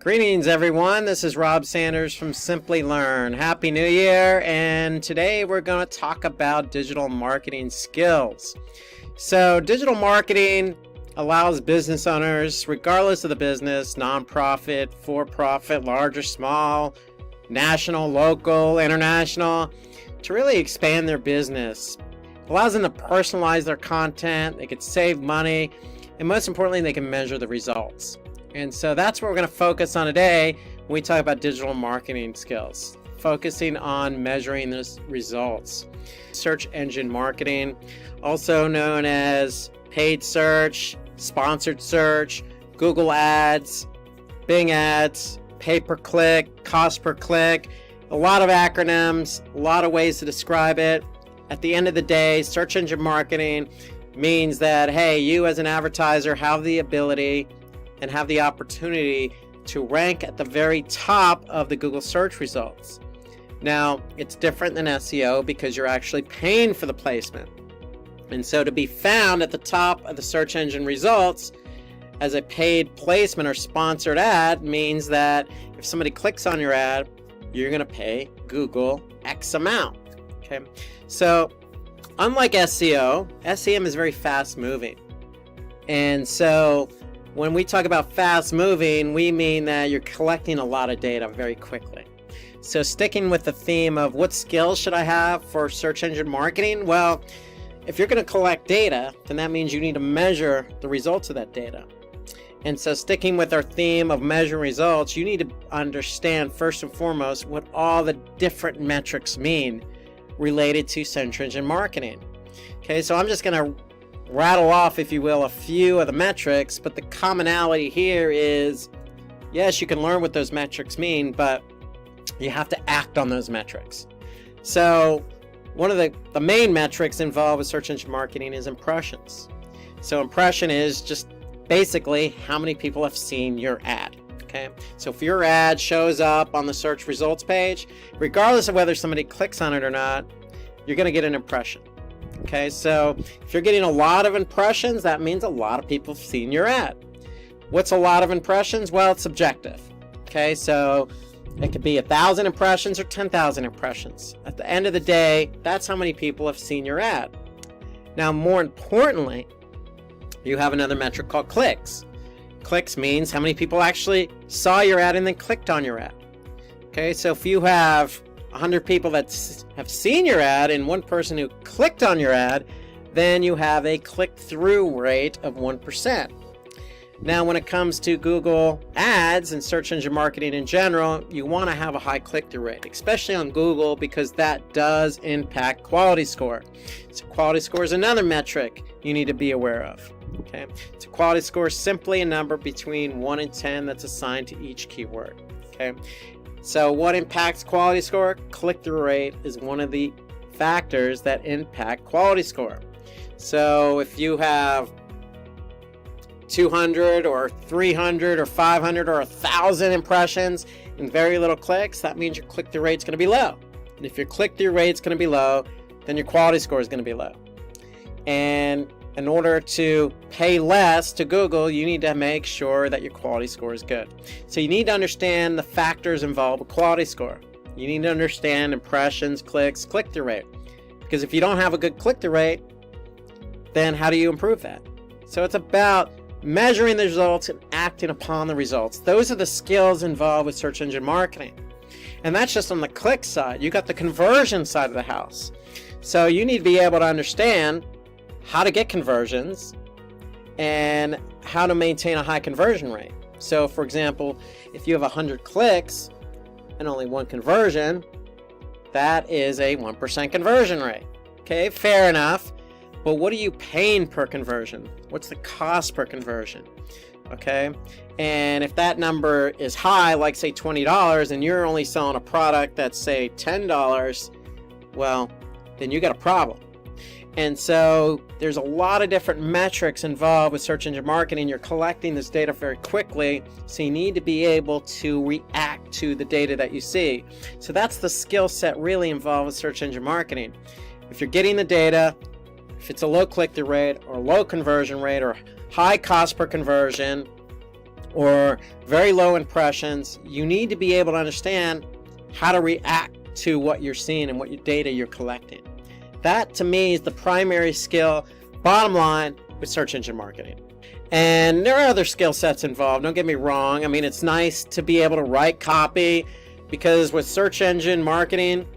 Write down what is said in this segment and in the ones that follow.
Greetings everyone, this is Rob Sanders from Simplilearn. Happy New Year, and today we're going to talk about digital marketing skills. So digital marketing allows business owners, regardless of the business, nonprofit, for-profit, large or small, national, local, international, to really expand their business. It allows them to personalize their content, they can save money, and most importantly, they can measure the results. And so that's what we're going to focus on today when we talk about digital marketing skills, focusing on measuring those results. Search engine marketing, also known as paid search, sponsored search, Google ads, Bing ads, pay-per-click, cost per click, a lot of acronyms, a lot of ways to describe it. At the end of the day, search engine marketing means that, hey, you as an advertiser have the ability and have the opportunity to rank at the very top of the Google search results. Now, it's different than SEO because you're actually paying for the placement. And so to be found at the top of the search engine results as a paid placement or sponsored ad means that if somebody clicks on your ad, you're going to pay Google X amount. Okay. So unlike SEO, SEM is very fast moving. And so when we talk about fast moving, we mean that you're collecting a lot of data very quickly. So sticking with the theme of what skills should I have for search engine marketing? Well, if you're going to collect data, then that means you need to measure the results of that data. And so sticking with our theme of measuring results, you need to understand first and foremost what all the different metrics mean related to search engine marketing. Okay, so I'm just going to rattle off, if you will, a few of the metrics, but the commonality here is, yes, you can learn what those metrics mean, but you have to act on those metrics. So one of the main metrics involved with search engine marketing is impressions. So impression is just basically how many people have seen your ad. Okay, so if your ad shows up on the search results page, regardless of whether somebody clicks on it or not, you're going to get an impression. Okay, so if you're getting a lot of impressions, that means a lot of people have seen your ad. What's a lot of impressions? Well, it's subjective. Okay, so it could be 1,000 impressions or 10,000 impressions. At the end of the day, that's how many people have seen your ad. Now, more importantly, you have another metric called clicks. Clicks means how many people actually saw your ad and then clicked on your ad. Okay, so if you have 100 people that have seen your ad and one person who clicked on your ad, then you have a click-through rate of 1%. Now, when it comes to Google ads and search engine marketing in general, you want to have a high click-through rate, especially on Google, because that does impact quality score. So quality score is another metric you need to be aware of. Okay, so quality score is simply a number between 1 and 10 that's assigned to each keyword. Okay. So what impacts quality score? Click-through rate is one of the factors that impact quality score. So if you have 200 or 300 or 500 or 1,000 impressions and very little clicks, that means your click-through rate is going to be low. And if your click-through rate is going to be low, then your quality score is going to be low. And in order to pay less to Google, you need to make sure that your quality score is good. So you need to understand the factors involved with quality score. You need to understand impressions, clicks, click-through rate. Because if you don't have a good click-through rate, then how do you improve that? So it's about measuring the results and acting upon the results. Those are the skills involved with search engine marketing. And that's just on the click side. You got the conversion side of the house. So you need to be able to understand how to get conversions and how to maintain a high conversion rate. So for example, if you have 100 clicks and only one conversion, that is a 1% conversion rate. Okay, fair enough. But what are you paying per conversion? What's the cost per conversion? Okay, and if that number is high, like say $20, and you're only selling a product that's say $10, well, then you got a problem. And so there's a lot of different metrics involved with search engine marketing. You're collecting this data very quickly, so you need to be able to react to the data that you see. So that's the skill set really involved with search engine marketing. If you're getting the data, if it's a low click-through rate or low conversion rate or high cost per conversion, or very low impressions, you need to be able to understand how to react to what you're seeing and what data you're collecting. That to me is the primary skill, bottom line, with search engine marketing. And there are other skill sets involved, don't get me wrong. I mean, it's nice to be able to write copy, because with search engine marketing,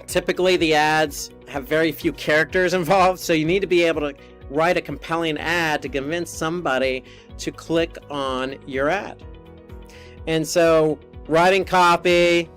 typically the ads have very few characters involved, so you need to be able to write a compelling ad to convince somebody to click on your ad. And so writing copy,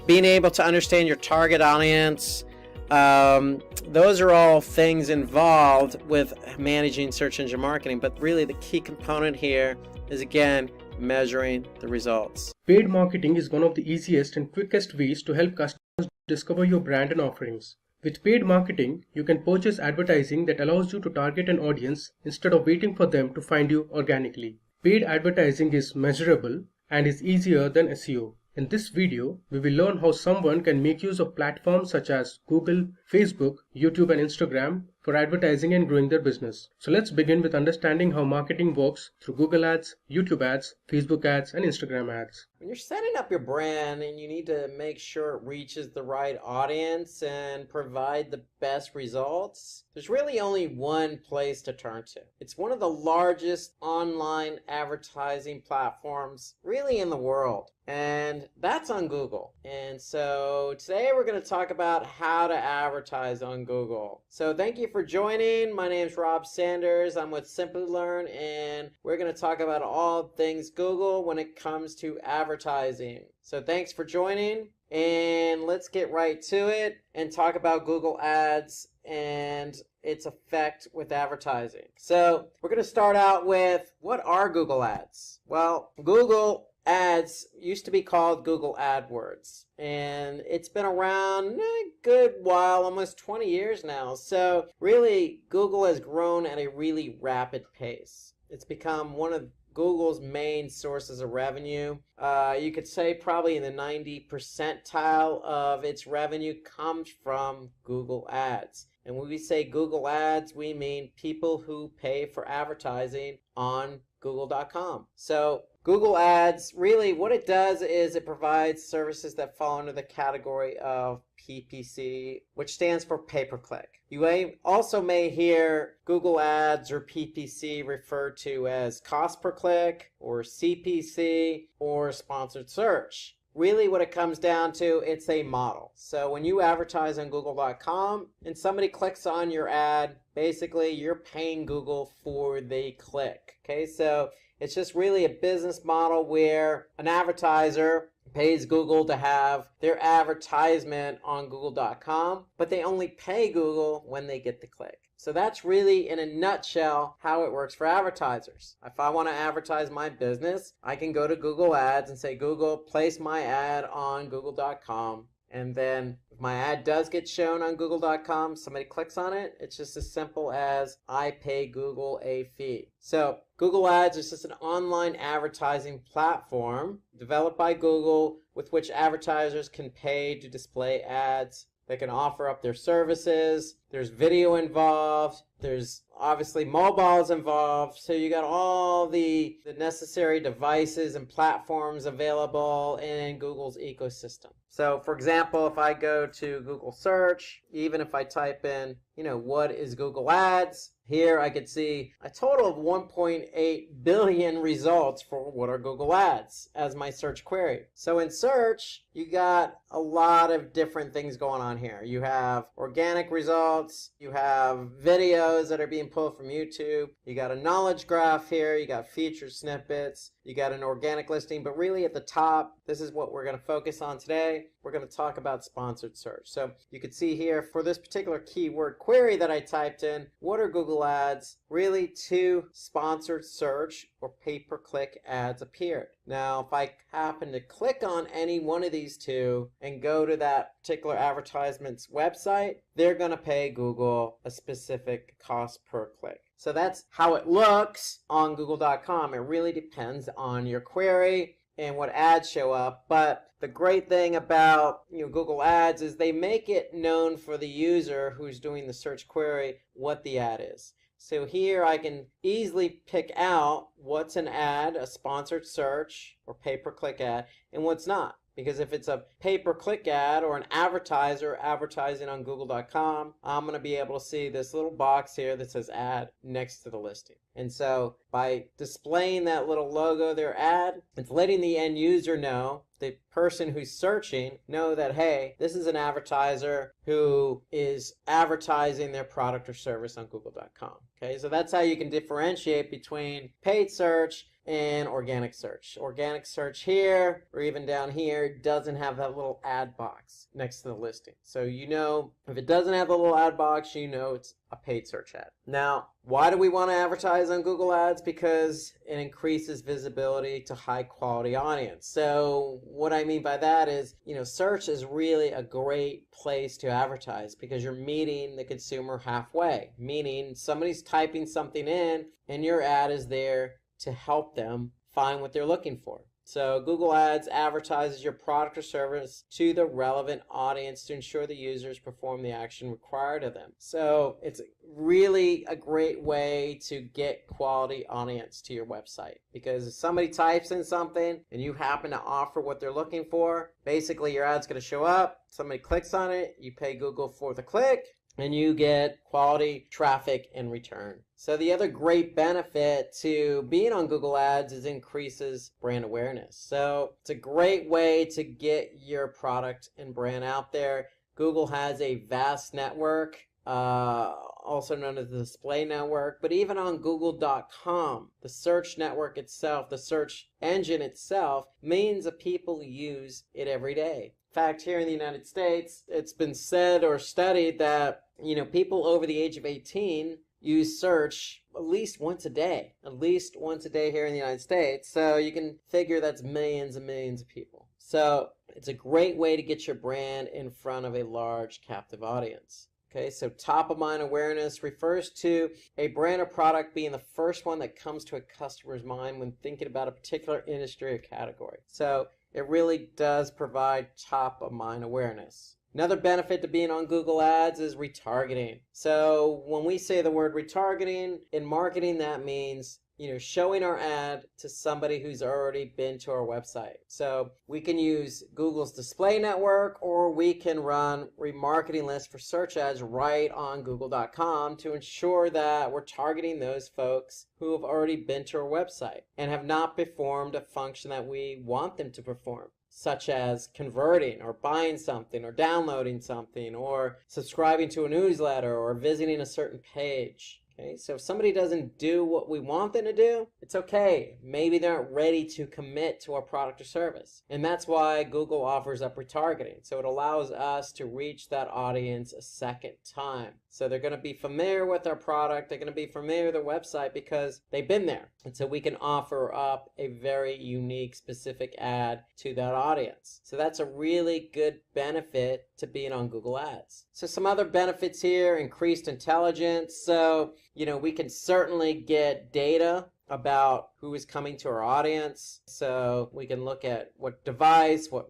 being able to understand your target audience, those are all things involved with managing search engine marketing. But really the key component here is, again, measuring the results. Paid marketing is one of the easiest and quickest ways to help customers discover your brand and offerings. With paid marketing, you can purchase advertising that allows you to target an audience instead of waiting for them to find you organically. Paid advertising is measurable and is easier than SEO. In this video, we will learn how someone can make use of platforms such as Google, Facebook, YouTube, and Instagram for advertising and growing their business. So let's begin with understanding how marketing works through Google Ads, YouTube Ads, Facebook Ads, and Instagram Ads. When you're setting up your brand and you need to make sure it reaches the right audience and provide the best results, there's really only one place to turn to. It's one of the largest online advertising platforms really in the world, and that's on Google. And so today we're going to talk about how to advertise on Google. So thank you for joining. My name is Rob Sanders. I'm with Simplilearn, and we're going to talk about all things Google when it comes to advertising. So thanks for joining, and let's get right to it and talk about Google Ads and its effect with advertising. So we're going to start out with, what are Google Ads? Well, Google Ads used to be called Google AdWords, and it's been around a good while, almost 20 years now. So really, Google has grown at a really rapid pace. It's become one of Google's main sources of revenue. You could say probably in the 90th percentile of its revenue comes from Google Ads. And when we say Google Ads, we mean people who pay for advertising on Google.com. So Google Ads, really what it does is it provides services that fall under the category of PPC, which stands for pay-per-click. You also may hear Google Ads or PPC referred to as cost per click or CPC or sponsored search. Really what it comes down to, it's a model. So when you advertise on Google.com and somebody clicks on your ad, basically you're paying Google for the click. Okay, so it's just really a business model where an advertiser pays Google to have their advertisement on Google.com, but they only pay Google when they get the click. So that's really, in a nutshell, how it works for advertisers. If I want to advertise my business, I can go to Google Ads and say, Google, place my ad on Google.com. And then if my ad does get shown on Google.com, somebody clicks on it, it's just as simple as I pay Google a fee. So Google Ads is just an online advertising platform developed by Google with which advertisers can pay to display ads. They can offer up their services. There's video involved. There's obviously mobiles involved. So you got all the necessary devices and platforms available in Google's ecosystem. So for example, if I go to Google search, even if I type in, what is Google Ads? Here I could see a total of 1.8 billion results for what are Google Ads as my search query. So in search, you got a lot of different things going on here. You have organic results, you have videos that are being pulled from YouTube, you got a knowledge graph here, you got featured snippets, you got an organic listing, but really at the top, this is what we're going to focus on today. We're going to talk about sponsored search. So you can see here for this particular keyword query that I typed in, what are Google Ads? Really, two sponsored search or pay-per-click ads appeared. Now, if I happen to click on any one of these two and go to that particular advertisement's website, they're going to pay Google a specific cost per click. So that's how it looks on Google.com. It really depends on your query and what ads show up. But the great thing about Google Ads is they make it known for the user who's doing the search query what the ad is. So here I can easily pick out what's an ad, a sponsored search or pay-per-click ad, and what's not. Because if it's a pay-per-click ad or an advertiser advertising on Google.com, I'm going to be able to see this little box here that says ad next to the listing. And so by displaying that little logo, their ad, it's letting the end user know, the person who's searching, know that, hey, this is an advertiser who is advertising their product or service on Google.com. Okay, so that's how you can differentiate between paid search and organic search. Organic search here, or even down here, doesn't have that little ad box next to the listing. So you know, if it doesn't have the little ad box, you know it's a paid search ad. Now, why do we want to advertise on Google Ads? Because it increases visibility to high quality audience. So what I mean by that is, search is really a great place to advertise because you're meeting the consumer halfway, meaning somebody's typing something in and your ad is there to help them find what they're looking for. So Google Ads advertises your product or service to the relevant audience to ensure the users perform the action required of them. So it's really a great way to get quality audience to your website, because if somebody types in something and you happen to offer what they're looking for, basically your ad's going to show up, somebody clicks on it, you pay Google for the click, and you get quality traffic in return. So the other great benefit to being on Google Ads is increases brand awareness. So it's a great way to get your product and brand out there. Google has a vast network, also known as the display network, but even on Google.com, the search network itself, the search engine itself, millions of people use it every day. In fact, here in the United States, it's been said or studied that, people over the age of 18 use search at least once a day here in the United States. So you can figure that's millions and millions of people. So it's a great way to get your brand in front of a large captive audience. Okay, so top of mind awareness refers to a brand or product being the first one that comes to a customer's mind when thinking about a particular industry or category. So it really does provide top of mind awareness. Another benefit to being on Google Ads is retargeting. So when we say the word retargeting in marketing, that means showing our ad to somebody who's already been to our website. So we can use Google's display network, or we can run remarketing lists for search ads right on Google.com to ensure that we're targeting those folks who have already been to our website and have not performed a function that we want them to perform, such as converting or buying something or downloading something or subscribing to a newsletter or visiting a certain page. Okay, so if somebody doesn't do what we want them to do, it's okay. Maybe they aren't ready to commit to our product or service. And that's why Google offers up retargeting. So it allows us to reach that audience a second time. So they're going to be familiar with our product. They're going to be familiar with our website because they've been there. And so we can offer up a very unique, specific ad to that audience. So that's a really good benefit to being on Google Ads. So some other benefits here: increased intelligence. So we can certainly get data about who is coming to our audience. So we can look at what device, what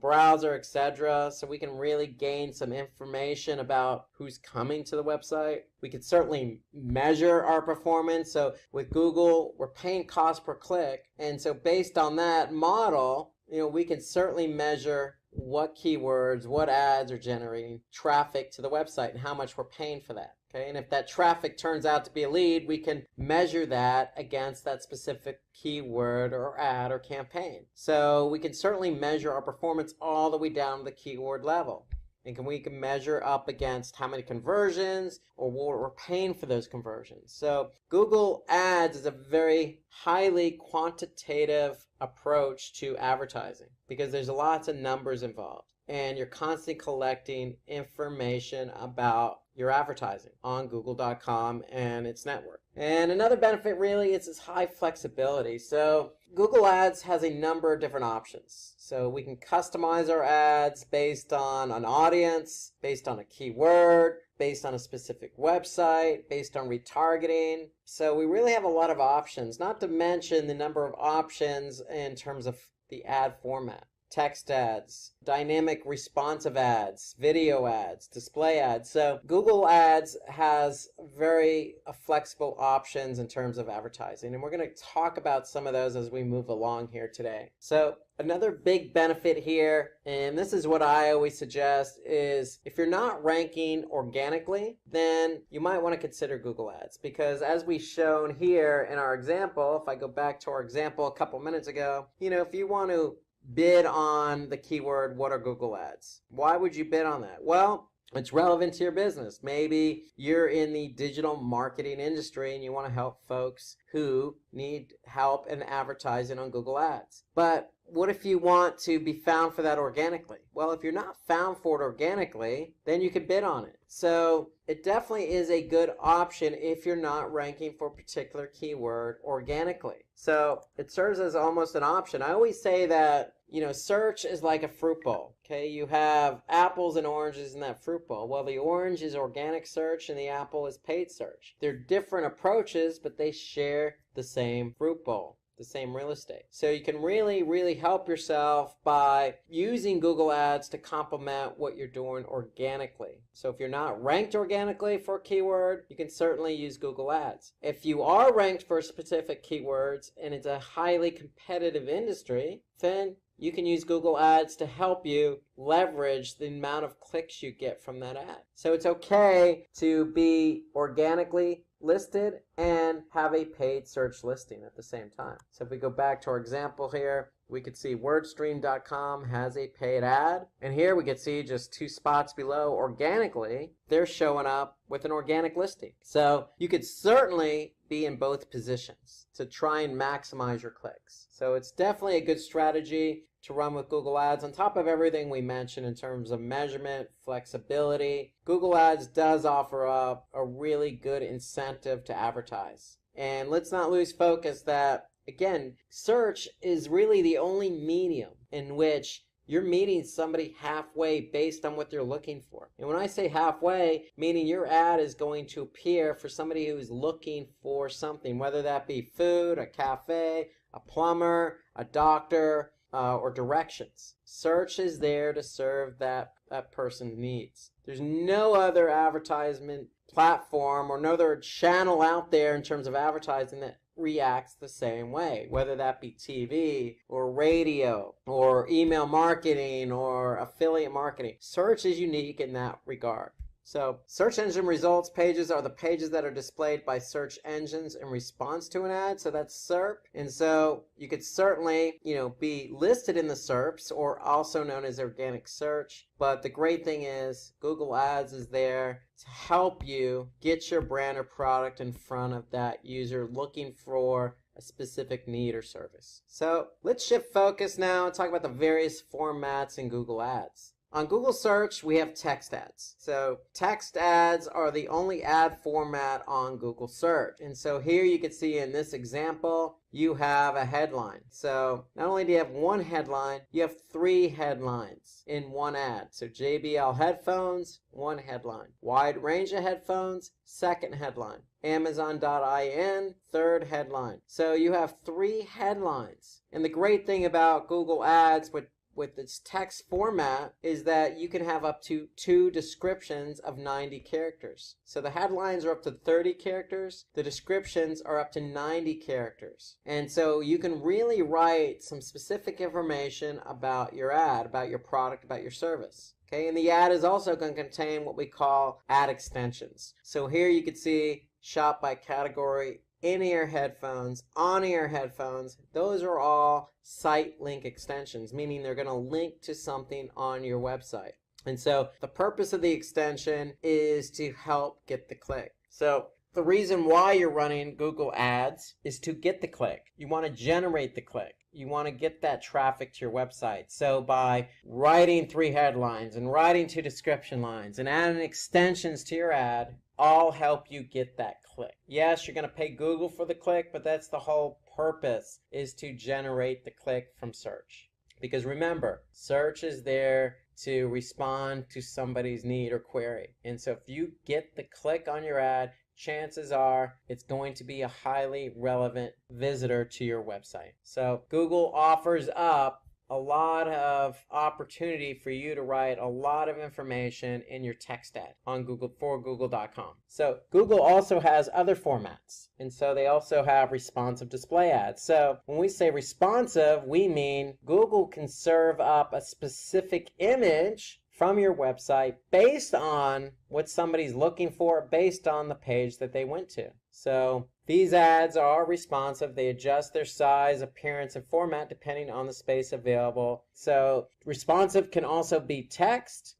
browser, etc. So we can really gain some information about who's coming to the website. We can certainly measure our performance. So with Google, we're paying cost per click. And so based on that model, we can certainly measure what keywords, what ads are generating traffic to the website and how much we're paying for that. Okay, and if that traffic turns out to be a lead, we can measure that against that specific keyword or ad or campaign. So we can certainly measure our performance all the way down to the keyword level. And we can measure up against how many conversions or what we're paying for those conversions. So Google Ads is a very highly quantitative approach to advertising because there's lots of numbers involved. And you're constantly collecting information about your advertising on Google.com and its network. And another benefit really is its high flexibility. So Google Ads has a number of different options. So we can customize our ads based on an audience, based on a keyword, based on a specific website, based on retargeting. So we really have a lot of options, not to mention the number of options in terms of the ad format. text ads, dynamic responsive ads, video ads, display ads. So Google Ads has very flexible options in terms of advertising, and we're going to talk about some of those as we move along here today. So another big benefit here, and this is what I always suggest, is if you're not ranking organically, then you might want to consider Google Ads, because as we've shown here in our example, if I go back to our example a couple minutes ago, if you want to bid on the keyword, what are Google Ads? Why would you bid on that? Well, it's relevant to your business. Maybe you're in the digital marketing industry and you want to help folks who need help in advertising on Google Ads. But what if you want to be found for that organically? Well, if you're not found for it organically, then you could bid on it. So it definitely is a good option if you're not ranking for a particular keyword organically. So it serves as almost an option. I always say that, search is like a fruit bowl. Okay, you have apples and oranges in that fruit bowl. Well, the orange is organic search and the apple is paid search. They're different approaches, but they share the same fruit bowl, the same real estate. So you can really help yourself by using Google Ads to complement what you're doing organically. So if you're not ranked organically for a keyword, you can certainly use Google Ads. If you are ranked for specific keywords and it's a highly competitive industry, then you can use Google Ads to help you leverage the amount of clicks you get from that ad. So it's okay to be organically listed and have a paid search listing at the same time. So if we go back to our example here, we could see wordstream.com has a paid ad. And here we could see just 2 spots below organically, they're showing up with an organic listing. So you could certainly be in both positions to try and maximize your clicks. So it's definitely a good strategy to run with Google Ads. On top of everything we mentioned in terms of measurement, flexibility, Google Ads does offer up a really good incentive to advertise. And let's not lose focus that, again, search is really the only medium in which you're meeting somebody halfway based on what they're looking for. And when I say halfway, meaning your ad is going to appear for somebody who's looking for something, whether that be food, a cafe, a plumber, a doctor, or directions. Search is there to serve that person's needs. There's no other advertisement platform or no other channel out there in terms of advertising that reacts the same way, whether that be TV or radio or email marketing or affiliate marketing. Search is unique in that regard. So search engine results pages are the pages that are displayed by search engines in response to an ad. So that's SERP. And so you could certainly, be listed in the SERPs, or also known as organic search. But the great thing is Google Ads is there to help you get your brand or product in front of that user looking for a specific need or service. So let's shift focus now and talk about the various formats in Google Ads. On Google Search, we have text ads. So text ads are the only ad format on Google Search. And so here you can see in this example, you have a headline. So not only do you have one headline, you have 3 headlines in one ad. So JBL headphones, 1 headline. Wide range of headphones, 2nd headline. Amazon.in, 3rd headline. So you have 3 headlines. And the great thing about Google Ads with its text format is that you can have up to 2 descriptions of 90 characters. So the headlines are up to 30 characters, the descriptions are up to 90 characters. And so you can really write some specific information about your ad, about your product, about your service. Okay, and the ad is also going to contain what we call ad extensions. So here you can see shop by category, in-ear headphones, on-ear headphones. Those are all site link extensions, meaning they're going to link to something on your website. And so the purpose of the extension is to help get the click. So the reason why you're running Google Ads is to get the click. You want to generate the click. You want to get that traffic to your website. So by writing 3 headlines and writing 2 description lines and adding extensions to your ad, all help you get that click. Yes, you're going to pay Google for the click, but that's the whole purpose, is to generate the click from search. Because remember, search is there to respond to somebody's need or query. And so if you get the click on your ad, chances are it's going to be a highly relevant visitor to your website. So Google offers up a lot of opportunity for you to write a lot of information in your text ad on Google for Google.com. So Google also has other formats, and so they also have responsive display ads. So when we say responsive, we mean Google can serve up a specific image from your website based on what somebody's looking for, based on the page that they went to. So these ads are responsive. They adjust their size, appearance, and format depending on the space available. So responsive can also be text,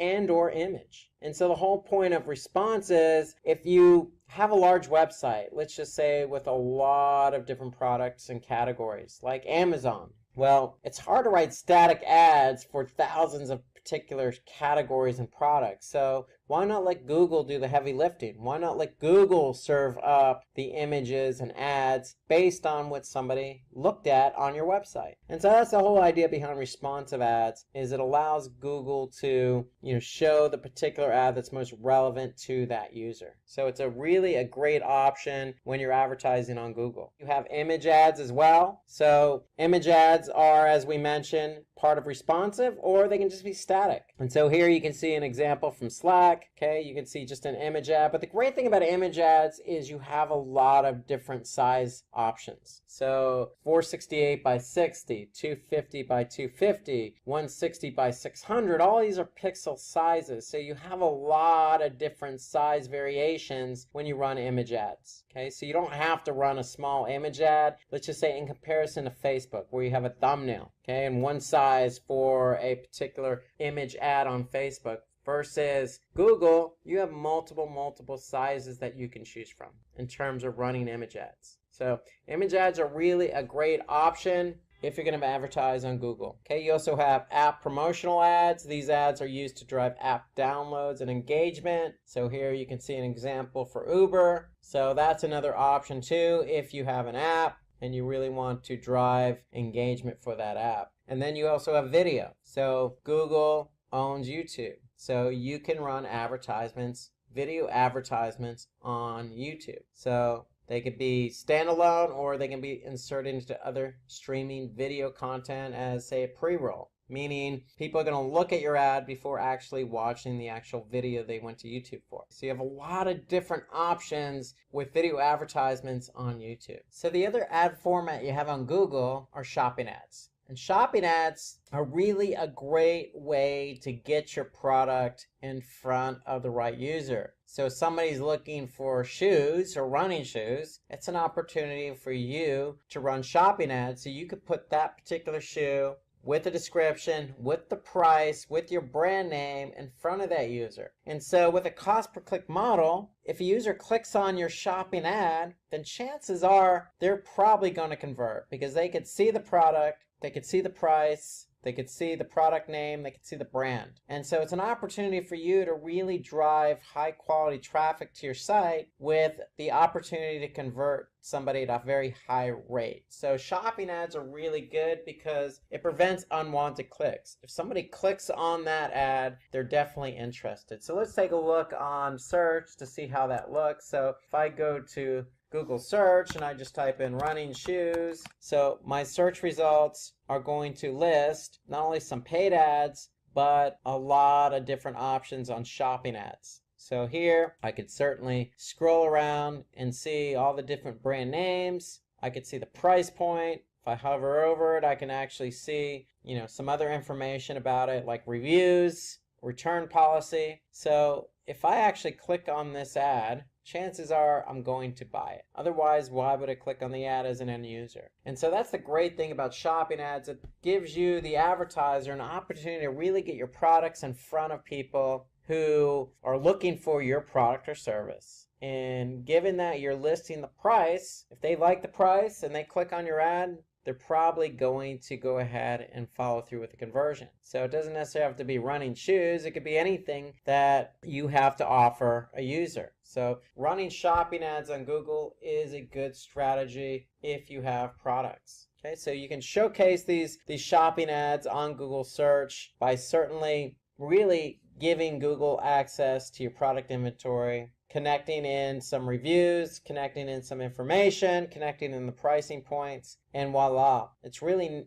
and or image. And so the whole point of response is if you have a large website, let's just say with a lot of different products and categories like Amazon. Well, it's hard to write static ads for thousands of particular categories and products. So why not let Google do the heavy lifting? Why not let Google serve up the images and ads based on what somebody looked at on your website? And so that's the whole idea behind responsive ads, is it allows Google to, show the particular ad that's most relevant to that user. So it's really a great option when you're advertising on Google. You have image ads as well. So image ads are, as we mentioned, part of responsive, or they can just be static. And so here you can see an example from Slack. Okay, you can see just an image ad. But the great thing about image ads is you have a lot of different size options. So 468 by 60, 250 by 250, 160 by 600, all these are pixel sizes. So you have a lot of different size variations when you run image ads. Okay, so you don't have to run a small image ad, let's just say in comparison to Facebook, where you have a thumbnail, okay, and one size for a particular image ad on Facebook. Versus Google, you have multiple sizes that you can choose from in terms of running image ads. So image ads are really a great option if you're going to advertise on Google. Okay, you also have app promotional ads. These ads are used to drive app downloads and engagement. So here you can see an example for Uber. So that's another option too if you have an app and you really want to drive engagement for that app. And then you also have video. So Google owns YouTube. So you can run advertisements, video advertisements on YouTube. So they could be standalone or they can be inserted into other streaming video content as, say, a pre-roll. Meaning people are going to look at your ad before actually watching the actual video they went to YouTube for. So you have a lot of different options with video advertisements on YouTube. So the other ad format you have on Google are shopping ads. And shopping ads are really a great way to get your product in front of the right user. So if somebody's looking for shoes or running shoes, it's an opportunity for you to run shopping ads so you could put that particular shoe with the description, with the price, with your brand name in front of that user. And so with a cost per click model, if a user clicks on your shopping ad, then chances are they're probably going to convert because they could see the product, they could see the price, they could see the product name, they could see the brand. And so it's an opportunity for you to really drive high quality traffic to your site with the opportunity to convert somebody at a very high rate. So shopping ads are really good because it prevents unwanted clicks. If somebody clicks on that ad, they're definitely interested. So let's take a look on search to see how that looks. So if I go to Google search and I just type in running shoes, so my search results are going to list not only some paid ads but a lot of different options on shopping ads. So here I could certainly scroll around and see all the different brand names. I could see the price point. If I hover over it, I can actually see, some other information about it like reviews, return policy. So if I actually click on this ad, chances are I'm going to buy it. Otherwise, why would I click on the ad as an end user? And so that's the great thing about shopping ads. It gives you, the advertiser, an opportunity to really get your products in front of people who are looking for your product or service. And given that you're listing the price, if they like the price and they click on your ad, they're probably going to go ahead and follow through with the conversion. So it doesn't necessarily have to be running shoes. It could be anything that you have to offer a user. So running shopping ads on Google is a good strategy if you have products. Okay, so you can showcase these shopping ads on Google search by certainly really giving Google access to your product inventory, connecting in some reviews, connecting in some information, connecting in the pricing points, and voila. It's really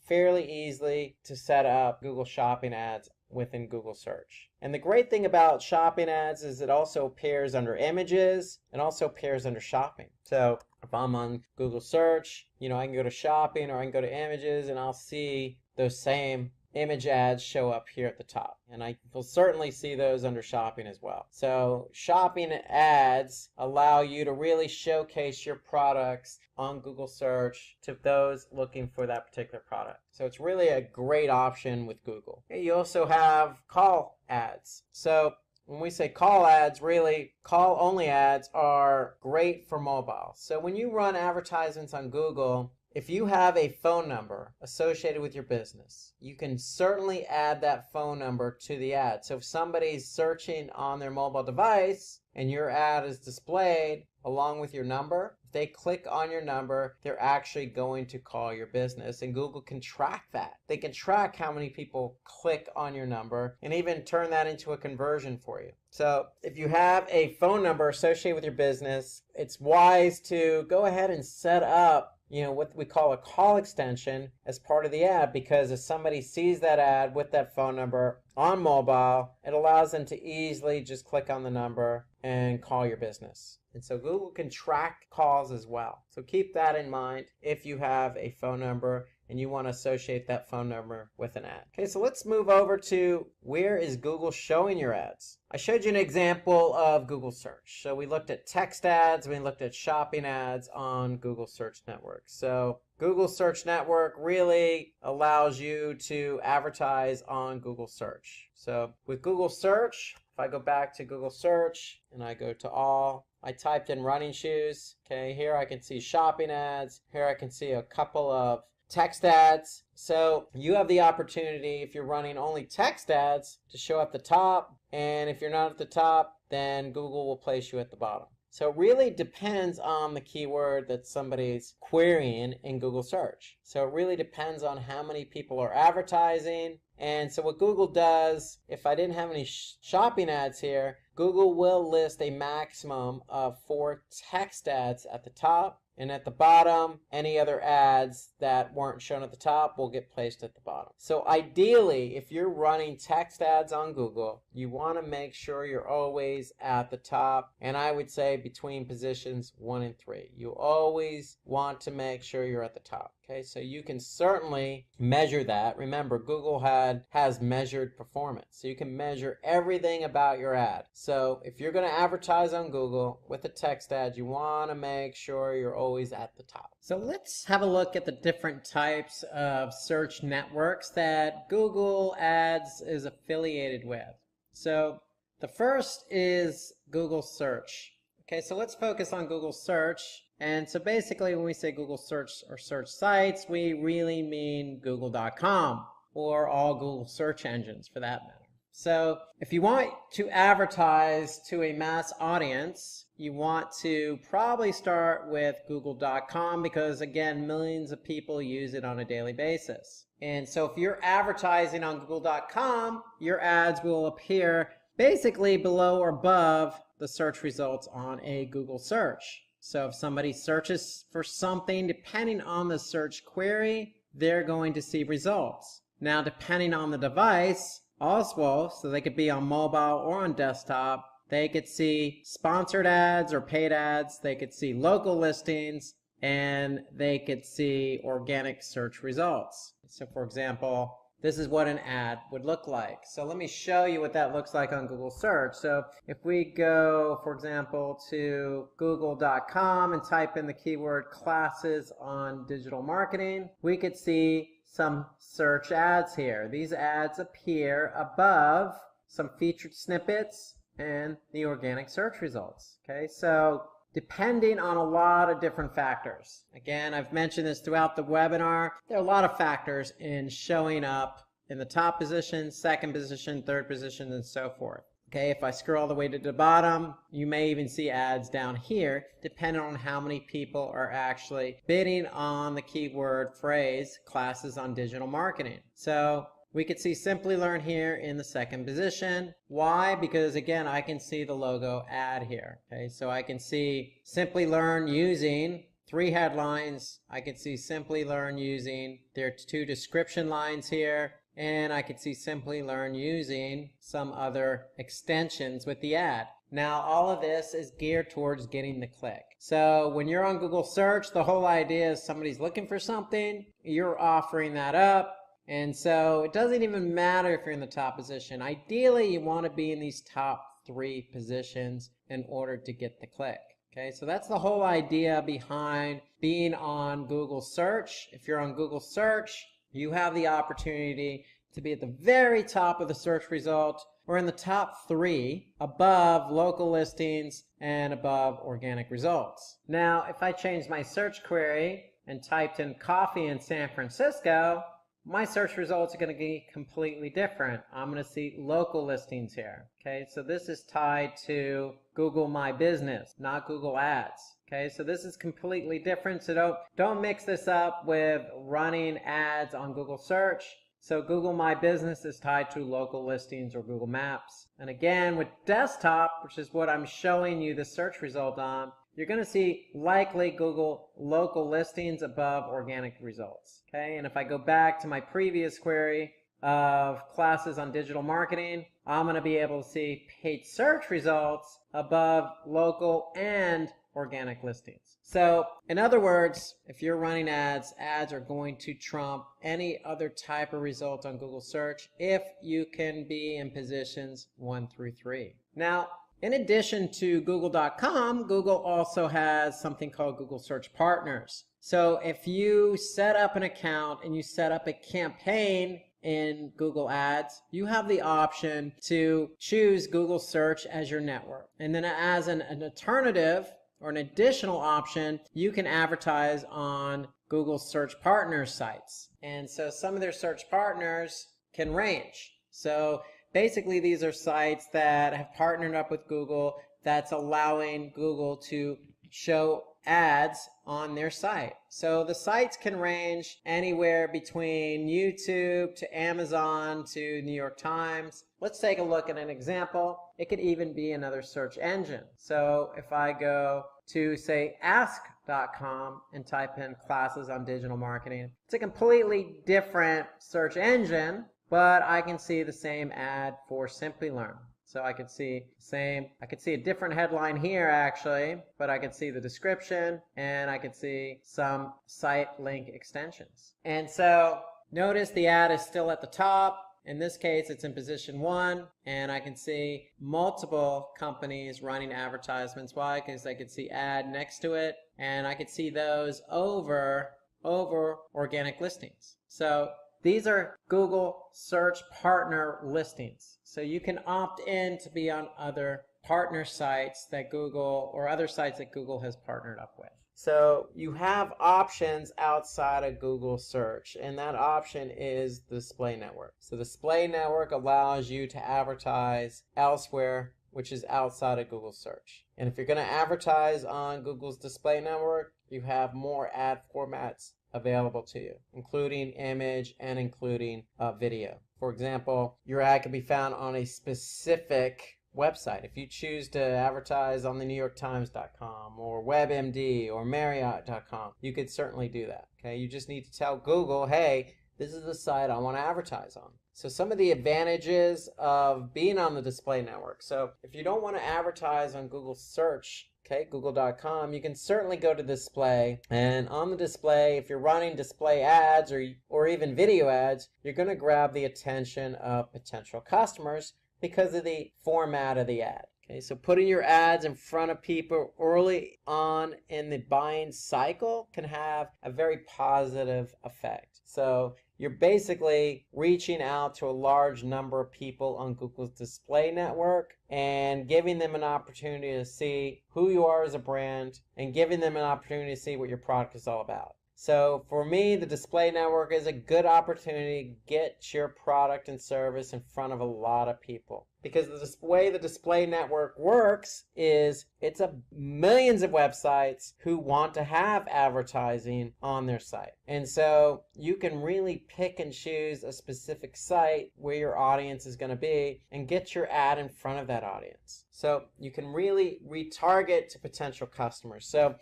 fairly easily to set up Google Shopping ads within Google search. And the great thing about shopping ads is it also appears under images and also appears under shopping. So if I'm on Google search, I can go to shopping or I can go to images and I'll see those same image ads show up here at the top. And I will certainly see those under shopping as well. So shopping ads allow you to really showcase your products on Google search to those looking for that particular product. So it's really a great option with Google. You also have call ads. So when we say call ads, really call only ads are great for mobile. So when you run advertisements on Google, if you have a phone number associated with your business, you can certainly add that phone number to the ad. So if somebody's searching on their mobile device and your ad is displayed along with your number, if they click on your number, they're actually going to call your business, and Google can track that. They can track how many people click on your number and even turn that into a conversion for you. So if you have a phone number associated with your business, it's wise to go ahead and set up what we call a call extension as part of the ad, because if somebody sees that ad with that phone number on mobile, it allows them to easily just click on the number and call your business. And so Google can track calls as well. So keep that in mind if you have a phone number and you want to associate that phone number with an ad. Okay, so let's move over to where is Google showing your ads. I showed you an example of Google search. So we looked at text ads, we looked at shopping ads on Google Search Network. So Google Search Network really allows you to advertise on Google search. So with Google search, if I go back to Google search and I go to all, I typed in running shoes. Okay, here I can see shopping ads. Here I can see a couple of text ads. So you have the opportunity, if you're running only text ads, to show at the top, and if you're not at the top, then Google will place you at the bottom. So it really depends on the keyword that somebody's querying in Google search. So it really depends on how many people are advertising. And so what Google does, if I didn't have any shopping ads here, Google will list a maximum of 4 text ads at the top, and at the bottom, any other ads that weren't shown at the top will get placed at the bottom. So ideally, if you're running text ads on Google, you want to make sure you're always at the top, and I would say between positions 1 and 3. You always want to make sure you're at the top. Okay, so you can certainly measure that. Remember, Google has measured performance. So you can measure everything about your ad. So if you're going to advertise on Google with a text ad, you want to make sure you're always at the top. So let's have a look at the different types of search networks that Google Ads is affiliated with. So the first is Google Search. Okay, so let's focus on Google Search. And so basically when we say Google Search or search sites, we really mean google.com or all Google search engines for that matter. So if you want to advertise to a mass audience, you want to probably start with google.com because, again, millions of people use it on a daily basis. And so if you're advertising on google.com, your ads will appear basically below or above the search results on a Google search. So if somebody searches for something, depending on the search query, they're going to see results. Now, depending on the device, also, so they could be on mobile or on desktop, they could see sponsored ads or paid ads, they could see local listings, and they could see organic search results. So for example, this is what an ad would look like. So let me show you what that looks like on Google search. So if we go, for example, to google.com and type in the keyword classes on digital marketing, we could see some search ads here. These ads appear above some featured snippets and the organic search results. Okay, so depending on a lot of different factors. Again, I've mentioned this throughout the webinar. There are a lot of factors in showing up in the top position, second position, third position, and so forth. Okay, if I scroll all the way to the bottom, you may even see ads down here, depending on how many people are actually bidding on the keyword phrase, classes on digital marketing. So we could see Simplilearn here in the second position. Why? Because again, I can see the logo ad here. Okay, so I can see Simplilearn using 3 headlines. I can see Simplilearn using their 2 description lines here. And I could see Simplilearn using some other extensions with the ad. Now, all of this is geared towards getting the click. So when you're on Google search, the whole idea is somebody's looking for something, you're offering that up. And so it doesn't even matter if you're in the top position. Ideally, you want to be in these top 3 positions in order to get the click. Okay, so that's the whole idea behind being on Google search. If you're on Google search, you have the opportunity to be at the very top of the search result or in the top 3 above local listings and above organic results. Now, if I change my search query and typed in coffee in San Francisco, my search results are going to be completely different. I'm going to see local listings here. Okay, so this is tied to Google My Business, not Google Ads. Okay, so this is completely different. So don't mix this up with running ads on Google search. So Google My Business is tied to local listings or Google Maps. And again, with desktop, which is what I'm showing you the search result on, you're going to see likely Google local listings above organic results. Okay, and if I go back to my previous query of classes on digital marketing, I'm going to be able to see paid search results above local and organic listings. So in other words, if you're running ads, ads are going to trump any other type of result on Google search if you can be in positions 1 through 3. Now, in addition to Google.com, Google also has something called Google Search Partners. So if you set up an account and you set up a campaign in Google Ads, you have the option to choose Google Search as your network. And then as an alternative or an additional option, you can advertise on Google Search Partners sites. And so some of their search partners can range. So basically, these are sites that have partnered up with Google that's allowing Google to show ads on their site. So the sites can range anywhere between YouTube to Amazon to New York Times. Let's take a look at an example. It could even be another search engine. So if I go to, say, ask.com and type in classes on digital marketing, it's a completely different search engine, but I can see the same ad for Simplilearn. So I could see a different headline here actually, but I could see the description and I could see some site link extensions. And so notice the ad is still at the top. In this case, it's in position 1, and I can see multiple companies running advertisements. Why? Because I could see ad next to it, and I could see those over organic listings. So these are Google Search Partner listings. So you can opt in to be on other partner sites that Google or other sites that Google has partnered up with. So you have options outside of Google search, and that option is the display network. So the display network allows you to advertise elsewhere, which is outside of Google search. And if you're going to advertise on Google's display network, you have more ad formats available to you, including image and including video. For example, your ad can be found on a specific website. If you choose to advertise on the NewYorkTimes.com or WebMD or Marriott.com, you could certainly do that. Okay, you just need to tell Google, hey, this is the site I want to advertise on. So some of the advantages of being on the display network. So if you don't want to advertise on Google search, okay, Google.com, you can certainly go to display, and on the display, if you're running display ads or even video ads, you're going to grab the attention of potential customers because of the format of the ad. Okay, so putting your ads in front of people early on in the buying cycle can have a very positive effect. So you're basically reaching out to a large number of people on Google's display network and giving them an opportunity to see who you are as a brand and giving them an opportunity to see what your product is all about. So for me, the display network is a good opportunity to get your product and service in front of a lot of people. Because the way the display network works is it's millions of websites who want to have advertising on their site. And so you can really pick and choose a specific site where your audience is going to be and get your ad in front of that audience. So you can really retarget to potential customers. So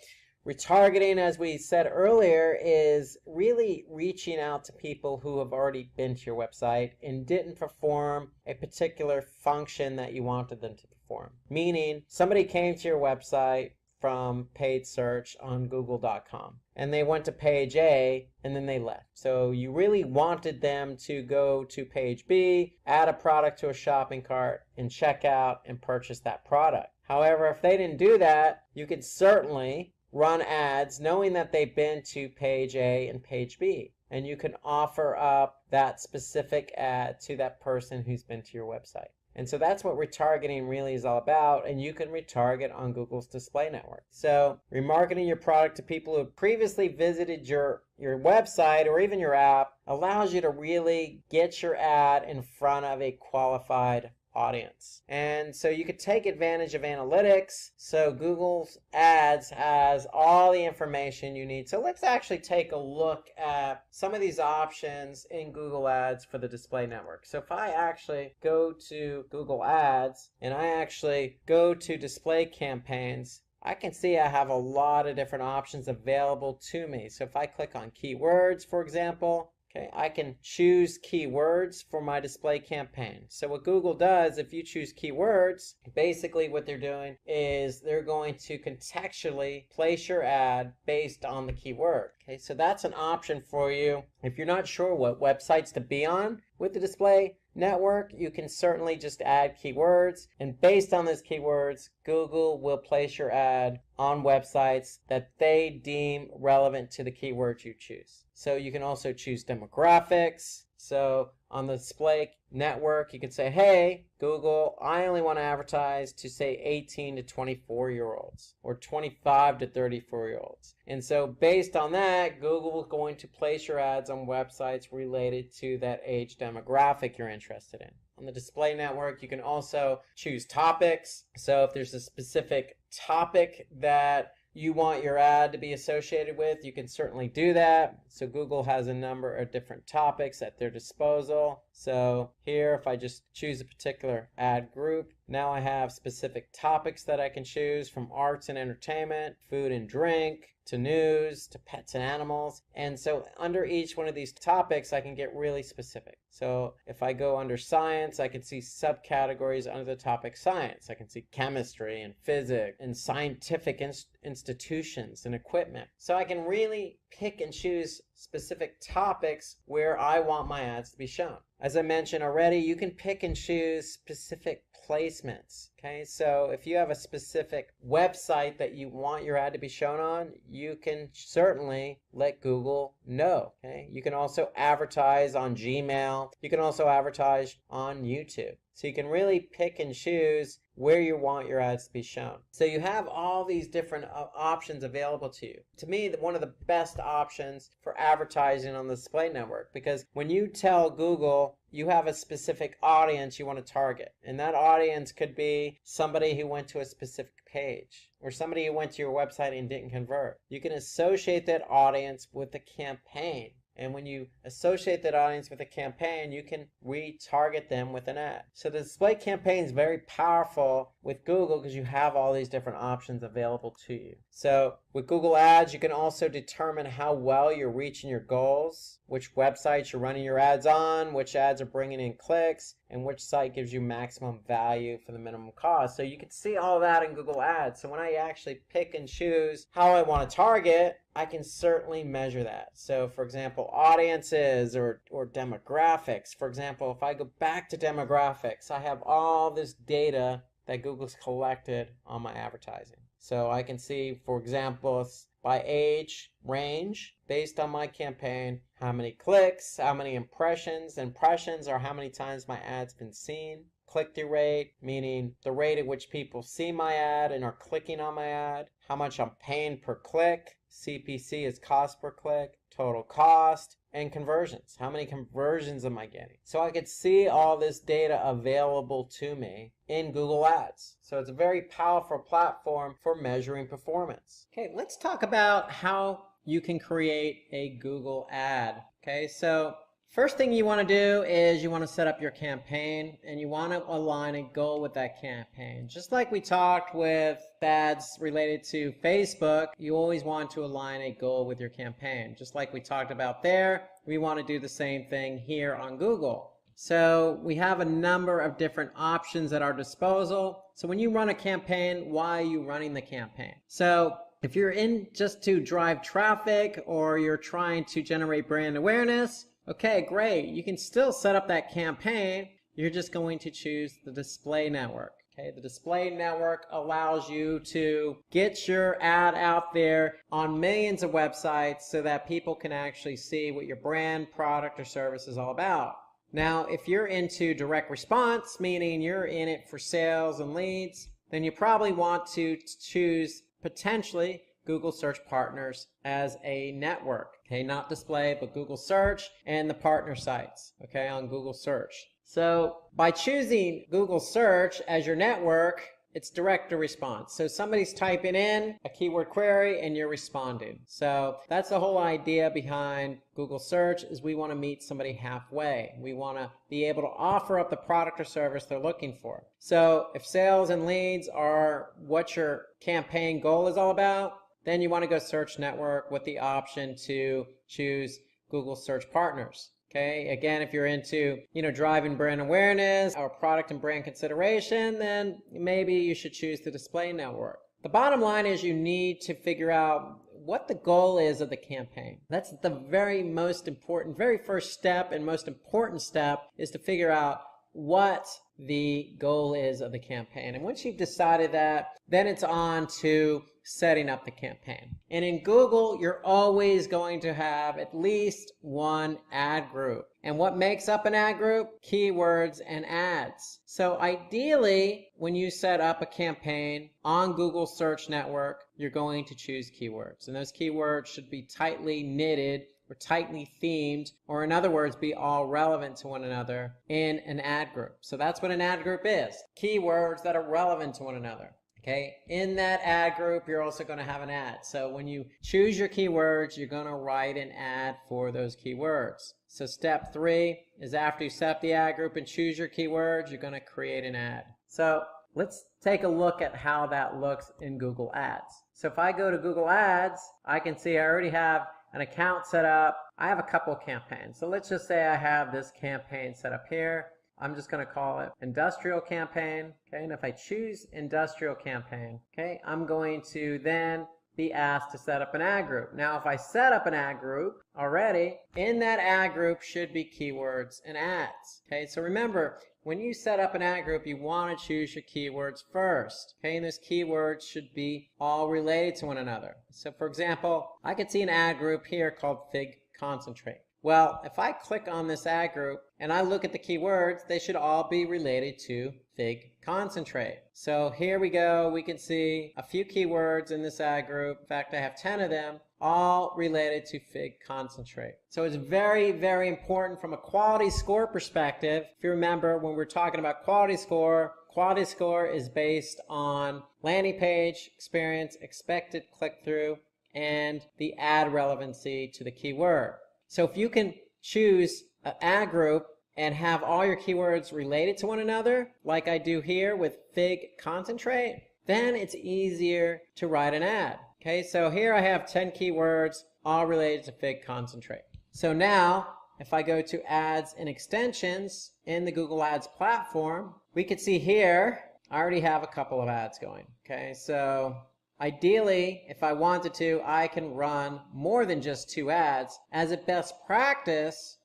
retargeting, as we said earlier, is really reaching out to people who have already been to your website and didn't perform a particular function that you wanted them to perform. Meaning, somebody came to your website from paid search on google.com and they went to page A and then they left. So you really wanted them to go to page B, add a product to a shopping cart, and check out and purchase that product. However, if they didn't do that, you could certainly run ads knowing that they've been to page A and page B. And you can offer up that specific ad to that person who's been to your website. And so that's what retargeting really is all about, and you can retarget on Google's display network. So remarketing your product to people who have previously visited your website or even your app allows you to really get your ad in front of a qualified audience. And so you could take advantage of analytics. So Google's ads has all the information you need. So let's actually take a look at some of these options in Google Ads for the display network. So if I actually go to Google Ads and I actually go to display campaigns, I can see I have a lot of different options available to me. So if I click on keywords, for example, okay, I can choose keywords for my display campaign. So what Google does, if you choose keywords, basically what they're doing is they're going to contextually place your ad based on the keyword. Okay, so that's an option for you. If you're not sure what websites to be on with the display network, you can certainly just add keywords, and based on those keywords, Google will place your ad on websites that they deem relevant to the keywords you choose. So you can also choose demographics. So on the display network, you can say, hey, Google, I only want to advertise to say 18 to 24-year-olds or 25 to 34-year-olds. And so based on that, Google is going to place your ads on websites related to that age demographic you're interested in. On the display network, you can also choose topics. So if there's a specific topic that you want your ad to be associated with, you can certainly do that. So Google has a number of different topics at their disposal. So here, if I just choose a particular ad group, now I have specific topics that I can choose, from arts and entertainment, food and drink, to news, to pets and animals. And so under each one of these topics, I can get really specific. So if I go under science, I can see subcategories under the topic science. I can see chemistry and physics and scientific institutions and equipment. So I can really pick and choose specific topics where I want my ads to be shown. As I mentioned already, you can pick and choose specific placements. Okay, so if you have a specific website that you want your ad to be shown on, you can certainly let Google know. Okay, you can also advertise on Gmail. You can also advertise on YouTube. So you can really pick and choose where you want your ads to be shown. So you have all these different options available to you. To me, one of the best options for advertising on the display network, because when you tell Google you have a specific audience you want to target, and that audience could be somebody who went to a specific page or somebody who went to your website and didn't convert. You can associate that audience with the campaign. And when you associate that audience with a campaign, you can retarget them with an ad. So the display campaign is very powerful with Google because you have all these different options available to you. So with Google Ads, you can also determine how well you're reaching your goals, which websites you're running your ads on, which ads are bringing in clicks, and which site gives you maximum value for the minimum cost. So you can see all that in Google Ads. So when I actually pick and choose how I want to target, I can certainly measure that. So for example, audiences or demographics. For example, if I go back to demographics, I have all this data that Google's collected on my advertising. So I can see, for example, by age range, based on my campaign, how many clicks, how many impressions. Impressions are how many times my ad's been seen. click-through rate, meaning the rate at which people see my ad and are clicking on my ad, how much I'm paying per click, CPC is cost per click, total cost, and conversions. How many conversions am I getting? So I could see all this data available to me in Google Ads. So it's a very powerful platform for measuring performance. Okay, let's talk about how you can create a Google ad. Okay, so first thing you want to do is you want to set up your campaign and you want to align a goal with that campaign. Just like we talked with ads related to Facebook, you always want to align a goal with your campaign. Just like we talked about there, we want to do the same thing here on Google. So we have a number of different options at our disposal. So when you run a campaign, why are you running the campaign? So if you're in just to drive traffic or you're trying to generate brand awareness, okay, great. You can still set up that campaign. You're just going to choose the display network. Okay, the display network allows you to get your ad out there on millions of websites so that people can actually see what your brand, product, or service is all about. Now, if you're into direct response, meaning you're in it for sales and leads, then you probably want to choose potentially Google Search Partners as a network. Okay, not display, but Google Search and the partner sites, okay, on Google Search. So by choosing Google Search as your network, it's direct to response. So somebody's typing in a keyword query and you're responding. So that's the whole idea behind Google Search, is we want to meet somebody halfway. We want to be able to offer up the product or service they're looking for. So if sales and leads are what your campaign goal is all about, then you want to go Search Network with the option to choose Google Search Partners. Okay, again, if you're into, driving brand awareness or product and brand consideration, then maybe you should choose the display network. The bottom line is you need to figure out what the goal is of the campaign. That's the very most important, very first step and most important step, is to figure out what the goal is of the campaign. And once you've decided that, then it's on to setting up the campaign. And in Google, you're always going to have at least one ad group. And what makes up an ad group? Keywords and ads. So ideally, when you set up a campaign on Google Search Network, you're going to choose keywords. And those keywords should be tightly knitted or tightly themed, or in other words, be all relevant to one another in an ad group. So that's what an ad group is. Keywords that are relevant to one another. Okay, in that ad group, you're also going to have an ad. So when you choose your keywords, you're going to write an ad for those keywords. So step 3 is after you set up the ad group and choose your keywords, you're going to create an ad. So let's take a look at how that looks in Google Ads. So if I go to Google Ads, I can see I already have an account set up. I have a couple of campaigns. So let's just say I have this campaign set up here. I'm just going to call it industrial campaign. Okay, and if I choose industrial campaign, okay, I'm going to then be asked to set up an ad group. Now, if I set up an ad group already, in that ad group should be keywords and ads. Okay, so remember, when you set up an ad group, you want to choose your keywords first. Okay, and those keywords should be all related to one another. So for example, I could see an ad group here called Fig Concentrate. Well, if I click on this ad group and I look at the keywords, they should all be related to Fig Concentrate. So here we go. We can see a few keywords in this ad group. In fact, I have 10 of them, all related to Fig Concentrate. So it's very, very important from a quality score perspective. If you remember, when we're talking about quality score is based on landing page experience, expected click-through, and the ad relevancy to the keyword. So if you can choose an ad group and have all your keywords related to one another, like I do here with Fig Concentrate, then it's easier to write an ad. Okay, so here I have 10 keywords all related to Fig Concentrate. So now, if I go to ads and extensions in the Google Ads platform, we can see here, I already have a couple of ads going. Okay, so ideally, if I wanted to, I can run more than just 2 ads. As a best practice,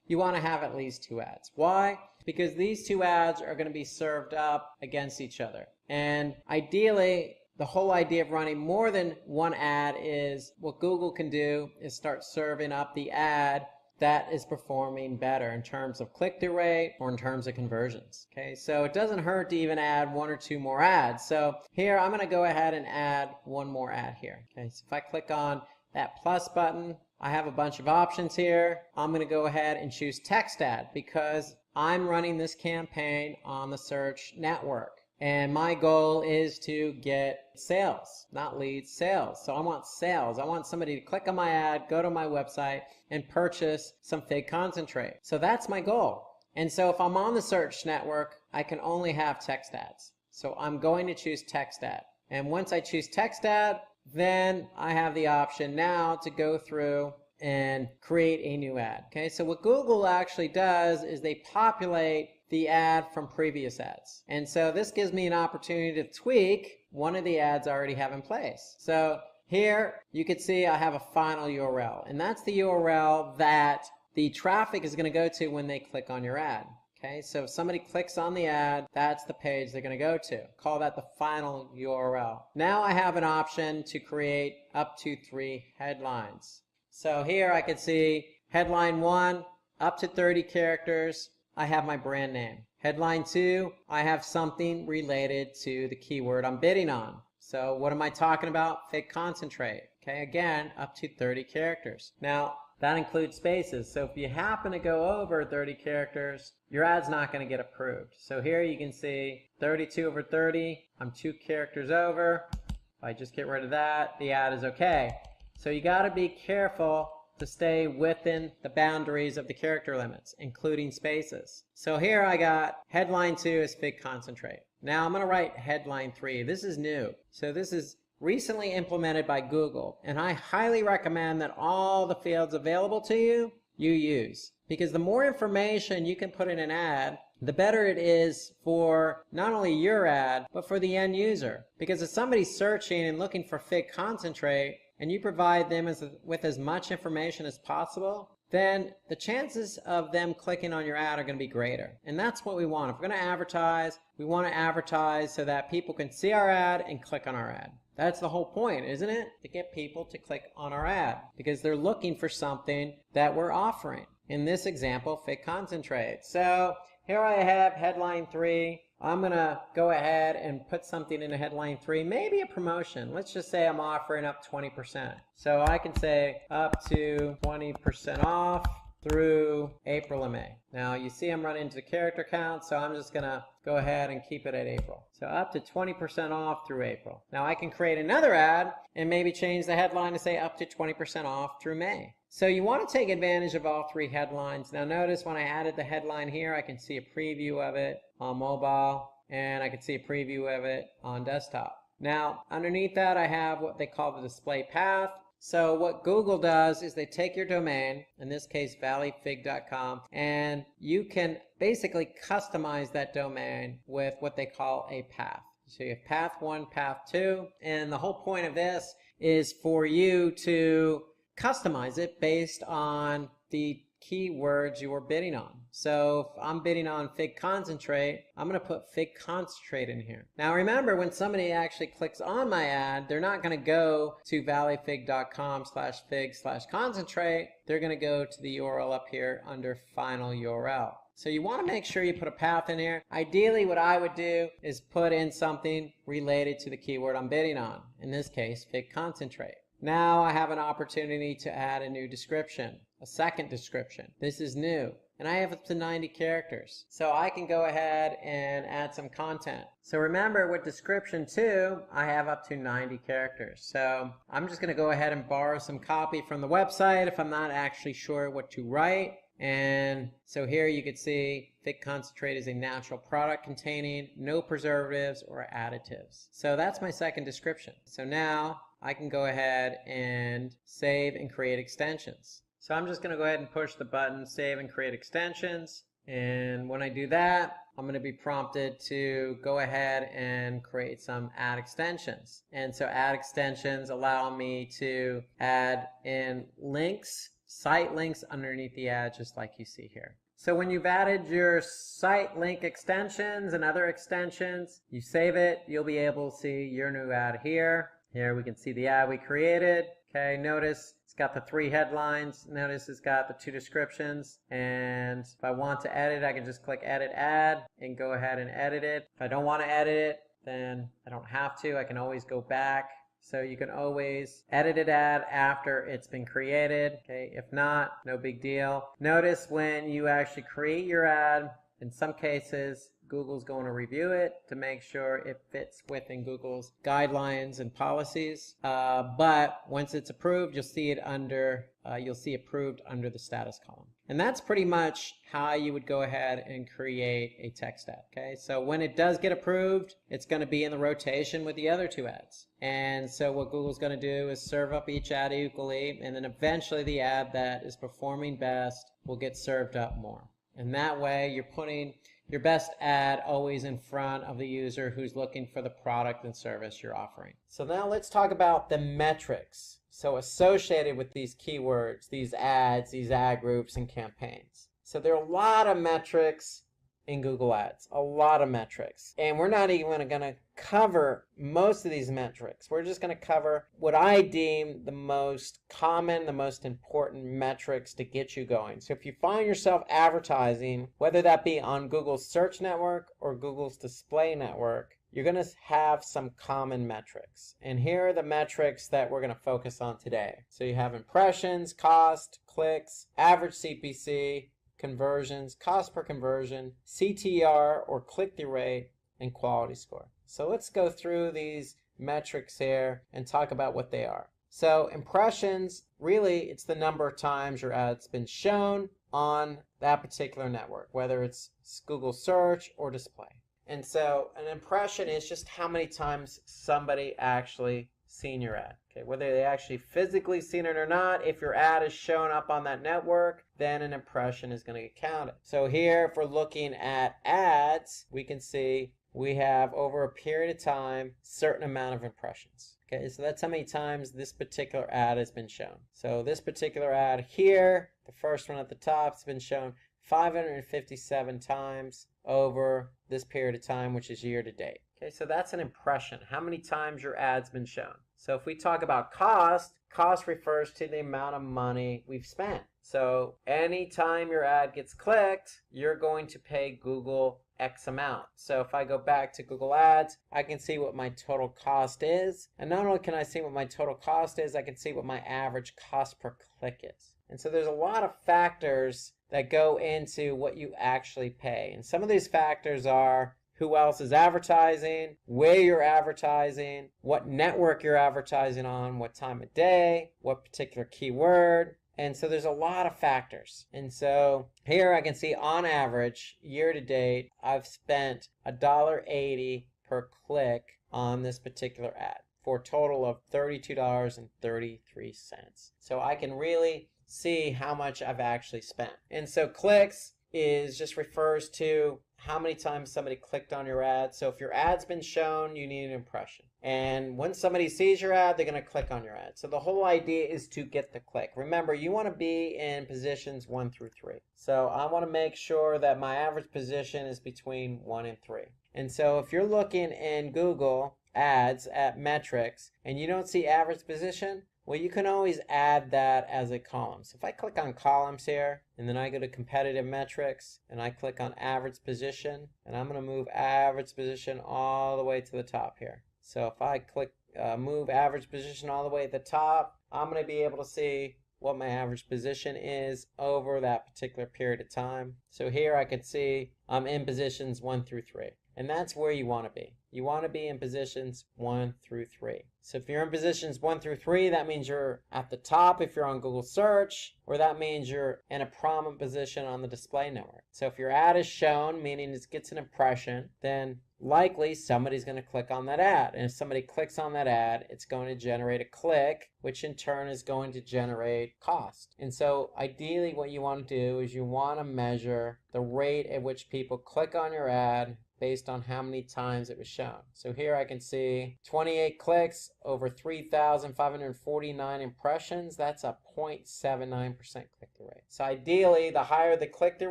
you want to have at least 2 ads. Why? Because these 2 ads are going to be served up against each other. And ideally, the whole idea of running more than 1 ad is what Google can do is start serving up the ad that is performing better in terms of click-through rate or in terms of conversions. Okay, so it doesn't hurt to even add 1 or 2 more ads. So here I'm going to go ahead and add 1 more ad here. Okay, so if I click on that plus button, I have a bunch of options here. I'm going to go ahead and choose text ad because I'm running this campaign on the search network. And my goal is to get sales, not leads, sales. So I want sales. I want somebody to click on my ad, go to my website, and purchase some fig concentrate. So that's my goal. And so if I'm on the search network, I can only have text ads. So I'm going to choose text ad. And once I choose text ad, then I have the option now to go through and create a new ad. Okay, so what Google actually does is they populate the ad from previous ads. And so this gives me an opportunity to tweak one of the ads I already have in place. So here you can see I have a final URL, and that's the URL that the traffic is going to go to when they click on your ad. Okay, so if somebody clicks on the ad, that's the page they're going to go to. Call that the final URL. Now I have an option to create up to 3 headlines. So here I can see headline 1, up to 30 characters. I have my brand name. Headline 2, I have something related to the keyword I'm bidding on. So what am I talking about? Fig concentrate. Okay, again, up to 30 characters. Now, that includes spaces. So if you happen to go over 30 characters, your ad's not going to get approved. So here you can see 32 over 30. I'm 2 characters over. If I just get rid of that, the ad is okay. So you got to be careful to stay within the boundaries of the character limits, including spaces. So here I got headline 2 is fig concentrate. Now I'm going to write headline 3. This is new. So this is recently implemented by Google, and I highly recommend that all the fields available to you, you use. Because the more information you can put in an ad, the better it is for not only your ad, but for the end user. Because if somebody's searching and looking for fig concentrate, and you provide them with as much information as possible, then the chances of them clicking on your ad are going to be greater. And that's what we want. If we're going to advertise, we want to advertise so that people can see our ad and click on our ad. That's the whole point, isn't it? To get people to click on our ad because they're looking for something that we're offering. In this example, fig concentrate. So here I have headline 3. I'm going to go ahead and put something in a headline 3, maybe a promotion. Let's just say I'm offering up 20%. So I can say up to 20% off through April and May. Now you see I'm running into the character count, so I'm just going to go ahead and keep it at April. So up to 20% off through April. Now I can create another ad and maybe change the headline to say up to 20% off through May. So you want to take advantage of all 3 headlines. Now notice when I added the headline here, I can see a preview of it on mobile, and I can see a preview of it on desktop. Now underneath that I have what they call the display path. So what Google does is they take your domain, in this case valleyfig.com, and you can basically customize that domain with what they call a path. So you have path 1, path 2, and the whole point of this is for you to customize it based on the keywords you are bidding on. So if I'm bidding on fig concentrate, I'm going to put fig concentrate in here. Now remember, when somebody actually clicks on my ad, they're not going to go to valleyfig.com/fig/concentrate. They're going to go to the URL up here under final URL. So you want to make sure you put a path in here. Ideally, what I would do is put in something related to the keyword I'm bidding on. In this case, fig concentrate. Now I have an opportunity to add a new description, a second description. This is new, and I have up to 90 characters. So I can go ahead and add some content. So remember, with description 2, I have up to 90 characters. So I'm just going to go ahead and borrow some copy from the website if I'm not actually sure what to write. And so here you can see fig concentrate is a natural product containing no preservatives or additives. So that's my second description. So now I can go ahead and save and create extensions. So I'm just going to go ahead and push the button save and create extensions. And when I do that, I'm going to be prompted to go ahead and create some ad extensions. And so ad extensions allow me to add in links, site links underneath the ad, just like you see here. So when you've added your site link extensions and other extensions, you save it, you'll be able to see your new ad here. Here we can see the ad we created. Okay, notice it's got the 3 headlines. Notice it's got the 2 descriptions. And if I want to edit, I can just click Edit Ad and go ahead and edit it. If I don't want to edit it, then I don't have to. I can always go back. So you can always edit an ad after it's been created. Okay, if not, no big deal. Notice when you actually create your ad, in some cases, Google's going to review it to make sure it fits within Google's guidelines and policies. But once it's approved, you'll see it under, you'll see approved under the status column. And that's pretty much how you would go ahead and create a text ad. Okay, so when it does get approved, it's going to be in the rotation with the other 2 ads. And so what Google's going to do is serve up each ad equally, and then eventually the ad that is performing best will get served up more. And that way you're putting your best ad always in front of the user who's looking for the product and service you're offering. So now let's talk about the metrics. So associated with these keywords, these ads, these ad groups and campaigns. So there are a lot of metrics in Google Ads, a lot of metrics. And we're not even going to cover most of these metrics. We're just going to cover what I deem the most common, the most important metrics to get you going. So if you find yourself advertising, whether that be on Google's search network or Google's display network, you're going to have some common metrics. And here are the metrics that we're going to focus on today. So you have impressions, cost, clicks, average CPC, conversions, cost per conversion, CTR or click-through rate, and quality score. So let's go through these metrics here and talk about what they are. So impressions, really it's the number of times your ad's been shown on that particular network, whether it's Google search or display. And so an impression is just how many times somebody actually seen your ad. Okay, whether they actually physically seen it or not, if your ad is shown up on that network, then an impression is going to get counted. So here, if we're looking at ads, we can see we have over a period of time certain amount of impressions. Okay, so that's how many times this particular ad has been shown. So this particular ad here, the first one at the top, has been shown 557 times over this period of time, which is year to date. Okay, so that's an impression, how many times your ad's been shown. So if we talk about cost, cost refers to the amount of money we've spent. So anytime your ad gets clicked, you're going to pay Google X amount. So if I go back to Google Ads, I can see what my total cost is. And not only can I see what my total cost is, I can see what my average cost per click is. And so there's a lot of factors that go into what you actually pay. And some of these factors are who else is advertising, where you're advertising, what network you're advertising on, what time of day, what particular keyword. And so there's a lot of factors. And so here I can see on average, year to date, I've spent $1.80 per click on this particular ad for a total of $32.33. So I can really see how much I've actually spent. And so clicks just refers to how many times somebody clicked on your ad. So if your ad's been shown, you need an impression. And when somebody sees your ad, they're going to click on your ad. So the whole idea is to get the click. Remember, you want to be in positions 1 through 3. So I want to make sure that my average position is between 1 and 3. And so if you're looking in Google Ads at metrics and you don't see average position, well, you can always add that as a column. So if I click on columns here, and then I go to competitive metrics, and I click on average position, and I'm going to move average position all the way to the top here. So if I click move average position all the way at the top, I'm going to be able to see what my average position is over that particular period of time. So here I can see I'm in positions 1 through 3. And that's where you want to be. You want to be in positions 1 through 3. So if you're in positions 1 through 3, that means you're at the top if you're on Google search, or that means you're in a prominent position on the display network. So if your ad is shown, meaning it gets an impression, then likely somebody's going to click on that ad. And if somebody clicks on that ad, it's going to generate a click, which in turn is going to generate cost. And so ideally what you want to do is you want to measure the rate at which people click on your ad based on how many times it was shown. So here I can see 28 clicks over 3,549 impressions. That's a 0.79% click-through rate. So ideally, the higher the click-through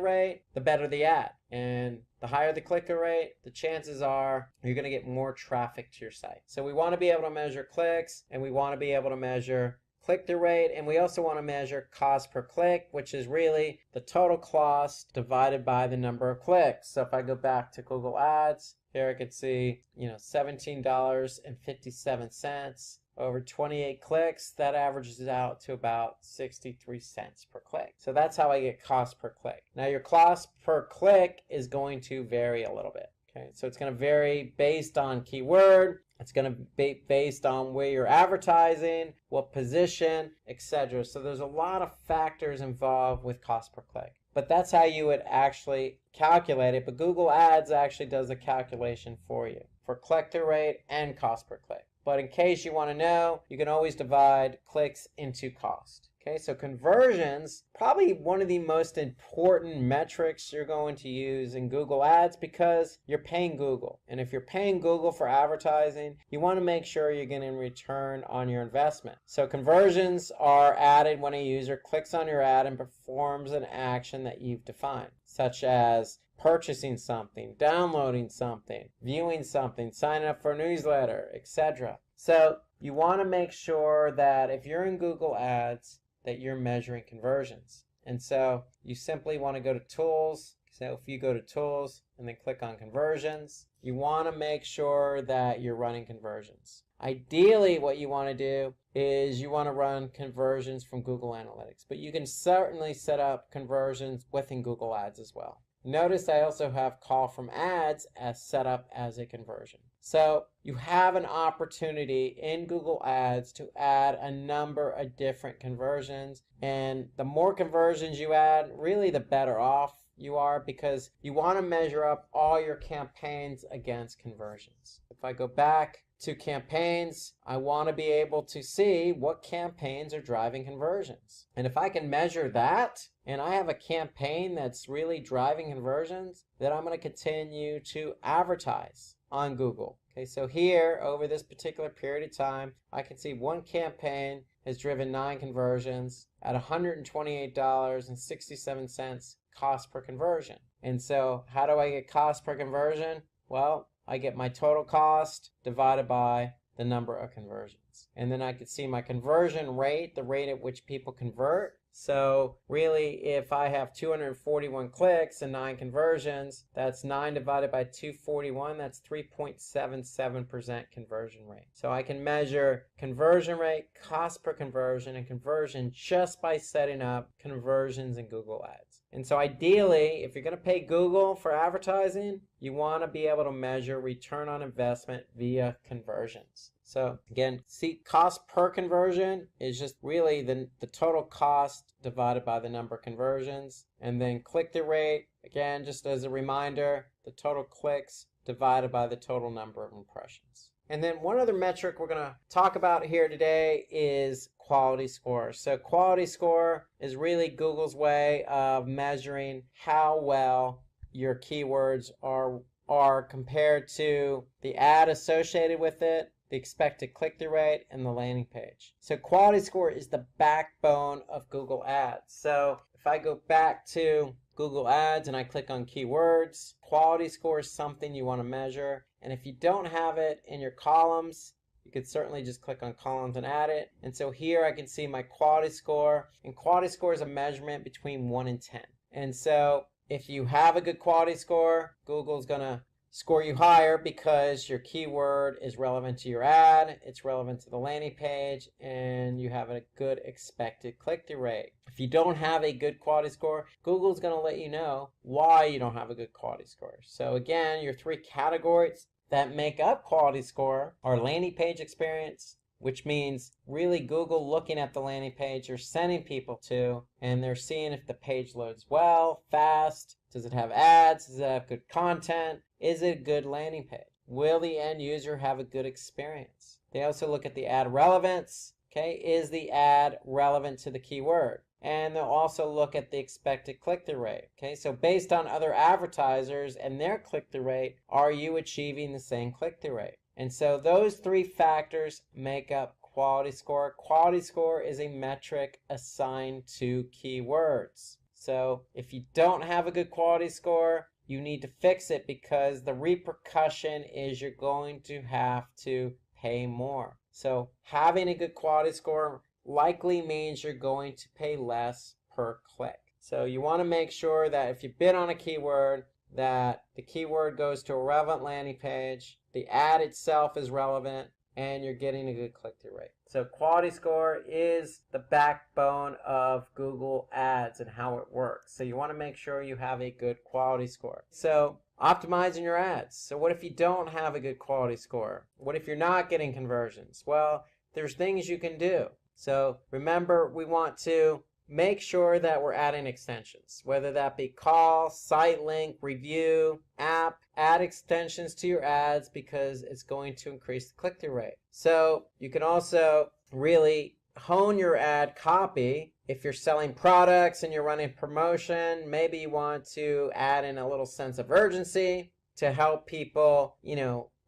rate, the better the ad. And the higher the click-through rate, the chances are you're going to get more traffic to your site. So we want to be able to measure clicks, and we want to be able to measure click-through rate, and we also want to measure cost per click, which is really the total cost divided by the number of clicks. So if I go back to Google Ads, here I could see, $17.57 over 28 clicks. That averages out to about 63 cents per click. So that's how I get cost per click. Now your cost per click is going to vary a little bit. Okay, so it's going to vary based on keyword. It's going to be based on where you're advertising, what position, etc. So there's a lot of factors involved with cost per click. But that's how you would actually calculate it. But Google Ads actually does the calculation for you for click-through rate and cost per click. But in case you want to know, you can always divide clicks into cost. Okay, so conversions, probably one of the most important metrics you're going to use in Google Ads because you're paying Google. And if you're paying Google for advertising, you want to make sure you're getting return on your investment. So conversions are added when a user clicks on your ad and performs an action that you've defined, such as purchasing something, downloading something, viewing something, signing up for a newsletter, etc. So you want to make sure that if you're in Google Ads, that you're measuring conversions. And so you simply want to go to Tools. So if you go to Tools and then click on Conversions, you want to make sure that you're running conversions. Ideally, what you want to do is you want to run conversions from Google Analytics, but you can certainly set up conversions within Google Ads as well. Notice I also have call from ads as set up as a conversion. So you have an opportunity in Google Ads to add a number of different conversions. And the more conversions you add, really the better off you are because you want to measure up all your campaigns against conversions. If I go back to campaigns, I want to be able to see what campaigns are driving conversions. And if I can measure that, and I have a campaign that's really driving conversions, then I'm going to continue to advertise on Google. Okay, so here, over this particular period of time, I can see one campaign has driven 9 conversions at $128.67 cost per conversion. And so how do I get cost per conversion? Well, I get my total cost divided by the number of conversions. And then I could see my conversion rate, the rate at which people convert. So really, if I have 241 clicks and 9 conversions, that's 9 divided by 241, that's 3.77% conversion rate. So I can measure conversion rate, cost per conversion, and conversion just by setting up conversions in Google Ads. And so ideally, if you're going to pay Google for advertising, you want to be able to measure return on investment via conversions. So again, see, cost per conversion is just really the total cost divided by the number of conversions. And then click-through rate, again, just as a reminder, the total clicks divided by the total number of impressions. And then one other metric we're going to talk about here today is quality score. So quality score is really Google's way of measuring how well your keywords are compared to the ad associated with it, the expected click-through rate, and the landing page. So quality score is the backbone of Google Ads. So if I go back to Google Ads and I click on keywords, quality score is something you want to measure. And if you don't have it in your columns, you could certainly just click on columns and add it. And so here I can see my quality score. And quality score is a measurement between 1 and 10. And so if you have a good quality score, Google's going to score you higher because your keyword is relevant to your ad, it's relevant to the landing page, and you have a good expected click-through rate. If you don't have a good quality score, Google's going to let you know why you don't have a good quality score. So again, your 3 categories that make up quality score are landing page experience, which means really Google looking at the landing page you're sending people to, and they're seeing if the page loads well, fast, does it have ads, does it have good content, is it a good landing page? Will the end user have a good experience? They also look at the ad relevance. Okay, is the ad relevant to the keyword? And they'll also look at the expected click-through rate. Okay, so based on other advertisers and their click-through rate, are you achieving the same click-through rate? And so those 3 factors make up quality score. Quality score is a metric assigned to keywords. So if you don't have a good quality score, you need to fix it because the repercussion is you're going to have to pay more. So having a good quality score likely means you're going to pay less per click. So you want to make sure that if you bid on a keyword, that the keyword goes to a relevant landing page, the ad itself is relevant, and you're getting a good click-through rate. So quality score is the backbone of Google Ads and how it works. So you want to make sure you have a good quality score. So optimizing your ads. So what if you don't have a good quality score? What if you're not getting conversions? Well, there's things you can do. So remember, we want to make sure that we're adding extensions, whether that be call, site link, review, app. Add extensions to your ads because it's going to increase the click-through rate. So you can also really hone your ad copy. If you're selling products and you're running promotion, maybe you want to add in a little sense of urgency to help people,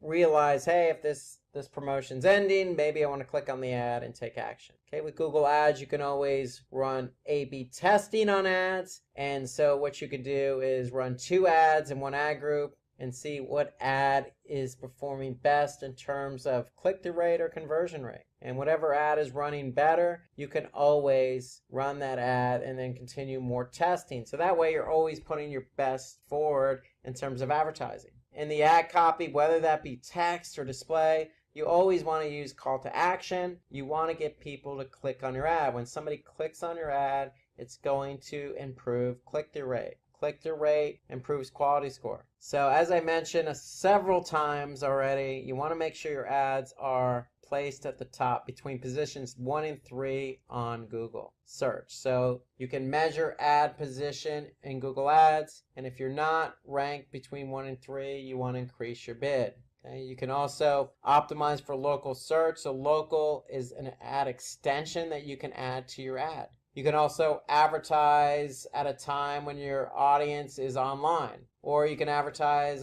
realize, hey, if this promotion's ending, maybe I want to click on the ad and take action. Okay, with Google Ads, you can always run A/B testing on ads. And so what you could do is run 2 ads in one ad group and see what ad is performing best in terms of click-through rate or conversion rate. And whatever ad is running better, you can always run that ad and then continue more testing. So that way you're always putting your best forward in terms of advertising. In the ad copy, whether that be text or display, you always want to use call to action. You want to get people to click on your ad. When somebody clicks on your ad, it's going to improve click-through rate. Click-through rate improves quality score. So as I mentioned several times already, you want to make sure your ads are placed at the top between positions 1 and 3 on Google search. So you can measure ad position in Google Ads, and if you're not ranked between 1 and 3, you want to increase your bid. Okay, you can also optimize for local search. So local is an ad extension that you can add to your ad. You can also advertise at a time when your audience is online, or you can advertise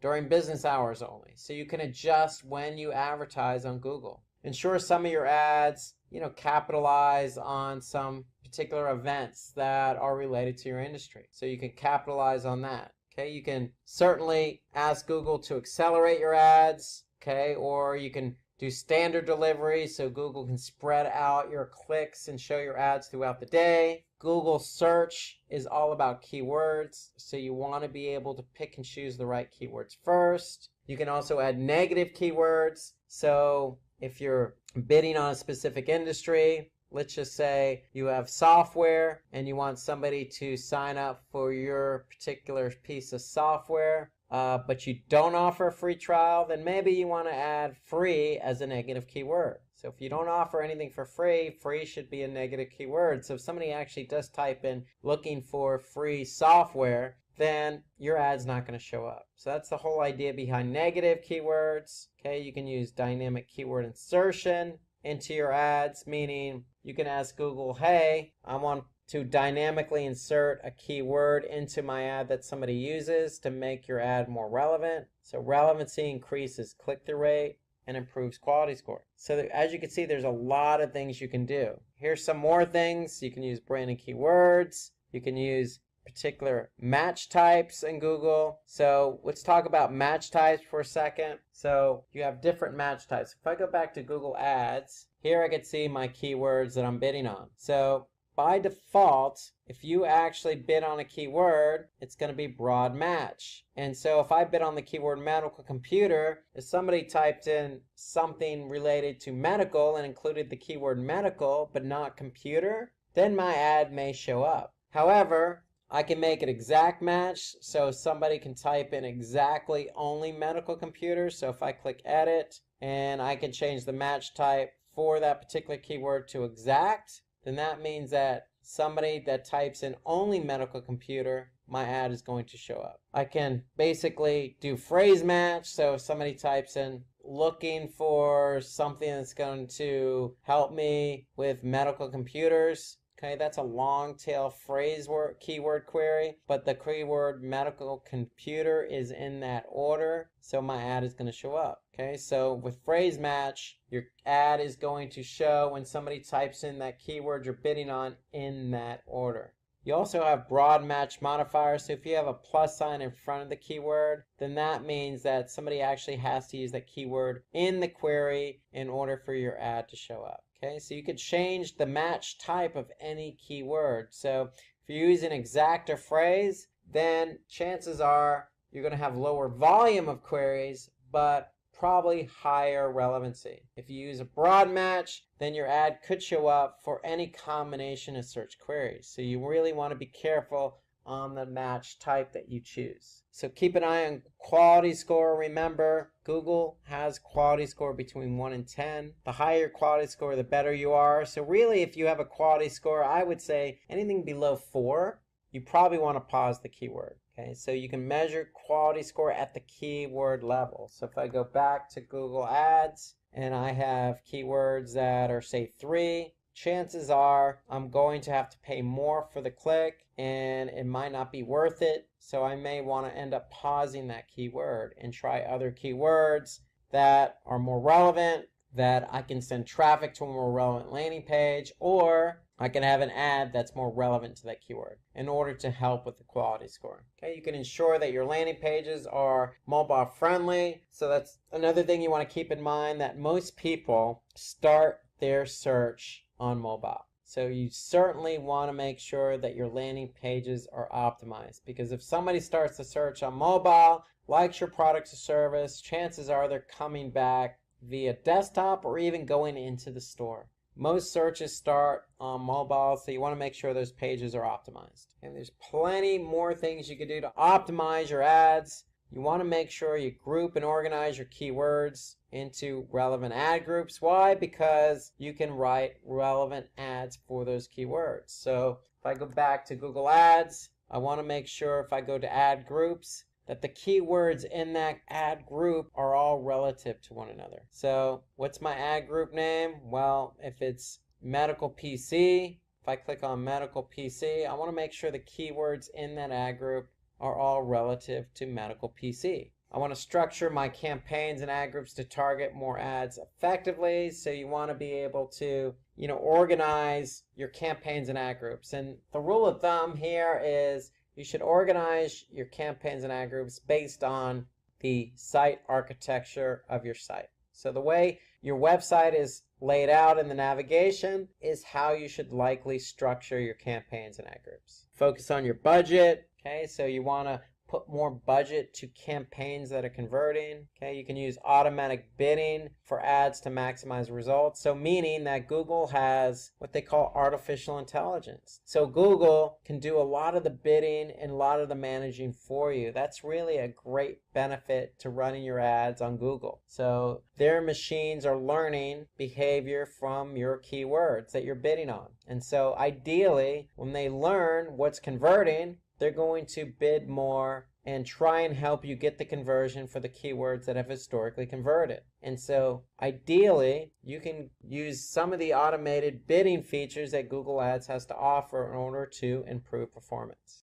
during business hours only. So you can adjust when you advertise on Google. Ensure some of your ads, capitalize on some particular events that are related to your industry. So you can capitalize on that. Okay, you can certainly ask Google to accelerate your ads, okay, or you can do standard delivery so Google can spread out your clicks and show your ads throughout the day. Google search is all about keywords, so you want to be able to pick and choose the right keywords first. You can also add negative keywords. So if you're bidding on a specific industry, let's just say you have software and you want somebody to sign up for your particular piece of software, but you don't offer a free trial, then maybe you want to add free as a negative keyword. So if you don't offer anything for free, free should be a negative keyword. So if somebody actually does type in looking for free software, then your ad's not going to show up. So that's the whole idea behind negative keywords. Okay, you can use dynamic keyword insertion into your ads, meaning you can ask Google, hey, I want to dynamically insert a keyword into my ad that somebody uses to make your ad more relevant. So relevancy increases click-through rate and improves quality score. So as you can see, there's a lot of things you can do. Here's some more things. You can use branded keywords. You can use particular match types in Google. So let's talk about match types for a second. So you have different match types. If I go back to Google Ads, here I can see my keywords that I'm bidding on. So by default, if you actually bid on a keyword, it's going to be broad match. And so if I bid on the keyword medical computer, if somebody typed in something related to medical and included the keyword medical but not computer, then my ad may show up. However, I can make it exact match, so somebody can type in exactly only medical computer. So if I click edit and I can change the match type for that particular keyword to exact, then that means that somebody that types in only medical computer, my ad is going to show up. I can basically do phrase match, so if somebody types in looking for something that's going to help me with medical computers, okay, that's a long tail phrase keyword query, but the keyword medical computer is in that order, so my ad is going to show up. Okay, so with phrase match, your ad is going to show when somebody types in that keyword you're bidding on in that order. You also have broad match modifiers, so if you have a plus sign in front of the keyword, then that means that somebody actually has to use that keyword in the query in order for your ad to show up. Okay, so you could change the match type of any keyword. So if you use an exact phrase, then chances are you're going to have lower volume of queries, but probably higher relevancy. If you use a broad match, then your ad could show up for any combination of search queries. So you really want to be careful on the match type that you choose. So keep an eye on quality score. Remember, Google has quality score between 1 and 10. The higher your quality score, the better you are. So really, if you have a quality score, I would say anything below 4, you probably want to pause the keyword. Okay, so you can measure quality score at the keyword level. So if I go back to Google Ads and I have keywords that are, say, 3, chances are I'm going to have to pay more for the click and it might not be worth it. So I may want to end up pausing that keyword and try other keywords that are more relevant, that I can send traffic to a more relevant landing page, or I can have an ad that's more relevant to that keyword in order to help with the quality score. Okay, you can ensure that your landing pages are mobile friendly. So that's another thing you want to keep in mind, that most people start their search on mobile. So you certainly want to make sure that your landing pages are optimized, because if somebody starts the search on mobile, likes your product or service, chances are they're coming back via desktop or even going into the store. Most searches start on mobile, so you want to make sure those pages are optimized. And there's plenty more things you can do to optimize your ads. You want to make sure you group and organize your keywords into relevant ad groups. Why? Because you can write relevant ads for those keywords. So if I go back to Google Ads, I want to make sure if I go to ad groups that the keywords in that ad group are all relative to one another. So what's my ad group name? Well, if it's medical PC, if I click on medical PC, I want to make sure the keywords in that ad group are all relative to medical PC. I want to structure my campaigns and ad groups to target more ads effectively. So you want to be able to, organize your campaigns and ad groups. And the rule of thumb here is you should organize your campaigns and ad groups based on the site architecture of your site. So the way your website is laid out in the navigation is how you should likely structure your campaigns and ad groups. Focus on your budget. Okay, so you want to put more budget to campaigns that are converting. Okay, you can use automatic bidding for ads to maximize results. So meaning that Google has what they call artificial intelligence. So Google can do a lot of the bidding and a lot of the managing for you. That's really a great benefit to running your ads on Google. So their machines are learning behavior from your keywords that you're bidding on. And so ideally, when they learn what's converting, they're going to bid more and try and help you get the conversion for the keywords that have historically converted. And so ideally, you can use some of the automated bidding features that Google Ads has to offer in order to improve performance.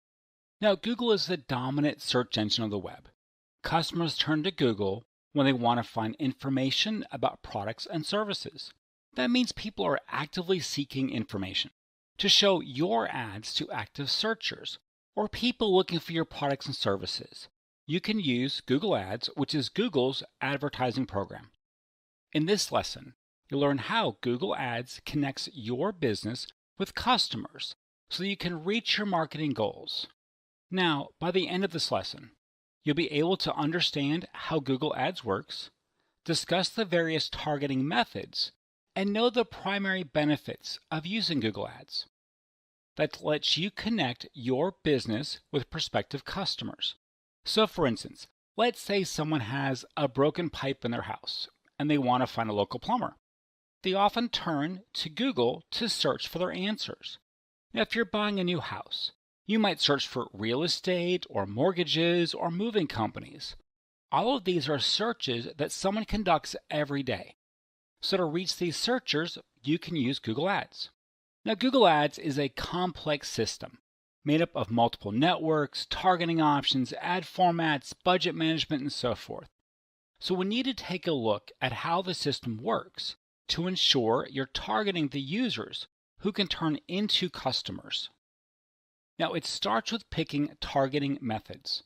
Now, Google is the dominant search engine of the web. Customers turn to Google when they want to find information about products and services. That means people are actively seeking information to show your ads to active searchers, or people looking for your products and services. You can use Google Ads, which is Google's advertising program. In this lesson, you'll learn how Google Ads connects your business with customers so that you can reach your marketing goals. Now, by the end of this lesson, you'll be able to understand how Google Ads works, discuss the various targeting methods, and know the primary benefits of using Google Ads. That lets you connect your business with prospective customers. So for instance, let's say someone has a broken pipe in their house and they want to find a local plumber. They often turn to Google to search for their answers. Now, if you're buying a new house, you might search for real estate or mortgages or moving companies. All of these are searches that someone conducts every day. So to reach these searchers, you can use Google Ads. Now, Google Ads is a complex system made up of multiple networks, targeting options, ad formats, budget management, and so forth. So we need to take a look at how the system works to ensure you're targeting the users who can turn into customers. Now, it starts with picking targeting methods.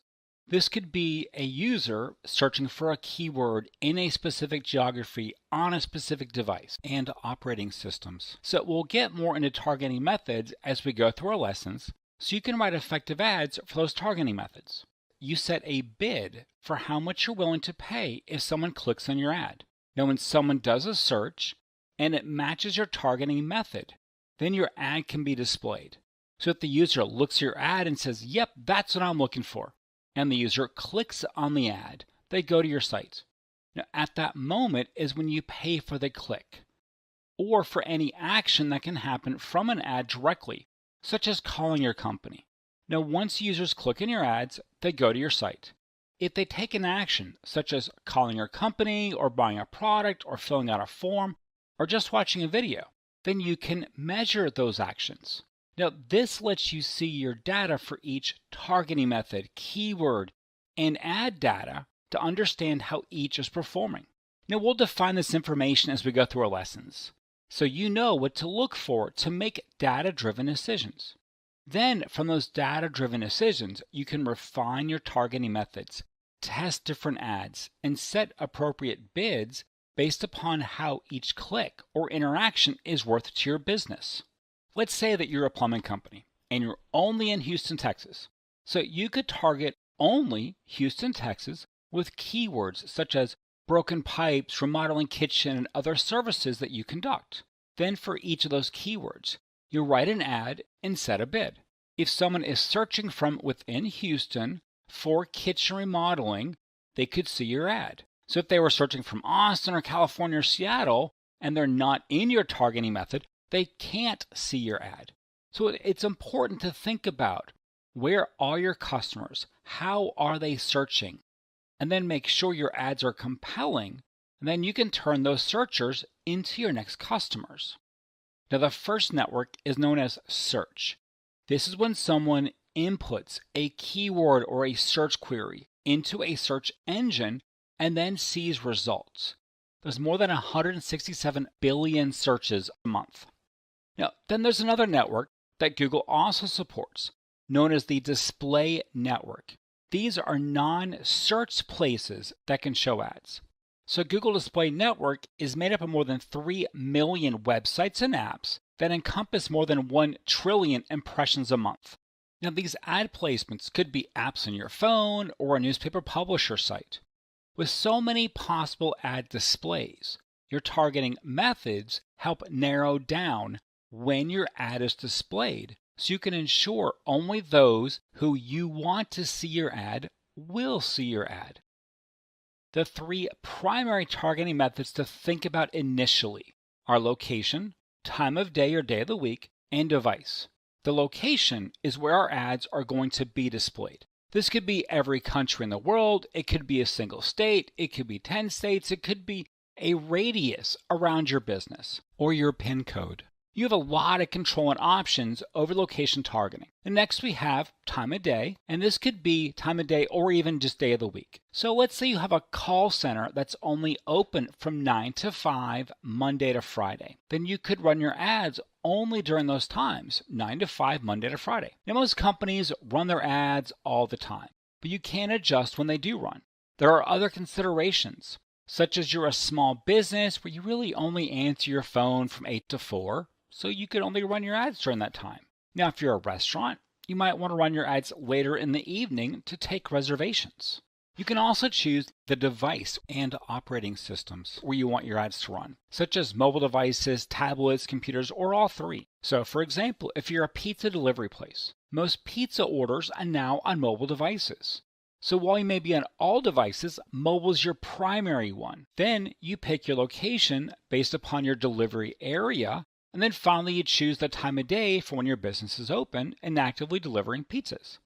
This could be a user searching for a keyword in a specific geography on a specific device and operating systems. So we'll get more into targeting methods as we go through our lessons, so you can write effective ads for those targeting methods. You set a bid for how much you're willing to pay if someone clicks on your ad. Now, when someone does a search and it matches your targeting method, then your ad can be displayed. So if the user looks at your ad and says, "Yep, that's what I'm looking for," and the user clicks on the ad, they go to your site. Now, at that moment is when you pay for the click, or for any action that can happen from an ad directly, such as calling your company. Now, once users click on your ads, they go to your site. If they take an action, such as calling your company, or buying a product, or filling out a form, or just watching a video, then you can measure those actions. Now, this lets you see your data for each targeting method, keyword, and ad data to understand how each is performing. Now, we'll define this information as we go through our lessons, so you know what to look for to make data-driven decisions. Then, from those data-driven decisions, you can refine your targeting methods, test different ads, and set appropriate bids based upon how each click or interaction is worth to your business. Let's say that you're a plumbing company and you're only in Houston, Texas. So you could target only Houston, Texas with keywords such as broken pipes, remodeling kitchen, and other services that you conduct. Then for each of those keywords, you write an ad and set a bid. If someone is searching from within Houston for kitchen remodeling, they could see your ad. So if they were searching from Austin or California or Seattle and they're not in your targeting method, they can't see your ad. So it's important to think about, where are your customers? How are they searching? And then make sure your ads are compelling, and then you can turn those searchers into your next customers. Now, the first network is known as search. This is when someone inputs a keyword or a search query into a search engine and then sees results. There's more than 167 billion searches a month. Now, then there's another network that Google also supports, known as the display network. These are non-search places that can show ads. So Google Display Network is made up of more than 3 million websites and apps that encompass more than 1 trillion impressions a month. Now, these ad placements could be apps on your phone or a newspaper publisher site. With so many possible ad displays, your targeting methods help narrow down when your ad is displayed, so you can ensure only those who you want to see your ad will see your ad. The 3 primary targeting methods to think about initially are location, time of day or day of the week, and device. The location is where our ads are going to be displayed. This could be every country in the world, it could be a single state, it could be 10 states, it could be a radius around your business, or your PIN code. You have a lot of control and options over location targeting. And next we have time of day, and this could be time of day or even just day of the week. So let's say you have a call center that's only open from 9 to 5, Monday to Friday. Then you could run your ads only during those times, 9 to 5, Monday to Friday. Now, most companies run their ads all the time, but you can adjust when they do run. There are other considerations, such as you're a small business where you really only answer your phone from 8 to 4, so you could only run your ads during that time. Now, if you're a restaurant, you might want to run your ads later in the evening to take reservations. You can also choose the device and operating systems where you want your ads to run, such as mobile devices, tablets, computers, or all 3. So, for example, if you're a pizza delivery place, most pizza orders are now on mobile devices. So while you may be on all devices, mobile is your primary one. Then you pick your location based upon your delivery area, and then finally you choose the time of day for when your business is open and actively delivering pizzas.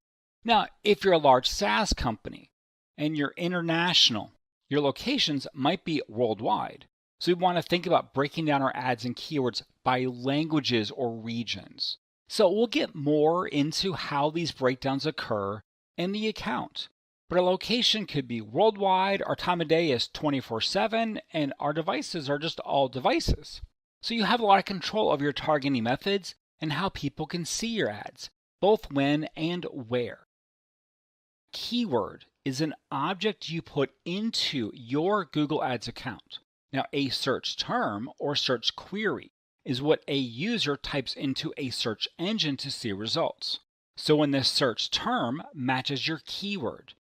Now, if you're a large SaaS company and you're international, your locations might be worldwide. So we want to think about breaking down our ads and keywords by languages or regions. So we'll get more into how these breakdowns occur in the account. But a location could be worldwide, our time of day is 24/7, and our devices are just all devices. So you have a lot of control over your targeting methods and how people can see your ads, both when and where. Keyword is an object you put into your Google Ads account. Now, a search term or search query is what a user types into a search engine to see results. So when this search term matches your keyword,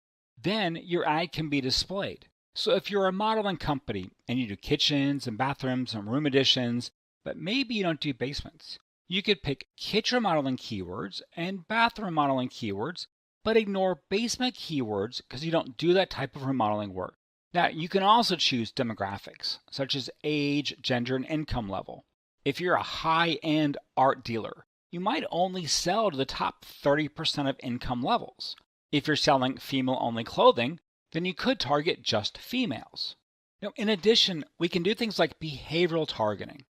then your ad can be displayed. So if you're a modeling company and you do kitchens and bathrooms and room additions, but maybe you don't do basements, you could pick kitchen modeling keywords and bathroom modeling keywords, but ignore basement keywords because you don't do that type of remodeling work. Now, you can also choose demographics, such as age, gender, and income level. If you're a high-end art dealer, you might only sell to the top 30% of income levels. If you're selling female-only clothing, then you could target just females. Now, in addition, we can do things like behavioral targeting,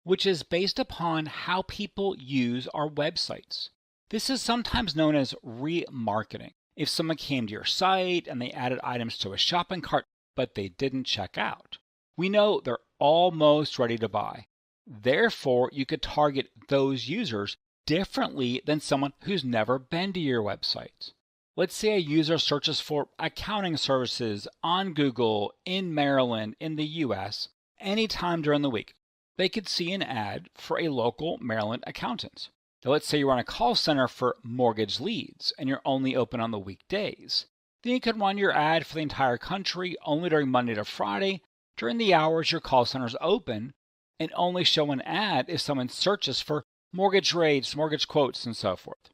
which is based upon how people use our websites. This is sometimes known as remarketing. If someone came to your site and they added items to a shopping cart, but they didn't check out, we know they're almost ready to buy. Therefore, you could target those users differently than someone who's never been to your website. Let's say a user searches for accounting services on Google in Maryland in the US anytime during the week. They could see an ad for a local Maryland accountant. Now, let's say you run a call center for mortgage leads and you're only open on the weekdays. Then you could run your ad for the entire country only during Monday to Friday during the hours your call center is open, and only show an ad if someone searches for mortgage rates, mortgage quotes, and so forth.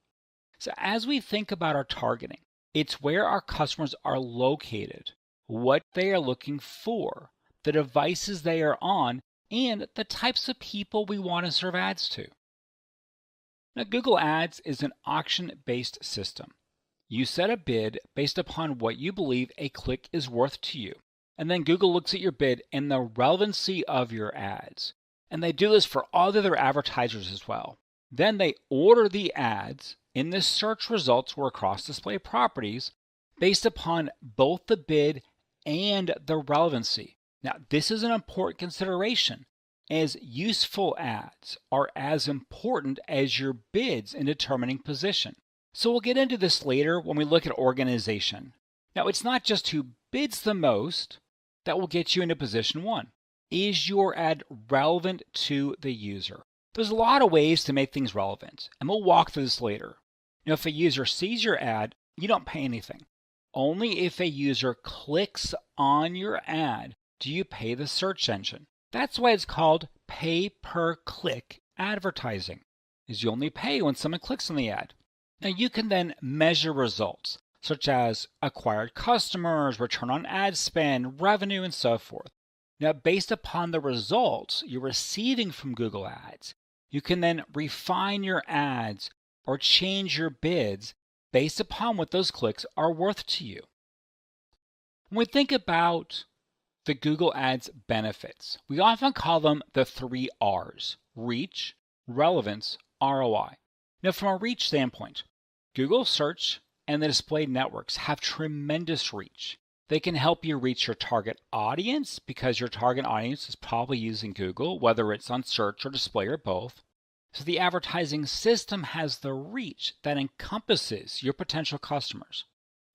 So as we think about our targeting, it's where our customers are located, what they are looking for, the devices they are on, and the types of people we want to serve ads to. Now, Google Ads is an auction-based system. You set a bid based upon what you believe a click is worth to you, and then Google looks at your bid and the relevancy of your ads. And they do this for all the other advertisers as well. Then they order the ads in the search results or across display properties based upon both the bid and the relevancy. Now, this is an important consideration, as useful ads are as important as your bids in determining position. So we'll get into this later when we look at organization. Now, it's not just who bids the most that will get you into position one. Is your ad relevant to the user? There's a lot of ways to make things relevant, and we'll walk through this later. Now, if a user sees your ad, you don't pay anything. Only if a user clicks on your ad do you pay the search engine. That's why it's called pay-per-click advertising, is you only pay when someone clicks on the ad. Now, you can then measure results, such as acquired customers, return on ad spend, revenue, and so forth. Now, based upon the results you're receiving from Google Ads, you can then refine your ads or change your bids based upon what those clicks are worth to you. When we think about the Google Ads benefits, we often call them the 3 R's: reach, relevance, ROI. Now, from a reach standpoint, Google Search and the display networks have tremendous reach. They can help you reach your target audience because your target audience is probably using Google, whether it's on search or display or both. So the advertising system has the reach that encompasses your potential customers.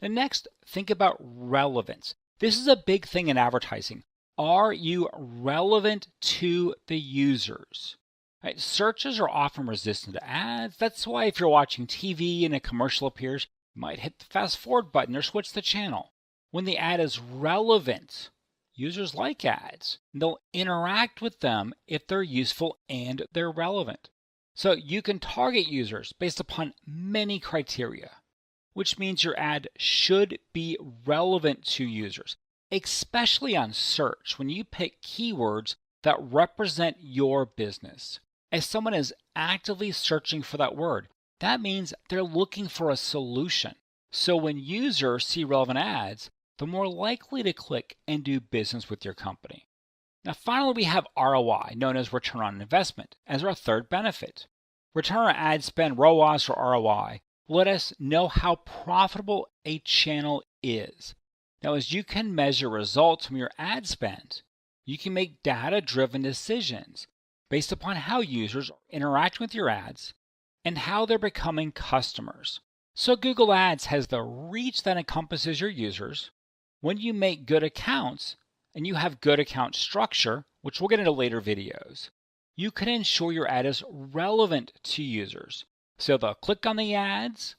And next, think about relevance. This is a big thing in advertising. Are you relevant to the users? Right? Searches are often resistant to ads. That's why if you're watching TV and a commercial appears, you might hit the fast forward button or switch the channel. When the ad is relevant, users like ads. They'll interact with them if they're useful and they're relevant. So you can target users based upon many criteria, which means your ad should be relevant to users, especially on search when you pick keywords that represent your business. As someone is actively searching for that word, that means they're looking for a solution. So when users see relevant ads, they're more likely to click and do business with your company. Now, finally, we have ROI, known as return on investment, as our third benefit. Return on ad spend, ROAS or ROI, let us know how profitable a channel is. Now, as you can measure results from your ad spend, you can make data-driven decisions based upon how users are interacting with your ads and how they're becoming customers. So Google Ads has the reach that encompasses your users. When you make good accounts and you have good account structure, which we'll get into later videos, you can ensure your ad is relevant to users. So they'll click on the ads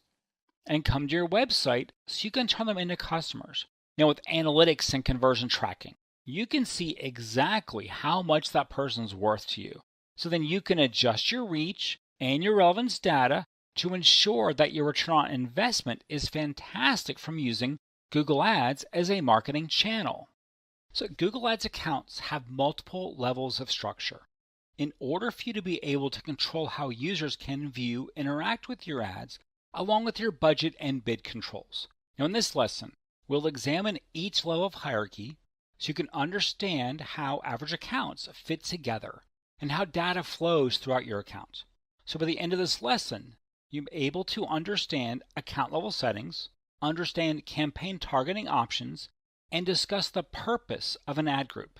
and come to your website so you can turn them into customers. Now with analytics and conversion tracking, you can see exactly how much that person's worth to you. So then you can adjust your reach and your relevance data to ensure that your return on investment is fantastic from using Google Ads as a marketing channel. So Google Ads accounts have multiple levels of structure. In order for you to be able to control how users can view, interact with your ads, along with your budget and bid controls. Now in this lesson, we'll examine each level of hierarchy so you can understand how average accounts fit together and how data flows throughout your account. So by the end of this lesson, you'll be able to understand account level settings, understand campaign targeting options, and discuss the purpose of an ad group.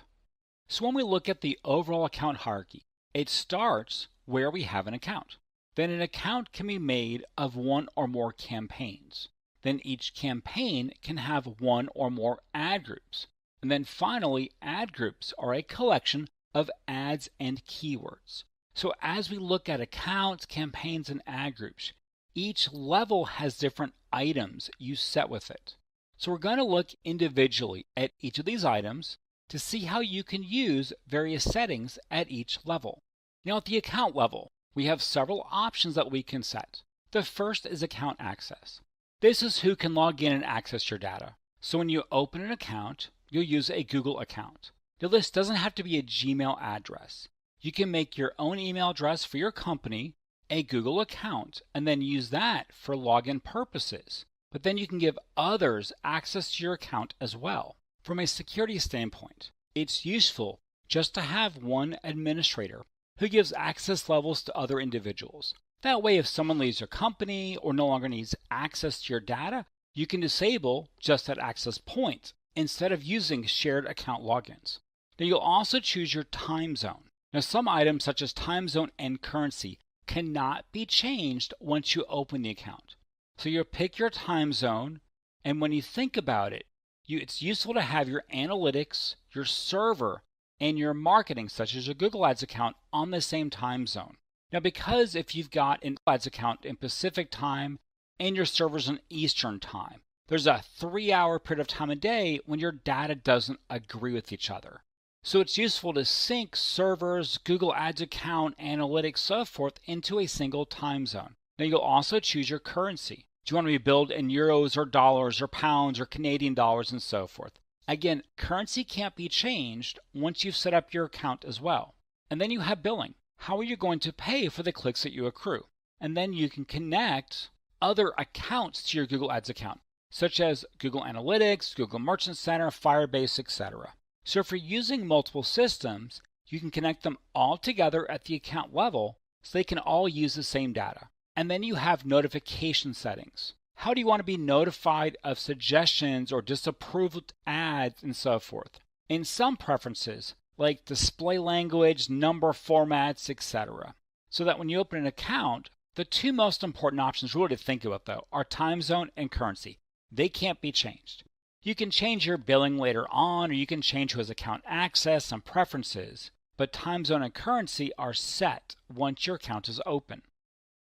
So when we look at the overall account hierarchy, it starts where we have an account. Then an account can be made of one or more campaigns. Then each campaign can have one or more ad groups. And then finally, ad groups are a collection of ads and keywords. So as we look at accounts, campaigns, and ad groups, each level has different items you set with it. So we're going to look individually at each of these items to see how you can use various settings at each level. Now at the account level, we have several options that we can set. The first is account access. This is who can log in and access your data. So when you open an account, you'll use a Google account. Now this doesn't have to be a Gmail address. You can make your own email address for your company, a Google account, and then use that for login purposes. But then you can give others access to your account as well. From a security standpoint, it's useful just to have one administrator who gives access levels to other individuals. That way, if someone leaves your company or no longer needs access to your data, you can disable just that access point instead of using shared account logins. Now you'll also choose your time zone. Now some items such as time zone and currency cannot be changed once you open the account. So you'll pick your time zone, and when you think about it, it's useful to have your analytics, your server, and your marketing, such as your Google Ads account, on the same time zone. Now, because if you've got an Ads account in Pacific time and your server's in Eastern time, there's a 3-hour period of time a day when your data doesn't agree with each other. So it's useful to sync servers, Google Ads account, analytics, so forth into a single time zone. Now you'll also choose your currency. Do you want to be billed in euros or dollars or pounds or Canadian dollars and so forth? Again, currency can't be changed once you've set up your account as well. And then you have billing. How are you going to pay for the clicks that you accrue? And then you can connect other accounts to your Google Ads account, such as Google Analytics, Google Merchant Center, Firebase, etc. So if you're using multiple systems, you can connect them all together at the account level so they can all use the same data. And then you have notification settings. How do you want to be notified of suggestions or disapproved ads and so forth? In some preferences, like display language, number formats, etc. So that when you open an account, the two most important options really to think about though are time zone and currency. They can't be changed. You can change your billing later on, or you can change who has account access and preferences, but time zone and currency are set once your account is open.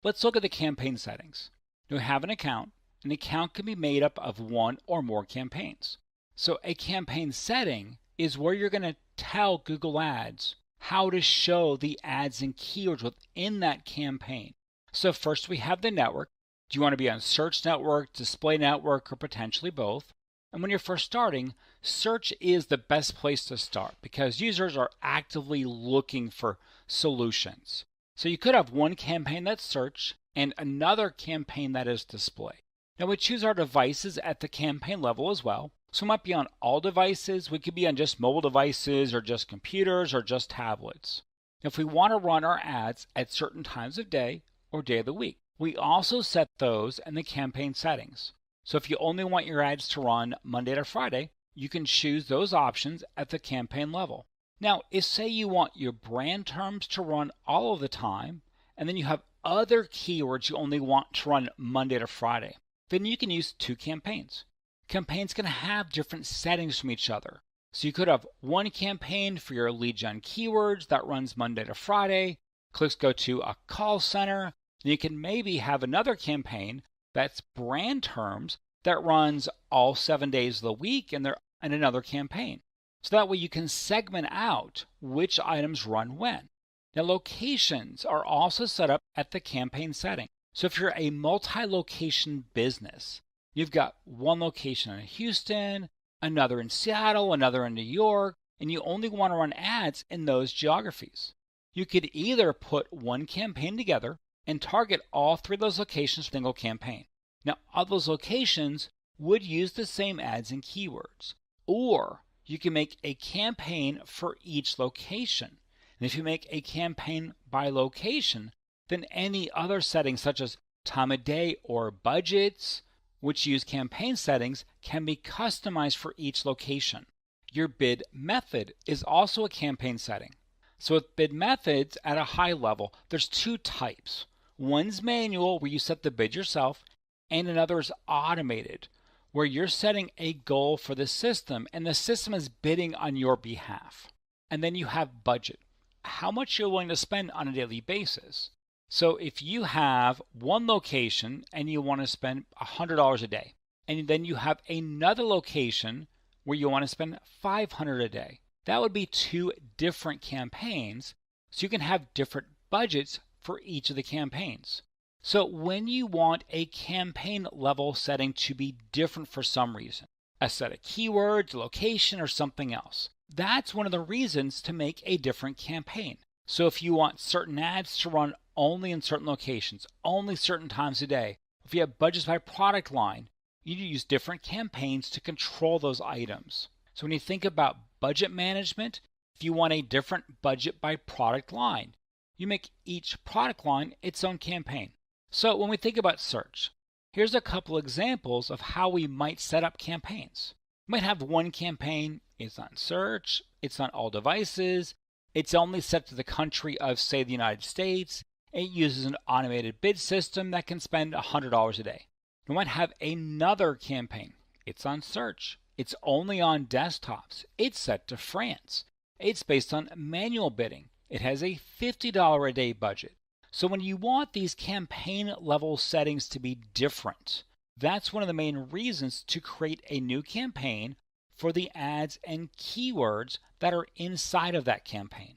Let's look at the campaign settings. You have an account can be made up of one or more campaigns. So a campaign setting is where you're going to tell Google Ads how to show the ads and keywords within that campaign. So first we have the network. Do you want to be on search network, display network, or potentially both? And when you're first starting, search is the best place to start because users are actively looking for solutions. So you could have one campaign that's search and another campaign that is display. Now we choose our devices at the campaign level as well. So we might be on all devices. We could be on just mobile devices or just computers or just tablets. If we want to run our ads at certain times of day or day of the week, we also set those in the campaign settings. So if you only want your ads to run Monday to Friday, you can choose those options at the campaign level. Now, if say you want your brand terms to run all of the time, and then you have other keywords you only want to run Monday to Friday, then you can use 2 campaigns. Campaigns can have different settings from each other. So you could have one campaign for your lead gen keywords that runs Monday to Friday. Clicks go to a call center. Then you can maybe have another campaign that's brand terms that runs all 7 days of the week and another campaign. So that way you can segment out which items run when. Now locations are also set up at the campaign setting. So if you're a multi-location business, you've got one location in Houston, another in Seattle, another in New York, and you only want to run ads in those geographies. You could either put one campaign together and target all 3 of those locations for a single campaign. Now, all those locations would use the same ads and keywords. Or you can make a campaign for each location. And if you make a campaign by location, then any other settings such as time of day or budgets, which use campaign settings, can be customized for each location. Your bid method is also a campaign setting. So with bid methods at a high level, there's 2 types. One's manual, where you set the bid yourself, and another is automated, where you're setting a goal for the system and the system is bidding on your behalf. And then you have budget, how much you're willing to spend on a daily basis. So if you have one location and you want to spend $100 a day, and then you have another location where you want to spend $500 a day, that would be 2 different campaigns. So you can have different budgets for each of the campaigns. So when you want a campaign level setting to be different for some reason, a set of keywords, location, or something else, that's one of the reasons to make a different campaign. So if you want certain ads to run only in certain locations, only certain times a day, if you have budgets by product line, you use different campaigns to control those items. So when you think about budget management, if you want a different budget by product line, you make each product line its own campaign. So when we think about search, here's a couple examples of how we might set up campaigns. We might have one campaign, it's on search, it's on all devices, it's only set to the country of, say, the United States. It uses an automated bid system that can spend $100 a day. We might have another campaign. It's on search. It's only on desktops. It's set to France. It's based on manual bidding. It has a $50 a day budget. So when you want these campaign level settings to be different, that's one of the main reasons to create a new campaign for the ads and keywords that are inside of that campaign.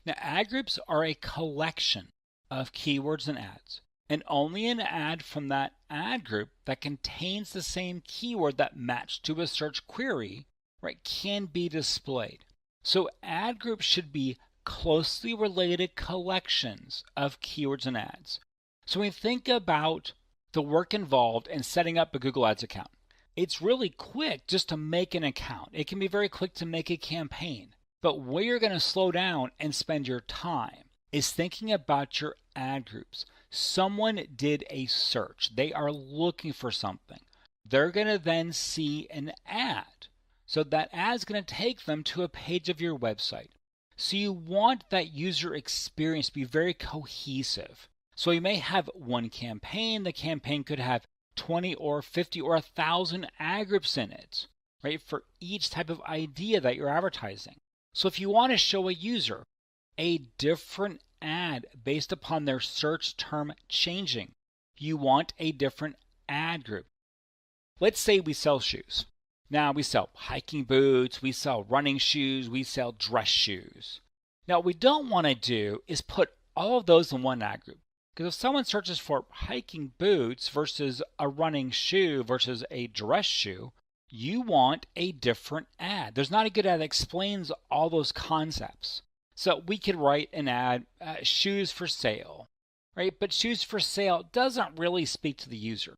Now, ad groups are a collection of keywords and ads, and only an ad from that ad group that contains the same keyword that matched to a search query, right, can be displayed. So ad groups should be closely related collections of keywords and ads. So when we think about the work involved in setting up a Google Ads account, it's really quick just to make an account. It can be very quick to make a campaign. But where you're going to slow down and spend your time is thinking about your ad groups. Someone did a search. They are looking for something. They're going to then see an ad. So that ad is going to take them to a page of your website. So you want that user experience to be very cohesive. So you may have one campaign. The campaign could have 20 or 50 or 1,000 ad groups in it, right, for each type of idea that you're advertising. So if you want to show a user a different ad based upon their search term changing, you want a different ad group. Let's say we sell shoes. Now we sell hiking boots, we sell running shoes, we sell dress shoes. Now what we don't want to do is put all of those in one ad group. Because if someone searches for hiking boots versus a running shoe versus a dress shoe, you want a different ad. There's not a good ad that explains all those concepts. So we could write an ad, shoes for sale, right? But shoes for sale doesn't really speak to the user.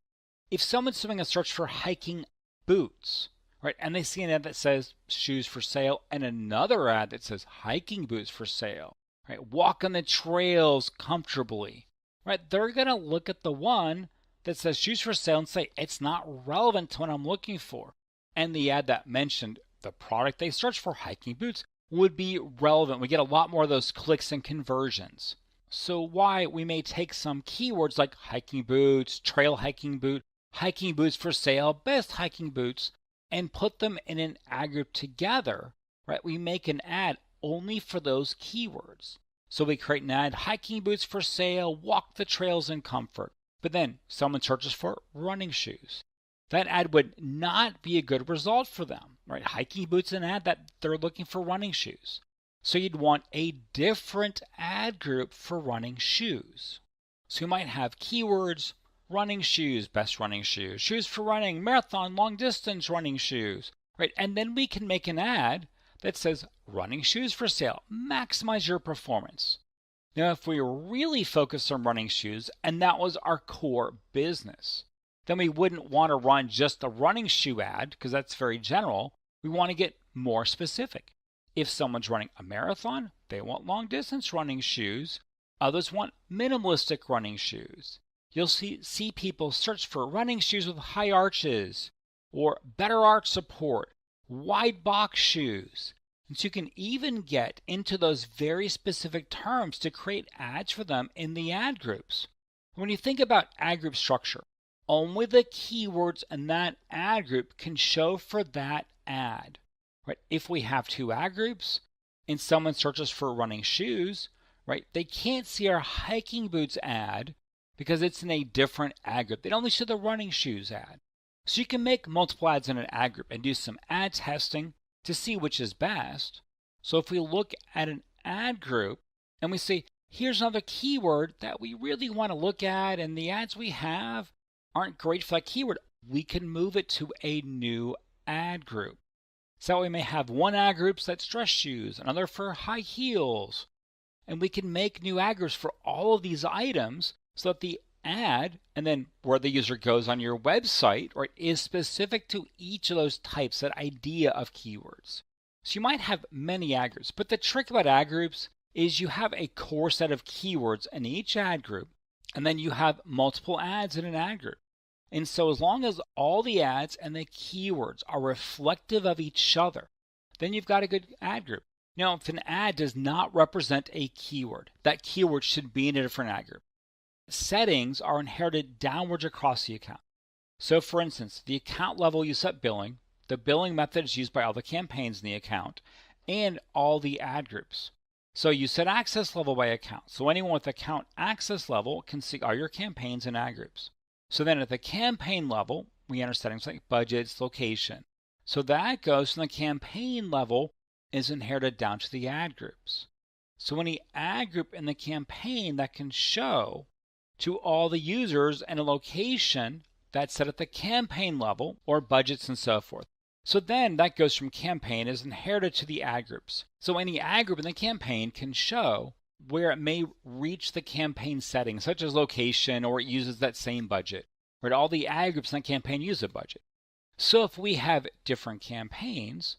If someone's doing a search for hiking boots, right, and they see an ad that says shoes for sale and another ad that says hiking boots for sale, right, walk on the trails comfortably, right, they're going to look at the one that says shoes for sale and say, it's not relevant to what I'm looking for. And the ad that mentioned the product they searched for, hiking boots, would be relevant. We get a lot more of those clicks and conversions. So why we may take some keywords like hiking boots, trail hiking boot, hiking boots for sale, best hiking boots, and put them in an ad group together, right? We make an ad only for those keywords. So we create an ad, hiking boots for sale, walk the trails in comfort. But then someone searches for running shoes. That ad would not be a good result for them, right? Hiking boots an ad that they're looking for running shoes. So you'd want a different ad group for running shoes. So you might have keywords, running shoes, best running shoes, shoes for running, marathon, long distance running shoes, right? And then we can make an ad that says running shoes for sale, maximize your performance. Now, if we really focus on running shoes and that was our core business, then we wouldn't want to run just a running shoe ad because that's very general. We want to get more specific. If someone's running a marathon, they want long distance running shoes. Others want minimalistic running shoes. You'll see people search for running shoes with high arches or better arch support, wide box shoes. And so you can even get into those very specific terms to create ads for them in the ad groups. When you think about ad group structure, only the keywords in that ad group can show for that ad. Right? If we have two ad groups and someone searches for running shoes, right, they can't see our hiking boots ad because it's in a different ad group. They only see the running shoes ad. So you can make multiple ads in an ad group and do some ad testing to see which is best. So if we look at an ad group and we say, here's another keyword that we really want to look at and the ads we have aren't great for that keyword, we can move it to a new ad group. So we may have one ad group that's dress shoes, another for high heels, and we can make new ad groups for all of these items so that the ad and then where the user goes on your website, right, is specific to each of those types, that idea of keywords. So you might have many ad groups, but the trick about ad groups is you have a core set of keywords in each ad group, and then you have multiple ads in an ad group. And so as long as all the ads and the keywords are reflective of each other, then you've got a good ad group. Now, if an ad does not represent a keyword, that keyword should be in a different ad group. Settings are inherited downwards across the account. So for instance, the account level you set billing, the billing method is used by all the campaigns in the account, and all the ad groups. So you set access level by account. So anyone with account access level can see all your campaigns and ad groups. So then at the campaign level, we enter settings like budgets, location. So that goes from the campaign level is inherited down to the ad groups. So any ad group in the campaign that can show to all the users and a location that's set at the campaign level or budgets and so forth. So then that goes from campaign is inherited to the ad groups. So any ad group in the campaign can show where it may reach the campaign settings, such as location, or it uses that same budget. Right? All the ad groups in that campaign use a budget. So if we have different campaigns,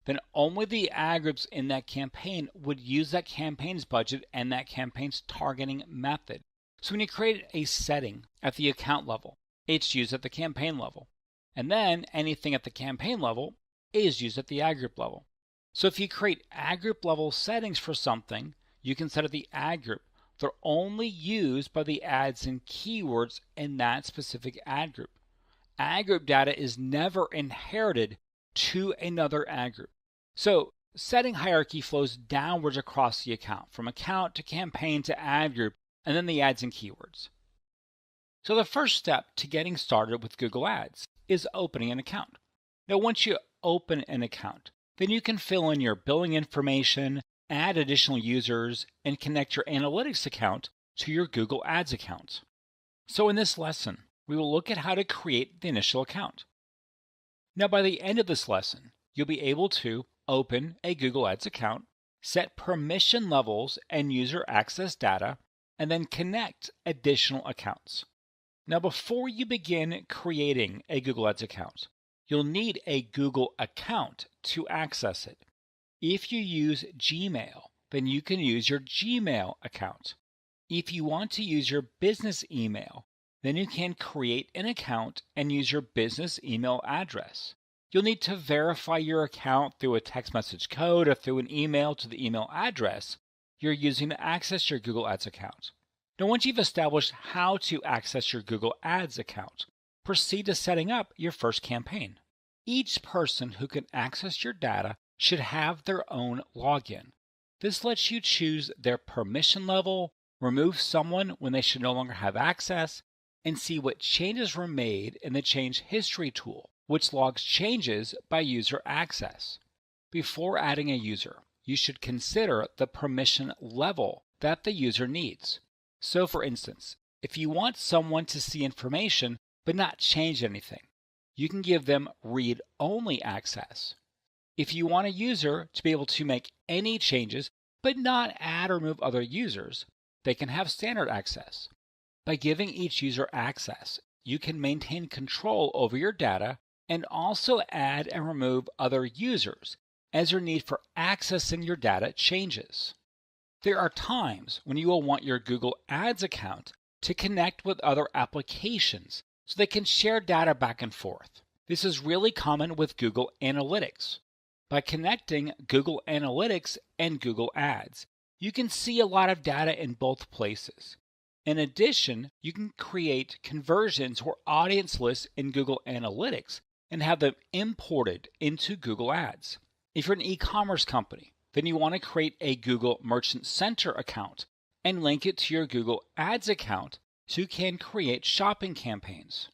then only the ad groups in that campaign would use that campaign's budget and that campaign's targeting method. So when you create a setting at the account level, it's used at the campaign level. And then anything at the campaign level is used at the ad group level. So if you create ad group level settings for something, you can set at the ad group. They're only used by the ads and keywords in that specific ad group. Ad group data is never inherited to another ad group. So setting hierarchy flows downwards across the account, from account to campaign to ad group, and then the ads and keywords. So the first step to getting started with Google Ads is opening an account. Now once you open an account, then you can fill in your billing information, add additional users, and connect your analytics account to your Google Ads account. So in this lesson, we will look at how to create the initial account. Now by the end of this lesson, you'll be able to open a Google Ads account, set permission levels and user access data, and then connect additional accounts. Now before you begin creating a Google Ads account, you'll need a Google account to access it. If you use Gmail, then you can use your Gmail account. If you want to use your business email, then you can create an account and use your business email address. You'll need to verify your account through a text message code or through an email to the email address, you're using to access your Google Ads account. Now, once you've established how to access your Google Ads account, proceed to setting up your first campaign. Each person who can access your data should have their own login. This lets you choose their permission level, remove someone when they should no longer have access, and see what changes were made in the Change History tool, which logs changes by user access. Before adding a user, you should consider the permission level that the user needs. So for instance, if you want someone to see information but not change anything, you can give them read-only access. If you want a user to be able to make any changes but not add or remove other users, they can have standard access. By giving each user access, you can maintain control over your data and also add and remove other users as your need for accessing your data changes. There are times when you will want your Google Ads account to connect with other applications so they can share data back and forth. This is really common with Google Analytics. By connecting Google Analytics and Google Ads, you can see a lot of data in both places. In addition, you can create conversions or audience lists in Google Analytics and have them imported into Google Ads. If you're an e-commerce company, then you want to create a Google Merchant Center account and link it to your Google Ads account so you can create shopping campaigns.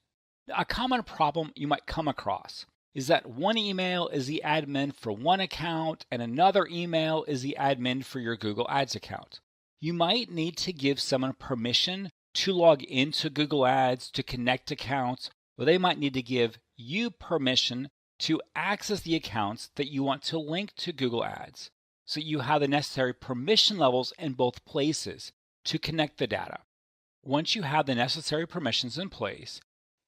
A common problem you might come across is that one email is the admin for one account and another email is the admin for your Google Ads account. You might need to give someone permission to log into Google Ads to connect accounts, or they might need to give you permission to access the accounts that you want to link to Google Ads, so you have the necessary permission levels in both places to connect the data. Once you have the necessary permissions in place,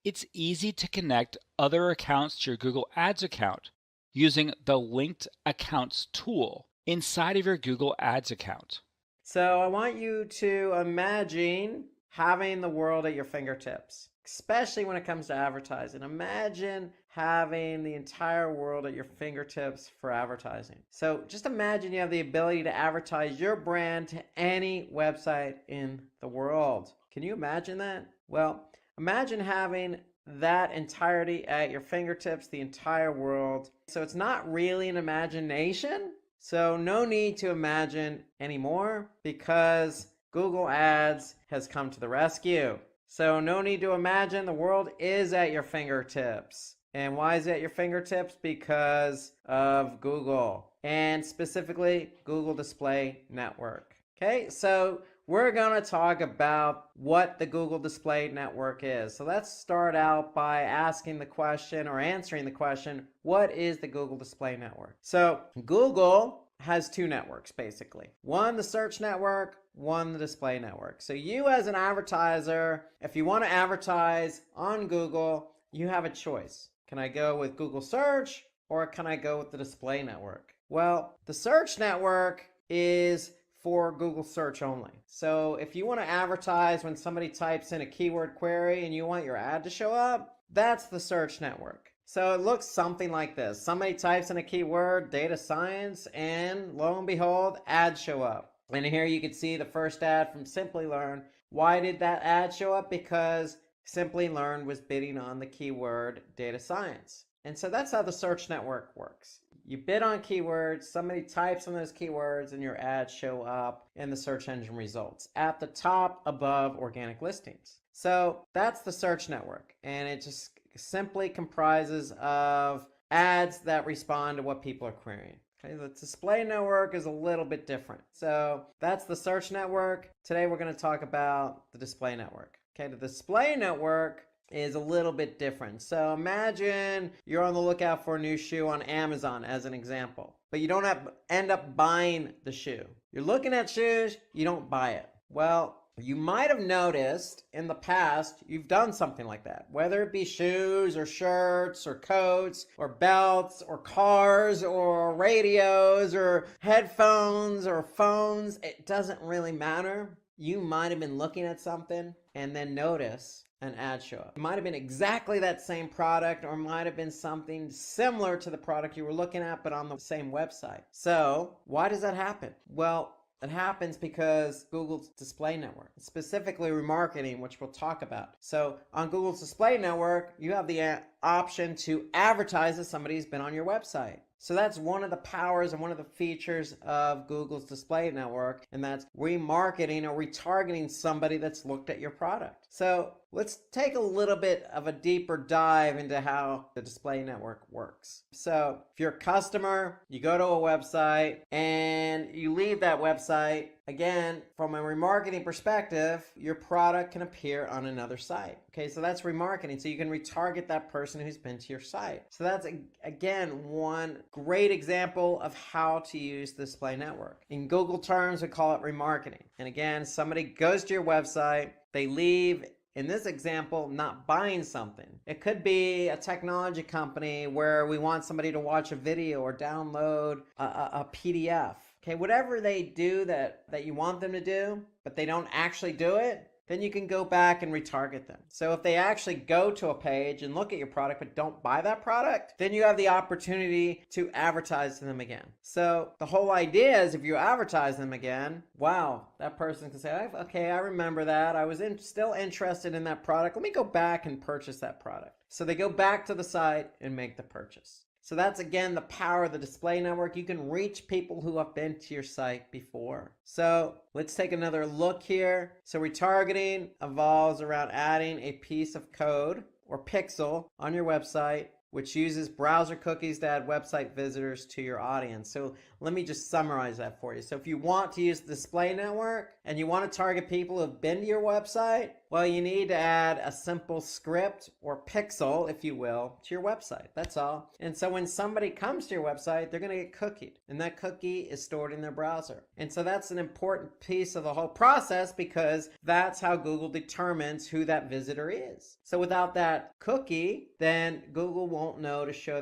it's easy to connect other accounts to your Google Ads account using the Linked Accounts tool inside of your Google Ads account. So I want you to imagine having the world at your fingertips, especially when it comes to advertising. Imagine having the entire world at your fingertips for advertising. So just imagine you have the ability to advertise your brand to any website in the world. Can you imagine that? Well, imagine having that entirety at your fingertips, the entire world. So it's not really an imagination. So no need to imagine anymore because Google Ads has come to the rescue. So no need to imagine, the world is at your fingertips. And why is it at your fingertips? Because of Google, and specifically Google Display Network. Okay, so we're going to talk about what the Google Display Network is. So let's start out by asking the question or answering the question, what is the Google Display Network? So Google has two networks basically. One, the search network, one, the display network. So you as an advertiser, if you want to advertise on Google, you have a choice. Can I go with Google Search or can I go with the display network? Well, the search network is for Google search only. So if you want to advertise when somebody types in a keyword query and you want your ad to show up, that's the search network. So it looks something like this. Somebody types in a keyword, data science, and lo and behold, ads show up. And here you can see the first ad from Simplilearn. Why did that ad show up? Because Simplilearn was bidding on the keyword data science. And so that's how the search network works. You bid on keywords, somebody types on those keywords, and your ads show up in the search engine results at the top above organic listings. So that's the search network, and it just simply comprises of ads that respond to what people are querying. Okay, the display network is a little bit different. So that's the search network. Today we're going to talk about the display network. Okay, the display network is a little bit different. So imagine you're on the lookout for a new shoe on Amazon as an example, but you don't end up buying the shoe. You're looking at shoes, you don't buy it. Well, you might have noticed in the past you've done something like that, whether it be shoes or shirts or coats or belts or cars or radios or headphones or phones. It doesn't really matter. You might have been looking at something and then notice an ad show up. It might have been exactly that same product, or might have been something similar to the product you were looking at but on the same website. So why does that happen? Well, It happens because Google's display network, specifically remarketing, which we'll talk about. So on Google's display network, you have the option to advertise that somebody's been on your website. So that's one of the powers and one of the features of Google's display network, and that's remarketing or retargeting somebody that's looked at your product. So let's take a little bit of a deeper dive into how the display network works. So if you're a customer, you go to a website and you leave that website, again, from a remarketing perspective, your product can appear on another site. Okay, so that's remarketing. So you can retarget that person who's been to your site. So that's, again, one great example of how to use the display network. In Google terms, we call it remarketing. And again, somebody goes to your website, they leave, in this example, not buying something. It could be a technology company where we want somebody to watch a video or download a PDF. Okay, whatever they do that you want them to do, but they don't actually do it, then you can go back and retarget them. So if they actually go to a page and look at your product but don't buy that product, then you have the opportunity to advertise to them again. So the whole idea is if you advertise them again, wow, that person can say, okay, I remember that. I was still interested in that product. Let me go back and purchase that product. So they go back to the site and make the purchase. So that's, again, the power of the display network. You can reach people who have been to your site before. So let's take another look here. So retargeting evolves around adding a piece of code or pixel on your website, which uses browser cookies to add website visitors to your audience. So let me just summarize that for you. So if you want to use the display network and you want to target people who have been to your website, well, you need to add a simple script or pixel, if you will, to your website. That's all. And so when somebody comes to your website, they're going to get cookied, and that cookie is stored in their browser. And so that's an important piece of the whole process because that's how Google determines who that visitor is. So without that cookie, then Google won't know to show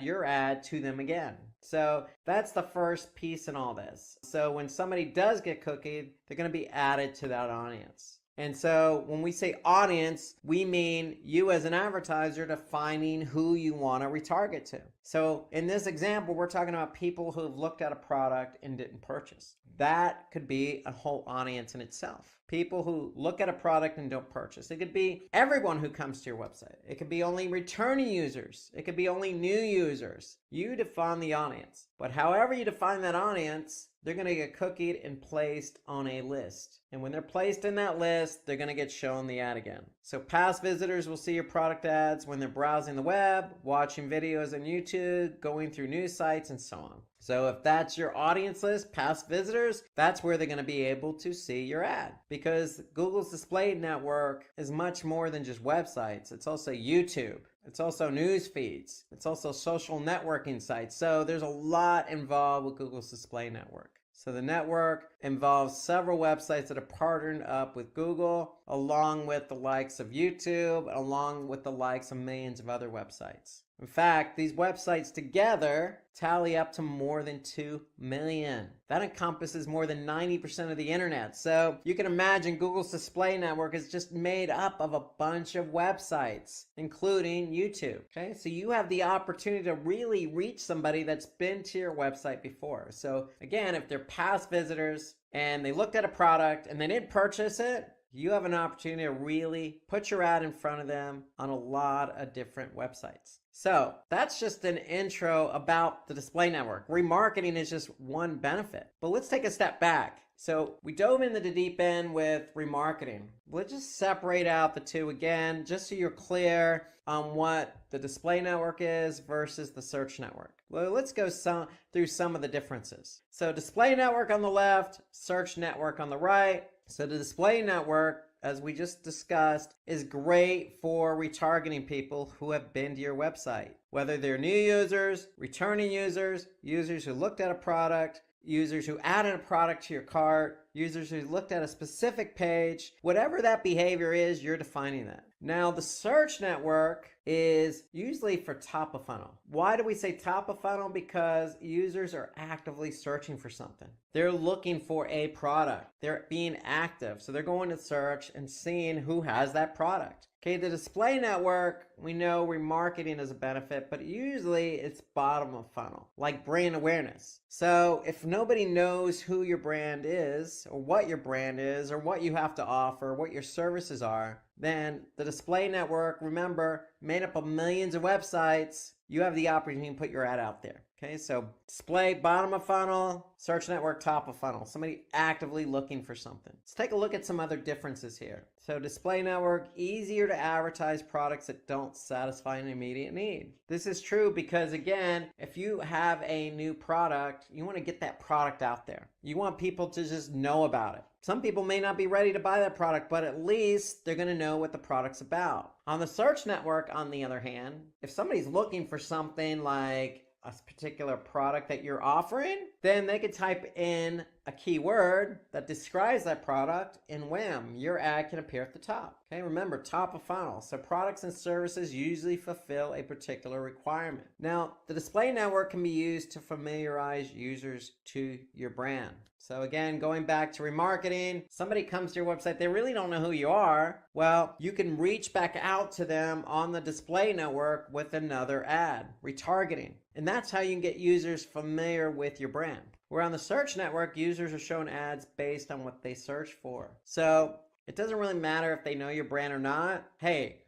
your ad to them again. So that's the first piece in all this. So when somebody does get cookied, they're going to be added to that audience. And so when we say audience, we mean you as an advertiser defining who you want to retarget to. So in this example, we're talking about people who have looked at a product and didn't purchase. That could be a whole audience in itself. People who look at a product and don't purchase. It could be everyone who comes to your website. It could be only returning users. It could be only new users. You define the audience. But however you define that audience, they're going to get cookied and placed on a list. And when they're placed in that list, they're going to get shown the ad again. So past visitors will see your product ads when they're browsing the web, watching videos on YouTube, going through news sites, and so on. So if that's your audience list, past visitors, that's where they're going to be able to see your ad. Because Google's display network is much more than just websites. It's also YouTube. It's also news feeds. It's also social networking sites. So there's a lot involved with Google's display network. So the network involves several websites that are partnered up with Google, along with the likes of YouTube, along with the likes of millions of other websites. In fact, these websites together tally up to more than 2 million. That encompasses more than 90% of the internet. So you can imagine Google's display network is just made up of a bunch of websites, including YouTube. Okay, so you have the opportunity to really reach somebody that's been to your website before. So again, if they're past visitors and they looked at a product and they didn't purchase it, you have an opportunity to really put your ad in front of them on a lot of different websites. So that's just an intro about the display network. Remarketing is just one benefit. But let's take a step back. So we dove into the deep end with remarketing. Let's just separate out the two again, just so you're clear on what the display network is versus the search network. Well, let's go through some of the differences. So display network on the left, search network on the right. So the display network, as we just discussed, is great for retargeting people who have been to your website. Whether they're new users, returning users, users who looked at a product, users who added a product to your cart, users who looked at a specific page, whatever that behavior is, you're defining that. Now, the search network is usually for top of funnel. Why do we say top of funnel? Because users are actively searching for something. They're looking for a product. They're being active. So they're going to search and seeing who has that product. Okay, the display network, we know remarketing is a benefit, but usually it's bottom of funnel, like brand awareness. So if nobody knows who your brand is, or what your brand is, or what you have to offer, what your services are, then the display network, remember, made up of millions of websites, you have the opportunity to put your ad out there. Okay, so display bottom of funnel, search network top of funnel, somebody actively looking for something. Let's take a look at some other differences here. So display network, easier to advertise products that don't satisfy an immediate need. This is true because, again, if you have a new product, you want to get that product out there. You want people to just know about it. Some people may not be ready to buy that product, but at least they're going to know what the product's about. On the search network, on the other hand, if somebody's looking for something like a particular product that you're offering, then they could type in a keyword that describes that product, and wham, your ad can appear at the top. Okay, remember, top of funnel. So products and services usually fulfill a particular requirement. Now, the display network can be used to familiarize users to your brand. So again, going back to remarketing, somebody comes to your website, they really don't know who you are. Well, you can reach back out to them on the display network with another ad, retargeting. And that's how you can get users familiar with your brand. Where on the search network, users are shown ads based on what they search for. So it doesn't really matter if they know your brand or not. Hey,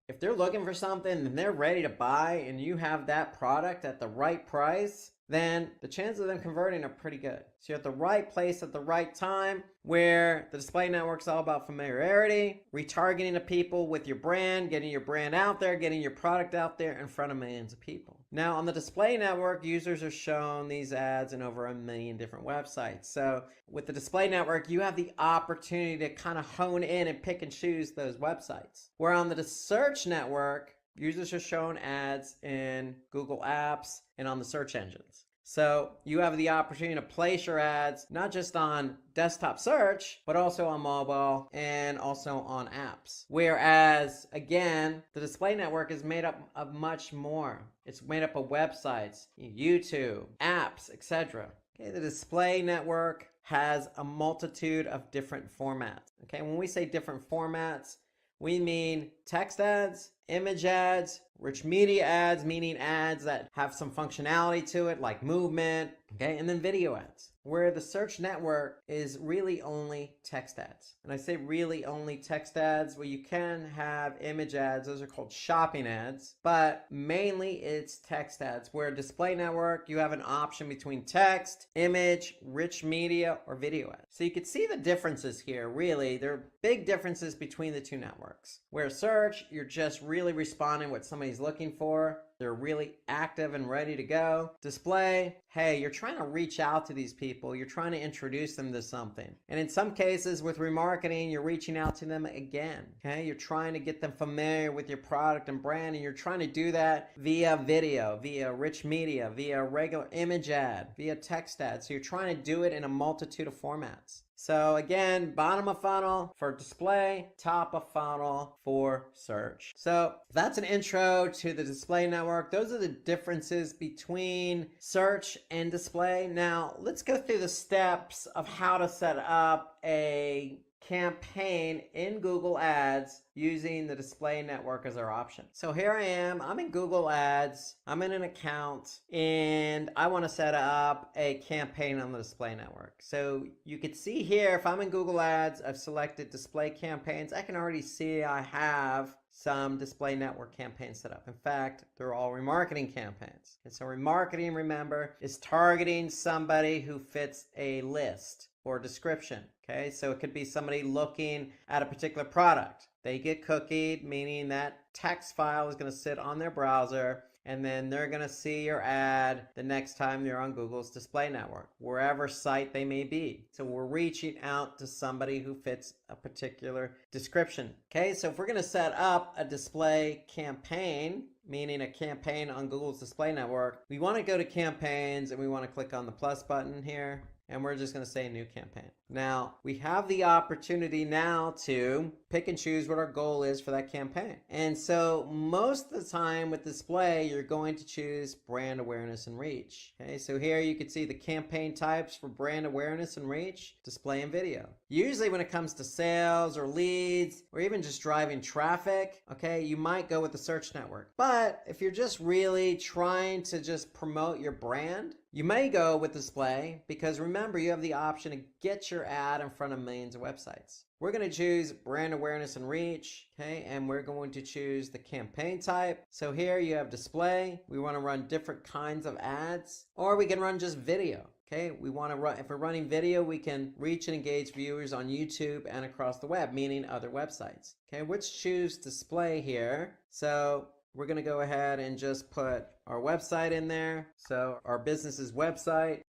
if they're looking for something and they're ready to buy and you have that product at the right price, then the chances of them converting are pretty good. So you're at the right place at the right time, where the display network's all about familiarity, retargeting to people with your brand, getting your brand out there, getting your product out there in front of millions of people. Now on the display network, users are shown these ads in over 1 million different websites. So with the display network, you have the opportunity to kind of hone in and pick and choose those websites. Where on the search network, users are shown ads in Google Apps and on the search engines. So you have the opportunity to place your ads not just on desktop search, but also on mobile and also on apps. Whereas, again, the display network is made up of much more. It's made up of websites, YouTube, apps, etc. Okay, the display network has a multitude of different formats. Okay, when we say different formats, we mean text ads, image ads, rich media ads, meaning ads that have some functionality to it, like movement, okay, and then video ads. Where the search network is really only text ads. And I say really only text ads, well, you can have image ads, those are called shopping ads, but mainly it's text ads. Where display network, you have an option between text, image, rich media, or video ads. So you can see the differences here, really. There are big differences between the two networks. Where search, you're just really responding what somebody's looking for. They're really active and ready to go. Display, hey, you're trying to reach out to these people. You're trying to introduce them to something. And in some cases with remarketing, you're reaching out to them again. Okay, you're trying to get them familiar with your product and brand, and you're trying to do that via video, via rich media, via regular image ad, via text ad. So you're trying to do it in a multitude of formats. So again, bottom of funnel for display, top of funnel for search. So that's an intro to the display network. Those are the differences between search and display. Now let's go through the steps of how to set up a campaign in Google Ads using the display network as our option. So here I am, I'm in Google Ads, I'm in an account, and I want to set up a campaign on the display network. So you can see here, if I'm in Google Ads, I've selected display campaigns. I can already see I have some display network campaigns set up. In fact, they're all remarketing campaigns. And so remarketing, remember, is targeting somebody who fits a list or description. Okay, so it could be somebody looking at a particular product. They get cookied, meaning that text file is going to sit on their browser, and then they're going to see your ad the next time they're on Google's display network, wherever site they may be. So we're reaching out to somebody who fits a particular description. Okay, so if we're going to set up a display campaign, meaning a campaign on Google's display network, we want to go to campaigns and we want to click on the plus button here. and we're just going to say new campaign. Now, we have the opportunity now to pick and choose what our goal is for that campaign. And so most of the time with display, you're going to choose brand awareness and reach. Okay, so here you can see the campaign types for brand awareness and reach, display and video. Usually when it comes to sales or leads or even just driving traffic, okay, you might go with the search network. But if you're just really trying to just promote your brand, you may go with display, because remember, you have the option to get your ad in front of millions of websites. We're going to choose brand awareness and reach, okay, and we're going to choose the campaign type. So here you have display. We want to run different kinds of ads, or we can run just video. Okay, we want to run, if we're running video, we can reach and engage viewers on YouTube and across the web, meaning other websites. Okay, let's choose display here. So we're going to go ahead and just put our website in there. So our business's website.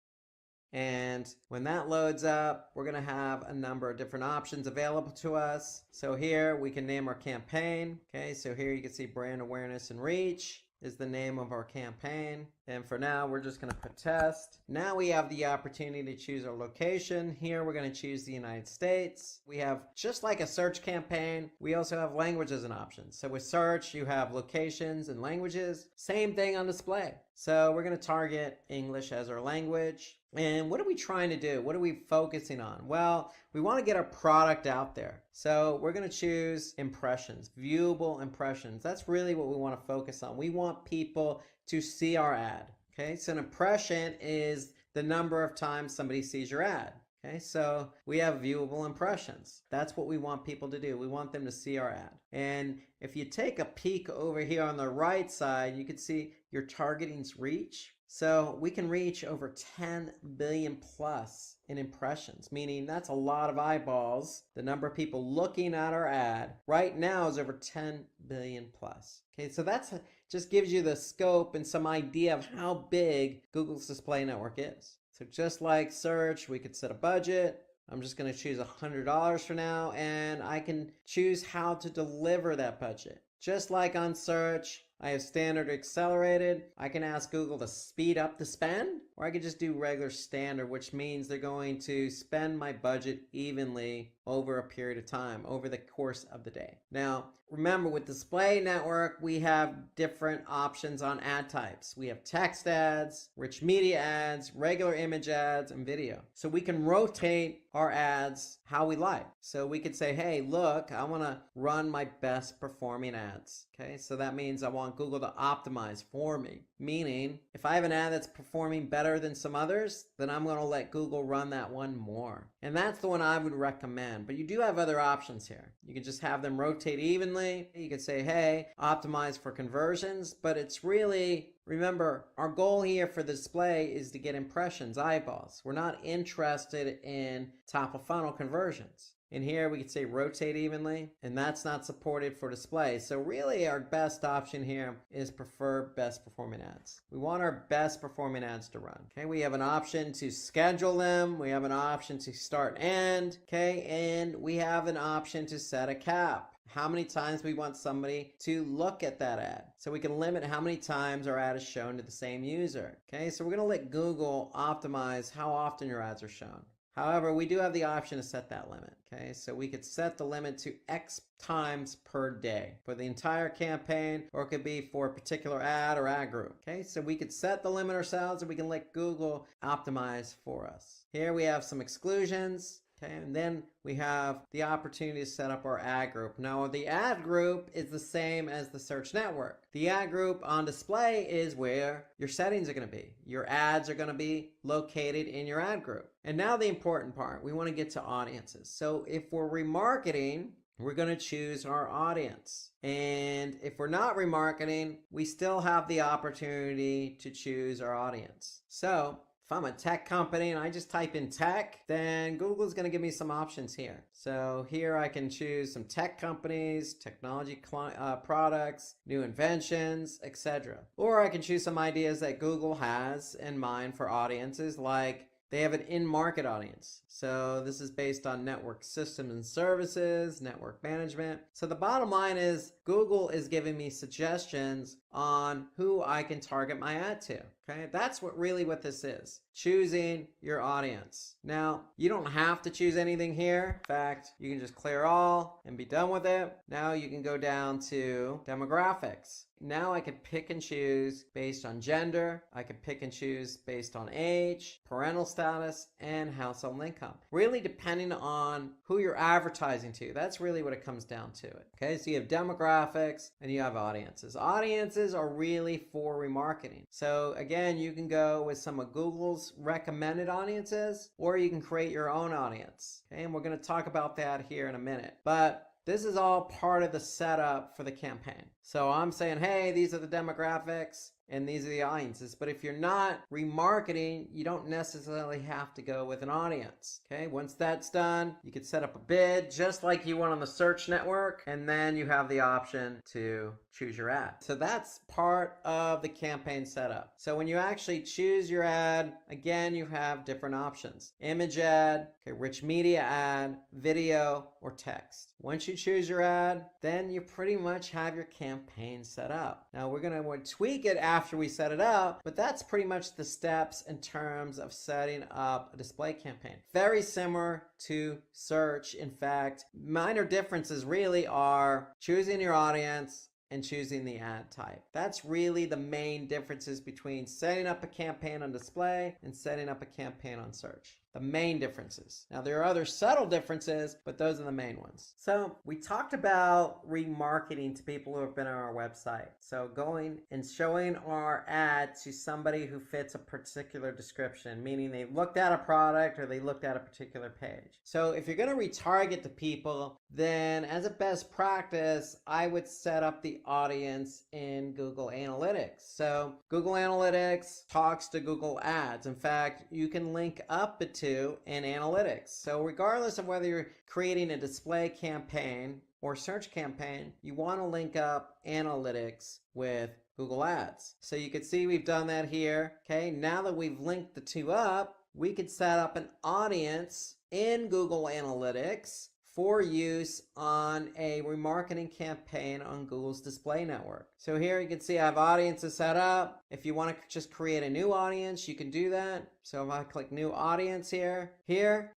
And when that loads up, we're going to have a number of different options available to us. So here we can name our campaign. Okay, so here you can see brand awareness and reach is the name of our campaign. And for now, we're just going to put test. Now we have the opportunity to choose our location. Here, we're going to choose the United States. We have, just like a search campaign, we also have languages and options. So with search, you have locations and languages. Same thing on display. So we're going to target English as our language. And what are we trying to do? What are we focusing on? Well, we want to get our product out there. So we're going to choose impressions, viewable impressions. That's really what we want to focus on. We want people to see our ad. Okay, so an impression is the number of times somebody sees your ad. Okay, so we have viewable impressions. That's what we want people to do. We want them to see our ad. And if you take a peek over here on the right side, you can see your targeting's reach. So we can reach over 10 billion plus in impressions, meaning that's a lot of eyeballs. The number of people looking at our ad right now is over 10 billion plus. Okay, so that's just gives you the scope and some idea of how big Google's display network is. So just like search, we could set a budget. I'm just going to choose $100 for now, and I can choose how to deliver that budget. Just like on search, I have standard or accelerated. I can ask Google to speed up the spend, or I could just do regular standard, which means they're going to spend my budget evenly over a period of time, over the course of the day. Now, remember, with Display Network, we have different options on ad types. We have text ads, rich media ads, regular image ads, and video. So we can rotate our ads how we like. So we could say, hey, look, I want to run my best performing ads. Okay, so that means I want Google to optimize for me. Meaning, if I have an ad that's performing better than some others, then I'm going to let Google run that one more. And that's the one I would recommend. But you do have other options here. You can just have them rotate evenly. You could say, hey, optimize for conversions. But it's really, remember, our goal here for the display is to get impressions, eyeballs. We're not interested in top of funnel conversions. In here, we could say rotate evenly, and that's not supported for display. So really, our best option here is prefer best performing ads. We want our best performing ads to run. Okay, we have an option to schedule them. We have an option to start and end. Okay, and we have an option to set a cap. How many times we want somebody to look at that ad. So we can limit how many times our ad is shown to the same user. Okay, so we're going to let Google optimize how often your ads are shown. However, we do have the option to set that limit. Okay, so we could set the limit to X times per day for the entire campaign, or it could be for a particular ad or ad group. Okay, so we could set the limit ourselves, and we can let Google optimize for us. Here we have some exclusions. Okay, and then we have the opportunity to set up our ad group. Now, the ad group is the same as the search network. The ad group on display is where your settings are going to be. Your ads are going to be located in your ad group. And now the important part, we want to get to audiences. So if we're remarketing, we're going to choose our audience. And if we're not remarketing, we still have the opportunity to choose our audience. So if I'm a tech company and I just type in tech, then Google's going to give me some options here. So here I can choose some tech companies, technology products, new inventions, etc. Or I can choose some ideas that Google has in mind for audiences, like they have an in-market audience. So this is based on network systems and services, network management. So the bottom line is Google is giving me suggestions on who I can target my ad to. Okay, that's what this is. Choosing your audience. Now, you don't have to choose anything here. In fact, you can just clear all and be done with it. Now you can go down to demographics. Now I could pick and choose based on gender. I could pick and choose based on age, parental status, and household income. Really depending on who you're advertising to. That's really what it comes down to. Okay, so you have demographics and you have audiences. Audiences are really for remarketing. So again, you can go with some of Google's recommended audiences, or you can create your own audience. Okay, and we're going to talk about that here in a minute. But this is all part of the setup for the campaign. So I'm saying, hey, these are the demographics and these are the audiences. But if you're not remarketing, you don't necessarily have to go with an audience. Okay, once that's done, you can set up a bid just like you want on the search network, and then you have the option to choose your ad. So that's part of the campaign setup. So when you actually choose your ad, again, you have different options. Image ad, okay, rich media ad, video, or text. Once you choose your ad, then you pretty much have your campaign set up. Now we're going to tweak it after we set it up, but that's pretty much the steps in terms of setting up a display campaign. Very similar to search. In fact, minor differences really are choosing your audience and choosing the ad type. That's really the main differences between setting up a campaign on display and setting up a campaign on search. The main differences. Now there are other subtle differences, but those are the main ones. So we talked about remarketing to people who have been on our website. So going and showing our ad to somebody who fits a particular description, meaning they looked at a product or they looked at a particular page. So if you're going to retarget to people, then as a best practice, I would set up the audience in Google Analytics. So Google Analytics talks to Google Ads. In fact, you can link up it to in Analytics. So regardless of whether you're creating a display campaign or search campaign, you want to link up Analytics with Google Ads. So you can see we've done that here. Okay, now that we've linked the two up, we could set up an audience in Google Analytics for use on a remarketing campaign on Google's display network. So here you can see I have audiences set up. If you want to just create a new audience, you can do that. So if I click new audience here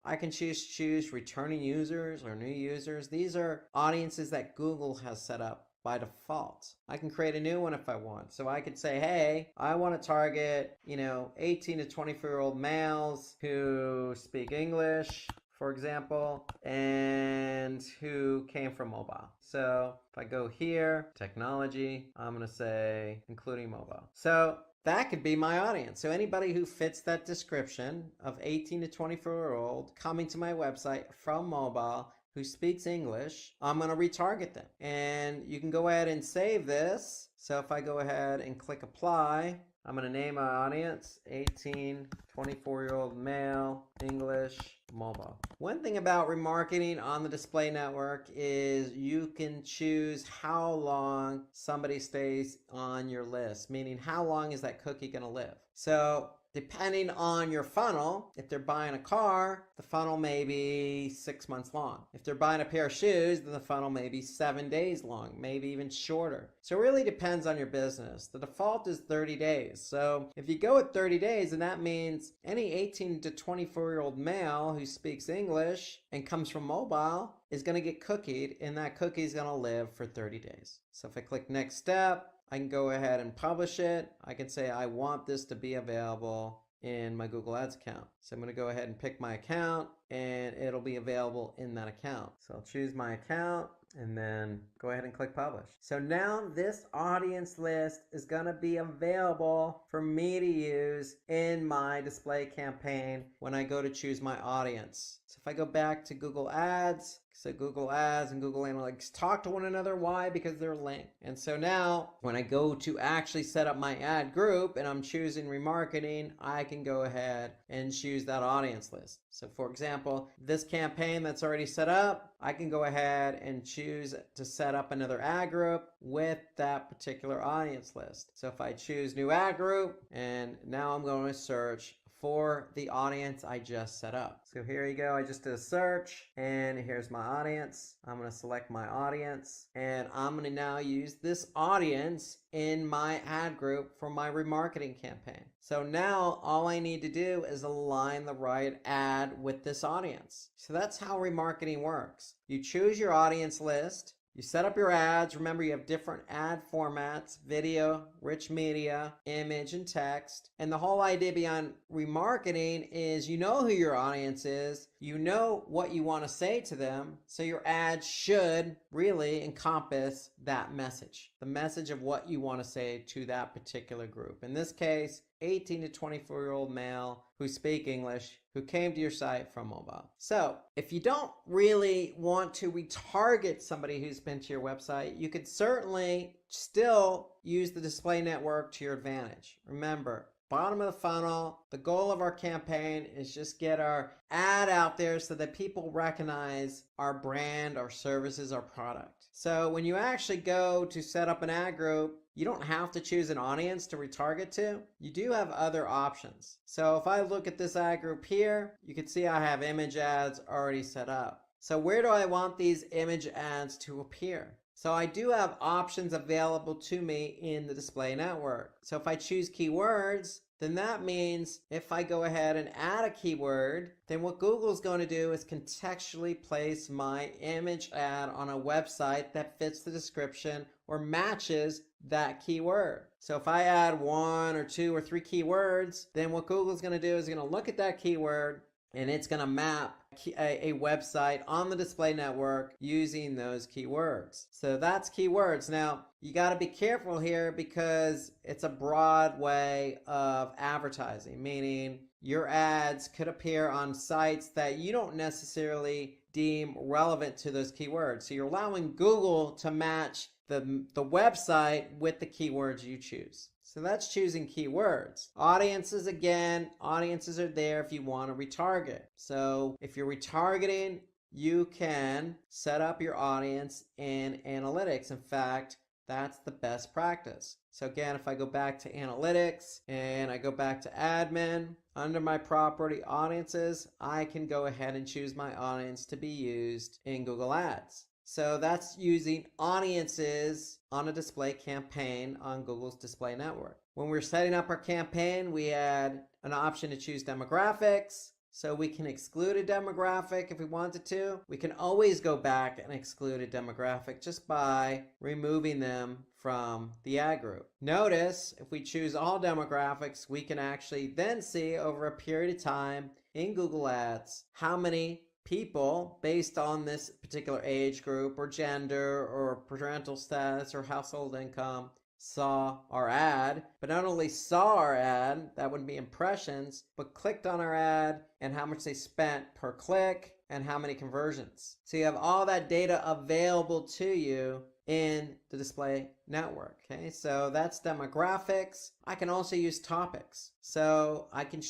I can choose returning users or new users. These are audiences that Google has set up by default. I can create a new one if I want. So I could say, hey, I want to target, 18 to 24-year-old males who speak English, for example, and who came from mobile. So if I go here, technology, I'm going to say including mobile. So that could be my audience. So anybody who fits that description of 18 to 24-year-old coming to my website from mobile who speaks English, I'm going to retarget them. And you can go ahead and save this. So if I go ahead and click apply, I'm going to name my audience 18, 24-year-old male, English, mobile. One thing about remarketing on the display network is you can choose how long somebody stays on your list, meaning how long is that cookie going to live. So depending on your funnel, if they're buying a car, the funnel may be 6 months long. If they're buying a pair of shoes, then the funnel may be 7 days long, maybe even shorter. So it really depends on your business. The default is 30 days. So if you go with 30 days, then that means any 18 to 24-year-old male who speaks English and comes from mobile is going to get cookied, and that cookie is going to live for 30 days. So if I click next step, I can go ahead and publish it. I can say I want this to be available in my Google Ads account. So I'm going to go ahead and pick my account, and it'll be available in that account. So I'll choose my account and then go ahead and click publish. So now this audience list is going to be available for me to use in my display campaign when I go to choose my audience. So if I go back to Google Ads, so Google Ads and Google Analytics talk to one another. Why? Because they're linked. And so now when I go to actually set up my ad group and I'm choosing remarketing, I can go ahead and choose that audience list. So for example, this campaign that's already set up, I can go ahead and choose to set up another ad group with that particular audience list. So if I choose new ad group, and now I'm going to search for the audience I just set up. So here you go. I just did a search and here's my audience. I'm going to select my audience and I'm going to now use this audience in my ad group for my remarketing campaign. So now all I need to do is align the right ad with this audience. So that's how remarketing works. You choose your audience list. You set up your ads. Remember, you have different ad formats: video, rich media, image, and text. And the whole idea behind remarketing is you know who your audience is, you know what you want to say to them, so your ads should really encompass that message, the message of what you want to say to that particular group. In this case, 18 to 24-year-old male who speak English, who came to your site from mobile. So if you don't really want to retarget somebody who's been to your website, you could certainly still use the display network to your advantage. Remember, bottom of the funnel, the goal of our campaign is just get our ad out there so that people recognize our brand, our services, our product. So when you actually go to set up an ad group, you don't have to choose an audience to retarget to. You do have other options. So if I look at this ad group here, you can see I have image ads already set up. So where do I want these image ads to appear? So I do have options available to me in the display network. So if I choose keywords, then that means if I go ahead and add a keyword, then what Google's going to do is contextually place my image ad on a website that fits the description or matches that keyword. So if I add 1 or 2 or 3 keywords, then what Google's going to do is going to look at that keyword and it's going to map a website on the display network using those keywords. So that's keywords. Now, you got to be careful here because it's a broad way of advertising, meaning your ads could appear on sites that you don't necessarily deem relevant to those keywords. So you're allowing Google to match the website with the keywords you choose. So that's choosing keywords. Audiences, again, audiences are there if you want to retarget. So if you're retargeting, you can set up your audience in analytics. In fact, that's the best practice. So again, if I go back to analytics and I go back to admin, under my property audiences, I can go ahead and choose my audience to be used in Google Ads. So that's using audiences on a display campaign on Google's display network. When we're setting up our campaign, we had an option to choose demographics. So we can exclude a demographic if we wanted to. We can always go back and exclude a demographic just by removing them from the ad group. Notice if we choose all demographics, we can actually then see over a period of time in Google Ads how many people based on this particular age group or gender or parental status or household income saw our ad, but not only saw our ad, that would be impressions, but clicked on our ad and how much they spent per click and how many conversions. So you have all that data available to you in the display network. Okay, so that's demographics. I can also use topics. So I can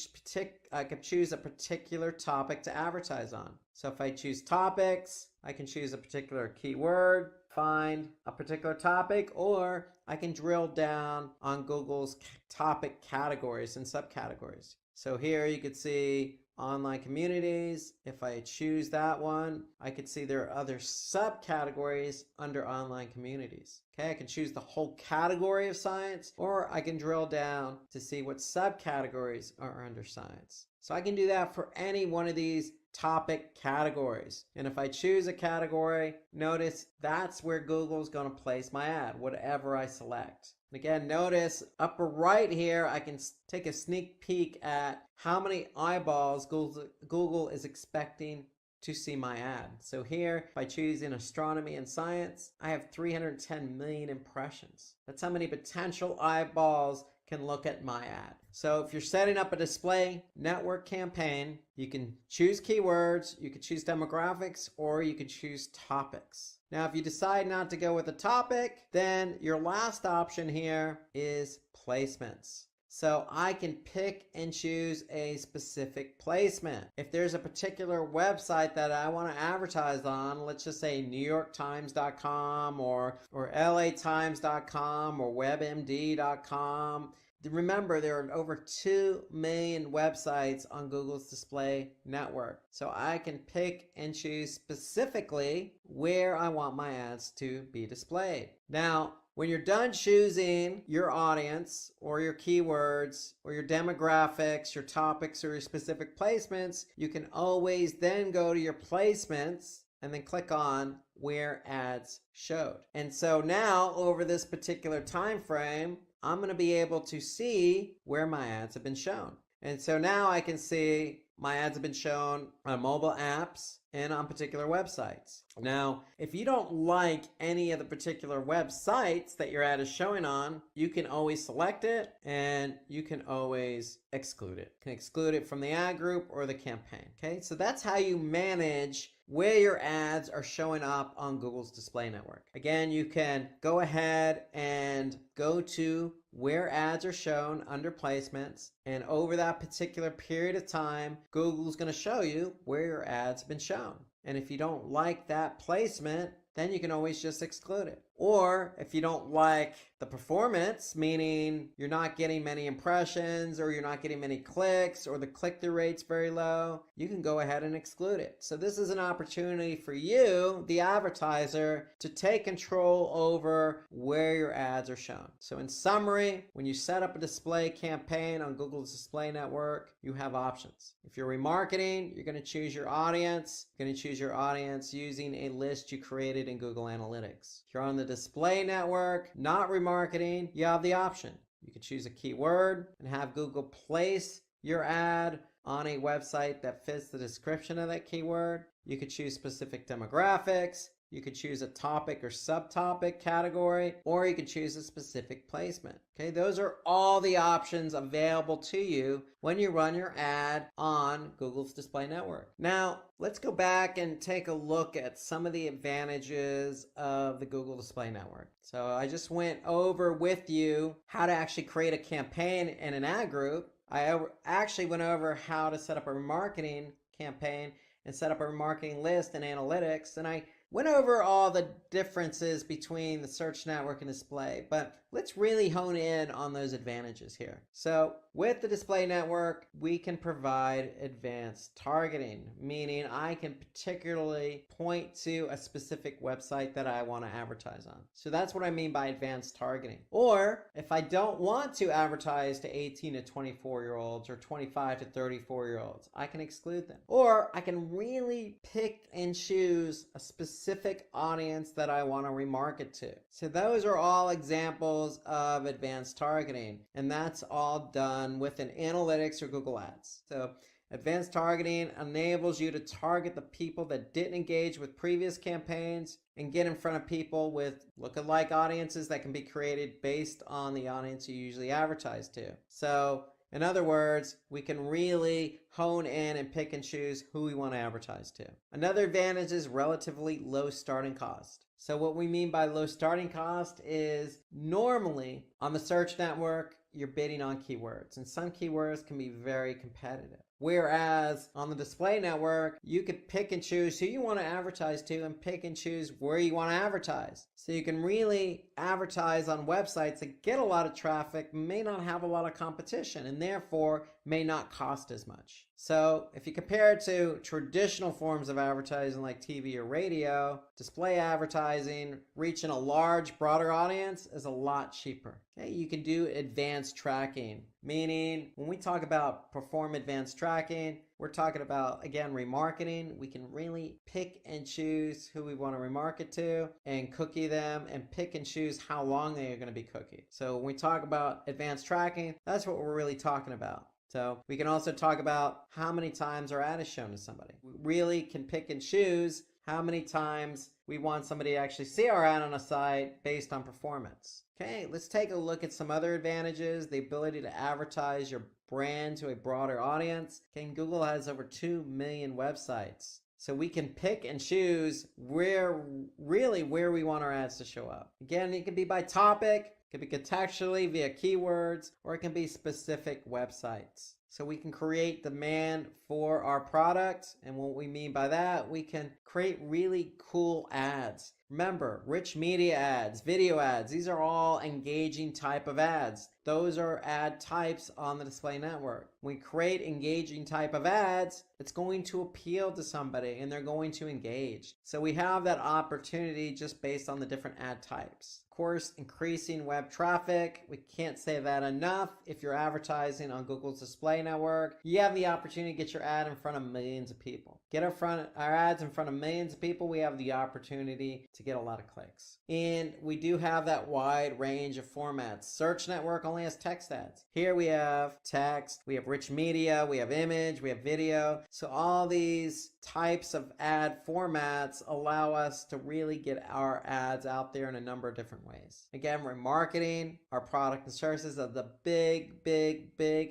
choose a particular topic to advertise on. So if I choose topics, I can choose a particular keyword, find a particular topic, or I can drill down on Google's topic categories and subcategories. So here you could see online communities. If I choose that one, I could see there are other subcategories under online communities. Okay, I can choose the whole category of science, or I can drill down to see what subcategories are under science. So I can do that for any one of these topic categories. And if I choose a category, notice that's where Google's going to place my ad, whatever I select. And again, notice upper right here, I can take a sneak peek at how many eyeballs Google is expecting to see my ad. So here, if I choose in astronomy and science, I have 310 million impressions. That's how many potential eyeballs can look at my ad. So if you're setting up a display network campaign, you can choose keywords, you can choose demographics, or you can choose topics. Now, if you decide not to go with a topic, then your last option here is placements. So I can pick and choose a specific placement. If there's a particular website that I want to advertise on, let's just say NewYorkTimes.com or LATimes.com or WebMD.com, Remember, there are over 2 million websites on Google's display network. So I can pick and choose specifically where I want my ads to be displayed. Now, when you're done choosing your audience or your keywords or your demographics, your topics, or your specific placements, you can always then go to your placements and then click on where ads showed. And so now over this particular time frame, I'm going to be able to see where my ads have been shown. And so now I can see my ads have been shown on mobile apps and on particular websites. Now, if you don't like any of the particular websites that your ad is showing on, you can always select it and you can always exclude it. You can exclude it from the ad group or the campaign. Okay, so that's how you manage where your ads are showing up on Google's display network. Again, you can go ahead and go to where ads are shown under placements, and over that particular period of time, Google's going to show you where your ads have been shown. And if you don't like that placement, then you can always just exclude it. Or if you don't like the performance, meaning you're not getting many impressions or you're not getting many clicks or the click-through rate's very low, you can go ahead and exclude it. So this is an opportunity for you, the advertiser, to take control over where your ads are shown. So in summary, when you set up a display campaign on Google's display network, you have options. If you're remarketing, you're going to choose your audience. You're going to choose your audience using a list you created in Google Analytics. If you're on the display network, not remarketing, you have the option. You can choose a keyword and have Google place your ad on a website that fits the description of that keyword. You could choose specific demographics. You could choose a topic or subtopic category, or you could choose a specific placement. Okay, those are all the options available to you when you run your ad on Google's display network. Now, let's go back and take a look at some of the advantages of the Google display network. So I just went over with you how to actually create a campaign in an ad group. I actually went over how to set up a remarketing campaign and set up a remarketing list in analytics, and I went over all the differences between the search network and display, but let's really hone in on those advantages here. So with the display network, we can provide advanced targeting, meaning I can particularly point to a specific website that I want to advertise on. So that's what I mean by advanced targeting. Or if I don't want to advertise to 18 to 24-year-olds or 25 to 34-year-olds, I can exclude them. Or I can really pick and choose a specific audience that I want to remarket to. So those are all examples of advanced targeting, and that's all done within analytics or Google Ads. So advanced targeting enables you to target the people that didn't engage with previous campaigns and get in front of people with lookalike audiences that can be created based on the audience you usually advertise to. So in other words, we can really hone in and pick and choose who we want to advertise to. Another advantage is relatively low starting cost. So what we mean by low starting cost is normally on the search network, you're bidding on keywords, and some keywords can be very competitive. Whereas on the display network, you could pick and choose who you want to advertise to and pick and choose where you want to advertise. So you can really advertise on websites that get a lot of traffic, may not have a lot of competition, and therefore may not cost as much. So if you compare it to traditional forms of advertising like TV or radio, display advertising, reaching a large, broader audience is a lot cheaper. Okay, you can do advanced tracking, meaning when we talk about perform advanced tracking, we're talking about, again, remarketing. We can really pick and choose who we want to remarket to and cookie them and pick and choose how long they are going to be cookied. So when we talk about advanced tracking, that's what we're really talking about. So we can also talk about how many times our ad is shown to somebody. We really can pick and choose how many times we want somebody to actually see our ad on a site based on performance. Okay, let's take a look at some other advantages. The ability to advertise your brand to a broader audience. Okay, Google has over 2 million websites. So we can pick and choose where we want our ads to show up. Again, it can be by topic, it can be contextually via keywords, or it can be specific websites. So we can create demand for our product. And what we mean by that, we can create really cool ads. Remember, rich media ads, video ads, these are all engaging type of ads. Those are ad types on the display network. When we create engaging type of ads, it's going to appeal to somebody and they're going to engage. So we have that opportunity just based on the different ad types. Of course, increasing web traffic, we can't say that enough. If you're advertising on Google's display network, you have the opportunity to get your ad in front of millions of people. Get our ads in front of millions of people, we have the opportunity to get a lot of clicks. And we do have that wide range of formats. Search network only has text ads. Here we have text, we have rich media, we have image, we have video. So all these types of ad formats allow us to really get our ads out there in a number of different ways. Again, we're marketing our product and services are the big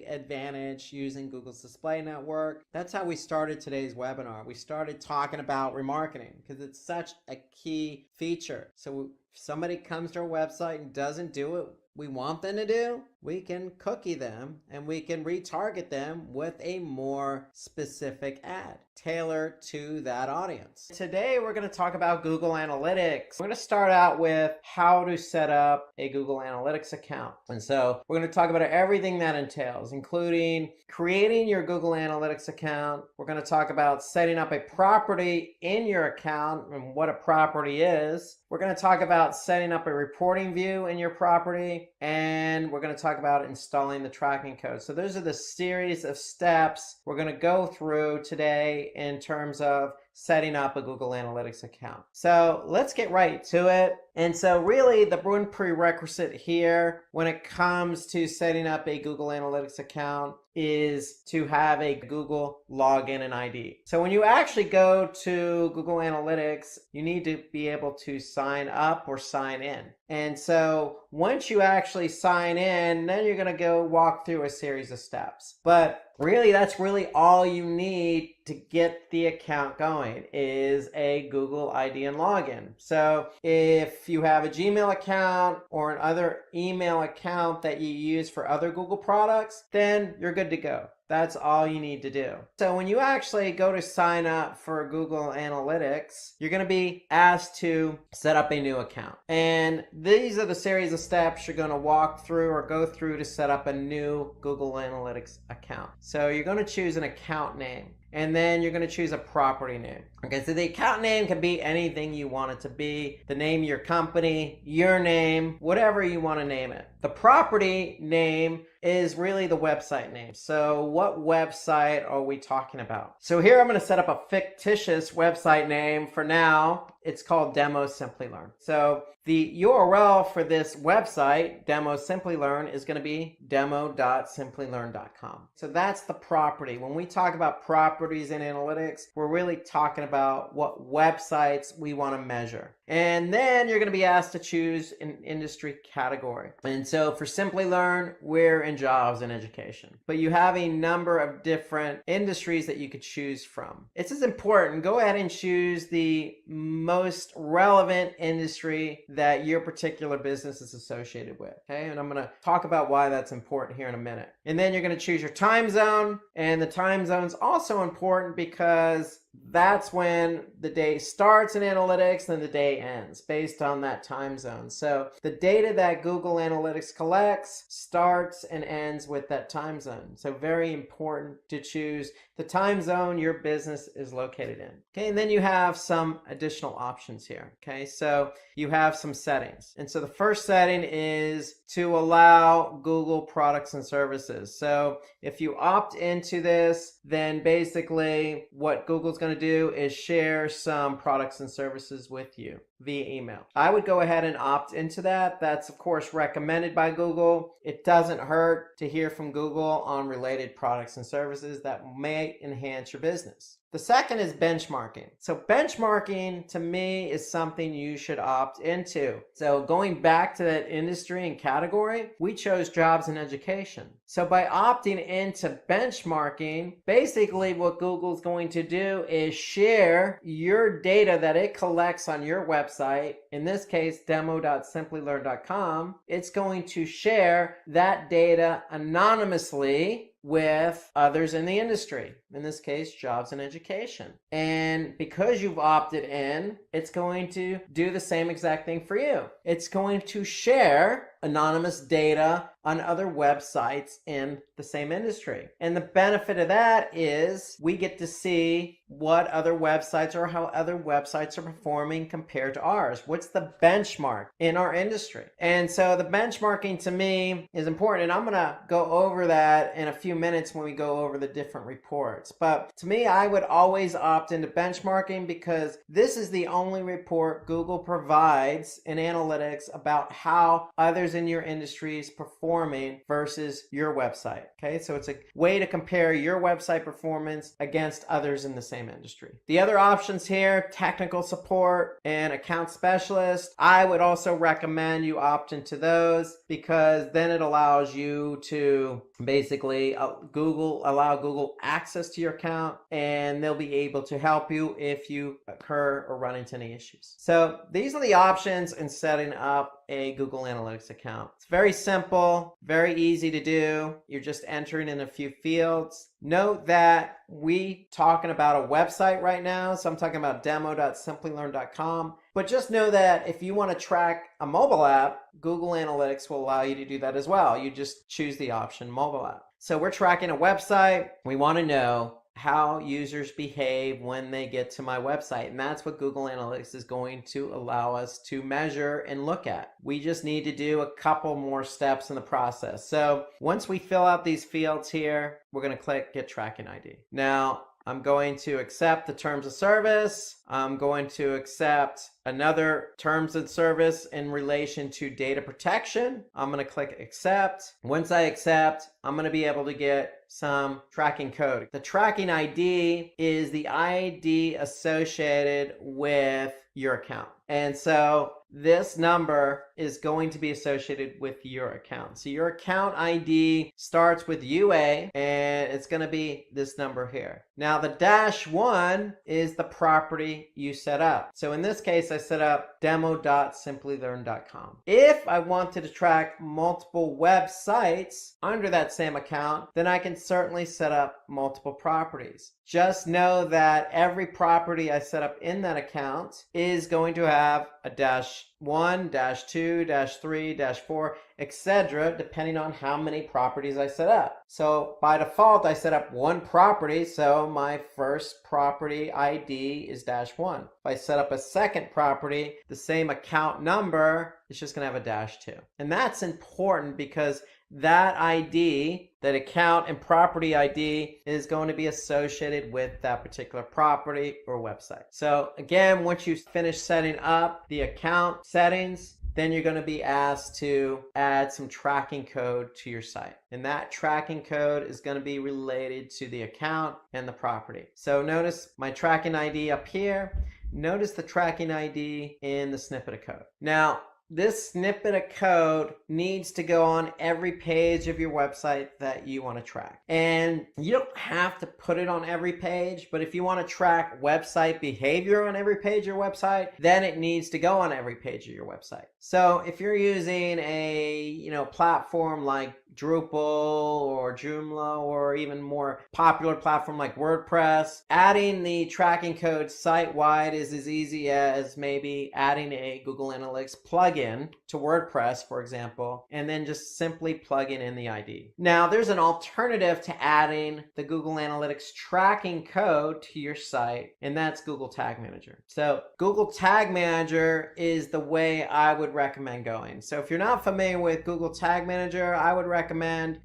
advantage using Google's display network. That's how we started today's webinar. We started talking about remarketing because it's such a key feature. So if somebody comes to our website and doesn't do what we want them to do, we can cookie them and we can retarget them with a more specific ad tailored to that audience. Today, we're going to talk about Google Analytics. We're going to start out with how to set up a Google Analytics account. And so we're going to talk about everything that entails, including creating your Google Analytics account. We're going to talk about setting up a property in your account and what a property is. We're going to talk about setting up a reporting view in your property, and we're going to talk about installing the tracking code. So those are the series of steps we're going to go through today in terms of setting up a Google Analytics account. So let's get right to it. And so really the one prerequisite here when it comes to setting up a Google Analytics account is to have a Google login and ID. So when you actually go to Google Analytics, you need to be able to sign up or sign in. And so once you actually sign in, then you're going to go walk through a series of steps. But really, that's really all you need to get the account going is a Google ID and login. So if you have a Gmail account or another email account that you use for other Google products, then you're good to go. That's all you need to do. So when you actually go to sign up for Google Analytics, you're going to be asked to set up a new account. And these are the series of steps you're going to walk through or go through to set up a new Google Analytics account. So you're going to choose an account name. And then you're going to choose a property name. Okay, so the account name can be anything you want it to be. The name of your company, your name, whatever you want to name it. The property name is really the website name. So what website are we talking about? So here I'm going to set up a fictitious website name for now. It's called Demo Simplilearn. So the URL for this website, Demo Simplilearn, is going to be demo.simplilearn.com. So that's the property. When we talk about properties in analytics, we're really talking about what websites we want to measure. And then you're going to be asked to choose an industry category. And so for Simplilearn, we're in jobs and education. But you have a number of different industries that you could choose from. It's as important. Go ahead and choose the most relevant industry that your particular business is associated with. Okay, and I'm going to talk about why that's important here in a minute. And then you're going to choose your time zone. And the time zone is also important because that's when the day starts in analytics and the day ends based on that time zone. So the data that Google Analytics collects starts and ends with that time zone. So very important to choose the time zone your business is located in. Okay, and then you have some additional options here. Okay, so you have some settings. And so the first setting is to allow Google products and services. So if you opt into this, then basically what Google's going to do is share some products and services with you via email. I would go ahead and opt into that. That's of course recommended by Google. It doesn't hurt to hear from Google on related products and services that may enhance your business. The second is benchmarking. So benchmarking to me is something you should opt into. So going back to that industry and category, we chose jobs and education. So by opting into benchmarking, basically what Google's going to do is share your data that it collects on your website, in this case demo.simplilearn.com. It's going to share that data anonymously with others in the industry, in this case, jobs and education. And because you've opted in, it's going to do the same exact thing for you. It's going to share anonymous data on other websites in the same industry. And the benefit of that is we get to see what other websites or how other websites are performing compared to ours. What's the benchmark in our industry? And so the benchmarking to me is important. And I'm going to go over that in a few minutes when we go over the different reports. But to me, I would always opt into benchmarking because this is the only report Google provides in analytics about how others in your industry is performing versus your website. Okay, so it's a way to compare your website performance against others in the same industry. The other options here, technical support and account specialist, I would also recommend you opt into those because then it allows you to basically allow Google access to your account, and they'll be able to help you if you occur or run into any issues. So these are the options in setting up a Google Analytics account. It's very simple, very easy to do. You're just entering in a few fields. Note that we talking about a website right now, so I'm talking about demo.simplylearn.com. But just know that if you want to track a mobile app, Google Analytics will allow you to do that as well. You just choose the option mobile app. So we're tracking a website. We want to know how users behave when they get to my website. And that's what Google Analytics is going to allow us to measure and look at. We just need to do a couple more steps in the process. So once we fill out these fields here, we're going to click Get Tracking ID. Now, I'm going to accept the terms of service. I'm going to accept another terms of service in relation to data protection. I'm going to click accept. Once I accept, I'm going to be able to get some tracking code. The tracking ID is the ID associated with your account. And so this number is going to be associated with your account. So your account ID starts with UA, and it's going to be this number here. Now the -1 is the property you set up. So in this case, I set up demo.simplylearn.com. If I wanted to track multiple websites under that same account, then I can certainly set up multiple properties. Just know that every property I set up in that account is going to have a -1, -2, -3, -4, etc., depending on how many properties I set up. So by default, I set up one property, so my first property ID is -1. If I set up a second property, the same account number, it's just going to have a -2. And that's important because that ID, that account and property ID, is going to be associated with that particular property or website. So again, once you finish setting up the account settings, then you're going to be asked to add some tracking code to your site. And that tracking code is going to be related to the account and the property. So notice my tracking ID up here. Notice the tracking ID in the snippet of code. Now, this snippet of code needs to go on every page of your website that you want to track. And you don't have to put it on every page, but if you want to track website behavior on every page of your website, then it needs to go on every page of your website. So if you're using a platform like Drupal or Joomla or even more popular platform like WordPress, adding the tracking code site-wide is as easy as maybe adding a Google Analytics plugin to WordPress, for example, and then just simply plugging in the ID. Now, there's an alternative to adding the Google Analytics tracking code to your site, and that's Google Tag Manager. So Google Tag Manager is the way I would recommend going. So if you're not familiar with Google Tag Manager, I would recommend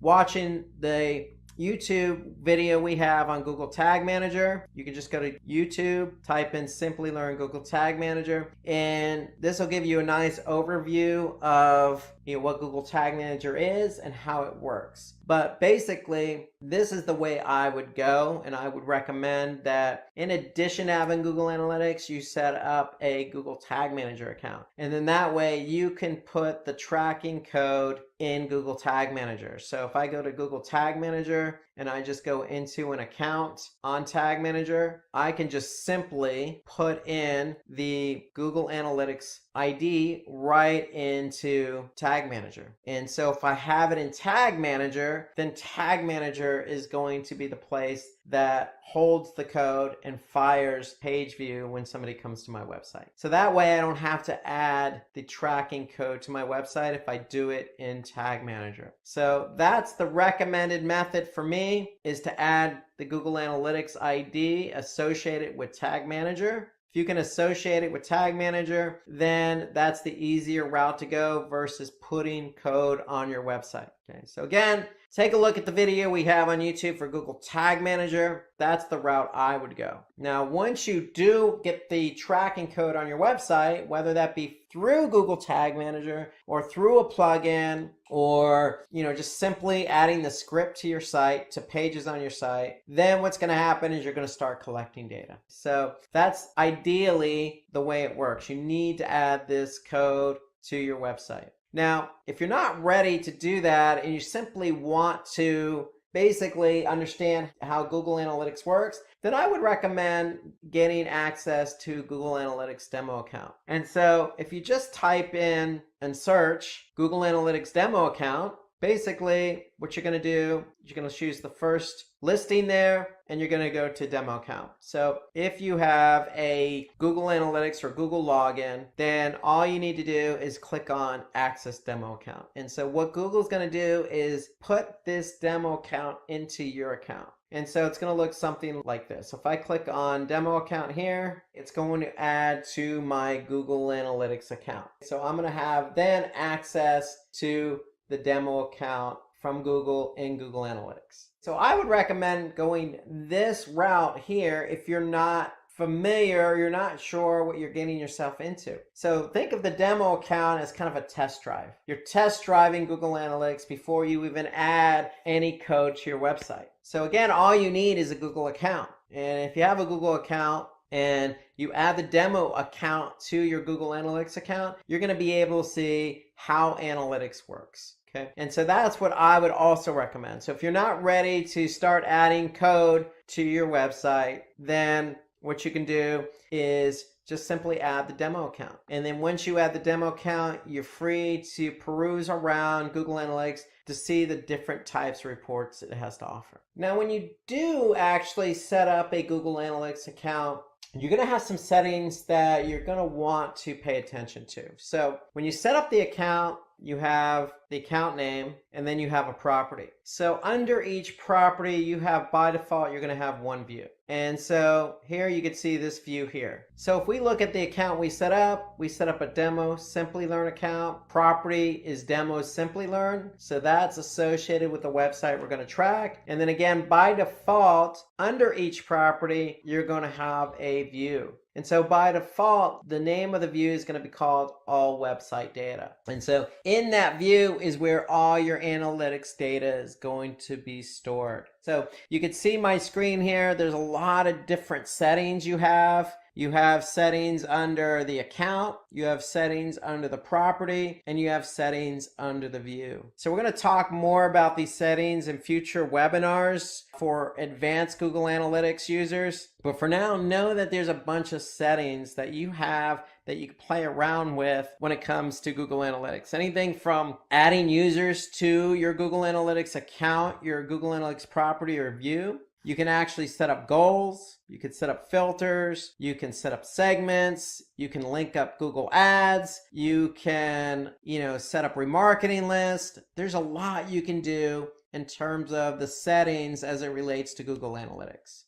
watching the YouTube video we have on Google Tag Manager. You can just go to YouTube, type in Simplilearn Google Tag Manager, and this will give you a nice overview of what Google Tag Manager is and how it works. But basically, this is the way I would go, and I would recommend that in addition to having Google Analytics, you set up a Google Tag Manager account. And then that way you can put the tracking code in Google Tag Manager. So if I go to Google Tag Manager and I just go into an account on Tag Manager, I can just simply put in the Google Analytics ID right into Tag Manager. And so if I have it in Tag Manager, then Tag Manager is going to be the place that holds the code and fires page view when somebody comes to my website. So that way I don't have to add the tracking code to my website if I do it in Tag Manager. So that's the recommended method for me, is to add the Google Analytics ID associated with Tag Manager. If you can associate it with Tag Manager, then that's the easier route to go versus putting code on your website. Okay, so again, take a look at the video we have on YouTube for Google Tag Manager. That's the route I would go. Now, once you do get the tracking code on your website, whether that be through Google Tag Manager or through a plugin, or just simply adding the script to your site, to pages on your site, then what's going to happen is you're going to start collecting data. So that's ideally the way it works. You need to add this code to your website. Now, if you're not ready to do that and you simply want to basically understand how Google Analytics works, then I would recommend getting access to Google Analytics demo account. And so if you just type in and search Google Analytics demo account, basically what you're going to do, you're going to choose the first listing there, and you're going to go to demo account. So if you have a Google Analytics or Google login, then all you need to do is click on access demo account. And so what Google's going to do is put this demo account into your account. And so it's going to look something like this. So if I click on demo account here, it's going to add to my Google Analytics account. So I'm going to have then access to the demo account from Google in Google Analytics. So I would recommend going this route here if you're not familiar, you're not sure what you're getting yourself into. So think of the demo account as kind of a test drive. You're test driving Google Analytics before you even add any code to your website. So again, all you need is a Google account. And if you have a Google account and you add the demo account to your Google Analytics account, you're going to be able to see how analytics works. Okay. And so that's what I would also recommend. So if you're not ready to start adding code to your website, then what you can do is just simply add the demo account. And then once you add the demo account, you're free to peruse around Google Analytics to see the different types of reports it has to offer. Now, when you do actually set up a Google Analytics account, you're going to have some settings that you're going to want to pay attention to. So when you set up the account, you have the account name, and then you have a property. So under each property, you have, by default, you're going to have one view. And so here you can see this view here. So if we look at the account we set up a demo Simplilearn account. Property is demo Simplilearn. So that's associated with the website we're going to track. And then again, by default, under each property, you're going to have a view. And so by default, the name of the view is going to be called All Website Data. And so in that view is where all your analytics data is going to be stored. So you can see my screen here. There's a lot of different settings you have. You have settings under the account, you have settings under the property, and you have settings under the view. So we're going to talk more about these settings in future webinars for advanced Google Analytics users. But for now, know that there's a bunch of settings that you have that you can play around with when it comes to Google Analytics. Anything from adding users to your Google Analytics account, your Google Analytics property or view. You can actually set up goals, you can set up filters, you can set up segments, you can link up Google Ads, you can, set up remarketing lists. There's a lot you can do in terms of the settings as it relates to Google Analytics.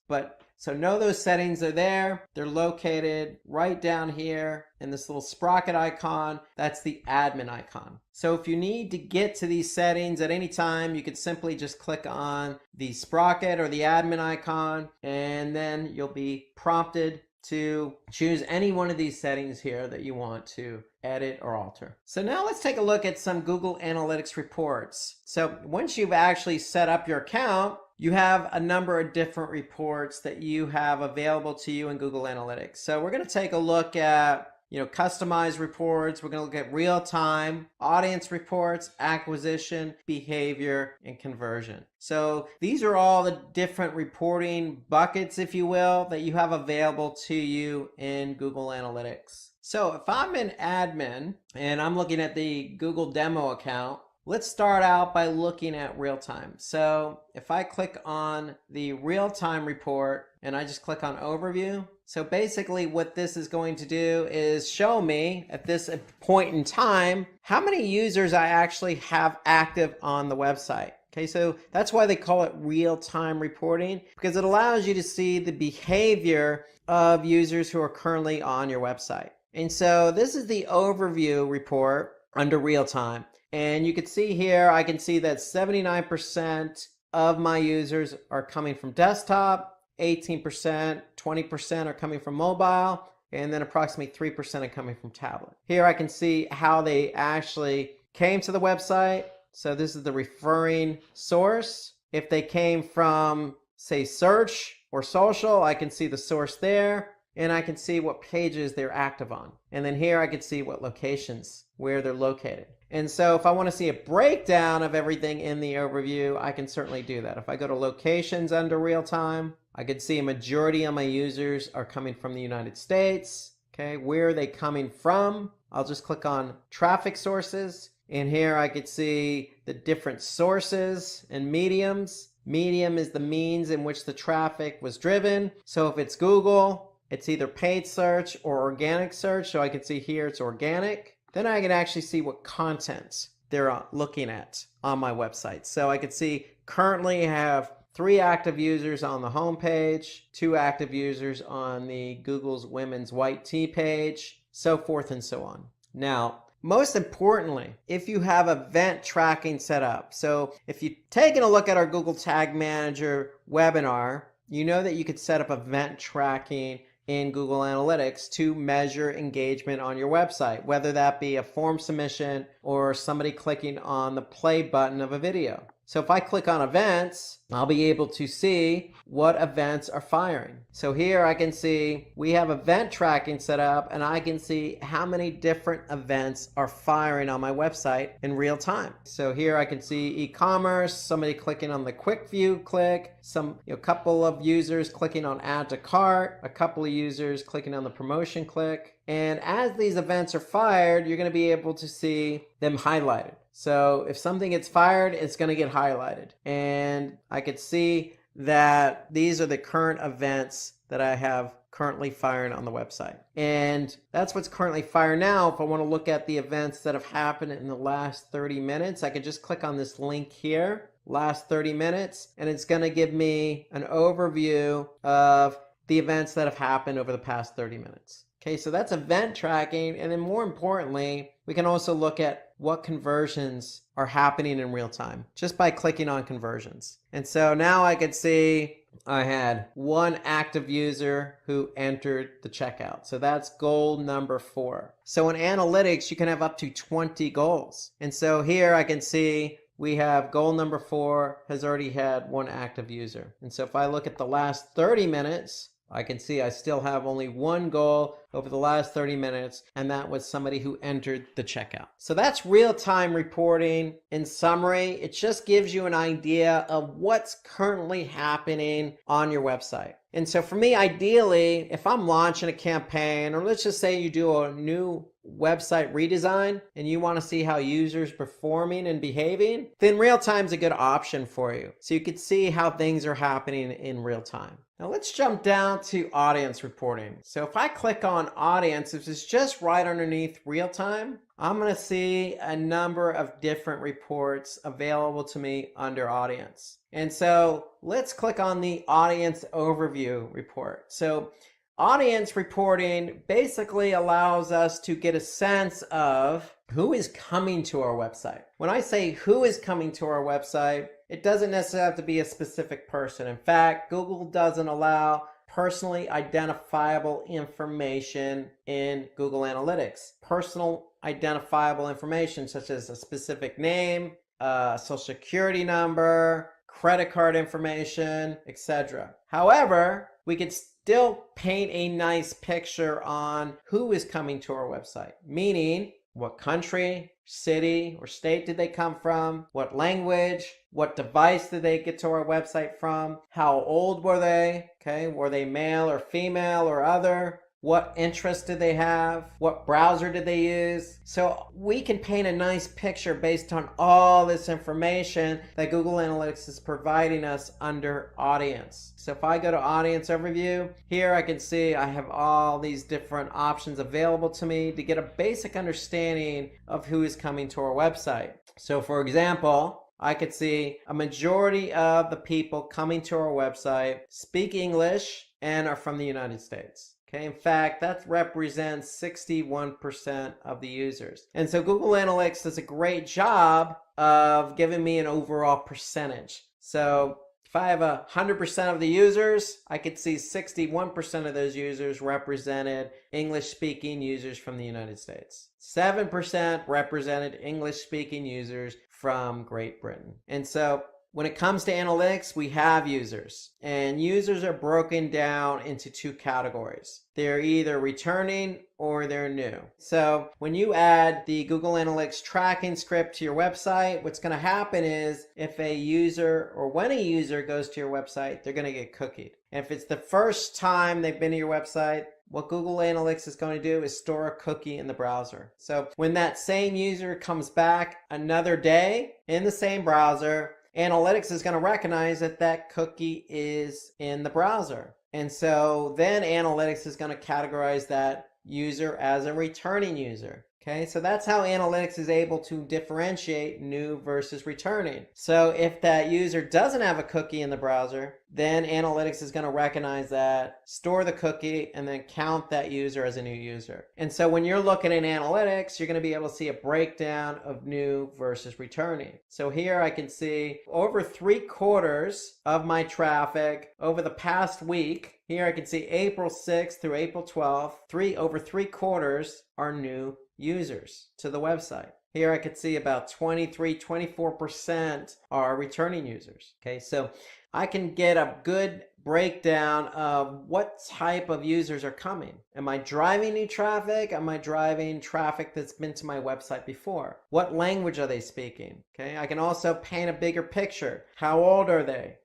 So know those settings are there. They're located right down here in this little sprocket icon. That's the admin icon. So if you need to get to these settings at any time, you could simply just click on the sprocket or the admin icon, and then you'll be prompted to choose any one of these settings here that you want to edit or alter. So now let's take a look at some Google Analytics reports. So once you've actually set up your account, you have a number of different reports that you have available to you in Google Analytics. So we're going to take a look at customized reports. We're going to look at real-time audience reports, acquisition, behavior, and conversion. So these are all the different reporting buckets, if you will, that you have available to you in Google Analytics. So if I'm an admin and I'm looking at the Google demo account, let's start out by looking at real-time. So if I click on the real-time report and I just click on overview, so basically what this is going to do is show me at this point in time how many users I actually have active on the website. Okay, so that's why they call it real-time reporting, because it allows you to see the behavior of users who are currently on your website. And so this is the overview report under real-time. And you can see here, I can see that 79% of my users are coming from desktop, 18%, 20% are coming from mobile, and then approximately 3% are coming from tablet. Here I can see how they actually came to the website. So this is the referring source. If they came from, say, search or social, I can see the source there, and I can see what pages they're active on. And then here I can see what locations, where they're located. And so if I want to see a breakdown of everything in the overview, I can certainly do that. If I go to locations under real time, I can see a majority of my users are coming from the United States. Okay, where are they coming from? I'll just click on traffic sources. And here I could see the different sources and mediums. Medium is the means in which the traffic was driven. So if it's Google, it's either paid search or organic search. So I can see here it's organic. Then I can actually see what content they're looking at on my website. So I can see currently I have 3 active users on the home page, 2 active users on the Google's Women's White Tea page, so forth and so on. Now, most importantly, if you have event tracking set up. So if you've taken a look at our Google Tag Manager webinar, you know that you could set up event tracking in Google Analytics to measure engagement on your website, whether that be a form submission or somebody clicking on the play button of a video. So if I click on events, I'll be able to see what events are firing. So here I can see we have event tracking set up, and I can see how many different events are firing on my website in real time. So here I can see e-commerce, somebody clicking on the quick view click, a couple of users clicking on add to cart, a couple of users clicking on the promotion click. And as these events are fired, you're going to be able to see them highlighted. So if something gets fired, it's going to get highlighted. And I could see that these are the current events that I have currently firing on the website. And that's what's currently firing now. If I want to look at the events that have happened in the last 30 minutes, I could just click on this link here, last 30 minutes, and it's going to give me an overview of the events that have happened over the past 30 minutes. Okay, so that's event tracking. And then more importantly, we can also look at what conversions are happening in real time just by clicking on conversions. And so now I could see I had 1 active user who entered the checkout. So that's goal number 4. So in analytics, you can have up to 20 goals. And so here I can see we have goal number 4 has already had 1 active user. And so if I look at the last 30 minutes, I can see I still have only 1 goal over the last 30 minutes, and that was somebody who entered the checkout. So that's real-time reporting. In summary, it just gives you an idea of what's currently happening on your website. And so for me, ideally, if I'm launching a campaign, or let's just say you do a new website redesign and you want to see how users performing and behaving, then real-time is a good option for you. So you can see how things are happening in real time. Now let's jump down to audience reporting. So if I click on audience, this is just right underneath real time, I'm going to see a number of different reports available to me under audience. And so let's click on the audience overview report. So audience reporting basically allows us to get a sense of who is coming to our website. When I say who is coming to our website, it doesn't necessarily have to be a specific person. In fact, Google doesn't allow personally identifiable information in Google Analytics. Personal identifiable information such as a specific name, social security number, credit card information, etc. However, we could still paint a nice picture on who is coming to our website, meaning what country, city, or state did they come from, what language, what device did they get to our website from, how old were they, okay, were they male or female or other, what interests did they have, what browser did they use. So we can paint a nice picture based on all this information that Google Analytics is providing us under audience. So if I go to audience overview, here I can see I have all these different options available to me to get a basic understanding of who is coming to our website. So for example, I could see a majority of the people coming to our website speak English and are from the United States. Okay, in fact, that represents 61% of the users. And so Google Analytics does a great job of giving me an overall percentage. So if I have 100% of the users, I could see 61% of those users represented English-speaking users from the United States. 7% represented English-speaking users from Great Britain. And so when it comes to analytics, we have users, and users are broken down into two categories. They're either returning or they're new. So when you add the Google Analytics tracking script to your website, what's going to happen is if a user or when a user goes to your website, they're going to get cookied. And if it's the first time they've been to your website, what Google Analytics is going to do is store a cookie in the browser. So when that same user comes back another day in the same browser, Analytics is going to recognize that that cookie is in the browser. And so then Analytics is going to categorize that user as a returning user. Okay, so that's how Analytics is able to differentiate new versus returning. So if that user doesn't have a cookie in the browser, then Analytics is going to recognize that, store the cookie, and then count that user as a new user. And so when you're looking at Analytics, you're going to be able to see a breakdown of new versus returning. So here I can see over 3/4 of my traffic over the past week. Here I can see April 6th through April 12th, over 3/4 are new users to the website. Here I could see about 24% are returning users. Okay, so I can get a good breakdown of what type of users are coming. Am I driving new traffic? Am I driving traffic that's been to my website before? What language are they speaking? Okay, I can also paint a bigger picture. How old are they?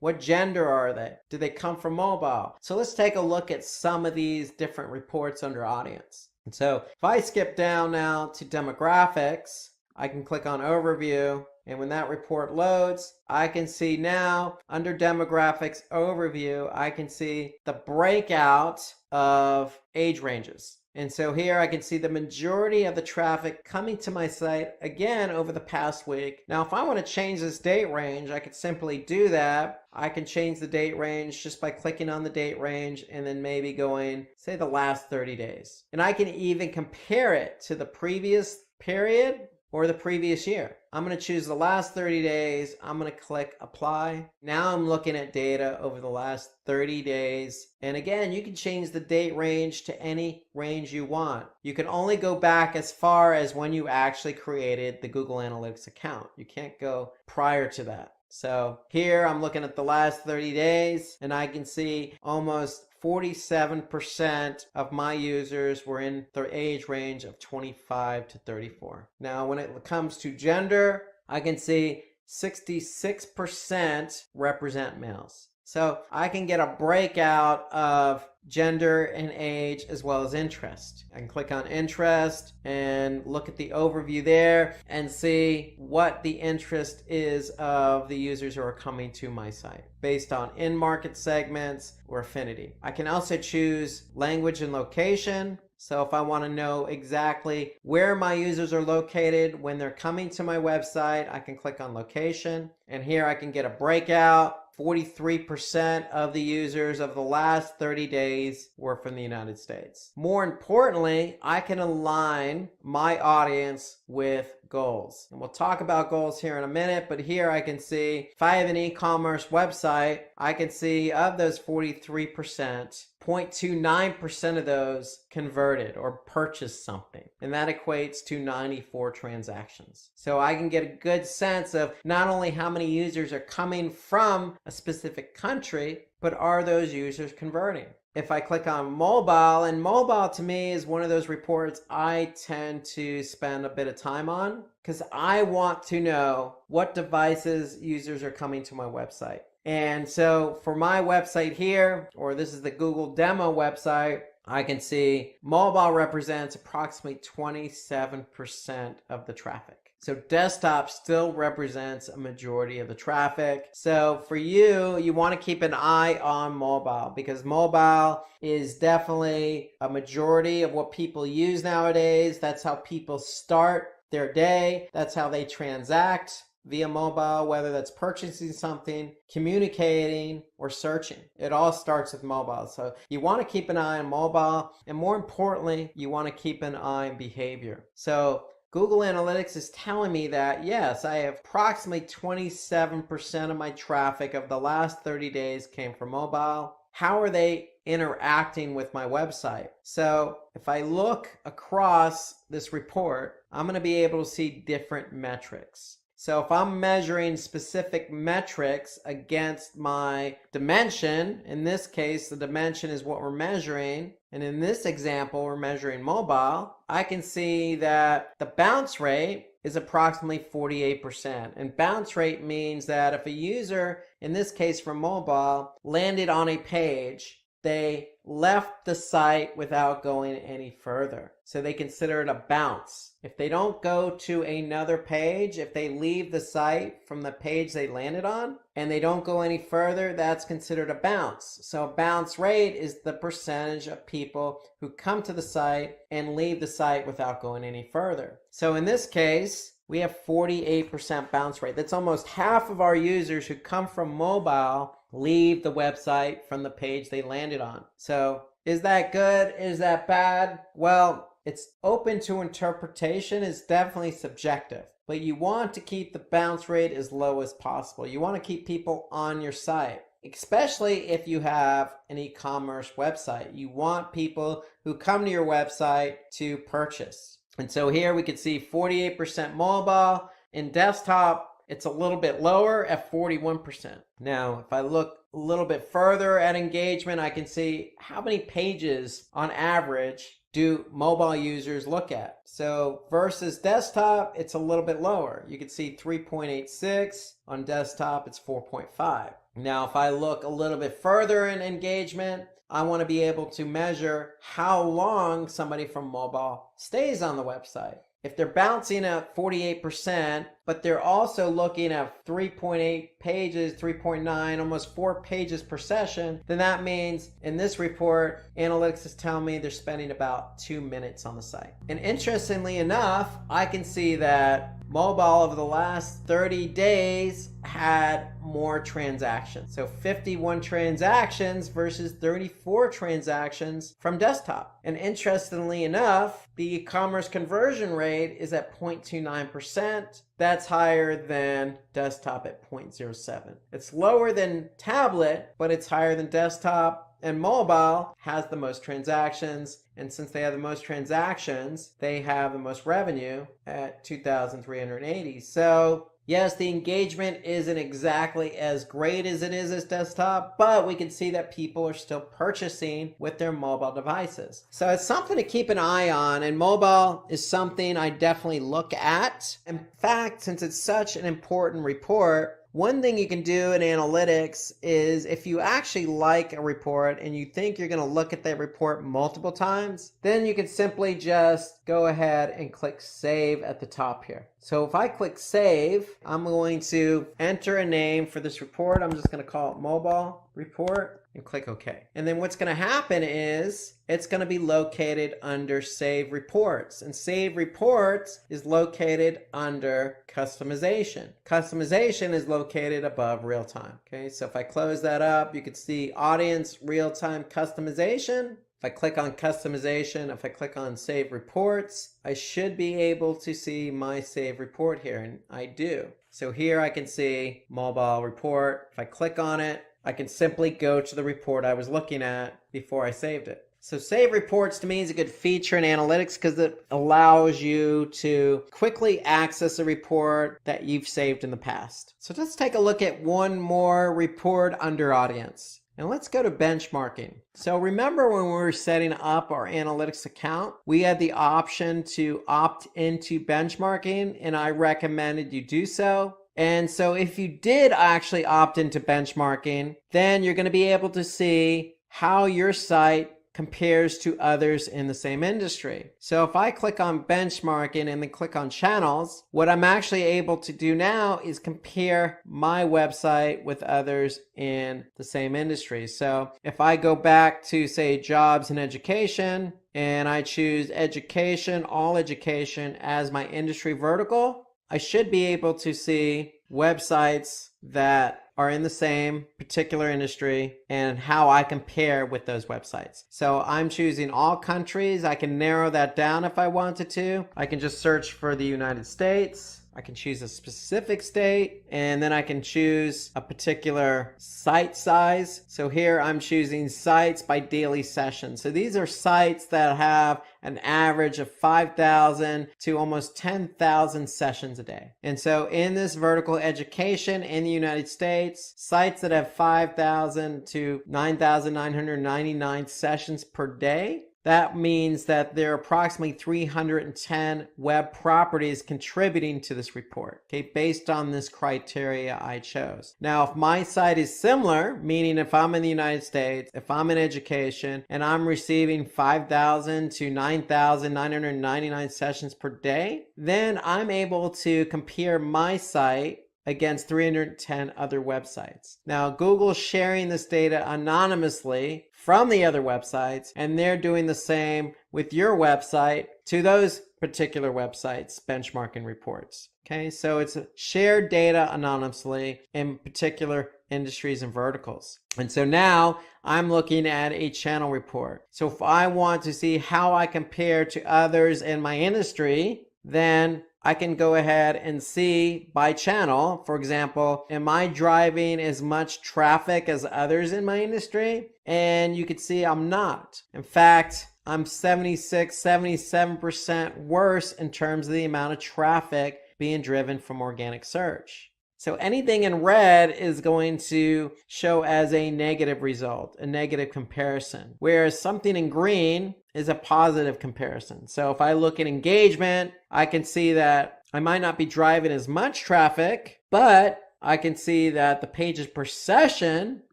What gender are they? Do they come from mobile? So let's take a look at some of these different reports under audience. And so if I skip down now to demographics, I can click on overview, and when that report loads, I can see now under demographics overview, I can see the breakout of age ranges. And so here I can see the majority of the traffic coming to my site again over the past week. Now, if I want to change this date range, I could simply do that. I can change the date range just by clicking on the date range and then maybe going, say, the last 30 days. And I can even compare it to the previous period or the previous year. I'm going to choose the last 30 days. I'm going to click apply. Now I'm looking at data over the last 30 days. And again, you can change the date range to any range you want. You can only go back as far as when you actually created the Google Analytics account. You can't go prior to that. So here I'm looking at the last 30 days and I can see almost 47% of my users were in the age range of 25 to 34. Now, when it comes to gender, I can see 66% represent males. So I can get a breakout of gender and age as well as interest. I can click on interest and look at the overview there and see what the interest is of the users who are coming to my site based on in-market segments or affinity. I can also choose language and location. So if I want to know exactly where my users are located when they're coming to my website, I can click on location. And here I can get a breakout. 43% of the users of the last 30 days were from the United States. More importantly, I can align my audience with goals. And we'll talk about goals here in a minute, but here I can see if I have an e-commerce website, I can see of those 43%, 0.29% of those converted or purchased something. And that equates to 94 transactions. So I can get a good sense of not only how many users are coming from a specific country, but are those users converting? If I click on mobile, and mobile to me is one of those reports I tend to spend a bit of time on because I want to know what devices users are coming to my website. And so for my website here, or this is the Google demo website, I can see mobile represents approximately 27% of the traffic. So desktop still represents a majority of the traffic. So for you, you want to keep an eye on mobile because mobile is definitely a majority of what people use nowadays. That's how people start their day. That's how they transact via mobile, whether that's purchasing something, communicating, or searching. It all starts with mobile. So you want to keep an eye on mobile, and more importantly, you want to keep an eye on behavior. So Google Analytics is telling me that, yes, I have approximately 27% of my traffic of the last 30 days came from mobile. How are they interacting with my website? So if I look across this report, I'm going to be able to see different metrics. So if I'm measuring specific metrics against my dimension, in this case, the dimension is what we're measuring. And in this example, we're measuring mobile. I can see that the bounce rate is approximately 48%. And bounce rate means that if a user, in this case from mobile, landed on a page, they left the site without going any further. So they consider it a bounce. If they don't go to another page, if they leave the site from the page they landed on and they don't go any further, that's considered a bounce. So a bounce rate is the percentage of people who come to the site and leave the site without going any further. So in this case, we have 48% bounce rate. That's almost half of our users who come from mobile leave the website from the page they landed on. So is that good? Is that bad? Well, it's open to interpretation. It's definitely subjective. But you want to keep the bounce rate as low as possible. You want to keep people on your site, especially if you have an e-commerce website. You want people who come to your website to purchase. And so here we can see 48% mobile. In desktop, it's a little bit lower at 41%. Now, if I look a little bit further at engagement, I can see how many pages on average do mobile users look at. So versus desktop, it's a little bit lower. You can see 3.86. On desktop, it's 4.5. Now, if I look a little bit further in engagement, I want to be able to measure how long somebody from mobile stays on the website. If they're bouncing at 48%, but they're also looking at 3.8 pages, 3.9, almost 4 pages per session, then that means in this report, analytics is telling me they're spending about 2 minutes on the site. And interestingly enough, I can see that mobile over the last 30 days had more transactions. So 51 transactions versus 34 transactions from desktop. And interestingly enough, the e-commerce conversion rate is at 0.29%. That's higher than desktop at 0.07. It's lower than tablet, but it's higher than desktop. And mobile has the most transactions. And since they have the most transactions, they have the most revenue at 2,380. So yes, the engagement isn't exactly as great as it is as desktop, but we can see that people are still purchasing with their mobile devices. So it's something to keep an eye on, and mobile is something I definitely look at. In fact, since it's such an important report, one thing you can do in analytics is if you actually like a report and you think you're going to look at that report multiple times, then you can simply just go ahead and click save at the top here. So if I click save, I'm going to enter a name for this report. I'm just going to call it mobile report and click OK. And then what's going to happen is it's going to be located under Save Reports. And Save Reports is located under Customization. Customization is located above Real Time. Okay, so if I close that up, you can see Audience Real Time Customization. If I click on Customization, if I click on Save Reports, I should be able to see my Save Report here, and I do. So here I can see Mobile Report. If I click on it, I can simply go to the report I was looking at before I saved it. So save reports to me is a good feature in analytics because it allows you to quickly access a report that you've saved in the past. So let's take a look at one more report under audience. And let's go to benchmarking. So remember when we were setting up our analytics account, we had the option to opt into benchmarking, and I recommended you do so. And so if you did actually opt into benchmarking, then you're going to be able to see how your site compares to others in the same industry. So if I click on benchmarking and then click on channels, what I'm actually able to do now is compare my website with others in the same industry. So if I go back to, say, jobs and education, and I choose education, all education as my industry vertical, I should be able to see websites that are in the same particular industry and how I compare with those websites. So I'm choosing all countries. I can narrow that down if I wanted to. I can just search for the United States. I can choose a specific state, and then I can choose a particular site size. So here I'm choosing sites by daily session. So these are sites that have an average of 5,000 to almost 10,000 sessions a day. And so in this vertical education in the United States, sites that have 5,000 to 9,999 sessions per day, that means that there are approximately 310 web properties contributing to this report, okay, based on this criteria I chose. Now, if my site is similar, meaning if I'm in the United States, if I'm in education, and I'm receiving 5,000 to 9,999 sessions per day, then I'm able to compare my site against 310 other websites. Now, Google's sharing this data anonymously from the other websites, and they're doing the same with your website to those particular websites' benchmarking reports. Okay, so it's shared data anonymously in particular industries and verticals. And so now I'm looking at a channel report. So if I want to see how I compare to others in my industry, then I can go ahead and see by channel. For example, am I driving as much traffic as others in my industry? And you can see I'm not. In fact, I'm 76, 77% worse in terms of the amount of traffic being driven from organic search. So anything in red is going to show as a negative result, a negative comparison, whereas something in green is a positive comparison. So if I look at engagement, I can see that I might not be driving as much traffic, but I can see that the pages per session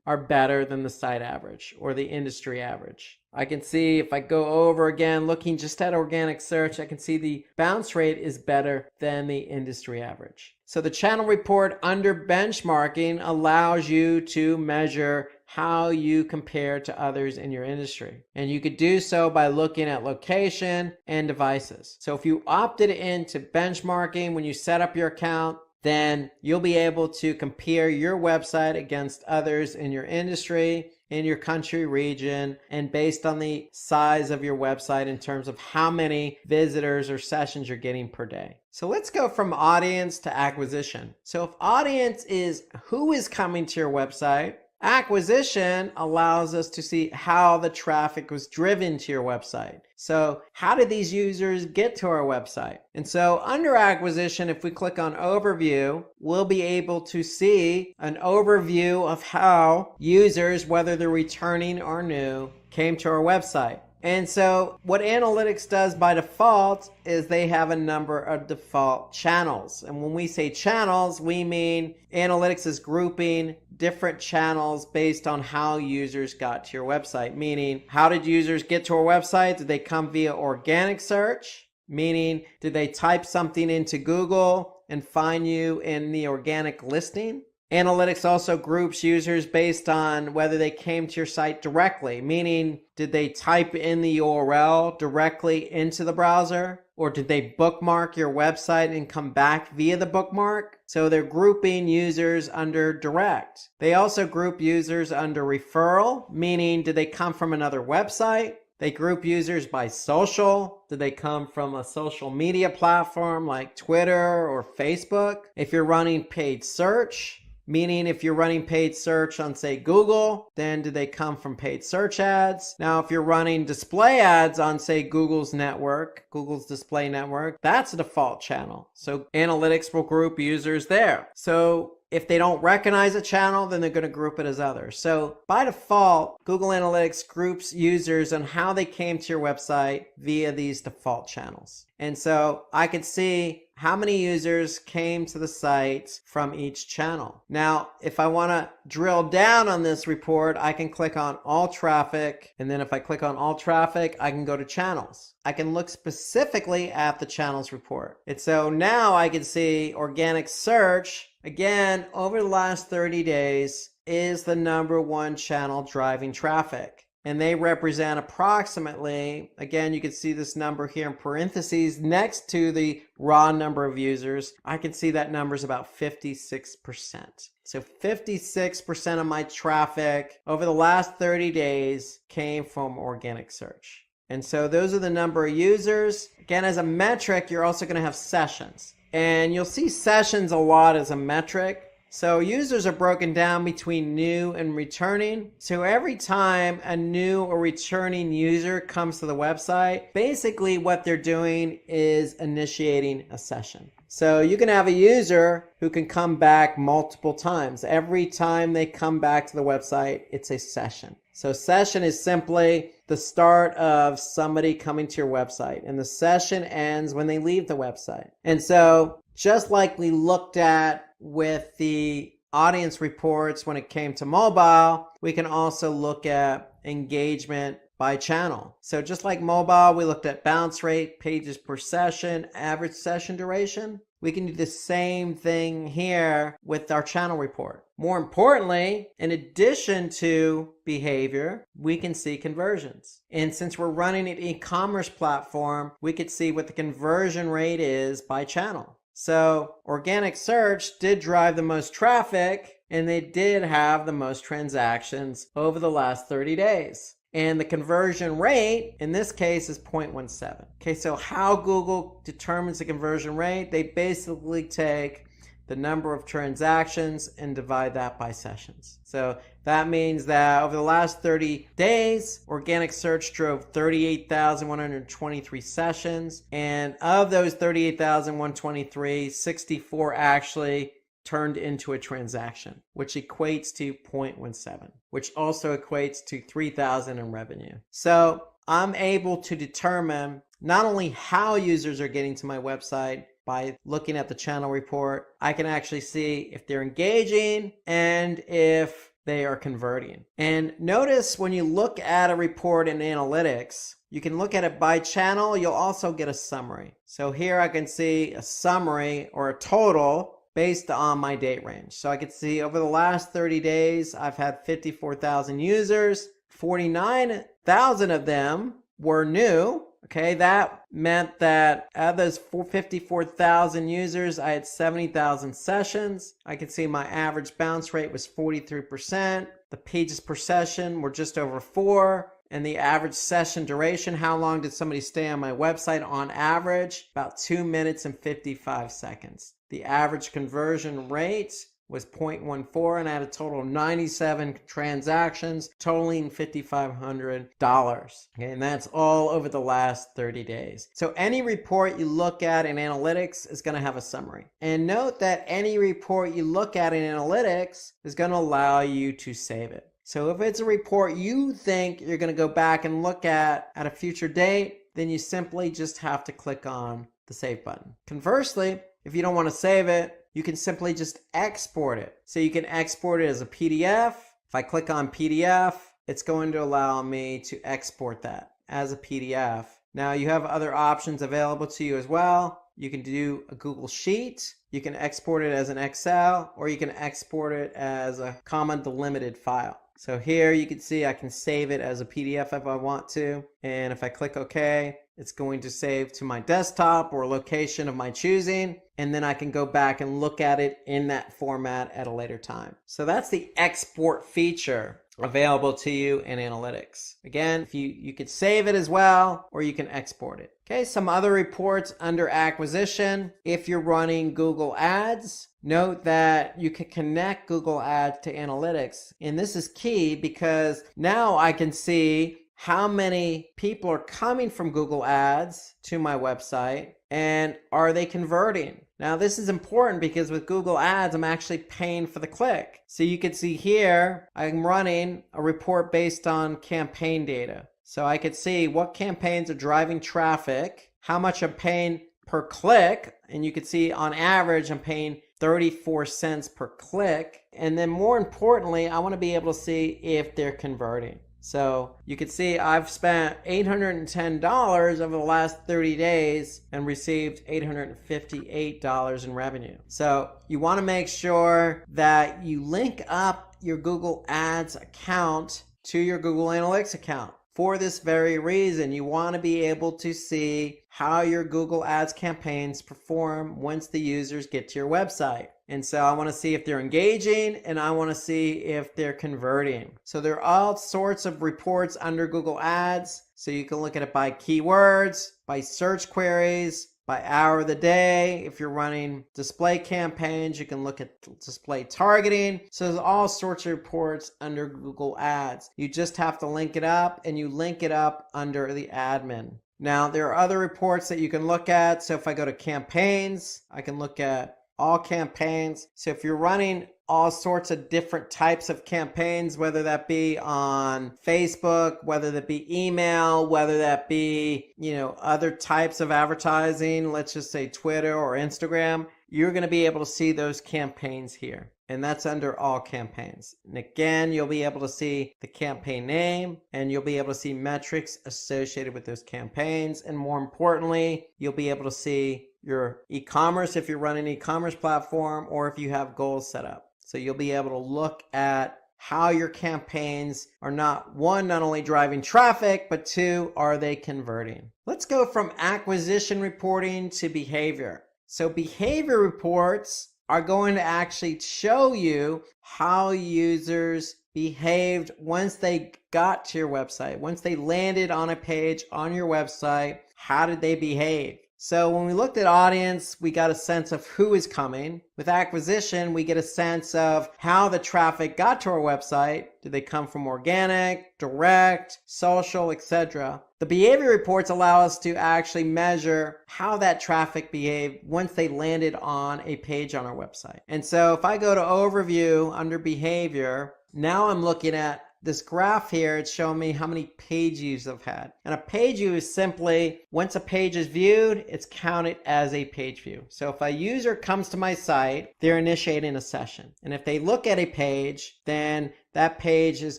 are better than the site average or the industry average. I can see if I go over again, looking just at organic search, I can see the bounce rate is better than the industry average. So the channel report under benchmarking allows you to measure how you compare to others in your industry. And you could do so by looking at location and devices. So if you opted into benchmarking when you set up your account, then you'll be able to compare your website against others in your industry, in your country, region, and based on the size of your website in terms of how many visitors or sessions you're getting per day. So let's go from audience to acquisition. So if audience is who is coming to your website, acquisition allows us to see how the traffic was driven to your website. So how did these users get to our website? And so under acquisition, if we click on overview, we'll be able to see an overview of how users, whether they're returning or new, came to our website. And so what analytics does by default is they have a number of default channels. And when we say channels, we mean analytics is grouping different channels based on how users got to your website. Meaning, how did users get to our website? Did they come via organic search? Meaning, did they type something into Google and find you in the organic listing? Analytics also groups users based on whether they came to your site directly, meaning did they type in the URL directly into the browser, or did they bookmark your website and come back via the bookmark? So they're grouping users under direct. They also group users under referral, meaning did they come from another website? They group users by social. Did they come from a social media platform like Twitter or Facebook? If you're running paid search, Meaning if you're running paid search on, say, Google, then do they come from paid search ads? Now, if you're running display ads on, say, Google's network, Google's display network, that's a default channel. So analytics will group users there. So if they don't recognize a channel, then they're going to group it as others. So by default, Google Analytics groups users on how they came to your website via these default channels. And so I could see how many users came to the site from each channel. Now, if I want to drill down on this report, I can click on all traffic. And then if I click on all traffic, I can go to channels. I can look specifically at the channels report. And so now I can see organic search, again, over the last 30 days, is the #1 channel driving traffic. And they represent approximately, again, you can see this number here in parentheses next to the raw number of users. I can see that number is about 56%. So 56% of my traffic over the last 30 days came from organic search. And so those are the number of users. Again, as a metric, you're also going to have sessions. And you'll see sessions a lot as a metric. So users are broken down between new and returning. So every time a new or returning user comes to the website, basically what they're doing is initiating a session. So you can have a user who can come back multiple times. Every time they come back to the website, it's a session. So session is simply the start of somebody coming to your website, and the session ends when they leave the website. And so just like we looked at with the audience reports when it came to mobile, we can also look at engagement by channel. So just like mobile, we looked at bounce rate, pages per session, average session duration. We can do the same thing here with our channel report. More importantly, in addition to behavior, we can see conversions. And since we're running an e-commerce platform, we could see what the conversion rate is by channel. So organic search did drive the most traffic, and they did have the most transactions over the last 30 days. And the conversion rate in this case is 0.17. Okay, so how Google determines the conversion rate? They basically take the number of transactions and divide that by sessions. So that means that over the last 30 days, organic search drove 38,123 sessions. And of those 38,123, 64 actually turned into a transaction, which equates to 0.17, which also equates to 3,000 in revenue. So I'm able to determine not only how users are getting to my website by looking at the channel report, I can actually see if they're engaging and if they are converting. And notice when you look at a report in analytics, you can look at it by channel. You'll also get a summary. So here I can see a summary or a total based on my date range. So I can see over the last 30 days, I've had 54,000 users. 49,000 of them were new. Okay, that meant that out of those 54,000 users, I had 70,000 sessions. I can see my average bounce rate was 43%. The pages per session were just over 4. And the average session duration, how long did somebody stay on my website on average? About 2 minutes and 55 seconds. The average conversion rate was 0.14, and I had a total of 97 transactions totaling $5,500. Okay, and that's all over the last 30 days. So any report you look at in analytics is going to have a summary. And note that any report you look at in analytics is going to allow you to save it. So if it's a report you think you're going to go back and look at a future date, then you simply just have to click on the save button. Conversely, if you don't want to save it, you can simply just export it. So you can export it as a PDF. If I click on PDF, it's going to allow me to export that as a PDF. Now you have other options available to you as well. You can do a Google Sheet. You can export it as an Excel, or you can export it as a comma delimited file. So here you can see I can save it as a PDF if I want to. And if I click OK, it's going to save to my desktop or location of my choosing. And then I can go back and look at it in that format at a later time. So that's the export feature available to you in analytics. Again, if you could save it as well, or you can export it. Okay, some other reports under acquisition. If you're running Google Ads, note that you can connect Google Ads to analytics. And this is key because now I can see how many people are coming from Google Ads to my website and are they converting? Now this is important because with Google Ads, I'm actually paying for the click. So you can see here, I'm running a report based on campaign data. So I could see what campaigns are driving traffic, how much I'm paying per click, and you can see on average I'm paying 34 cents per click. And then more importantly, I want to be able to see if they're converting. So you can see I've spent $810 over the last 30 days and received $858 in revenue. So you want to make sure that you link up your Google Ads account to your Google Analytics account. For this very reason, you want to be able to see how your Google Ads campaigns perform once the users get to your website. And so I want to see if they're engaging and I want to see if they're converting. So there are all sorts of reports under Google Ads. So you can look at it by keywords, by search queries, by hour of the day. If you're running display campaigns, you can look at display targeting. So there's all sorts of reports under Google Ads. You just have to link it up, and you link it up under the admin. Now, there are other reports that you can look at. So if I go to campaigns, I can look at all campaigns. So if you're running all sorts of different types of campaigns, whether that be on Facebook, whether that be email, whether that be, other types of advertising, let's just say Twitter or Instagram, you're going to be able to see those campaigns here. And that's under all campaigns. And again, you'll be able to see the campaign name and you'll be able to see metrics associated with those campaigns. And more importantly, you'll be able to see your e-commerce if you're running an e-commerce platform or if you have goals set up. So you'll be able to look at how your campaigns are not only driving traffic, but two, are they converting? Let's go from acquisition reporting to behavior. So behavior reports are going to actually show you how users behaved once they got to your website, once they landed on a page on your website. How did they behave? So when we looked at audience, we got a sense of who is coming. With acquisition, we get a sense of how the traffic got to our website. Did they come from organic, direct, social, etc.? The behavior reports allow us to actually measure how that traffic behaved once they landed on a page on our website. And so if I go to overview under behavior, now I'm looking at this graph here. It's showing me how many page views I've had. And a page view is simply, once a page is viewed, it's counted as a page view. So if a user comes to my site, they're initiating a session. And if they look at a page, then that page is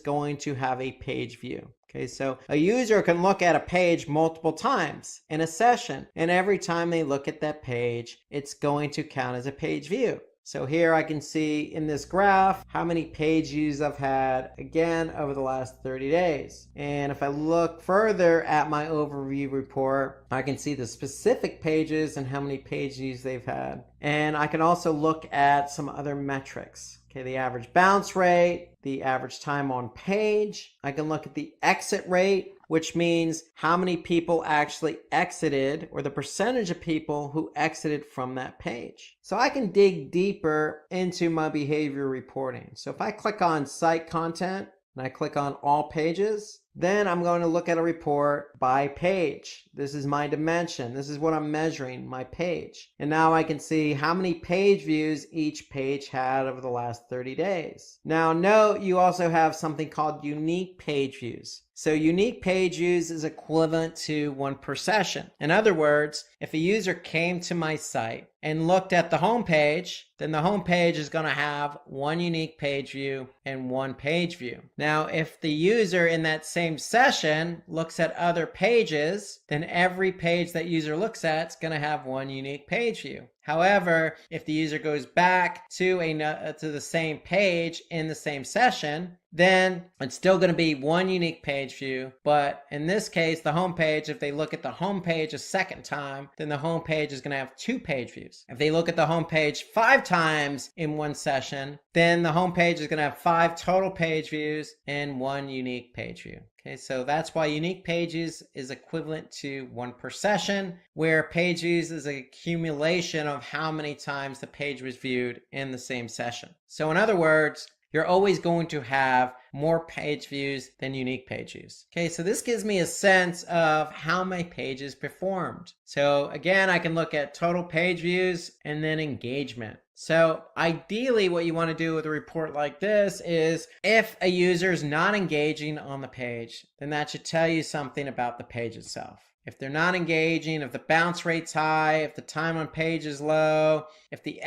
going to have a page view. Okay, so a user can look at a page multiple times in a session. And every time they look at that page, it's going to count as a page view. So here I can see in this graph how many page views I've had, again, over the last 30 days. And if I look further at my overview report, I can see the specific pages and how many page views they've had. And I can also look at some other metrics. Okay, the average bounce rate, the average time on page. I can look at the exit rate, which means how many people actually exited, or the percentage of people who exited from that page. So I can dig deeper into my behavior reporting. So if I click on site content and I click on all pages, then I'm going to look at a report by page. This is my dimension. This is what I'm measuring, my page. And now I can see how many page views each page had over the last 30 days. Now note, you also have something called unique page views. So unique page views is equivalent to one per session. In other words, if a user came to my site and looked at the home page, then the home page is going to have one unique page view and one page view. Now, if the user in that same session looks at other pages, then every page that user looks at is going to have one unique page view. However, if the user goes back to the same page in the same session, then it's still going to be one unique page view. But in this case, the home page, if they look at the home page a second time, then the home page is going to have 2 page views. If they look at the home page 5 times in one session, then the home page is going to have 5 total page views and 1 unique page view. Okay, so that's why unique pages is equivalent to 1 per session, where page views is an accumulation of how many times the page was viewed in the same session. So in other words, you're always going to have more page views than unique page views. Okay, so this gives me a sense of how my pages performed. So again, I can look at total page views and then engagement. So ideally what you want to do with a report like this is if a user is not engaging on the page, then that should tell you something about the page itself. If they're not engaging, if the bounce rate's high, if the time on page is low, if the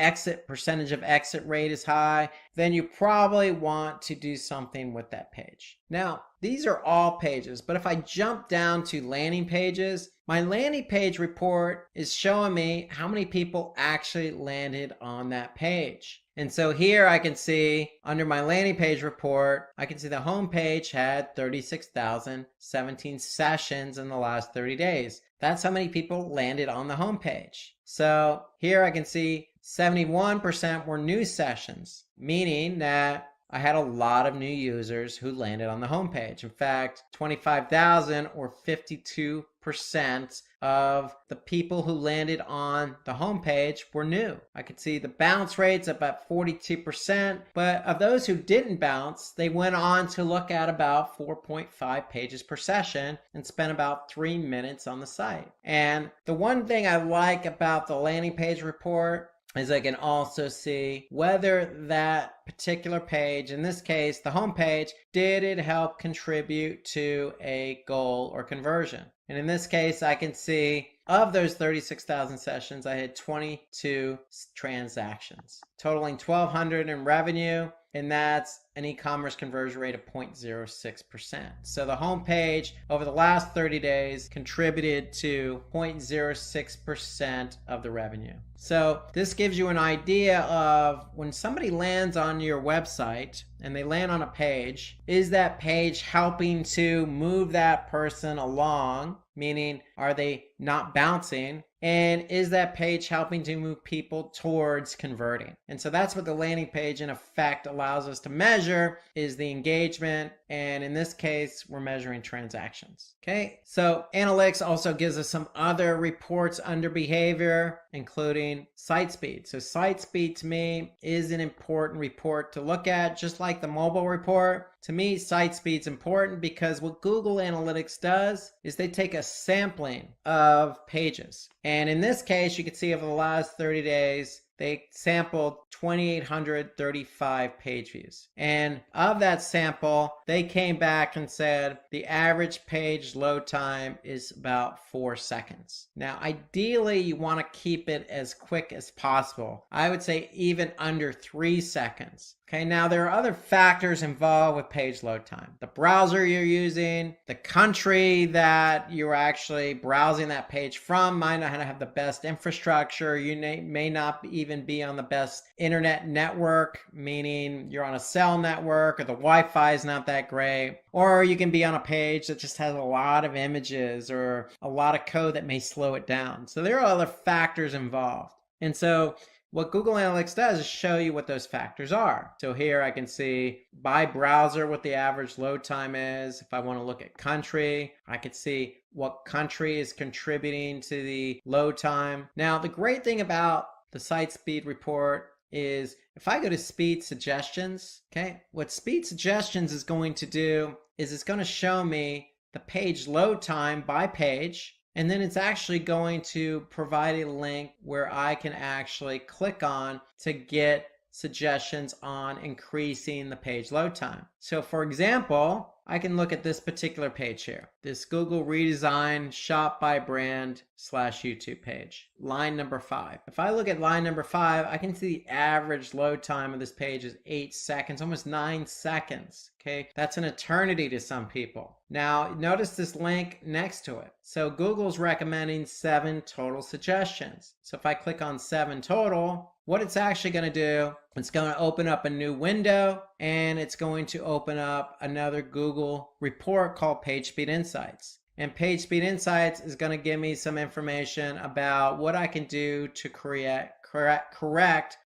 percentage of exit rate is high, then you probably want to do something with that page. Now, these are all pages, but if I jump down to landing pages, my landing page report is showing me how many people actually landed on that page. And so here I can see under my landing page report, I can see the home page had 36,017 sessions in the last 30 days. That's how many people landed on the home page. So here I can see 71% were new sessions, meaning that I had a lot of new users who landed on the homepage. In fact, 25,000 or 52% of the people who landed on the homepage were new. I could see the bounce rates about 42%, but of those who didn't bounce, they went on to look at about 4.5 pages per session and spent about 3 minutes on the site. And the one thing I like about the landing page report is I can also see whether that particular page, in this case, the home page, did it help contribute to a goal or conversion. And in this case, I can see of those 36,000 sessions, I had 22 transactions, totaling $1,200 in revenue, and that's an e-commerce conversion rate of 0.06%. So the homepage over the last 30 days contributed to 0.06% of the revenue. So this gives you an idea of when somebody lands on your website and they land on a page, is that page helping to move that person along? Meaning, are they not bouncing? And is that page helping to move people towards converting? And so that's what the landing page in effect allows us to measure, is the engagement. And in this case, we're measuring transactions. Okay, so analytics also gives us some other reports under behavior, including site speed. So site speed to me is an important report to look at, just like the mobile report. To me, site speed's important because what Google Analytics does is they take a sampling of pages. And in this case, you can see over the last 30 days, they sampled 2,835 page views. And of that sample, they came back and said the average page load time is about 4 seconds. Now, ideally, you want to keep it as quick as possible. I would say even under 3 seconds. Okay, now there are other factors involved with page load time. The browser you're using, the country that you're actually browsing that page from might not have the best infrastructure. You may not even be on the best internet network, meaning you're on a cell network or the Wi-Fi is not that great. Or you can be on a page that just has a lot of images or a lot of code that may slow it down. So there are other factors involved. And so what Google Analytics does is show you what those factors are. So here I can see by browser what the average load time is. If I want to look at country, I could see what country is contributing to the load time. Now, the great thing about the site speed report is if I go to speed suggestions, okay, what speed suggestions is going to do is it's going to show me the page load time by page. And then it's actually going to provide a link where I can actually click on to get suggestions on increasing the page load time. So for example, I can look at this particular page here, this Google redesign shop by brand / YouTube page, line number 5. If I look at line number 5, I can see the average load time of this page is 8 seconds, almost 9 seconds. Okay, that's an eternity to some people. Now, notice this link next to it. So Google's recommending 7 total suggestions. So if I click on 7 total, what it's actually going to do, it's going to open up a new window, and it's going to open up another Google report called PageSpeed Insights. And PageSpeed Insights is going to give me some information about what I can do to correct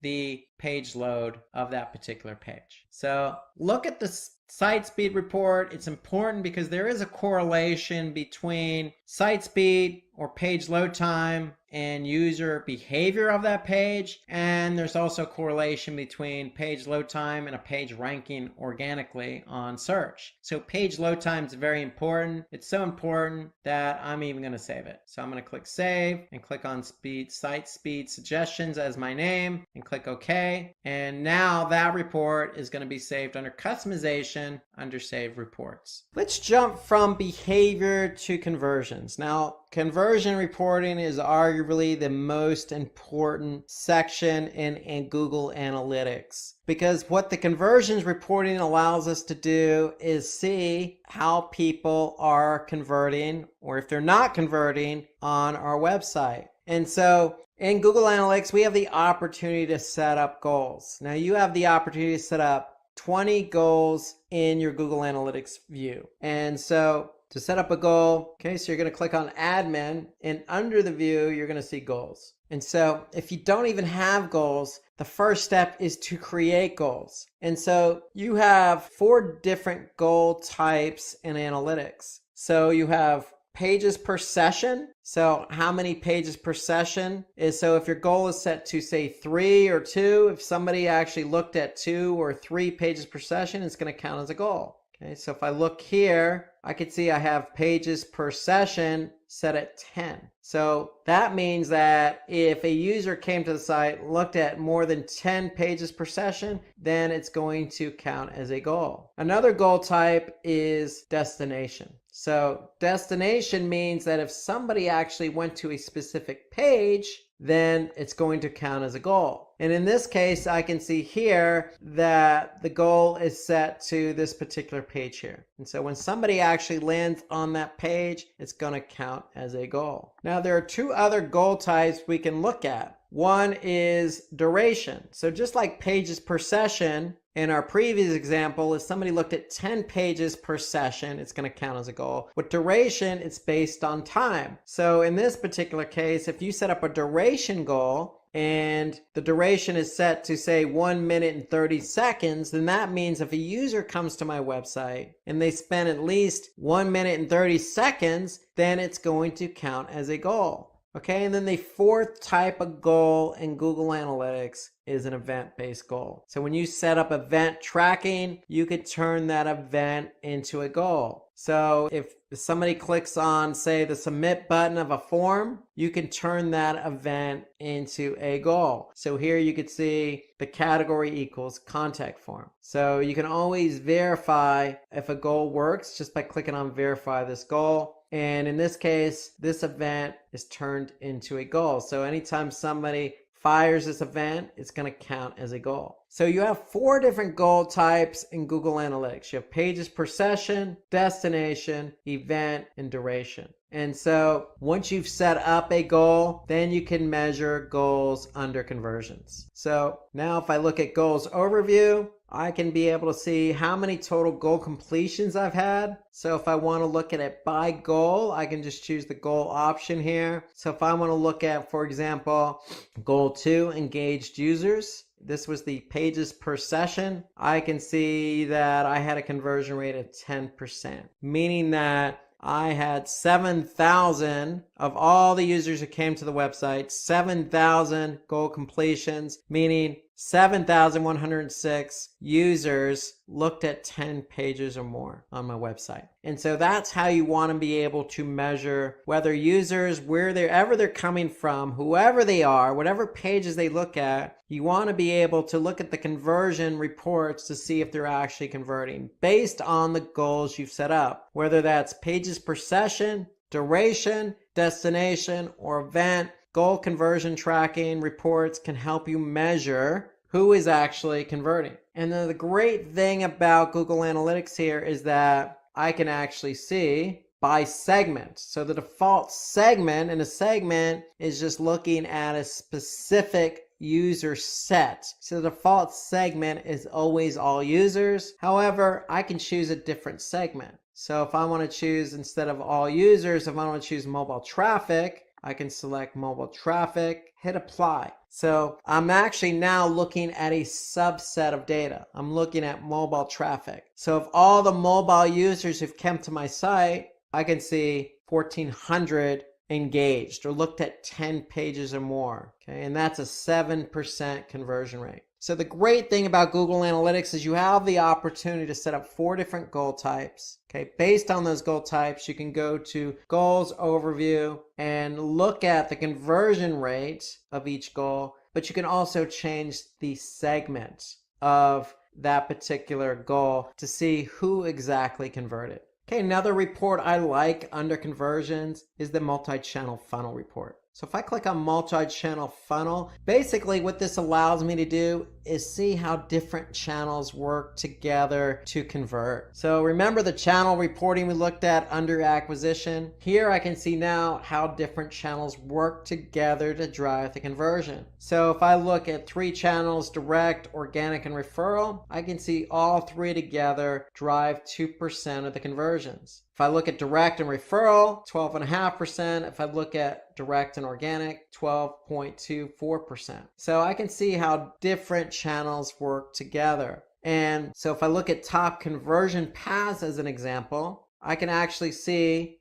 the page load of that particular page. So look at the site speed report. It's important because there is a correlation between site speed or page load time and user behavior of that page. And there's also a correlation between page load time and a page ranking organically on search. So page load time is very important. It's so important that I'm even going to save it. So I'm going to click save and click on site speed suggestions as my name and click OK. And now that report is going to be saved under customization under save reports. Let's jump from behavior to conversions. Now, conversion reporting is arguably the most important section in Google Analytics, because what the conversions reporting allows us to do is see how people are converting, or if they're not converting, on our website. And so in Google Analytics, we have the opportunity to set up goals. Now you have the opportunity to set up 20 goals in your Google Analytics view. And so to set up a goal, okay, so you're going to click on admin, and under the view, you're going to see goals. And so if you don't even have goals, the first step is to create goals. And so you have 4 different goal types in analytics. So you have pages per session. So how many pages per session is, so if your goal is set to say 3 or 2, if somebody actually looked at 2 or 3 pages per session, it's going to count as a goal. Okay, so if I look here, I can see I have pages per session set at 10. So that means that if a user came to the site, looked at more than 10 pages per session, then it's going to count as a goal. Another goal type is destination. So destination means that if somebody actually went to a specific page, then it's going to count as a goal. And in this case, I can see here that the goal is set to this particular page here. And so when somebody actually lands on that page, it's going to count as a goal. Now, there are 2 other goal types we can look at. One is duration. So just like pages per session, in our previous example, if somebody looked at 10 pages per session, it's going to count as a goal. With duration, it's based on time. So in this particular case, if you set up a duration goal, and the duration is set to say 1 minute and 30 seconds, then that means if a user comes to my website and they spend at least 1 minute and 30 seconds, then it's going to count as a goal. Okay, and then the 4th type of goal in Google Analytics is an event-based goal. So when you set up event tracking, you could turn that event into a goal. So if somebody clicks on, say, the submit button of a form, you can turn that event into a goal. So here you could see the category equals contact form. So you can always verify if a goal works just by clicking on verify this goal. And in this case, this event is turned into a goal. So anytime somebody fires this event, it's going to count as a goal. So you have 4 different goal types in Google Analytics. You have pages per session, destination, event, and duration. And so once you've set up a goal, then you can measure goals under conversions. So now if I look at goals overview, I can be able to see how many total goal completions I've had. So if I want to look at it by goal, I can just choose the goal option here. So if I want to look at, for example, goal 2, engaged users, this was the pages per session, I can see that I had a conversion rate of 10%, meaning that I had 7,000 of all the users who came to the website, 7,000 goal completions, meaning 7,106 users looked at 10 pages or more on my website. And so that's how you want to be able to measure whether users, wherever they're coming from, whoever they are, whatever pages they look at, you want to be able to look at the conversion reports to see if they're actually converting based on the goals you've set up, whether that's pages per session, duration, destination, or event. Goal conversion tracking reports can help you measure who is actually converting. And the great thing about Google Analytics here is that I can actually see by segment. So the default segment in a segment is just looking at a specific user set. So the default segment is always all users. However, I can choose a different segment. So if I want to choose, instead of all users, if I want to choose mobile traffic, I can select mobile traffic, hit apply. So I'm actually now looking at a subset of data. I'm looking at mobile traffic. So if all the mobile users who've come to my site, I can see 1,400 engaged or looked at 10 pages or more. Okay, and that's a 7% conversion rate. So the great thing about Google Analytics is you have the opportunity to set up 4 different goal types. Okay, based on those goal types, you can go to Goals Overview and look at the conversion rate of each goal, but you can also change the segment of that particular goal to see who exactly converted. Okay, another report I like under conversions is the multi-channel funnel report. So if I click on multi-channel funnel, basically what this allows me to do is see how different channels work together to convert. So remember the channel reporting we looked at under acquisition? Here I can see now how different channels work together to drive the conversion. So if I look at 3 channels, direct, organic, and referral, I can see all 3 together drive 2% of the conversions. If I look at direct and referral, 12.5%. If I look at direct and organic, 12.24%. So I can see how different channels work together. And so if I look at top conversion paths as an example, I can actually see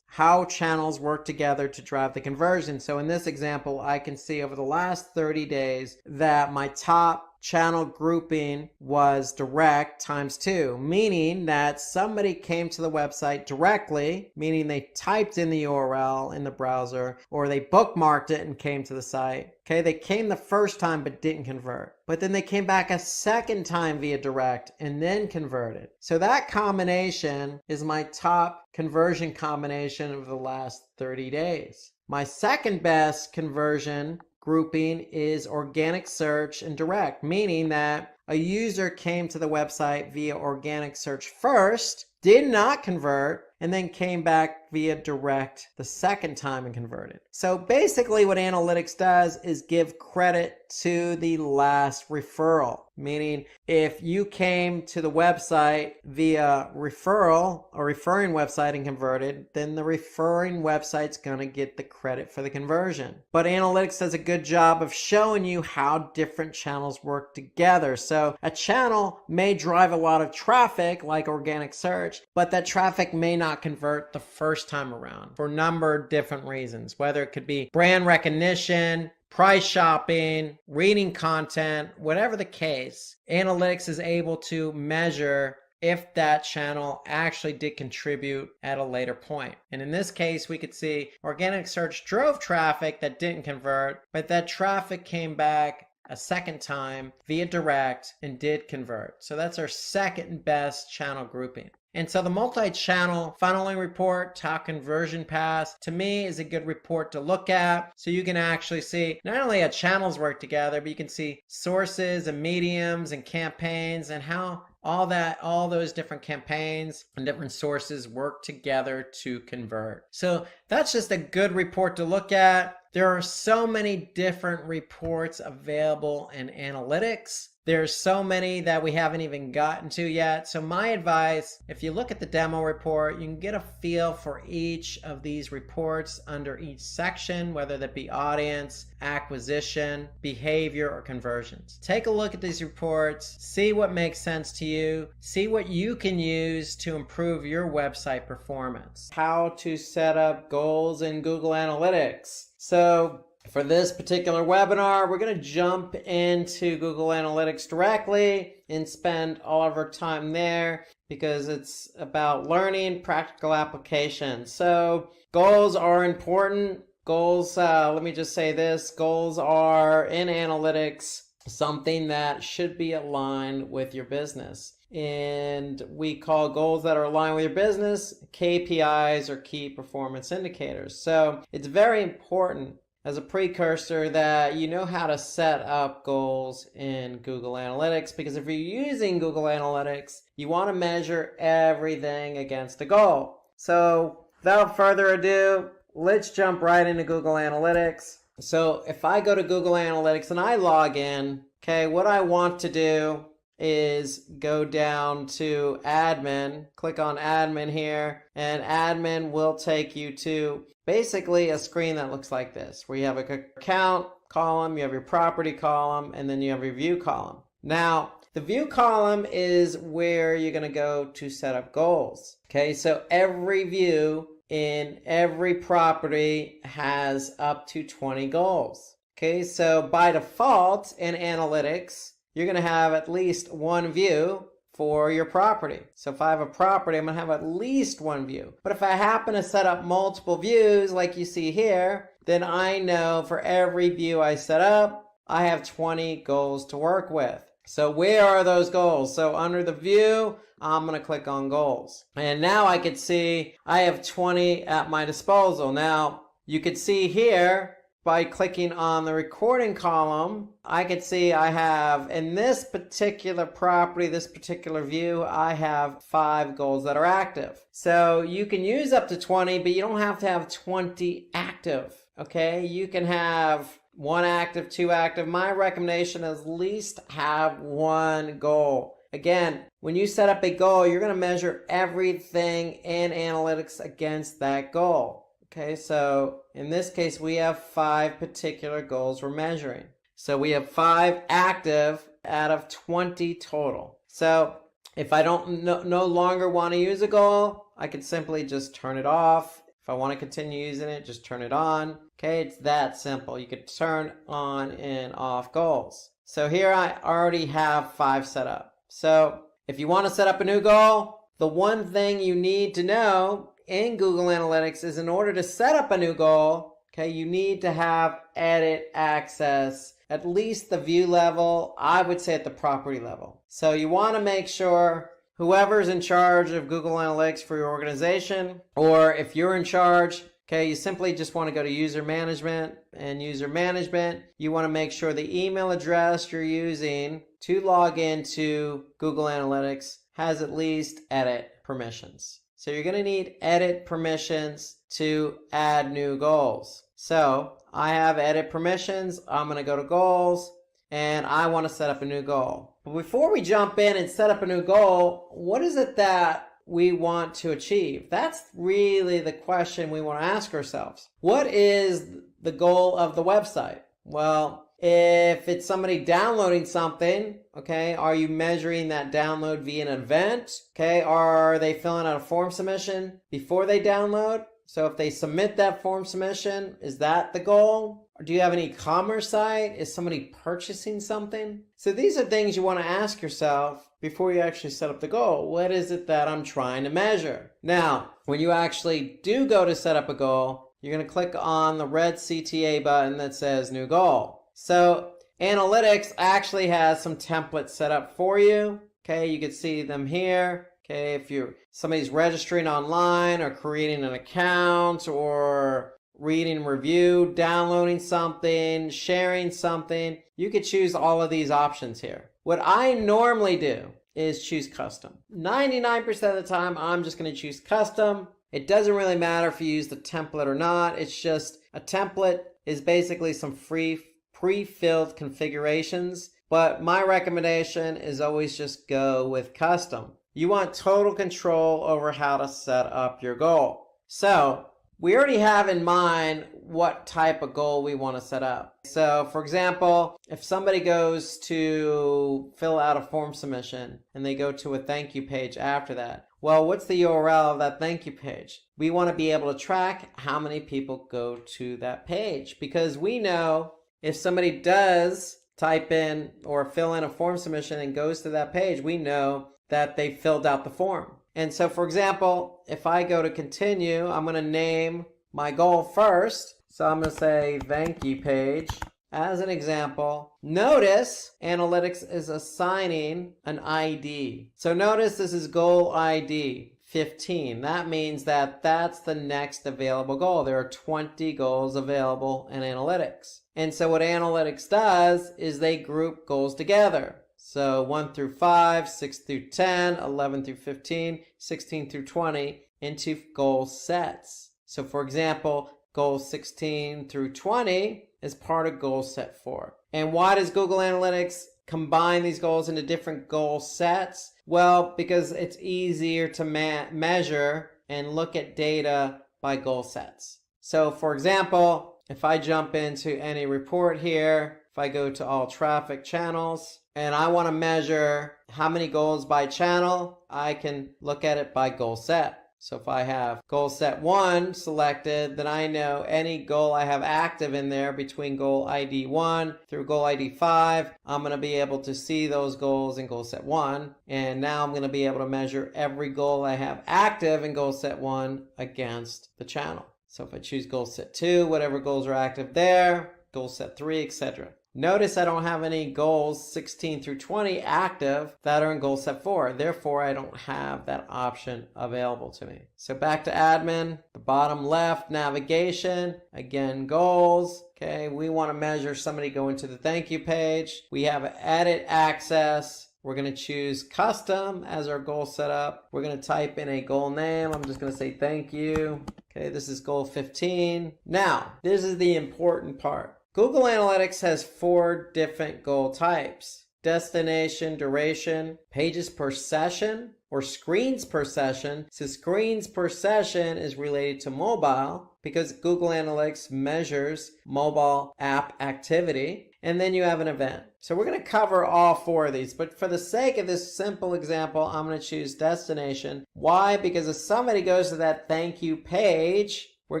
how channels work together to drive the conversion. So in this example, I can see over the last 30 days that my top channel grouping was direct times 2, meaning that somebody came to the website directly, meaning they typed in the URL in the browser, or they bookmarked it and came to the site. Okay, they came the first time but didn't convert. But then they came back a second time via direct and then converted. So that combination is my top conversion combination of the last 30 days. My second best conversion grouping is organic search and direct, meaning that a user came to the website via organic search first, did not convert, and then came back via direct the second time and converted. So basically what analytics does is give credit to the last referral, meaning if you came to the website via referral, a referring website, and converted, then the referring website's going to get the credit for the conversion. But analytics does a good job of showing you how different channels work together. So a channel may drive a lot of traffic like organic search, but that traffic may not convert the first time around for a number of different reasons, whether it could be brand recognition, price shopping, reading content, whatever the case. Analytics is able to measure if that channel actually did contribute at a later point. And in this case, we could see organic search drove traffic that didn't convert, but that traffic came back a second time via direct and did convert. So that's our second best channel grouping. And so the multi-channel funneling report, top conversion paths, to me is a good report to look at. So you can actually see not only how channels work together, but you can see sources and mediums and campaigns and how all those different campaigns and different sources work together to convert. So that's just a good report to look at. There are so many different reports available in analytics. There's so many that we haven't even gotten to yet. So my advice, if you look at the demo report, you can get a feel for each of these reports under each section, whether that be audience, acquisition, behavior, or conversions. Take a look at these reports, see what makes sense to you, see what you can use to improve your website performance. How to set up goals in Google Analytics. So for this particular webinar, we're going to jump into Google Analytics directly and spend all of our time there because it's about learning practical application. So goals are important. Goals, let me just say this, goals are in analytics something that should be aligned with your business. And we call goals that are aligned with your business KPIs or key performance indicators. So it's very important as a precursor that you know how to set up goals in Google Analytics, because if you're using Google Analytics, you want to measure everything against a goal. So without further ado, let's jump right into Google Analytics. So if I go to Google Analytics and I log in, okay, what I want to do is go down to admin, click on admin here, and admin will take you to basically a screen that looks like this, where you have an account column, you have your property column, and then you have your view column. Now, the view column is where you're going to go to set up goals. Okay, so every view in every property has up to 20 goals. Okay, so by default in analytics, you're going to have at least one view for your property. So if I have a property, I'm going to have at least one view. But if I happen to set up multiple views like you see here, then I know for every view I set up, I have 20 goals to work with. So where are those goals? So under the view, I'm going to click on goals. And now I can see I have 20 at my disposal. Now you could see here, by clicking on the recording column, I can see I have, in this particular property, this particular view, I have 5 goals that are active. So you can use up to 20, but you don't have to have 20 active, okay? You can have 1 active, 2 active. My recommendation is at least have 1 goal. Again, when you set up a goal, you're going to measure everything in analytics against that goal. Okay, so in this case, we have 5 particular goals we're measuring. So we have 5 active out of 20 total. So if I don't no longer want to use a goal, I can simply just turn it off. If I want to continue using it, just turn it on. Okay, it's that simple. You could turn on and off goals. So here I already have 5 set up. So if you want to set up a new goal, the one thing you need to know in Google Analytics is in order to set up a new goal, okay, you need to have edit access, at least the view level, I would say at the property level. So you want to make sure whoever's in charge of Google Analytics for your organization, or if you're in charge, okay, you simply just want to go to user management, and user management, you want to make sure the email address you're using to log into Google Analytics has at least edit permissions. So you're going to need edit permissions to add new goals. So I have edit permissions. I'm going to go to goals and I want to set up a new goal. But before we jump in and set up a new goal, what is it that we want to achieve? That's really the question we want to ask ourselves. What is the goal of the website? Well, if it's somebody downloading something, okay, are you measuring that download via an event? Okay, are they filling out a form submission before they download? So if they submit that form submission, is that the goal? Or do you have an e-commerce site? Is somebody purchasing something? So these are things you want to ask yourself before you actually set up the goal. What is it that I'm trying to measure? Now, when you actually do go to set up a goal, you're going to click on the red CTA button that says new goal. So analytics actually has some templates set up for you. Okay, you can see them here. Okay, if somebody's registering online or creating an account or reading a review, downloading something, sharing something, you could choose all of these options here. What I normally do is choose custom. 99% of the time, I'm just going to choose custom. It doesn't really matter if you use the template or not. It's just a template is basically some free pre-filled configurations, but my recommendation is always just go with custom. You want total control over how to set up your goal. So we already have in mind what type of goal we want to set up. So for example, if somebody goes to fill out a form submission and they go to a thank you page after that, Well, what's the URL of that thank you page? We want to be able to track how many people go to that page, because we know if somebody does type in or fill in a form submission and goes to that page, we know that they filled out the form. And so, for example, if I go to continue, I'm going to name my goal first. So I'm going to say thank you page. As an example, notice analytics is assigning an ID. So notice this is goal ID 15. That means that that's the next available goal. There are 20 goals available in analytics. And so what analytics does is they group goals together. So 1 through 5, 6 through 10, 11 through 15, 16 through 20 into goal sets. So for example, goals 16 through 20 is part of goal set 4. And why does Google Analytics combine these goals into different goal sets? Well, because it's easier to measure and look at data by goal sets. So for example, if I jump into any report here, if I go to all traffic channels, and I want to measure how many goals by channel, I can look at it by goal set. So if I have goal set 1 selected, then I know any goal I have active in there between goal ID 1 through goal ID 5, I'm going to be able to see those goals in goal set 1. And now I'm going to be able to measure every goal I have active in goal set 1 against the channel. So if I choose goal set 2, whatever goals are active there, goal set 3, etc. Notice I don't have any goals 16 through 20 active that are in goal set 4. Therefore, I don't have that option available to me. So back to admin, the bottom left, navigation, again, goals. Okay, we want to measure somebody going to the thank you page. We have edit access. We're going to choose custom as our goal setup. We're going to type in a goal name. I'm just going to say thank you. Okay, this is goal 15. Now, this is the important part. Google Analytics has 4 different goal types: destination, duration, pages per session, or screens per session. So screens per session is related to mobile because Google Analytics measures mobile app activity. And then you have an event. So we're going to cover all 4 of these, but for the sake of this simple example, I'm going to choose destination. Why? Because if somebody goes to that thank you page, we're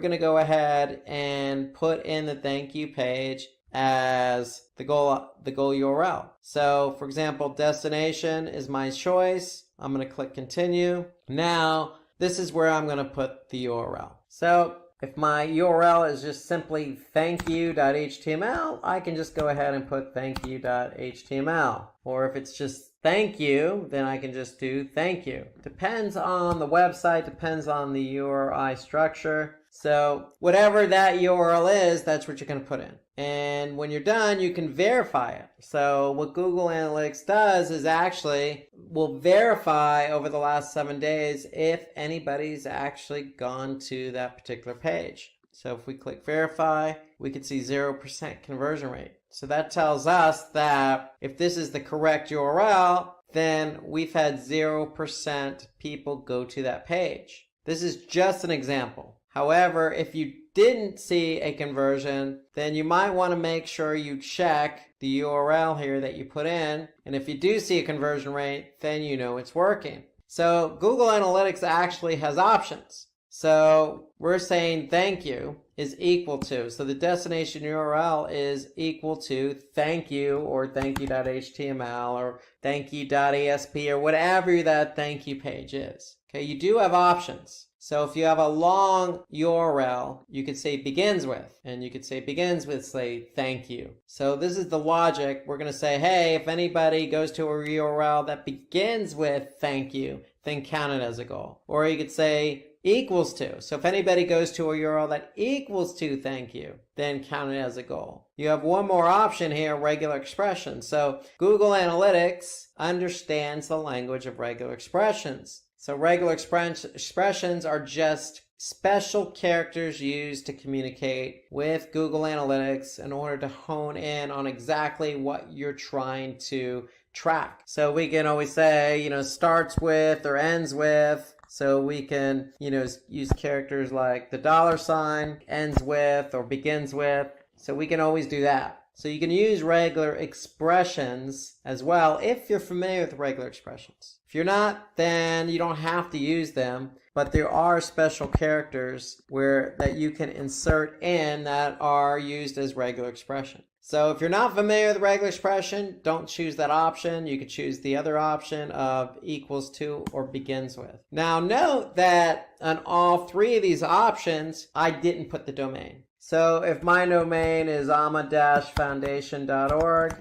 going to go ahead and put in the thank you page as the goal URL. So for example, destination is my choice. I'm going to click continue. Now, this is where I'm going to put the URL. So if my URL is just simply thankyou.html, I can just go ahead and put thankyou.html. Or if it's just thank you, then I can just do thank you. Depends on the website, depends on the URI structure. So whatever that URL is, that's what you're going to put in. And when you're done, you can verify it. So what Google Analytics does is actually will verify over the last 7 days if anybody's actually gone to that particular page. So if we click verify, we can see 0% conversion rate. So that tells us that if this is the correct URL, then we've had 0% people go to that page. This is just an example. However, if you didn't see a conversion, then you might want to make sure you check the URL here that you put in. And if you do see a conversion rate, then you know it's working. So Google Analytics actually has options. So we're saying thank you is equal to. So the destination URL is equal to thank you or thankyou.html or thankyou.asp or whatever that thank you page is. Okay, you do have options. So if you have a long URL, you could say begins with, and you could say begins with, say, thank you. So this is the logic. We're going to say, hey, if anybody goes to a URL that begins with thank you, then count it as a goal. Or you could say equals to. So if anybody goes to a URL that equals to thank you, then count it as a goal. You have one more option here, regular expressions. So Google Analytics understands the language of regular expressions. So regular expressions are just special characters used to communicate with Google Analytics in order to hone in on exactly what you're trying to track. So we can always say, starts with or ends with. So we can, use characters like the $, ends with or begins with. So we can always do that. So you can use regular expressions as well if you're familiar with regular expressions. If you're not, then you don't have to use them, but there are special characters that you can insert in that are used as regular expression. So if you're not familiar with regular expression, don't choose that option. You could choose the other option of equals to or begins with. Now note that on all three of these options, I didn't put the domain. So if my domain is ama-foundation.org/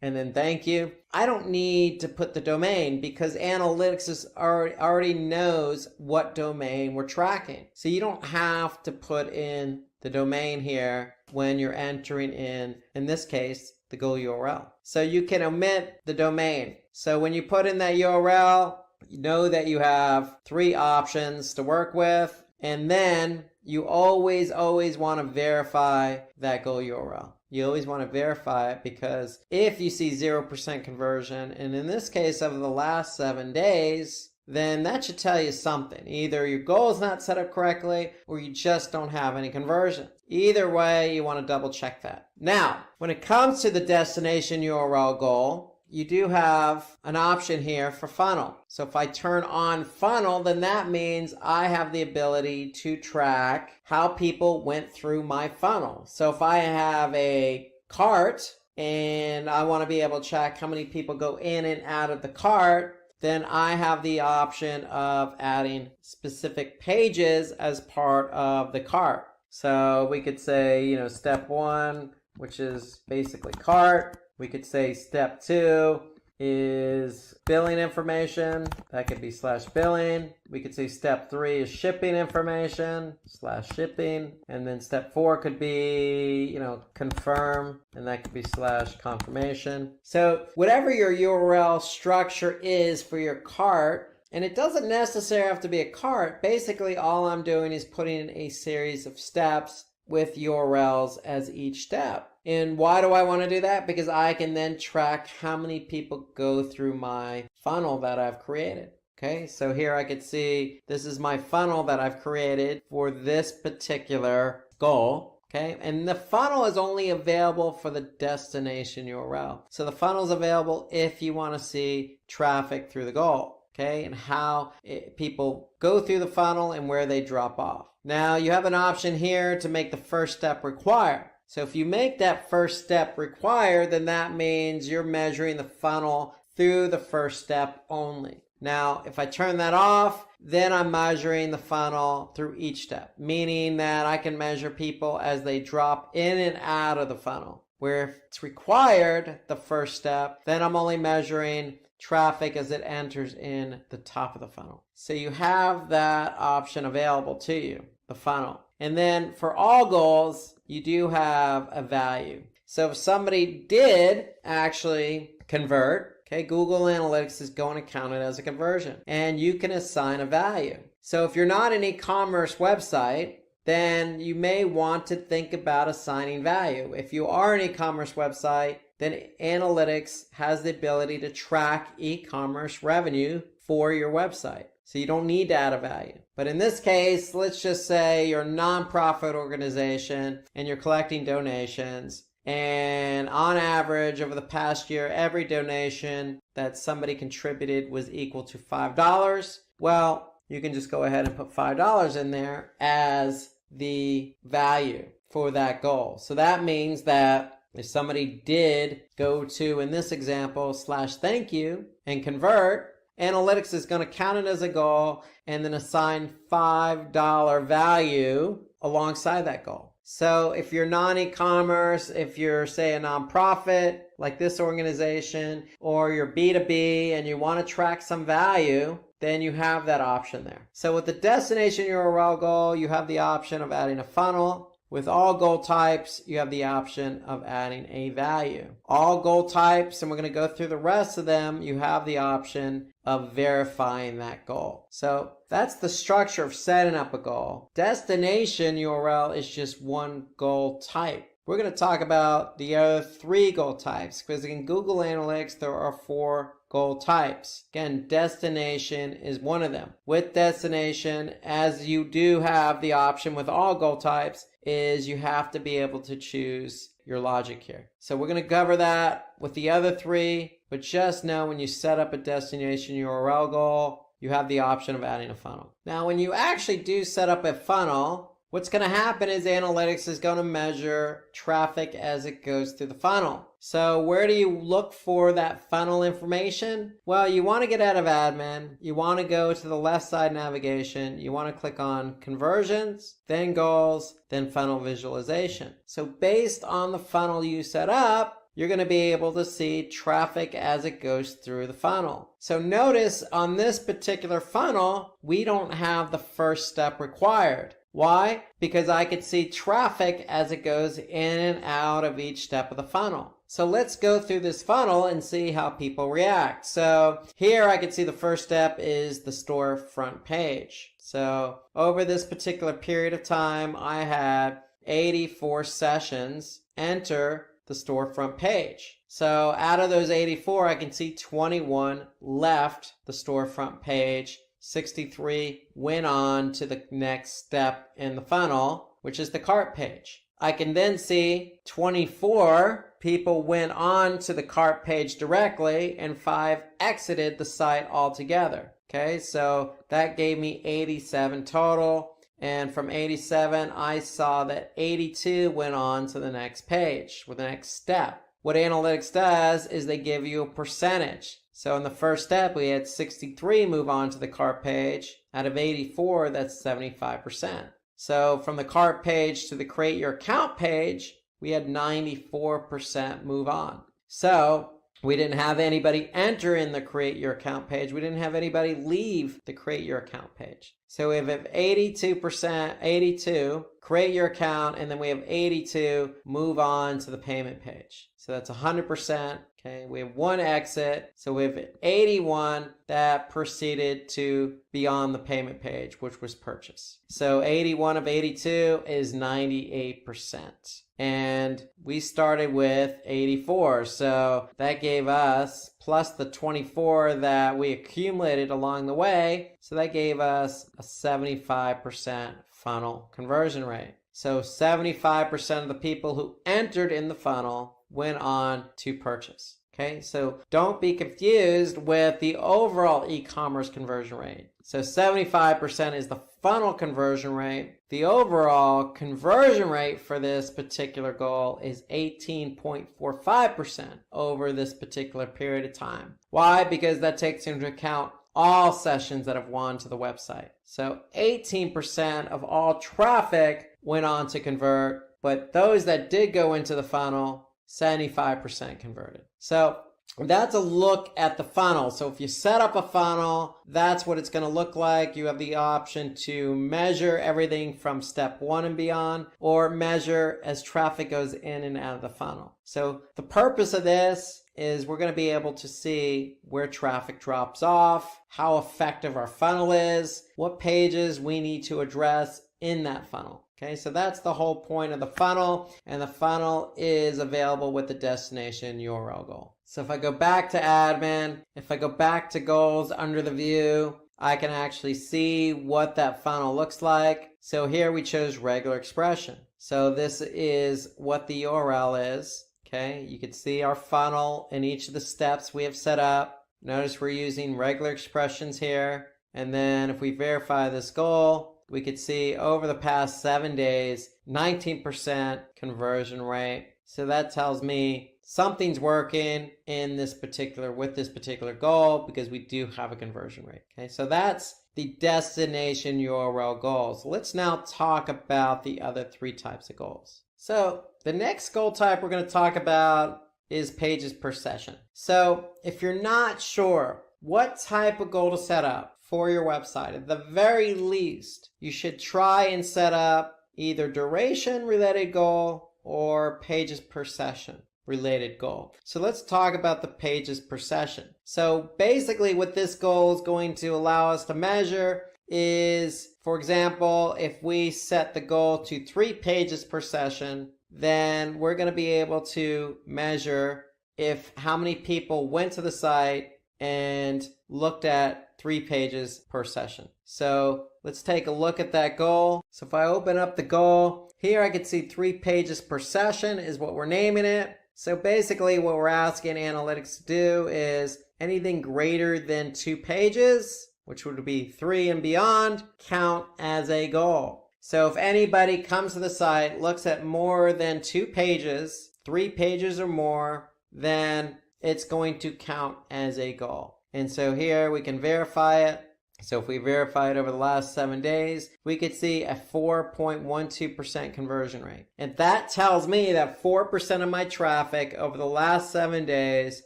and then thank you, I don't need to put the domain because analytics already knows what domain we're tracking. So you don't have to put in the domain here when you're entering in this case, the goal URL. So you can omit the domain. So when you put in that URL, you know that you have three options to work with, and then you always want to verify that goal URL. You always want to verify it because if you see 0% conversion, and in this case over the last 7 days, then that should tell you something. Either your goal is not set up correctly or you just don't have any conversion. Either way, you want to double check that. Now, when it comes to the destination URL goal, you do have an option here for funnel. So if I turn on funnel, then that means I have the ability to track how people went through my funnel. So if I have a cart and I want to be able to track how many people go in and out of the cart, then I have the option of adding specific pages as part of the cart. So we could say, step 1, which is basically cart. We could say step 2 is billing information. That could be /billing. We could say step 3 is shipping information /shipping. And then step 4 could be, confirm. And that could be /confirmation. So whatever your URL structure is for your cart, and it doesn't necessarily have to be a cart. Basically, all I'm doing is putting in a series of steps with URLs as each step. And why do I want to do that? Because I can then track how many people go through my funnel that I've created. Okay, so here I could see this is my funnel that I've created for this particular goal. Okay, and the funnel is only available for the destination URL. So the funnel is available if you want to see traffic through the goal. Okay, and how people go through the funnel and where they drop off. Now you have an option here to make the first step required. So if you make that first step required, then that means you're measuring the funnel through the first step only. Now, if I turn that off, then I'm measuring the funnel through each step, meaning that I can measure people as they drop in and out of the funnel. Where if it's required, the first step, then I'm only measuring traffic as it enters in the top of the funnel. So you have that option available to you, the funnel. And then for all goals, you do have a value. So if somebody did actually convert, okay, Google Analytics is going to count it as a conversion. And you can assign a value. So if you're not an e-commerce website, then you may want to think about assigning value. If you are an e-commerce website, then analytics has the ability to track e-commerce revenue for your website. So you don't need to add a value. But in this case, let's just say you're a nonprofit organization and you're collecting donations. And on average, over the past year, every donation that somebody contributed was equal to $5. Well, you can just go ahead and put $5 in there as the value for that goal. So that means that if somebody did go to, in this example, /thank you and convert, analytics is going to count it as a goal and then assign $5 value alongside that goal. So if you're non-e-commerce, if you're, say, a nonprofit like this organization, or you're B2B and you want to track some value, then you have that option there. So with the destination URL goal, you have the option of adding a funnel. With all goal types, you have the option of adding a value. All goal types, and we're going to go through the rest of them, you have the option of verifying that goal. So that's the structure of setting up a goal. Destination URL is just one goal type. We're going to talk about the other 3 goal types because in Google Analytics, there are 4 goal types. Again, destination is one of them. With destination, as you do have the option with all goal types, is you have to be able to choose your logic here. So we're going to cover that with the other three, but just know when you set up a destination URL goal, you have the option of adding a funnel. Now, when you actually do set up a funnel, what's going to happen is analytics is going to measure traffic as it goes through the funnel. So where do you look for that funnel information? Well, you want to get out of admin. You want to go to the left side navigation. You want to click on conversions, then goals, then funnel visualization. So based on the funnel you set up, you're going to be able to see traffic as it goes through the funnel. So notice on this particular funnel, we don't have the first step required. Why? Because I could see traffic as it goes in and out of each step of the funnel. So let's go through this funnel and see how people react. So here I can see the first step is the store front page. So over this particular period of time, I had 84 sessions enter the storefront page. So out of those 84, I can see 21 left the storefront page. 63 went on to the next step in the funnel, which is the cart page. I can then see 24 people went on to the cart page directly and 5 exited the site altogether. Okay, so that gave me 87 total. And from 87, I saw that 82 went on to the next page with the next step. What analytics does is they give you a percentage. So in the first step, we had 63 move on to the cart page. Out of 84, that's 75%. So from the cart page to the create your account page, we had 94% move on. So we didn't have anybody enter in the create your account page. We didn't have anybody leave the create your account page. So we have 82%, 82, create your account, and then we have 82 move on to the payment page. So that's 100%. Okay, we have 1 exit. So we have 81 that proceeded to be on the payment page, which was purchase. So 81 of 82 is 98%. And we started with 84. So that gave us, plus the 24 that we accumulated along the way, so that gave us a 75% funnel conversion rate. So 75% of the people who entered in the funnel went on to purchase. Okay, so don't be confused with the overall e-commerce conversion rate. So 75% is the funnel conversion rate. The overall conversion rate for this particular goal is 18.45% over this particular period of time. Why? Because that takes into account all sessions that have gone to the website. So 18% of all traffic went on to convert, but those that did go into the funnel, 75% converted. So that's a look at the funnel. So if you set up a funnel, that's what it's going to look like. You have the option to measure everything from step 1 and beyond, or measure as traffic goes in and out of the funnel. So the purpose of this is we're going to be able to see where traffic drops off, how effective our funnel is, what pages we need to address in that funnel. Okay, so that's the whole point of the funnel, and the funnel is available with the destination URL goal. So if I go back to admin, if I go back to goals under the view, I can actually see what that funnel looks like. So here we chose regular expression. So this is what the URL is. Okay, you can see our funnel in each of the steps we have set up. Notice we're using regular expressions here. And then if we verify this goal, we could see over the past 7 days, 19% conversion rate. So that tells me something's working in this particular, with this particular goal, because we do have a conversion rate. Okay, so that's the destination URL goals. Let's now talk about the other 3 types of goals. So the next goal type we're going to talk about is pages per session. So if you're not sure what type of goal to set up for your website, at the very least, you should try and set up either duration related goal or pages per session related goal. So let's talk about the pages per session. So basically what this goal is going to allow us to measure is, for example, if we set the goal to 3 pages per session, then we're going to be able to measure if how many people went to the site and looked at 3 pages per session. So let's take a look at that goal. So if I open up the goal, here I can see 3 pages per session is what we're naming it. So basically what we're asking analytics to do is anything greater than 2 pages, which would be 3 and beyond, count as a goal. So if anybody comes to the site, looks at more than 2 pages, 3 pages or more, then it's going to count as a goal. And so here we can verify it. So if we verify it over the last 7 days, we could see a 4.12% conversion rate. And that tells me that 4% of my traffic over the last 7 days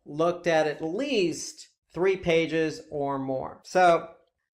looked at least 3 pages or more. So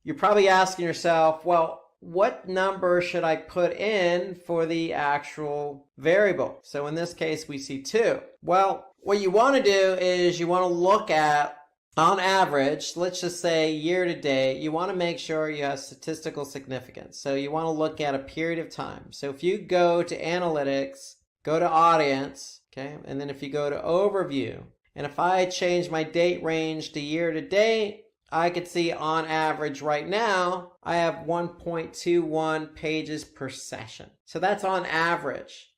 you're probably asking yourself, well, what number should I put in for the actual variable? So in this case, we see 2. Well, what you want to do is you want to look at, on average, let's just say year to date, you want to make sure you have statistical significance. So you want to look at a period of time. So if you go to analytics, go to audience, okay, and then if you go to overview, and if I change my date range to year to date, I could see on average right now, I have 1.21 pages per session. So that's on average.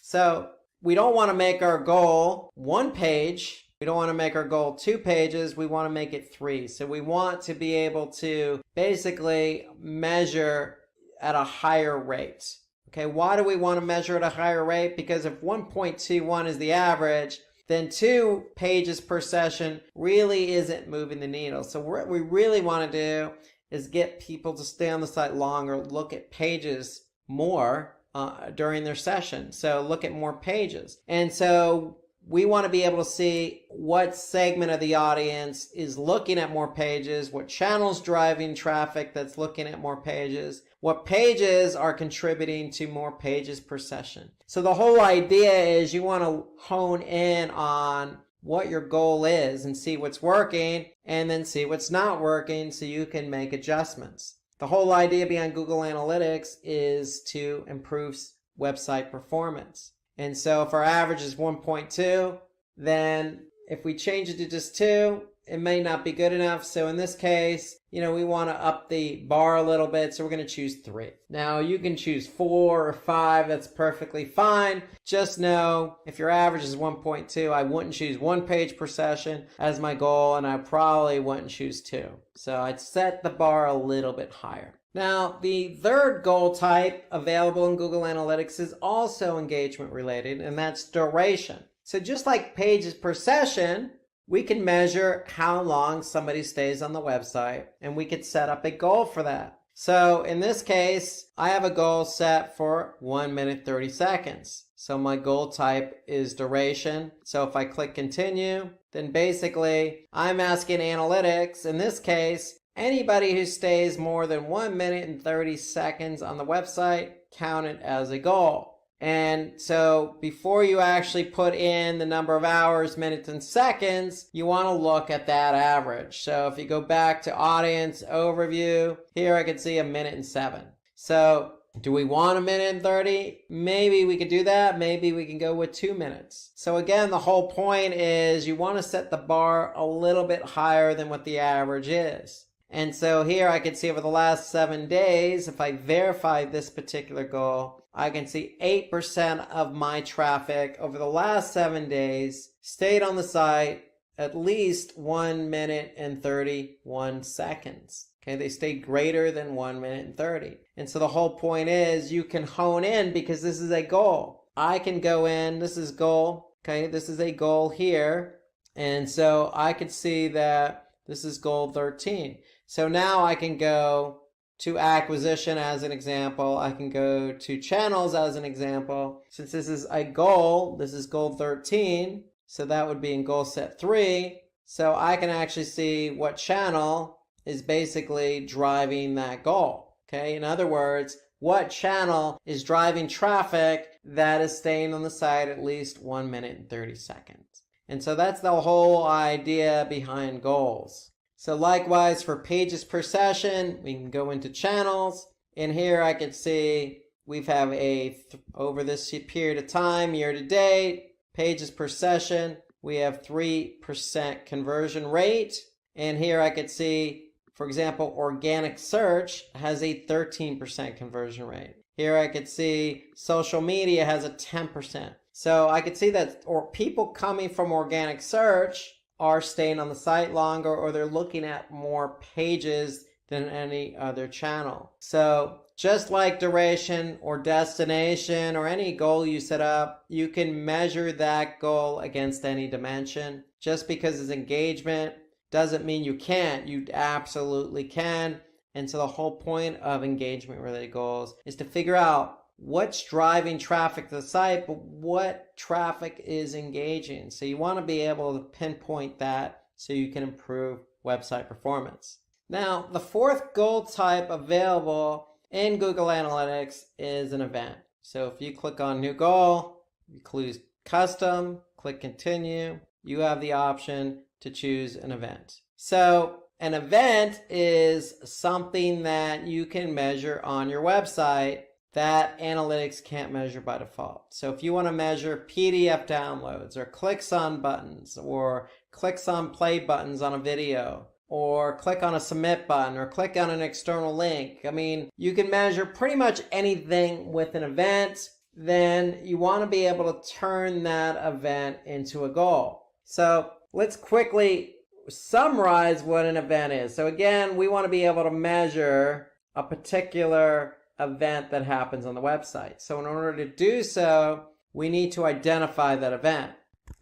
So we don't want to make our goal 1 page. We don't want to make our goal 2 pages. We want to make it 3. So we want to be able to basically measure at a higher rate. Okay, why do we want to measure at a higher rate? Because if 1.21 is the average, then 2 pages per session really isn't moving the needle. So what we really want to do is get people to stay on the site longer, look at pages more during their session. So look at more pages. And so we want to be able to see what segment of the audience is looking at more pages, what channels driving traffic that's looking at more pages, what pages are contributing to more pages per session. So the whole idea is you want to hone in on what your goal is and see what's working and then see what's not working so you can make adjustments. The whole idea behind Google Analytics is to improve website performance. And so if our average is 1.2, then if we change it to just 2, it may not be good enough. So in this case, we want to up the bar a little bit. So we're going to choose 3. Now you can choose 4 or 5. That's perfectly fine. Just know if your average is 1.2, I wouldn't choose 1 page per session as my goal, and I probably wouldn't choose 2. So I'd set the bar a little bit higher. Now, the third goal type available in Google Analytics is also engagement related, and that's duration. So just like pages per session, we can measure how long somebody stays on the website, and we could set up a goal for that. So in this case, I have a goal set for 1 minute 30 seconds. So my goal type is duration. So if I click continue, then basically I'm asking analytics, in this case, anybody who stays more than 1 minute and 30 seconds on the website, count it as a goal. And so before you actually put in the number of hours, minutes, and seconds, you want to look at that average. So if you go back to audience overview, here I can see 1 minute and 7. So do we want 1 minute and 30? Maybe we could do that. Maybe we can go with 2 minutes. So again, the whole point is you want to set the bar a little bit higher than what the average is. And so here I can see over the last 7 days, if I verify this particular goal, I can see 8% of my traffic over the last 7 days stayed on the site at least 1 minute and 31 seconds. Okay, they stayed greater than 1 minute and 30. And so the whole point is you can hone in because this is a goal. I can go in, this is goal, okay, this is a goal here. And so I could see that this is goal 13. So now I can go to acquisition as an example. I can go to channels as an example. Since this is a goal, this is goal 13. So that would be in goal set 3. So I can actually see what channel is basically driving that goal. Okay, in other words, what channel is driving traffic that is staying on the site at least 1 minute and 30 seconds. And so that's the whole idea behind goals. So likewise for pages per session, we can go into channels. And here I can see we've have over this period of time, year to date, pages per session, we have 3% conversion rate. And here I could see For example, organic search has a 13% conversion rate. Here I could see social media has a 10%. So I could see that people coming from organic search are staying on the site longer, or they're looking at more pages than any other channel. So just like duration or destination or any goal you set up, you can measure that goal against any dimension. Just because it's engagement doesn't mean you can't. You absolutely can. And so the whole point of engagement related goals is to figure out what's driving traffic to the site, but what traffic is engaging. So you want to be able to pinpoint that so you can improve website performance. Now, the fourth goal type available in Google Analytics is an event. So if you click on new goal, you choose custom, click continue, you have the option to choose an event. So an event is something that you can measure on your website that analytics can't measure by default. So if you want to measure PDF downloads or clicks on buttons or clicks on play buttons on a video, or click on a submit button, or click on an external link, I mean, you can measure pretty much anything with an event. Then you want to be able to turn that event into a goal. So let's quickly summarize what an event is. So again, we want to be able to measure a particular event that happens on the website. So in order to do so, we need to identify that event.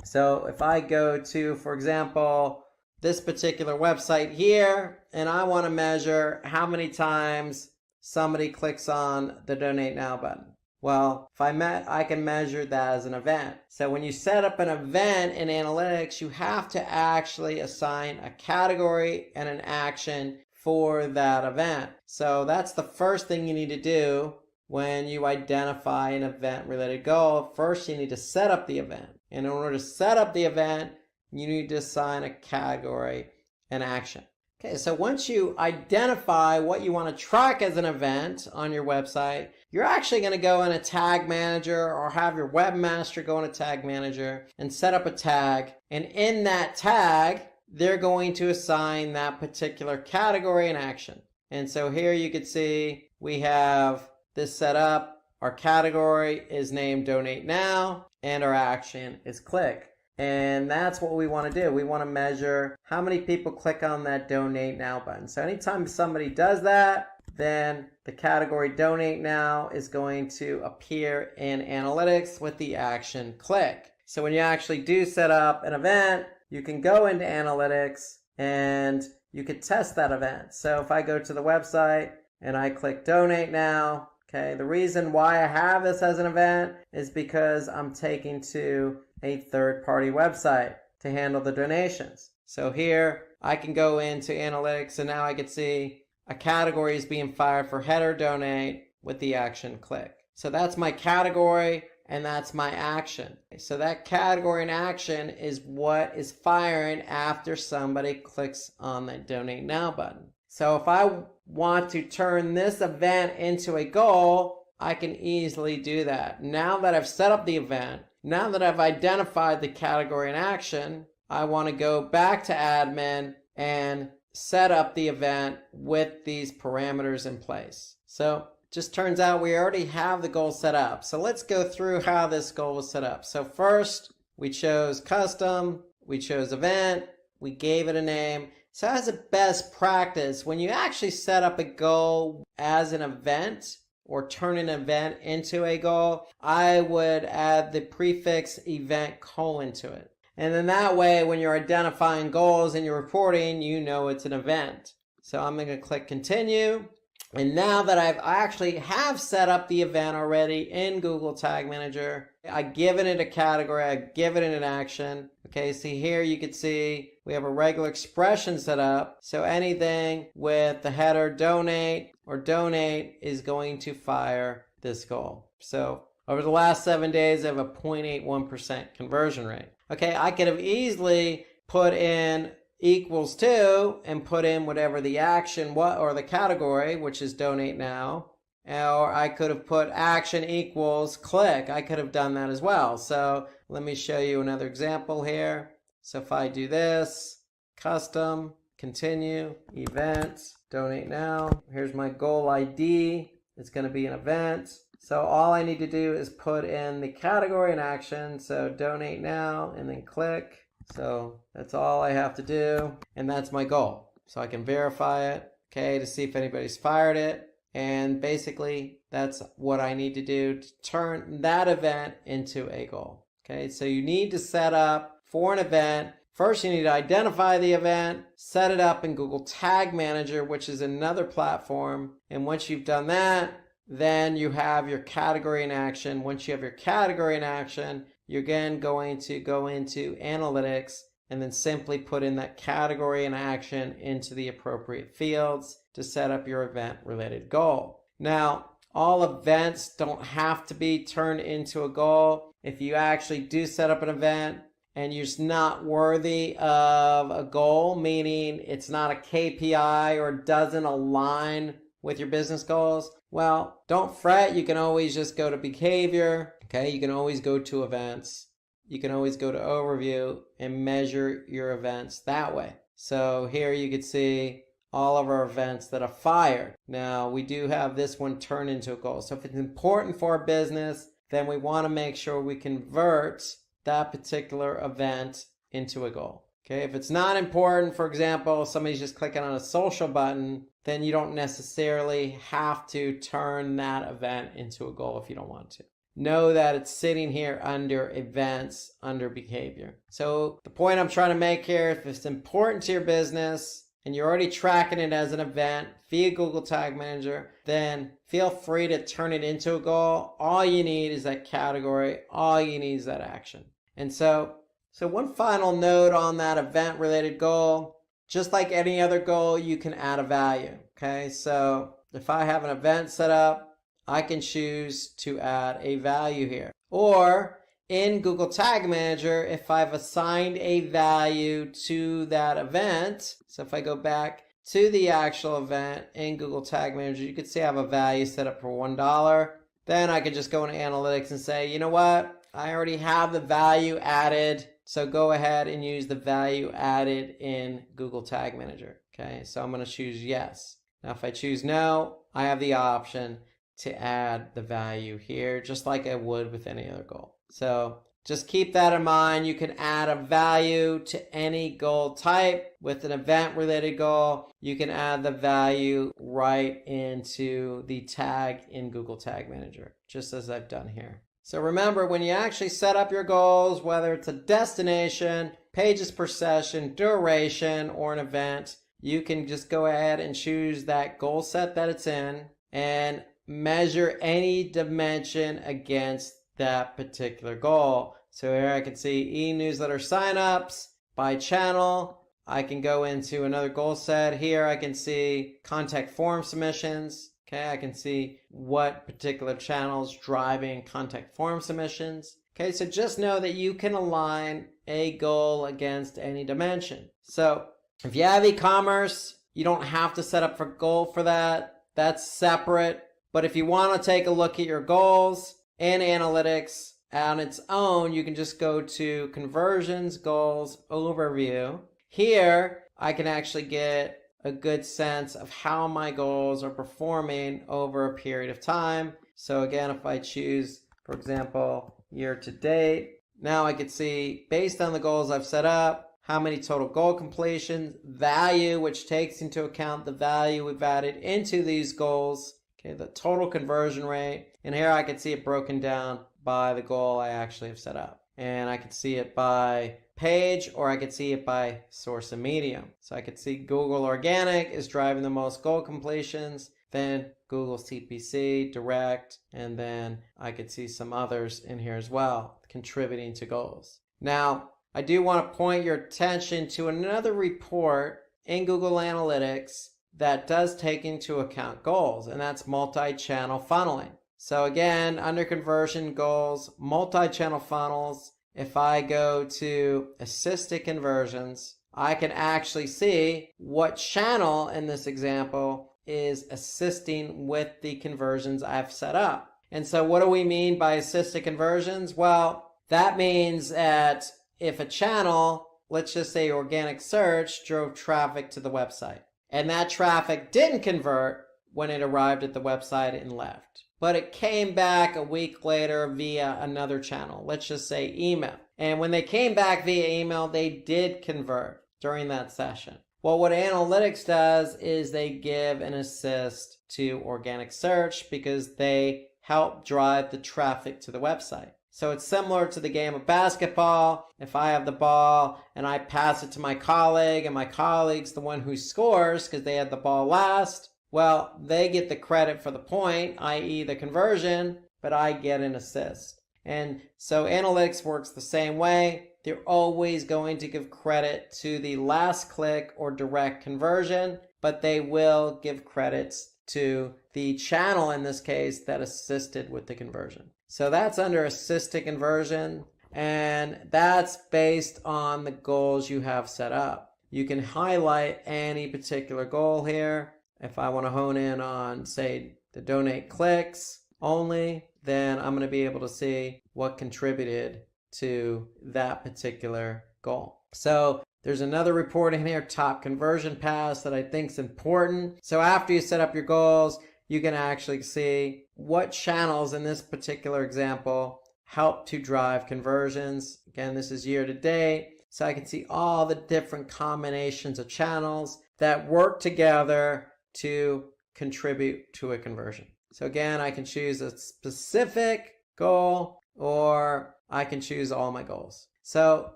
So if I go to, for example, this particular website here, and I want to measure how many times somebody clicks on the Donate Now button. Well, if I can measure that as an event. So when you set up an event in analytics, you have to actually assign a category and an action for that event. So that's the first thing you need to do when you identify an event related goal. First, you need to set up the event. And in order to set up the event, you need to assign a category and action. Okay, so once you identify what you want to track as an event on your website, you're actually going to go in a tag manager or have your webmaster go in a tag manager and set up a tag. And in that tag, they're going to assign that particular category and action. And so here you can see we have this set up. Our category is named Donate Now, and our action is click. And that's what we want to do. We want to measure how many people click on that Donate Now button. So anytime somebody does that, then the category Donate Now is going to appear in analytics with the action click. So when you actually do set up an event, you can go into analytics and you could test that event. So if I go to the website and I click Donate Now, okay, the reason why I have this as an event is because I'm taking to a third-party website to handle the donations. So here I can go into analytics and now I can see a category is being fired for header donate with the action click. So that's my category and that's my action. So that category and action is what is firing after somebody clicks on that Donate Now button. So if I want to turn this event into a goal, I can easily do that. Now that I've set up the event, now that I've identified the category and action, I want to go back to admin and set up the event with these parameters in place. So just turns out we already have the goal set up. So let's go through how this goal was set up. So first, we chose custom, we chose event, we gave it a name. So as a best practice, when you actually set up a goal as an event or turn an event into a goal, I would add the prefix event : to it. And then that way, when you're identifying goals in your reporting, you know it's an event. So I'm going to click continue. And now that I actually have set up the event already in Google Tag Manager, I've given it a category, I've given it an action. Okay, see here you can see we have a regular expression set up. So anything with the header donate or donate is going to fire this goal. So over the last 7 days, I have a 0.81% conversion rate. Okay, I could have easily put in equals to and put in whatever the action or the category, which is Donate Now, or I could have put action equals click. I could have done that as well. So let me show you another example here. So if I do this, custom, continue, events, donate now. Here's my goal ID. It's going to be an event. So all I need to do is put in the category and action. So donate now and then click. So that's all I have to do. And that's my goal. So I can verify it, okay, to see if anybody's fired it. And basically that's what I need to do to turn that event into a goal. Okay, so you need to set up for an event. First, you need to identify the event, set it up in Google Tag Manager, which is another platform. And once you've done that, then you have your category in action. Once you have your category in action, you're again going to go into analytics and then simply put in that category in action into the appropriate fields to set up your event related goal. Now, all events don't have to be turned into a goal. If you actually do set up an event and you're just not worthy of a goal, meaning it's not a KPI or doesn't align with your business goals, well, don't fret. You can always just go to behavior. Okay, you can always go to events. You can always go to overview and measure your events that way. So here you can see all of our events that are fired. Now we do have this one turned into a goal. So if it's important for our business, then we want to make sure we convert that particular event into a goal. Okay, if it's not important, for example, somebody's just clicking on a social button, then you don't necessarily have to turn that event into a goal if you don't want to. Know that it's sitting here under events, under behavior. So the point I'm trying to make here, if it's important to your business and you're already tracking it as an event via Google Tag Manager, then feel free to turn it into a goal. All you need is that category. All you need is that action. And so one final note on that event related goal, just like any other goal, you can add a value. Okay, so if I have an event set up, I can choose to add a value here. Or in Google Tag Manager, if I've assigned a value to that event, so if I go back to the actual event in Google Tag Manager, you can see I have a value set up for $1. Then I could just go into analytics and say, you know what? I already have the value added. So go ahead and use the value added in Google Tag Manager. Okay, so I'm going to choose yes. Now, if I choose no, I have the option to add the value here, just like I would with any other goal. So just keep that in mind. You can add a value to any goal type. With an event related goal, you can add the value right into the tag in Google Tag Manager, just as I've done here. So remember, when you actually set up your goals, whether it's a destination, pages per session, duration, or an event, you can just go ahead and choose that goal set that it's in and measure any dimension against that particular goal. So here I can see e-newsletter signups by channel. I can go into another goal set. Here I can see contact form submissions. Okay, I can see what particular channels driving contact form submissions. Okay, so just know that you can align a goal against any dimension. So if you have e-commerce, you don't have to set up a goal for that. That's separate. But if you want to take a look at your goals and analytics on its own, you can just go to Conversions, Goals, Overview. Here, I can actually get a good sense of how my goals are performing over a period of time. So again, if I choose, for example, year to date, now I can see, based on the goals I've set up, how many total goal completions, value, which takes into account the value we've added into these goals, okay, the total conversion rate. And here I can see it broken down by the goal I actually have set up. And I can see it by page, or I could see it by source and medium. So I could see Google Organic is driving the most goal completions, then Google CPC, Direct, and then I could see some others in here as well, contributing to goals. Now, I do want to point your attention to another report in Google Analytics that does take into account goals, and that's multi-channel funneling. So again, under conversion goals, multi-channel funnels, if I go to assisted conversions, I can actually see what channel in this example is assisting with the conversions I've set up. And so what do we mean by assisted conversions? Well, that means that if a channel let's just say organic search drove traffic to the website. And that traffic didn't convert when it arrived at the website and left. But it came back a week later via another channel, let's just say email. And when they came back via email, they did convert during that session. Well, what analytics does is they give an assist to organic search because they help drive the traffic to the website. So it's similar to the game of basketball. If I have the ball and I pass it to my colleague and my colleague's the one who scores because they had the ball last, well, they get the credit for the point, i.e. the conversion, but I get an assist. And so analytics works the same way. They're always going to give credit to the last click or direct conversion, but they will give credits to the channel in this case that assisted with the conversion. So that's under assisted conversion, and that's based on the goals you have set up. You can highlight any particular goal here. If I want to hone in on, say, the donate clicks only, then I'm going to be able to see what contributed to that particular goal. So there's another report in here, top conversion paths, that I think is important. So after you set up your goals, you can actually see what channels in this particular example help to drive conversions. Again, this is year to date. So I can see all the different combinations of channels that work together to contribute to a conversion. So again, I can choose a specific goal or I can choose all my goals. So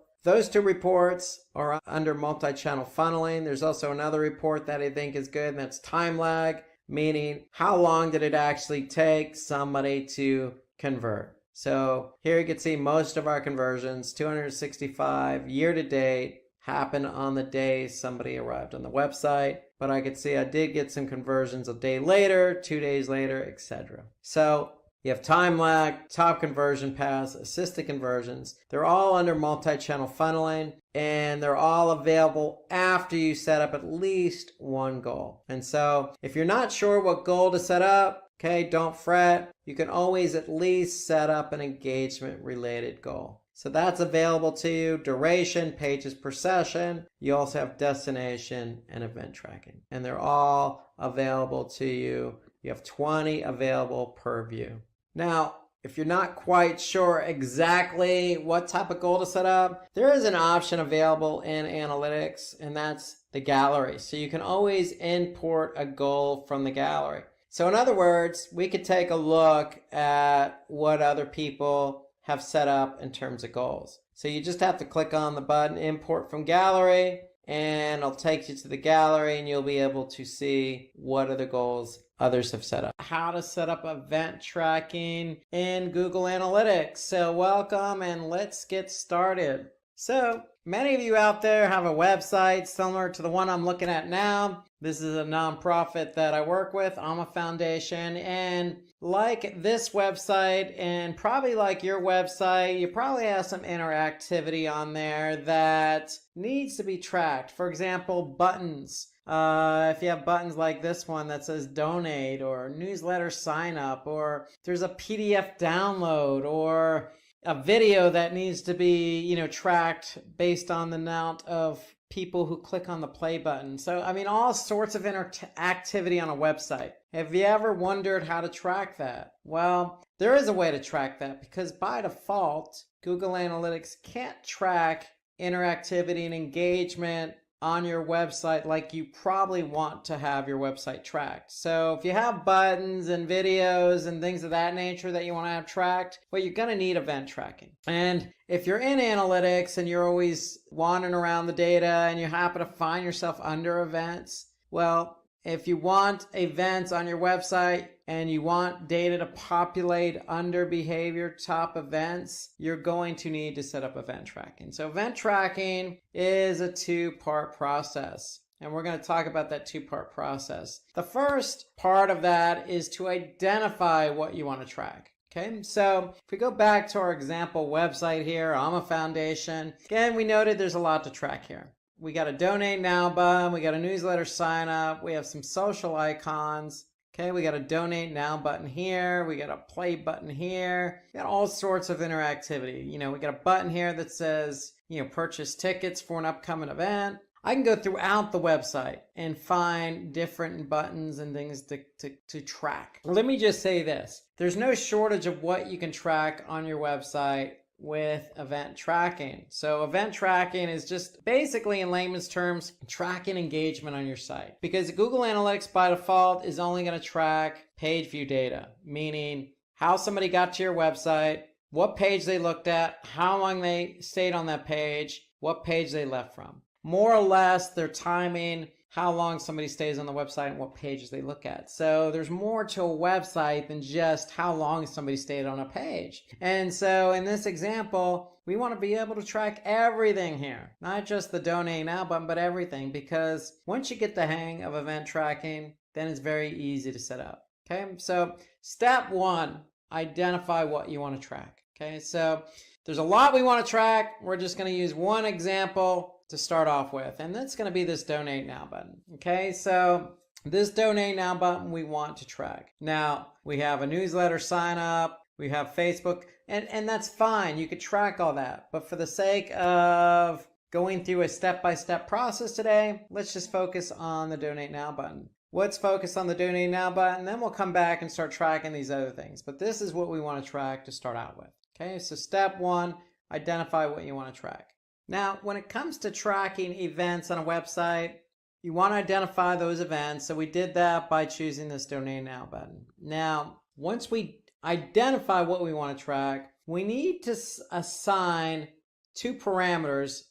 those two reports are under multi-channel funneling. There's also another report that I think is good, and that's time lag, meaning how long did it actually take somebody to convert. So here you can see most of our conversions, 265 year to date, happen on the day somebody arrived on the website. But I could see I did get some conversions a day later, 2 days later, etc. So you have time lag, top conversion paths, assisted conversions. They're all under multi-channel funneling, and they're all available after you set up at least one goal. And so if you're not sure what goal to set up, okay, don't fret. You can always at least set up an engagement-related goal. So that's available to you. Duration, pages per session. You also have destination and event tracking. And they're all available to you. You have 20 available per view. Now, if you're not quite sure exactly what type of goal to set up, there is an option available in analytics, and that's the gallery. So you can always import a goal from the gallery. So in other words, we could take a look at what other people have set up in terms of goals. So you just have to click on the button import from gallery, and it'll take you to the gallery, and you'll be able to see what other goals others have set up. How to set up event tracking in Google Analytics. So welcome, and let's get started. So many of you out there have a website similar to the one I'm looking at now. This is a nonprofit that I work with, Alma Foundation, and like this website and probably like your website, you probably have some interactivity on there that needs to be tracked. For example, buttons. If you have buttons like this one that says donate or newsletter sign up, or there's a PDF download or a video that needs to be, tracked based on the amount of people who click on the play button. So, all sorts of activity on a website. Have you ever wondered how to track that? Well, there is a way to track that because by default, Google Analytics can't track interactivity and engagement on your website like you probably want to have your website tracked. So if you have buttons and videos and things of that nature that you want to have tracked, well, you're going to need event tracking. And if you're in analytics and you're always wandering around the data and you happen to find yourself under events, well, if you want events on your website and you want data to populate under behavior top events, you're going to need to set up event tracking. So event tracking is a two-part process, and we're going to talk about that two-part process. The first part of that is to identify what you want to track. Okay, so if we go back to our example website here, Alma Foundation, again, we noted there's a lot to track here. We got a donate now button, we got a newsletter sign up, we have some social icons. Okay, we got a donate now button here, we got a play button here, we got all sorts of interactivity. We got a button here that says, purchase tickets for an upcoming event. I can go throughout the website and find different buttons and things to track. Let me just say this. There's no shortage of what you can track on your website with event tracking. So event tracking is just basically, in layman's terms, tracking engagement on your site. Because Google Analytics by default is only going to track page view data, meaning how somebody got to your website, what page they looked at, how long they stayed on that page, what page they left from. More or less, they're timing how long somebody stays on the website and what pages they look at. So there's more to a website than just how long somebody stayed on a page. And so in this example, we want to be able to track everything here, not just the donate now button, but everything, because once you get the hang of event tracking, then it's very easy to set up. Okay, so step one, identify what you want to track. Okay, so there's a lot we want to track. We're just going to use one example to start off with, and that's going to be this donate now button. Okay, so this donate now button we want to track. Now we have a newsletter sign up, we have Facebook, and that's fine. You could track all that, but for the sake of going through a step-by-step process today, let's just focus on the donate now button. Let's focus on the donate now button, then we'll come back and start tracking these other things. But this is what we want to track to start out with. Okay, so step one, identify what you want to track. Now, when it comes to tracking events on a website, you want to identify those events. So we did that by choosing this donate now button. Now, once we identify what we want to track, we need to assign 2 parameters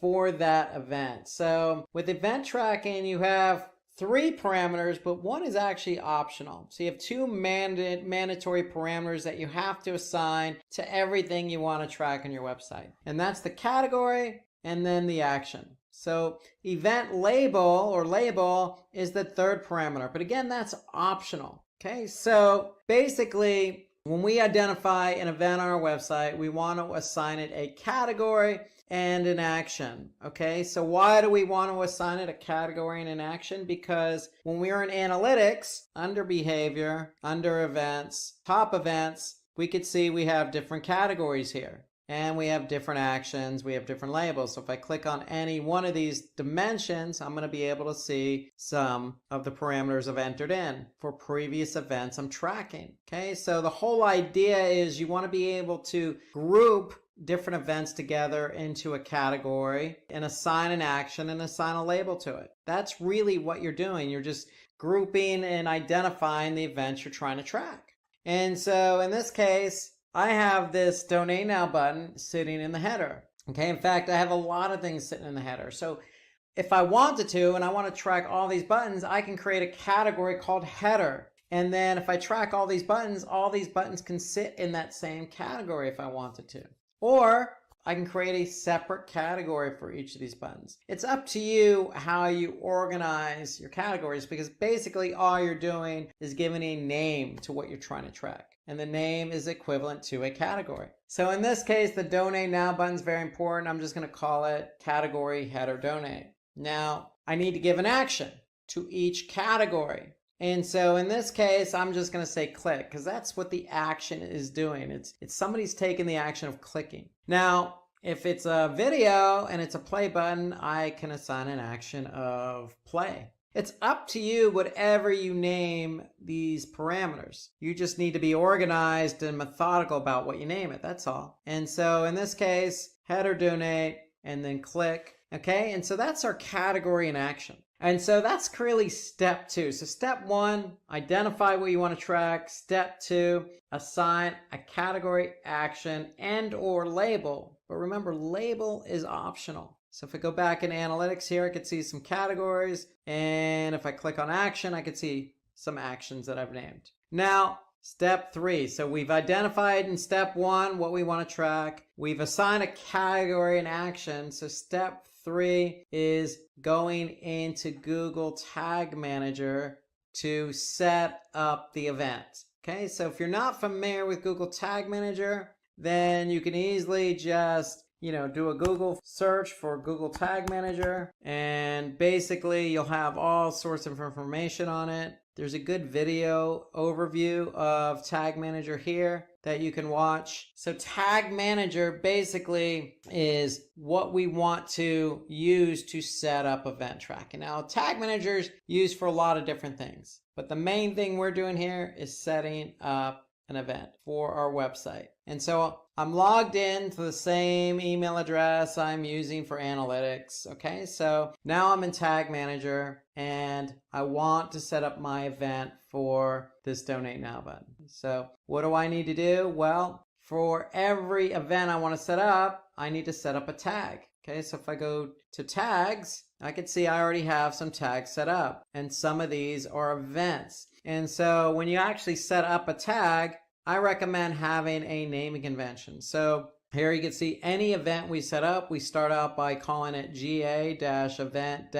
for that event. So with event tracking, you have 3 parameters, but one is actually optional. So you have 2 mandatory parameters that you have to assign to everything you want to track on your website. And that's the category and then the action. So event label is the 3rd parameter, but again, that's optional. Okay, so basically, when we identify an event on our website, we want to assign it a category and an action. Okay, so why do we want to assign it a category and an action? Because when we're in analytics, under behavior, under events, top events, we could see we have different categories here. And we have different actions, we have different labels. So if I click on any one of these dimensions, I'm going to be able to see some of the parameters I've entered in for previous events I'm tracking. Okay, so the whole idea is you want to be able to group different events together into a category and assign an action and assign a label to it. That's really what you're doing. You're just grouping and identifying the events you're trying to track. And so in this case, I have this donate now button sitting in the header. Okay, in fact, I have a lot of things sitting in the header. So if I wanted to, and I want to track all these buttons, I can create a category called header. And then if I track all these buttons can sit in that same category if I wanted to. Or I can create a separate category for each of these buttons. It's up to you how you organize your categories, because basically all you're doing is giving a name to what you're trying to track. And the name is equivalent to a category. So in this case, the donate now button is very important. I'm just going to call it category header donate. Now, I need to give an action to each category. And so in this case, I'm just going to say click, because that's what the action is doing. It's somebody's taking the action of clicking. Now, if it's a video and it's a play button, I can assign an action of play. It's up to you whatever you name these parameters. You just need to be organized and methodical about what you name it. That's all. And so in this case, header donate and then click. Okay, and so that's our category in action. And so that's really step 2. So step 1, identify what you want to track. Step 2, assign a category, action, and or label. But remember, label is optional. So if I go back in analytics here, I could see some categories. And if I click on action, I could see some actions that I've named. Now, step 3. So we've identified in step 1 what we want to track. We've assigned a category and action. So step 3 is going into Google Tag Manager to set up the event. Okay, so if you're not familiar with Google Tag Manager, then you can easily just do a Google search for Google Tag Manager, and basically you'll have all sorts of information on it, There's a good video overview of Tag Manager here that you can watch. So Tag Manager basically is what we want to use to set up event tracking. Now, Tag Manager is used for a lot of different things, but the main thing we're doing here is setting up an event for our website. And so I'm logged in to the same email address I'm using for analytics. Okay, so now I'm in Tag Manager and I want to set up my event for this Donate Now button. So what do I need to do? Well, for every event I want to set up, I need to set up a tag. Okay, so if I go to tags, I can see I already have some tags set up, and some of these are events. And so when you actually set up a tag, I recommend having a naming convention. So here you can see any event we set up, we start out by calling it GA-event-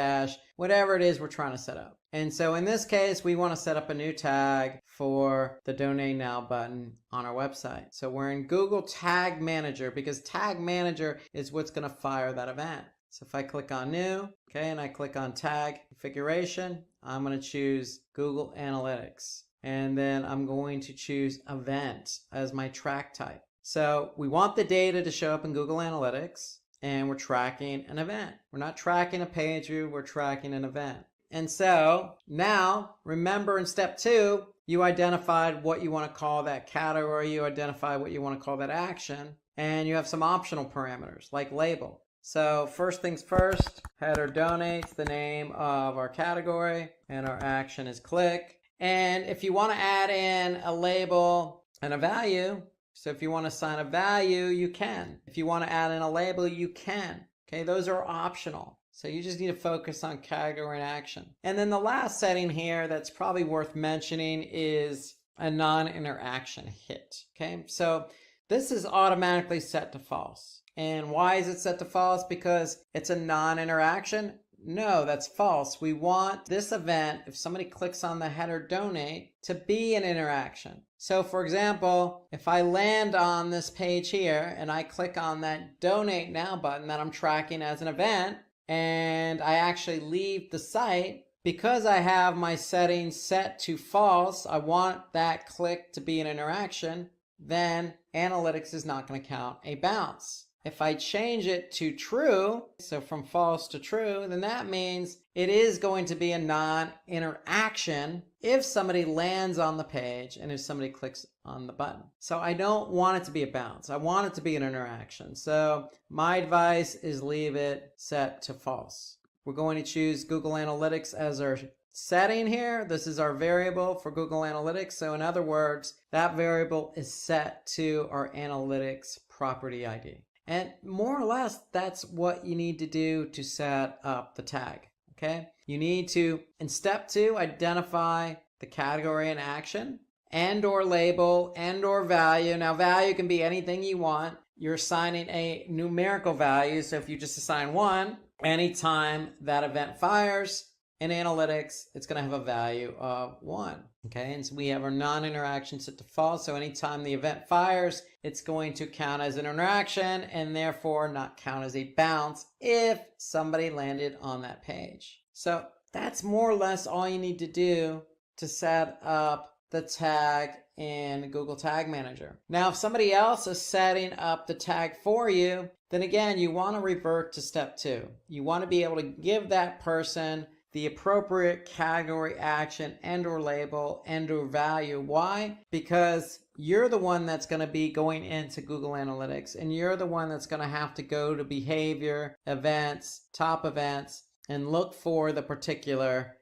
whatever it is we're trying to set up. And so in this case, we want to set up a new tag for the Donate Now button on our website. So we're in Google Tag Manager because Tag Manager is what's going to fire that event. So if I click on New, okay, and I click on Tag Configuration, I'm going to choose Google Analytics. And then I'm going to choose Event as my track type. So we want the data to show up in Google Analytics, and we're tracking an event. We're not tracking a page view, we're tracking an event. And so now, remember in step 2, you identified what you want to call that category, you identify what you want to call that action, and you have some optional parameters like label. So first things first, header donates, the name of our category, and our action is click. And if you want to add in a label and a value, so if you want to assign a value, you can. If you want to add in a label, you can. Okay, those are optional. So you just need to focus on category and action. And then the last setting here that's probably worth mentioning is a non-interaction hit. Okay, so this is automatically set to false. And why is it set to false? Because it's a non-interaction? No, that's false. We want this event, if somebody clicks on the header donate, to be an interaction. So for example, if I land on this page here and I click on that Donate Now button that I'm tracking as an event, and I actually leave the site, because I have my settings set to false, I want that click to be an interaction, then analytics is not going to count a bounce. If I change it to true, so from false to true, then that means it is going to be a non-interaction if somebody lands on the page and if somebody clicks on the button. So I don't want it to be a bounce. I want it to be an interaction. So my advice is leave it set to false. We're going to choose Google Analytics as our setting here. This is our variable for Google Analytics. So in other words, that variable is set to our analytics property ID. And more or less, that's what you need to do to set up the tag, okay? You need to, in step 2, identify the category and action, and or label, and or value. Now, value can be anything you want. You're assigning a numerical value, so if you just assign 1, anytime that event fires in analytics, it's going to have a value of 1. Okay, and so we have our non-interaction set to false. So anytime the event fires, it's going to count as an interaction and therefore not count as a bounce if somebody landed on that page. So that's more or less all you need to do to set up the tag in Google Tag Manager. Now, if somebody else is setting up the tag for you, then again, you want to revert to step 2. You want to be able to give that person the appropriate category, action, and or label, and or value. Why? Because you're the one that's going to be going into Google Analytics, and you're the one that's going to have to go to behavior, events, top events, and look for the particular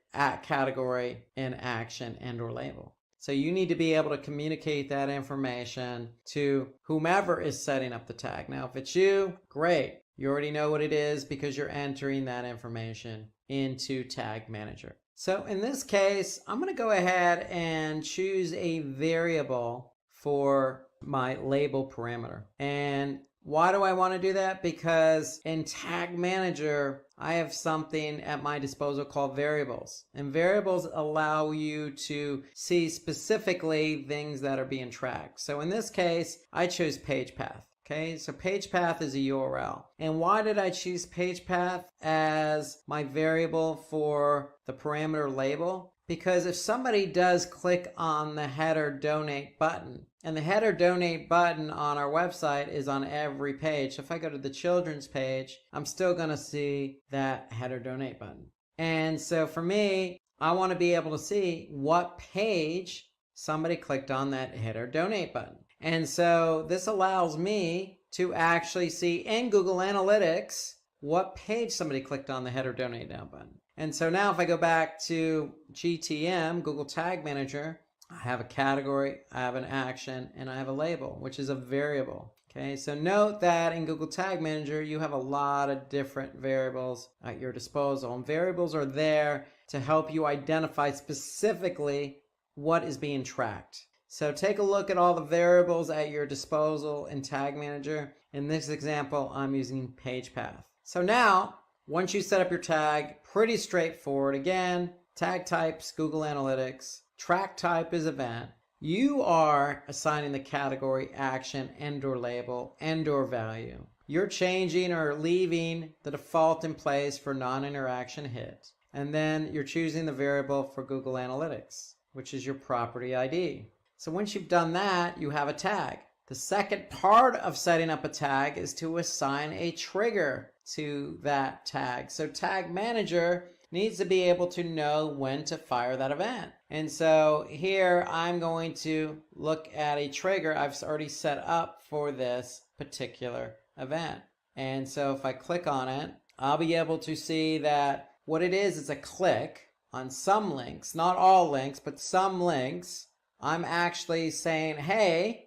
category and action and or label. So you need to be able to communicate that information to whomever is setting up the tag. Now, if it's you, great. You already know what it is because you're entering that information into Tag Manager. So in this case, I'm going to go ahead and choose a variable for my label parameter. And why do I want to do that? Because in Tag Manager, I have something at my disposal called variables. And variables allow you to see specifically things that are being tracked. So in this case, I chose page path. Okay, so page path is a URL. And why did I choose page path as my variable for the parameter label? Because if somebody does click on the header donate button, and the header donate button on our website is on every page. So if I go to the children's page, I'm still going to see that header donate button. And so for me, I want to be able to see what page somebody clicked on that header donate button. And so this allows me to actually see in Google Analytics what page somebody clicked on the header donate now button. And so now if I go back to GTM, Google Tag Manager, I have a category, I have an action, and I have a label, which is a variable. Okay, so note that in Google Tag Manager, you have a lot of different variables at your disposal. And variables are there to help you identify specifically what is being tracked. So take a look at all the variables at your disposal in Tag Manager. In this example, I'm using page path. So now, once you set up your tag, pretty straightforward. Again, tag types, Google Analytics. Track type is event. You are assigning the category, action, and/or label, and/or value. You're changing or leaving the default in place for non-interaction hit. And then you're choosing the variable for Google Analytics, which is your property ID. So once you've done that, you have a tag. The second part of setting up a tag is to assign a trigger to that tag. So Tag Manager needs to be able to know when to fire that event. And so here I'm going to look at a trigger I've already set up for this particular event. And so if I click on it, I'll be able to see that what it is a click on some links, not all links, but some links. I'm actually saying, hey,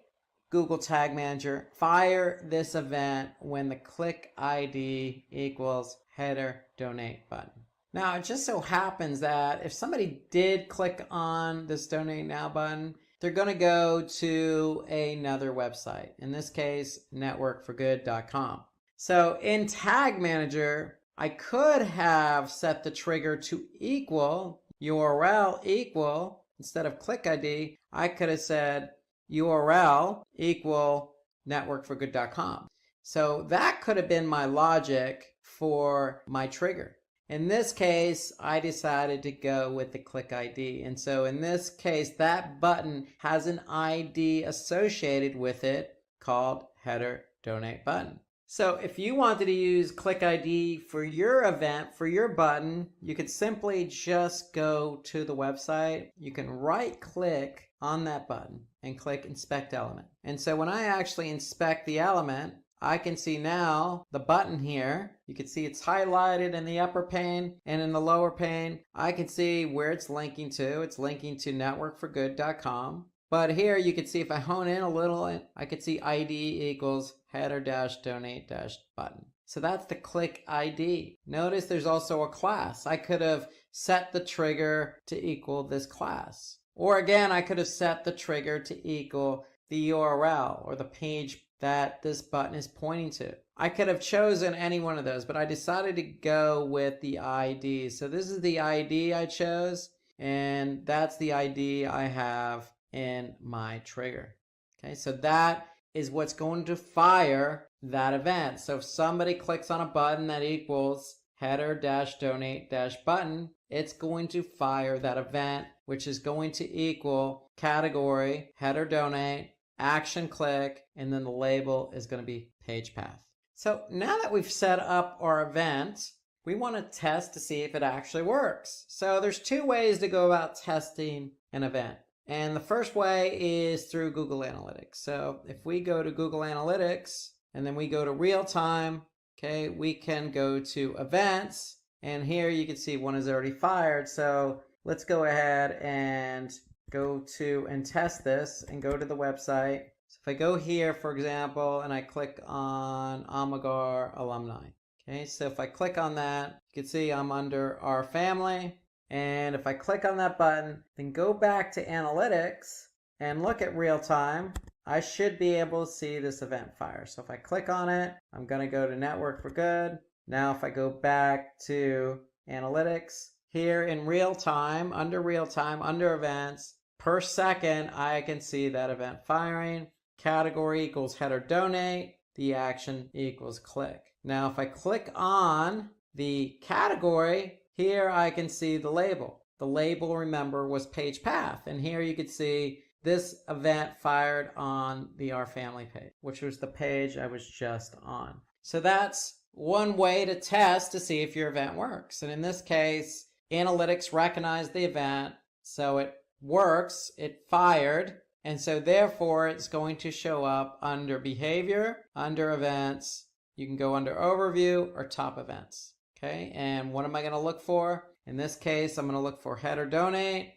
Google Tag Manager, fire this event when the click ID equals header donate button. Now, it just so happens that if somebody did click on this donate now button, they're going to go to another website. In this case, networkforgood.com. So in Tag Manager, I could have set the trigger to equal URL equal, instead of click ID, I could have said URL equal networkforgood.com. So that could have been my logic for my trigger. In this case, I decided to go with the click ID. And so in this case, that button has an ID associated with it called header donate button. So if you wanted to use click ID for your event, for your button, you could simply just go to the website. You can right click on that button and click inspect element. And so when I actually inspect the element, I can see now the button here. You can see it's highlighted in the upper pane, and in the lower pane, I can see where it's linking to. It's linking to networkforgood.com. But here you can see if I hone in a little, I can see ID equals header-donate-button. So that's the click ID. Notice there's also a class. I could have set the trigger to equal this class. Or again, I could have set the trigger to equal the URL or the page that this button is pointing to. I could have chosen any one of those, but I decided to go with the ID. So this is the ID I chose, and that's the ID I have in my trigger. Okay, so that is what's going to fire that event. So if somebody clicks on a button that equals header-donate-button, it's going to fire that event, which is going to equal category, header donate, action click, and then the label is going to be page path. So now that we've set up our event, we want to test to see if it actually works. So there's two ways to go about testing an event. And the first way is through Google Analytics. So if we go to Google Analytics and then we go to real time, okay, we can go to events, and here you can see one is already fired. So let's go ahead and go to and test this and go to the website. So if I go here, for example, and I click on Amagar alumni. Okay, so if I click on that, you can see I'm under our family. And if I click on that button, then go back to analytics and look at real time, I should be able to see this event fire. So if I click on it, I'm going to go to Network for Good. Now if I go back to analytics, here in real time, under events, per second, I can see that event firing. Category equals header donate. The action equals click. Now if I click on the category, here I can see the label. the label, remember, was page path. And here you could see this event fired on the Our Family page, which was the page I was just on. So that's one way to test to see if your event works. And in this case, analytics recognized the event, so it works, it fired, and so therefore it's going to show up under behavior, under events. You can go under overview or top events. Okay, and what am I going to look for? In this case, I'm going to look for header donate.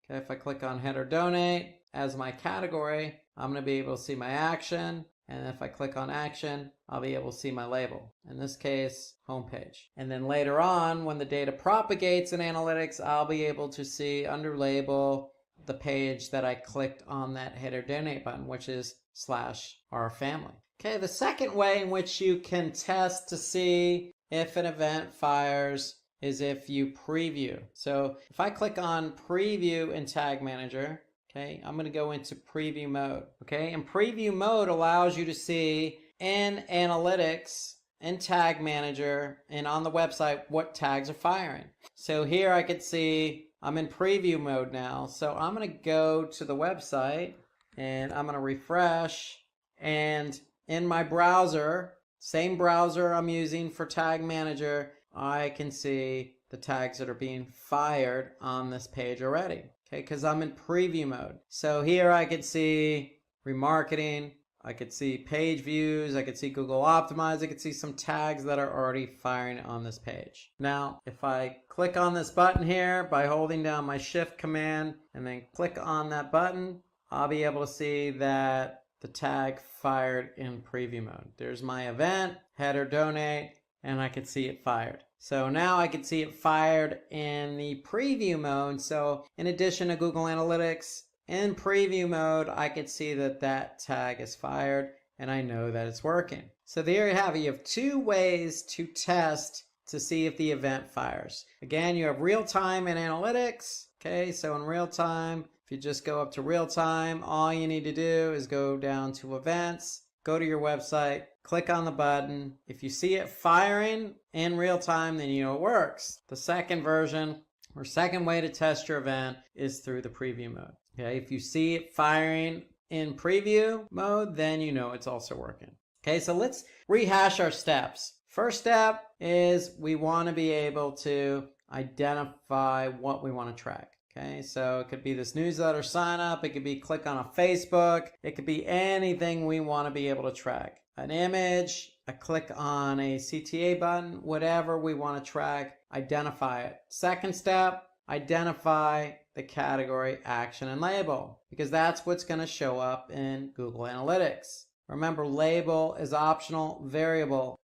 Okay, if I click on header donate as my category, I'm going to be able to see my action. And if I click on action, I'll be able to see my label. In this case, homepage. And then later on, when the data propagates in analytics, I'll be able to see under label the page that I clicked on that header donate button, which is /our-family. Okay, the second way in which you can test to see if an event fires is if you preview. So if I click on preview in Tag Manager, okay, I'm going to go into preview mode. Okay, and preview mode allows you to see in analytics, in Tag Manager, and on the website what tags are firing. So here I could see I'm in preview mode now. So I'm going to go to the website and I'm going to refresh. And in my browser, same browser I'm using for Tag Manager, I can see the tags that are being fired on this page already. Okay, because I'm in preview mode. So here I could see remarketing, I could see page views, I could see Google Optimize, I could see some tags that are already firing on this page. Now, if I click on this button here by holding down my Shift command and then click on that button, I'll be able to see that the tag fired in preview mode. There's my event, header donate, and I could see it fired. So now I can see it fired in the preview mode. So in addition to Google Analytics, in preview mode, I can see that that tag is fired and I know that it's working. So there you have it. You have two ways to test to see if the event fires. Again, you have real time and analytics. Okay, so in real time, if you just go up to real time, all you need to do is go down to events, go to your website, click on the button. If you see it firing in real time, then you know it works. The second version or second way to test your event is through the preview mode. Okay, if you see it firing in preview mode, then you know it's also working. Okay, so let's rehash our steps. First step is we want to be able to identify what we want to track. Okay, so it could be this newsletter sign up, it could be click on a Facebook, it could be anything we want to be able to track. An image, a click on a CTA button, whatever we want to track, identify it. Second step, identify the category, action, and label, because that's what's going to show up in Google Analytics. Remember, label is optional, value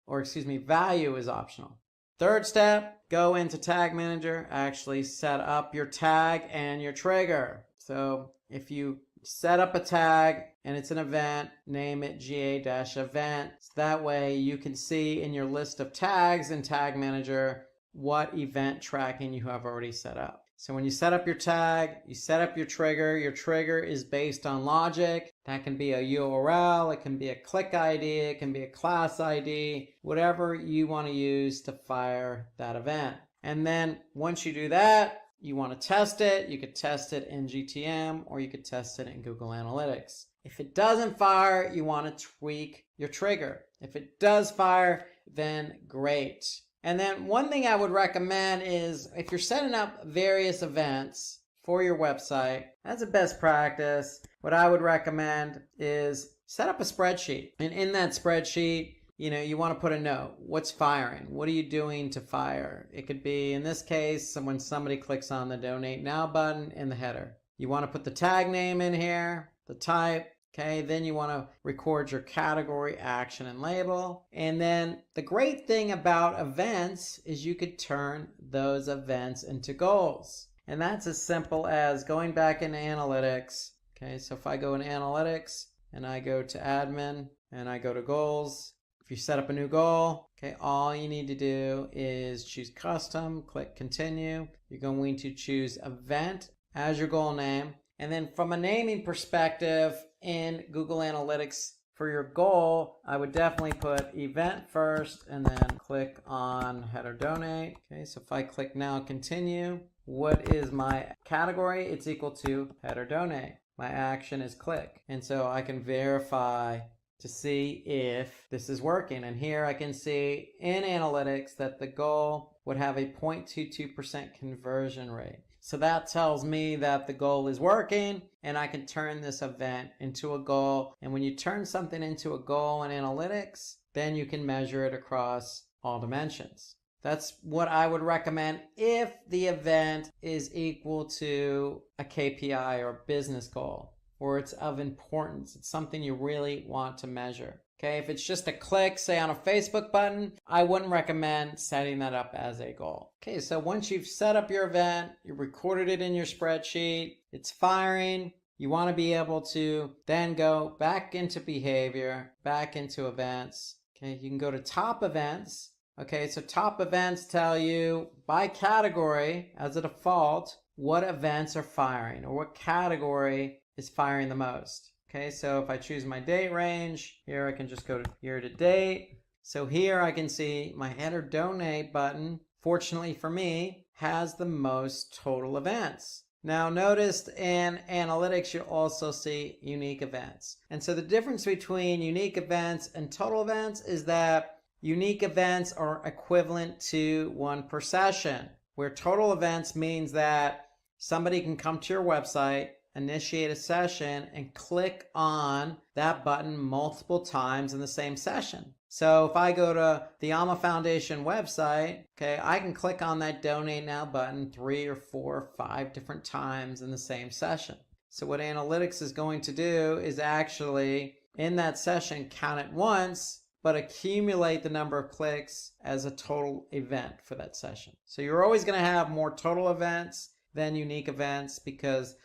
is optional. Third step, go into Tag Manager, actually set up your tag and your trigger. So if you set up a tag and it's an event, name it GA-event. So that way you can see in your list of tags in Tag Manager what event tracking you have already set up. So when you set up your tag, you set up your trigger. Your trigger is based on logic. That can be a URL, it can be a click ID, it can be a class ID, whatever you want to use to fire that event. And then once you do that, you want to test it. You could test it in GTM or you could test it in Google Analytics. If it doesn't fire, you want to tweak your trigger. If it does fire, then great. And then one thing I would recommend is if you're setting up various events for your website, as a best practice, what I would recommend is set up a spreadsheet. And in that spreadsheet, you want to put a note. What's firing? What are you doing to fire? It could be, in this case, when somebody clicks on the Donate Now button in the header. You want to put the tag name in here, the type. Okay, then you want to record your category, action, and label. And then the great thing about events is you could turn those events into goals. And that's as simple as going back into analytics. Okay, so if I go into analytics and I go to admin and I go to goals, if you set up a new goal, okay, all you need to do is choose custom, click continue. You're going to choose event as your goal name. And then from a naming perspective in Google Analytics for your goal, I would definitely put event first and then click on header donate. Okay, so if I click now continue, what is my category? It's equal to header donate. My action is click. And so I can verify to see if this is working. And here I can see in analytics that the goal would have a 0.22% conversion rate. So that tells me that the goal is working and I can turn this event into a goal. And when you turn something into a goal in analytics, then you can measure it across all dimensions. That's what I would recommend if the event is equal to a KPI or business goal, or it's of importance. It's something you really want to measure. Okay, if it's just a click, say on a Facebook button, I wouldn't recommend setting that up as a goal. Okay, so once you've set up your event, you recorded it in your spreadsheet, it's firing, you want to be able to then go back into behavior, back into events. Okay, you can go to top events. Okay, so top events tell you by category as a default what events are firing or what category is firing the most. Okay, so if I choose my date range, here I can just go to year to date. So here I can see my header donate button, fortunately for me, has the most total events. Now notice in analytics, you'll also see unique events. And so the difference between unique events and total events is that unique events are equivalent to one per session, where total events means that somebody can come to your website, initiate a session, and click on that button multiple times in the same session. So if I go to the Alma Foundation website, okay, I can click on that donate now button 3 or 4 or 5 different times in the same session. So what analytics is going to do is actually in that session count it once, but accumulate the number of clicks as a total event for that session. So you're always going to have more total events than unique events, because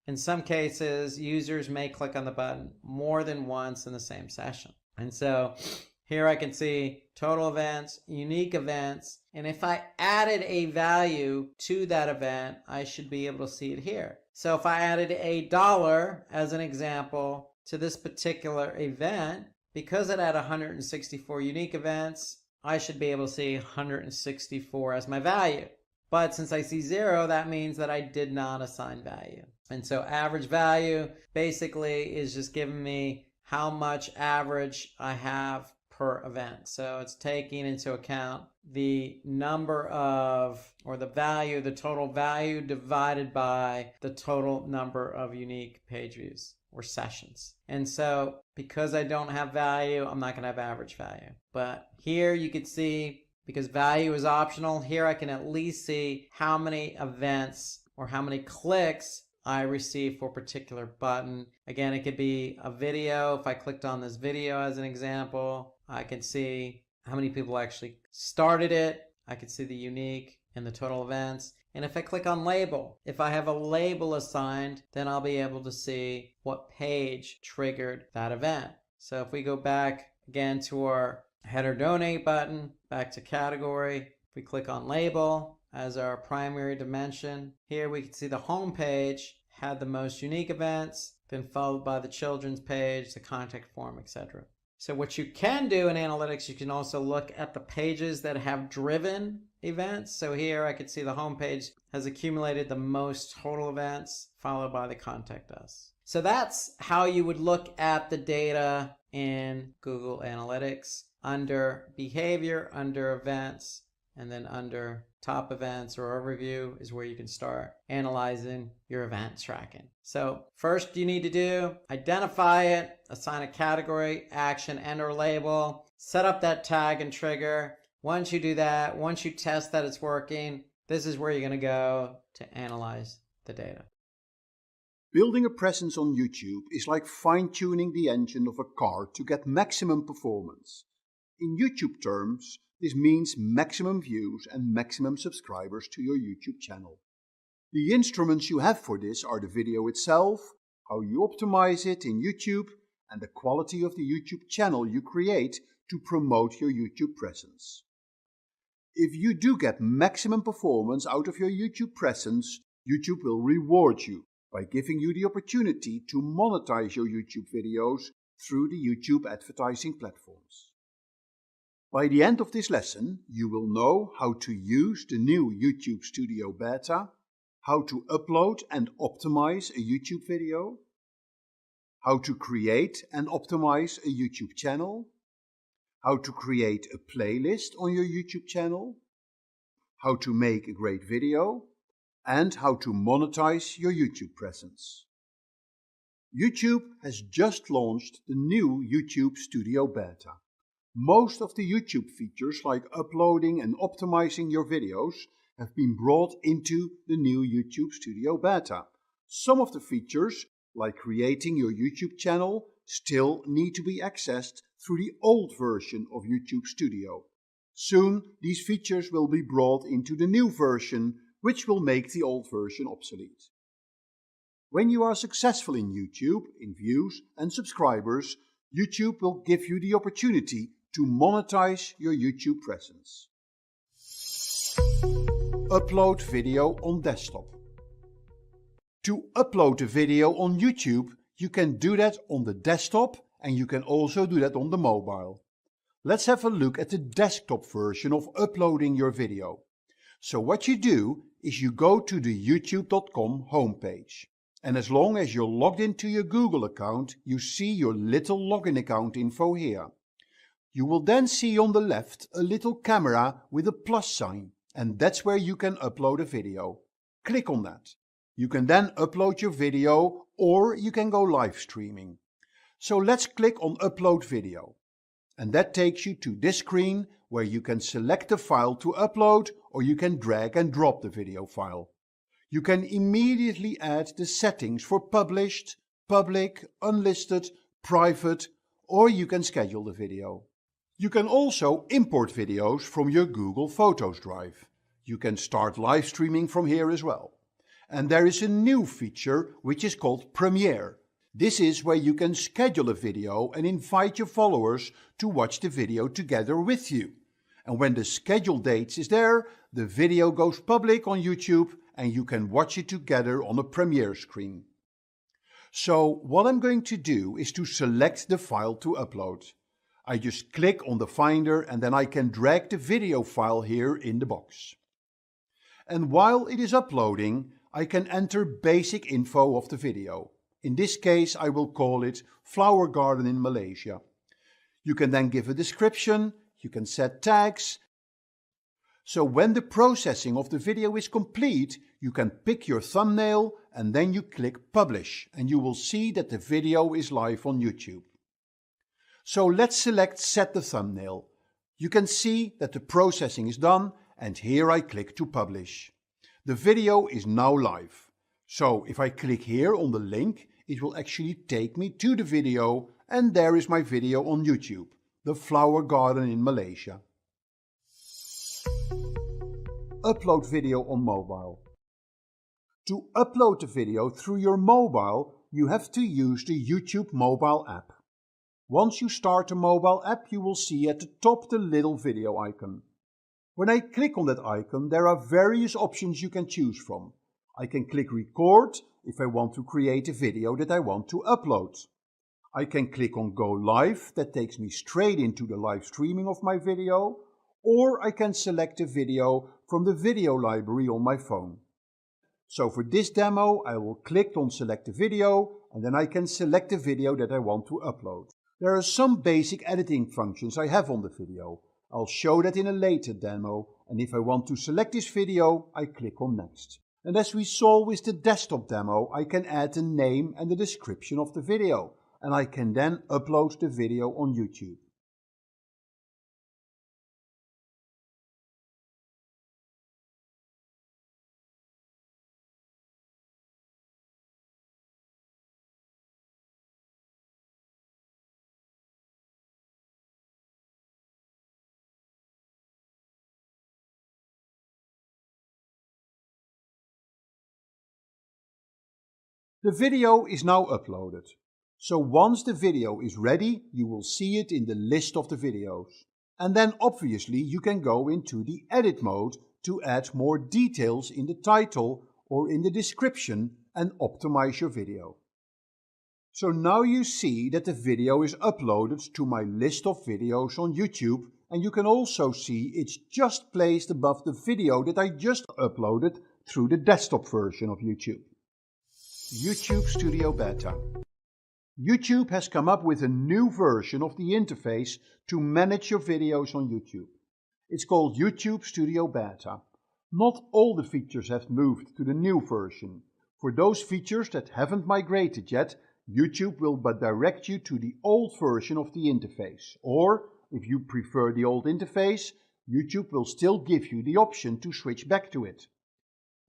in some cases, users may click on the button more than once in the same session. And so here I can see total events, unique events, and if I added a value to that event, I should be able to see it here. So if I added $1 as an example to this particular event, because it had 164 unique events, I should be able to see 164 as my value. But since I see 0, that means that I did not assign value. And so average value basically is just giving me how much average I have per event. So it's taking into account the number of, or the value, the total value divided by the total number of unique page views or sessions. And so because I don't have value, I'm not going to have average value. But here you could see, because value is optional, here I can at least see how many events or how many clicks I receive for a particular button. Again, it could be a video. If I clicked on this video as an example, I can see how many people actually started it. I can see the unique and the total events. And if I click on label, if I have a label assigned, then I'll be able to see what page triggered that event. So if we go back again to our header donate button, back to category, if we click on label as our primary dimension, here we can see the home page had the most unique events, then followed by the children's page, the contact form, etc. So what you can do in analytics, you can also look at the pages that have driven events. So here I can see the home page has accumulated the most total events, followed by the contact us. So that's how you would look at the data in Google Analytics. Under behavior, under events, and then under top events or overview is where you can start analyzing your event tracking. So first you need to do, identify it, assign a category, action, and or label, set up that tag and trigger. Once you do that, once you test that it's working, this is where you're going to go to analyze the data. Building a presence on YouTube is like fine-tuning the engine of a car to get maximum performance. In YouTube terms, this means maximum views and maximum subscribers to your YouTube channel. The instruments you have for this are the video itself, how you optimize it in YouTube, and the quality of the YouTube channel you create to promote your YouTube presence. If you do get maximum performance out of your YouTube presence, YouTube will reward you by giving you the opportunity to monetize your YouTube videos through the YouTube advertising platforms. By the end of this lesson, you will know how to use the new YouTube Studio Beta, how to upload and optimize a YouTube video, how to create and optimize a YouTube channel, how to create a playlist on your YouTube channel, how to make a great video, and how to monetize your YouTube presence. YouTube has just launched the new YouTube Studio Beta. Most of the YouTube features like uploading and optimizing your videos have been brought into the new YouTube Studio Beta. Some of the features, like creating your YouTube channel, still need to be accessed through the old version of YouTube Studio. Soon, these features will be brought into the new version, which will make the old version obsolete. When you are successful in YouTube, in views and subscribers, YouTube will give you the opportunity to monetize your YouTube presence. Upload video on desktop. To upload a video on YouTube, you can do that on the desktop and you can also do that on the mobile. Let's have a look at the desktop version of uploading your video. So what you do is you go to the youtube.com homepage. And as long as you're logged into your Google account, you see your little login account info here. You will then see on the left a little camera with a plus sign, and that's where you can upload a video. Click on that. You can then upload your video or you can go live streaming. So let's click on Upload Video. And that takes you to this screen where you can select the file to upload or you can drag and drop the video file. You can immediately add the settings for published, public, unlisted, private, or you can schedule the video. You can also import videos from your Google Photos drive. You can start live streaming from here as well. And there is a new feature which is called Premiere. This is where you can schedule a video and invite your followers to watch the video together with you. And when the schedule date is there, the video goes public on YouTube and you can watch it together on a Premiere screen. So what I'm going to do is to select the file to upload. I just click on the Finder and then I can drag the video file here in the box. And while it is uploading, I can enter basic info of the video. In this case, I will call it Flower Garden in Malaysia. You can then give a description, you can set tags. So when the processing of the video is complete, you can pick your thumbnail and then you click Publish and you will see that the video is live on YouTube. So let's select Set the Thumbnail. You can see that the processing is done and here I click to publish. The video is now live. So if I click here on the link, it will actually take me to the video and there is my video on YouTube, the Flower Garden in Malaysia. Upload video on mobile. To upload the video through your mobile, you have to use the YouTube mobile app. Once you start the mobile app, you will see at the top the little video icon. When I click on that icon, there are various options you can choose from. I can click record if I want to create a video that I want to upload. I can click on go live, that takes me straight into the live streaming of my video, or I can select a video from the video library on my phone. So for this demo, I will click on select a video and then I can select the video that I want to upload. There are some basic editing functions I have on the video. I'll show that in a later demo, and if I want to select this video, I click on next. And as we saw with the desktop demo, I can add the name and the description of the video, and I can then upload the video on YouTube. The video is now uploaded. So once the video is ready, you will see it in the list of the videos. And then obviously you can go into the edit mode to add more details in the title or in the description and optimize your video. So now you see that the video is uploaded to my list of videos on YouTube, and you can also see it's just placed above the video that I just uploaded through the desktop version of YouTube. YouTube Studio Beta. YouTube has come up with a new version of the interface to manage your videos on YouTube. It's called YouTube Studio Beta. Not all the features have moved to the new version. For those features that haven't migrated yet, YouTube will direct you to the old version of the interface. Or, if you prefer the old interface, YouTube will still give you the option to switch back to it.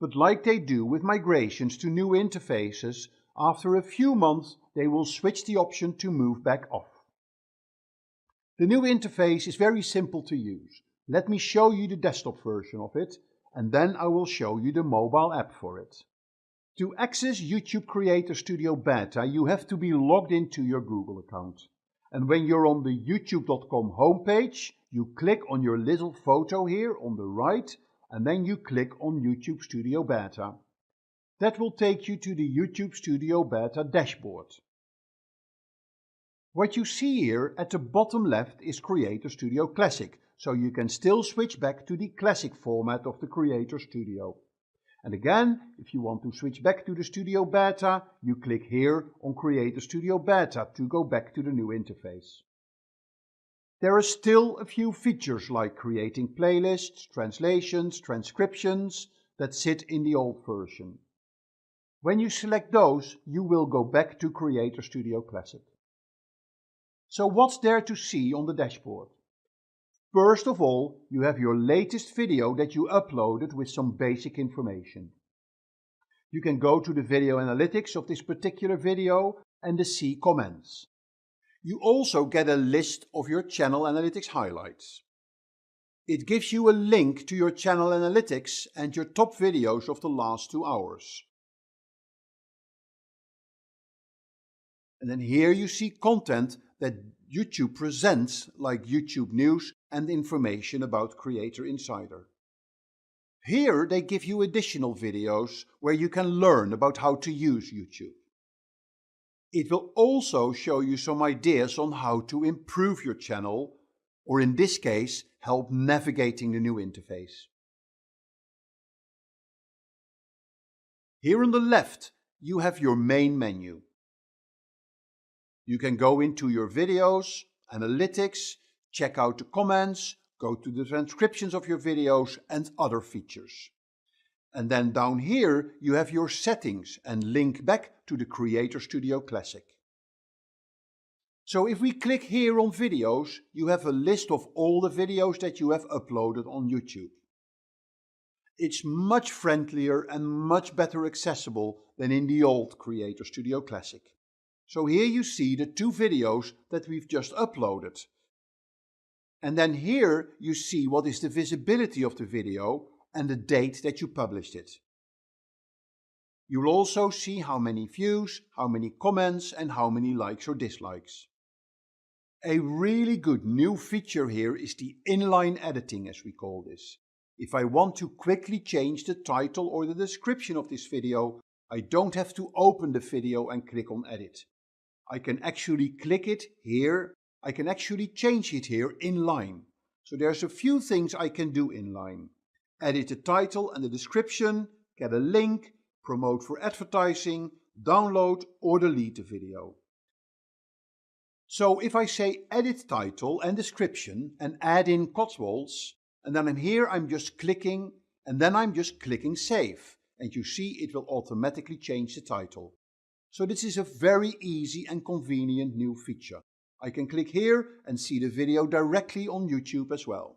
But like they do with migrations to new interfaces, after a few months they will switch the option to move back off. The new interface is very simple to use. Let me show you the desktop version of it, and then I will show you the mobile app for it. To access YouTube Creator Studio Beta, you have to be logged into your Google account. And when you're on the youtube.com homepage, you click on your little photo here on the right, and then you click on YouTube Studio Beta. That will take you to the YouTube Studio Beta dashboard. What you see here at the bottom left is Creator Studio Classic, so you can still switch back to the classic format of the Creator Studio. And again, if you want to switch back to the Studio Beta, you click here on Creator Studio Beta to go back to the new interface. There are still a few features like creating playlists, translations, transcriptions that sit in the old version. When you select those, you will go back to Creator Studio Classic. So what's there to see on the dashboard? First of all, you have your latest video that you uploaded with some basic information. You can go to the video analytics of this particular video and the see comments. You also get a list of your channel analytics highlights. It gives you a link to your channel analytics and your top videos of the last 2 hours. And then here you see content that YouTube presents, like YouTube News and information about Creator Insider. Here they give you additional videos where you can learn about how to use YouTube. It will also show you some ideas on how to improve your channel, or in this case, help navigating the new interface. Here on the left, you have your main menu. You can go into your videos, analytics, check out the comments, go to the transcriptions of your videos and other features. And then down here you have your settings and link back to the Creator Studio Classic. So if we click here on videos, you have a list of all the videos that you have uploaded on YouTube. It's much friendlier and much better accessible than in the old Creator Studio Classic. So here you see the 2 videos that we've just uploaded. And then here you see what is the visibility of the video and the date that you published it. You'll also see how many views, how many comments and how many likes or dislikes. A really good new feature here is the inline editing, as we call this. If I want to quickly change the title or the description of this video, I don't have to open the video and click on edit. I can actually click it here. I can actually change it here inline. So there's a few things I can do inline. Edit the title and the description, get a link, promote for advertising, download or delete the video. So if I say edit title and description and add in Cotswolds, and then I'm just clicking, and then I'm just clicking save. And you see it will automatically change the title. So this is a very easy and convenient new feature. I can click here and see the video directly on YouTube as well.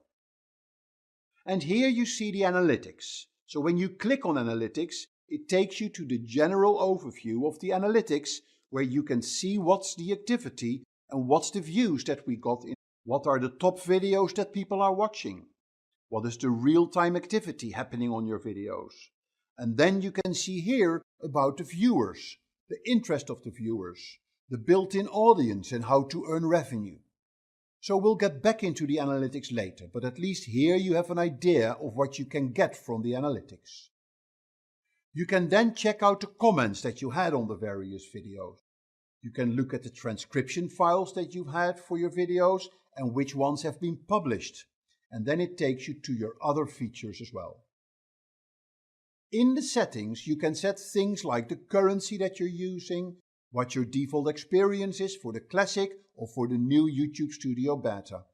And here you see the analytics. So when you click on analytics, it takes you to the general overview of the analytics where you can see what's the activity and what's the views that we got in. What are the top videos that people are watching? What is the real-time activity happening on your videos? And then you can see here about the viewers, the interest of the viewers, the built-in audience and how to earn revenue. So we'll get back into the analytics later, but at least here you have an idea of what you can get from the analytics. You can then check out the comments that you had on the various videos. You can look at the transcription files that you've had for your videos and which ones have been published. And then it takes you to your other features as well. In the settings, you can set things like the currency that you're using, what your default experience is for the Classic or for the new YouTube Studio Beta.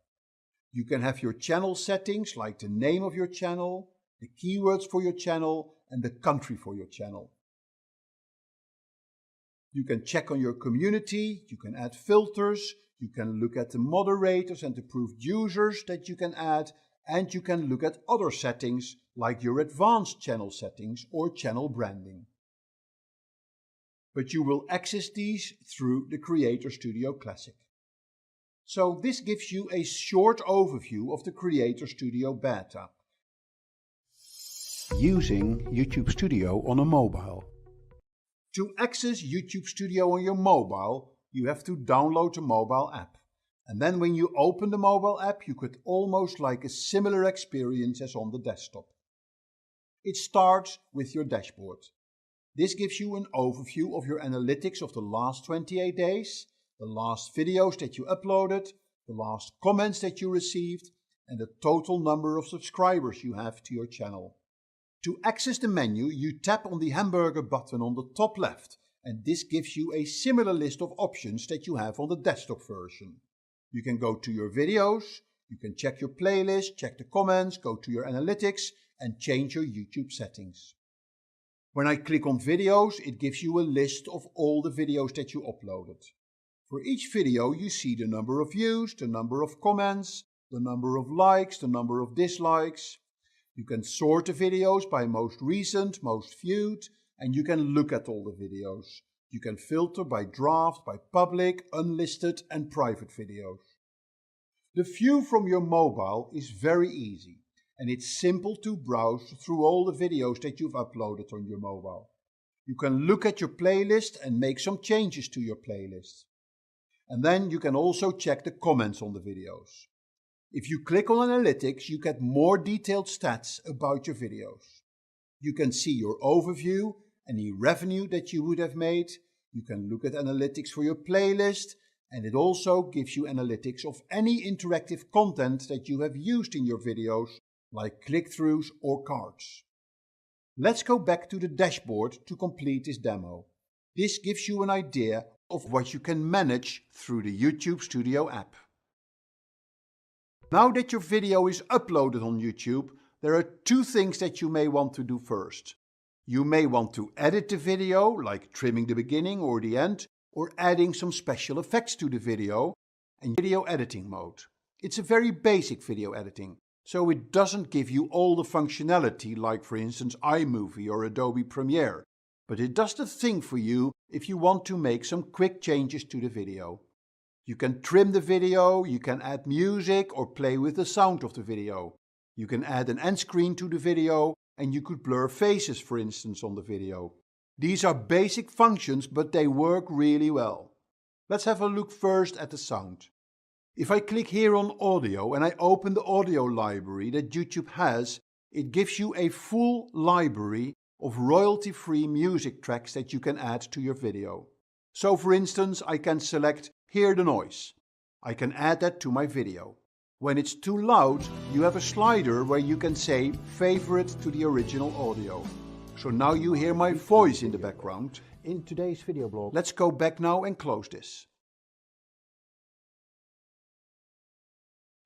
You can have your channel settings like the name of your channel, the keywords for your channel, and the country for your channel. You can check on your community, you can add filters, you can look at the moderators and approved users that you can add, and you can look at other settings like your advanced channel settings or channel branding. But you will access these through the Creator Studio Classic. So this gives you a short overview of the Creator Studio Beta using YouTube Studio on a mobile. To access YouTube Studio on your mobile, you have to download the mobile app. And then when you open the mobile app, you get almost like a similar experience as on the desktop. It starts with your dashboard. This gives you an overview of your analytics of the last 28 days, the last videos that you uploaded, the last comments that you received, and the total number of subscribers you have to your channel. To access the menu, you tap on the hamburger button on the top left, and this gives you a similar list of options that you have on the desktop version. You can go to your videos, you can check your playlist, check the comments, go to your analytics, and change your YouTube settings. When I click on videos, it gives you a list of all the videos that you uploaded. For each video, you see the number of views, the number of comments, the number of likes, the number of dislikes. You can sort the videos by most recent, most viewed, and you can look at all the videos. You can filter by draft, by public, unlisted, and private videos. The view from your mobile is very easy, and it's simple to browse through all the videos that you've uploaded on your mobile. You can look at your playlist and make some changes to your playlist. And then you can also check the comments on the videos. If you click on Analytics, you get more detailed stats about your videos. You can see your overview, any revenue that you would have made. You can look at analytics for your playlist, and it also gives you analytics of any interactive content that you have used in your videos, like click-throughs or cards. Let's go back to the dashboard to complete this demo. This gives you an idea of what you can manage through the YouTube Studio app. Now that your video is uploaded on YouTube, there are two things that you may want to do first. You may want to edit the video, like trimming the beginning or the end, or adding some special effects to the video, and video editing mode. It's a very basic video editing, so it doesn't give you all the functionality like for instance iMovie or Adobe Premiere, but it does the thing for you if you want to make some quick changes to the video. You can trim the video, you can add music or play with the sound of the video. You can add an end screen to the video, and you could blur faces for instance on the video. These are basic functions, but they work really well. Let's have a look first at the sound. If I click here on audio and I open the audio library that YouTube has, it gives you a full library of royalty-free music tracks that you can add to your video. So for instance, I can select Hear the Noise. I can add that to my video. When it's too loud, you have a slider where you can say favorite to the original audio. So now you hear my voice in the background. In today's video blog. Let's go back now and close this.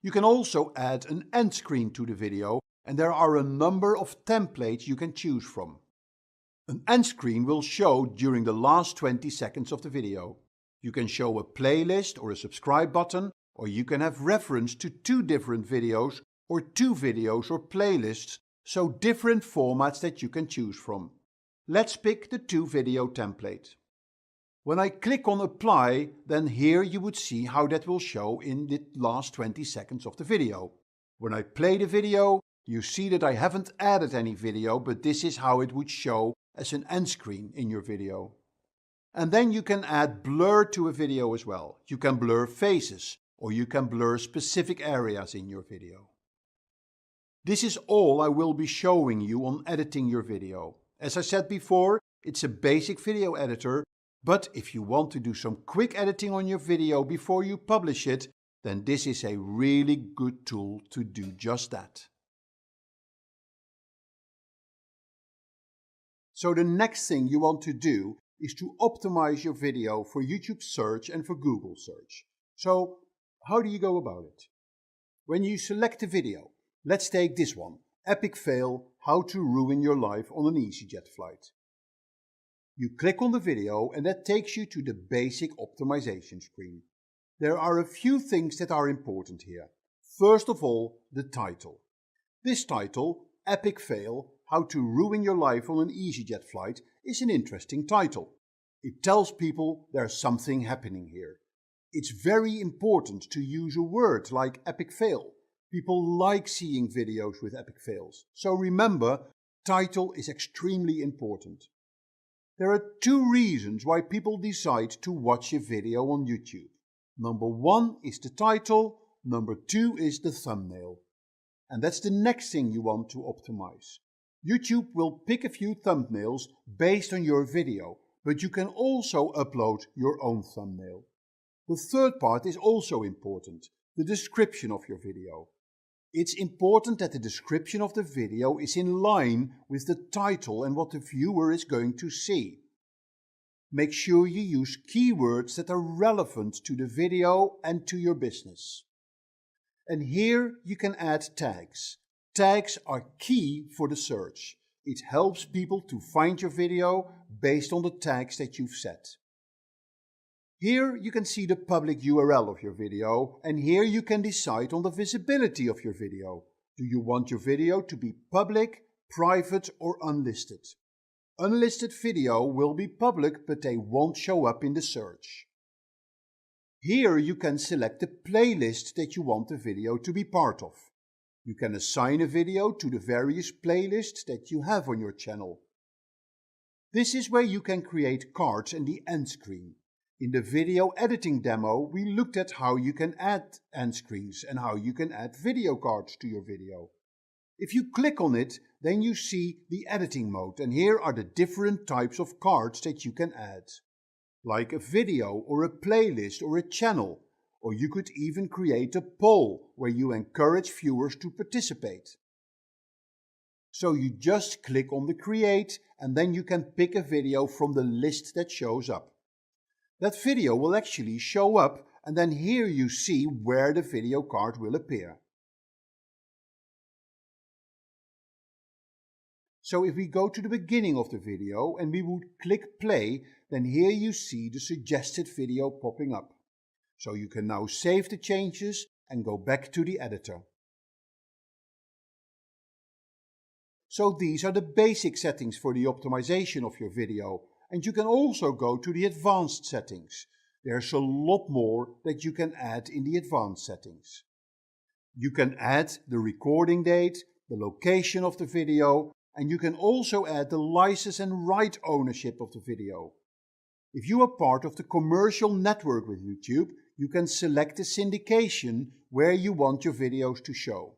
You can also add an end screen to the video, and there are a number of templates you can choose from. An end screen will show during the last 20 seconds of the video. You can show a playlist or a subscribe button, or you can have reference to two different videos or two videos or playlists, so different formats that you can choose from. Let's pick the two video template. When I click on apply, then here you would see how that will show in the last 20 seconds of the video. When I play the video, you see that I haven't added any video, but this is how it would show as an end screen in your video. And then you can add blur to a video as well. You can blur faces, or you can blur specific areas in your video. This is all I will be showing you on editing your video. As I said before, it's a basic video editor, But if you want to do some quick editing on your video before you publish it, then this is a really good tool to do just that. So the next thing you want to do is to optimize your video for YouTube search and for Google search. So how do you go about it? When you select a video, let's take this one, Epic Fail, How to Ruin Your Life on an EasyJet Flight. You click on the video and that takes you to the basic optimization screen. There are a few things that are important here. First of all, the title. This title, Epic Fail, How to Ruin Your Life on an EasyJet Flight, is an interesting title. It tells people there's something happening here. It's very important to use a word like epic fail. People like seeing videos with epic fails. So remember, title is extremely important. There are two reasons why people decide to watch a video on YouTube. Number one is the title, number two is the thumbnail. And that's the next thing you want to optimize. YouTube will pick a few thumbnails based on your video, but you can also upload your own thumbnail. The third part is also important, the description of your video. It's important that the description of the video is in line with the title and what the viewer is going to see. Make sure you use keywords that are relevant to the video and to your business. And here you can add tags. Tags are key for the search. It helps people to find your video based on the tags that you've set. Here you can see the public URL of your video, and here you can decide on the visibility of your video. Do you want your video to be public, private or unlisted? Unlisted video will be public, but they won't show up in the search. Here you can select the playlist that you want the video to be part of. You can assign a video to the various playlists that you have on your channel. This is where you can create cards in the end screen. In the video editing demo, we looked at how you can add end screens and how you can add video cards to your video. If you click on it, then you see the editing mode, and here are the different types of cards that you can add. Like a video or a playlist or a channel, or you could even create a poll where you encourage viewers to participate. So you just click on the create and then you can pick a video from the list that shows up. That video will actually show up, and then here you see where the video card will appear. So if we go to the beginning of the video and we would click play, then here you see the suggested video popping up. So you can now save the changes and go back to the editor. So these are the basic settings for the optimization of your video. And you can also go to the advanced settings. There's a lot more that you can add in the advanced settings. You can add the recording date, the location of the video, and you can also add the license and right ownership of the video. If you are part of the commercial network with YouTube, you can select the syndication where you want your videos to show.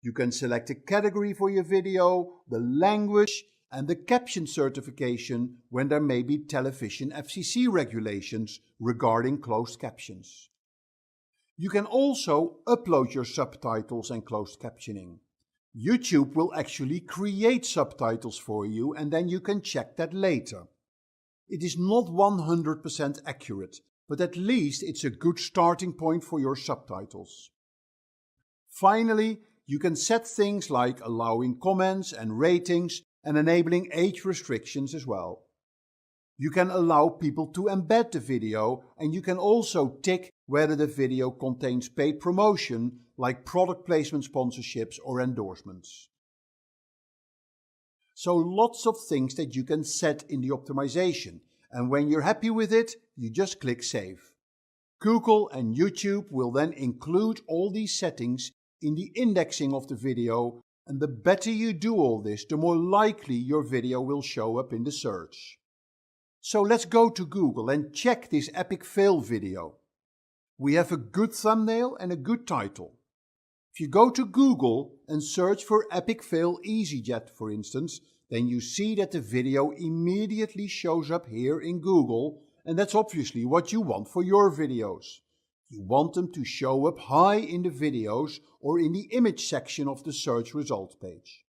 You can select a category for your video, the language, and the caption certification when there may be television FCC regulations regarding closed captions. You can also upload your subtitles and closed captioning. YouTube will actually create subtitles for you and then you can check that later. It is not 100% accurate, but at least it's a good starting point for your subtitles. Finally, you can set things like allowing comments and ratings and enabling age restrictions as well. You can allow people to embed the video, and you can also tick whether the video contains paid promotion like product placement sponsorships or endorsements. So lots of things that you can set in the optimization, and when you're happy with it, you just click Save. Google and YouTube will then include all these settings in the indexing of the video, and the better you do all this, the more likely your video will show up in the search. So let's go to Google and check this epic fail video. We have a good thumbnail and a good title. If you go to Google and search for epic fail EasyJet, for instance, then you see that the video immediately shows up here in Google, and that's obviously what you want for your videos. You want them to show up high in the videos or in the image section of the search results page.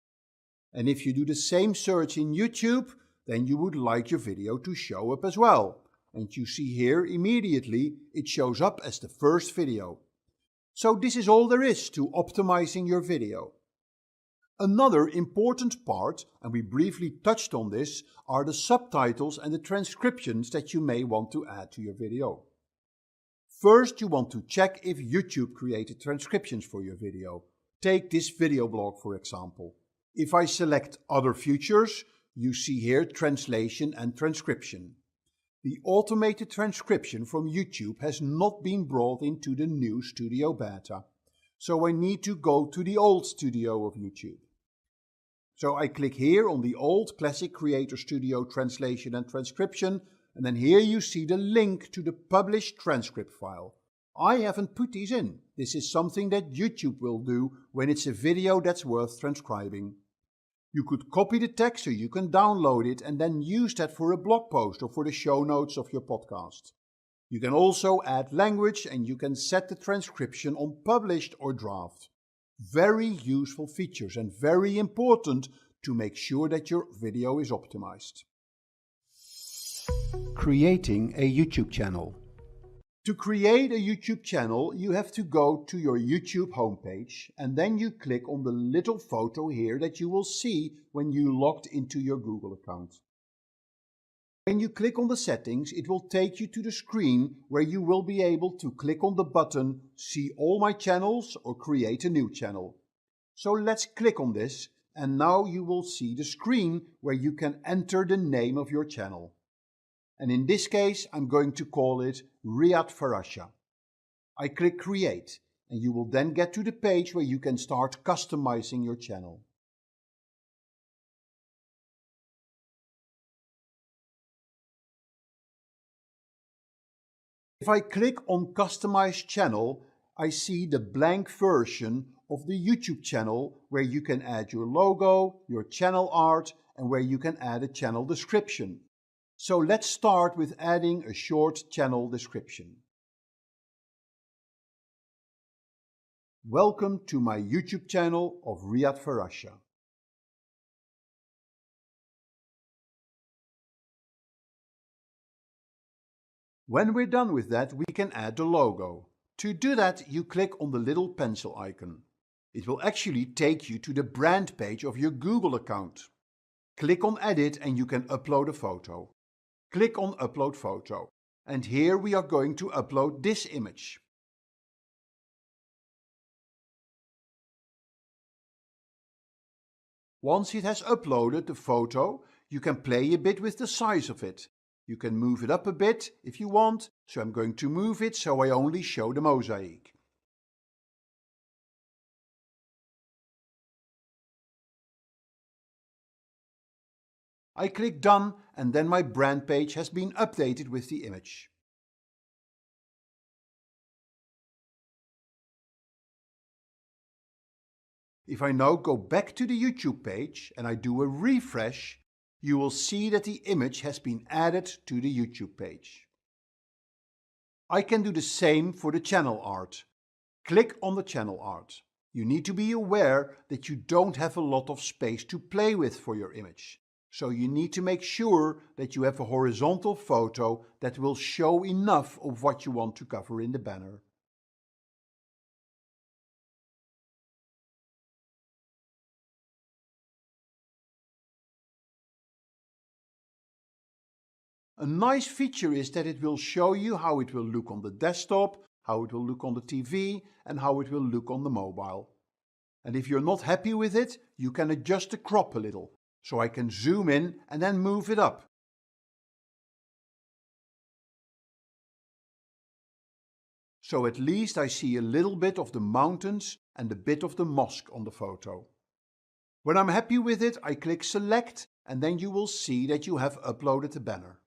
And if you do the same search in YouTube, then you would like your video to show up as well. And you see here immediately it shows up as the first video. So this is all there is to optimizing your video. Another important part, and we briefly touched on this, are the subtitles and the transcriptions that you may want to add to your video. First, you want to check if YouTube created transcriptions for your video. Take this video blog for example. If I select other features, you see here translation and transcription. The automated transcription from YouTube has not been brought into the new Studio Beta, so I need to go to the old Studio of YouTube. So I click here on the old Classic Creator Studio translation and transcription, and then here you see the link to the published transcript file. I haven't put these in. This is something that YouTube will do when it's a video that's worth transcribing. You could copy the text or you can download it and then use that for a blog post or for the show notes of your podcast. You can also add language and you can set the transcription on published or draft. Very useful features and very important to make sure that your video is optimized. Creating a YouTube channel. To create a YouTube channel, you have to go to your YouTube homepage and then you click on the little photo here that you will see when you logged into your Google account. When you click on the settings, it will take you to the screen where you will be able to click on the button See all my channels or create a new channel. So let's click on this and now you will see the screen where you can enter the name of your channel. And in this case, I'm going to call it Riyad Farasha. I click Create, and you will then get to the page where you can start customizing your channel. If I click on Customize Channel, I see the blank version of the YouTube channel where you can add your logo, your channel art, and where you can add a channel description. So let's start with adding a short channel description. Welcome to my YouTube channel of Riyad Farasha. When we're done with that, we can add the logo. To do that, you click on the little pencil icon. It will actually take you to the brand page of your Google account. Click on Edit and you can upload a photo. Click on Upload Photo, and here we are going to upload this image. Once it has uploaded the photo, you can play a bit with the size of it. You can move it up a bit if you want, so I'm going to move it so I only show the mosaic. I click Done and then my brand page has been updated with the image. If I now go back to the YouTube page and I do a refresh, you will see that the image has been added to the YouTube page. I can do the same for the channel art. Click on the channel art. You need to be aware that you don't have a lot of space to play with for your image. So you need to make sure that you have a horizontal photo that will show enough of what you want to cover in the banner. A nice feature is that it will show you how it will look on the desktop, how it will look on the TV, and how it will look on the mobile. And if you're not happy with it, you can adjust the crop a little. So I can zoom in and then move it up. So at least I see a little bit of the mountains and a bit of the mosque on the photo. When I'm happy with it, I click Select and then you will see that you have uploaded the banner.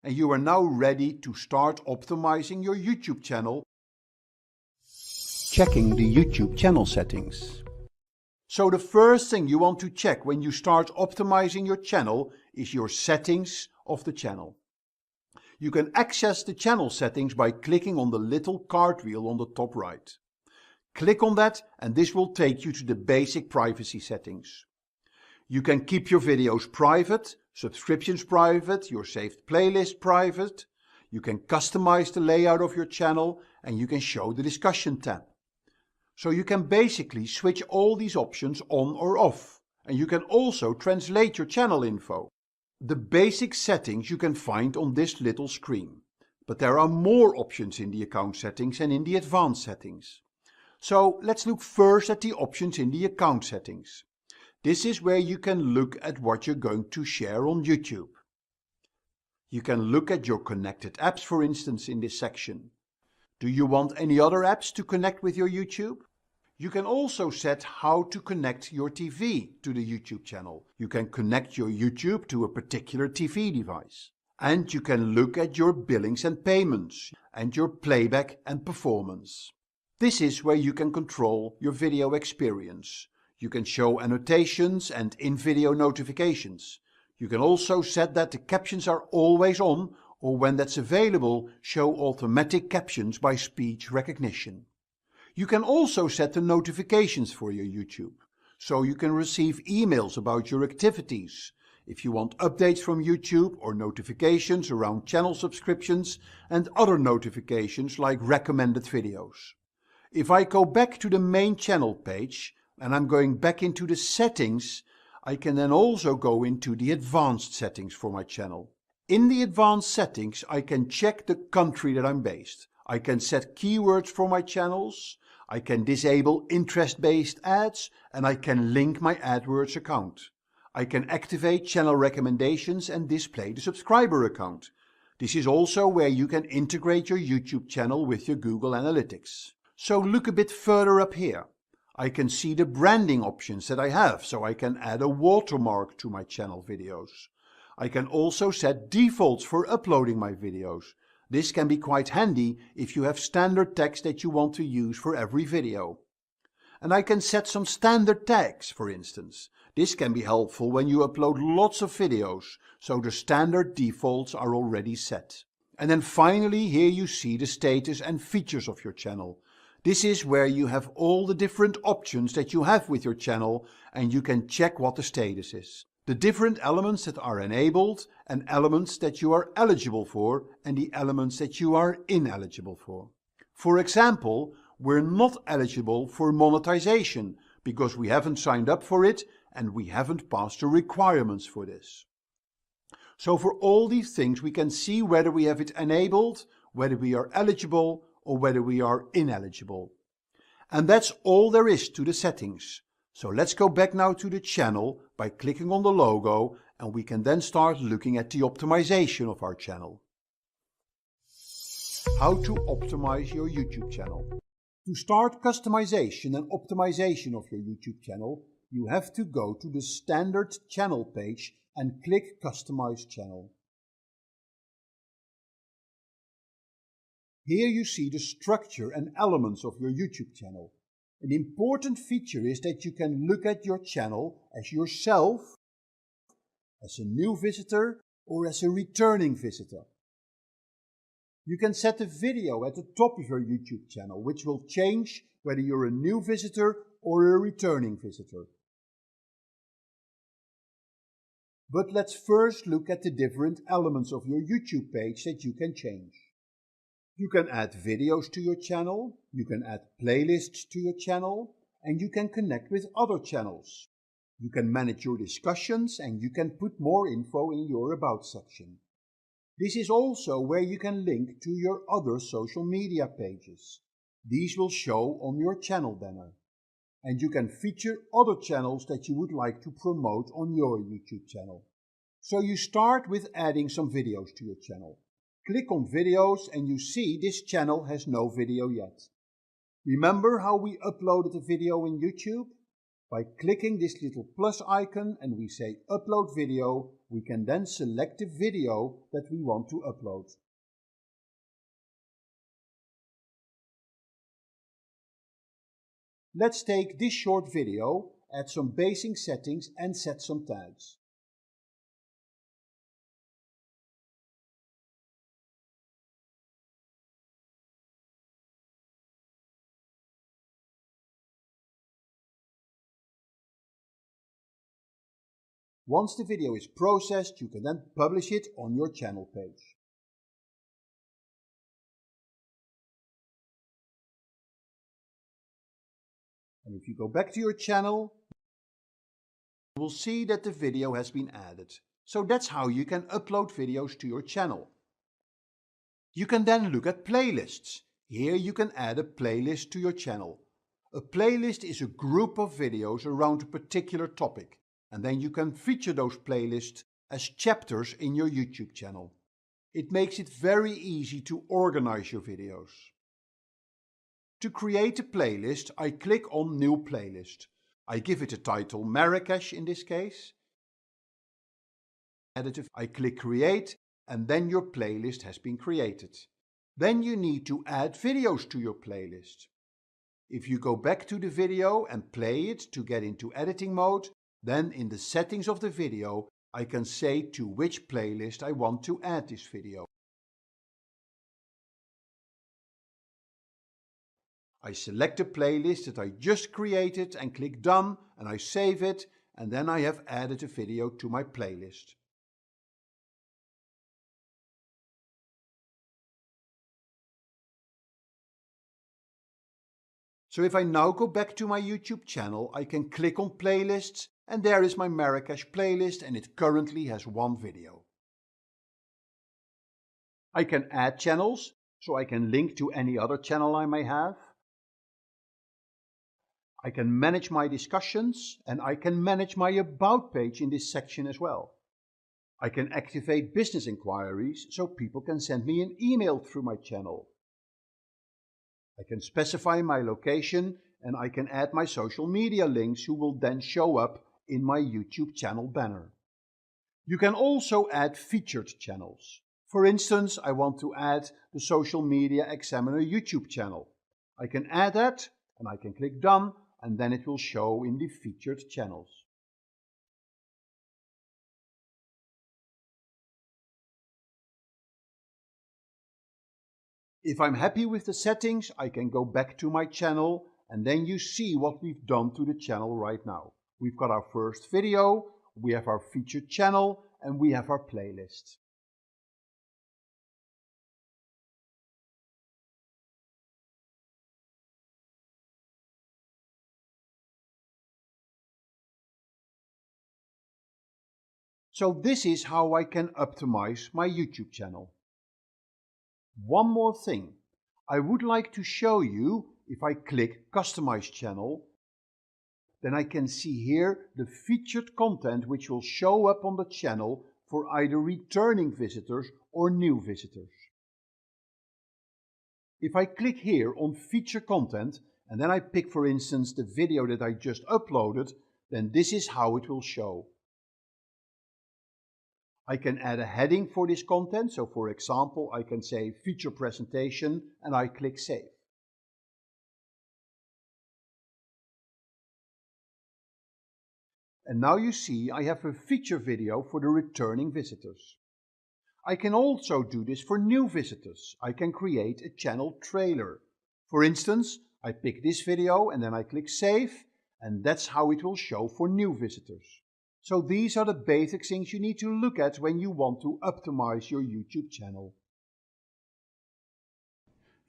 And you are now ready to start optimizing your YouTube channel. Checking the YouTube channel settings. So the first thing you want to check when you start optimizing your channel is your settings of the channel. You can access the channel settings by clicking on the little cartwheel on the top right. Click on that and this will take you to the basic privacy settings. You can keep your videos private, subscriptions private, your saved playlist private. You can customize the layout of your channel and you can show the discussion tab. So you can basically switch all these options on or off. And you can also translate your channel info. The basic settings you can find on this little screen. But there are more options in the account settings and in the advanced settings. So let's look first at the options in the account settings. This is where you can look at what you're going to share on YouTube. You can look at your connected apps, for instance, in this section. Do you want any other apps to connect with your YouTube? You can also set how to connect your TV to the YouTube channel. You can connect your YouTube to a particular TV device. And you can look at your billings and payments and your playback and performance. This is where you can control your video experience. You can show annotations and in-video notifications. You can also set that the captions are always on, or when that's available, show automatic captions by speech recognition. You can also set the notifications for your YouTube, so you can receive emails about your activities, if you want updates from YouTube or notifications around channel subscriptions and other notifications like recommended videos. If I go back to the main channel page and I'm going back into the settings, I can then also go into the advanced settings for my channel. In the advanced settings, I can check the country that I'm based. I can set keywords for my channels. I can disable interest-based ads and I can link my AdWords account. I can activate channel recommendations and display the subscriber account. This is also where you can integrate your YouTube channel with your Google Analytics. So look a bit further up here. I can see the branding options that I have, so I can add a watermark to my channel videos. I can also set defaults for uploading my videos. This can be quite handy if you have standard text that you want to use for every video. And I can set some standard tags, for instance. This can be helpful when you upload lots of videos, so the standard defaults are already set. And then finally, here you see the status and features of your channel. This is where you have all the different options that you have with your channel and you can check what the status is. The different elements that are enabled and elements that you are eligible for and the elements that you are ineligible for. For example, we're not eligible for monetization because we haven't signed up for it and we haven't passed the requirements for this. So for all these things we can see whether we have it enabled, whether we are eligible or whether we are ineligible. And that's all there is to the settings. So let's go back now to the channel by clicking on the logo and we can then start looking at the optimization of our channel. How to optimize your YouTube channel. To start customization and optimization of your YouTube channel, you have to go to the standard channel page and click Customize Channel. Here you see the structure and elements of your YouTube channel. An important feature is that you can look at your channel as yourself, as a new visitor, or as a returning visitor. You can set a video at the top of your YouTube channel, which will change whether you're a new visitor or a returning visitor. But let's first look at the different elements of your YouTube page that you can change. You can add videos to your channel, you can add playlists to your channel, and you can connect with other channels. You can manage your discussions and you can put more info in your About section. This is also where you can link to your other social media pages. These will show on your channel banner. And you can feature other channels that you would like to promote on your YouTube channel. So you start with adding some videos to your channel. Click on videos and you see this channel has no video yet. Remember how we uploaded a video in YouTube? By clicking this little plus icon and we say upload video, we can then select the video that we want to upload. Let's take this short video add some basic settings and set some tags. Once the video is processed, you can then publish it on your channel page. And if you go back to your channel, you will see that the video has been added. So that's how you can upload videos to your channel. You can then look at playlists. Here you can add a playlist to your channel. A playlist is a group of videos around a particular topic, and then you can feature those playlists as chapters in your YouTube channel. It makes it very easy to organize your videos. To create a playlist, I click on New Playlist. I give it a title, Marrakesh in this case. I click Create, and then your playlist has been created. Then you need to add videos to your playlist. If you go back to the video and play it to get into editing mode, then in the settings of the video, I can say to which playlist I want to add this video. I select the playlist that I just created and click Done, and I save it, and then I have added a video to my playlist. So if I now go back to my YouTube channel, I can click on Playlists, and there is my Marrakesh playlist, and it currently has one video. I can add channels, so I can link to any other channel I may have. I can manage my discussions, and I can manage my About page in this section as well. I can activate business inquiries, so people can send me an email through my channel. I can specify my location, and I can add my social media links who will then show up in my YouTube channel banner. You can also add featured channels. For instance, I want to add the Social Media Examiner YouTube channel. I can add that, and I can click Done, and then it will show in the featured channels. If I'm happy with the settings, I can go back to my channel, and then you see what we've done to the channel right now. We've got our first video, we have our featured channel, and we have our playlist. So this is how I can optimize my YouTube channel. One more thing. I would like to show you, if I click Customize Channel, then I can see here the featured content which will show up on the channel for either returning visitors or new visitors. If I click here on Feature Content, and then I pick, for instance, the video that I just uploaded, then this is how it will show. I can add a heading for this content, so for example I can say Feature Presentation, and I click Save. And now you see I have a feature video for the returning visitors. I can also do this for new visitors. I can create a channel trailer. For instance, I pick this video and then I click Save, and that's how it will show for new visitors. So these are the basic things you need to look at when you want to optimize your YouTube channel.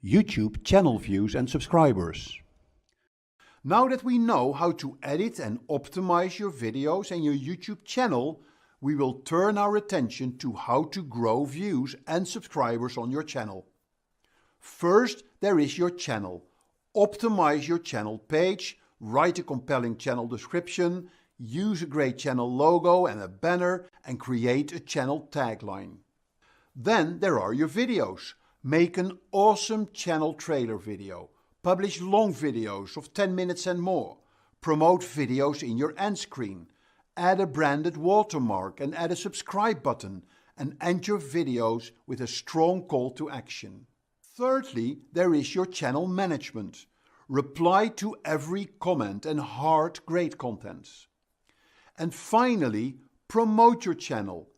YouTube channel views and subscribers. Now that we know how to edit and optimize your videos and your YouTube channel, we will turn our attention to how to grow views and subscribers on your channel. First, there is your channel. Optimize your channel page, write a compelling channel description, use a great channel logo and a banner, and create a channel tagline. Then there are your videos. Make an awesome channel trailer video. Publish long videos of 10 minutes and more. Promote videos in your end screen. Add a branded watermark and add a subscribe button, and end your videos with a strong call to action. Thirdly, there is your channel management. Reply to every comment and heart great content. And finally, promote your channel.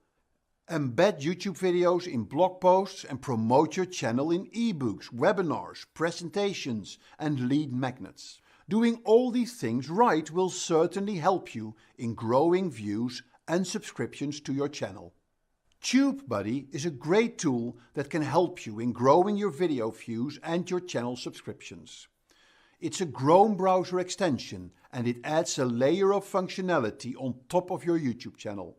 Embed YouTube videos in blog posts and promote your channel in ebooks, webinars, presentations, and lead magnets. Doing all these things right will certainly help you in growing views and subscriptions to your channel. TubeBuddy is a great tool that can help you in growing your video views and your channel subscriptions. It's a Chrome browser extension and it adds a layer of functionality on top of your YouTube channel.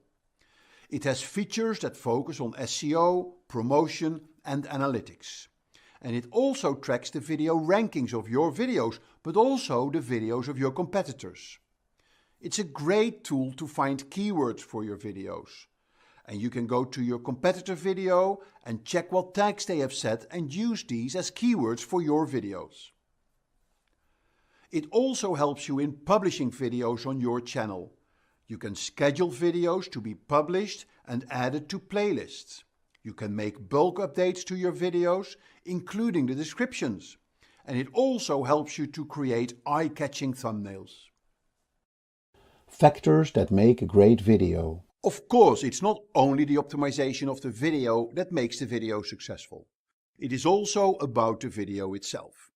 It has features that focus on SEO, promotion and analytics. And it also tracks the video rankings of your videos, but also the videos of your competitors. It's a great tool to find keywords for your videos. And you can go to your competitor video and check what tags they have set and use these as keywords for your videos. It also helps you in publishing videos on your channel. You can schedule videos to be published and added to playlists. You can make bulk updates to your videos, including the descriptions. And it also helps you to create eye-catching thumbnails. Factors that make a great video. Of course, it's not only the optimization of the video that makes the video successful. It is also about the video itself.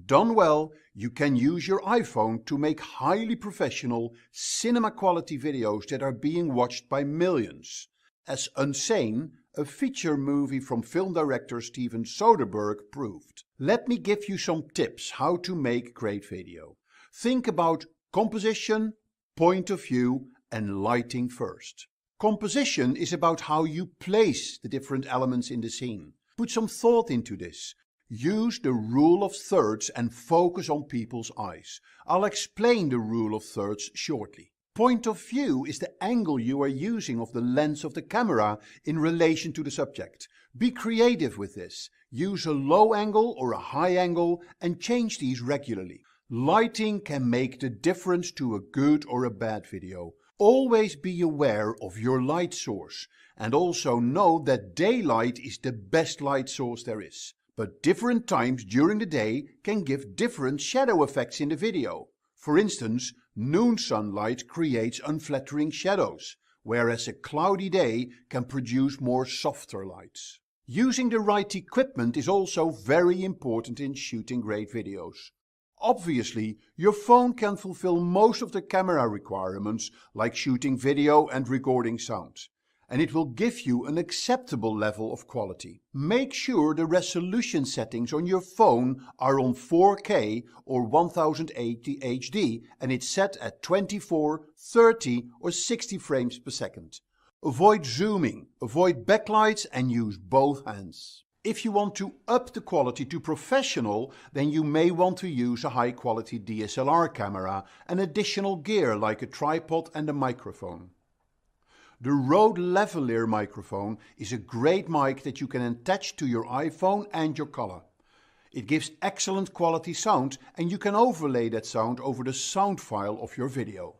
Done well, you can use your iPhone to make highly professional, cinema quality videos that are being watched by millions. As Unsane, a feature movie from film director Steven Soderbergh, proved. Let me give you some tips how to make great video. Think about composition, point of view and lighting first. Composition is about how you place the different elements in the scene. Put some thought into this. Use the rule of thirds and focus on people's eyes. I'll explain the rule of thirds shortly. Point of view is the angle you are using of the lens of the camera in relation to the subject. Be creative with this. Use a low angle or a high angle and change these regularly. Lighting can make the difference to a good or a bad video. Always be aware of your light source and also know that daylight is the best light source there is. But different times during the day can give different shadow effects in the video. For instance, noon sunlight creates unflattering shadows, whereas a cloudy day can produce more softer lights. Using the right equipment is also very important in shooting great videos. Obviously, your phone can fulfill most of the camera requirements, like shooting video and recording sound. And it will give you an acceptable level of quality. Make sure the resolution settings on your phone are on 4K or 1080 HD and it's set at 24, 30 or 60 frames per second. Avoid zooming, avoid backlights and use both hands. If you want to up the quality to professional, then you may want to use a high quality DSLR camera and additional gear like a tripod and a microphone. The Rode Lavalier microphone is a great mic that you can attach to your iPhone and your collar. It gives excellent quality sound and you can overlay that sound over the sound file of your video.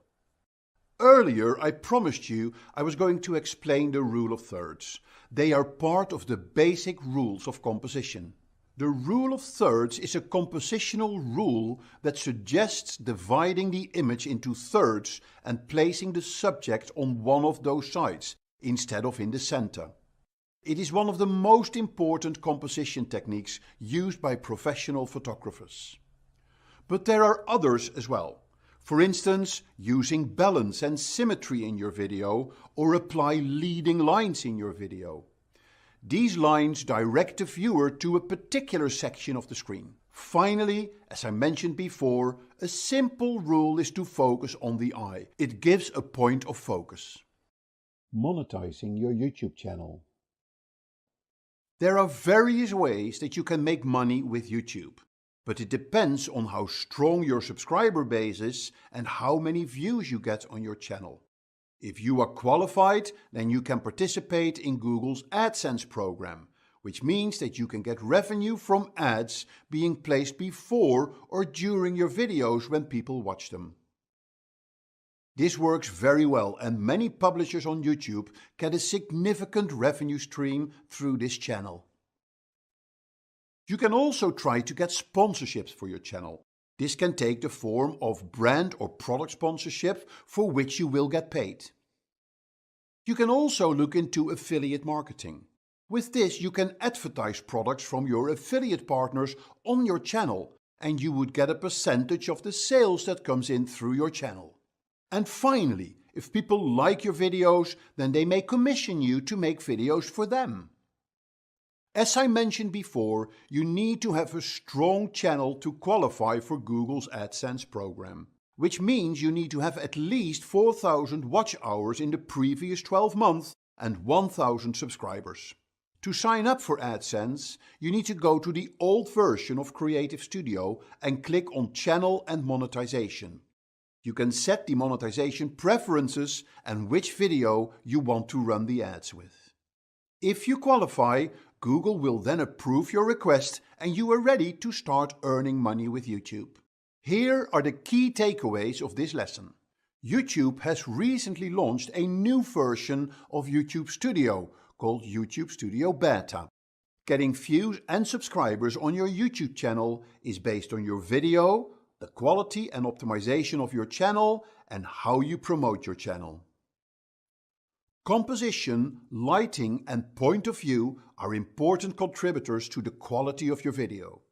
Earlier I promised you I was going to explain the rule of thirds. They are part of the basic rules of composition. The rule of thirds is a compositional rule that suggests dividing the image into thirds and placing the subject on one of those sides instead of in the center. It is one of the most important composition techniques used by professional photographers. But there are others as well. For instance, using balance and symmetry in your video or apply leading lines in your video. These lines direct the viewer to a particular section of the screen. Finally, as I mentioned before, a simple rule is to focus on the eye. It gives a point of focus. Monetizing your YouTube channel. There are various ways that you can make money with YouTube, but it depends on how strong your subscriber base is and how many views you get on your channel. If you are qualified, then you can participate in Google's AdSense program, which means that you can get revenue from ads being placed before or during your videos when people watch them. This works very well and many publishers on YouTube get a significant revenue stream through this channel. You can also try to get sponsorships for your channel. This can take the form of brand or product sponsorship for which you will get paid. You can also look into affiliate marketing. With this, you can advertise products from your affiliate partners on your channel, and you would get a percentage of the sales that comes in through your channel. And finally, if people like your videos, then they may commission you to make videos for them. As I mentioned before, you need to have a strong channel to qualify for Google's AdSense program, which means you need to have at least 4,000 watch hours in the previous 12 months and 1,000 subscribers. To sign up for AdSense, you need to go to the old version of Creative Studio and click on Channel and Monetization. You can set the monetization preferences and which video you want to run the ads with. If you qualify, Google will then approve your request and you are ready to start earning money with YouTube. Here are the key takeaways of this lesson. YouTube has recently launched a new version of YouTube Studio called YouTube Studio Beta. Getting views and subscribers on your YouTube channel is based on your video, the quality and optimization of your channel, and how you promote your channel. Composition, lighting, and point of view are important contributors to the quality of your video.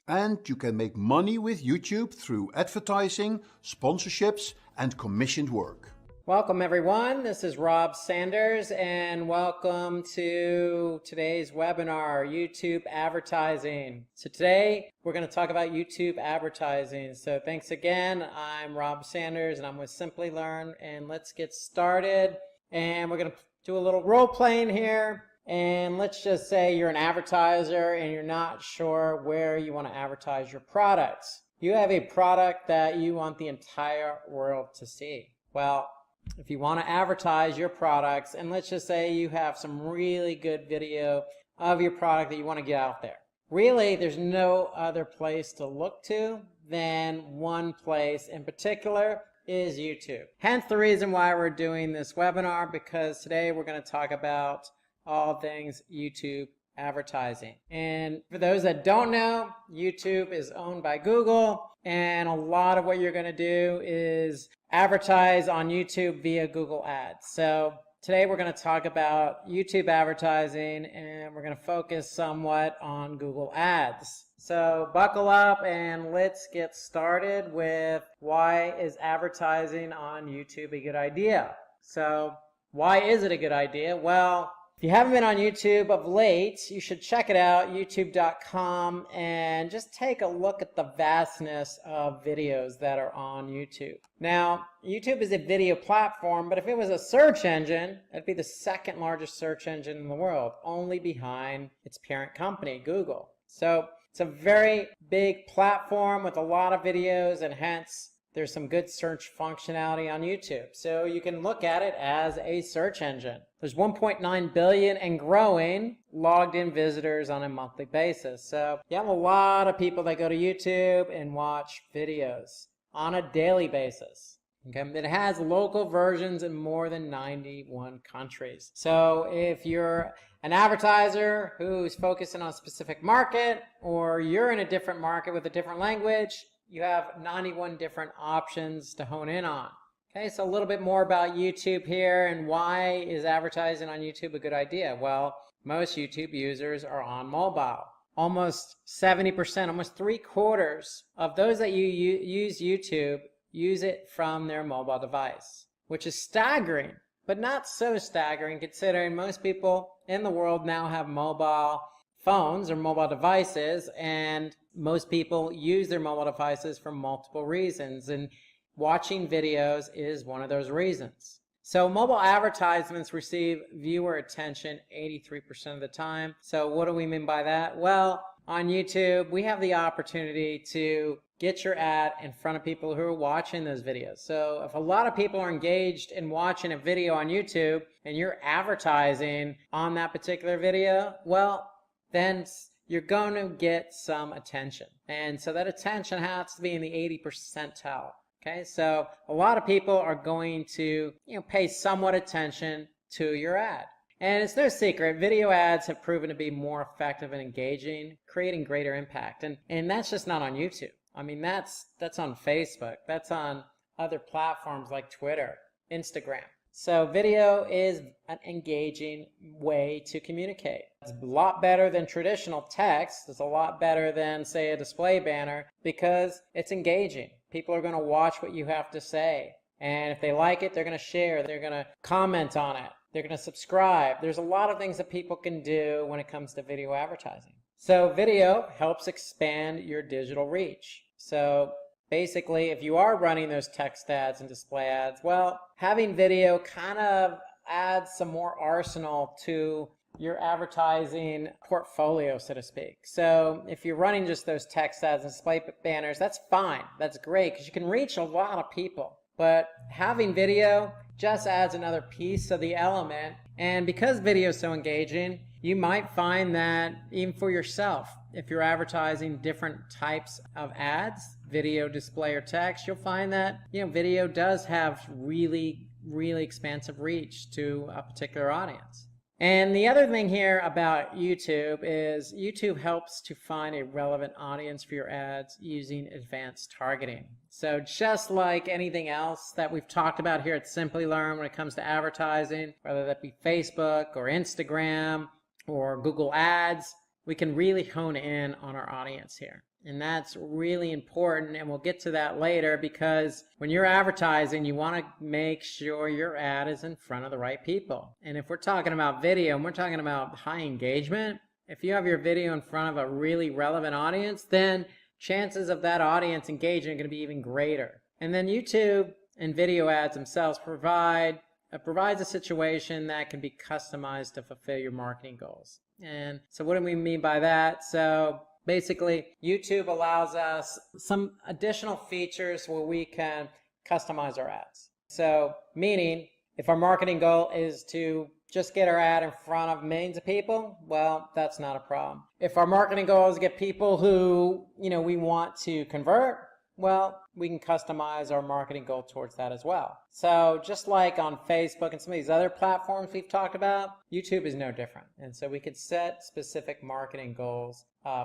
And you can make money with YouTube through advertising, sponsorships, and commissioned work. Welcome everyone, this is Rob Sanders and welcome to today's webinar, YouTube Advertising. So today we're going to talk about YouTube advertising. So thanks again, I'm Rob Sanders and I'm with Simplilearn, and let's get started. And we're going to do a little role playing here, and let's just say you're an advertiser and you're not sure where you want to advertise your products. You have a product that you want the entire world to see. Well, if you want to advertise your products, and let's just say you have some really good video of your product that you want to get out there. Really, there's no other place to look to than one place in particular is YouTube. Hence the reason why we're doing this webinar, because today we're going to talk about all things YouTube advertising. And for those that don't know, YouTube is owned by Google, and a lot of what you're going to do is advertise on YouTube via Google Ads. So today we're going to talk about YouTube advertising, and we're going to focus somewhat on Google Ads. So buckle up and let's get started with why is advertising on YouTube a good idea. So why is it a good idea? Well, if you haven't been on YouTube of late, you should check it out, youtube.com, and just take a look at the vastness of videos that are on YouTube. Now, YouTube is a video platform, but if it was a search engine, it'd be the second largest search engine in the world, only behind its parent company, Google. So it's a very big platform with a lot of videos, and hence there's some good search functionality on YouTube. So you can look at it as a search engine. There's 1.9 billion and growing logged in visitors on a monthly basis. So you have a lot of people that go to YouTube and watch videos on a daily basis. Okay? It has local versions in more than 91 countries. So if you're an advertiser who's focusing on a specific market, or you're in a different market with a different language, you have 91 different options to hone in on. Okay, so a little bit more about YouTube here, and why is advertising on YouTube a good idea? Well, most YouTube users are on mobile. Almost 70%, almost 3/4 of those that use YouTube use it from their mobile device, which is staggering, but not so staggering considering most people in the world now have mobile phones or mobile devices, and most people use their mobile devices for multiple reasons, and watching videos is one of those reasons. So mobile advertisements receive viewer attention 83% of the time. So what do we mean by that? Well, on YouTube, we have the opportunity to get your ad in front of people who are watching those videos. So if a lot of people are engaged in watching a video on YouTube and you're advertising on that particular video, well, then you're going to get some attention. And so that attention has to be in the 80th percentile. Okay, so a lot of people are going to pay somewhat attention to your ad. And it's no secret, video ads have proven to be more effective and engaging, creating greater impact. And that's just not on YouTube. I mean, that's on Facebook. That's on other platforms like Twitter, Instagram. So video is an engaging way to communicate. It's a lot better than traditional text. It's a lot better than, say, a display banner because it's engaging. People are going to watch what you have to say. And if they like it, they're going to share. They're going to comment on it. They're going to subscribe. There's a lot of things that people can do when it comes to video advertising. So video helps expand your digital reach. So basically, if you are running those text ads and display ads, well, having video kind of adds some more arsenal to your advertising portfolio, so to speak. So if you're running just those text ads and display banners, that's fine. That's great because you can reach a lot of people. But having video just adds another piece of the element. And because video is so engaging, you might find that even for yourself, if you're advertising different types of ads, video, display, or text, you'll find that, video does have really, really expansive reach to a particular audience. And the other thing here about YouTube is YouTube helps to find a relevant audience for your ads using advanced targeting. So just like anything else that we've talked about here at Simplilearn when it comes to advertising, whether that be Facebook or Instagram or Google Ads, we can really hone in on our audience here. And that's really important, and we'll get to that later because when you're advertising, you want to make sure your ad is in front of the right people. And if we're talking about video and we're talking about high engagement, if you have your video in front of a really relevant audience, then chances of that audience engaging are going to be even greater. And then YouTube and video ads themselves provides a situation that can be customized to fulfill your marketing goals. And so what do we mean by that? So basically, YouTube allows us some additional features where we can customize our ads. So meaning, if our marketing goal is to just get our ad in front of millions of people, well, that's not a problem. If our marketing goal is to get people who, we want to convert, well, we can customize our marketing goal towards that as well. So just like on Facebook and some of these other platforms we've talked about, YouTube is no different. And so we could set specific marketing goals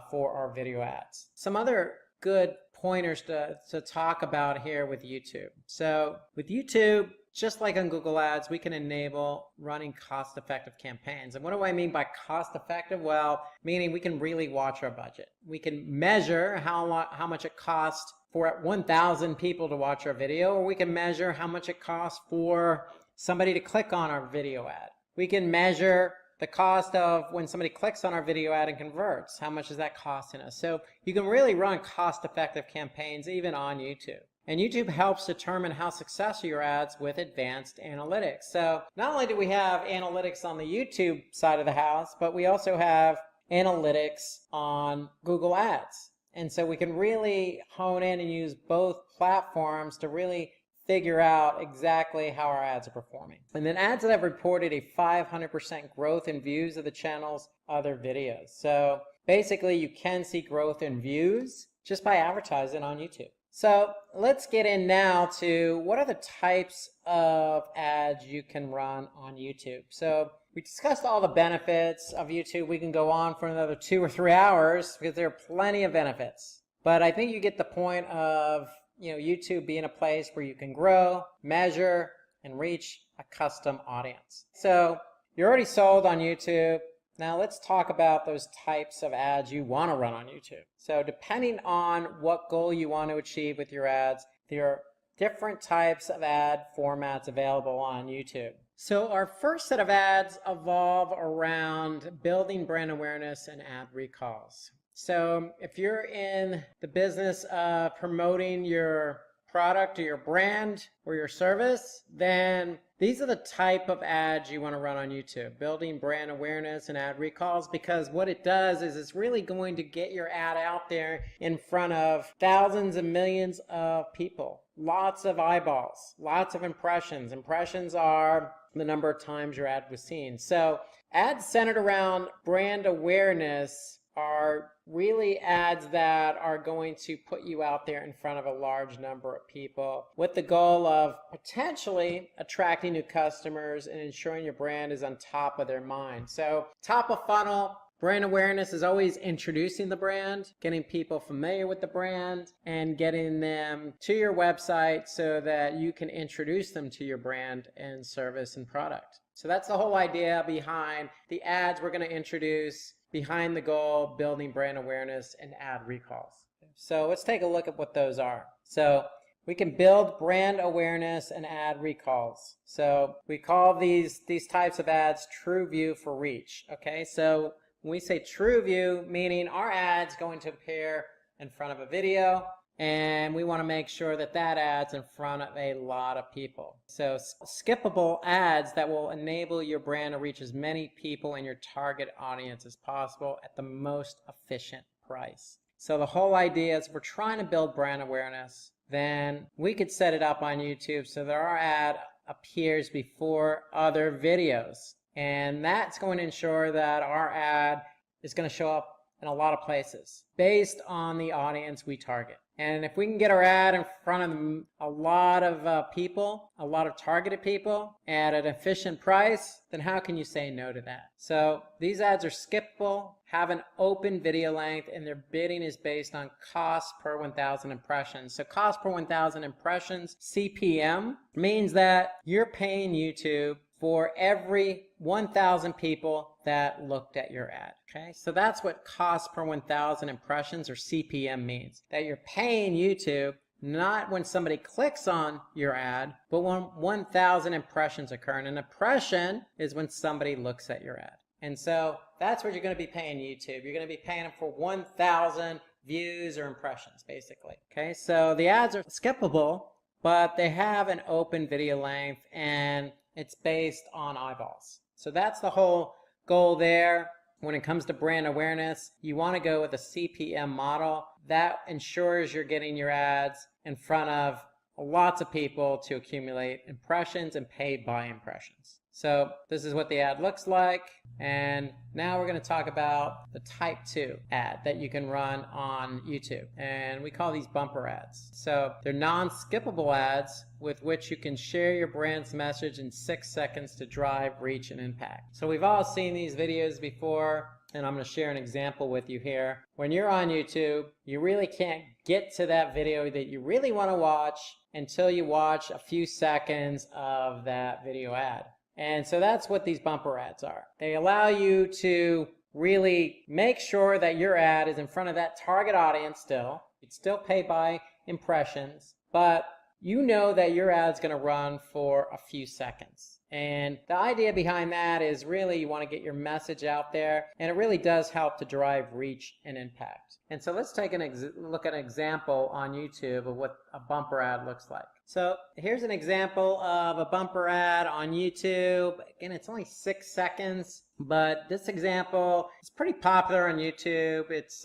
for our video ads. Some other good pointers to talk about here with YouTube. So with YouTube, just like on Google Ads, we can enable running cost-effective campaigns. And what do I mean by cost-effective? Well, meaning we can really watch our budget. We can measure how much it costs for 1,000 people to watch our video, or we can measure how much it costs for somebody to click on our video ad. We can measure the cost of when somebody clicks on our video ad and converts. How much is that costing us? So you can really run cost-effective campaigns even on YouTube. And YouTube helps determine how successful your ads with advanced analytics. So not only do we have analytics on the YouTube side of the house, but we also have analytics on Google Ads. And so we can really hone in and use both platforms to really figure out exactly how our ads are performing. And then ads that have reported a 500% growth in views of the channel's other videos. So basically you can see growth in views just by advertising on YouTube. So let's get in now to what are the types of ads you can run on YouTube. So we discussed all the benefits of YouTube. We can go on for another 2 or 3 hours because there are plenty of benefits. But I think you get the point of YouTube being a place where you can grow, measure, and reach a custom audience. So you're already sold on YouTube. Now let's talk about those types of ads you want to run on YouTube. So depending on what goal you want to achieve with your ads, there are different types of ad formats available on YouTube. So our first set of ads evolve around building brand awareness and ad recalls. So if you're in the business of promoting your product or your brand or your service, then these are the type of ads you want to run on YouTube, building brand awareness and ad recalls, because what it does is it's really going to get your ad out there in front of thousands and millions of people, lots of eyeballs, lots of impressions. Impressions are the number of times your ad was seen. So ads centered around brand awareness are really ads that are going to put you out there in front of a large number of people with the goal of potentially attracting new customers and ensuring your brand is on top of their mind. So top of funnel, brand awareness is always introducing the brand, getting people familiar with the brand, and getting them to your website so that you can introduce them to your brand and service and product. So that's the whole idea behind the ads we're going to introduce, behind the goal, building brand awareness and ad recalls. So let's take a look at what those are. So we can build brand awareness and ad recalls. So we call these types of ads True View for reach. Okay, so when we say True View, meaning our ad's going to appear in front of a video, and we want to make sure that that ad's in front of a lot of people. So skippable ads that will enable your brand to reach as many people in your target audience as possible at the most efficient price. So the whole idea is, if we're trying to build brand awareness, then we could set it up on YouTube so that our ad appears before other videos. And that's going to ensure that our ad is going to show up in a lot of places based on the audience we target. And if we can get our ad in front of a lot of people, a lot of targeted people at an efficient price, then how can you say no to that? So these ads are skippable, have an open video length, and their bidding is based on cost per 1,000 impressions. So cost per 1,000 impressions, CPM, means that you're paying YouTube for every 1,000 people that looked at your ad. Okay, so that's what cost per 1,000 impressions, or CPM, means. That you're paying YouTube not when somebody clicks on your ad, but when 1,000 impressions occur. And an impression is when somebody looks at your ad. And so that's what you're going to be paying YouTube. You're going to be paying them for 1,000 views or impressions, basically. Okay, so the ads are skippable, but they have an open video length, and it's based on eyeballs. So that's the whole goal there. When it comes to brand awareness, you want to go with a CPM model. That ensures you're getting your ads in front of lots of people to accumulate impressions and pay by impressions. So this is what the ad looks like. And now we're going to talk about the type 2 ad that you can run on YouTube. And we call these bumper ads. So they're non-skippable ads with which you can share your brand's message in 6 seconds to drive reach and impact. So we've all seen these videos before, and I'm going to share an example with you here. When you're on YouTube, you really can't get to that video that you really want to watch until you watch a few seconds of that video ad. And so that's what these bumper ads are. They allow you to really make sure that your ad is in front of that target audience still. You'd still pay by impressions, but you know that your ad's going to run for a few seconds. And the idea behind that is really you want to get your message out there, and it really does help to drive reach and impact. And so let's take a look at an example on YouTube of what a bumper ad looks like. So here's an example of a bumper ad on YouTube. Again, it's only 6 seconds, but this example is pretty popular on YouTube. It's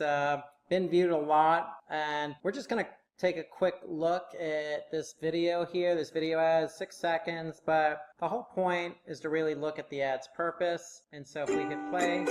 been viewed a lot, and we're just going to take a quick look at this video here. This video has 6 seconds, but the whole point is to really look at the ad's purpose. And so if we hit play,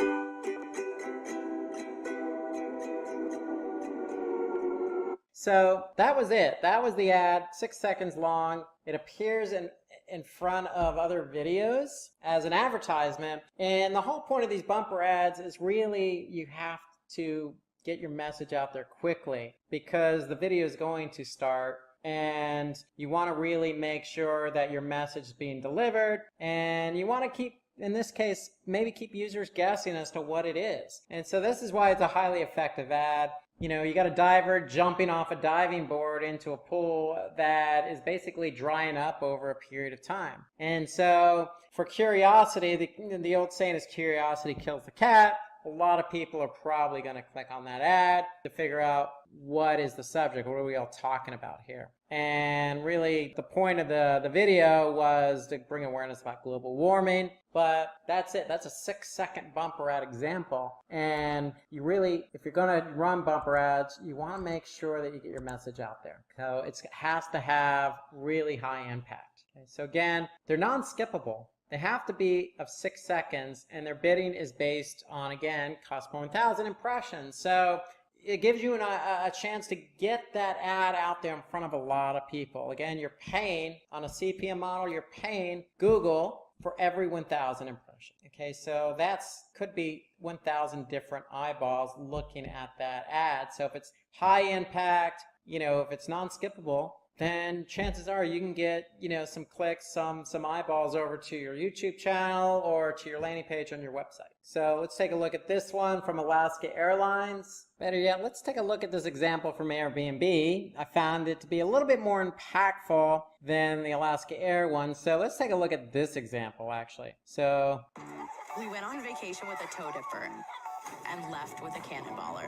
so that was it. That was the ad, 6 seconds long. It appears in front of other videos as an advertisement. And the whole point of these bumper ads is really you have to get your message out there quickly, because the video is going to start, and you want to really make sure that your message is being delivered, and you want to keep, in this case, maybe keep users guessing as to what it is. And so this is why it's a highly effective ad. You know, you got a diver jumping off a diving board into a pool that is basically drying up over a period of time. And so for curiosity, the old saying is curiosity kills the cat. A lot of people are probably going to click on that ad to figure out what is the subject, what are we all talking about here. And really the point of the video was to bring awareness about global warming, but that's it. That's a 6 second bumper ad example. And you really, if you're going to run bumper ads, you want to make sure that you get your message out there. So it has to have really high impact. Okay, so again, they're non-skippable. They have to be of 6 seconds, and their bidding is based on, again, cost per 1,000 impressions. So it gives you a chance to get that ad out there in front of a lot of people. Again, you're paying on a CPM model, you're paying Google for every 1,000 impressions. Okay, so that's could be 1,000 different eyeballs looking at that ad. So if it's high impact, if it's non-skippable, then chances are you can get, some clicks, some eyeballs over to your YouTube channel or to your landing page on your website. So let's take a look at this one from Alaska Airlines. Better yet, let's take a look at this example from Airbnb. I found it to be a little bit more impactful than the Alaska Air one. So let's take a look at this example, actually. So we went on vacation with a toe dipper and left with a cannonballer.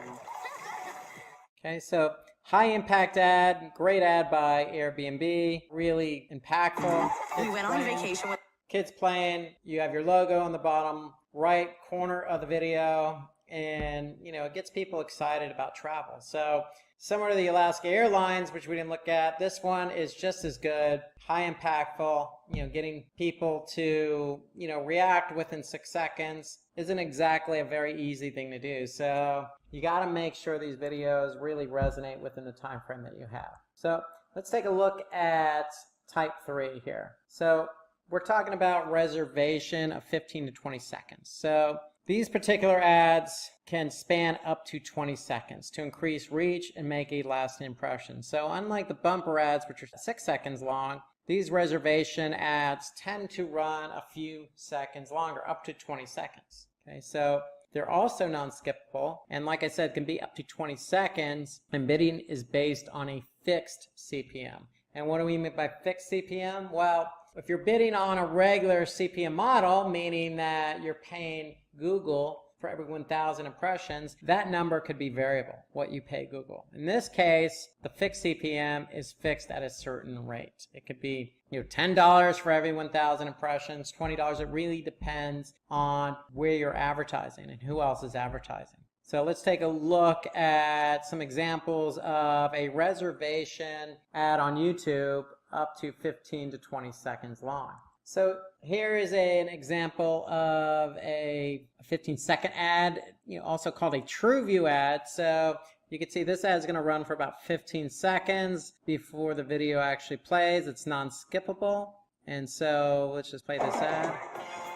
Okay, so high impact ad, great ad by Airbnb, really impactful. We went on vacation with kids playing, you have your logo on the bottom right corner of the video, and it gets people excited about travel. So similar to the Alaska Airlines, which we didn't look at, this one is just as good, high impactful, getting people to, react within 6 seconds isn't exactly a very easy thing to do. So you got to make sure these videos really resonate within the time frame that you have. So let's take a look at type 3 here. So we're talking about reservation of 15 to 20 seconds. So these particular ads can span up to 20 seconds to increase reach and make a lasting impression. So unlike the bumper ads, which are 6 seconds long, these reservation ads tend to run a few seconds longer, up to 20 seconds. Okay, so they're also non-skippable, and like I said, can be up to 20 seconds, and bidding is based on a fixed CPM. And what do we mean by fixed CPM? Well, if you're bidding on a regular CPM model, meaning that you're paying Google for every 1,000 impressions, that number could be variable, what you pay Google. In this case, the fixed CPM is fixed at a certain rate. It could be $10 for every 1,000 impressions, $20. It really depends on where you're advertising and who else is advertising. So let's take a look at some examples of a reservation ad on YouTube up to 15 to 20 seconds long. So here is an example of a 15-second ad, also called a true view ad. So you can see this ad is going to run for about 15 seconds before the video actually plays. It's non-skippable. And so let's just play this ad.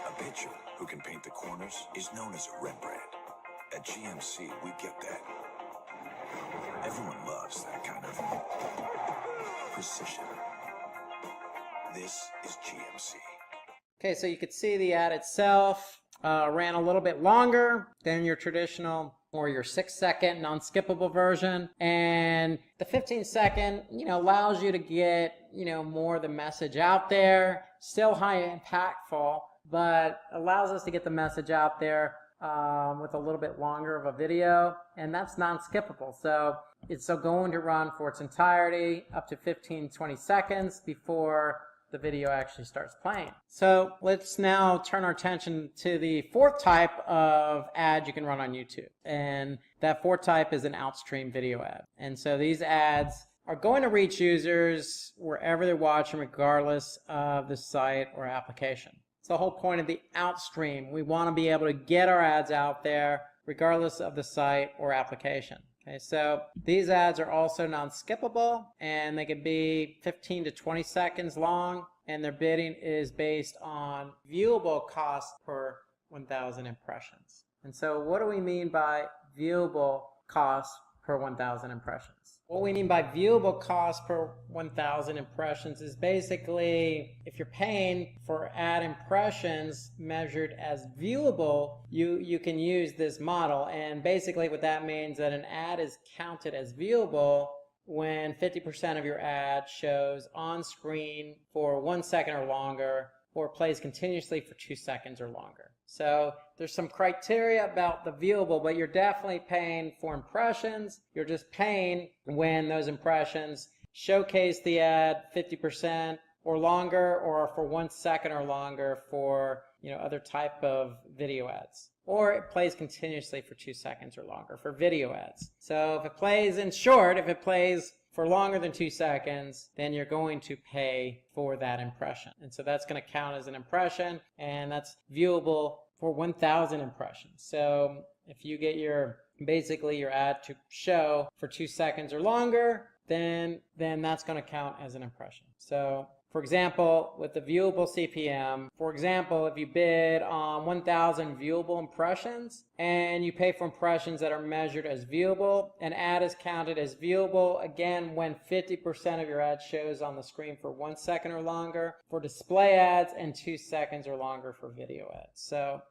A pitcher who can paint the corners is known as a Rembrandt. At GMC, we get that. Everyone loves that kind of precision. This is GMC. Okay, so you could see the ad itself ran a little bit longer than your traditional or your 6-second non-skippable version. And the 15-second, allows you to get, more of the message out there. Still high impactful, but allows us to get the message out there with a little bit longer of a video, and that's non-skippable. So it's going to run for its entirety up to 15-20 seconds before the video actually starts playing. So let's now turn our attention to the fourth type of ad you can run on YouTube, and that fourth type is an outstream video ad. And so these ads are going to reach users wherever they're watching, regardless of the site or application. It's the whole point of the outstream. We want to be able to get our ads out there regardless of the site or application. Okay, so these ads are also non-skippable, and they can be 15 to 20 seconds long, and their bidding is based on viewable cost per 1,000 impressions. And so what do we mean by viewable cost per 1,000 impressions? What we mean by viewable cost per 1,000 impressions is basically if you're paying for ad impressions measured as viewable, you can use this model. And basically what that means that an ad is counted as viewable when 50% of your ad shows on screen for 1 second or longer, or plays continuously for 2 seconds or longer. So there's some criteria about the viewable, but you're definitely paying for impressions. You're just paying when those impressions showcase the ad 50% or longer, or for 1 second or longer for other type of video ads. Or it plays continuously for 2 seconds or longer for video ads. So if it plays in short, if it plays for longer than 2 seconds, then you're going to pay for that impression. And so that's going to count as an impression, and that's viewable for 1,000 impressions. So if you get basically your ad to show for 2 seconds or longer, then that's going to count as an impression. So for example, with the viewable CPM, for example, if you bid on 1,000 viewable impressions and you pay for impressions that are measured as viewable, an ad is counted as viewable again when 50% of your ad shows on the screen for 1 second or longer for display ads and 2 seconds or longer for video ads. So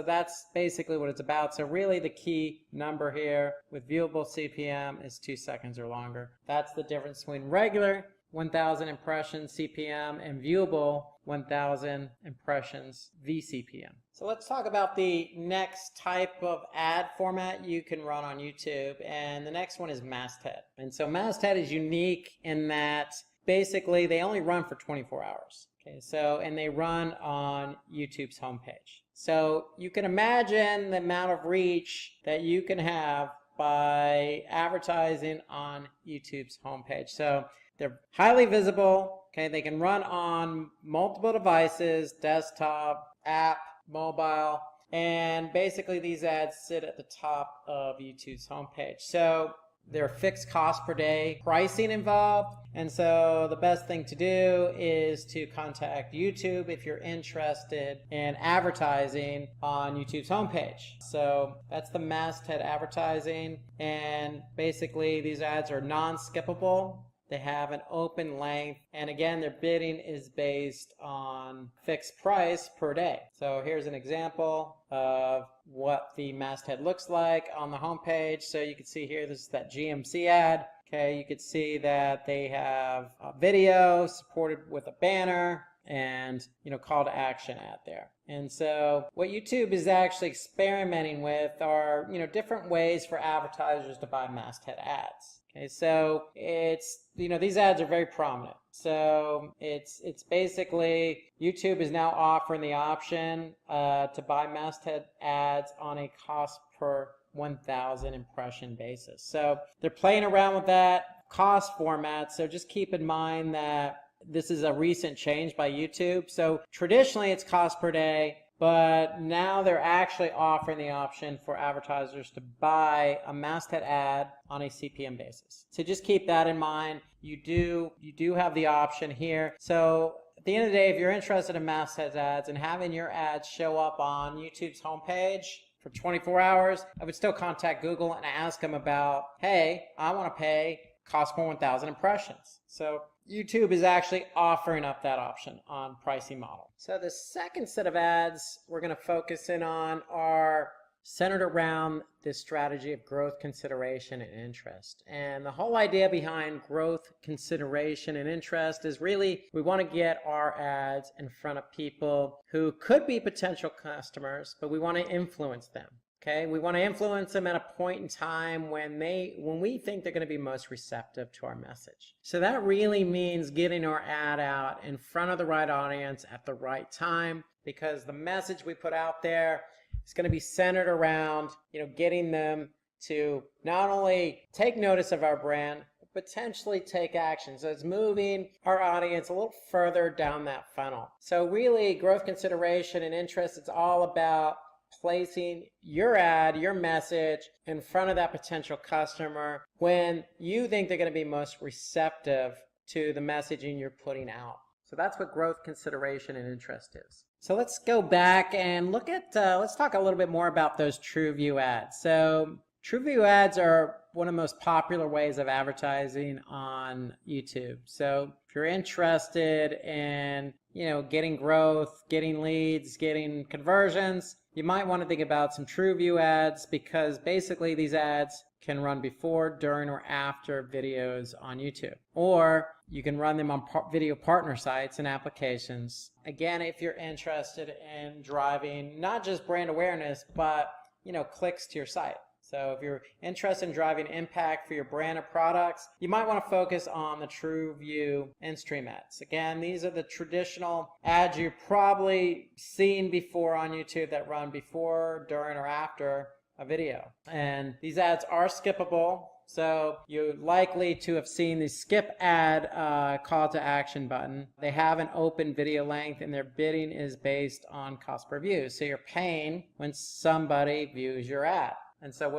that's basically what it's about. So really the key number here with viewable CPM is 2 seconds or longer. That's the difference between regular 1,000 impressions CPM and viewable 1,000 impressions VCPM. So let's talk about the next type of ad format you can run on YouTube, and the next one is masthead. And so masthead is unique in that basically they only run for 24 hours. Okay, so and they run on YouTube's homepage. So you can imagine the amount of reach that you can have by advertising on YouTube's homepage. So they're highly visible. Okay, they can run on multiple devices, desktop, app, mobile, and basically these ads sit at the top of YouTube's homepage. So there are fixed cost per day pricing involved, and so the best thing to do is to contact YouTube if you're interested in advertising on YouTube's homepage. So that's the masthead advertising, and basically these ads are non-skippable. They have an open length, and again, their bidding is based on fixed price per day. So here's an example of what the masthead looks like on the homepage. So you can see here, this is that GMC ad. Okay, you can see that they have a video supported with a banner and call to action ad there. And so what YouTube is actually experimenting with are different ways for advertisers to buy masthead ads. Okay, so it's these ads are very prominent. So it's basically YouTube is now offering the option to buy masthead ads on a cost per 1,000 impression basis. So they're playing around with that cost format. So just keep in mind that this is a recent change by YouTube. So traditionally it's cost per day, but now they're actually offering the option for advertisers to buy a masthead ad on a CPM basis. So just keep that in mind. You do have the option here. So at the end of the day, if you're interested in masthead ads and having your ads show up on YouTube's homepage for 24 hours, I would still contact Google and ask them about, hey, I want to pay cost per 1,000 impressions. So YouTube is actually offering up that option on pricing model. So the second set of ads we're going to focus in on are centered around this strategy of growth, consideration, and interest. And the whole idea behind growth, consideration, and interest is really we want to get our ads in front of people who could be potential customers, but we want to influence them. Okay, we want to influence them at a point in time when we think they're going to be most receptive to our message. So that really means getting our ad out in front of the right audience at the right time, because the message we put out there is going to be centered around, getting them to not only take notice of our brand, but potentially take action. So it's moving our audience a little further down that funnel. So really, growth, consideration, and interest, it's all about placing your ad, your message in front of that potential customer when you think they're going to be most receptive to the messaging you're putting out. So that's what growth, consideration, and interest is. So let's go back and look at, let's talk a little bit more about those TrueView ads. So TrueView ads are one of the most popular ways of advertising on YouTube. So if you're interested in, getting growth, getting leads, getting conversions, you might want to think about some TrueView ads, because basically these ads can run before, during, or after videos on YouTube. Or you can run them on video partner sites and applications. Again, if you're interested in driving not just brand awareness, but clicks to your site. So if you're interested in driving impact for your brand or products, you might want to focus on the TrueView in-stream ads. Again, these are the traditional ads you've probably seen before on YouTube that run before, during, or after a video. And these ads are skippable. So you're likely to have seen the skip ad call to action button. They have an open video length and their bidding is based on cost per view. So you're paying when somebody views your ad. And so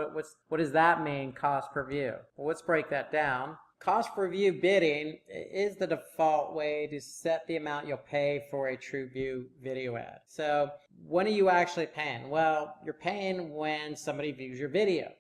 what does that mean, cost per view? Well, let's break that down. Cost per view bidding is the default way to set the amount you'll pay for a TrueView video ad. So when are you actually paying? Well, you're paying when somebody views your video.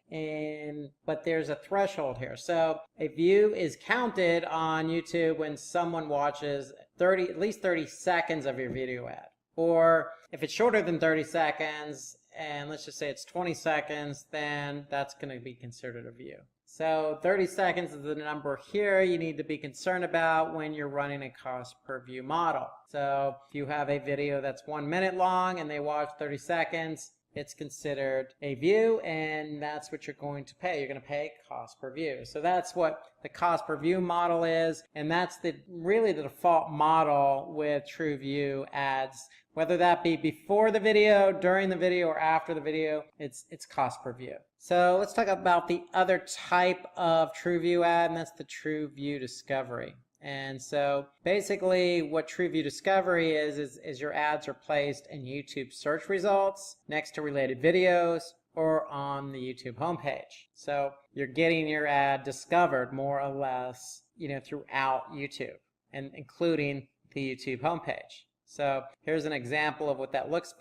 But there's a threshold here. So a view is counted on YouTube when someone watches at least 30 seconds of your video ad. Or if it's shorter than 30 seconds, and let's just say it's 20 seconds, then that's going to be considered a view. So 30 seconds is the number here you need to be concerned about when you're running a cost per view model. So if you have a video that's 1 minute long and they watch 30 seconds, it's considered a view, and that's what you're going to pay. You're going to pay cost per view. So that's what the cost per view model is, and that's really the default model with TrueView ads. Whether that be before the video, during the video, or after the video, it's cost per view. So let's talk about the other type of TrueView ad, and that's the TrueView Discovery. And so basically what TrueView Discovery is your ads are placed in YouTube search results next to related videos or on the YouTube homepage. So you're getting your ad discovered more or less, throughout YouTube, and including the YouTube homepage. So here's an example of what that looks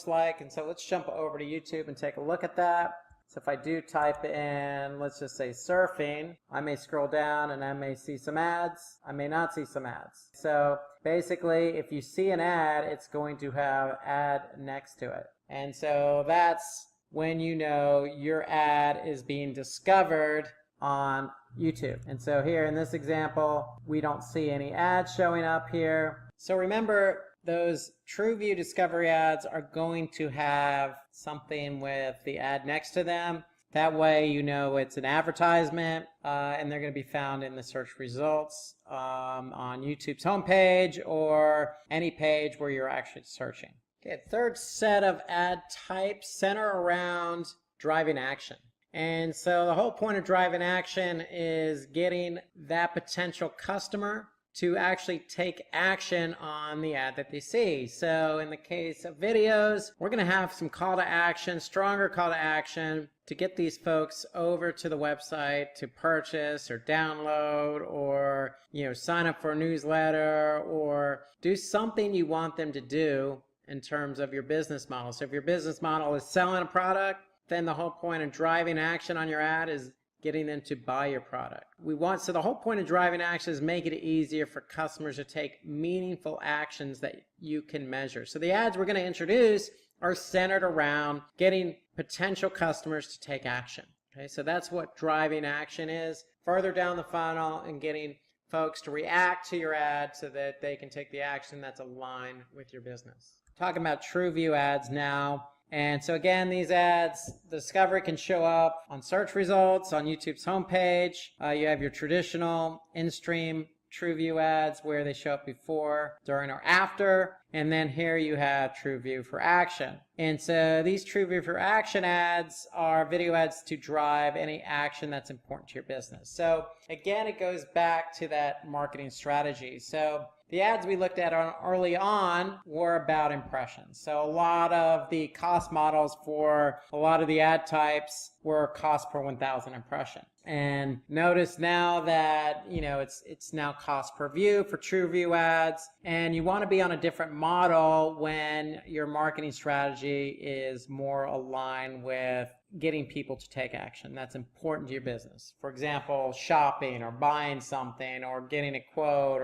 like. And so let's jump over to YouTube and take a look at that. So if I do type in, let's just say surfing, I may scroll down and I may see some ads. I may not see some ads. So basically, if you see an ad, it's going to have ad next to it. And so that's when you know your ad is being discovered on YouTube. And so here in this example, we don't see any ads showing up here. So remember, those TrueView Discovery ads are going to have something with the ad next to them. That way you know it's an advertisement, and they're going to be found in the search results on YouTube's homepage or any page where you're actually searching. Okay, third set of ad types center around driving action. And so the whole point of driving action is getting that potential customer to actually take action on the ad that they see. So in the case of videos, we're going to have some call to action, stronger call to action to get these folks over to the website to purchase or download or, sign up for a newsletter or do something you want them to do in terms of your business model. So if your business model is selling a product, then the whole point of driving action on your ad is getting them to buy your product. So the whole point of driving action is making it easier for customers to take meaningful actions that you can measure. So the ads we're going to introduce are centered around getting potential customers to take action. Okay, so that's what driving action is, further down the funnel and getting folks to react to your ad so that they can take the action that's aligned with your business. Talking about TrueView ads now. And so again, these ads, the discovery can show up on search results, on YouTube's homepage. You have your traditional in-stream TrueView ads where they show up before, during, or after. And then here you have TrueView for Action. And so these TrueView for Action ads are video ads to drive any action that's important to your business. So again, it goes back to that marketing strategy. So the ads we looked at early on were about impressions. So a lot of the cost models for a lot of the ad types were cost per 1,000 impression. And notice now that, it's now cost per view for TrueView ads. And you want to be on a different model when your marketing strategy is more aligned with getting people to take action. That's important to your business. For example, shopping or buying something or getting a quote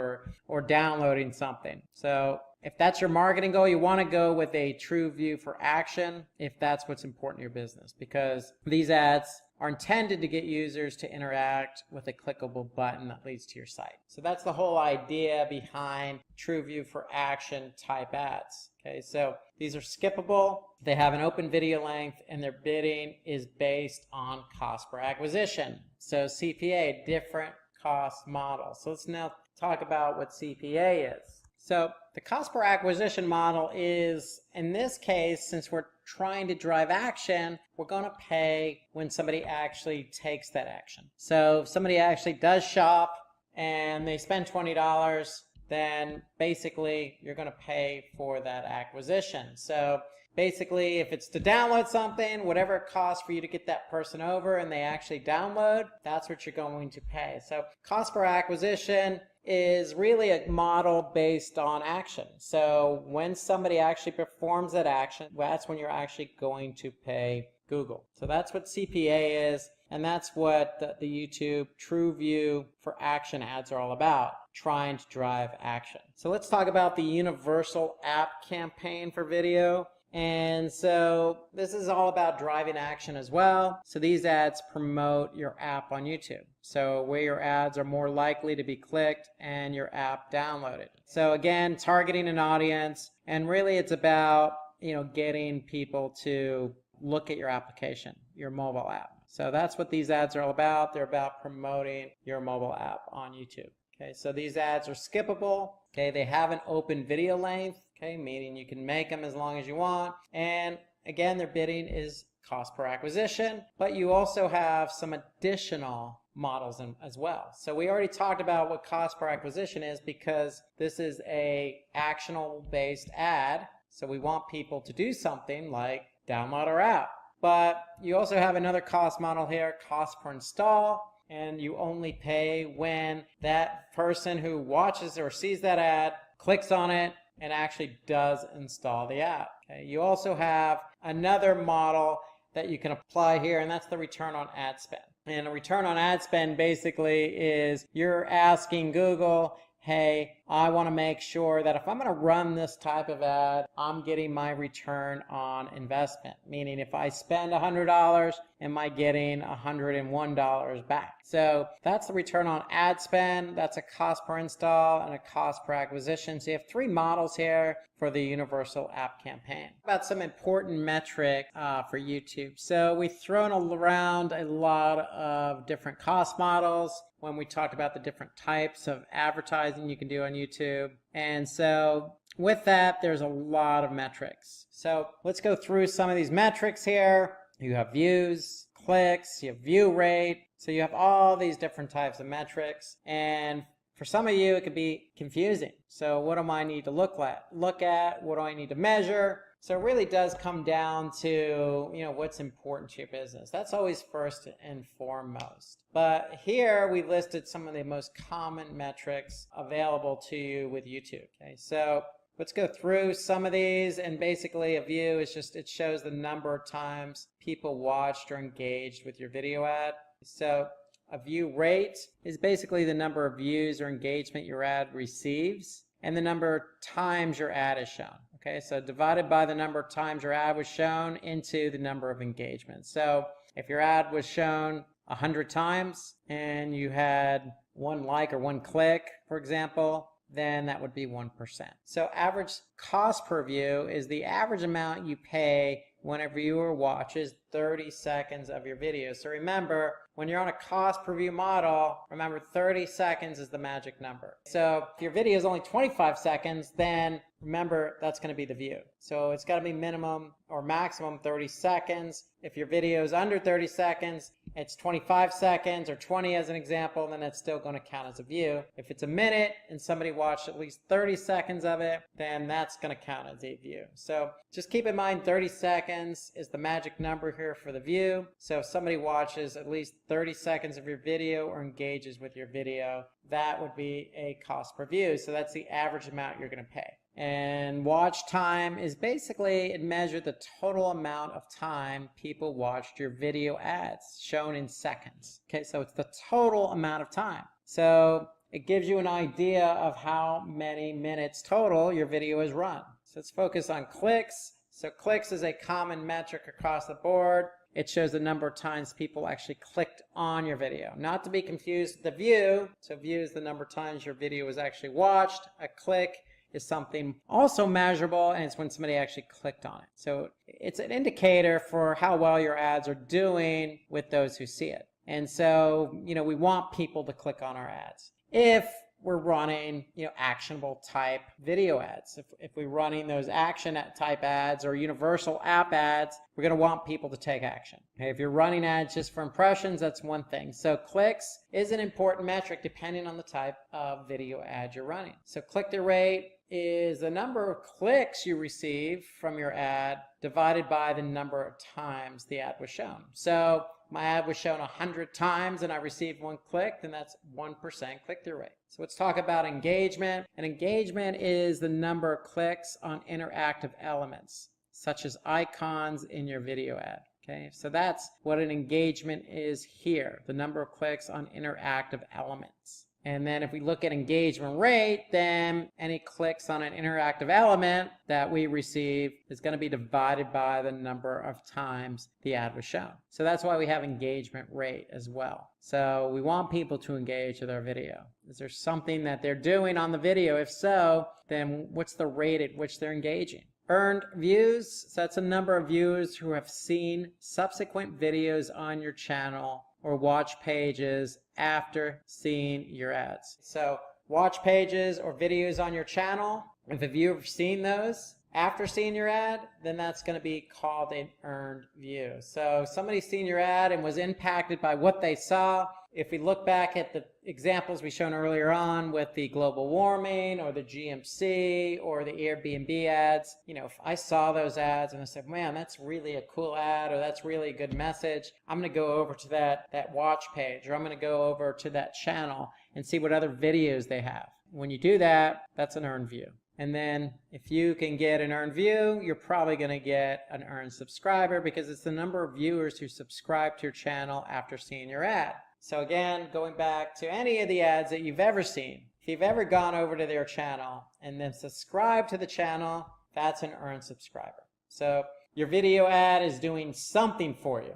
or downloading something. So if that's your marketing goal, you want to go with a TrueView for Action if that's what's important to your business, because these ads are intended to get users to interact with a clickable button that leads to your site. So that's the whole idea behind TrueView for Action type ads. Okay, so these are skippable, they have an open video length, and their bidding is based on cost per acquisition. So CPA, different cost model. So let's now talk about what CPA is. So The cost per acquisition model is, in this case, since we're trying to drive action, we're going to pay when somebody actually takes that action. So if somebody actually does shop and they spend $20, then basically you're going to pay for that acquisition. So basically, if it's to download something, whatever it costs for you to get that person over and they actually download, that's what you're going to pay. So cost per acquisition is really a model based on action. So when somebody actually performs that action, that's when you're actually going to pay Google. So that's what CPA is, and that's what the YouTube TrueView for action ads are all about, trying to drive action. So let's talk about the universal app campaign for video. And so this is all about driving action as well. So these ads promote your app on YouTube. So where your ads are more likely to be clicked and your app downloaded. So again, targeting an audience, and really it's about, getting people to look at your application, your mobile app. So that's what these ads are all about. They're about promoting your mobile app on YouTube. Okay, so these ads are skippable. Okay, they have an open video length. Okay, meaning you can make them as long as you want. And again, their bidding is cost per acquisition, but you also have some additional models as well. So we already talked about what cost per acquisition is because this is a actionable based ad. So we want people to do something like download our app. But you also have another cost model here, cost per install. And you only pay when that person who watches or sees that ad clicks on it and actually does install the app. Okay. You also have another model that you can apply here, and that's the return on ad spend. And a return on ad spend basically is you're asking Google, hey, I want to make sure that if I'm going to run this type of ad, I'm getting my return on investment. Meaning if I spend $100, am I getting $101 back? So that's the return on ad spend. That's a cost per install and a cost per acquisition. So you have three models here for the universal app campaign. About some important metric for YouTube. So we've thrown around a lot of different cost models when we talked about the different types of advertising you can do on YouTube. And so with that, there's a lot of metrics. So let's go through some of these metrics here. You have views, clicks, you have view rate. So you have all these different types of metrics. And for some of you, it could be confusing. So what do I need to look at? What do I need to measure? So it really does come down to, what's important to your business. That's always first and foremost. But here we listed some of the most common metrics available to you with YouTube. Okay, so let's go through some of these. And basically a view is just, it shows the number of times people watched or engaged with your video ad. So a view rate is basically the number of views or engagement your ad receives and the number of times your ad is shown. Okay, so divided by the number of times your ad was shown into the number of engagements. So if your ad was shown 100 times and you had one like or one click, for example, then that would be 1%. So average cost per view is the average amount you pay when a viewer watches 30 seconds of your video. So remember, when you're on a cost per view model, remember 30 seconds is the magic number. So if your video is only 25 seconds, then remember that's going to be the view. So it's got to be minimum or maximum 30 seconds. If your video is under 30 seconds, it's 25 seconds or 20 as an example, then it's still going to count as a view. If it's a minute and somebody watched at least 30 seconds of it, then that's going to count as a view. So just keep in mind 30 seconds is the magic number here for the view. So if somebody watches at least 30 seconds of your video or engages with your video, that would be a cost per view. So that's the average amount you're going to pay. And watch time is basically, it measured the total amount of time people watched your video ads, shown in seconds. Okay, so it's the total amount of time. So it gives you an idea of how many minutes total your video is run. So let's focus on clicks. So clicks is a common metric across the board. It shows the number of times people actually clicked on your video. Not to be confused with the view. So view is the number of times your video was actually watched. A click is something also measurable, and it's when somebody actually clicked on it. So it's an indicator for how well your ads are doing with those who see it. And so, we want people to click on our ads. If we're running, actionable type video ads. If we're running those action type ads or universal app ads, we're going to want people to take action. Okay, if you're running ads just for impressions, that's one thing. So clicks is an important metric depending on the type of video ad you're running. So click-through rate is the number of clicks you receive from your ad divided by the number of times the ad was shown. So my ad was shown 100 times and I received 1 click, then that's 1% click-through rate. So let's talk about engagement. And engagement is the number of clicks on interactive elements, such as icons in your video ad. Okay, so that's what an engagement is here, the number of clicks on interactive elements. And then if we look at engagement rate, then any clicks on an interactive element that we receive is going to be divided by the number of times the ad was shown. So that's why we have engagement rate as well. So we want people to engage with our video. Is there something that they're doing on the video? If so, then what's the rate at which they're engaging? Earned views, so that's a number of viewers who have seen subsequent videos on your channel or watch pages after seeing your ads. So watch pages or videos on your channel, if a viewer has seen those after seeing your ad, then that's going to be called an earned view. So somebody's seen your ad and was impacted by what they saw. If we look back at the examples we shown earlier on with the global warming or the GMC or the Airbnb ads, if I saw those ads and I said, man, that's really a cool ad or that's really a good message, I'm going to go over to that watch page or I'm going to go over to that channel and see what other videos they have. When you do that, that's an earned view. And then if you can get an earned view, you're probably going to get an earned subscriber because it's the number of viewers who subscribe to your channel after seeing your ad. So again, going back to any of the ads that you've ever seen, if you've ever gone over to their channel and then subscribed to the channel, that's an earned subscriber. So your video ad is doing something for you.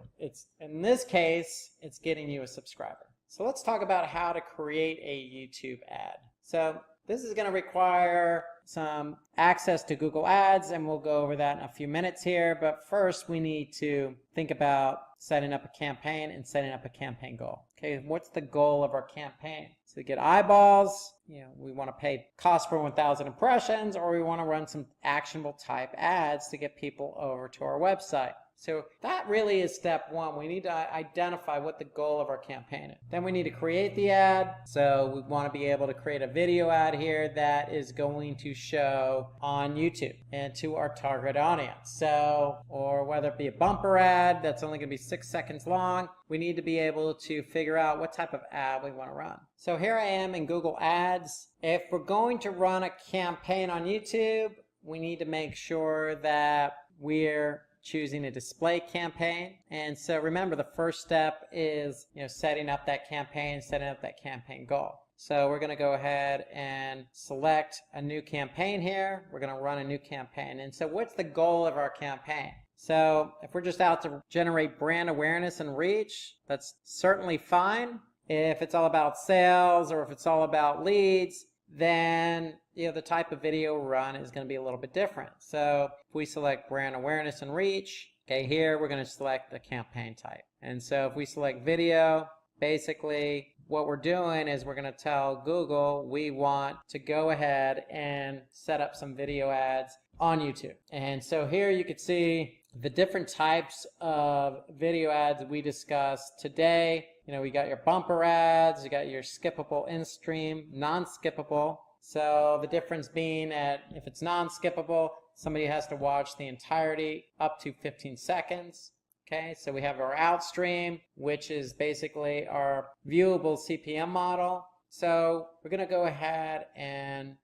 In this case, it's getting you a subscriber. So let's talk about how to create a YouTube ad. So this is going to require some access to Google Ads, and we'll go over that in a few minutes here. But first, we need to think about setting up a campaign and setting up a campaign goal. Okay, what's the goal of our campaign? So to get eyeballs, we want to pay cost per 1,000 impressions, or we want to run some actionable type ads to get people over to our website. So that really is step one. We need to identify what the goal of our campaign is. Then we need to create the ad. So we want to be able to create a video ad here that is going to show on YouTube and to our target audience. So, or whether it be a bumper ad that's only going to be 6 seconds long, we need to be able to figure out what type of ad we want to run. So here I am in Google Ads. If we're going to run a campaign on YouTube, we need to make sure that we're choosing a display campaign. And so remember, the first step is setting up that campaign, setting up that campaign goal. So we're going to go ahead and select a new campaign here. We're going to run a new campaign. And so what's the goal of our campaign? So if we're just out to generate brand awareness and reach, that's certainly fine. If it's all about sales or if it's all about leads, then the type of video run is going to be a little bit different. So if we select brand awareness and reach, okay, here we're going to select the campaign type. And so if we select video, basically what we're doing is we're going to tell Google we want to go ahead and set up some video ads on YouTube. And so here you can see the different types of video ads we discussed today. We got your bumper ads, you got your skippable in-stream, non-skippable. So the difference being that if it's non-skippable, somebody has to watch the entirety up to 15 seconds. Okay, so we have our outstream, which is basically our viewable CPM model. So we're going to go ahead and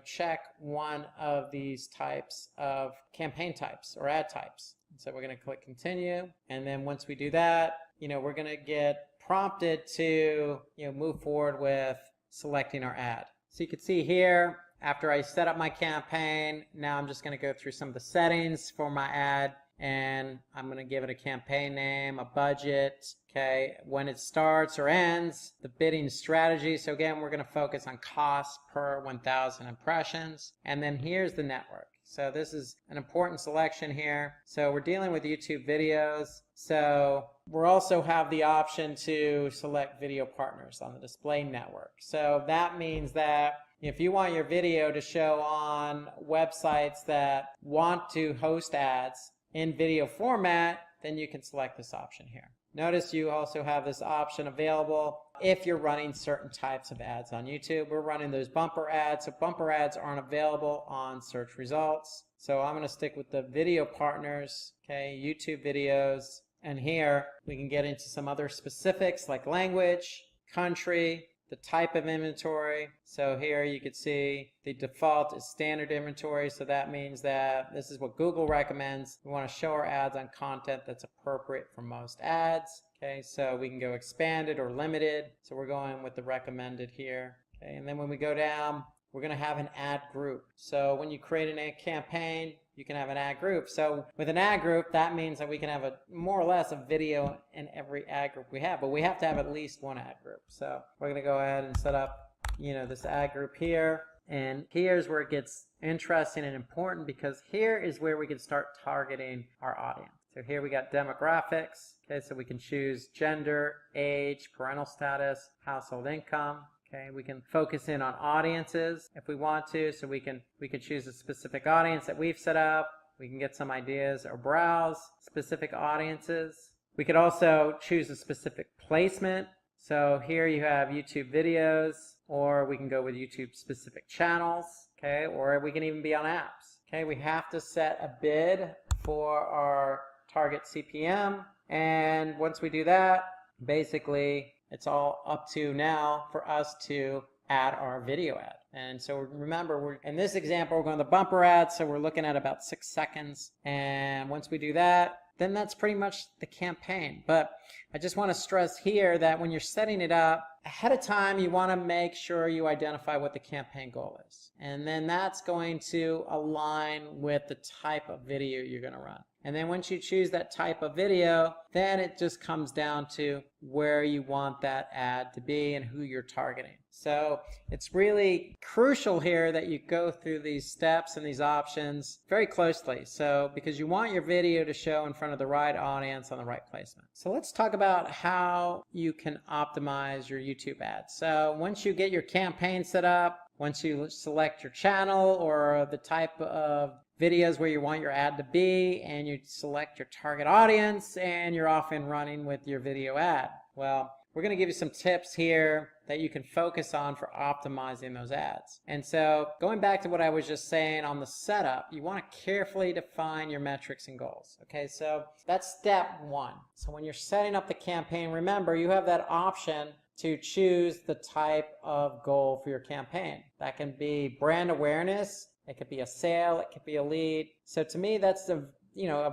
check one of these types of campaign types or ad types. So we're going to click continue, and then once we do that, we're going to get prompted to move forward with selecting our ad. So you can see here, after I set up my campaign, now I'm just going to go through some of the settings for my ad, and I'm going to give it a campaign name, a budget, okay, when it starts or ends, the bidding strategy. So again, we're going to focus on cost per 1,000 impressions, and then here's the network. So this is an important selection here. So we're dealing with YouTube videos. So we'll also have the option to select video partners on the display network. So that means that if you want your video to show on websites that want to host ads in video format, then you can select this option here. Notice you also have this option available if you're running certain types of ads on YouTube. We're running those bumper ads, so bumper ads aren't available on search results. So I'm going to stick with the video partners, okay, YouTube videos, and here we can get into some other specifics like language, country, the type of inventory. So here you can see the default is standard inventory. So that means that this is what Google recommends. We want to show our ads on content that's appropriate for most ads. Okay, so we can go expanded or limited. So we're going with the recommended here. Okay, and then when we go down, we're going to have an ad group. So when you create an ad campaign, you can have an ad group. So with an ad group, that means that we can have a more or less a video in every ad group we have, but we have to have at least one ad group. So we're going to go ahead and set up, this ad group here. And here's where it gets interesting and important, because here is where we can start targeting our audience. So here we got demographics. Okay, so we can choose gender, age, parental status, household income. Okay, we can focus in on audiences if we want to, so we can choose a specific audience that we've set up. We can get some ideas or browse specific audiences. We could also choose a specific placement. So here you have YouTube videos, or we can go with YouTube specific channels, okay, or we can even be on apps. Okay, we have to set a bid for our target CPM, and once we do that, basically it's all up to now for us to add our video ad. And so remember, in this example, we're going to the bumper ad, so we're looking at about 6 seconds. And once we do that, then that's pretty much the campaign. But I just want to stress here that when you're setting it up, ahead of time, you want to make sure you identify what the campaign goal is. And then that's going to align with the type of video you're going to run. And then once you choose that type of video, then it just comes down to where you want that ad to be and who you're targeting. So it's really crucial here that you go through these steps and these options very closely. So because you want your video to show in front of the right audience on the right placement. So let's talk about how you can optimize your YouTube ads. So once you get your campaign set up, once you select your channel or the type of videos where you want your ad to be, and you select your target audience, and you're off and running with your video ad. Well, we're going to give you some tips here that you can focus on for optimizing those ads. And so going back to what I was just saying on the setup, you want to carefully define your metrics and goals. Okay, so that's step one. So when you're setting up the campaign, remember you have that option to choose the type of goal for your campaign. That can be brand awareness, it could be a sale, it could be a lead. So to me, that's a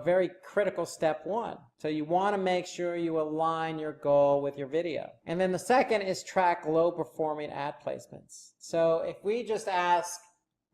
very critical step one. So you want to make sure you align your goal with your video. And then the second is track low performing ad placements. So if we just ask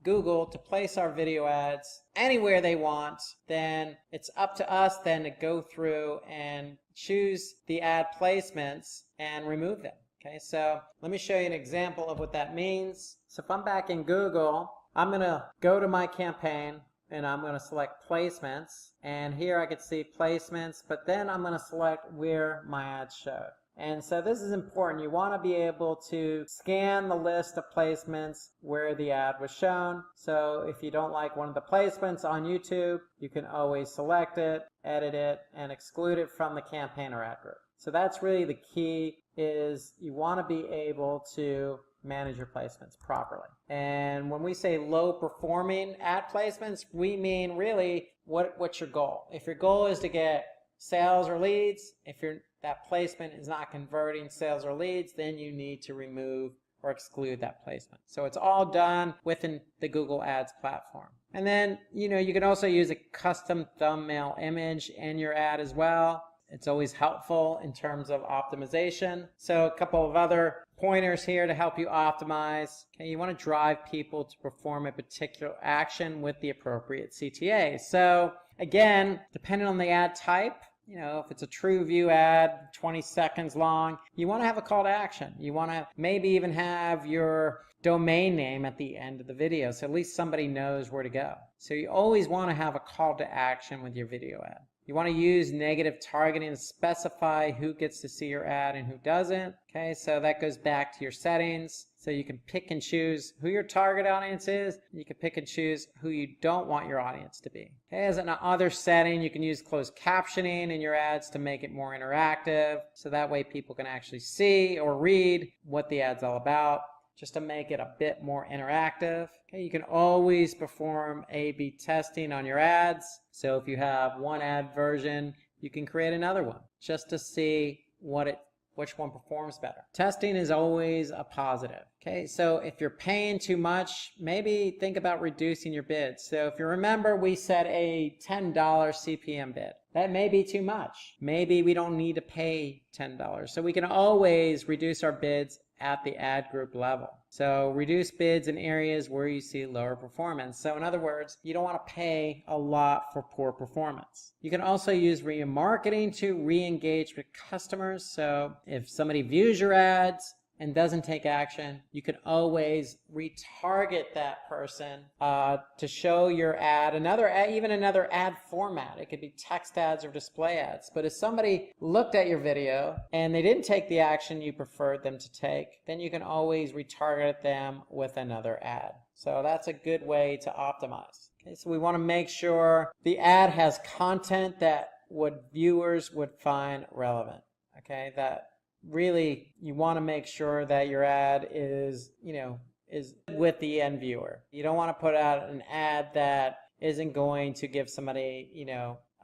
Google to place our video ads anywhere they want, then it's up to us then to go through and choose the ad placements and remove them. Okay, so let me show you an example of what that means. So if I'm back in Google, I'm going to go to my campaign and I'm going to select placements, and here I can see placements, but then I'm going to select where my ads showed. And so this is important. You want to be able to scan the list of placements where the ad was shown. So if you don't like one of the placements on YouTube, you can always select it, edit it, and exclude it from the campaign or ad group. So that's really the key, is you want to be able to manage your placements properly. And when we say low performing ad placements, we mean really what's your goal. If your goal is to get sales or leads, if that placement is not converting sales or leads, then you need to remove or exclude that placement. So it's all done within the Google Ads platform. And then, you can also use a custom thumbnail image in your ad as well. It's always helpful in terms of optimization. So a couple of other pointers here to help you optimize. Okay, you want to drive people to perform a particular action with the appropriate CTA. So again, depending on the ad type, if it's a true view ad, 20 seconds long, you want to have a call to action. You want to maybe even have your domain name at the end of the video, so at least somebody knows where to go. So you always want to have a call to action with your video ad. You want to use negative targeting to specify who gets to see your ad and who doesn't. Okay, so that goes back to your settings. So you can pick and choose who your target audience is. You can pick and choose who you don't want your audience to be. Okay, as another setting, you can use closed captioning in your ads to make it more interactive. So that way people can actually see or read what the ad's all about, just to make it a bit more interactive. Okay, you can always perform A/B testing on your ads. So if you have one ad version, you can create another one just to see which one performs better. Testing is always a positive. Okay, so if you're paying too much, maybe think about reducing your bids. So if you remember, we set a $10 CPM bid. That may be too much. Maybe we don't need to pay $10. So we can always reduce our bids at the ad group level. So reduce bids in areas where you see lower performance. So in other words, you don't want to pay a lot for poor performance. You can also use remarketing to re-engage with customers. So if somebody views your ads and doesn't take action, you can always retarget that person to show your ad, even another ad format. It could be text ads or display ads. But if somebody looked at your video and they didn't take the action you preferred them to take, then you can always retarget them with another ad. So that's a good way to optimize. Okay, so we want to make sure the ad has content that viewers would find relevant. Okay, that really, you want to make sure that your ad is with the end viewer. You don't want to put out an ad that isn't going to give somebody,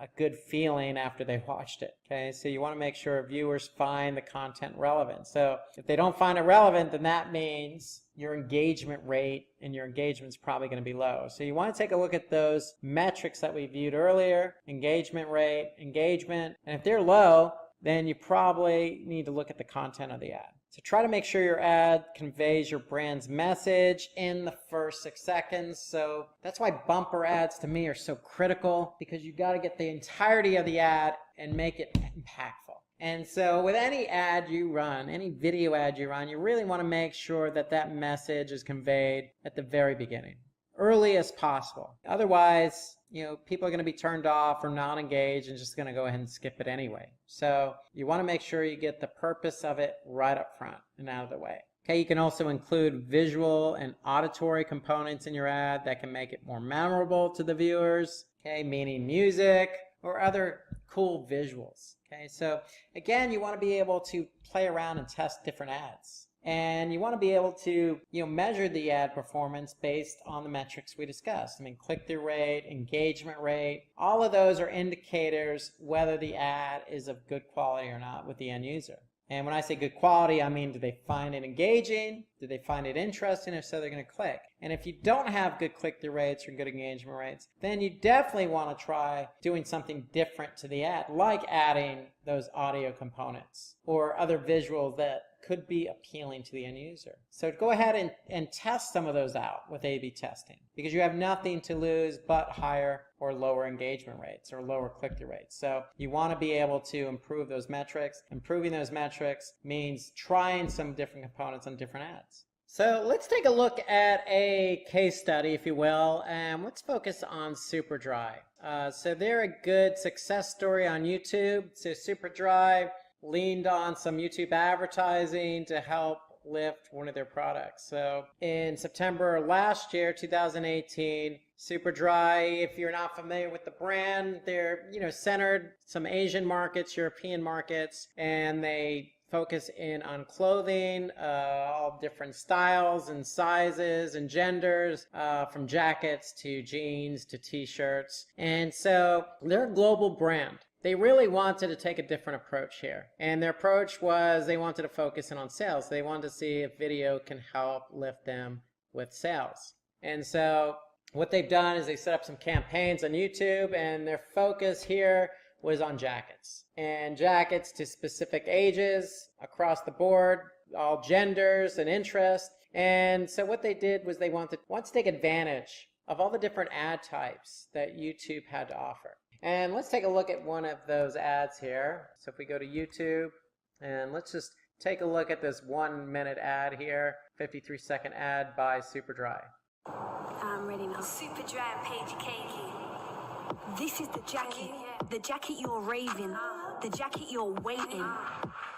a good feeling after they watched it. Okay, so you want to make sure viewers find the content relevant. So if they don't find it relevant, then that means your engagement rate and your engagement is probably going to be low. So you want to take a look at those metrics that we viewed earlier: engagement rate, engagement, and if they're low, then you probably need to look at the content of the ad. So try to make sure your ad conveys your brand's message in the first 6 seconds. So that's why bumper ads to me are so critical, because you got to get the entirety of the ad and make it impactful. And so with any ad you run, any video ad you run, you really want to make sure that that message is conveyed at the very beginning, early as possible. Otherwise, people are going to be turned off or not engaged and just going to go ahead and skip it anyway. So you want to make sure you get the purpose of it right up front and out of the way. Okay, you can also include visual and auditory components in your ad that can make it more memorable to the viewers. Okay, meaning music or other cool visuals. Okay, so again, you want to be able to play around and test different ads. And you want to be able to measure the ad performance based on the metrics we discussed. Click-through rate, engagement rate, all of those are indicators whether the ad is of good quality or not with the end user. And when I say good quality, I mean, do they find it engaging? Do they find it interesting? If so, they're going to click. And if you don't have good click-through rates or good engagement rates, then you definitely want to try doing something different to the ad, like adding those audio components or other visuals that could be appealing to the end user. So go ahead and test some of those out with A/B testing, because you have nothing to lose but higher or lower engagement rates or lower click-through rates. So you want to be able to improve those metrics. Improving those metrics means trying some different components on different ads. So let's take a look at a case study, if you will, and let's focus on Superdry. So they're a good success story on YouTube. So Superdry leaned on some YouTube advertising to help lift one of their products. So in September last year, 2018, Superdry, if you're not familiar with the brand, they're centered some Asian markets, European markets, and they focus in on clothing, all different styles and sizes and genders, from jackets to jeans to t-shirts. And so they're a global brand. They really wanted to take a different approach here. And their approach was they wanted to focus in on sales. They wanted to see if video can help lift them with sales. And so what they've done is they set up some campaigns on YouTube, and their focus here was on jackets. And jackets to specific ages, across the board, all genders and interests. And so what they did was they wanted to take advantage of all the different ad types that YouTube had to offer. And let's take a look at one of those ads here. So if we go to YouTube, and let's just take a look at this 1 minute ad here, 53-second ad by Superdry. I'm ready now. Superdry and Page Cakey. This is the jacket you're raving, the jacket you're waiting,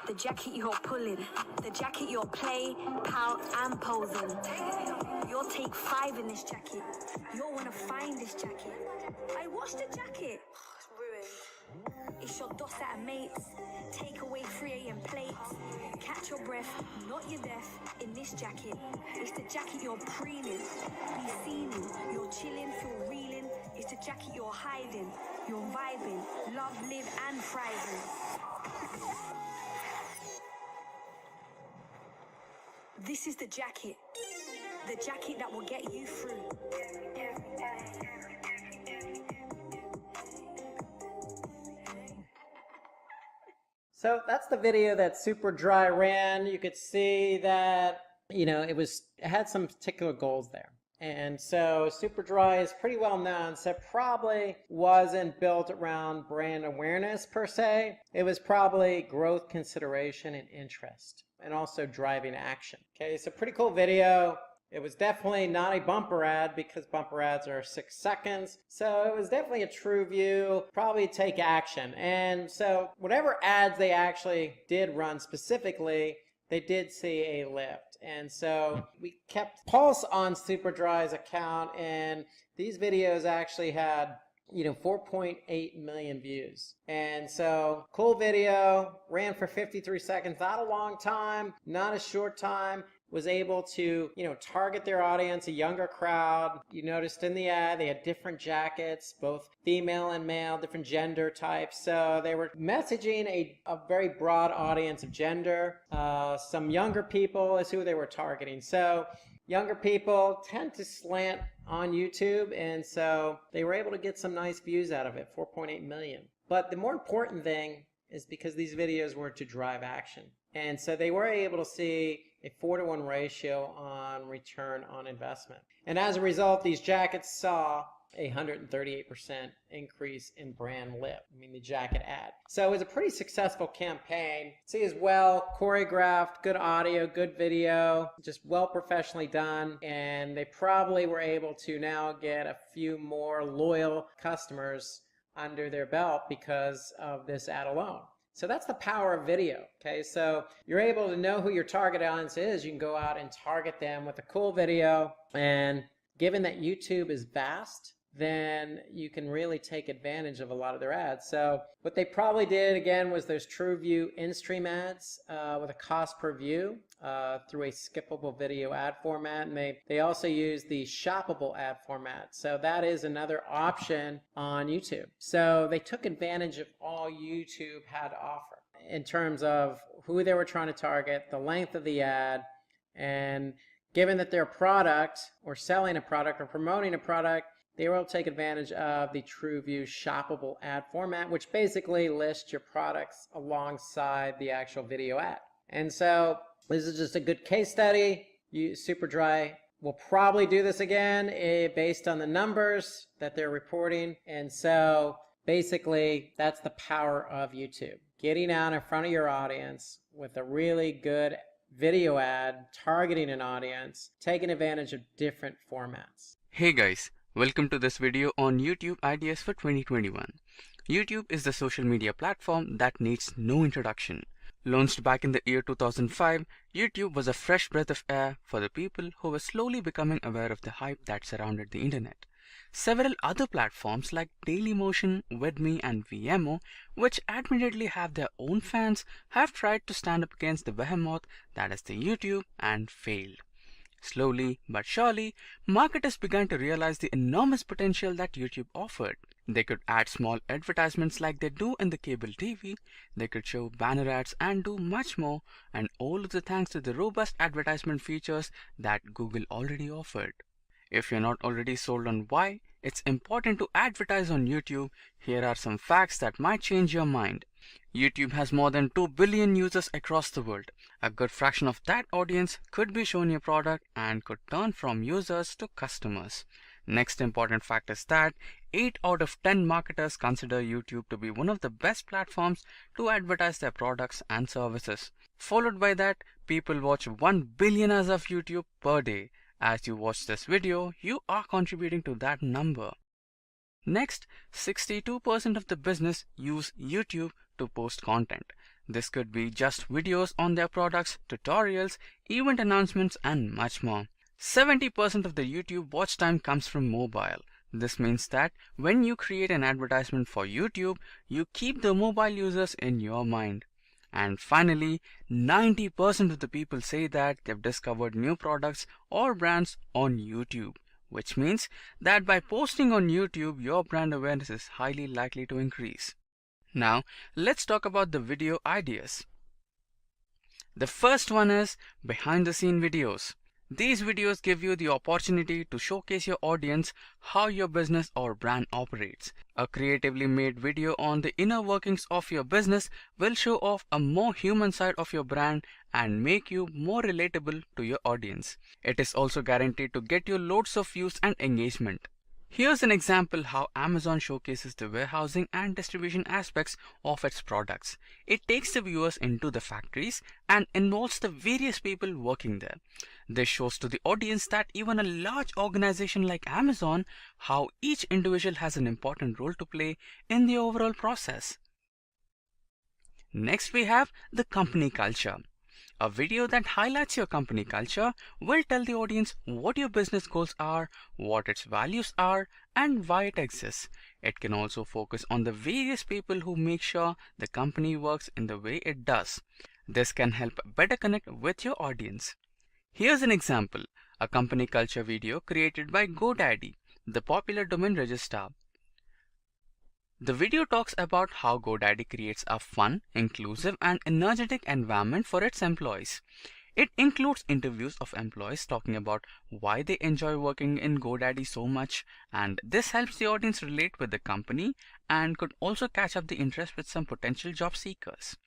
the jacket you're pulling, the jacket you're play, pout and posing. You'll take 5 in this jacket. You'll want to find this jacket. I washed the jacket. It's ruined. It's your dos at a mate's. Take away 3 AM plates. Catch your breath, not your death, in this jacket. It's the jacket you're preening. Be seen in. You're chilling, feel reeling. It's the jacket you're hiding. You're vibing. Love, live and thriving. This is the jacket. The jacket that will get you through. So that's the video that Superdry ran. You could see that, it had some particular goals there. And so Superdry is pretty well known, so it probably wasn't built around brand awareness per se. It was probably growth consideration and interest, and also driving action. Okay, so pretty cool video. It was definitely not a bumper ad because bumper ads are 6 seconds. So it was definitely a true view, probably take action. And so whatever ads they actually did run specifically, they did see a lift. And so we kept pulse on Superdry's account, and these videos actually had 4.8 million views. And so cool video, ran for 53 seconds, not a long time, not a short time. Was able to, target their audience, a younger crowd. You noticed in the ad, they had different jackets, both female and male, different gender types. So they were messaging a very broad audience of gender. Some younger people is who they were targeting. So younger people tend to slant on YouTube, and so they were able to get some nice views out of it, 4.8 million. But the more important thing is because these videos were to drive action. And so they were able to see a 4-to-1 ratio on return on investment. And as a result, these jackets saw a 138% increase in brand lift. The jacket ad. So it was a pretty successful campaign. See as well, choreographed, good audio, good video, just well professionally done. And they probably were able to now get a few more loyal customers under their belt because of this ad alone. So that's the power of video, okay? So you're able to know who your target audience is. You can go out and target them with a cool video. And given that YouTube is vast, then you can really take advantage of a lot of their ads. So what they probably did, again, was those TrueView in-stream ads with a cost per view through a skippable video ad format. And they also use the shoppable ad format. So that is another option on YouTube. So they took advantage of all YouTube had to offer in terms of who they were trying to target, the length of the ad, and given that their product or selling a product or promoting a product, they will take advantage of the TrueView shoppable ad format, which basically lists your products alongside the actual video ad. And so this is just a good case study. Superdry will probably do this again based on the numbers that they're reporting. And so basically that's the power of YouTube. Getting out in front of your audience with a really good video ad, targeting an audience, taking advantage of different formats. Hey guys. Welcome to this video on YouTube ideas for 2021. YouTube is the social media platform that needs no introduction. Launched back in the year 2005, YouTube was a fresh breath of air for the people who were slowly becoming aware of the hype that surrounded the internet. Several other platforms like Dailymotion, Vidme and Vimeo, which admittedly have their own fans, have tried to stand up against the behemoth that is the YouTube and failed. Slowly but surely, marketers began to realize the enormous potential that YouTube offered. They could add small advertisements like they do in the cable TV, they could show banner ads and do much more, and all of the thanks to the robust advertisement features that Google already offered. If you're not already sold on why it's important to advertise on YouTube, here are some facts that might change your mind. YouTube has more than 2 billion users across the world. A good fraction of that audience could be shown your product and could turn from users to customers. Next important fact is that 8 out of 10 marketers consider YouTube to be one of the best platforms to advertise their products and services. Followed by that, people watch 1 billion hours of YouTube per day. As you watch this video, you are contributing to that number. Next, 62% of the business use YouTube to post content. This could be just videos on their products, tutorials, event announcements, and much more. 70% of the YouTube watch time comes from mobile. This means that when you create an advertisement for YouTube, you keep the mobile users in your mind. And finally, 90% of the people say that they've discovered new products or brands on YouTube, which means that by posting on YouTube, your brand awareness is highly likely to increase. Now, let's talk about the video ideas. The first one is behind the scene videos. These videos give you the opportunity to showcase your audience how your business or brand operates. A creatively made video on the inner workings of your business will show off a more human side of your brand and make you more relatable to your audience. It is also guaranteed to get you loads of views and engagement. Here's an example how Amazon showcases the warehousing and distribution aspects of its products. It takes the viewers into the factories and involves the various people working there. This shows to the audience that even a large organization like Amazon, how each individual has an important role to play in the overall process. Next, we have the company culture. A video that highlights your company culture will tell the audience what your business goals are, what its values are, and why it exists. It can also focus on the various people who make sure the company works in the way it does. This can help better connect with your audience. Here's an example, a company culture video created by GoDaddy, the popular domain registrar. The video talks about how GoDaddy creates a fun, inclusive, and energetic environment for its employees. It includes interviews of employees talking about why they enjoy working in GoDaddy so much, and this helps the audience relate with the company and could also catch up the interest with some potential job seekers.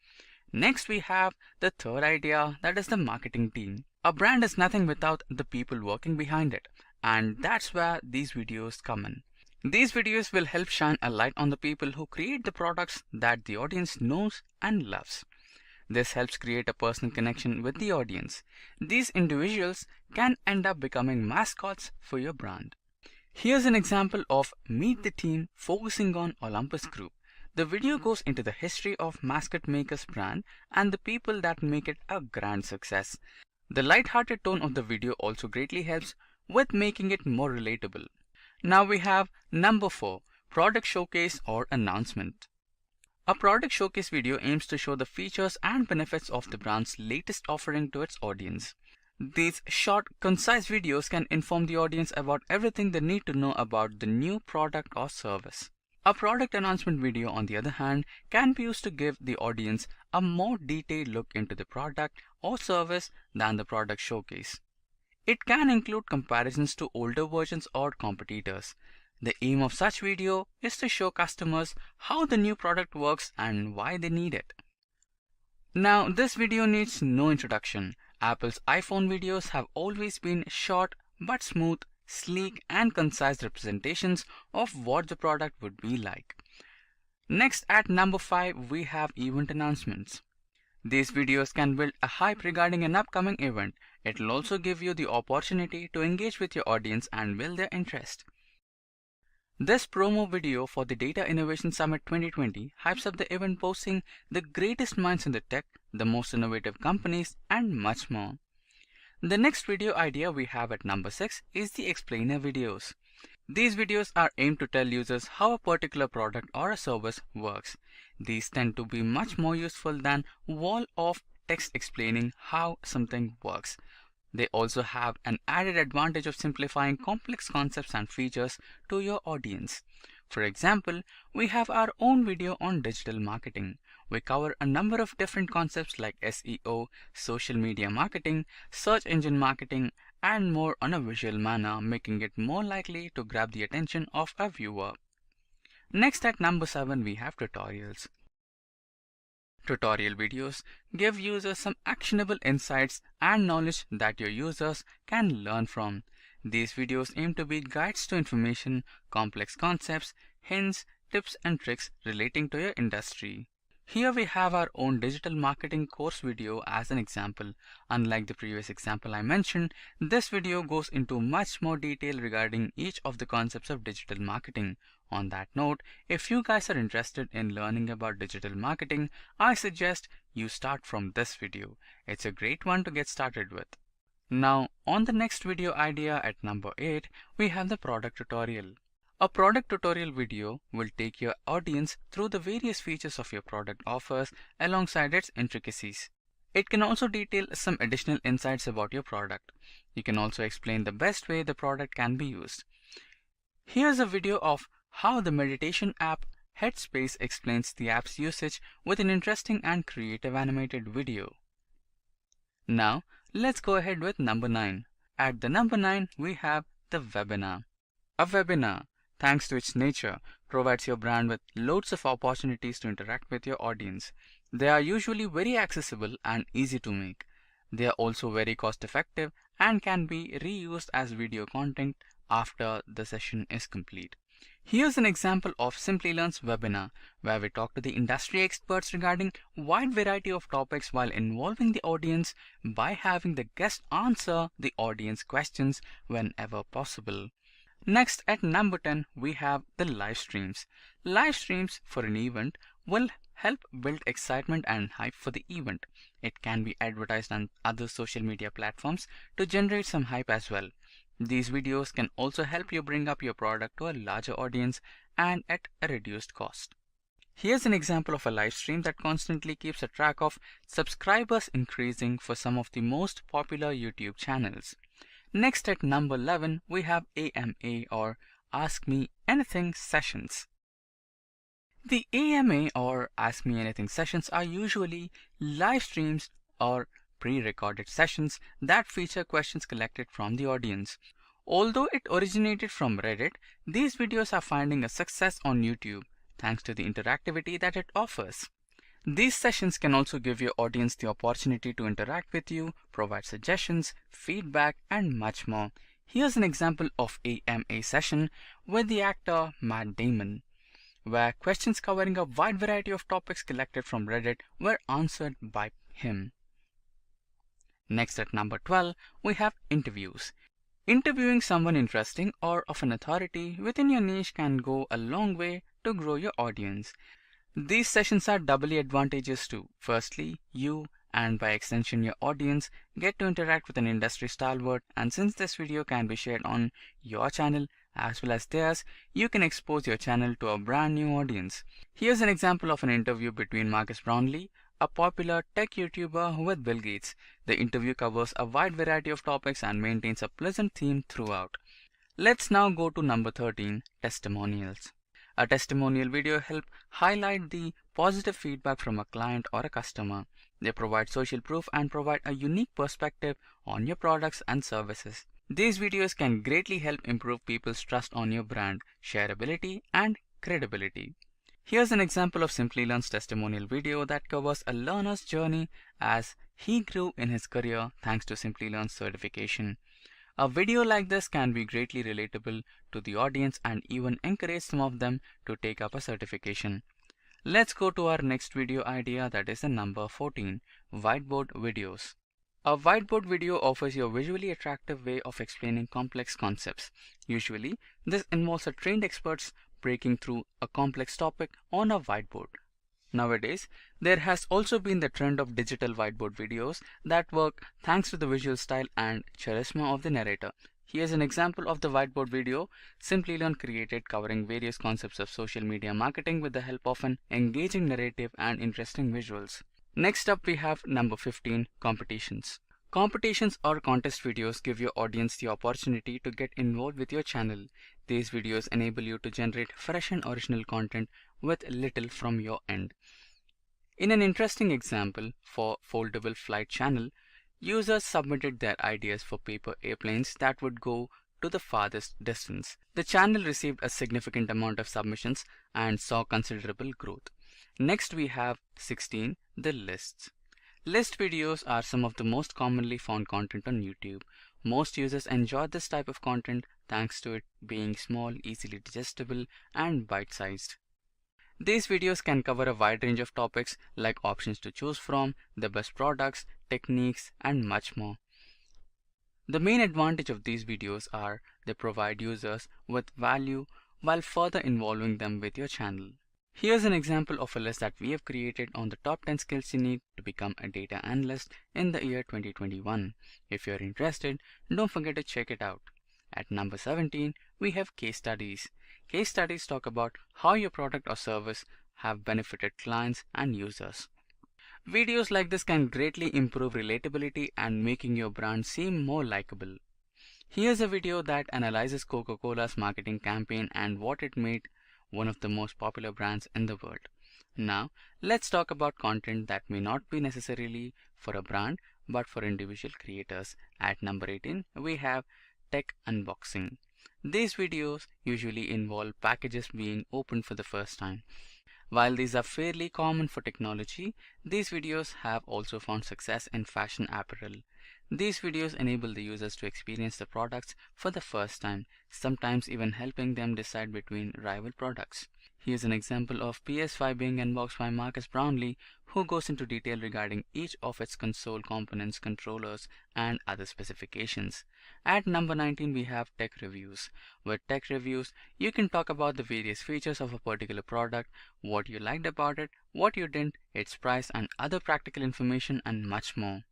Next, we have the third idea, that is the marketing team. A brand is nothing without the people working behind it, and that's where these videos come in. These videos will help shine a light on the people who create the products that the audience knows and loves. This helps create a personal connection with the audience. These individuals can end up becoming mascots for your brand. Here's an example of Meet the Team focusing on Olympus Group. The video goes into the history of Mascot Maker's brand and the people that make it a grand success. The light-hearted tone of the video also greatly helps with making it more relatable. Now we have number 4, product showcase or announcement. A product showcase video aims to show the features and benefits of the brand's latest offering to its audience. These short, concise videos can inform the audience about everything they need to know about the new product or service. A product announcement video, on the other hand, can be used to give the audience a more detailed look into the product or service than the product showcase. It can include comparisons to older versions or competitors. The aim of such video is to show customers how the new product works and why they need it. Now, this video needs no introduction. Apple's iPhone videos have always been short but smooth, sleek and concise representations of what the product would be like. Next, at number 5, we have event announcements. These videos can build a hype regarding an upcoming event. It will also give you the opportunity to engage with your audience and build their interest. This promo video for the Data Innovation Summit 2020 hypes up the event, boasting the greatest minds in the tech, the most innovative companies, and much more. The next video idea we have at number 6 is the explainer videos. These videos are aimed to tell users how a particular product or a service works. These tend to be much more useful than wall of text explaining how something works. They also have an added advantage of simplifying complex concepts and features to your audience. For example, we have our own video on digital marketing. We cover a number of different concepts like SEO, social media marketing, search engine marketing, and more on a visual manner, making it more likely to grab the attention of a viewer. Next, at number 7, we have tutorials. Tutorial videos give users some actionable insights and knowledge that your users can learn from. These videos aim to be guides to information, complex concepts, hints, tips and tricks relating to your industry. Here we have our own digital marketing course video as an example. Unlike the previous example I mentioned, this video goes into much more detail regarding each of the concepts of digital marketing. On that note, if you guys are interested in learning about digital marketing, I suggest you start from this video. It's a great one to get started with. Now, on the next video idea at number 8, we have the product tutorial. A product tutorial video will take your audience through the various features of your product offers alongside its intricacies. It can also detail some additional insights about your product. You can also explain the best way the product can be used. Here's a video of how the meditation app Headspace explains the app's usage with an interesting and creative animated video. Now, let's go ahead with number 9. At the number 9, we have the webinar. A webinar, thanks to its nature, provides your brand with loads of opportunities to interact with your audience. They are usually very accessible and easy to make. They are also very cost effective and can be reused as video content after the session is complete. Here's an example of Simplilearn's webinar, where we talk to the industry experts regarding a wide variety of topics while involving the audience by having the guest answer the audience questions whenever possible. Next, at number 10, we have the live streams. Live streams for an event will help build excitement and hype for the event. It can be advertised on other social media platforms to generate some hype as well. These videos can also help you bring up your product to a larger audience and at a reduced cost. Here's an example of a live stream that constantly keeps a track of subscribers increasing for some of the most popular YouTube channels. Next, at number 11, we have AMA or Ask Me Anything sessions. The AMA or Ask Me Anything sessions are usually live streams or pre-recorded sessions that feature questions collected from the audience. Although it originated from Reddit, these videos are finding a success on YouTube thanks to the interactivity that it offers. These sessions can also give your audience the opportunity to interact with you, provide suggestions, feedback, and much more. Here's an example of AMA session with the actor Matt Damon, where questions covering a wide variety of topics collected from Reddit were answered by him. Next, at number 12, we have interviews. Interviewing someone interesting or of an authority within your niche can go a long way to grow your audience. These sessions are doubly advantageous too. Firstly, you and by extension your audience get to interact with an industry stalwart, and since this video can be shared on your channel as well as theirs, you can expose your channel to a brand new audience. Here's an example of an interview between Marcus Brownlee, a popular tech YouTuber, with Bill Gates. The interview covers a wide variety of topics and maintains a pleasant theme throughout. Let's now go to number 13, testimonials. A testimonial video helps highlight the positive feedback from a client or a customer. They provide social proof and provide a unique perspective on your products and services. These videos can greatly help improve people's trust on your brand, shareability, and credibility. Here's an example of Simplilearn's testimonial video that covers a learner's journey as he grew in his career thanks to Simplilearn's certification. A video like this can be greatly relatable to the audience and even encourage some of them to take up a certification. Let's go to our next video idea, that is the number 14, whiteboard videos. A whiteboard video offers you a visually attractive way of explaining complex concepts. Usually, this involves a trained experts breaking through a complex topic on a whiteboard. Nowadays, there has also been the trend of digital whiteboard videos that work thanks to the visual style and charisma of the narrator. Here's an example of the whiteboard video Simplilearn created covering various concepts of social media marketing with the help of an engaging narrative and interesting visuals. Next up, we have number 15, competitions. Competitions or contest videos give your audience the opportunity to get involved with your channel. These videos enable you to generate fresh and original content with little from your end. In an interesting example for foldable flight channel, users submitted their ideas for paper airplanes that would go to the farthest distance. The channel received a significant amount of submissions and saw considerable growth. Next, we have 16, the lists. List videos are some of the most commonly found content on YouTube. Most users enjoy this type of content thanks to it being small, easily digestible, and bite-sized. These videos can cover a wide range of topics like options to choose from, the best products, techniques, and much more. The main advantage of these videos are they provide users with value while further involving them with your channel. Here's an example of a list that we have created on the top 10 skills you need to become a data analyst in the year 2021. If you're interested, don't forget to check it out. At number 17, we have case studies. Case studies talk about how your product or service have benefited clients and users. Videos like this can greatly improve relatability and making your brand seem more likable. Here's a video that analyzes Coca-Cola's marketing campaign and what it made one of the most popular brands in the world. Now, let's talk about content that may not be necessarily for a brand, but for individual creators. At number 18, we have tech unboxing. These videos usually involve packages being opened for the first time. While these are fairly common for technology, these videos have also found success in fashion apparel. These videos enable the users to experience the products for the first time, sometimes even helping them decide between rival products. Here's an example of PS5 being unboxed by Marcus Brownlee, who goes into detail regarding each of its console components, controllers, and other specifications. At number 19, we have tech reviews. With tech reviews, you can talk about the various features of a particular product, what you liked about it, what you didn't, its price, and other practical information, and much more.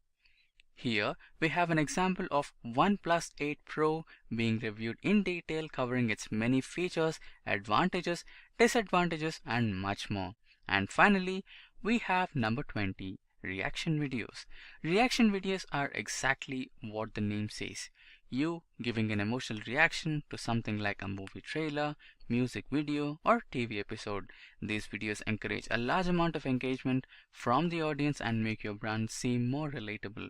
Here we have an example of OnePlus 8 Pro being reviewed in detail, covering its many features, advantages, disadvantages, and much more. And finally, we have number 20, reaction videos. Reaction videos are exactly what the name says. You giving an emotional reaction to something like a movie trailer, music video, or TV episode. These videos encourage a large amount of engagement from the audience and make your brand seem more relatable.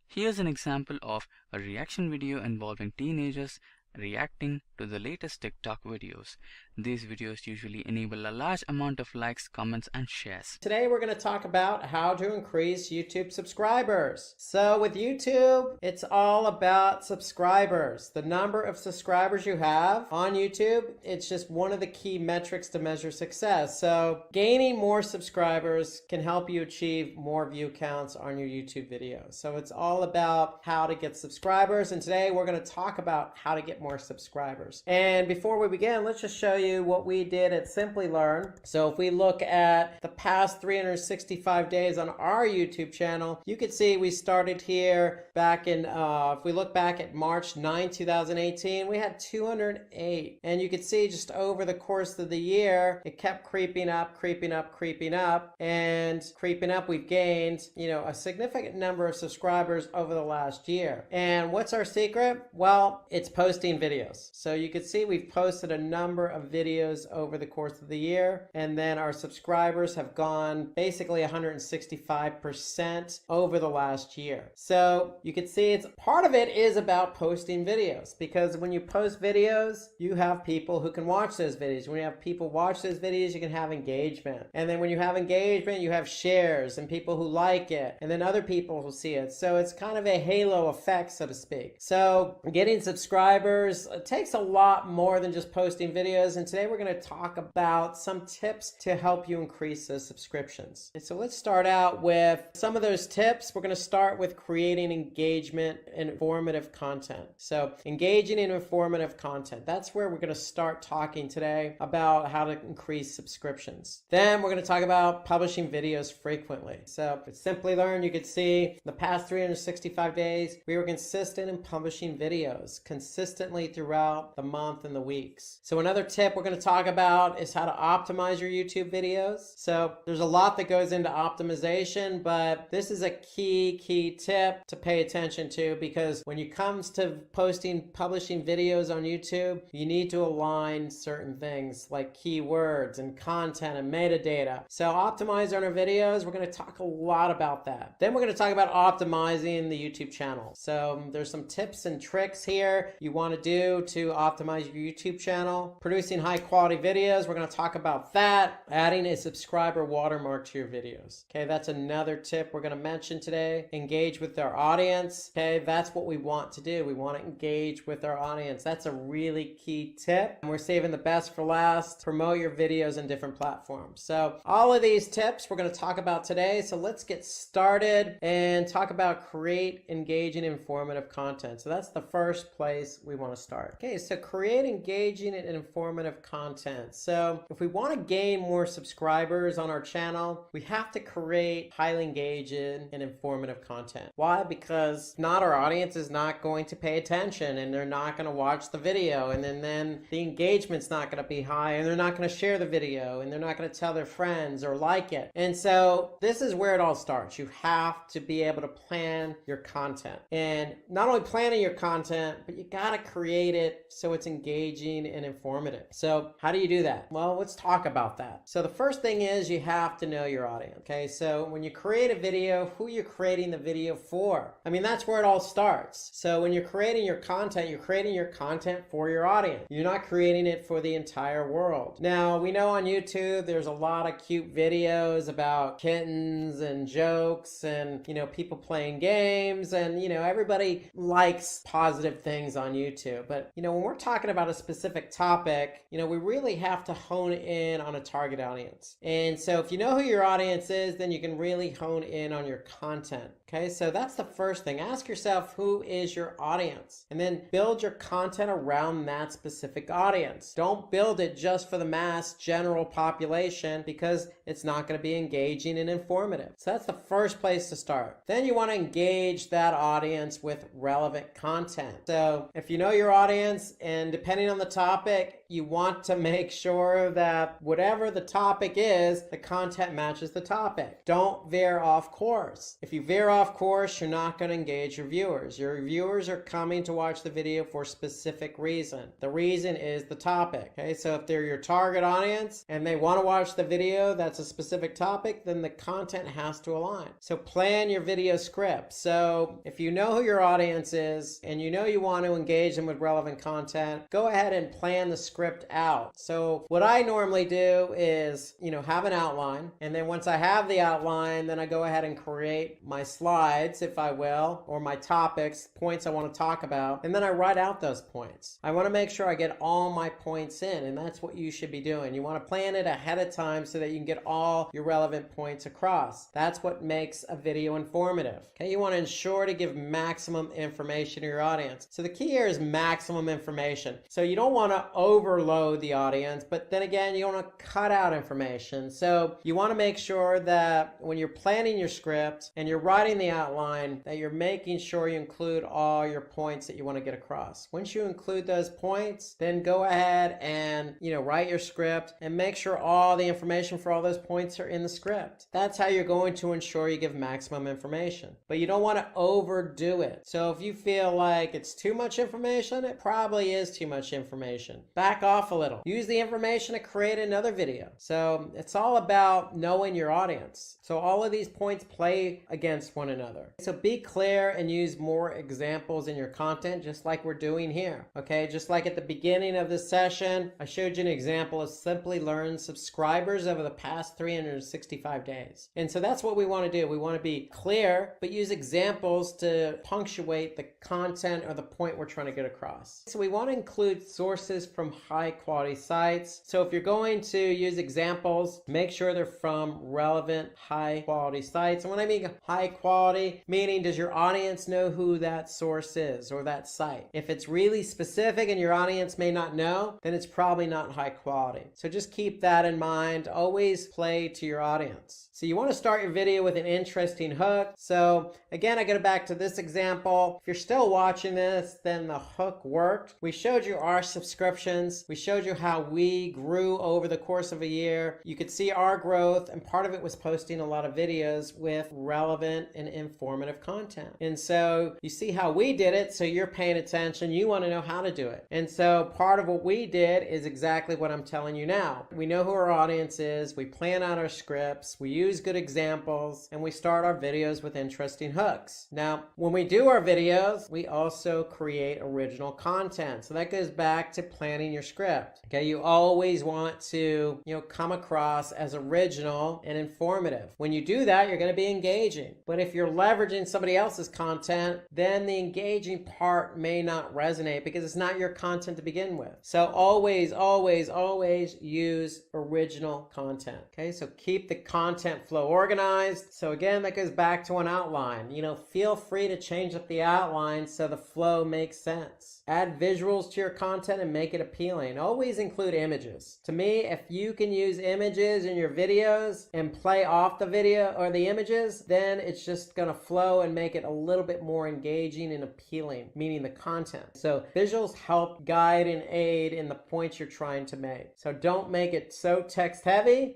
Here's an example of a reaction video involving teenagers reacting to the latest TikTok videos. These videos usually enable a large amount of likes, comments, and shares. Today we're going to talk about how to increase YouTube subscribers. So with YouTube, it's all about subscribers. The number of subscribers you have on YouTube, it's just one of the key metrics to measure success. So gaining more subscribers can help you achieve more view counts on your YouTube videos. So it's all about how to get subscribers, and today we're going to talk about how to get more subscribers. And before we begin, let's just show you what we did at Simplilearn. So if we look at the past 365 days on our YouTube channel, you can see we started here back in, if we look back at March 9, 2018, we had 208. And you can see just over the course of the year, it kept creeping up, creeping up, creeping up, and creeping up. We've gained, a significant number of subscribers over the last year. And what's our secret? Well, it's posting videos. So you can see we've posted a number of videos over the course of the year, and then our subscribers have gone basically 165% over the last year. So you can see it's part of it is about posting videos, because when you post videos, you have people who can watch those videos. When you have people watch those videos, you can have engagement. And then when you have engagement, you have shares and people who like it, and then other people who see it. So it's kind of a halo effect, so to speak. So getting subscribers, it takes a lot more than just posting videos, and today we're going to talk about some tips to help you increase those subscriptions. And so let's start out with some of those tips. We're going to start with creating engagement and informative content. So engaging in informative content, that's where we're going to start talking today about how to increase subscriptions. Then we're going to talk about publishing videos frequently. So with Simplilearn, you can see the past 365 days, we were consistent in publishing videos consistently throughout the month and the weeks. So another tip we're going to talk about is how to optimize your YouTube videos. So there's a lot that goes into optimization, but this is a key tip to pay attention to, because when it comes to publishing videos on YouTube, you need to align certain things like keywords and content and metadata. So optimize on our videos, we're going to talk a lot about that. Then we're going to talk about optimizing the YouTube channel. So there's some tips and tricks here you want to do to optimize your YouTube channel. Producing producing high quality videos, we're going to talk about that. Adding a subscriber watermark to your videos. Okay, that's another tip we're going to mention today. Engage with our audience. Okay, that's what we want to do. We want to engage with our audience. That's a really key tip. And we're saving the best for last. Promote your videos in different platforms. So all of these tips we're going to talk about today. So let's get started and talk about create engaging, informative content. So that's the first place we want to start. Okay, so create engaging and informative content. So if we want to gain more subscribers on our channel, we have to create highly engaging and informative content. Why? Because not our audience is not going to pay attention, and they're not going to watch the video, and then the engagement's not going to be high, and they're not going to share the video, and they're not going to tell their friends or like it. And so this is where it all starts. You have to be able to plan your content, and not only planning your content, but you got to create it so it's engaging and informative. So how do you do that? Well, let's talk about that. So the first thing is you have to know your audience. Okay, so when you create a video, who you're creating the video for? I mean, that's where it all starts. So when you're creating your content, you're creating your content for your audience. You're not creating it for the entire world. Now, we know on YouTube there's a lot of cute videos about kittens and jokes and, people playing games, and, everybody likes positive things on YouTube. But, when we're talking about a specific topic, we really have to hone in on a target audience. And so if you know who your audience is, then you can really hone in on your content. Okay, so that's the first thing. Ask yourself, who is your audience? And then build your content around that specific audience. Don't build it just for the mass general population, because it's not going to be engaging and informative. So that's the first place to start. Then you want to engage that audience with relevant content. So if you know your audience, and depending on the topic, you want to make sure that whatever the topic is, the content matches the topic. Don't veer off course. If you veer off course, you're not going to engage your viewers. Your viewers are coming to watch the video for a specific reason. The reason is the topic. Okay, so if they're your target audience and they want to watch the video that's a specific topic, then the content has to align. So plan your video script. So if you know who your audience is and you want to engage them with relevant content, go ahead and plan the script out. So what I normally do is, have an outline, and then once I have the outline, then I go ahead and create my slides, if I will, or my topics, points I want to talk about, and then I write out those points. I want to make sure I get all my points in, and that's what you should be doing. You want to plan it ahead of time so that you can get all your relevant points across. That's what makes a video informative. Okay, you want to ensure to give maximum information to your audience. So the key here is maximum information. So you don't want to overload the audience, but then again, you don't want to cut out information. So you want to make sure that when you're planning your script and you're writing the outline, that you're making sure you include all your points that you want to get across. Once you include those points, then go ahead and, write your script and make sure all the information for all those points are in the script. That's how you're going to ensure you give maximum information. But you don't want to overdo it. So if you feel like it's too much information, it probably is too much information. Back off a little. Use the information to create another video. So it's all about knowing your audience. So all of these points play against one another. So be clear and use more examples in your content, just like we're doing here. Okay, just like at the beginning of this session, I showed you an example of Simplilearn subscribers over the past 365 days. And so that's what we want to do. We want to be clear, but use examples to punctuate the content or the point we're trying to get across. So we want to include sources from high quality sites. So if you're going to use examples, make sure they're from relevant high quality sites. And when I mean high quality, meaning does your audience know who that source is or that site? If it's really specific and your audience may not know, then it's probably not high quality. So just keep that in mind. Always play to your audience. So you want to start your video with an interesting hook. So again, I go back to this example. If you're still watching this, then the hook worked. We showed you our subscriptions. We showed you how we grew over the course of a year. You could see our growth, and part of it was posting a lot of videos with relevant and informative content. And so you see how we did it, so you're paying attention. You want to know how to do it. And so part of what we did is exactly what I'm telling you now. We know who our audience is. We plan out our scripts. We use good examples, and we start our videos with interesting hooks. Now, when we do our videos, we also create original content. So that goes back to planning your script. Okay, you always want to, come across as original and informative. When you do that, you're going to be engaging. But if you're leveraging somebody else's content, then the engaging part may not resonate because it's not your content to begin with. So always, always, always use original content. Okay, so keep the content flow organized. So again, that goes back to an outline. Feel free to change up the outline so the flow makes sense. Add visuals to your content and make it appealing. Always include images. To me, if you can use images in your videos and play off the video or the images, then it's just going to flow and make it a little bit more engaging and appealing, meaning the content. So visuals help guide and aid in the points you're trying to make. So don't make it so text heavy,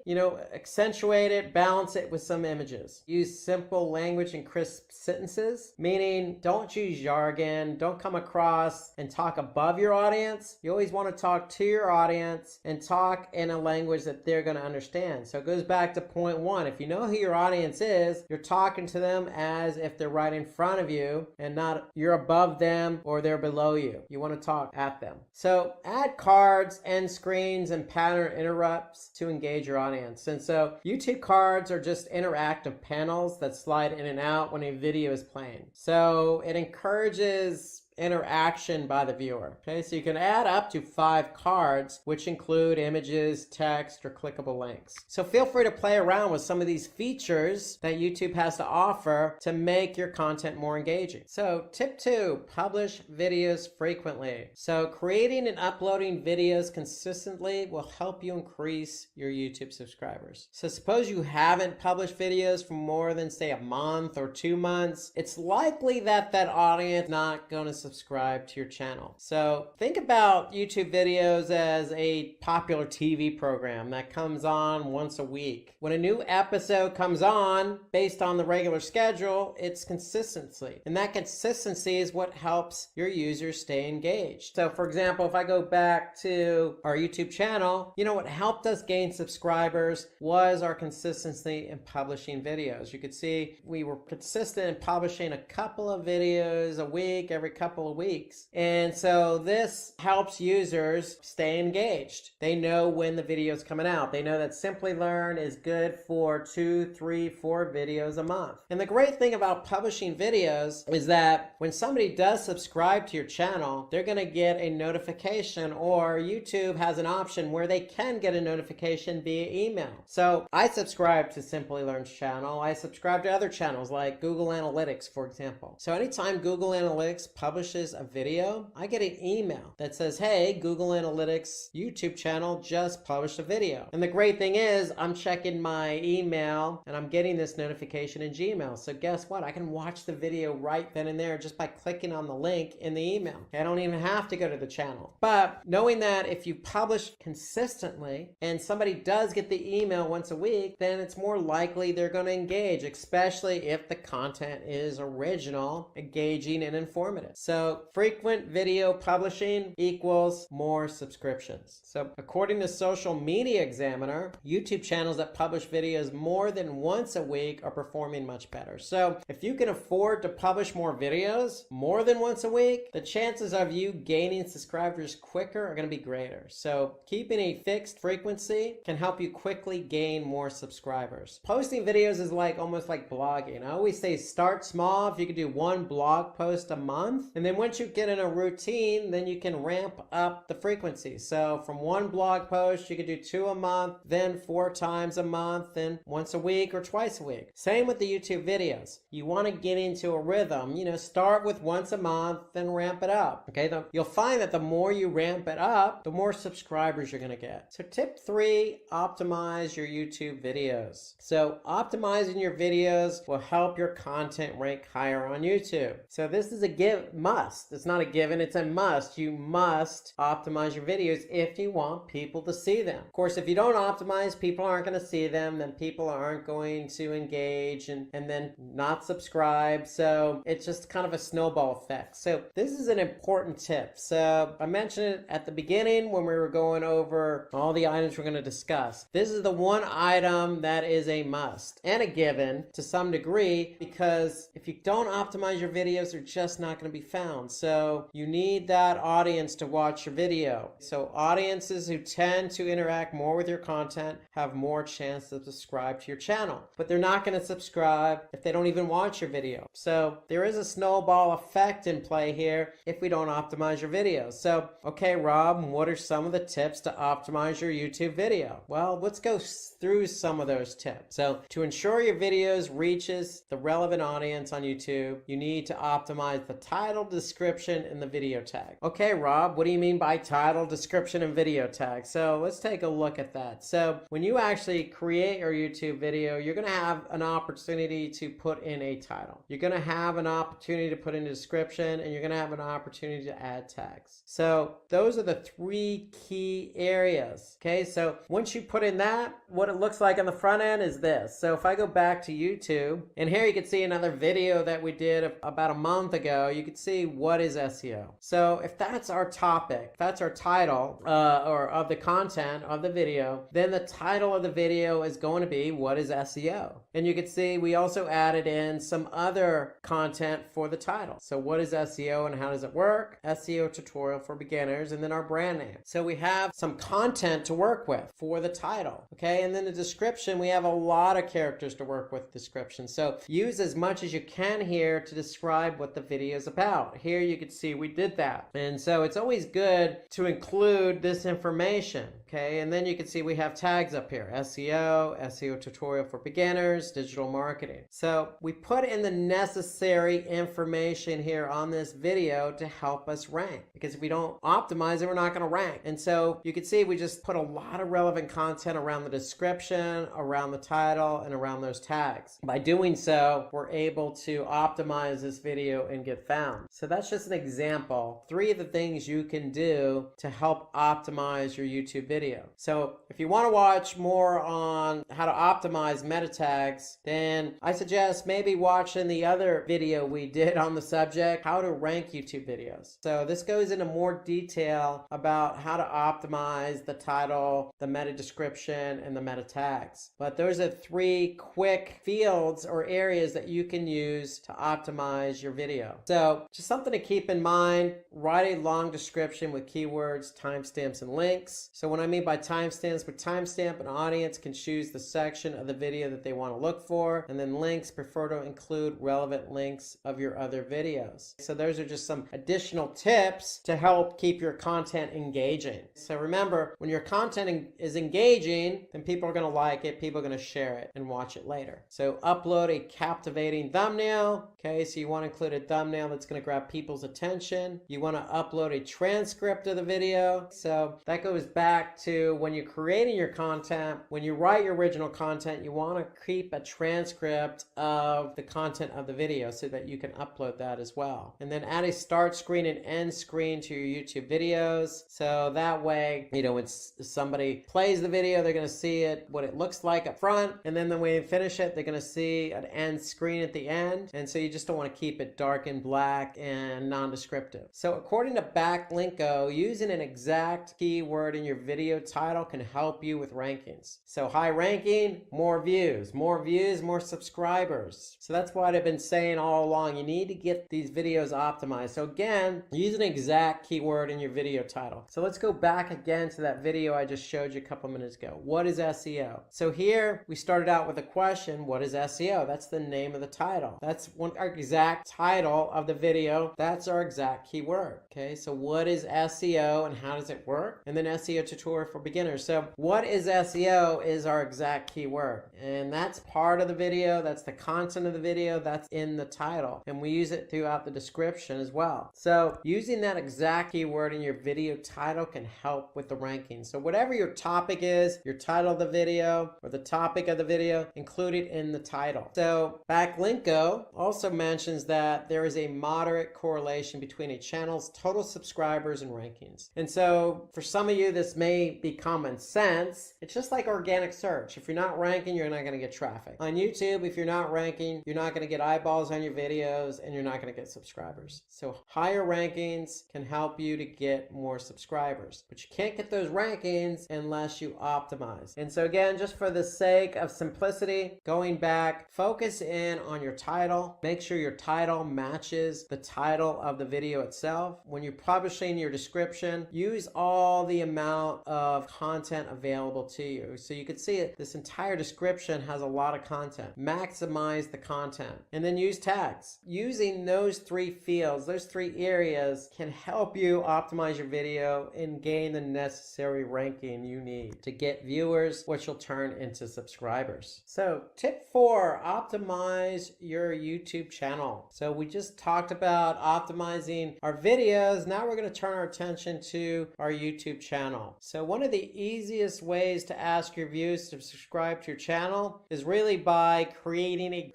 accentuate it, balance it with some images. Use simple language and crisp sentences, meaning don't use jargon, don't come across and talk above your audience. You always want to talk to your audience and talk in a language that they're going to understand. So it goes back to point one. If you know who your audience is, you're talking to them as if they're right in front of you and not you're above them or they're below you. You want to talk at them. So add cards, end screens, and pattern interrupts to engage your audience. And so YouTube cards are just interactive panels that slide in and out when a video is playing. So it encourages interaction by the viewer. Okay, so you can add up to 5 cards, which include images, text, or clickable links. So feel free to play around with some of these features that YouTube has to offer to make your content more engaging. So tip 2, publish videos frequently. So creating and uploading videos consistently will help you increase your YouTube subscribers. So suppose you haven't published videos for more than say a month or 2 months, it's likely that audience is not going to subscribe to your channel. So think about YouTube videos as a popular TV program that comes on once a week. When a new episode comes on based on the regular schedule, it's consistency. And that consistency is what helps your users stay engaged. So for example, if I go back to our YouTube channel, what helped us gain subscribers was our consistency in publishing videos. You could see we were consistent in publishing a couple of videos a week, every couple of weeks. And so this helps users stay engaged. They know when the video is coming out. They know that Simplilearn is good for 2, 3, 4 videos a month. And the great thing about publishing videos is that when somebody does subscribe to your channel, they're going to get a notification, or YouTube has an option where they can get a notification via email. So I subscribe to Simplilearn's channel. I subscribe to other channels like Google Analytics, for example. So anytime Google Analytics publishes a video, I get an email that says, hey, Google Analytics YouTube channel just published a video. And the great thing is I'm checking my email and I'm getting this notification in Gmail. So guess what? I can watch the video right then and there just by clicking on the link in the email. I don't even have to go to the channel. But knowing that if you publish consistently and somebody does get the email once a week, then it's more likely they're going to engage, especially if the content is original, engaging, and informative. So frequent video publishing equals more subscriptions. So according to Social Media Examiner, YouTube channels that publish videos more than once a week are performing much better. So if you can afford to publish more videos more than once a week, the chances of you gaining subscribers quicker are going to be greater. So keeping a fixed frequency can help you quickly gain more subscribers. Posting videos is almost like blogging. I always say start small. If you could do 1 blog post a month, and then once you get in a routine, then you can ramp up the frequency. So from 1 blog post, you could do 2 a month, then 4 times a month, then once a week or twice a week. Same with the YouTube videos. You want to get into a rhythm. Start with once a month, then ramp it up. Okay, you'll find that the more you ramp it up, the more subscribers you're going to get. So tip 3, optimize your YouTube videos. So optimizing your videos will help your content rank higher on YouTube. So this is a must. It's not a given, it's a must. You must optimize your videos if you want people to see them. Of course, if you don't optimize, people aren't going to see them, then people aren't going to engage and then not subscribe. So it's just kind of a snowball effect. So this is an important tip. So I mentioned it at the beginning when we were going over all the items we're going to discuss. This is the one item that is a must and a given to some degree, because if you don't optimize your videos, they're just not going to be found. found. So you need that audience to watch your video. So audiences who tend to interact more with your content have more chance to subscribe to your channel. But they're not going to subscribe if they don't even watch your video. So there is a snowball effect in play here if we don't optimize your videos. So, okay, Rob, what are some of the tips to optimize your YouTube video? Well, let's go through some of those tips. So to ensure your videos reaches the relevant audience on YouTube, you need to optimize the title, description, and the video tag. Okay, Rob, what do you mean by title, description, and video tag? So let's take a look at that. So when you actually create your YouTube video, you're going to have an opportunity to put in a title. You're going to have an opportunity to put in a description, and you're going to have an opportunity to add tags. So those are the three key areas. Okay, so once you put in that, what it looks like on the front end is this. So if I go back to YouTube, and here you can see another video that we did about a month ago, you can see what is SEO. So if that's our topic, if that's our title or of the content of the video, then the title of the video is going to be what is SEO. And you can see we also added in some other content for the title. So what is SEO and how does it work? SEO tutorial for beginners, and then our brand name. So we have some content to work with for the title. Okay, and then the description, we have a lot of characters to work with description. So use as much as you can here to describe what the video is about. Here you can see we did that. And so it's always good to include this information. Okay, and then you can see we have tags up here: SEO, SEO tutorial for beginners, digital marketing. So we put in the necessary information here on this video to help us rank, because if we don't optimize it, we're not going to rank. And so you can see we just put a lot of relevant content around the description, around the title, and around those tags. By doing so, we're able to optimize this video and get found. So that's just an example. 3 of the things you can do to help optimize your YouTube video. So if you want to watch more on how to optimize meta tags, then I suggest maybe watching the other video we did on the subject, how to rank YouTube videos. So this goes into more detail about how to optimize the title, the meta description, and the meta tags. But those are 3 quick fields or areas that you can use to optimize your video. So just something to keep in mind: write a long description with keywords, timestamps, and links. So when I mean by timestamps, with timestamp, an audience can choose the section of the video that they want to look for, and then links, prefer to include relevant links of your other videos. So those are just some additional tips to help keep your content engaging. So remember, when your content is engaging, then people are going to like it, people are going to share it and watch it later. So upload a captivating thumbnail. Okay, so you want to include a thumbnail that's going to grab people's attention. You want to upload a transcript of the video. So that goes back to when you're creating your content, when you write your original content, you want to keep a transcript of the content of the video so that you can upload that as well. And then add a start screen and end screen to your YouTube videos. So that way, you know, when somebody plays the video, they're going to see it, what it looks like up front. And then when we finish it, they're going to see an end screen at the end. And so you just don't want to keep it dark and black and non-descriptive. So according to Backlinko, using an exact keyword in your video title can help you with rankings. So high ranking, more views, more subscribers. So that's what I've been saying all along. You need to get these videos optimized. So again, use an exact keyword in your video title. So let's go back again to that video I just showed you a couple minutes ago. What is SEO? So here we started out with a question: what is SEO? That's the name of the title. That's our exact title of the video. That's our exact keyword. Okay, so what is SEO and how does it work? And then SEO tutorial for beginners. So what is SEO is our exact keyword, and that's part of the video. That's the content of the video. That's in the title, and we use it throughout the description as well. So using that exact keyword in your video title can help with the ranking. So whatever your topic is, your title of the video or the topic of the video, include it in the title. So Backlinko also mentions that there is a moderate correlation between a channel's total subscribers and rankings. And so for some of you, this may be common sense. It's just like organic search. If you're not ranking, you're not going to get traffic. On YouTube, if you're not ranking, you're not going to get eyeballs on your videos, and you're not going to get subscribers. So higher rankings can help you to get more subscribers, but you can't get those rankings unless you optimize. And so again, just for the sake of simplicity, going back, focus in on your title. Make sure your title matches the title of the video itself. When you're publishing your description, use all the amount of content available to you. So you can see it, this entire description has a lot of content. Maximize the content and then use tags. Using those three fields, those three areas can help you optimize your video and gain the necessary ranking you need to get viewers, which will turn into subscribers. So tip 4, optimize your YouTube channel. So we just talked about optimizing our videos. Now we're going to turn our attention to our YouTube channel. So one of the easiest ways to ask your viewers to subscribe to your channel is really by creating a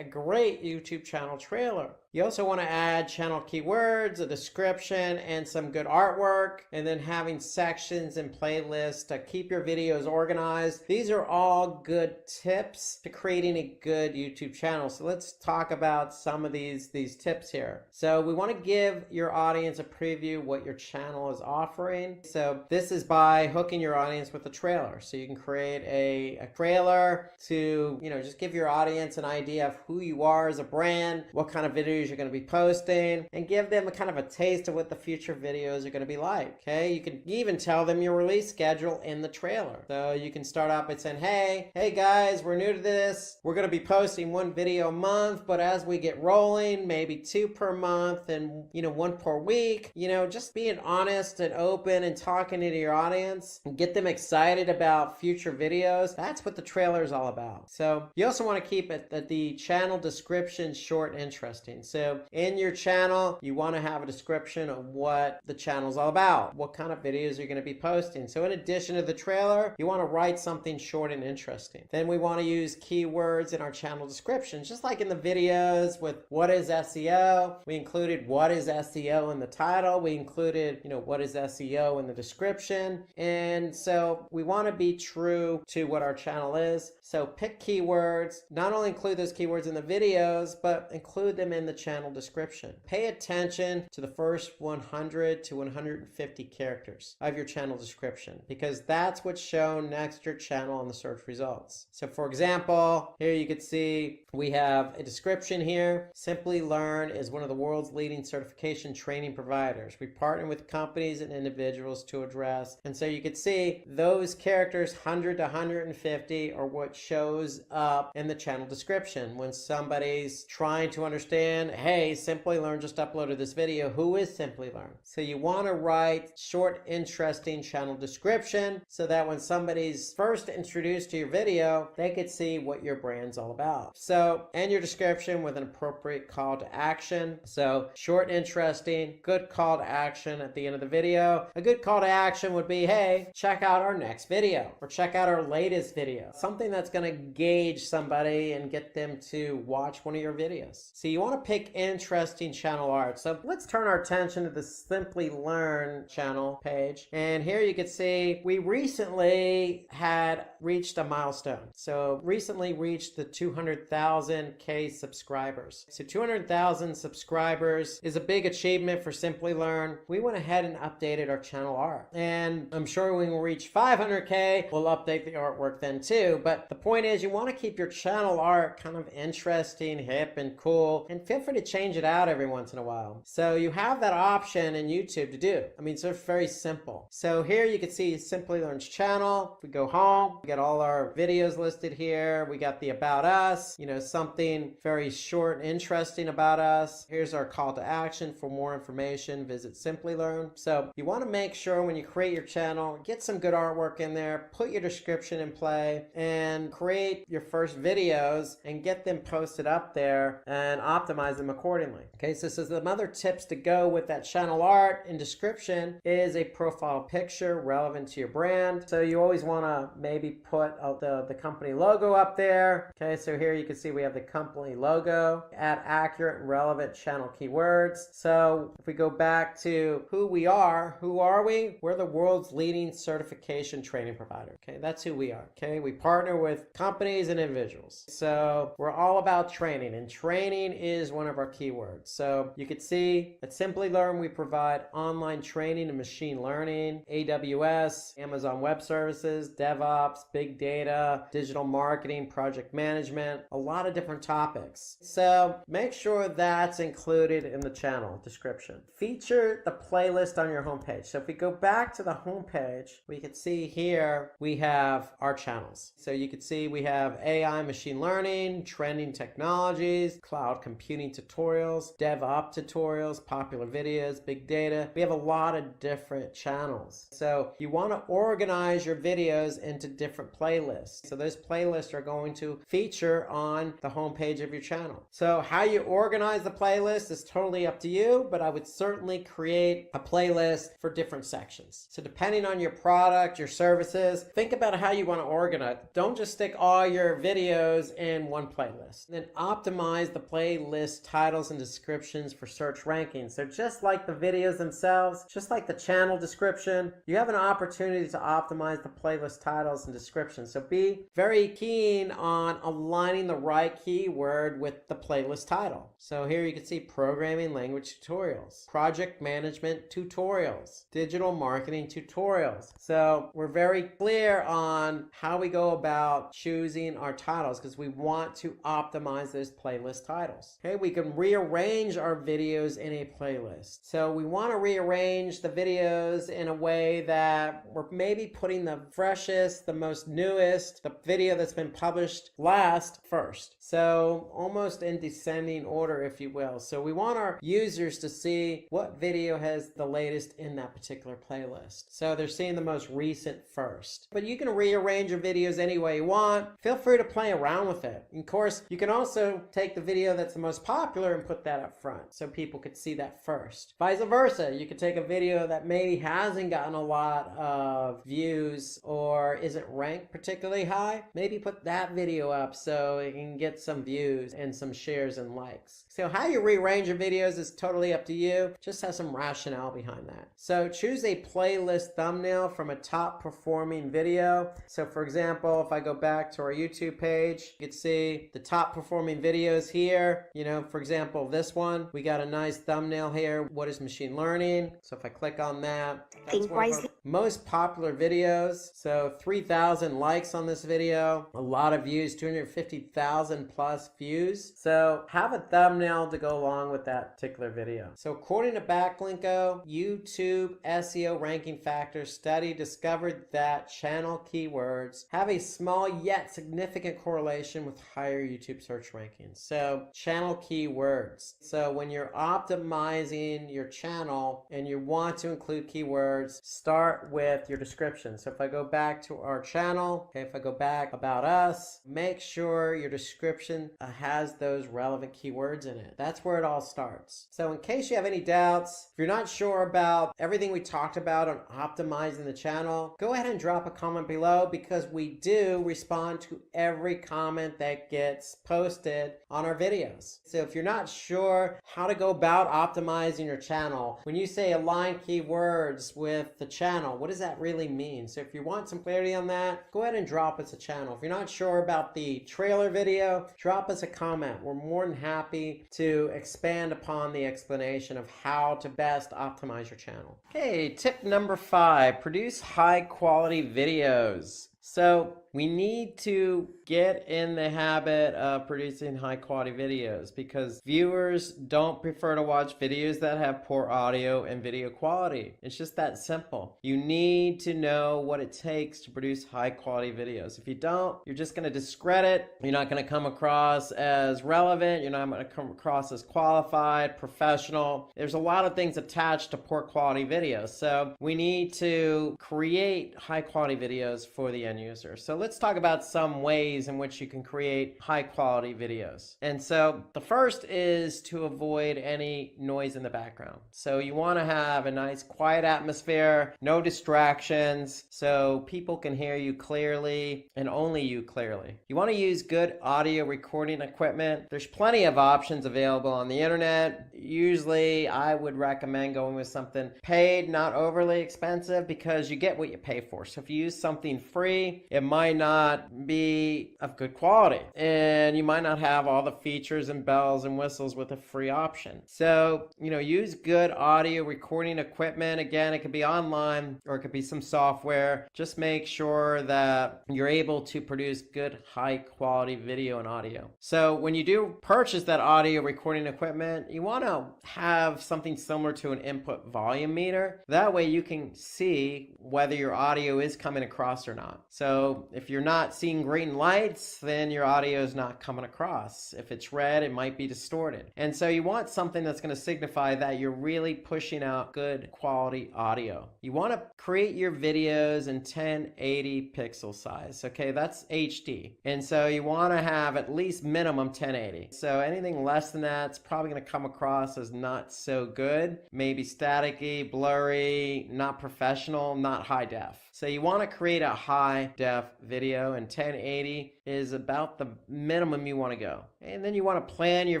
great YouTube channel trailer. You also want to add channel keywords, a description, and some good artwork, and then having sections and playlists to keep your videos organized. These are all good tips to creating a good YouTube channel. So let's talk about some of these tips here. So we want to give your audience a preview what your channel is offering. So this is by hooking your audience with a trailer. So you can create a trailer to, just give your audience an idea of who you are as a brand, what kind of videos you're going to be posting, and give them a kind of a taste of what the future videos are going to be like. Okay, you can even tell them your release schedule in the trailer. So you can start off by saying, hey guys, we're new to this. We're going to be posting 1 video a month, but as we get rolling, maybe 2 per month and 1 per week. Just being honest and open and talking to your audience and get them excited about future videos. That's what the trailer is all about. So you also want to keep the channel description short and interesting. So in your channel, you want to have a description of what the channel is all about, what kind of videos you're going to be posting. So in addition to the trailer, you want to write something short and interesting. Then we want to use keywords in our channel description, just like in the videos with what is SEO. We included what is SEO in the title. We included, what is SEO in the description. And so we want to be true to what our channel is. So pick keywords, not only include those keywords in the videos, but include them in the channel description. Pay attention to the first 100 to 150 characters of your channel description, because that's what's shown next to your channel in the search results. So for example, here you can see we have a description here. Simplilearn is one of the world's leading certification training providers. We partner with companies and individuals to address. And so you can see those characters, 100 to 150, are what shows up in the channel description. When somebody's trying to understand, hey, Simplilearn just uploaded this video. Who is Simplilearn? So you want to write short, interesting channel description so that when somebody's first introduced to your video, they could see what your brand's all about. So end your description with an appropriate call to action. So short, interesting, good call to action at the end of the video. A good call to action would be, hey, check out our next video or check out our latest video. Something that's going to gauge somebody and get them to watch one of your videos. So you want to pick interesting channel art. So let's turn our attention to the Simplilearn channel page. And here you can see we recently had reached a milestone. So recently reached the 200,000K subscribers. So 200,000 subscribers is a big achievement for Simplilearn. We went ahead and updated our channel art. And I'm sure when we reach 500K, we'll update the artwork then too. But the point is, you want to keep your channel art kind of interesting, hip, and cool, and feel free to change it out every once in a while. So you have that option in YouTube to do. I mean, it's very simple. So here you can see Simplilearn's channel. If we go home, we got all our videos listed here. We got the About Us, something very short and interesting about us. Here's our call to action. For more information, visit Simplilearn. So you want to make sure when you create your channel, get some good artwork in there, put your description in play, and create your first videos and get them posted up there and optimize them accordingly. Okay, so some other tips to go with that channel art and description is a profile picture relevant to your brand. So you always want to maybe put the company logo up there. Okay, so here you can see we have the company logo. Add accurate and relevant channel keywords. So if we go back to who we are, who are we? We're the world's leading certification training provider. Okay, that's who we are. Okay, we partner with companies and individuals. So we're all about training, and training is one one of our keywords. So you could see at Simplilearn, we provide online training in machine learning, AWS, Amazon Web Services, DevOps, big data, digital marketing, project management, a lot of different topics. So make sure that's included in the channel description. Feature the playlist on your homepage. So if we go back to the homepage, we can see here we have our channels. So you can see we have AI, machine learning, trending technologies, cloud computing tutorials, DevOps tutorials, popular videos, big data. We have a lot of different channels. So you want to organize your videos into different playlists. So those playlists are going to feature on the homepage of your channel. So how you organize the playlist is totally up to you, but I would certainly create a playlist for different sections. So depending on your product, your services, think about how you want to organize. Don't just stick all your videos in one playlist. Then optimize the playlist titles and descriptions for search rankings. So just like the videos themselves, just like the channel description, you have an opportunity to optimize the playlist titles and descriptions. So be very keen on aligning the right keyword with the playlist title. So here you can see programming language tutorials, project management tutorials, digital marketing tutorials. So we're very clear on how we go about choosing our titles because we want to optimize those playlist titles. Okay, we can rearrange our videos in a playlist. So we want to rearrange the videos in a way that we're maybe putting the freshest, the most newest, the video that's been published last first. So almost in descending order, if you will. So we want our users to see what video has the latest in that particular playlist. So they're seeing the most recent first. But you can rearrange your videos any way you want. Feel free to play around with it. Of course, you can also take the video that's the most popular and put that up front so people could see that first. Vice versa, you could take a video that maybe hasn't gotten a lot of views or isn't ranked particularly high. Maybe put that video up so it can get some views and some shares and likes. So how you rearrange your videos is totally up to you. Just have some rationale behind that. So choose a playlist thumbnail from a top performing video. So for example, if I go back to our YouTube page, you can see the top performing videos here. You know, for example, this one, we got a nice thumbnail here. What is machine learning? So if I click on that, that's one of our most popular videos. So 3,000 likes on this video, a lot of views, 250,000 plus views. So have a thumbnail to go along with that particular video. So according to Backlinko, YouTube SEO ranking factors study discovered that channel keywords have a small yet significant correlation with higher YouTube search rankings. So channel keywords. So when you're optimizing your channel and you want to include keywords, start with your description. So if I go back to our channel, okay, if I go back about us, make sure your description has those relevant keywords in it. That's where it all starts. So in case you have any doubts, if you're not sure about everything we talked about on optimizing the channel, go ahead and drop a comment below because we do respond to every comment that gets posted on our videos. So if you're not sure how to go about optimizing your channel, when you say align keywords with the channel, what does that really mean? So if you want some clarity on that, go ahead and drop us a channel. If you're not sure about the trailer video, drop us a comment. We're more than happy to expand upon the explanation of how to best optimize your channel. Okay, tip number 5, produce high quality videos. So we need to get in the habit of producing high quality videos because viewers don't prefer to watch videos that have poor audio and video quality. It's just that simple. You need to know what it takes to produce high quality videos. If you don't, you're just going to discredit. You're not going to come across as relevant. You're not going to come across as qualified, professional. There's a lot of things attached to poor quality videos. So we need to create high quality videos for the end user. So let's talk about some ways in which you can create high quality videos. And so the first is to avoid any noise in the background. So you want to have a nice quiet atmosphere, no distractions, so people can hear you clearly and only you clearly. You want to use good audio recording equipment. There's plenty of options available on the internet. Usually I would recommend going with something paid, not overly expensive, because you get what you pay for. So if you use something free, it might might not be of good quality, and you might not have all the features and bells and whistles with a free option. So, use good audio recording equipment. Again, it could be online or it could be some software. Just make sure that you're able to produce good, high quality video and audio. So when you do purchase that audio recording equipment, you want to have something similar to an input volume meter. That way you can see whether your audio is coming across or not. So if you're not seeing green lights, then your audio is not coming across. If it's red, it might be distorted. And so you want something that's going to signify that you're really pushing out good quality audio. You want to create your videos in 1080 pixel size. Okay, that's HD. And so you want to have at least minimum 1080. So anything less than that, it's probably going to come across as not so good. Maybe staticky, blurry, not professional, not high def. So you want to create a high def video, and 1080 is about the minimum you want to go. And then you want to plan your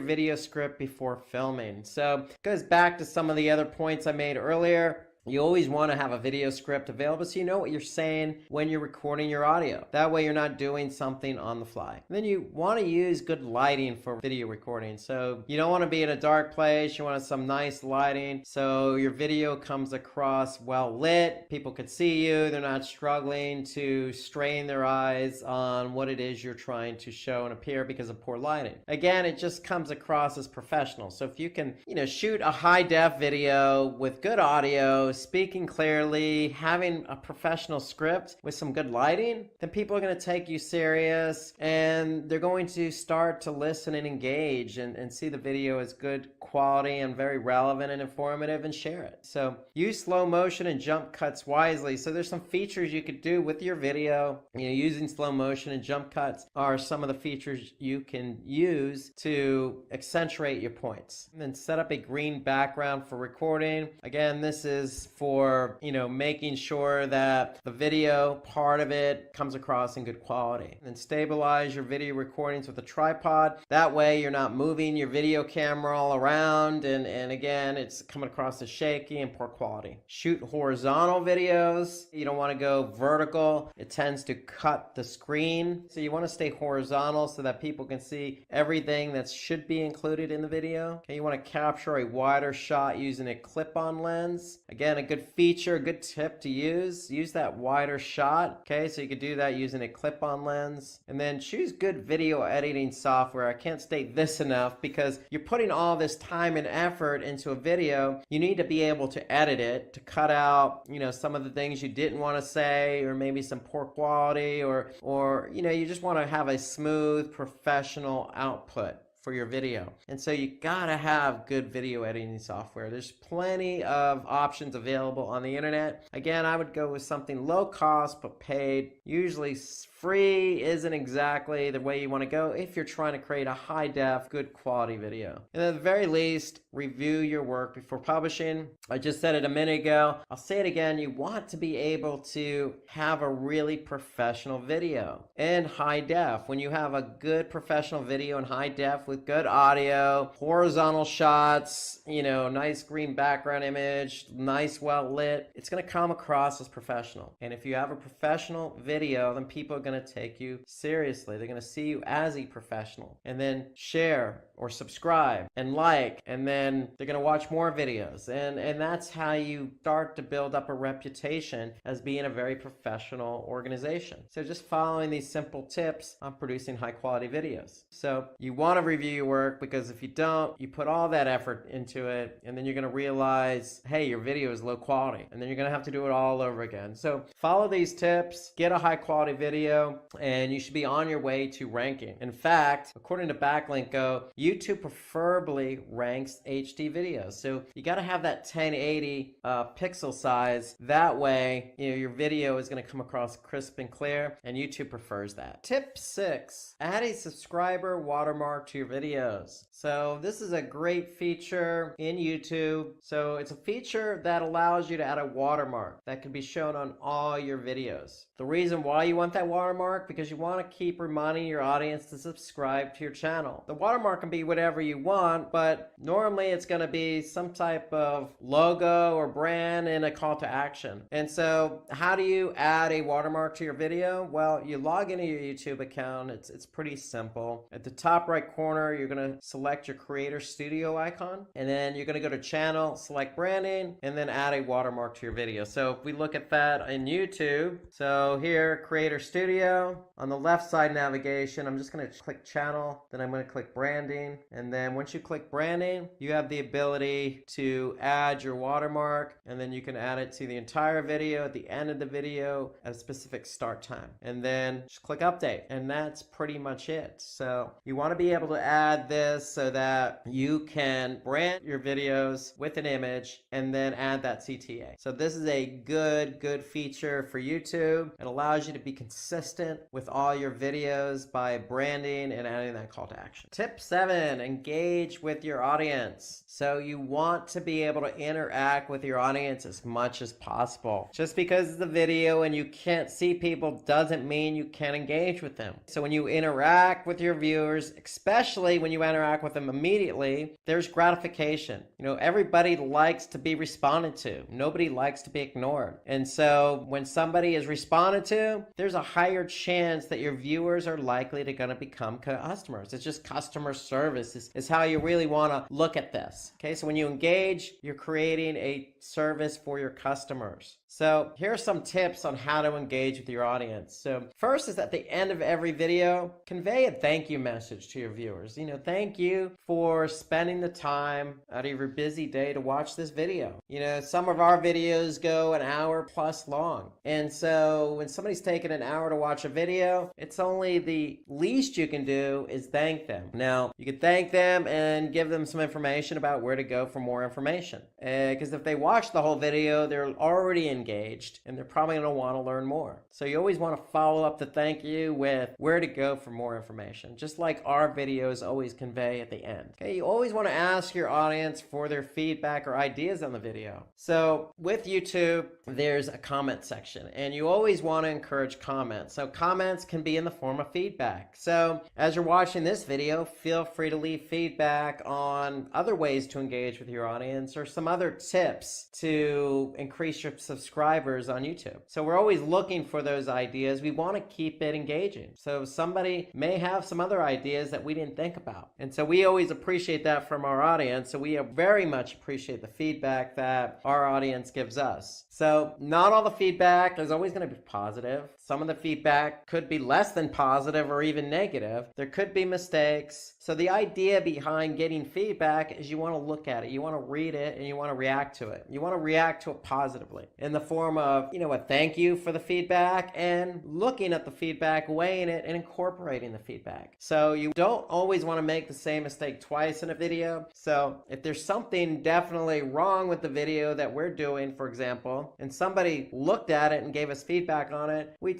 video script before filming. So it goes back to some of the other points I made earlier. You always want to have a video script available so you know what you're saying when you're recording your audio. That way you're not doing something on the fly. And then you want to use good lighting for video recording. So you don't want to be in a dark place. You want some nice lighting so your video comes across well lit. People could see you. They're not struggling to strain their eyes on what it is you're trying to show and appear because of poor lighting. Again, it just comes across as professional. So if you can, shoot a high def video with good audio, speaking clearly, having a professional script with some good lighting, then people are going to take you serious and they're going to start to listen and engage and see the video as good quality and very relevant and informative and share it. So use slow motion and jump cuts wisely. So there's some features you could do with your video. Using slow motion and jump cuts are some of the features you can use to accentuate your points. And then set up a green background for recording. Again, this is for making sure that the video part of it comes across in good quality. And then stabilize your video recordings with a tripod. That way you're not moving your video camera all around and again it's coming across as shaky and poor quality. Shoot horizontal videos. You don't want to go vertical. It tends to cut the screen. So you want to stay horizontal so that people can see everything that should be included in the video. Okay, you want to capture a wider shot using a clip-on lens. Again, a good feature, a good tip to use that wider shot. Okay, so you could do that using a clip-on lens. And then choose good video editing software. I can't state this enough because you're putting all this time and effort into a video. You need to be able to edit it, to cut out, some of the things you didn't want to say, or maybe some poor quality, or you just want to have a smooth, professional output for your video. And so you gotta have good video editing software. There's plenty of options available on the internet. Again, I would go with something low cost but paid. Usually free isn't exactly the way you want to go if you're trying to create a high def, good quality video. And at the very least, review your work before publishing. I just said it a minute ago. I'll say it again. You want to be able to have a really professional video in high def. When you have a good professional video in high def with good audio, horizontal shots, nice green background image, nice well lit, it's going to come across as professional. And if you have a professional video, then people are going to take you seriously. They're going to see you as a professional, and then share or subscribe and like, and then they're going to watch more videos. And that's how you start to build up a reputation as being a very professional organization. So just following these simple tips on producing high quality videos. So you want to review your work, because if you don't, you put all that effort into it and then you're going to realize, hey, your video is low quality, and then you're going to have to do it all over again. So follow these tips, get a high quality video, and you should be on your way to ranking. In fact, according to Backlinko, YouTube preferably ranks HD videos. So you got to have that 1080 pixel size. That way, your video is going to come across crisp and clear, and YouTube prefers that. Tip 6, add a subscriber watermark to your videos. So this is a great feature in YouTube. So it's a feature that allows you to add a watermark that can be shown on all your videos. The reason why you want that watermark watermark because you want to keep reminding your audience to subscribe to your channel. The watermark can be whatever you want, but normally it's going to be some type of logo or brand and a call to action. And so how do you add a watermark to your video? Well, you log into your YouTube account. It's pretty simple. At the top right corner, you're going to select your Creator Studio icon, and then you're going to go to Channel, select Branding, and then add a watermark to your video. So if we look at that in YouTube, so here, Creator Studio, on the left side navigation, I'm just going to click Channel, then I'm going to click Branding, and then once you click Branding, you have the ability to add your watermark, and then you can add it to the entire video, at the end of the video, at a specific start time, and then just click Update, and that's pretty much it. So you want to be able to add this so that you can brand your videos with an image and then add that CTA. So this is a good feature for YouTube. It allows you to be consistent with all your videos by branding and adding that call to action. Tip 7, engage with your audience. So you want to be able to interact with your audience as much as possible. Just because it's a video and you can't see people doesn't mean you can't engage with them. So when you interact with your viewers, especially when you interact with them immediately, there's gratification. You know, everybody likes to be responded to. Nobody likes to be ignored. And so when somebody is responded to, there's a higher chance that your viewers are likely to going to become customers. It's just customer service is how you really want to look at this. Okay, so when you engage, you're creating a service for your customers. So here are some tips on how to engage with your audience. So first is at the end of every video, convey a thank you message to your viewers. You know, thank you for spending the time out of your busy day to watch this video. You know, some of our videos go an hour plus long. And so when somebody's taken an hour to watch a video, it's only the least you can do is thank them. Now, you can thank them and give them some information about where to go for more information. Because if they watch the whole video, they're already engaged and they're probably going to want to learn more. So you always want to follow up the thank you with where to go for more information, just like our videos always convey at the end. Okay, you always want to ask your audience for their feedback or ideas on the video. So with YouTube, there's a comment section and you always want to encourage comments. So comments can be in the form of feedback. So as you're watching this video, feel free to leave feedback on other ways to engage with your audience or some other tips to increase your subscribers on YouTube. So we're always looking for those ideas. We want to keep it engaging. So somebody may have some other ideas that we didn't think about. And so we always appreciate that from our audience. So we very much appreciate the feedback that our audience gives us. So not all the feedback is always going to be positive. Some of the feedback could be less than positive or even negative. There could be mistakes. So the idea behind getting feedback is you want to look at it, you want to read it, and you want to react to it. You want to react to it positively in the form of, you know, a thank you for the feedback and looking at the feedback, weighing it, and incorporating the feedback. So you don't always want to make the same mistake twice in a video. So if there's something definitely wrong with the video that we're doing, for example, and somebody looked at it and gave us feedback on it, we'd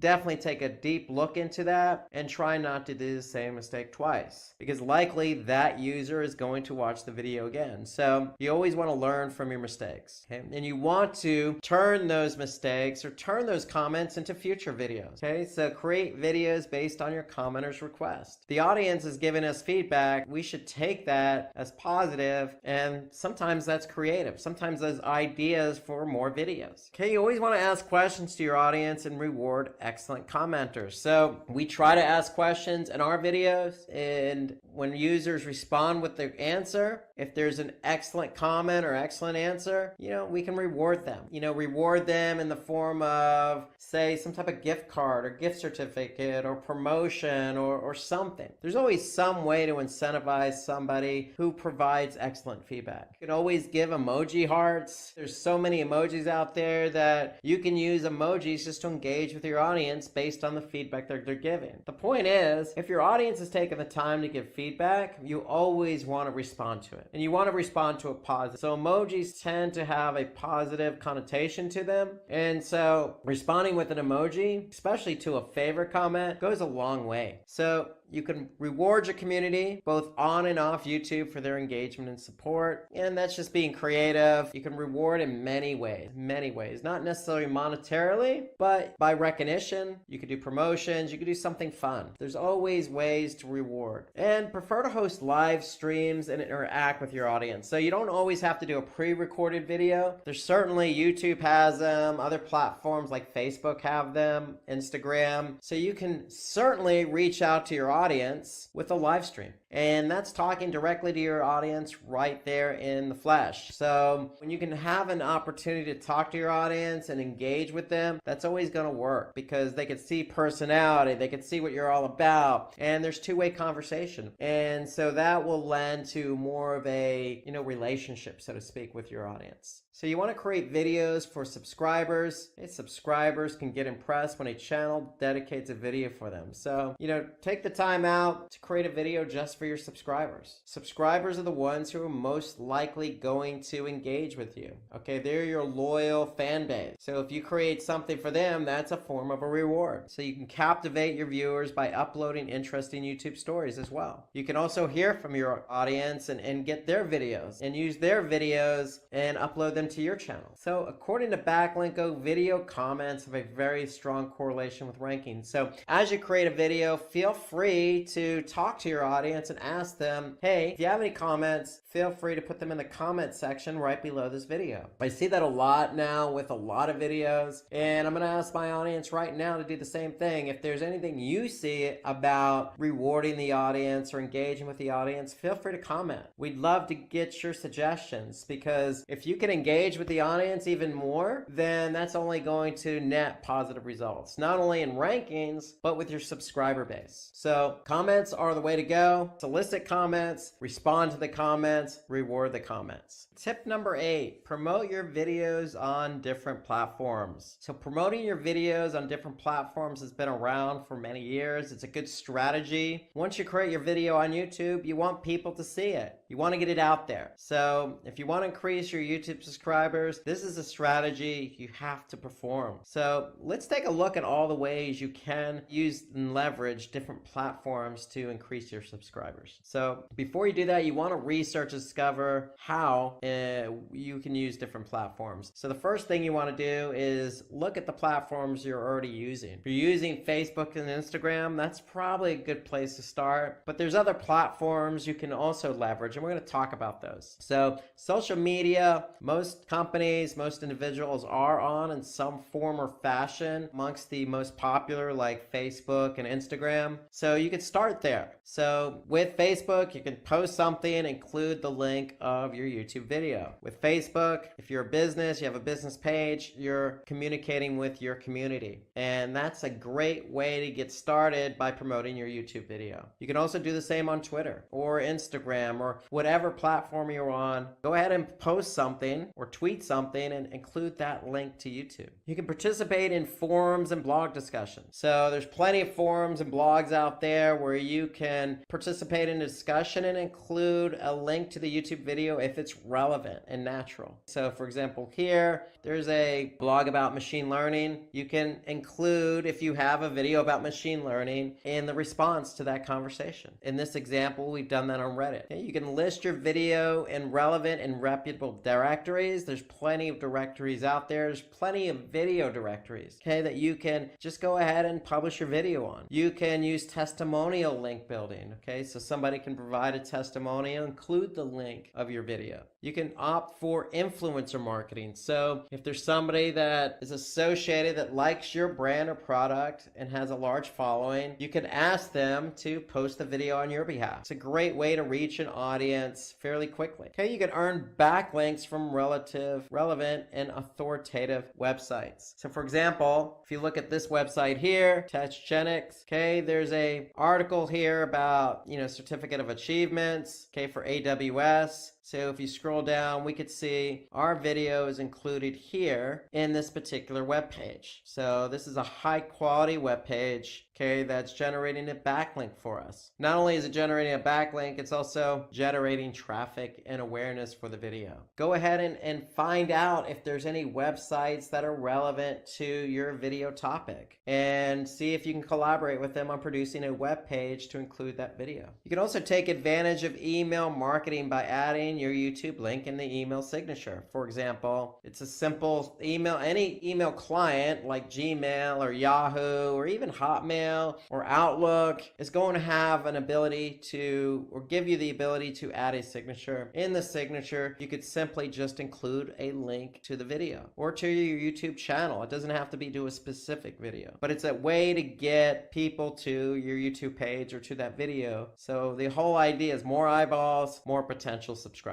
definitely take a deep look into that and try not to do the same mistake twice, because likely that user is going to watch the video again. So you always want to learn from your mistakes, okay? And you want to turn those mistakes or turn those comments into future videos, okay? So create videos based on your commenters' request. The audience is giving us feedback. We should take that as positive, and sometimes that's creative. Sometimes there's ideas for more videos. Okay, you always want to ask questions to your audience and reward excellent commenters. So we try to ask questions in our videos, and when users respond with their answer, if there's an excellent comment or excellent answer, you know, we can reward them. You know, reward them in the form of, say, some type of gift card or gift certificate or promotion or something. There's always some way to incentivize somebody who provides excellent feedback. You can always give emoji hearts. There's so many emojis out there that you can use emojis just to engage with your audience based on the feedback they're giving. The point is, if your audience is taking the time to give feedback, you always want to respond to it. and you want to respond to it positive. So emojis tend to have a positive connotation to them, and so responding with an emoji, especially to a favorite comment, goes a long way. So you can reward your community both on and off YouTube for their engagement and support. And that's just being creative. You can reward in many ways, not necessarily monetarily, but by recognition. You could do promotions, you could do something fun. There's always ways to reward. And prefer to host live streams and interact with your audience. So you don't always have to do a pre-recorded video. There's certainly YouTube has them, other platforms like Facebook have them, Instagram. So you can certainly reach out to your audience with a live stream. And that's talking directly to your audience right there in the flesh. So when you can have an opportunity to talk to your audience and engage with them, that's always going to work because they can see personality, they can see what you're all about, and there's two-way conversation. And so that will lend to more of a, relationship, so to speak, with your audience. So you want to create videos for subscribers. Subscribers can get impressed when a channel dedicates a video for them. So, take the time out to create a video just for your subscribers. Subscribers are the ones who are most likely going to engage with you. Okay, they're your loyal fan base. So if you create something for them, that's a form of a reward. So you can captivate your viewers by uploading interesting YouTube stories as well. You can also hear from your audience and get their videos and use their videos and upload them to your channel. So according to Backlinko, video comments have a very strong correlation with ranking. So as you create a video, feel free to talk to your audience and ask them, hey, if you have any comments, feel free to put them in the comment section right below this video. I see that a lot now with a lot of videos, and I'm going to ask my audience right now to do the same thing. If there's anything you see about rewarding the audience or engaging with the audience, feel free to comment. We'd love to get your suggestions, because if you can engage with the audience even more, then that's only going to net positive results, not only in rankings, but with your subscriber base. So comments are the way to go. Solicit comments, respond to the comments, reward the comments. Tip number 8, promote your videos on different platforms. So promoting your videos on different platforms has been around for many years. It's a good strategy. Once you create your video on YouTube, you want people to see it. You want to get it out there. So if you want to increase your YouTube subscribers, this is a strategy you have to perform. So let's take a look at all the ways you can use and leverage different platforms to increase your subscribers. So before you do that, you want to research and discover how you can use different platforms. So the first thing you want to do is look at the platforms you're already using. If you're using Facebook and Instagram, that's probably a good place to start. But there's other platforms you can also leverage, and we're going to talk about those. So social media, most companies, most individuals are on in some form or fashion amongst the most popular, like Facebook and Instagram. So you can start there. So with Facebook, you can post something, include the link of your YouTube video. With Facebook, if you're a business, you have a business page, you're communicating with your community. And that's a great way to get started by promoting your YouTube video. You can also do the same on Twitter or Instagram or whatever platform you're on. Go ahead and post something or tweet something and include that link to YouTube. You can participate in forums and blog discussions. So there's plenty of forums and blogs out there where you can participate in a discussion and include a link to the YouTube video if it's relevant and natural. So for example, here, there's a blog about machine learning. You can include, if you have a video about machine learning, in the response to that conversation. In this example, we've done that on Reddit. Okay, you can list your video in relevant and reputable directories. There's plenty of directories out there. There's plenty of video directories, okay, that you can just go ahead and publish your video on. You can use testimonial link building, okay, so somebody can provide a testimonial, include the link of your video. You can opt for influencer marketing. So if there's somebody that is associated that likes your brand or product and has a large following, you can ask them to post the video on your behalf. It's a great way to reach an audience fairly quickly. Okay, you can earn backlinks from relevant and authoritative websites. So for example, if you look at this website here, Techgenics, okay, there's a article here about, certificate of achievements, okay, for AWS. So if you scroll down, we could see our video is included here in this particular web page. So this is a high quality web page, okay, that's generating a backlink for us. Not only is it generating a backlink, it's also generating traffic and awareness for the video. Go ahead and find out if there's any websites that are relevant to your video topic and see if you can collaborate with them on producing a web page to include that video. You can also take advantage of email marketing by adding your YouTube link in the email signature. For example, it's a simple email, any email client like Gmail or Yahoo or even Hotmail or Outlook is going to have an ability to, or give you the ability to add a signature. In the signature, you could simply just include a link to the video or to your YouTube channel. It doesn't have to be to a specific video, but it's a way to get people to your YouTube page or to that video. So the whole idea is more eyeballs, more potential subscribers.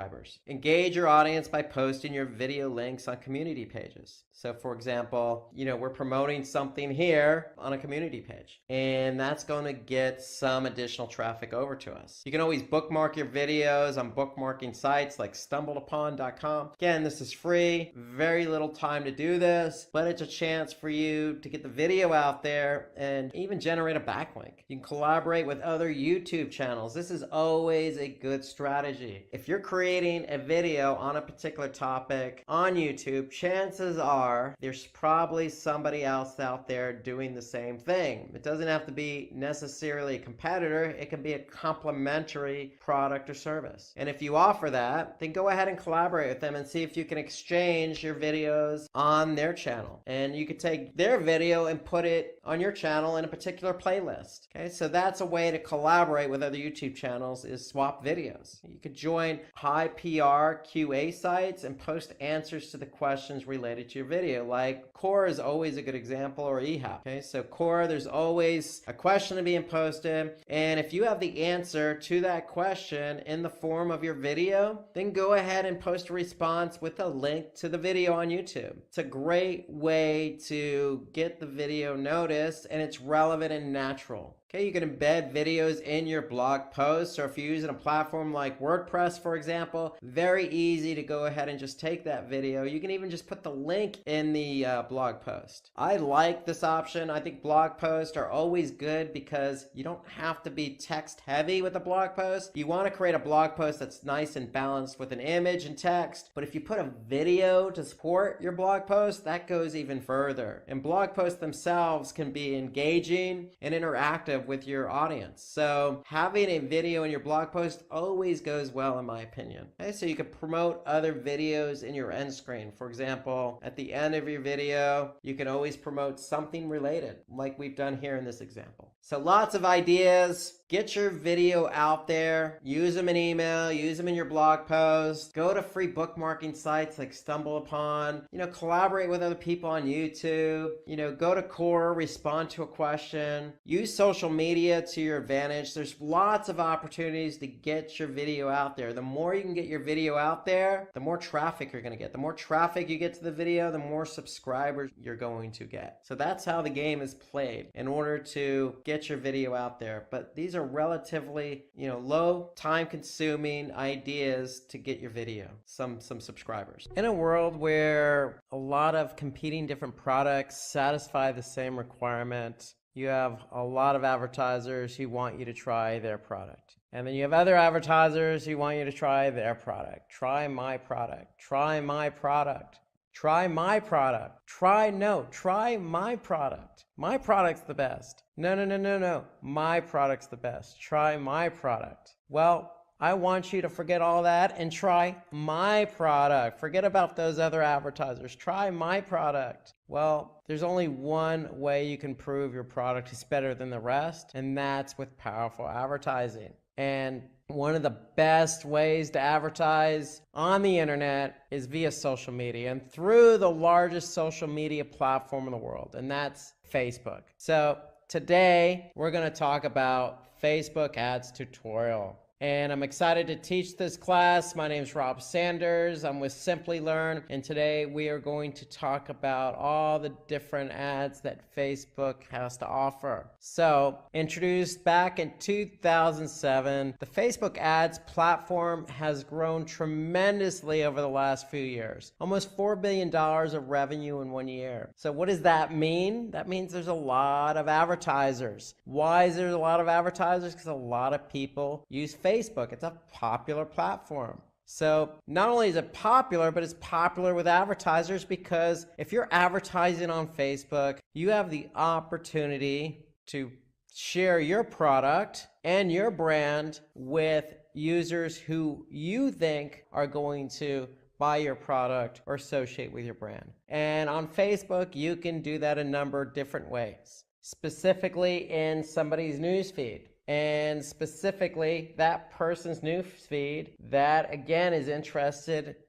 Engage your audience by posting your video links on community pages. So for example, we're promoting something here on a community page, and that's going to get some additional traffic over to us. You can always bookmark your videos on bookmarking sites like stumbledupon.com. Again, this is free, very little time to do this, but it's a chance for you to get the video out there and even generate a backlink. You can collaborate with other YouTube channels. This is always a good strategy. If you're creating a video on a particular topic on YouTube, chances are there's probably somebody else out there doing the same thing. It doesn't have to be necessarily a competitor. It can be a complementary product or service. And if you offer that, then go ahead and collaborate with them and see if you can exchange your videos on their channel. And you could take their video and put it on your channel in a particular playlist. Okay, so that's a way to collaborate with other YouTube channels, is swap videos. You could join high PR QA sites and post answers to the questions related to your video. Like Quora is always a good example, or eHap. Okay, so Quora, there's always a question being posted, and if you have the answer to that question in the form of your video, then go ahead and post a response with a link to the video on YouTube. It's a great way to get the video noticed, and it's relevant and natural. Okay, you can embed videos in your blog posts, or if you're using a platform like WordPress, for example, very easy to go ahead and just take that video. You can even just put the link in the blog post. I like this option. I think blog posts are always good because you don't have to be text heavy with a blog post. You want to create a blog post that's nice and balanced with an image and text, but if you put a video to support your blog post, that goes even further. And blog posts themselves can be engaging and interactive with your audience. So having a video in your blog post always goes well, in my opinion. Okay, so you can promote other videos in your end screen. For example, at the end of your video, you can always promote something related, like we've done here in this example. So lots of ideas. Get your video out there, use them in email, use them in your blog post, go to free bookmarking sites like StumbleUpon, collaborate with other people on YouTube, go to Quora, respond to a question, use social media to your advantage. There's lots of opportunities to get your video out there. The more you can get your video out there, the more traffic you're going to get. The more traffic you get to the video, the more subscribers you're going to get. So that's how the game is played in order to get your video out there. But these are relatively, low time consuming ideas to get your video some subscribers. In a world where a lot of competing different products satisfy the same requirement, you have a lot of advertisers who want you to try their product. And then you have other advertisers who want you to try their product. Try my product. Try my product. Try my product. Try my product. My product's the best. No. My product's the best. Try my product. Well, I want you to forget all that and try my product. Forget about those other advertisers. Try my product. Well, there's only one way you can prove your product is better than the rest, and that's with powerful advertising. And one of the best ways to advertise on the internet is via social media and through the largest social media platform in the world, and that's Facebook. So today we're going to talk about Facebook ads tutorial. and I'm excited to teach this class. My name is Rob Sanders. I'm with Simplilearn, and today we are going to talk about all the different ads that Facebook has to offer. So, introduced back in 2007, the Facebook ads platform has grown tremendously over the last few years. Almost $4 billion of revenue in 1 year. So what does that mean? That means there's a lot of advertisers. Why is there a lot of advertisers? Because a lot of people use Facebook. It's a popular platform. So not only is it popular, but it's popular with advertisers because if you're advertising on Facebook, you have the opportunity to share your product and your brand with users who you think are going to buy your product or associate with your brand. And on Facebook, you can do that a number of different ways, specifically in somebody's newsfeed. And specifically that person's newsfeed that again is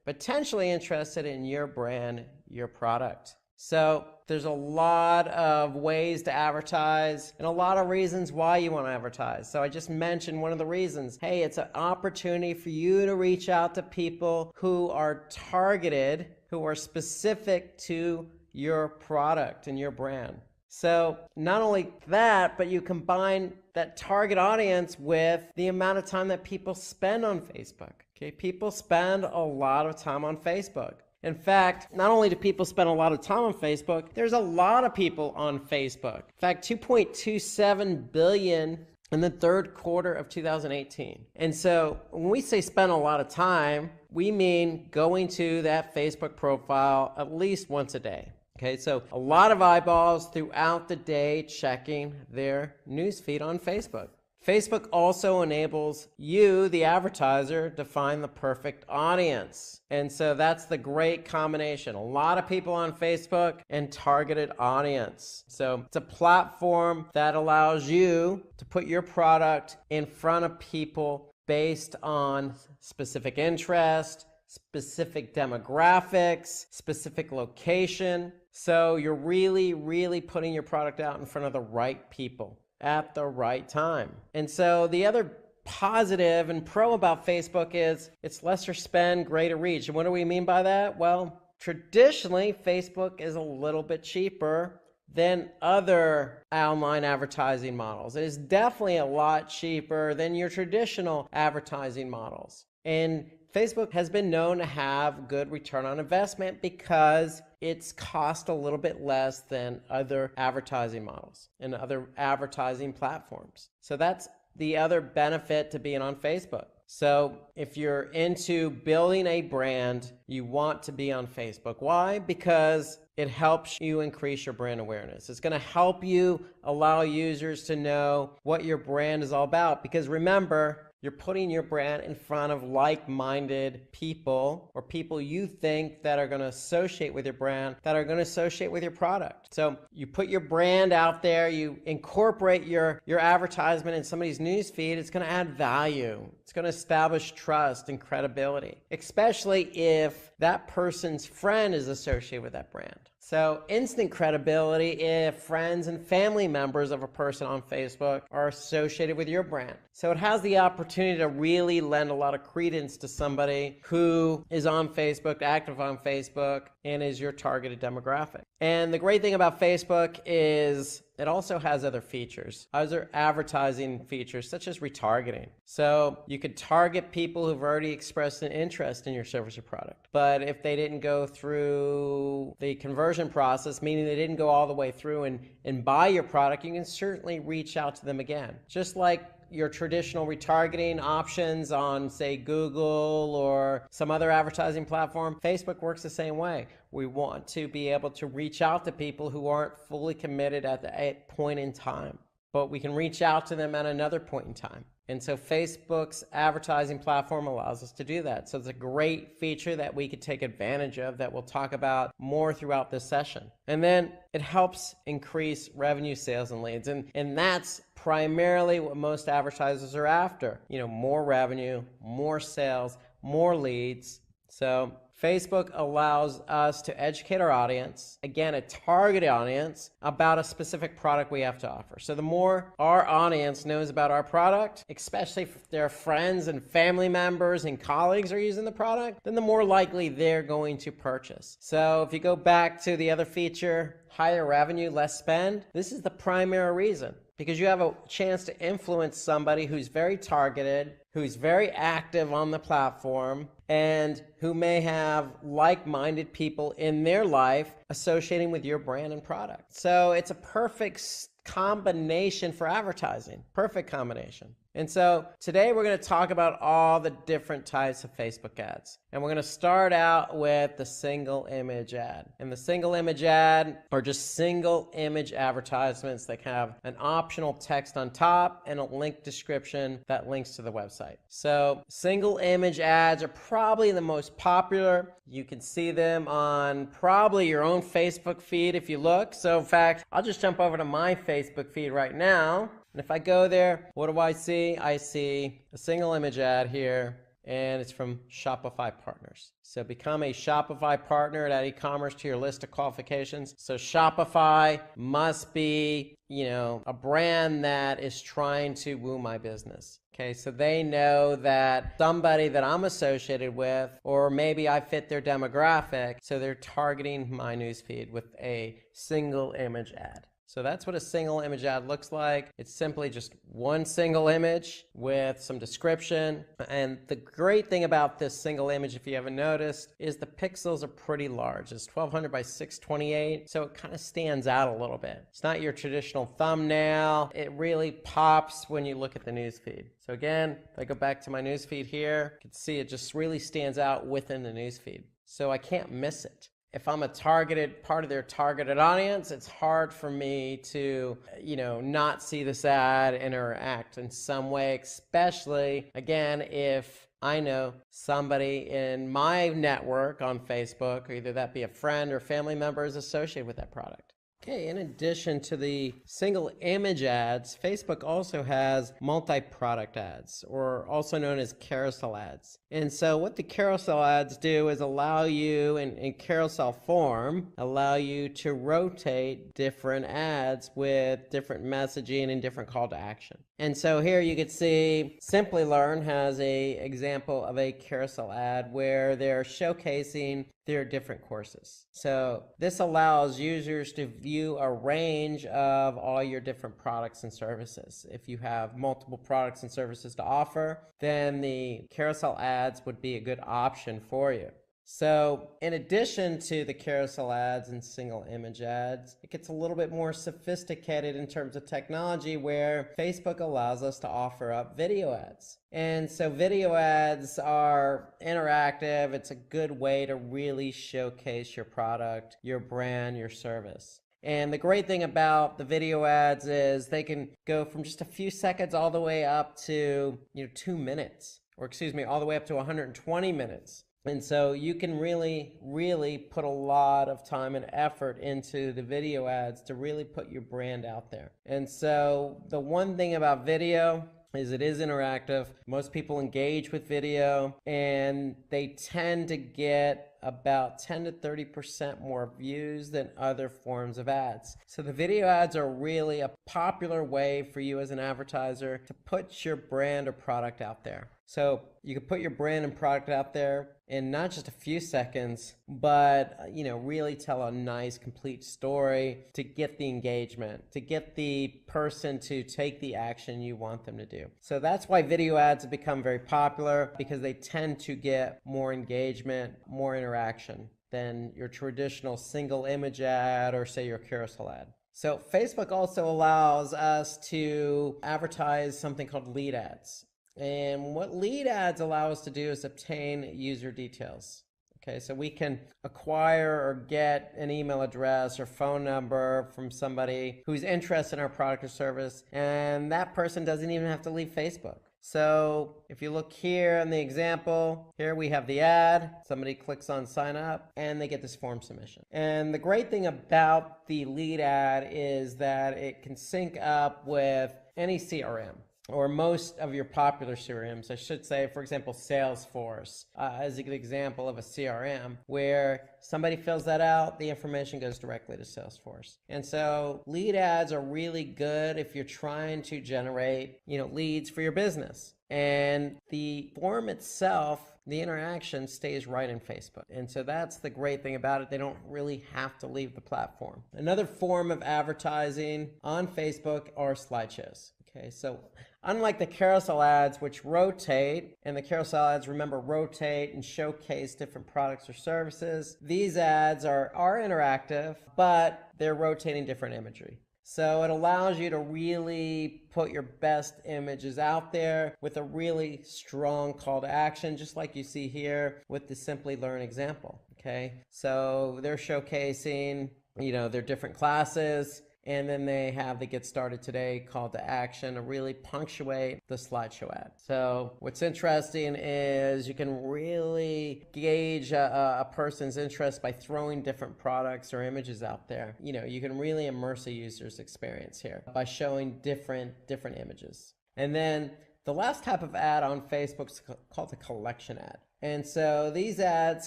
potentially interested in your brand, your product. So there's a lot of ways to advertise and a lot of reasons why you want to advertise. So I just mentioned one of the reasons. Hey, it's an opportunity for you to reach out to people who are targeted, who are specific to your product and your brand. So not only that, but you combine that target audience with the amount of time that people spend on Facebook. Okay, people spend a lot of time on Facebook. In fact, not only do people spend a lot of time on Facebook, there's a lot of people on Facebook. In fact, 2.27 billion in the third quarter of 2018. And so when we say spend a lot of time, we mean going to that Facebook profile at least once a day. Okay, so a lot of eyeballs throughout the day checking their newsfeed on Facebook. Facebook also enables you, the advertiser, to find the perfect audience. And so that's the great combination. A lot of people on Facebook and targeted audience. So it's a platform that allows you to put your product in front of people based on specific interest, specific demographics, specific location. So you're really putting your product out in front of the right people at the right time. And so the other positive and pro about Facebook is it's lesser spend, greater reach. And what do we mean by that? Well, traditionally, Facebook is a little bit cheaper than other online advertising models. It is definitely a lot cheaper than your traditional advertising models. And Facebook has been known to have good return on investment because it's cost a little bit less than other advertising models and other advertising platforms. So that's the other benefit to being on Facebook. So if you're into building a brand, you want to be on Facebook. Why? Because it helps you increase your brand awareness. It's going to help you allow users to know what your brand is all about. Because remember, you're putting your brand in front of like-minded people or people you think that are going to associate with your brand, that are going to associate with your product. So you put your brand out there, you incorporate your advertisement in somebody's newsfeed, it's going to add value. It's going to establish trust and credibility, especially if that person's friend is associated with that brand. So instant credibility if friends and family members of a person on Facebook are associated with your brand. So it has the opportunity to really lend a lot of credence to somebody who is on Facebook, active on Facebook, and is your targeted demographic. And the great thing about Facebook is it also has other features, other advertising features such as retargeting. So you could target people who've already expressed an interest in your service or product. But if they didn't go through the conversion process, meaning they didn't go all the way through and buy your product, you can certainly reach out to them again. Just like your traditional retargeting options on, say, Google or some other advertising platform, Facebook works the same way. We want to be able to reach out to people who aren't fully committed at the point in time, but we can reach out to them at another point in time. And so Facebook's advertising platform allows us to do that. So it's a great feature that we could take advantage of that we'll talk about more throughout this session. And then it helps increase revenue, sales, and leads. And that's primarily what most advertisers are after. You know, more revenue, more sales, more leads. So Facebook allows us to educate our audience, again, a targeted audience, about a specific product we have to offer. So the more our audience knows about our product, especially if their friends and family members and colleagues are using the product, then the more likely they're going to purchase. So if you go back to the other feature, higher revenue, less spend, this is the primary reason. Because you have a chance to influence somebody who's very targeted, who's very active on the platform, and who may have like-minded people in their life associating with your brand and product. So it's a perfect combination for advertising. Perfect combination. And so today we're going to talk about all the different types of Facebook ads. And we're going to start out with the single image ad. And the single image ad are just single image advertisements that have an optional text on top and a link description that links to the website. So single image ads are probably the most popular. You can see them on probably your own Facebook feed if you look. So in fact, I'll just jump over to my Facebook feed right now. And if I go there, what do I see? I see a single image ad here, and it's from Shopify Partners. So become a Shopify partner and add e-commerce to your list of qualifications. So Shopify must be, a brand that is trying to woo my business. Okay, so they know that somebody that I'm associated with, or maybe I fit their demographic, so they're targeting my newsfeed with a single image ad. So that's what a single image ad looks like. It's simply just one single image with some description. And the great thing about this single image, if you haven't noticed, is the pixels are pretty large. It's 1200 by 628, so it kind of stands out a little bit. It's not your traditional thumbnail. It really pops when you look at the newsfeed. So again, if I go back to my newsfeed here, you can see it just really stands out within the newsfeed. So I can't miss it. If I'm a targeted part of their targeted audience, it's hard for me to, not see this ad interact in some way, especially, again, if I know somebody in my network on Facebook, or either that be a friend or family member is associated with that product. Okay, in addition to the single image ads, Facebook also has multi-product ads, or also known as carousel ads. And so what the carousel ads do is allow you, in carousel form, allow you to rotate different ads with different messaging and different call to action. And so here you can see Simplilearn has a example of a carousel ad where they're showcasing their different courses. So this allows users to view a range of all your different products and services. If you have multiple products and services to offer, then the carousel ads would be a good option for you. So in addition to the carousel ads and single image ads, it gets a little bit more sophisticated in terms of technology, where Facebook allows us to offer up video ads. And so video ads are interactive. It's a good way to really showcase your product, your brand, your service. And the great thing about the video ads is they can go from just a few seconds all the way up to 2 minutes, or all the way up to 120 minutes. And so you can really put a lot of time and effort into the video ads to really put your brand out there. And so the one thing about video is it is interactive. Most people engage with video, and they tend to get about 10 to 30% more views than other forms of ads. So the video ads are really a popular way for you as an advertiser to put your brand or product out there. So you can put your brand and product out there in not just a few seconds, but really tell a nice complete story to get the engagement, to get the person to take the action you want them to do. So that's why video ads have become very popular, because they tend to get more engagement, more interaction than your traditional single image ad or say your carousel ad. So Facebook also allows us to advertise something called lead ads. And what lead ads allow us to do is obtain user details. Okay, so we can acquire or get an email address or phone number from somebody who's interested in our product or service, and that person doesn't even have to leave Facebook. So if you look here in the example, here we have the ad, somebody clicks on sign up, and they get this form submission. And the great thing about the lead ad is that it can sync up with any CRM. or most of your popular CRMs, I should say, for example, Salesforce, as an example of a CRM, where somebody fills that out, the information goes directly to Salesforce. And so lead ads are really good if you're trying to generate, leads for your business. And the form itself, the interaction stays right in Facebook. And so that's the great thing about it. They don't really have to leave the platform. Another form of advertising on Facebook are slideshows. Okay, so unlike the carousel ads, which rotate, and the carousel ads, remember, rotate and showcase different products or services, these ads are interactive, but they're rotating different imagery. So it allows you to really put your best images out there with a really strong call to action, just like you see here with the Simplilearn example. Okay, so they're showcasing, their different classes, and then they have the Get Started Today call to action to really punctuate the slideshow ad. So what's interesting is you can really gauge a person's interest by throwing different products or images out there. You can really immerse a user's experience here by showing different images. And then the last type of ad on Facebook is called the collection ad. And so these ads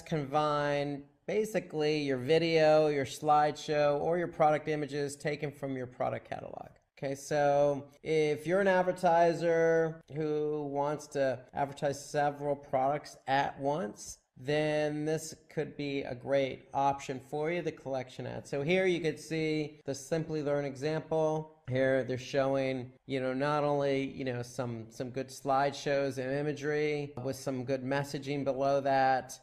combine basically your video, your slideshow, or your product images taken from your product catalog. Okay, so if you're an advertiser who wants to advertise several products at once, then this could be a great option for you, the collection ad. So here you could see the Simplilearn example. Here they're showing, not only, some good slideshows and imagery with some good messaging below that.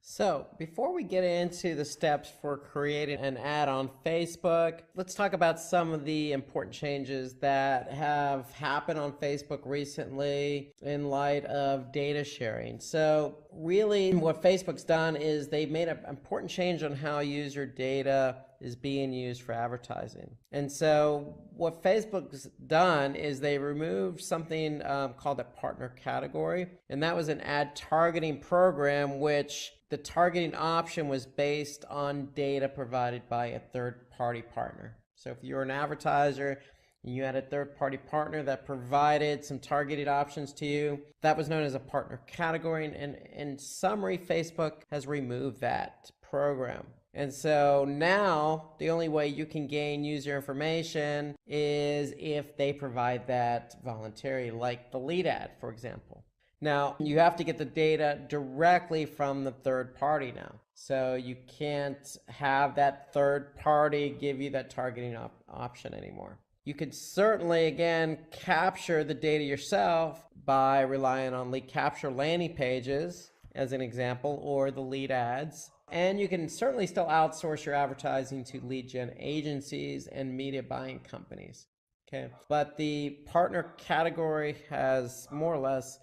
So before we get into the steps for creating an ad on Facebook, let's talk about some of the important changes that have happened on Facebook recently in light of data sharing. So really what Facebook's done is they've made an important change on how user data is being used for advertising. And so what Facebook's done is they removed something called a partner category, and that was an ad targeting program which the targeting option was based on data provided by a third-party partner. So if you're an advertiser and you had a third-party partner that provided some targeted options to you, that was known as a partner category. And in summary, Facebook has removed that program. And so now the only way you can gain user information is if they provide that voluntarily, like the lead ad, for example. Now, you have to get the data directly from the third party now. So you can't have that third party give you that targeting option anymore. You could certainly, again, capture the data yourself by relying on lead capture landing pages, as an example, or the lead ads. And you can certainly still outsource your advertising to lead gen agencies and media buying companies. Okay, but the partner category has more or less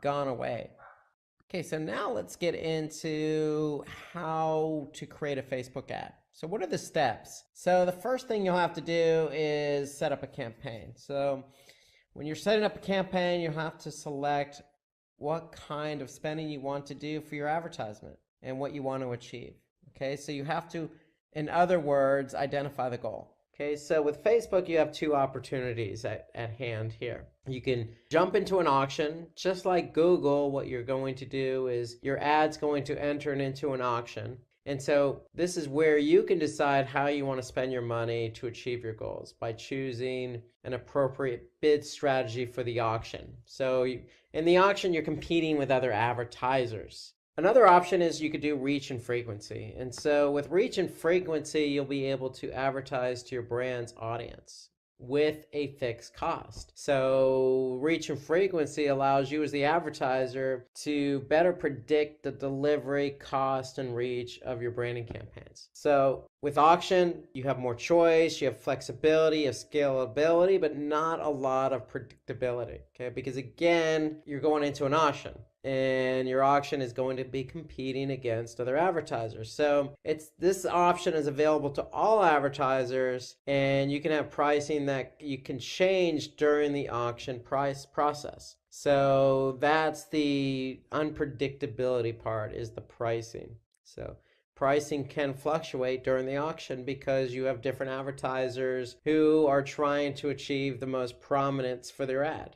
gone away. Okay, so now let's get into how to create a Facebook ad. So what are the steps? So the first thing you'll have to do is set up a campaign. So when you're setting up a campaign, you have to select what kind of spending you want to do for your advertisement and what you want to achieve. Okay, so you have to, in other words, identify the goal. Okay, so with Facebook, you have two opportunities at hand here. You can jump into an auction. Just like Google, what you're going to do is your ad's going to enter into an auction. And so this is where you can decide how you want to spend your money to achieve your goals by choosing an appropriate bid strategy for the auction. So in the auction, you're competing with other advertisers. Another option is you could do reach and frequency. And so with reach and frequency, you'll be able to advertise to your brand's audience with a fixed cost. So reach and frequency allows you as the advertiser to better predict the delivery, cost, and reach of your branding campaigns. So with auction, you have more choice, you have flexibility, you have scalability, but not a lot of predictability, okay? Because again, you're going into an auction, and your auction is going to be competing against other advertisers. So this option is available to all advertisers, and you can have pricing that you can change during the auction price process. So that's the unpredictability part, is the pricing. So pricing can fluctuate during the auction because you have different advertisers who are trying to achieve the most prominence for their ad.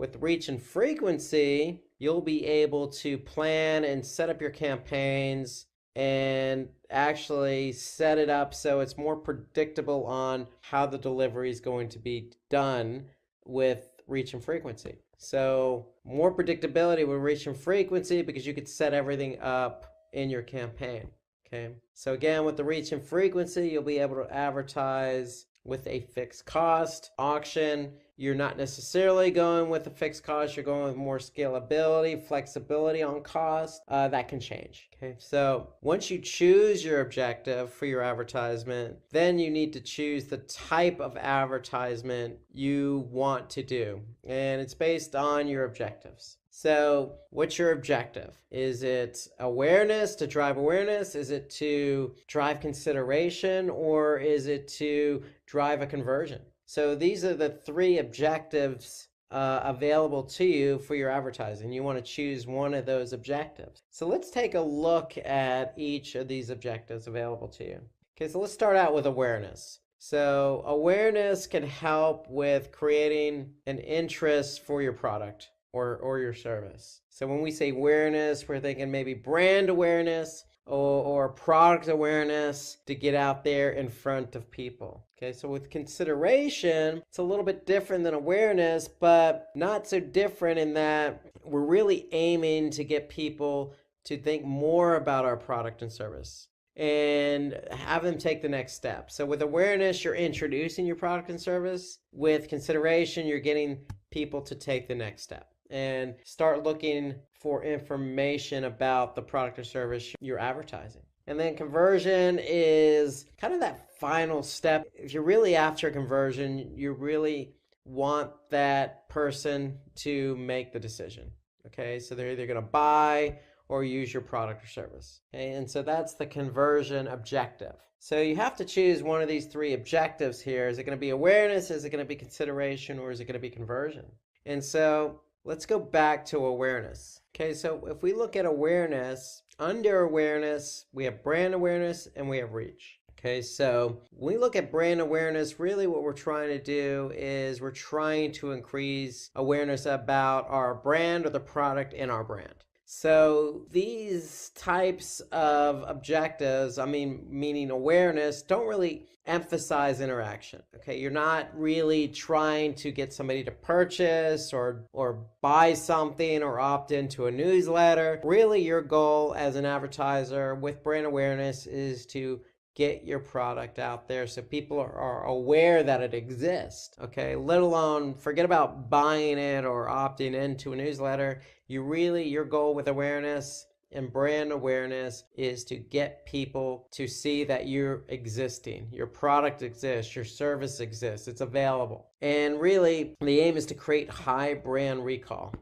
with reach and frequency, you'll be able to plan and set up your campaigns and actually set it up so it's more predictable on how the delivery is going to be done with reach and frequency. So more predictability with reach and frequency because you could set everything up in your campaign. Okay. So again, with the reach and frequency, you'll be able to advertise with a fixed cost. Auction, you're not necessarily going with a fixed cost. You're going with more scalability, flexibility on cost. That can change. Okay. So once you choose your objective for your advertisement, then you need to choose the type of advertisement you want to do. And it's based on your objectives. So what's your objective? Is it awareness, to drive awareness? Is it to drive consideration? Or is it to drive a conversion? So these are the three objectives available to you for your advertising. You want to choose one of those objectives. So let's take a look at each of these objectives available to you. Okay, so let's start out with awareness. So awareness can help with creating an interest for your product or your service. So when we say awareness, we're thinking maybe brand awareness or product awareness to get out there in front of people. Okay, so with consideration, it's a little bit different than awareness, but not so different in that we're really aiming to get people to think more about our product and service and have them take the next step. So with awareness, you're introducing your product and service. With consideration, you're getting people to take the next step and start looking for information about the product or service you're advertising. And then conversion is kind of that final step. If you're really after conversion, you really want that person to make the decision. Okay, so they're either going to buy or use your product or service. Okay, and so that's the conversion objective. So you have to choose one of these three objectives here. Is it going to be awareness? Is it going to be consideration? Or is it going to be conversion? And so let's go back to awareness. Okay, so if we look at awareness, under awareness, we have brand awareness and we have reach. Okay, so when we look at brand awareness, really what we're trying to do is we're trying to increase awareness about our brand or the product in our brand. So these types of objectives, meaning awareness, don't really emphasize interaction. Okay, you're not really trying to get somebody to purchase or buy something or opt into a newsletter. Really, your goal as an advertiser with brand awareness is to get your product out there so people are aware that it exists. Okay, let alone forget about buying it or opting into a newsletter. Your goal with awareness and brand awareness is to get people to see that you're existing, your product exists, your service exists, it's available. And really, the aim is to create high brand recall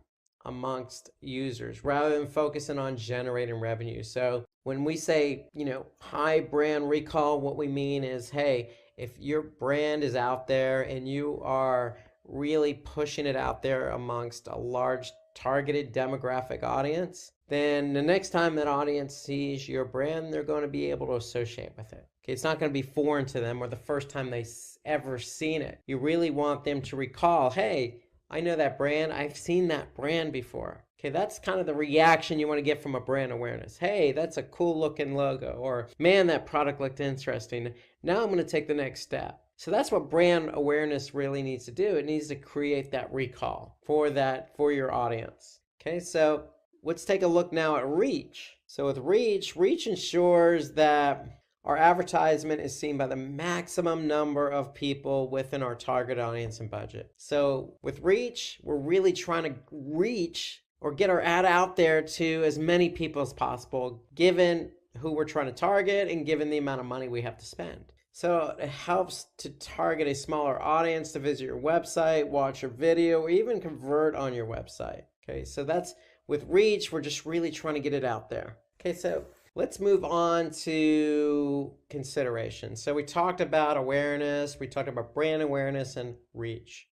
amongst users rather than focusing on generating revenue. So when we say, high brand recall, what we mean is, hey, if your brand is out there and you are really pushing it out there amongst a large targeted demographic audience, then the next time that audience sees your brand, they're going to be able to associate with it. Okay, it's not going to be foreign to them or the first time they ever seen it. You really want them to recall, hey, I know that brand. I've seen that brand before. Okay, that's kind of the reaction you want to get from a brand awareness. Hey, that's a cool looking logo. Or, man, that product looked interesting. Now I'm going to take the next step. So that's what brand awareness really needs to do. It needs to create that recall for your audience. Okay, so let's take a look now at reach. So with reach ensures that our advertisement is seen by the maximum number of people within our target audience and budget. So with reach, we're really trying to reach or get our ad out there to as many people as possible, given who we're trying to target and given the amount of money we have to spend. So it helps to target a smaller audience to visit your website, watch your video, or even convert on your website. Okay, so that's with reach, we're just really trying to get it out there. Okay, so let's move on to consideration. So we talked about awareness, we talked about brand awareness and reach.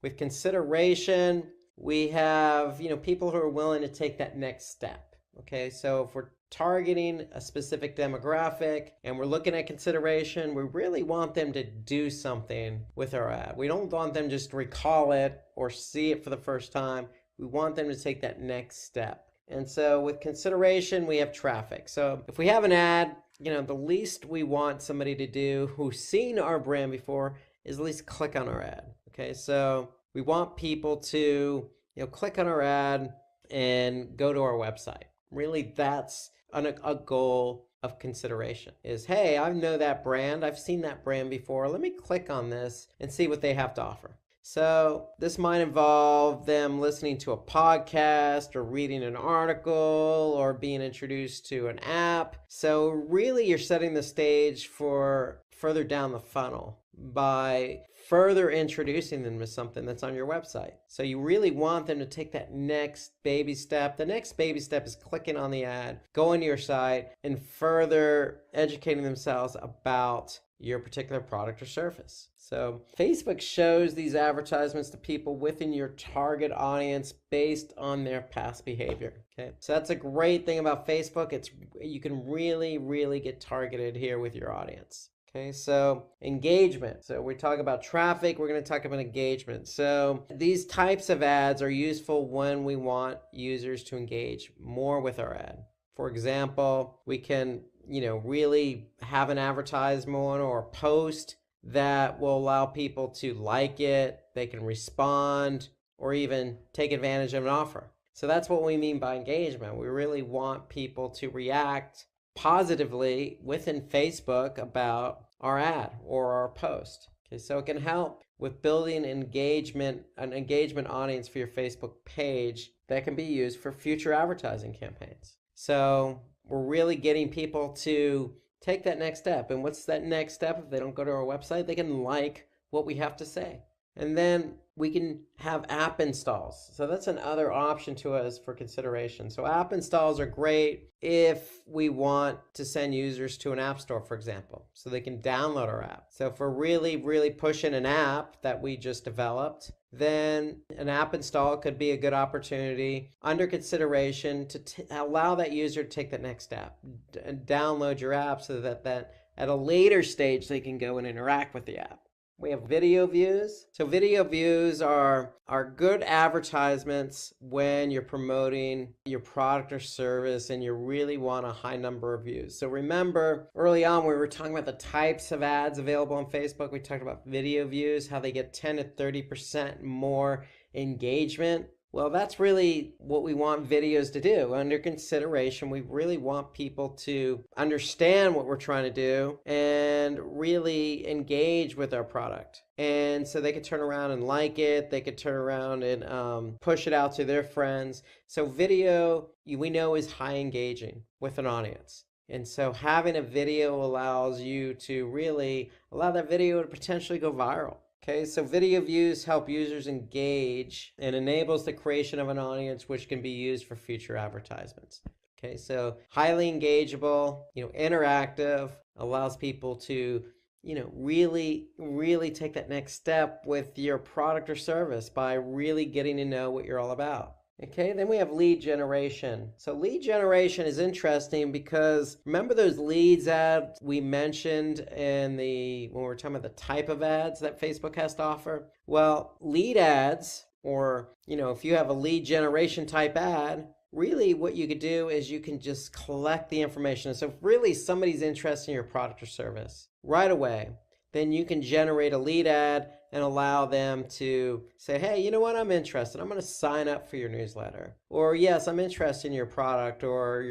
With consideration, we have, people who are willing to take that next step. Okay, so if we're targeting a specific demographic and we're looking at consideration, we really want them to do something with our ad. We don't want them just to recall it or see it for the first time. We want them to take that next step. And so with consideration, we have traffic. So if we have an ad, the least we want somebody to do who's seen our brand before is at least click on our ad. Okay, so we want people to click on our ad and go to our website. Really, that's a goal of consideration is, hey, I know that brand. I've seen that brand before. Let me click on this and see what they have to offer. So this might involve them listening to a podcast or reading an article or being introduced to an app. So really you're setting the stage for further down the funnel by further introducing them to something that's on your website. So you really want them to take that next baby step. The next baby step is clicking on the ad, going to your site, and further educating themselves about your particular product or service. So Facebook shows these advertisements to people within your target audience based on their past behavior. Okay, so that's a great thing about Facebook. You can really get targeted here with your audience. Okay, so engagement. So we talk about traffic, we're going to talk about engagement. So these types of ads are useful when we want users to engage more with our ad. For example, we can, really have an advertisement or a post that will allow people to like it, they can respond, or even take advantage of an offer. So that's what we mean by engagement. We really want people to react positively within Facebook about our ad or our post. Okay, so it can help with building an engagement audience for your Facebook page that can be used for future advertising campaigns. So we're really getting people to take that next step. And what's that next step? If they don't go to our website, they can like what we have to say. And then we can have app installs. So that's another option to us for consideration. So app installs are great if we want to send users to an app store, for example, so they can download our app. So if we're really pushing an app that we just developed, then an app install could be a good opportunity under consideration to allow that user to take that next step and download your app so that at a later stage they can go and interact with the app. We have video views. So video views are good advertisements when you're promoting your product or service and you really want a high number of views. So remember, early on we were talking about the types of ads available on Facebook. We talked about video views, how they get 10 to 30% more engagement. Well, that's really what we want videos to do. Under consideration, we really want people to understand what we're trying to do and really engage with our product. And so they could turn around and like it. They could turn around and push it out to their friends. So video, we know, is high engaging with an audience. And so having a video allows you to really allow that video to potentially go viral. Okay, so video views help users engage and enables the creation of an audience which can be used for future advertisements. Okay, so highly engageable, interactive, allows people to, really take that next step with your product or service by really getting to know what you're all about. Okay, then we have lead generation. So lead generation is interesting because remember those leads ads we mentioned when we were talking about the type of ads that Facebook has to offer? Well, lead ads, or if you have a lead generation type ad, really what you could do is you can just collect the information. So if really somebody's interested in your product or service right away, then you can generate a lead ad and allow them to say, hey, you know what, I'm interested. I'm going to sign up for your newsletter. Or yes, I'm interested in your product or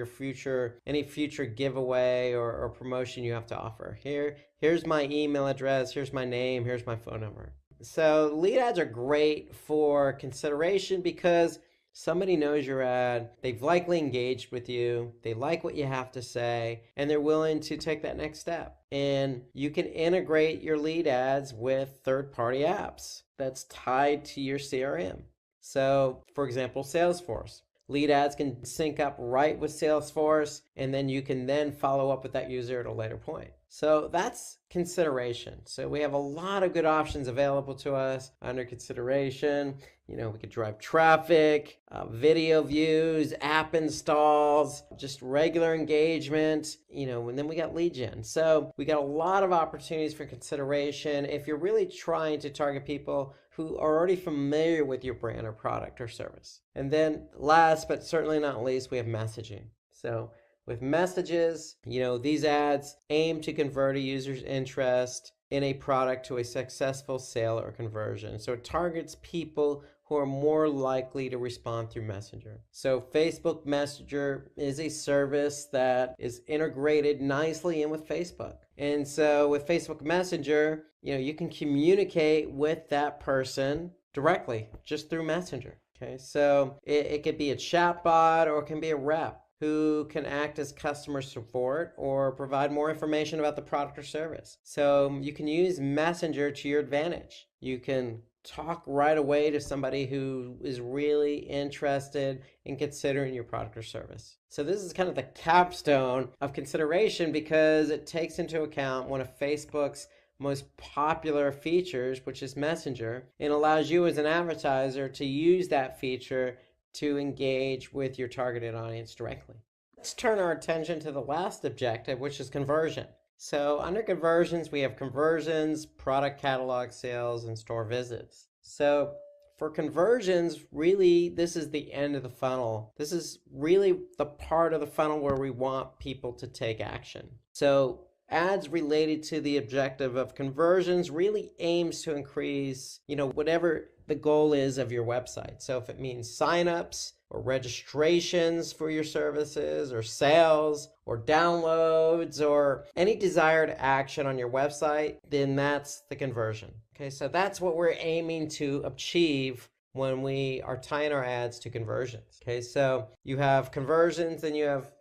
any future giveaway or promotion you have to offer. Here's my email address, here's my name, here's my phone number. So lead ads are great for consideration because somebody knows your ad, they've likely engaged with you, they like what you have to say, and they're willing to take that next step. And you can integrate your lead ads with third-party apps that's tied to your CRM. So, for example, Salesforce. Lead ads can sync up right with Salesforce, and then you can then follow up with that user at a later point. So that's consideration. So we have a lot of good options available to us under consideration. We could drive traffic, video views, app installs, just regular engagement, and then we got lead gen. So we got a lot of opportunities for consideration if you're really trying to target people who are already familiar with your brand or product or service. And then last but certainly not least, we have messaging. So with messages, these ads aim to convert a user's interest in a product to a successful sale or conversion. So it targets people who are more likely to respond through Messenger. So Facebook Messenger is a service that is integrated nicely in with Facebook. And so with Facebook Messenger, you can communicate with that person directly just through Messenger. Okay, so it could be a chatbot or it can be a rep who can act as customer support or provide more information about the product or service. So you can use Messenger to your advantage. You can talk right away to somebody who is really interested in considering your product or service. So this is kind of the capstone of consideration because it takes into account one of Facebook's most popular features, which is Messenger, and allows you as an advertiser to use that feature to engage with your targeted audience directly. Let's turn our attention to the last objective, which is conversion. So under conversions, we have conversions, product catalog sales, and store visits. So for conversions, really, this is the end of the funnel. This is really the part of the funnel where we want people to take action. So ads related to the objective of conversions really aims to increase, whatever the goal is of your website. So if it means signups or registrations for your services or sales or downloads or any desired action on your website, then that's the conversion. Okay, so that's what we're aiming to achieve when we are tying our ads to conversions. Okay, so you have conversions, then you have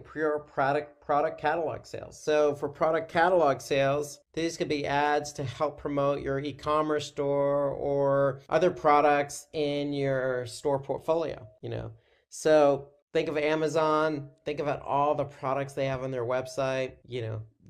pure product catalog sales. So for product catalog sales, these could be ads to help promote your e-commerce store or other products in your store portfolio, So think of Amazon, think about all the products they have on their website,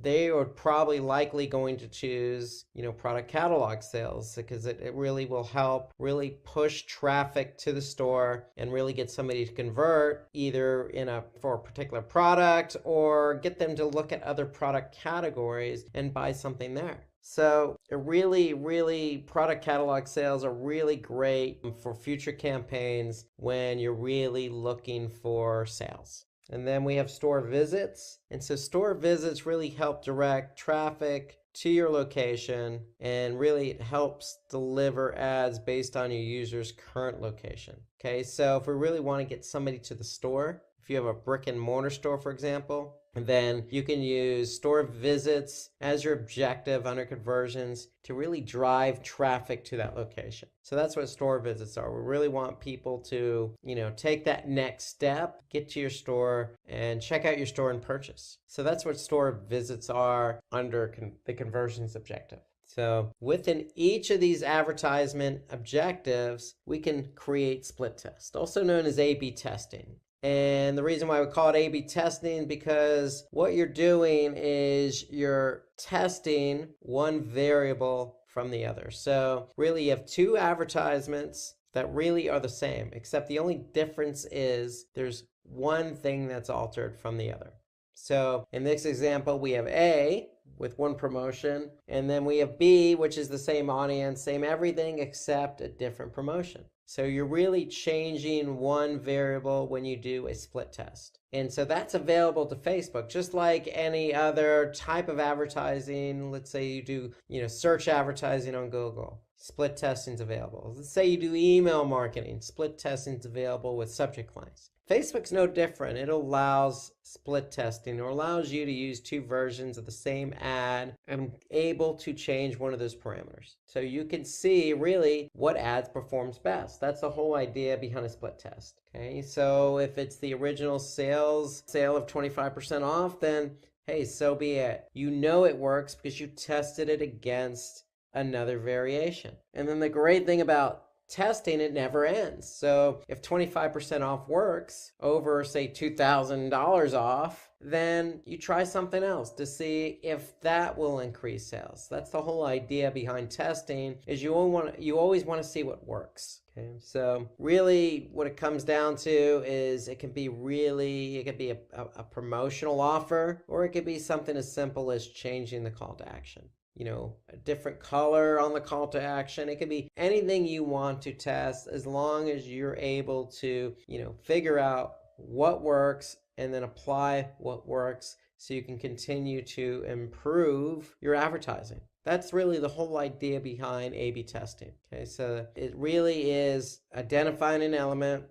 they are probably likely going to choose, product catalog sales because it really will help really push traffic to the store and really get somebody to convert either for a particular product or get them to look at other product categories and buy something there. So really, product catalog sales are really great for future campaigns when you're really looking for sales. And then we have store visits. And so store visits really help direct traffic to your location, and really it helps deliver ads based on your user's current location. Okay, so if we really want to get somebody to the store, if you have a brick and mortar store, for example, then you can use store visits as your objective under conversions to really drive traffic to that location. So that's what store visits are. We really want people to, take that next step, get to your store and check out your store and purchase. So that's what store visits are under the conversions objective. So within each of these advertisement objectives, we can create split test, also known as A/B testing. And the reason why we call it A/B testing, because what you're doing is you're testing one variable from the other. So really you have two advertisements that really are the same, except the only difference is there's one thing that's altered from the other. So in this example, we have A with one promotion, and then we have B, which is the same audience, same everything, except a different promotion. So you're really changing one variable when you do a split test. And so that's available to Facebook, just like any other type of advertising. Let's say you do, search advertising on Google. Split testing is available. Let's say you do email marketing. Split testing is available with subject lines. Facebook's no different. It allows split testing, or allows you to use two versions of the same ad and able to change one of those parameters. So you can see really what ads performs best. That's the whole idea behind a split test. Okay, so if it's the original sale of 25% off, then hey, so be it. You know it works because you tested it against another variation. And then the great thing about testing, it never ends. So if 25% off works over, say, $2,000 off, then you try something else to see if that will increase sales. That's the whole idea behind testing, is you always want to see what works. Okay, so really what it comes down to is it can be a promotional offer, or it could be something as simple as changing the call to action. A different color on the call to action. It could be anything you want to test, as long as you're able to, figure out what works and then apply what works, so you can continue to improve your advertising. That's really the whole idea behind A/B testing. Okay, so it really is identifying an element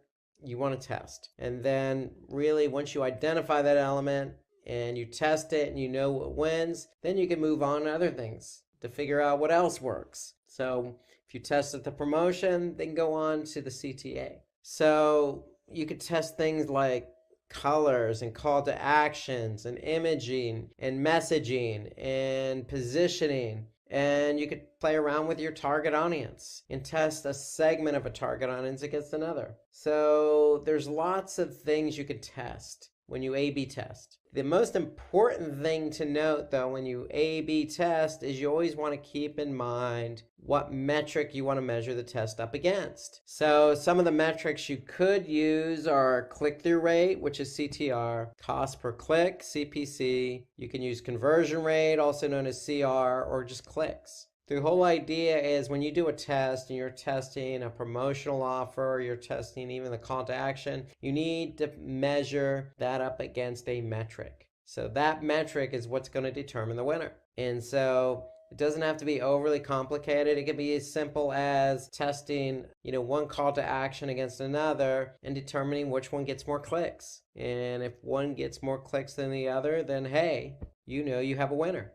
you want to test. And then really, once you identify that element and you test it and you know what wins, then you can move on to other things to figure out what else works. So if you tested the promotion, then go on to the CTA. So you could test things like colors and call to actions and imaging and messaging and positioning. And you could play around with your target audience and test a segment of a target audience against another. So there's lots of things you could test when you A/B test. The most important thing to note, though, when you A/B test, is you always want to keep in mind what metric you want to measure the test up against. So some of the metrics you could use are click-through rate, which is CTR, cost per click, CPC. You can use conversion rate, also known as CR, or just clicks. The whole idea is when you do a test and you're testing a promotional offer, you're testing even the call to action, you need to measure that up against a metric. So that metric is what's going to determine the winner. And so it doesn't have to be overly complicated. It can be as simple as testing, one call to action against another and determining which one gets more clicks. And if one gets more clicks than the other, then hey, you have a winner.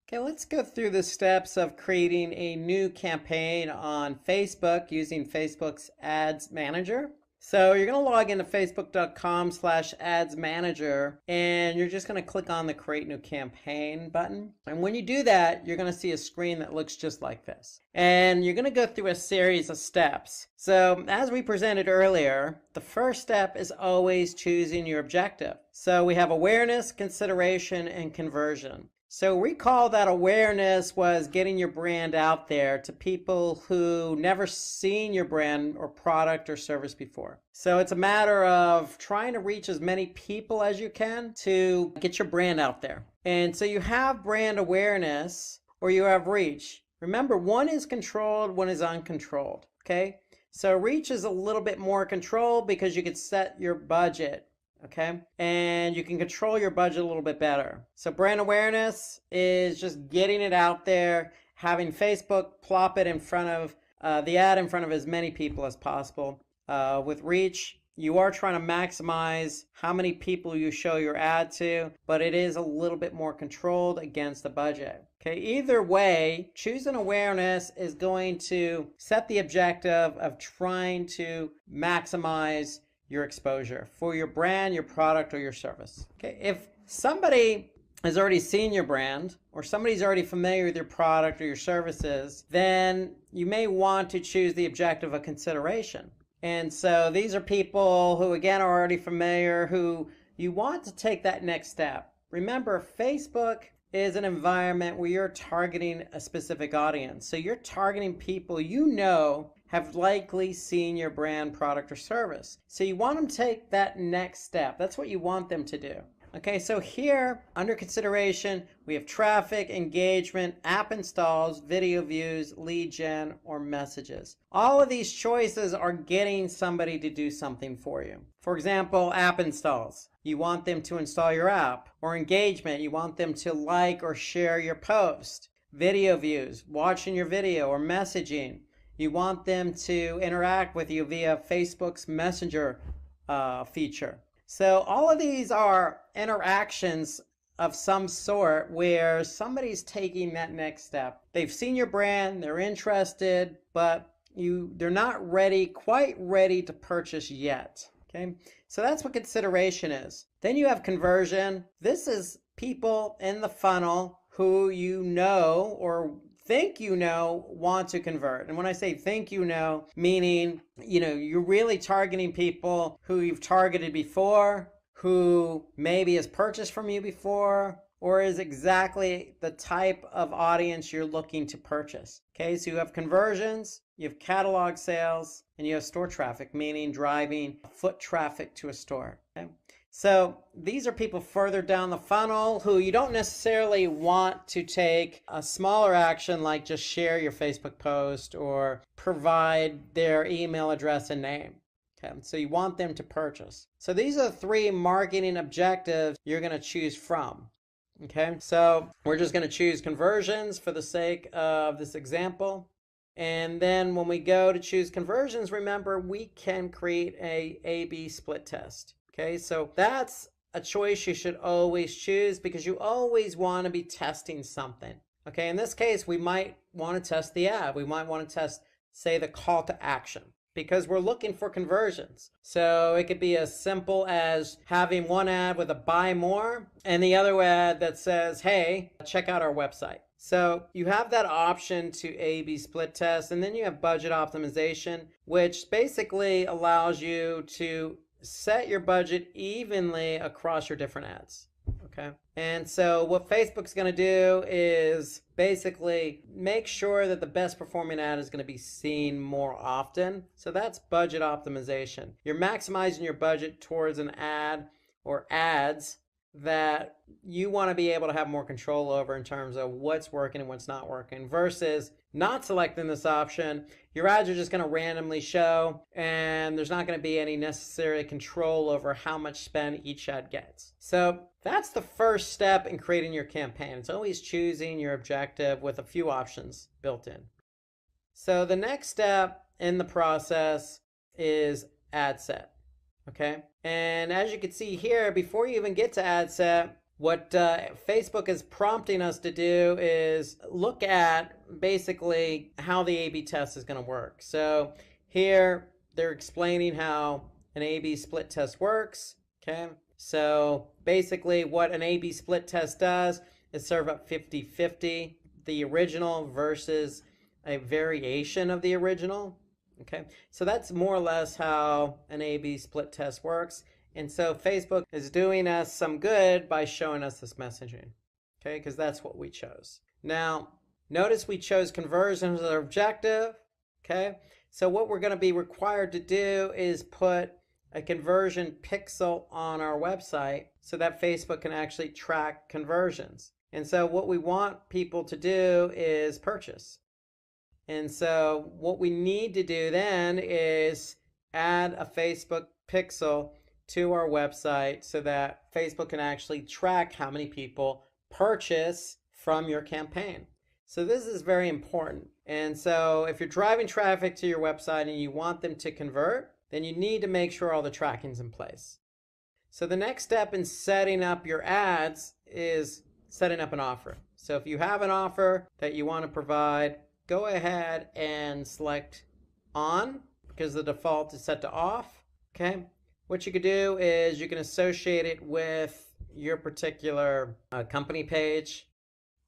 Okay, let's go through the steps of creating a new campaign on Facebook using Facebook's Ads Manager. So you're going to log into facebook.com/ads manager, and you're just going to click on the Create New Campaign button. And when you do that, you're going to see a screen that looks just like this. And you're going to go through a series of steps. So as we presented earlier, the first step is always choosing your objective. So we have awareness, consideration, and conversion. So recall that awareness was getting your brand out there to people who never seen your brand or product or service before. So it's a matter of trying to reach as many people as you can to get your brand out there. And so you have brand awareness or you have reach. Remember, one is controlled, one is uncontrolled, okay? So reach is a little bit more controlled because you could set your budget. Okay, and you can control your budget a little bit better. So brand awareness is just getting it out there, having Facebook plop it in front of the ad in front of as many people as possible. With reach, you are trying to maximize how many people you show your ad to, but it is a little bit more controlled against the budget. Okay, either way, choosing awareness is going to set the objective of trying to maximize your exposure for your brand, your product, or your service. Okay, if somebody has already seen your brand or somebody's already familiar with your product or your services, then you may want to choose the objective of consideration. And so these are people who, again, are already familiar, who you want to take that next step. Remember, Facebook is an environment where you're targeting a specific audience. So you're targeting people have likely seen your brand, product, or service. So you want them to take that next step. That's what you want them to do. Okay, so here, under consideration, we have traffic, engagement, app installs, video views, lead gen, or messages. All of these choices are getting somebody to do something for you. For example, app installs. You want them to install your app. Or engagement, you want them to like or share your post. Video views, watching your video, or messaging. You want them to interact with you via Facebook's Messenger feature. So all of these are interactions of some sort where somebody's taking that next step. They've seen your brand, they're interested, but they're not quite ready to purchase yet. Okay, so that's what consideration is. Then you have conversion. This is people in the funnel who or think you know want to convert. And when I say think you know, meaning, you're really targeting people who you've targeted before, who maybe has purchased from you before, or is exactly the type of audience you're looking to purchase. Okay, so you have conversions, you have catalog sales, and you have store traffic, meaning driving foot traffic to a store. Okay? So these are people further down the funnel who you don't necessarily want to take a smaller action like just share your Facebook post or provide their email address and name. Okay, so you want them to purchase. So these are the 3 marketing objectives you're going to choose from. Okay, so we're just going to choose conversions for the sake of this example. And then when we go to choose conversions, remember we can create a A/B split test. Okay, so that's a choice you should always choose because you always want to be testing something. Okay, in this case, we might want to test the ad. We might want to test, say, the call to action, because we're looking for conversions. So it could be as simple as having one ad with a buy more and the other ad that says, hey, check out our website. So you have that option to A/B split test, and then you have budget optimization, which basically allows you to set your budget evenly across your different ads. Okay. And so what Facebook's going to do is basically make sure that the best performing ad is going to be seen more often. So that's budget optimization. You're maximizing your budget towards an ad or ads that you want to be able to have more control over in terms of what's working and what's not working, versus not selecting this option. Your ads are just going to randomly show, and there's not going to be any necessary control over how much spend each ad gets. So that's the first step in creating your campaign. It's always choosing your objective with a few options built in. So the next step in the process is ad set. Okay, and as you can see here, before you even get to ad set, what Facebook is prompting us to do is look at basically how the A/B test is going to work. So here they're explaining how an A/B split test works. Okay, so basically what an A/B split test does is serve up 50-50, the original versus a variation of the original. Okay, so that's more or less how an A/B split test works. And so Facebook is doing us some good by showing us this messaging, okay, because that's what we chose. Now, notice we chose conversions as our objective, okay? So what we're going to be required to do is put a conversion pixel on our website so that Facebook can actually track conversions. And so what we want people to do is purchase. And so what we need to do then is add a Facebook pixel to our website so that Facebook can actually track how many people purchase from your campaign. So this is very important. And so if you're driving traffic to your website and you want them to convert, then you need to make sure all the tracking's in place. So the next step in setting up your ads is setting up an offer. So if you have an offer that you want to provide, go ahead and select on, because the default is set to off. Okay. What you could do is you can associate it with your particular company page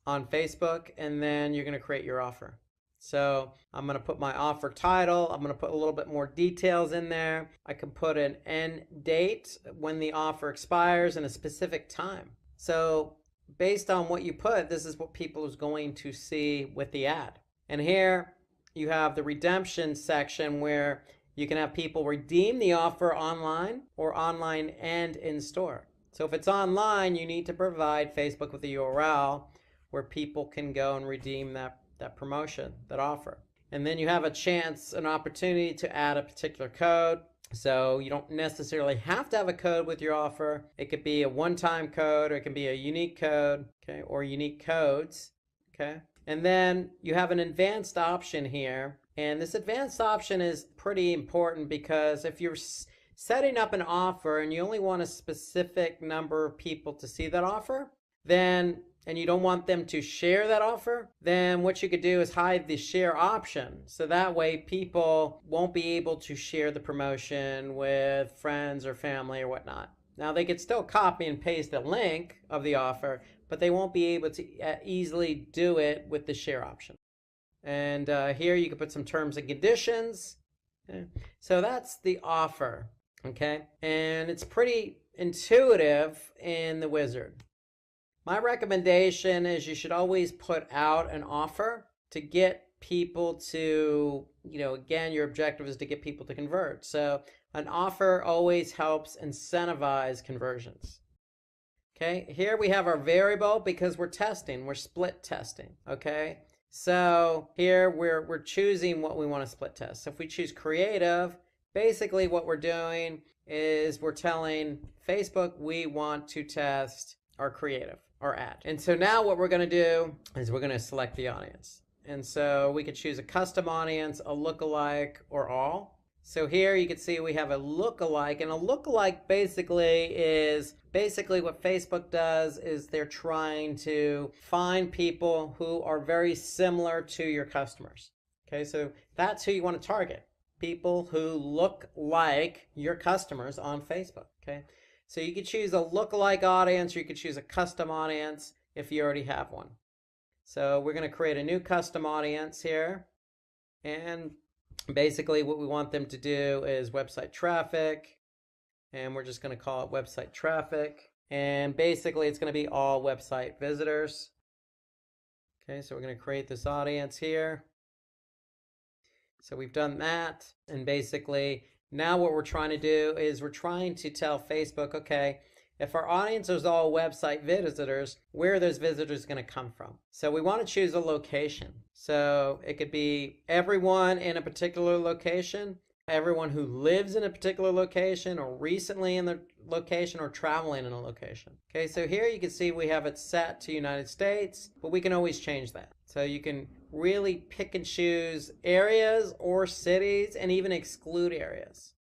on Facebook, and then you're going to create your offer. So I'm going to put my offer title. I'm going to put a little bit more details in there. I can put an end date when the offer expires and a specific time. So based on what you put, this is what people is going to see with the ad. And here you have the redemption section where you can have people redeem the offer online or online and in store. So if it's online, you need to provide Facebook with a URL where people can go and redeem that promotion, that offer. And then you have a chance, an opportunity to add a particular code. So you don't necessarily have to have a code with your offer. It could be a one-time code, or it can be a unique code, okay, or unique codes, okay? And then you have an advanced option here. And this advanced option is pretty important because if you're setting up an offer and you only want a specific number of people to see that offer, then, and you don't want them to share that offer, then what you could do is hide the share option. So that way people won't be able to share the promotion with friends or family or whatnot. Now they could still copy and paste the link of the offer, but they won't be able to easily do it with the share option. And here you can put some terms and conditions. Okay. So that's the offer, okay? And it's pretty intuitive in the wizard. My recommendation is you should always put out an offer to get people to, again, your objective is to get people to convert. So an offer always helps incentivize conversions. Okay, here we have our variable because we're testing, we're split testing, okay? So here we're choosing what we want to split test. So if we choose creative, basically what we're doing is we're telling Facebook we want to test our creative, our ad. And so now what we're going to do is we're going to select the audience. And so we could choose a custom audience, a lookalike, or all. So here you can see we have a lookalike, and a lookalike basically what Facebook does is they're trying to find people who are very similar to your customers. Okay, so that's who you want to target. People who look like your customers on Facebook. Okay, so you could choose a lookalike audience, or you could choose a custom audience if you already have one. So we're going to create a new custom audience here, and basically what we want them to do is website traffic, and we're just going to call it website traffic, and basically it's going to be all website visitors. Okay, so we're going to create this audience here. So we've done that, and basically now what we're trying to do is we're trying to tell Facebook, okay, if our audience is all website visitors, where are those visitors going to come from? So we want to choose a location. So it could be everyone in a particular location, everyone who lives in a particular location, or recently in the location, or traveling in a location. Okay, so here you can see we have it set to United States, but we can always change that. So you can really pick and choose areas or cities, and even exclude areas.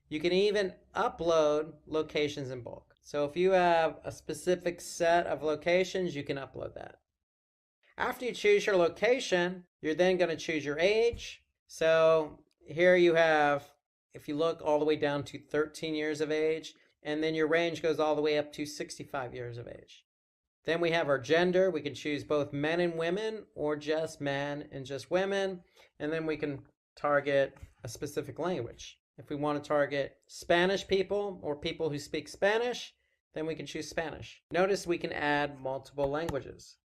You can even upload locations in bulk. So if you have a specific set of locations, you can upload that. After you choose your location, you're then going to choose your age. So here you have, if you look all the way down to 13 years of age, and then your range goes all the way up to 65 years of age. Then we have our gender. We can choose both men and women, or just men and just women. And then we can target a specific language. If we want to target Spanish people, or people who speak Spanish, then we can choose Spanish. Notice we can add multiple languages.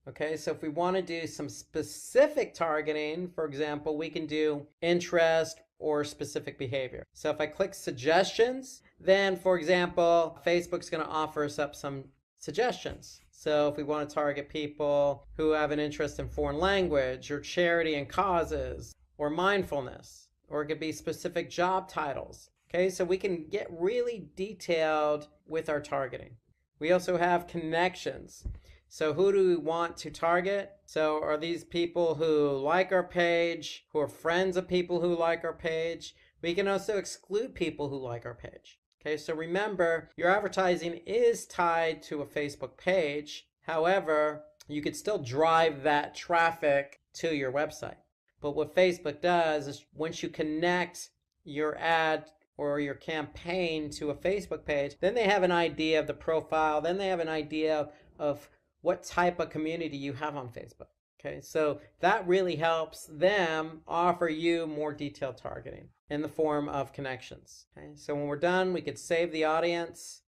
Okay, so if we want to do some specific targeting, for example, we can do interest or specific behavior. So if I click suggestions, then for example, Facebook's going to offer us up some suggestions. So if we want to target people who have an interest in foreign language, or charity and causes, or mindfulness, or it could be specific job titles. Okay, so we can get really detailed with our targeting. We also have connections. So who do we want to target? So are these people who like our page, who are friends of people who like our page? We can also exclude people who like our page. Okay, so remember, your advertising is tied to a Facebook page. However, you could still drive that traffic to your website. But what Facebook does is once you connect your ad or your campaign to a Facebook page, then they have an idea of the profile, then they have an idea of what type of community you have on Facebook. Okay, so that really helps them offer you more detailed targeting in the form of connections. Okay, so when we're done, we could save the audience.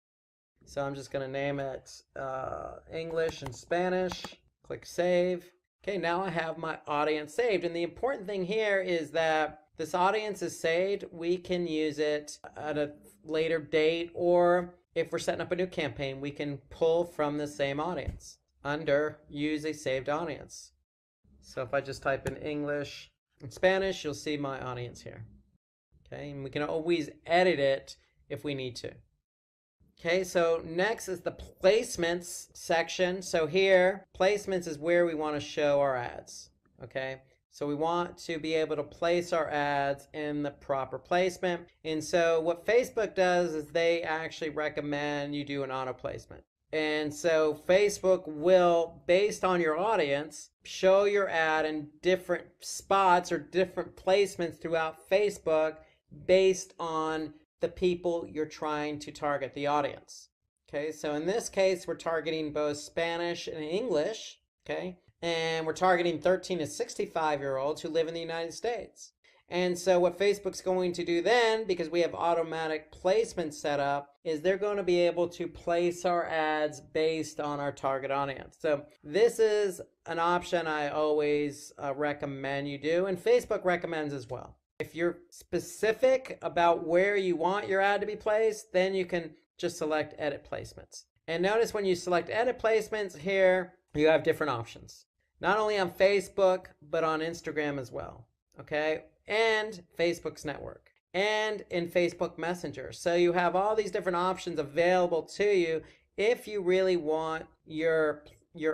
So I'm just going to name it English and Spanish. Click save. Okay, now I have my audience saved. And the important thing here is that this audience is saved. We can use it at a later date, or if we're setting up a new campaign, we can pull from the same audience under use a saved audience. So if I just type in English and Spanish, you'll see my audience here. Okay, and we can always edit it if we need to. Okay, so next is the placements section. So here, placements is where we want to show our ads. Okay, so we want to be able to place our ads in the proper placement. And so what Facebook does is they actually recommend you do an auto placement. And so Facebook will, based on your audience, show your ad in different spots or different placements throughout Facebook based on the people you're trying to target, the audience. Okay, so in this case, we're targeting both Spanish and English. Okay, And we're targeting 13 to 65-year-olds who live in the United States. And so what Facebook's going to do then, because we have automatic placement set up, is they're going to be able to place our ads based on our target audience. So this is an option I always recommend you do, and Facebook recommends as well. If you're specific about where you want your ad to be placed, then you can just select edit placements. And notice when you select edit placements here, you have different options. Not only on Facebook, but on Instagram as well. Okay? And Facebook's network, and in Facebook Messenger. So you have all these different options available to you if you really want your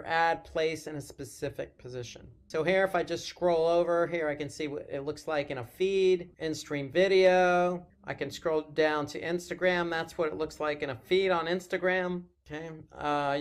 ad placed in a specific position. So here, if I just scroll over here, I can see what it looks like in a feed, in-stream video. I can scroll down to Instagram. That's what it looks like in a feed on Instagram. Okay,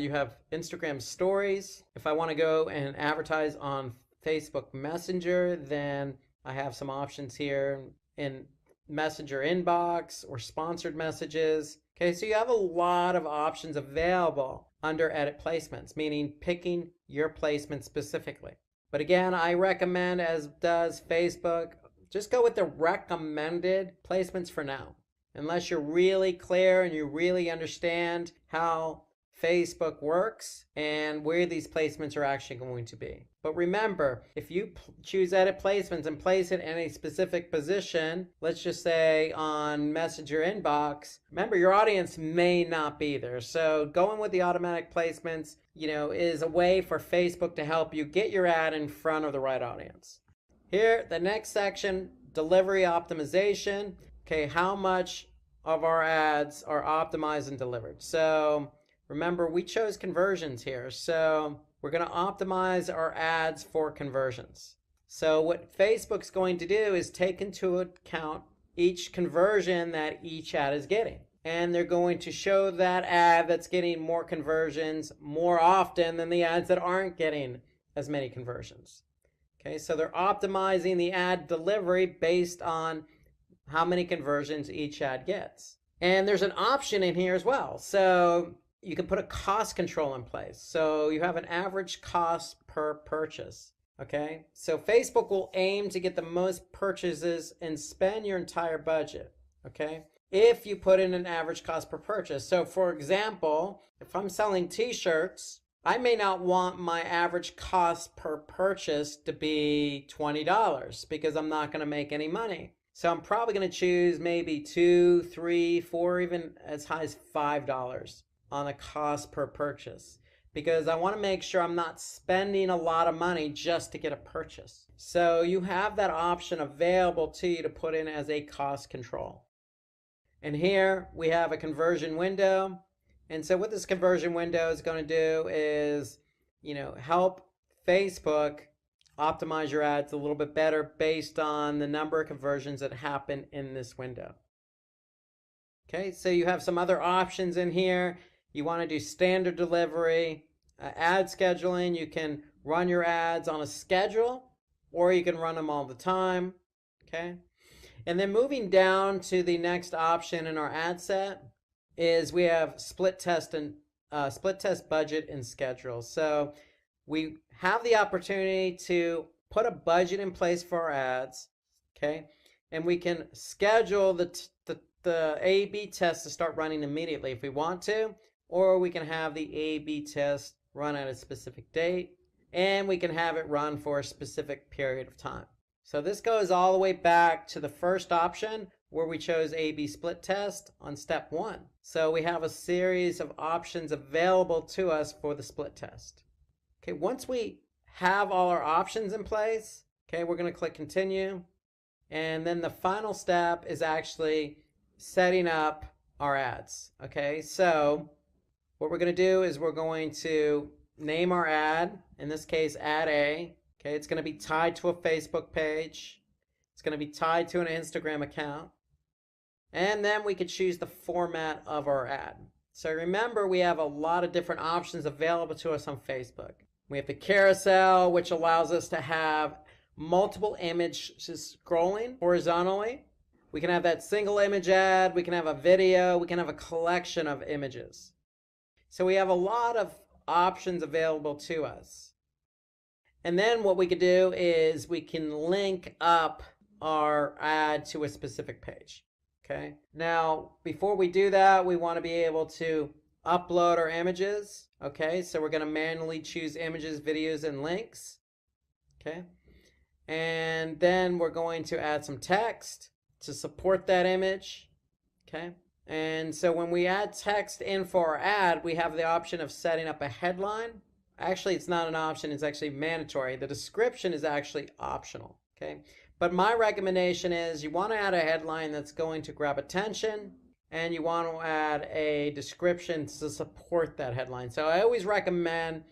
you have Instagram stories. If I want to go and advertise on Facebook Messenger, then I have some options here in Messenger inbox or sponsored messages. Okay, so you have a lot of options available under edit placements, meaning picking your placement specifically. But again, I recommend, as does Facebook, just go with the recommended placements for now. Unless you're really clear and you really understand how Facebook works and where these placements are actually going to be. But remember, if you choose edit placements and place it in a specific position, let's just say on Messenger inbox, remember your audience may not be there. So going with the automatic placements, is a way for Facebook to help you get your ad in front of the right audience. Here, the next section, delivery optimization. Okay, how much of our ads are optimized and delivered? So remember, we chose conversions here, so we're going to optimize our ads for conversions. So what Facebook's going to do is take into account each conversion that each ad is getting. And they're going to show that ad that's getting more conversions more often than the ads that aren't getting as many conversions. Okay, so they're optimizing the ad delivery based on how many conversions each ad gets. And there's an option in here as well. So you can put a cost control in place. So you have an average cost per purchase. Okay, so Facebook will aim to get the most purchases and spend your entire budget. Okay, if you put in an average cost per purchase. So for example, if I'm selling t-shirts, I may not want my average cost per purchase to be $20 because I'm not going to make any money. So I'm probably going to choose maybe $2, $3, $4, even as high as $5 on a cost per purchase, because I want to make sure I'm not spending a lot of money just to get a purchase. So you have that option available to you to put in as a cost control. And here we have a conversion window. And so what this conversion window is going to do is, help Facebook optimize your ads a little bit better based on the number of conversions that happen in this window. Okay, so you have some other options in here. You want to do standard delivery, ad scheduling. You can run your ads on a schedule, or you can run them all the time. Okay, and then moving down to the next option in our ad set is we have split test budget and schedule. So we have the opportunity to put a budget in place for our ads. Okay, and we can schedule the A/B test to start running immediately if we want to, or we can have the A/B test run at a specific date, and we can have it run for a specific period of time. So this goes all the way back to the first option where we chose A/B split test on step 1. So we have a series of options available to us for the split test. Okay, once we have all our options in place, okay, we're going to click continue. And then the final step is actually setting up our ads. Okay, so what we're going to do is we're going to name our ad, in this case ad A. Okay, it's going to be tied to a Facebook page. It's going to be tied to an Instagram account. And then we could choose the format of our ad. So remember, we have a lot of different options available to us on Facebook. We have the carousel, which allows us to have multiple images scrolling horizontally. We can have that single image ad. We can have a video. We can have a collection of images. So we have a lot of options available to us. And then what we could do is we can link up our ad to a specific page. Okay. Now, before we do that, we want to be able to upload our images. Okay. So we're going to manually choose images, videos, and links. Okay. And then we're going to add some text to support that image. Okay. And so when we add text in for our ad, we have the option of setting up a headline. Actually, it's not an option, it's actually mandatory. The description is actually optional. Okay. But my recommendation is you want to add a headline that's going to grab attention, and you want to add a description to support that headline. So I always recommend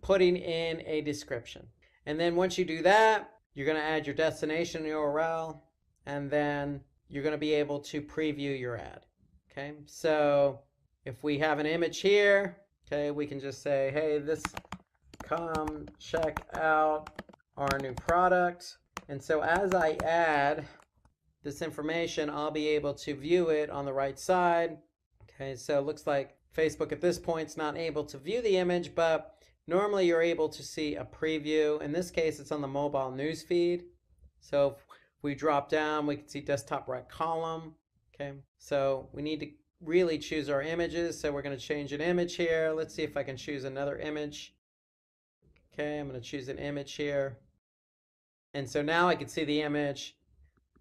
putting in a description. And then once you do that, you're going to add your destination URL, and then you're going to be able to preview your ad. Okay, so if we have an image here, okay, we can just say, hey, come check out our new product. And so as I add this information, I'll be able to view it on the right side. Okay, so it looks like Facebook at this point is not able to view the image, but normally you're able to see a preview. In this case, it's on the mobile news feed. So if we drop down, we can see desktop right column. Okay, so we need to really choose our images. So we're going to change an image here. Let's see if I can choose another image. Okay, I'm going to choose an image here. And so now I can see the image.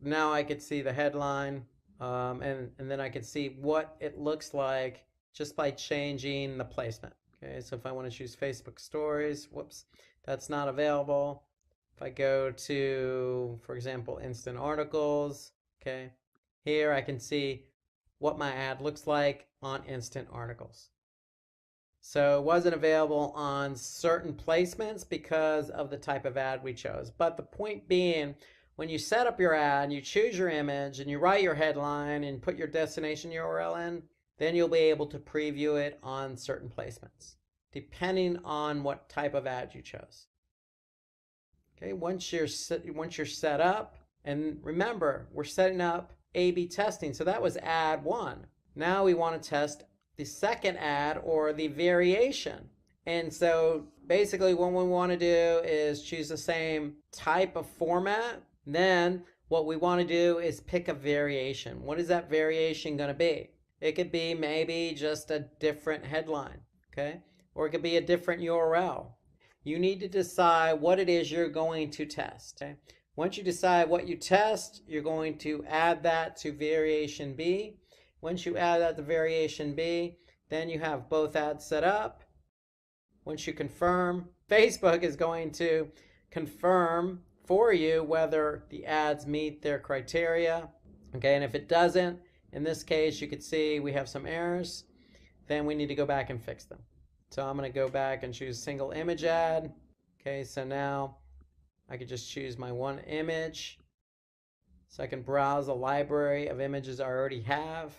Now I can see the headline. And then I can see what it looks like just by changing the placement. Okay, so if I want to choose Facebook stories, whoops, that's not available. If I go to, for example, instant articles, okay, here I can see what my ad looks like on instant articles. So it wasn't available on certain placements because of the type of ad we chose. But the point being, when you set up your ad, you choose your image and you write your headline and put your destination URL in, then you'll be able to preview it on certain placements, depending on what type of ad you chose. Okay, once you're set up, and remember, we're setting up A/B testing. So that was ad 1. Now we want to test the second ad or the variation. And so basically what we want to do is choose the same type of format. Then what we want to do is pick a variation. What is that variation going to be? It could be maybe just a different headline, okay? Or it could be a different URL. You need to decide what it is you're going to test, okay? Once you decide what you test, you're going to add that to variation B. Once you add that to variation B, then you have both ads set up. Once you confirm, Facebook is going to confirm for you whether the ads meet their criteria. Okay, and if it doesn't, in this case, you could see we have some errors. Then we need to go back and fix them. So I'm going to go back and choose single image ad. Okay, so now I could just choose my one image. So I can browse a library of images I already have.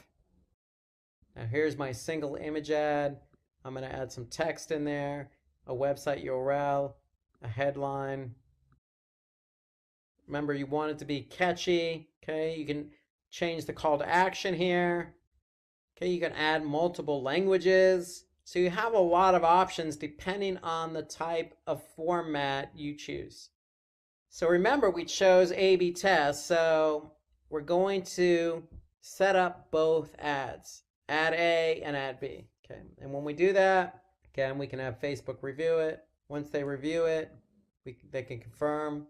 Now here's my single image ad. I'm going to add some text in there, a website URL, a headline. Remember, you want it to be catchy. Okay, you can change the call to action here. Okay, you can add multiple languages. So you have a lot of options depending on the type of format you choose. So remember, we chose A/B test, so we're going to set up both ads, ad A and ad B. Okay, and when we do that, again, we can have Facebook review it. Once they review it, they can confirm.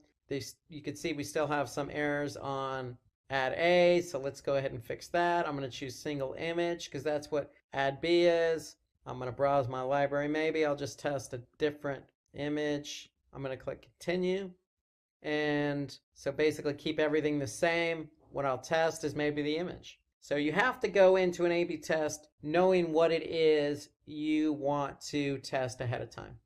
You can see we still have some errors on ad A, so let's go ahead and fix that. I'm going to choose single image because that's what ad B is. I'm going to browse my library. Maybe I'll just test a different image. I'm going to click continue. And so basically keep everything the same. What I'll test is maybe the image. So you have to go into an A/B test knowing what it is you want to test ahead of time.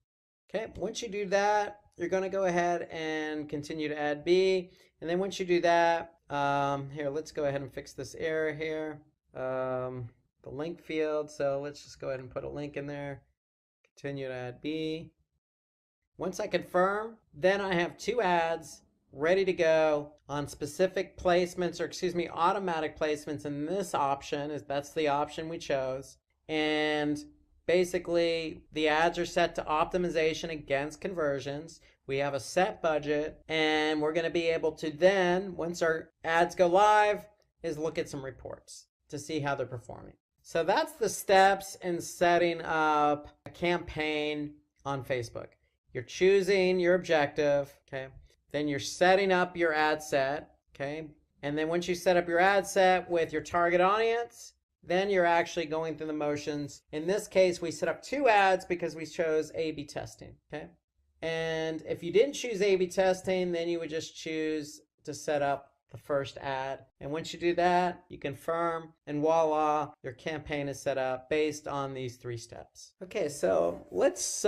Okay, once you do that, you're going to go ahead and continue to add B. And then once you do that, here, let's go ahead and fix this error here. The link field, so let's just go ahead and put a link in there. Continue to add B. Once I confirm, then I have two ads ready to go on specific placements, or excuse me, automatic placements in this option, that's the option we chose. And basically the ads are set to optimization against conversions. We have a set budget, and we're going to be able to then, once our ads go live, is look at some reports to see how they're performing. So that's the steps in setting up a campaign on Facebook. You're choosing your objective, okay? Then you're setting up your ad set, okay? And then once you set up your ad set with your target audience, then you're actually going through the motions. In this case, we set up 2 ads because we chose A/B testing, okay? And if you didn't choose A/B testing, then you would just choose to set up the first ad. And once you do that, you confirm, and voila, your campaign is set up based on these 3 steps. Okay, so let's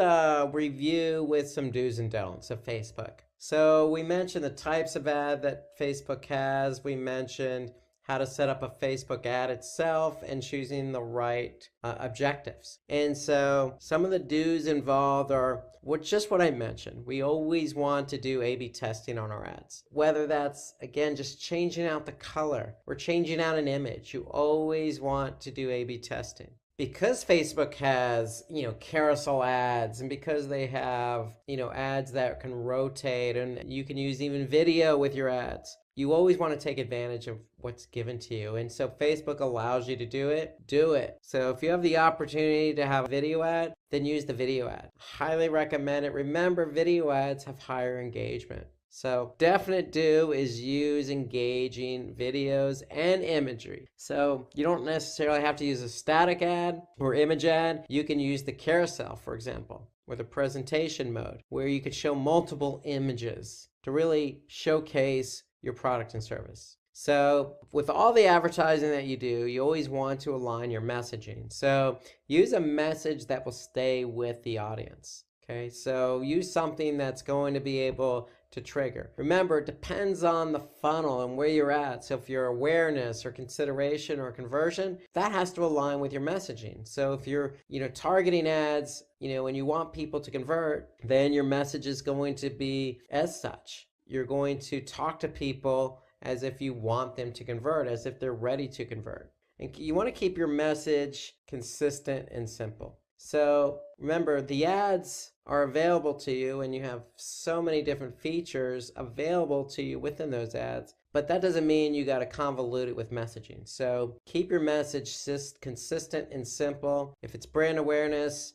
review with some do's and don'ts of Facebook. So we mentioned the types of ad that Facebook has. We mentioned how to set up a Facebook ad itself and choosing the right objectives. And so some of the do's involved are just what I mentioned. We always want to do A/B testing on our ads. Whether that's, again, just changing out the color or changing out an image, you always want to do A/B testing. Because Facebook has, carousel ads, and because they have, ads that can rotate, and you can use even video with your ads, you always want to take advantage of what's given to you. And so Facebook allows you to do it. So if you have the opportunity to have a video ad, then use the video ad. Highly recommend it. Remember, video ads have higher engagement. So definite do is use engaging videos and imagery. So you don't necessarily have to use a static ad or image ad. You can use the carousel, for example, or the presentation mode, where you could show multiple images to really showcase your product and service. So with all the advertising that you do, you always want to align your messaging. So use a message that will stay with the audience. Okay, so use something that's going to be able to trigger. Remember, it depends on the funnel and where you're at. So if you're awareness or consideration or conversion, that has to align with your messaging. So if you're, targeting ads, and you want people to convert, then your message is going to be as such. You're going to talk to people as if you want them to convert, as if they're ready to convert. And you want to keep your message consistent and simple. So remember, the ads are available to you, and you have so many different features available to you within those ads, but that doesn't mean you got to convolute it with messaging. So keep your message consistent and simple. If it's brand awareness,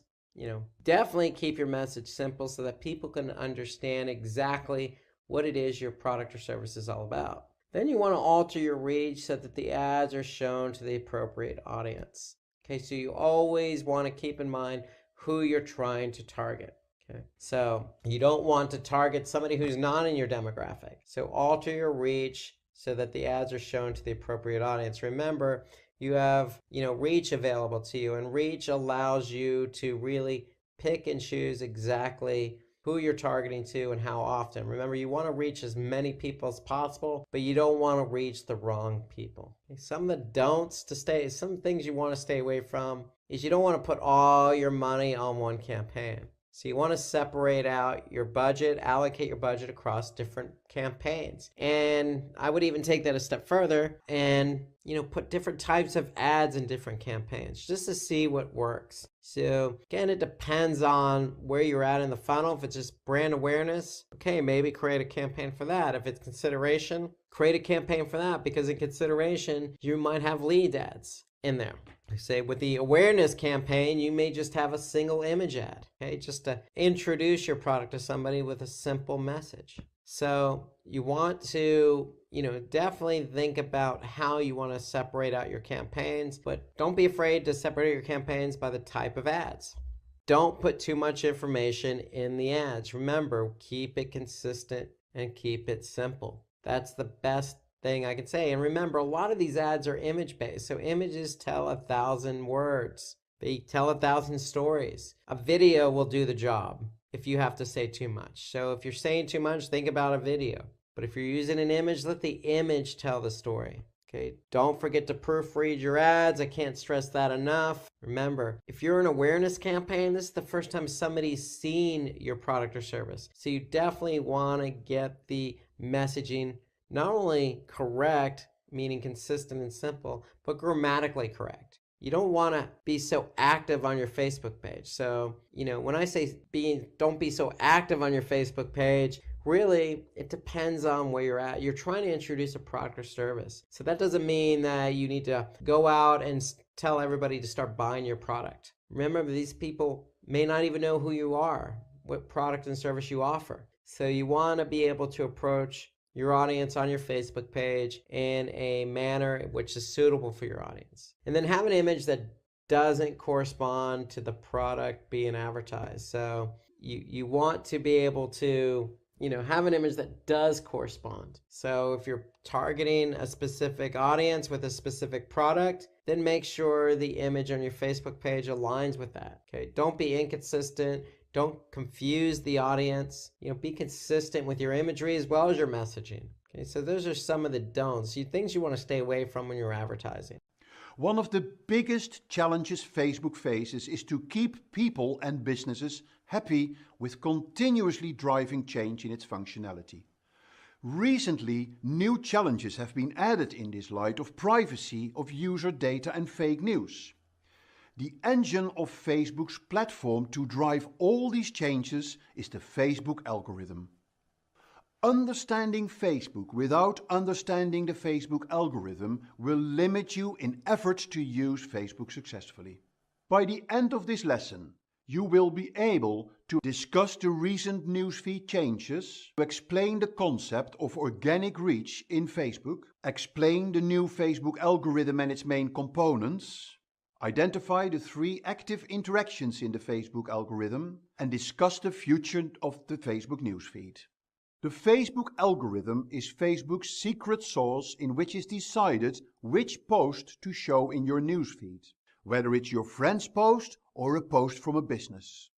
definitely keep your message simple so that people can understand exactly what it is your product or service is all about. Then you want to alter your reach so that the ads are shown to the appropriate audience. Okay, so you always want to keep in mind who you're trying to target. Okay, so you don't want to target somebody who's not in your demographic. So alter your reach so that the ads are shown to the appropriate audience. Remember, you have, reach available to you, and reach allows you to really pick and choose exactly who you're targeting to and how often. Remember, you want to reach as many people as possible, but you don't want to reach the wrong people. Okay, some of the don'ts some things you want to stay away from is you don't want to put all your money on one campaign. So you want to separate out your budget, allocate your budget across different campaigns. And I would even take that a step further and, put different types of ads in different campaigns just to see what works. So again, it depends on where you're at in the funnel. If it's just brand awareness, okay, maybe create a campaign for that. If it's consideration, create a campaign for that, because in consideration, you might have lead ads in there. Say with the awareness campaign, you may just have a single image ad, okay, just to introduce your product to somebody with a simple message. So you want to, definitely think about how you want to separate out your campaigns, but don't be afraid to separate your campaigns by the type of ads. Don't put too much information in the ads. Remember, keep it consistent and keep it simple. That's the best thing I can say. And remember, a lot of these ads are image based. So images tell 1,000 words. They tell 1,000 stories. A video will do the job if you have to say too much. So if you're saying too much, think about a video. But if you're using an image, let the image tell the story. Okay, don't forget to proofread your ads. I can't stress that enough. Remember, if you're an awareness campaign, this is the first time somebody's seen your product or service. So you definitely want to get the messaging not only correct, meaning consistent and simple, but grammatically correct. You don't want to be so active on your Facebook page. So, when I say don't be so active on your Facebook page, really, it depends on where you're at. You're trying to introduce a product or service. So that doesn't mean that you need to go out and tell everybody to start buying your product. Remember, these people may not even know who you are, what product and service you offer. So you want to be able to approach your audience on your Facebook page in a manner which is suitable for your audience. And then have an image that doesn't correspond to the product being advertised. So you want to be able to have an image that does correspond. So if you're targeting a specific audience with a specific product, then make sure the image on your Facebook page aligns with that. Okay, don't be inconsistent. Don't confuse the audience. Be consistent with your imagery as well as your messaging. Okay, so those are some of the don'ts, things you want to stay away from when you're advertising. One of the biggest challenges Facebook faces is to keep people and businesses happy with continuously driving change in its functionality. Recently, new challenges have been added in this light of privacy of user data and fake news. The engine of Facebook's platform to drive all these changes is the Facebook algorithm. Understanding Facebook without understanding the Facebook algorithm will limit you in efforts to use Facebook successfully. By the end of this lesson, you will be able to discuss the recent newsfeed changes, to explain the concept of organic reach in Facebook, explain the new Facebook algorithm and its main components, identify the 3 active interactions in the Facebook algorithm, and discuss the future of the Facebook newsfeed. The Facebook algorithm is Facebook's secret sauce in which is decided which post to show in your newsfeed, whether it's your friend's post or a post from a business.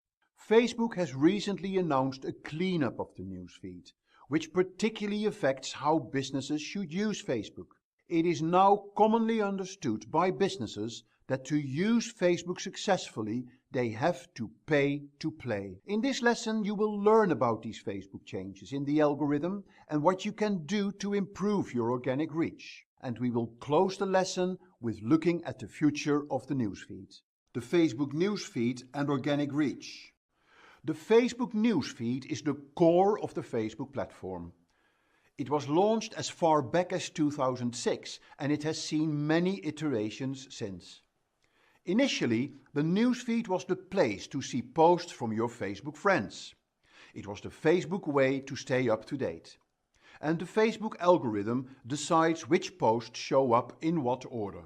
Facebook has recently announced a cleanup of the newsfeed, which particularly affects how businesses should use Facebook. It is now commonly understood by businesses that to use Facebook successfully, they have to pay to play. In this lesson, you will learn about these Facebook changes in the algorithm and what you can do to improve your organic reach. And we will close the lesson with looking at the future of the newsfeed. The Facebook newsfeed and organic reach. The Facebook newsfeed is the core of the Facebook platform. It was launched as far back as 2006 and it has seen many iterations since. Initially, the newsfeed was the place to see posts from your Facebook friends. It was the Facebook way to stay up to date. And the Facebook algorithm decides which posts show up in what order.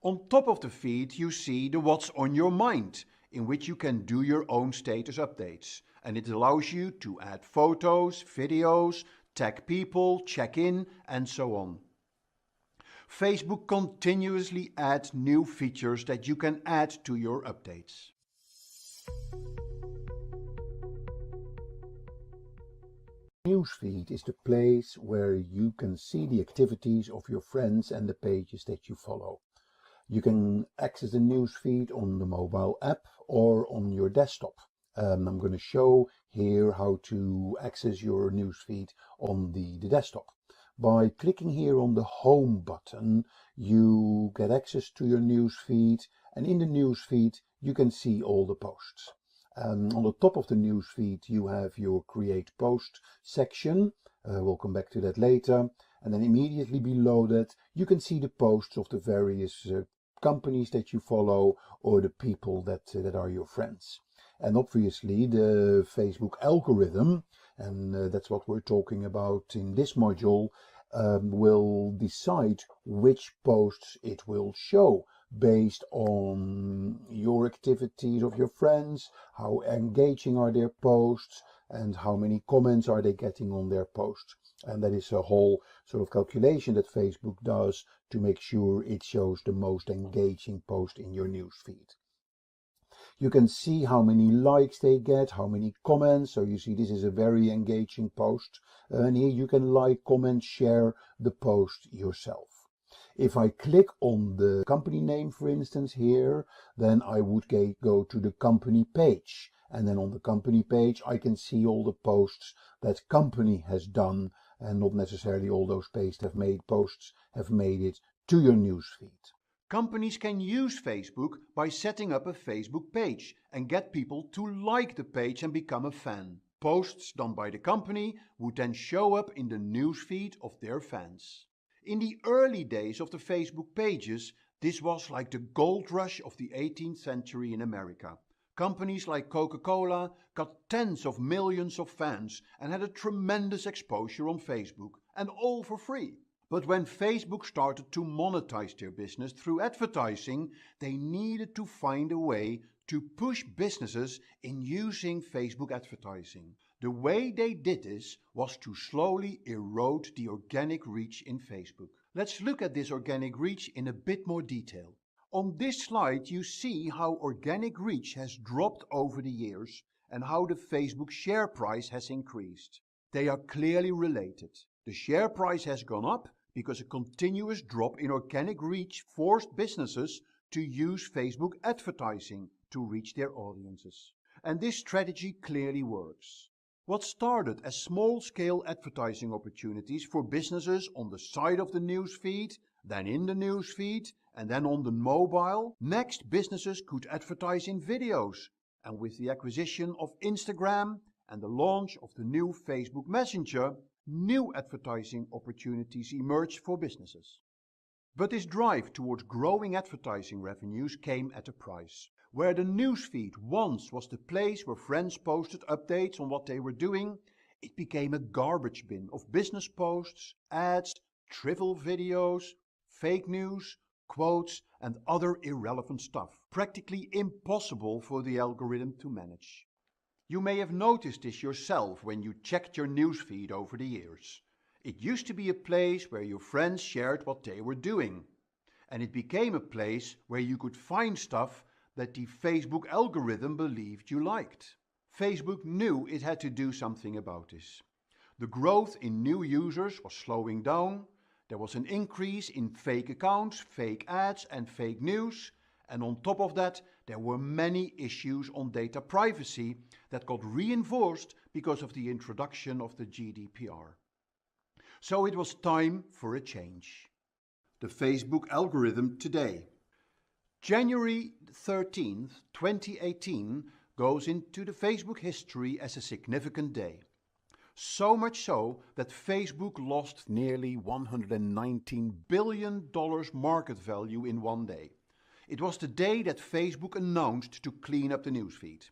On top of the feed, you see the What's on Your Mind, in which you can do your own status updates. And it allows you to add photos, videos, tag people, check in, and so on. Facebook continuously adds new features that you can add to your updates. Newsfeed is the place where you can see the activities of your friends and the pages that you follow. You can access the newsfeed on the mobile app or on your desktop. I'm going to show here how to access your newsfeed on the desktop. By clicking here on the home button, you get access to your newsfeed, and in the newsfeed you can see all the posts. On the top of the newsfeed you have your create post section. We'll come back to that later. And then immediately below that you can see the posts of the various companies that you follow or the people that are your friends. And obviously the Facebook algorithm, and that's what we're talking about in this module, will decide which posts it will show based on your activities of your friends, how engaging are their posts, and how many comments are they getting on their posts. And that is a whole sort of calculation that Facebook does to make sure it shows the most engaging post in your newsfeed. You can see how many likes they get, how many comments. So you see this is a very engaging post. And here you can like, comment, share the post yourself. If I click on the company name, for instance, here, then I would go to the company page. And then on the company page, I can see all the posts that company has done, and not necessarily all those posts have made it to your newsfeed. Companies can use Facebook by setting up a Facebook page and get people to like the page and become a fan. Posts done by the company would then show up in the newsfeed of their fans. In the early days of the Facebook pages, this was like the gold rush of the 18th century in America. Companies like Coca-Cola got tens of millions of fans and had a tremendous exposure on Facebook, and all for free. But when Facebook started to monetize their business through advertising, they needed to find a way to push businesses in using Facebook advertising. The way they did this was to slowly erode the organic reach in Facebook. Let's look at this organic reach in a bit more detail. On this slide you see how organic reach has dropped over the years and how the Facebook share price has increased. They are clearly related. The share price has gone up because a continuous drop in organic reach forced businesses to use Facebook advertising to reach their audiences. And this strategy clearly works. What started as small-scale advertising opportunities for businesses on the side of the newsfeed, then in the newsfeed, and then on the mobile, next businesses could advertise in videos. And with the acquisition of Instagram and the launch of the new Facebook Messenger, new advertising opportunities emerged for businesses. But this drive towards growing advertising revenues came at a price. Where the newsfeed once was the place where friends posted updates on what they were doing, it became a garbage bin of business posts, ads, trivial videos, fake news, quotes, and other irrelevant stuff, practically impossible for the algorithm to manage. You may have noticed this yourself when you checked your newsfeed over the years. It used to be a place where your friends shared what they were doing, and it became a place where you could find stuff that the Facebook algorithm believed you liked. Facebook knew it had to do something about this. The growth in new users was slowing down, there was an increase in fake accounts, fake ads and fake news, and on top of that there were many issues on data privacy that got reinforced because of the introduction of the GDPR. So it was time for a change. The Facebook algorithm today. January 13th, 2018 goes into the Facebook history as a significant day. So much so that Facebook lost nearly $119 billion market value in one day. It was the day that Facebook announced to clean up the newsfeed.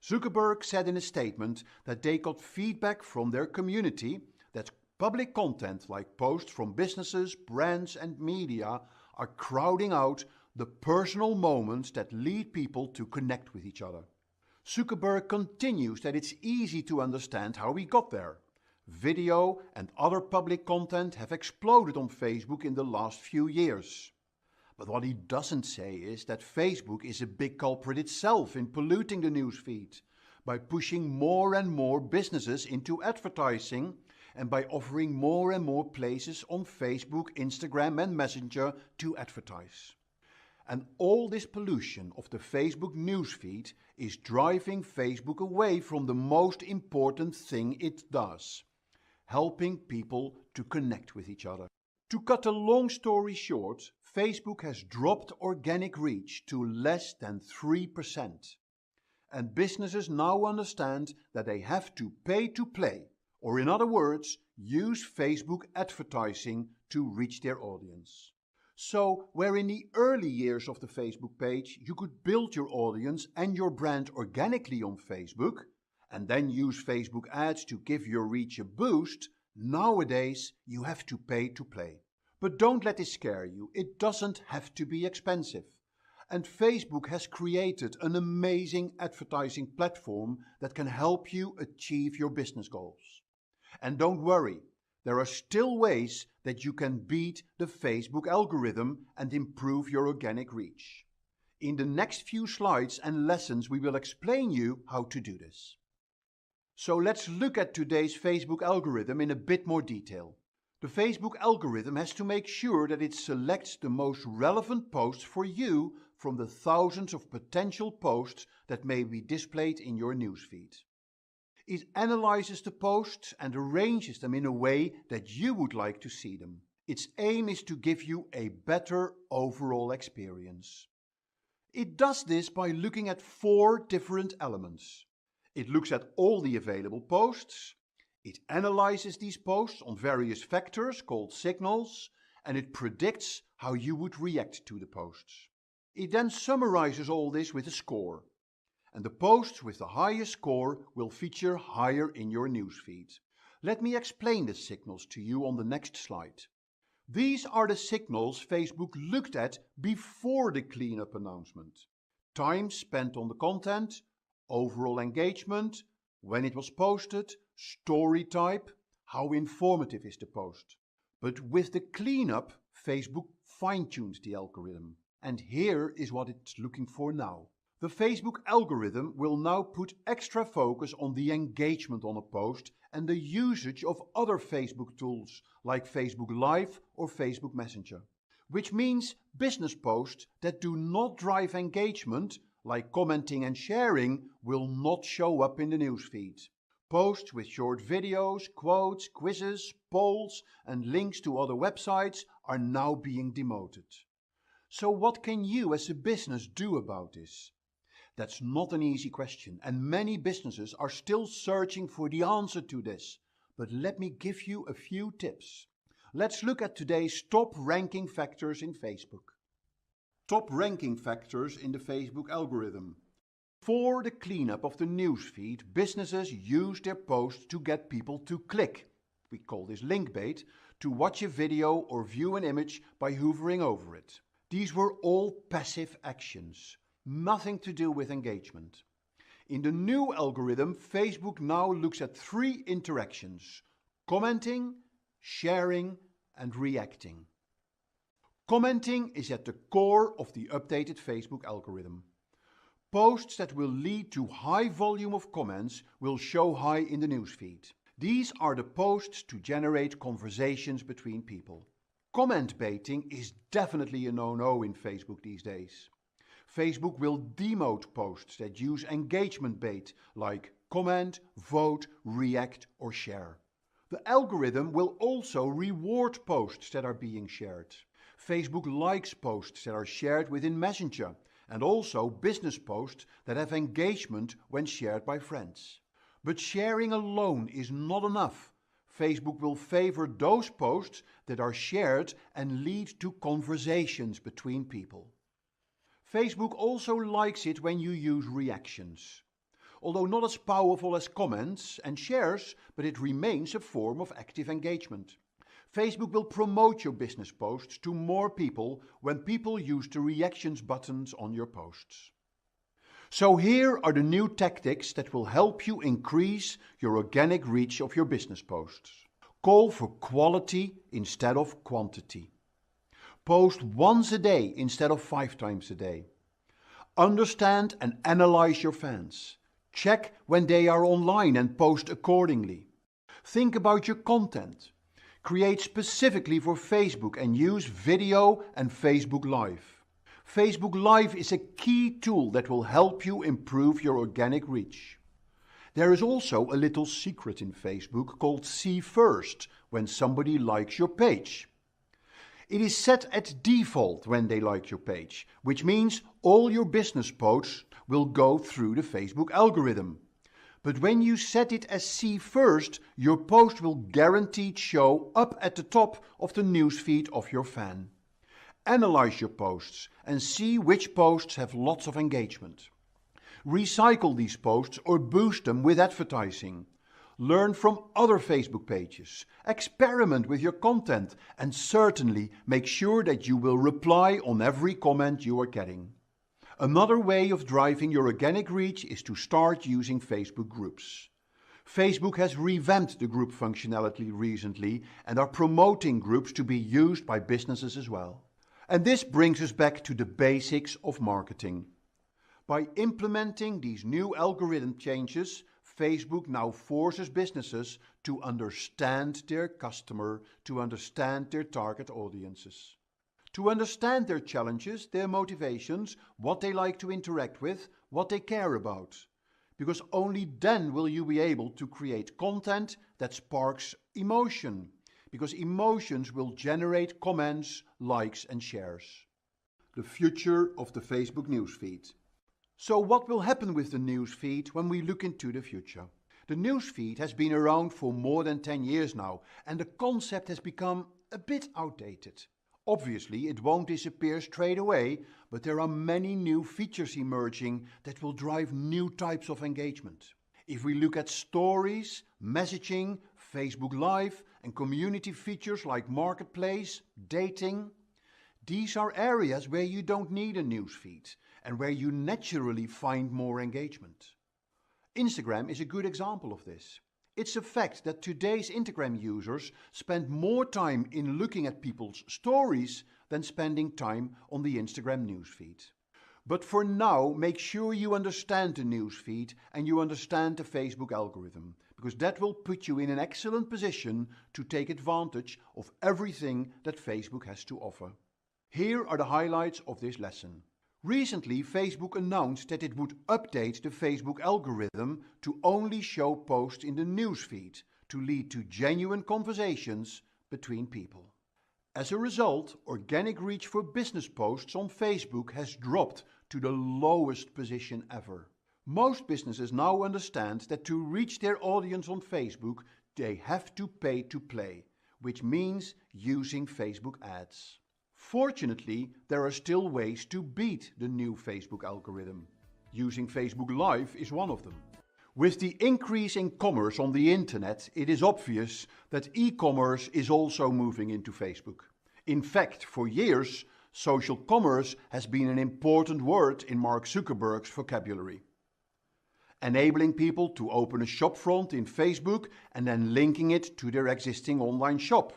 Zuckerberg said in a statement that they got feedback from their community that public content like posts from businesses, brands and media are crowding out the personal moments that lead people to connect with each other. Zuckerberg continues that it's easy to understand how we got there. Video and other public content have exploded on Facebook in the last few years. But what he doesn't say is that Facebook is a big culprit itself in polluting the newsfeed by pushing more and more businesses into advertising and by offering more and more places on Facebook, Instagram and Messenger to advertise. And all this pollution of the Facebook newsfeed is driving Facebook away from the most important thing it does, helping people to connect with each other. To cut a long story short, Facebook has dropped organic reach to less than 3%. And businesses now understand that they have to pay to play, or in other words, use Facebook advertising to reach their audience. So, where in the early years of the Facebook page you could build your audience and your brand organically on Facebook, and then use Facebook ads to give your reach a boost, nowadays you have to pay to play. But don't let this scare you, it doesn't have to be expensive. And Facebook has created an amazing advertising platform that can help you achieve your business goals. And don't worry, there are still ways that you can beat the Facebook algorithm and improve your organic reach. In the next few slides and lessons we will explain you how to do this. So let's look at today's Facebook algorithm in a bit more detail. The Facebook algorithm has to make sure that it selects the most relevant posts for you from the thousands of potential posts that may be displayed in your newsfeed. It analyzes the posts and arranges them in a way that you would like to see them. Its aim is to give you a better overall experience. It does this by looking at 4 different elements. It looks at all the available posts, it analyzes these posts on various factors called signals, and it predicts how you would react to the posts. It then summarizes all this with a score, and the posts with the highest score will feature higher in your newsfeed. Let me explain the signals to you on the next slide. These are the signals Facebook looked at before the cleanup announcement. Time spent on the content, overall engagement, when it was posted, story type, how informative is the post. But with the cleanup, Facebook fine-tuned the algorithm. And here is what it's looking for now. The Facebook algorithm will now put extra focus on the engagement on a post and the usage of other Facebook tools like Facebook Live or Facebook Messenger. Which means business posts that do not drive engagement, like commenting and sharing, will not show up in the newsfeed. Posts with short videos, quotes, quizzes, polls and links to other websites are now being demoted. So what can you as a business do about this? That's not an easy question, and many businesses are still searching for the answer to this. But let me give you a few tips. Let's look at today's top ranking factors in Facebook. Top ranking factors in the Facebook algorithm. For the cleanup of the newsfeed, businesses use their posts to get people to click. We call this link bait, to watch a video or view an image by hovering over it. These were all passive actions. Nothing to do with engagement. In the new algorithm, Facebook now looks at 3 interactions: commenting, sharing and reacting. Commenting is at the core of the updated Facebook algorithm. Posts that will lead to high volume of comments will show high in the newsfeed. These are the posts to generate conversations between people. Comment baiting is definitely a no-no in Facebook these days. Facebook will demote posts that use engagement bait like comment, vote, react or share. The algorithm will also reward posts that are being shared. Facebook likes posts that are shared within Messenger and also business posts that have engagement when shared by friends. But sharing alone is not enough. Facebook will favor those posts that are shared and lead to conversations between people. Facebook also likes it when you use reactions. Although not as powerful as comments and shares, but it remains a form of active engagement. Facebook will promote your business posts to more people when people use the reactions buttons on your posts. So here are the new tactics that will help you increase your organic reach of your business posts. Call for quality instead of quantity. Post once a day instead of 5 times a day. Understand and analyze your fans. Check when they are online and post accordingly. Think about your content. Create specifically for Facebook and use video and Facebook Live. Facebook Live is a key tool that will help you improve your organic reach. There is also a little secret in Facebook called See First when somebody likes your page. It is set at default when they like your page, which means all your business posts will go through the Facebook algorithm. But when you set it as See First, your post will guaranteed show up at the top of the newsfeed of your fan. Analyze your posts and see which posts have lots of engagement. Recycle these posts or boost them with advertising. Learn from other Facebook pages, experiment with your content, and certainly make sure that you will reply on every comment you are getting. Another way of driving your organic reach is to start using Facebook groups. Facebook has revamped the group functionality recently and are promoting groups to be used by businesses as well. And this brings us back to the basics of marketing. By implementing these new algorithm changes, Facebook now forces businesses to understand their customer, to understand their target audiences. To understand their challenges, their motivations, what they like to interact with, what they care about. Because only then will you be able to create content that sparks emotion. because emotions will generate comments, likes and shares. The future of the Facebook newsfeed. So what will happen with the newsfeed when we look into the future? The newsfeed has been around for more than 10 years now, and the concept has become a bit outdated. Obviously, it won't disappear straight away, but there are many new features emerging that will drive new types of engagement. If we look at stories, messaging, Facebook Live and community features like Marketplace, dating, these are areas where you don't need a newsfeed and where you naturally find more engagement. Instagram is a good example of this. It's a fact that today's Instagram users spend more time in looking at people's stories than spending time on the Instagram newsfeed. But for now, make sure you understand the newsfeed and you understand the Facebook algorithm, because that will put you in an excellent position to take advantage of everything that Facebook has to offer. Here are the highlights of this lesson. Recently, Facebook announced that it would update the Facebook algorithm to only show posts in the newsfeed to lead to genuine conversations between people. As a result, organic reach for business posts on Facebook has dropped to the lowest position ever. Most businesses now understand that to reach their audience on Facebook, they have to pay to play, which means using Facebook ads. Fortunately, there are still ways to beat the new Facebook algorithm. Using Facebook Live is one of them. With the increase in commerce on the internet, it is obvious that e-commerce is also moving into Facebook. In fact, for years, social commerce has been an important word in Mark Zuckerberg's vocabulary. Enabling people to open a shopfront in Facebook and then linking it to their existing online shop.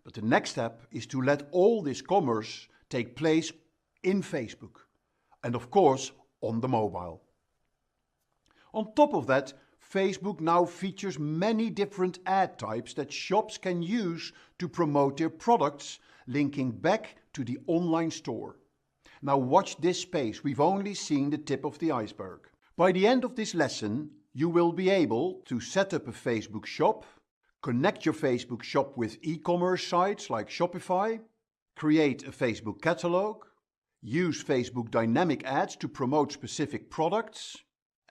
But the next step is to let all this commerce take place in Facebook. And of course, on the mobile. On top of that, Facebook now features many different ad types that shops can use to promote their products, linking back to the online store. Now watch this space, we've only seen the tip of the iceberg. By the end of this lesson, you will be able to set up a Facebook shop, connect your Facebook shop with e-commerce sites like Shopify, create a Facebook catalog, use Facebook dynamic ads to promote specific products,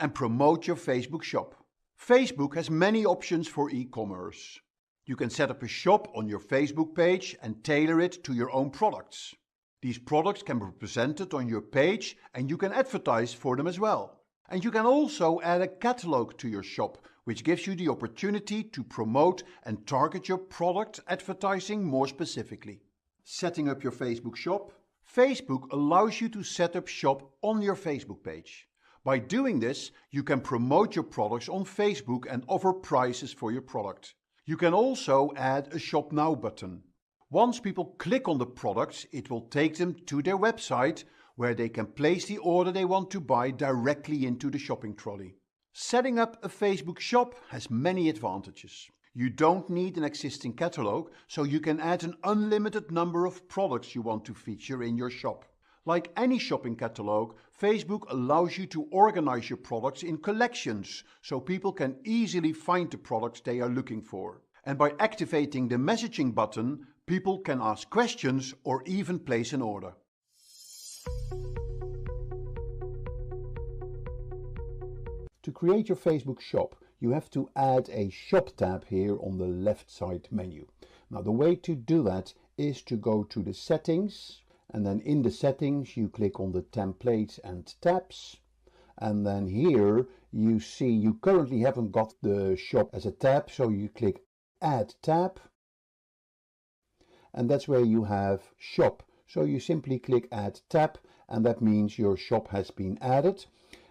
and promote your Facebook shop. Facebook has many options for e-commerce. You can set up a shop on your Facebook page and tailor it to your own products. These products can be presented on your page and you can advertise for them as well. And you can also add a catalog to your shop, which gives you the opportunity to promote and target your product advertising more specifically. Setting up your Facebook shop. Facebook allows you to set up shop on your Facebook page. By doing this, you can promote your products on Facebook and offer prices for your product. You can also add a Shop Now button. Once people click on the products, it will take them to their website where they can place the order they want to buy directly into the shopping trolley. Setting up a Facebook shop has many advantages. You don't need an existing catalog, so you can add an unlimited number of products you want to feature in your shop. Like any shopping catalog, Facebook allows you to organize your products in collections so people can easily find the products they are looking for. And by activating the messaging button, people can ask questions or even place an order. To create your Facebook shop, you have to add a shop tab here on the left side menu. Now the way to do that is to go to the settings, and then in the settings you click on the templates and tabs, and then here you see you currently haven't got the shop as a tab, so you click add tab, and that's where you have shop. So you simply click add tab, and that means your shop has been added,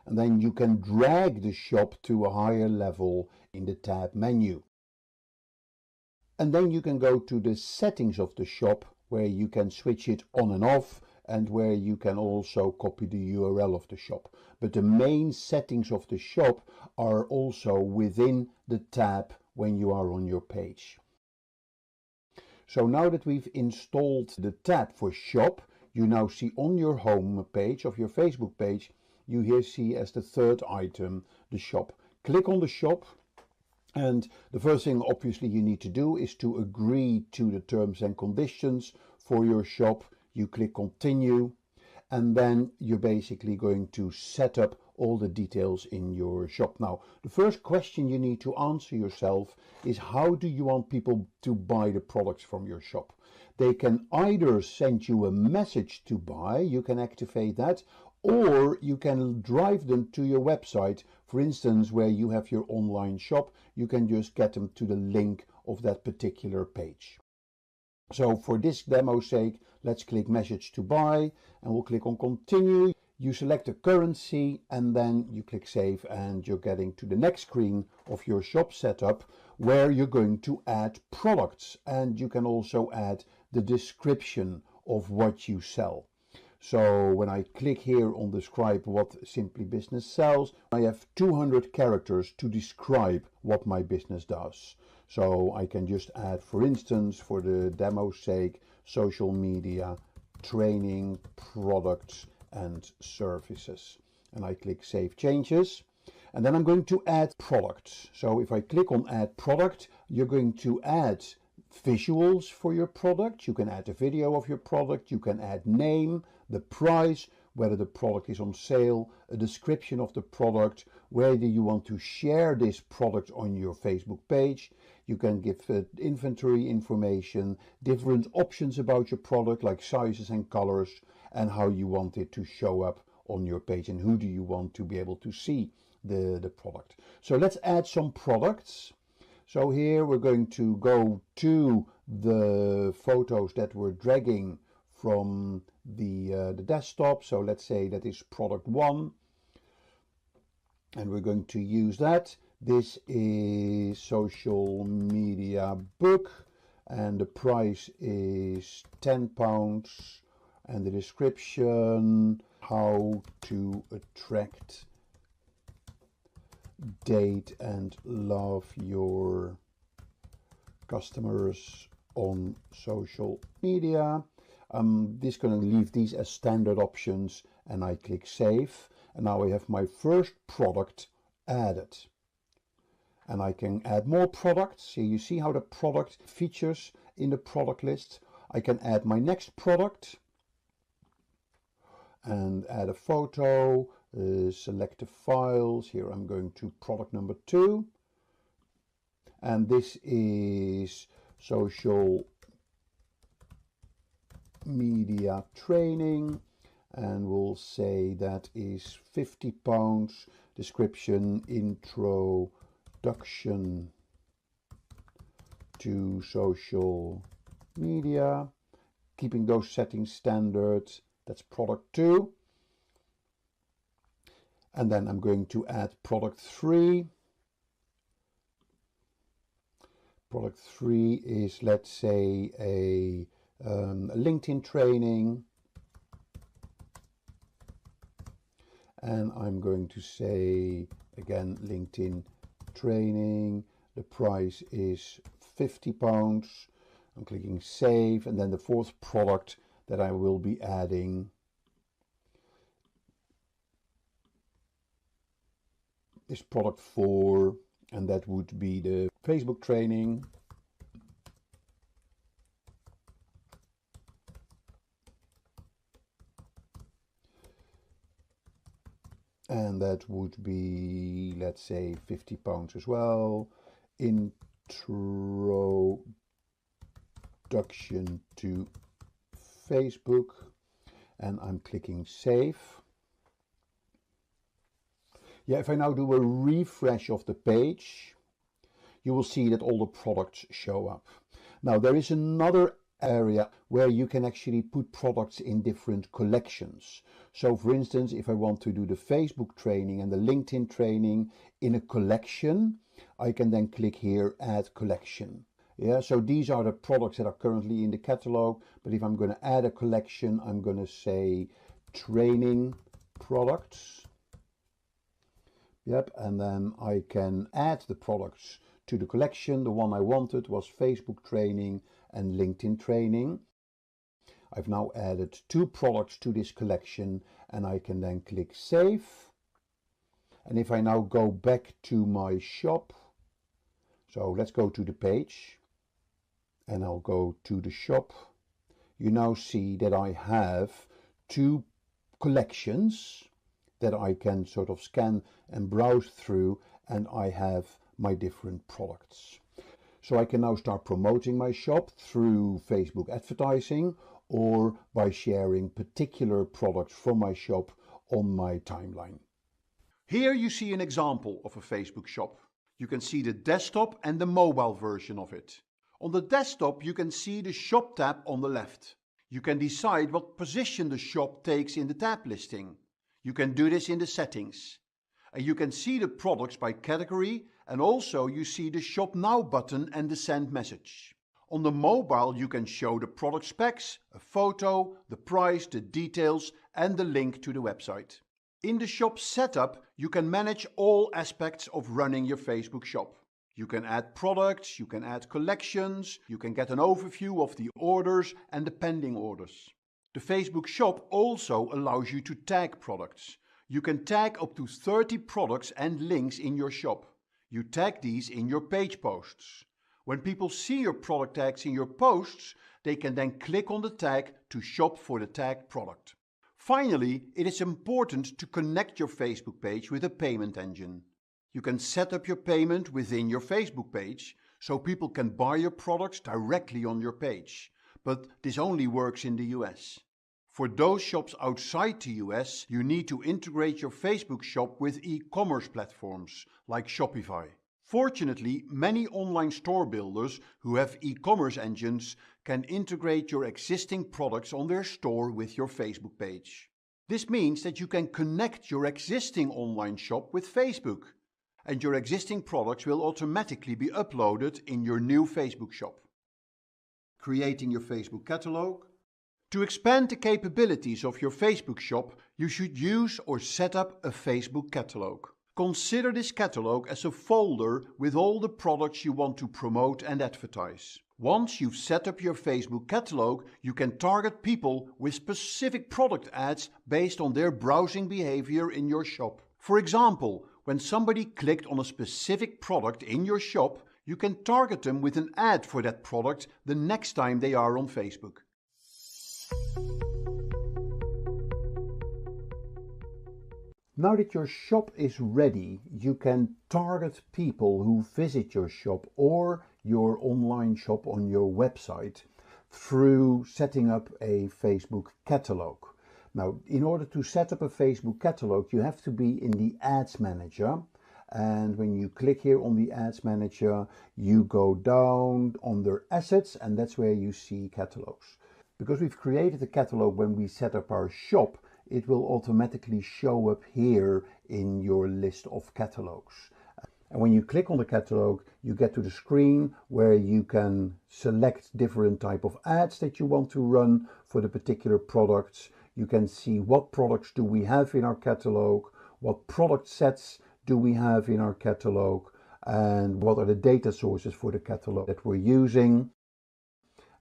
and then you can drag the shop to a higher level in the tab menu. And then you can go to the settings of the shop, where you can switch it on and off, and where you can also copy the URL of the shop. But the main settings of the shop are also within the tab when you are on your page. So now that we've installed the tab for shop, you now see on your home page of your Facebook page, you here see as the third item the shop. Click on the shop, And the first thing obviously you need to do is to agree to the terms and conditions for your shop. You click continue, and then you're basically going to set up all the details in your shop. Now, the first question you need to answer yourself is, how do you want people to buy the products from your shop? They can either send you a message to buy, you can activate that, or you can drive them to your website. For instance, where you have your online shop, you can just get them to the link of that particular page. So for this demo's sake, let's click message to buy, and we'll click on continue. You select a currency, and then you click save, and you're getting to the next screen of your shop setup, where you're going to add products, and you can also add the description of what you sell. So when I click here on describe what Simply Business sells, I have 200 characters to describe what my business does. So I can just add, for instance, for the demo's sake, social media, training, products and services. And I click save changes. And then I'm going to add products. So if I click on add product, you're going to add visuals for your product. You can add a video of your product. You can add name, the price, whether the product is on sale, a description of the product, whether you want to share this product on your Facebook page. You can give inventory information, different options about your product like sizes and colors, and how you want it to show up on your page, and who do you want to be able to see the product. So let's add some products. So here we're going to go to the photos that we're dragging from the desktop. So let's say that is product 1, and we're going to use that. This is social media book, and the price is £10, and the description, how to attract, date and love your customers on social media. This going to leave these as standard options, and I click save, and now I have my first product added. And I can add more products. So you see how the product features in the product list. I can add my next product and add a photo, select the files. Here I'm going to product number 2, and this is social media training, and we'll say that is £50. Description, introduction to social media, keeping those settings standard. That's product 2. And then I'm going to add product 3. Product 3 is, let's say, a LinkedIn training. And I'm going to say, again, LinkedIn training. The price is £50. I'm clicking save, and then the fourth product that I will be adding is product 4, and that would be the Facebook training. And that would be, let's say, £50 as well. Introduction to Facebook, and I'm clicking save. Yeah, if I now do a refresh of the page, you will see that all the products show up. Now there is another area where you can actually put products in different collections. So for instance, if I want to do the Facebook training and the LinkedIn training in a collection, I can then click here, add collection. Yeah, so these are the products that are currently in the catalog, but if I'm going to add a collection, I'm going to say training products. Yep, and then I can add the products to the collection. The one I wanted was Facebook training and LinkedIn training. I've now added 2 products to this collection, and I can then click save. And if I now go back to my shop, So let's go to the page and I'll go to the shop. You now see that I have two collections that I can sort of scan and browse through, and I have my different products. So I can now start promoting my shop through Facebook advertising or by sharing particular products from my shop on my timeline. Here you see an example of a Facebook shop. You can see the desktop and the mobile version of it. On the desktop you can see the shop tab on the left. You can decide what position the shop takes in the tab listing. You can do this in the settings. And you can see the products by category, and also you see the Shop Now button and the send message. On the mobile you can show the product specs, a photo, the price, the details and the link to the website. In the shop setup you can manage all aspects of running your Facebook shop. You can add products, you can add collections, you can get an overview of the orders and the pending orders. The Facebook shop also allows you to tag products. You can tag up to 30 products and links in your shop. You tag these in your page posts. When people see your product tags in your posts, they can then click on the tag to shop for the tagged product. Finally, it is important to connect your Facebook page with a payment engine. You can set up your payment within your Facebook page, so people can buy your products directly on your page. But this only works in the US. For those shops outside the US, you need to integrate your Facebook shop with e-commerce platforms like Shopify. Fortunately, many online store builders who have e-commerce engines can integrate your existing products on their store with your Facebook page. This means that you can connect your existing online shop with Facebook, and your existing products will automatically be uploaded in your new Facebook shop. Creating your Facebook catalog. To expand the capabilities of your Facebook shop, you should use or set up a Facebook catalog. Consider this catalog as a folder with all the products you want to promote and advertise. Once you've set up your Facebook catalog, you can target people with specific product ads based on their browsing behavior in your shop. For example, when somebody clicked on a specific product in your shop, you can target them with an ad for that product the next time they are on Facebook. Now that your shop is ready, you can target people who visit your shop or your online shop on your website through setting up a Facebook catalog. Now, in order to set up a Facebook catalog, you have to be in the Ads Manager. And when you click here on the Ads Manager, you go down under Assets, and that's where you see catalogs. Because we've created a catalog when we set up our shop, it will automatically show up here in your list of catalogs. And when you click on the catalog, you get to the screen where you can select different type of ads that you want to run for the particular products. You can see what products do we have in our catalog, what product sets do we have in our catalog, and what are the data sources for the catalog that we're using.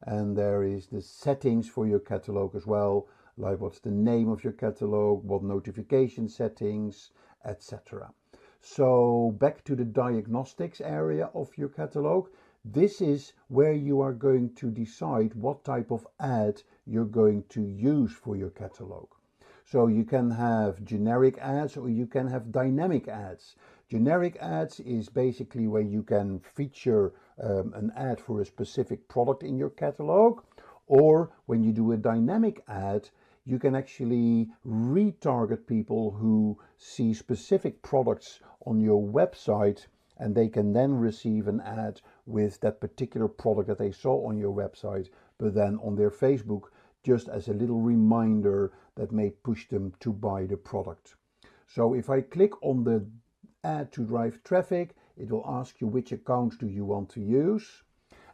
And there is the settings for your catalog as well, like what's the name of your catalog, what notification settings, etc. So back to the diagnostics area of your catalog. This is where you are going to decide what type of ad you're going to use for your catalog. So you can have generic ads or you can have dynamic ads. Generic ads is basically where you can feature an ad for a specific product in your catalog, or when you do a dynamic ad, you can actually retarget people who see specific products on your website, and they can then receive an ad with that particular product that they saw on your website, but then on their Facebook, just as a little reminder that may push them to buy the product. So if I click on the ad to drive traffic, it will ask you which accounts do you want to use.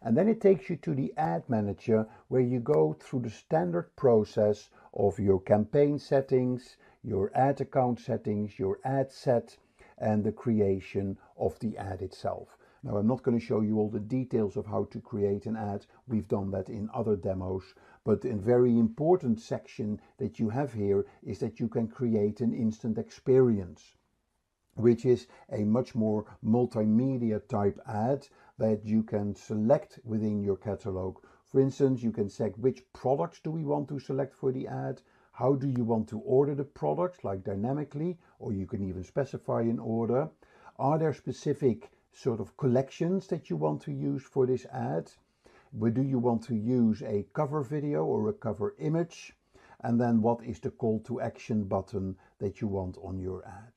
And then it takes you to the Ad Manager, where you go through the standard process of your campaign settings, your ad account settings, your ad set, and the creation of the ad itself. Now, I'm not going to show you all the details of how to create an ad. We've done that in other demos. But a very important section that you have here is that you can create an instant experience. which is a much more multimedia type ad that you can select within your catalog. For instance, you can select which products do we want to select for the ad, how do you want to order the products, like dynamically, or you can even specify an order. Are there specific sort of collections that you want to use for this ad? But do you want to use a cover video or a cover image? And then what is the call to action button that you want on your ad?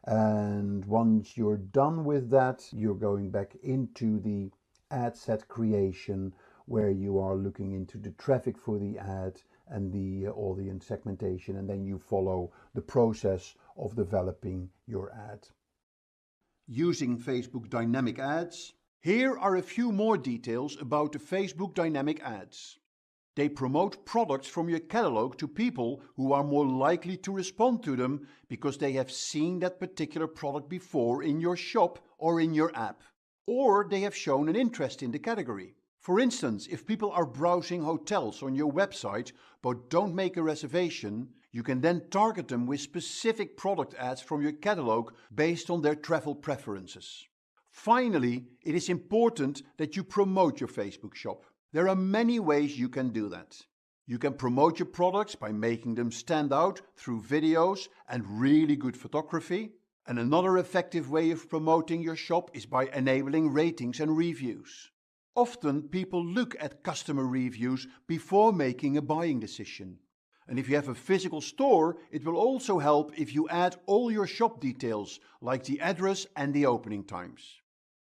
And once you're done with that, you're going back into the ad set creation, where you are looking into the traffic for the ad and the audience segmentation, and then you follow the process of developing your ad. Using Facebook dynamic ads. Here are a few more details about the Facebook dynamic ads. They promote products from your catalog to people who are more likely to respond to them because they have seen that particular product before in your shop or in your app, or they have shown an interest in the category. For instance, if people are browsing hotels on your website but don't make a reservation, you can then target them with specific product ads from your catalog based on their travel preferences. Finally, it is important that you promote your Facebook shop. There are many ways you can do that. You can promote your products by making them stand out through videos and really good photography. And another effective way of promoting your shop is by enabling ratings and reviews. Often people look at customer reviews before making a buying decision. And if you have a physical store, it will also help if you add all your shop details, like the address and the opening times.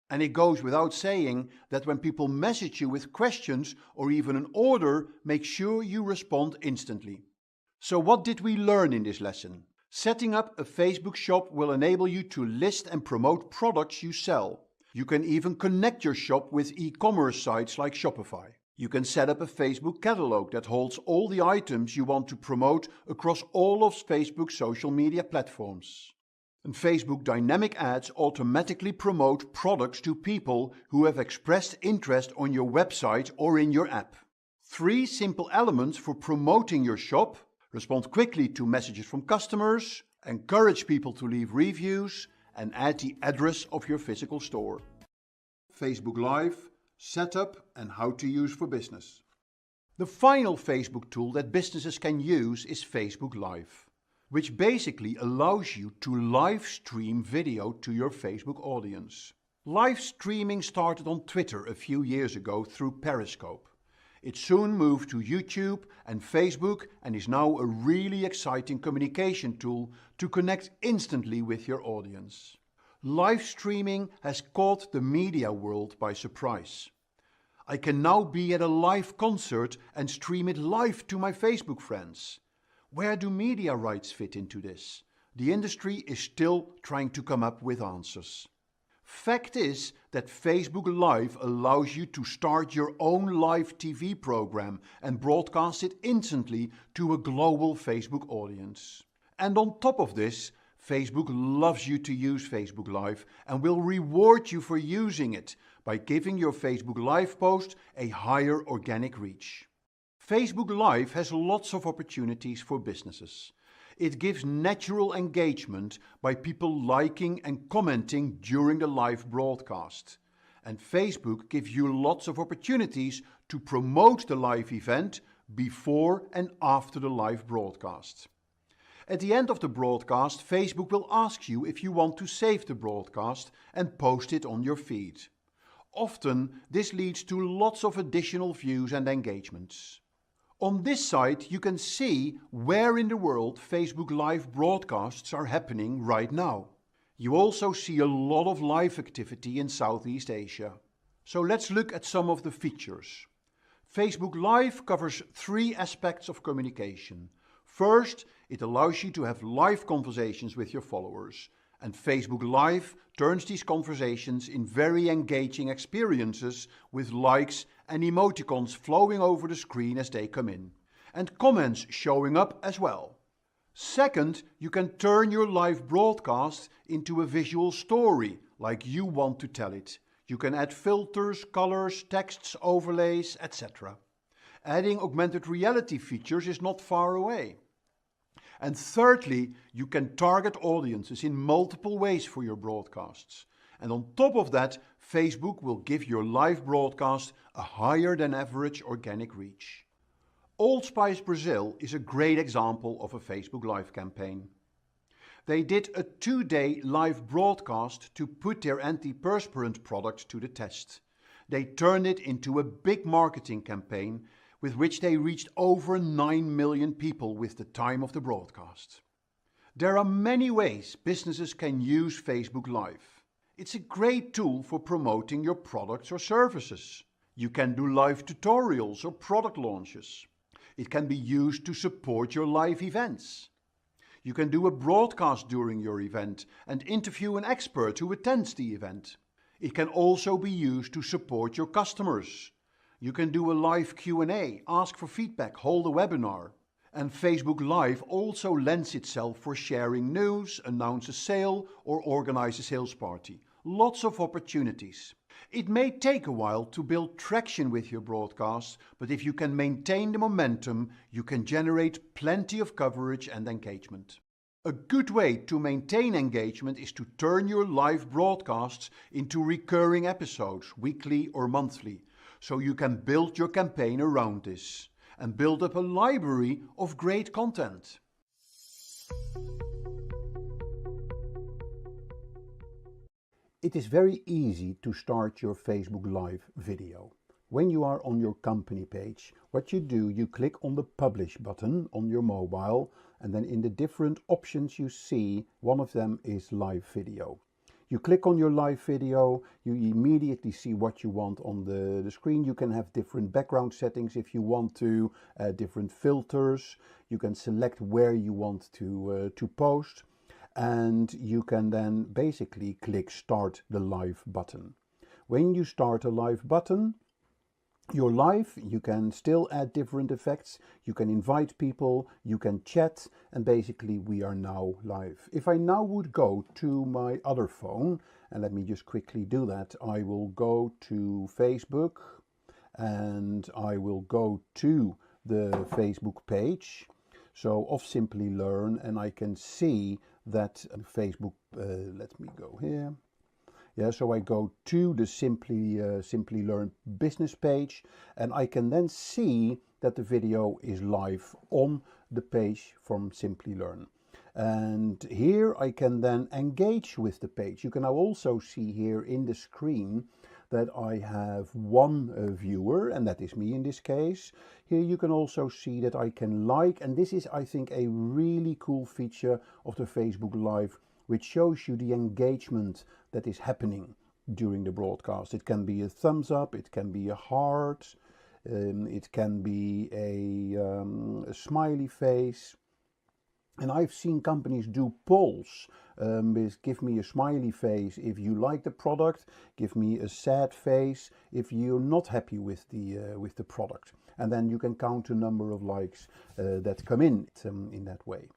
And it goes without saying that when people message you with questions or even an order, make sure you respond instantly. So what did we learn in this lesson? Setting up a Facebook shop will enable you to list and promote products you sell. You can even connect your shop with e-commerce sites like Shopify. You can set up a Facebook catalog that holds all the items you want to promote across all of Facebook's social media platforms. And Facebook dynamic ads automatically promote products to people who have expressed interest on your website or in your app. 3 simple elements for promoting your shop: respond quickly to messages from customers, encourage people to leave reviews, and add the address of your physical store. Facebook Live, setup and how to use for business. The final Facebook tool that businesses can use is Facebook Live, which basically allows you to live stream video to your Facebook audience. Live streaming started on Twitter a few years ago through Periscope. It soon moved to YouTube and Facebook and is now a really exciting communication tool to connect instantly with your audience. Live streaming has caught the media world by surprise. I can now be at a live concert and stream it live to my Facebook friends. Where do media rights fit into this? The industry is still trying to come up with answers. Fact is that Facebook Live allows you to start your own live TV program and broadcast it instantly to a global Facebook audience. And on top of this, Facebook loves you to use Facebook Live and will reward you for using it by giving your Facebook Live post a higher organic reach. Facebook Live has lots of opportunities for businesses. It gives natural engagement by people liking and commenting during the live broadcast. And Facebook gives you lots of opportunities to promote the live event before and after the live broadcast. At the end of the broadcast, Facebook will ask you if you want to save the broadcast and post it on your feed. Often, this leads to lots of additional views and engagements. On this site, you can see where in the world Facebook Live broadcasts are happening right now. You also see a lot of live activity in Southeast Asia. So let's look at some of the features. Facebook Live covers 3 aspects of communication. First, it allows you to have live conversations with your followers. And Facebook Live turns these conversations in very engaging experiences with likes and emoticons flowing over the screen as they come in, and comments showing up as well. Second, you can turn your live broadcast into a visual story like you want to tell it. You can add filters, colors, texts, overlays, etc. Adding augmented reality features is not far away. And thirdly, you can target audiences in multiple ways for your broadcasts. And on top of that, Facebook will give your live broadcast a higher than average organic reach. Old Spice Brazil is a great example of a Facebook Live campaign. They did a 2-day live broadcast to put their antiperspirant product to the test. They turned it into a big marketing campaign with which they reached over 9 million people with the time of the broadcast. There are many ways businesses can use Facebook Live. It's a great tool for promoting your products or services. You can do live tutorials or product launches. It can be used to support your live events. You can do a broadcast during your event and interview an expert who attends the event. It can also be used to support your customers. You can do a live Q&A, ask for feedback, hold a webinar. And Facebook Live also lends itself for sharing news, announce a sale, or organize a sales party. Lots of opportunities. It may take a while to build traction with your broadcasts, but if you can maintain the momentum, you can generate plenty of coverage and engagement. A good way to maintain engagement is to turn your live broadcasts into recurring episodes, weekly or monthly, so you can build your campaign around this and build up a library of great content. It is very easy to start your Facebook Live video. When you are on your company page, what you do, you click on the Publish button on your mobile, and then in the different options you see, one of them is Live Video. You click on your live video, you immediately see what you want on the screen. You can have different background settings if you want to, different filters. You can select where you want to post. And you can then basically click Start the Live button. When you start a live button, you're live. You can still add different effects. You can invite people, you can chat, and basically we are now live. If I now would go to my other phone, and let me just quickly do that, I will go to Facebook and I will go to the Facebook page, so of Simplilearn, and I can see that Facebook, let me go here. Yeah, so I go to the Simplilearn business page, and I can then see that the video is live on the page from Simplilearn. And here I can then engage with the page. You can now also see here in the screen that I have one viewer, and that is me in this case. Here you can also see that I can like, and this is, I think, a really cool feature of the Facebook Live, which shows you the engagement that is happening during the broadcast. It can be a thumbs up, it can be a heart, it can be a smiley face. And I've seen companies do polls with give me a smiley face if you like the product, give me a sad face if you're not happy with the product. And then you can count the number of likes that come in that way.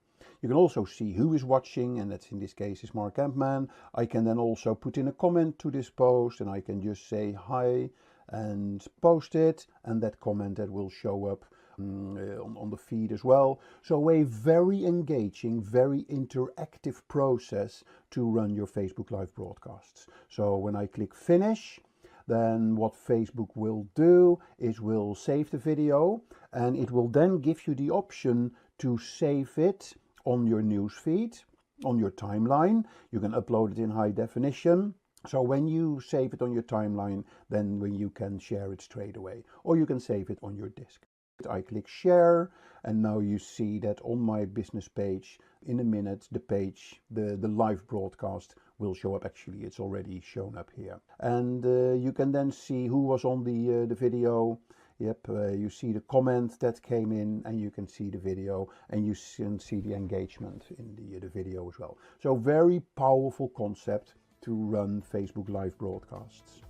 You can also see who is watching, and that's in this case is Mark Ampman. I can then also put in a comment to this post, and I can just say hi and post it, and that comment that will show up on the feed as well. So a very engaging, very interactive process to run your Facebook Live broadcasts. So when I click finish, then what Facebook will do is will save the video, and it will then give you the option to save it on your news feed, on your timeline. You can upload it in high definition. So when you save it on your timeline, then when you can share it straight away, or you can save it on your disk. I click share, and now you see that on my business page, in a minute, the live broadcast will show up. Actually, it's already shown up here. And you can then see who was on the video. Yep, you see the comment that came in, and you can see the video, and you can see the engagement in the video as well. So very powerful concept to run Facebook Live broadcasts.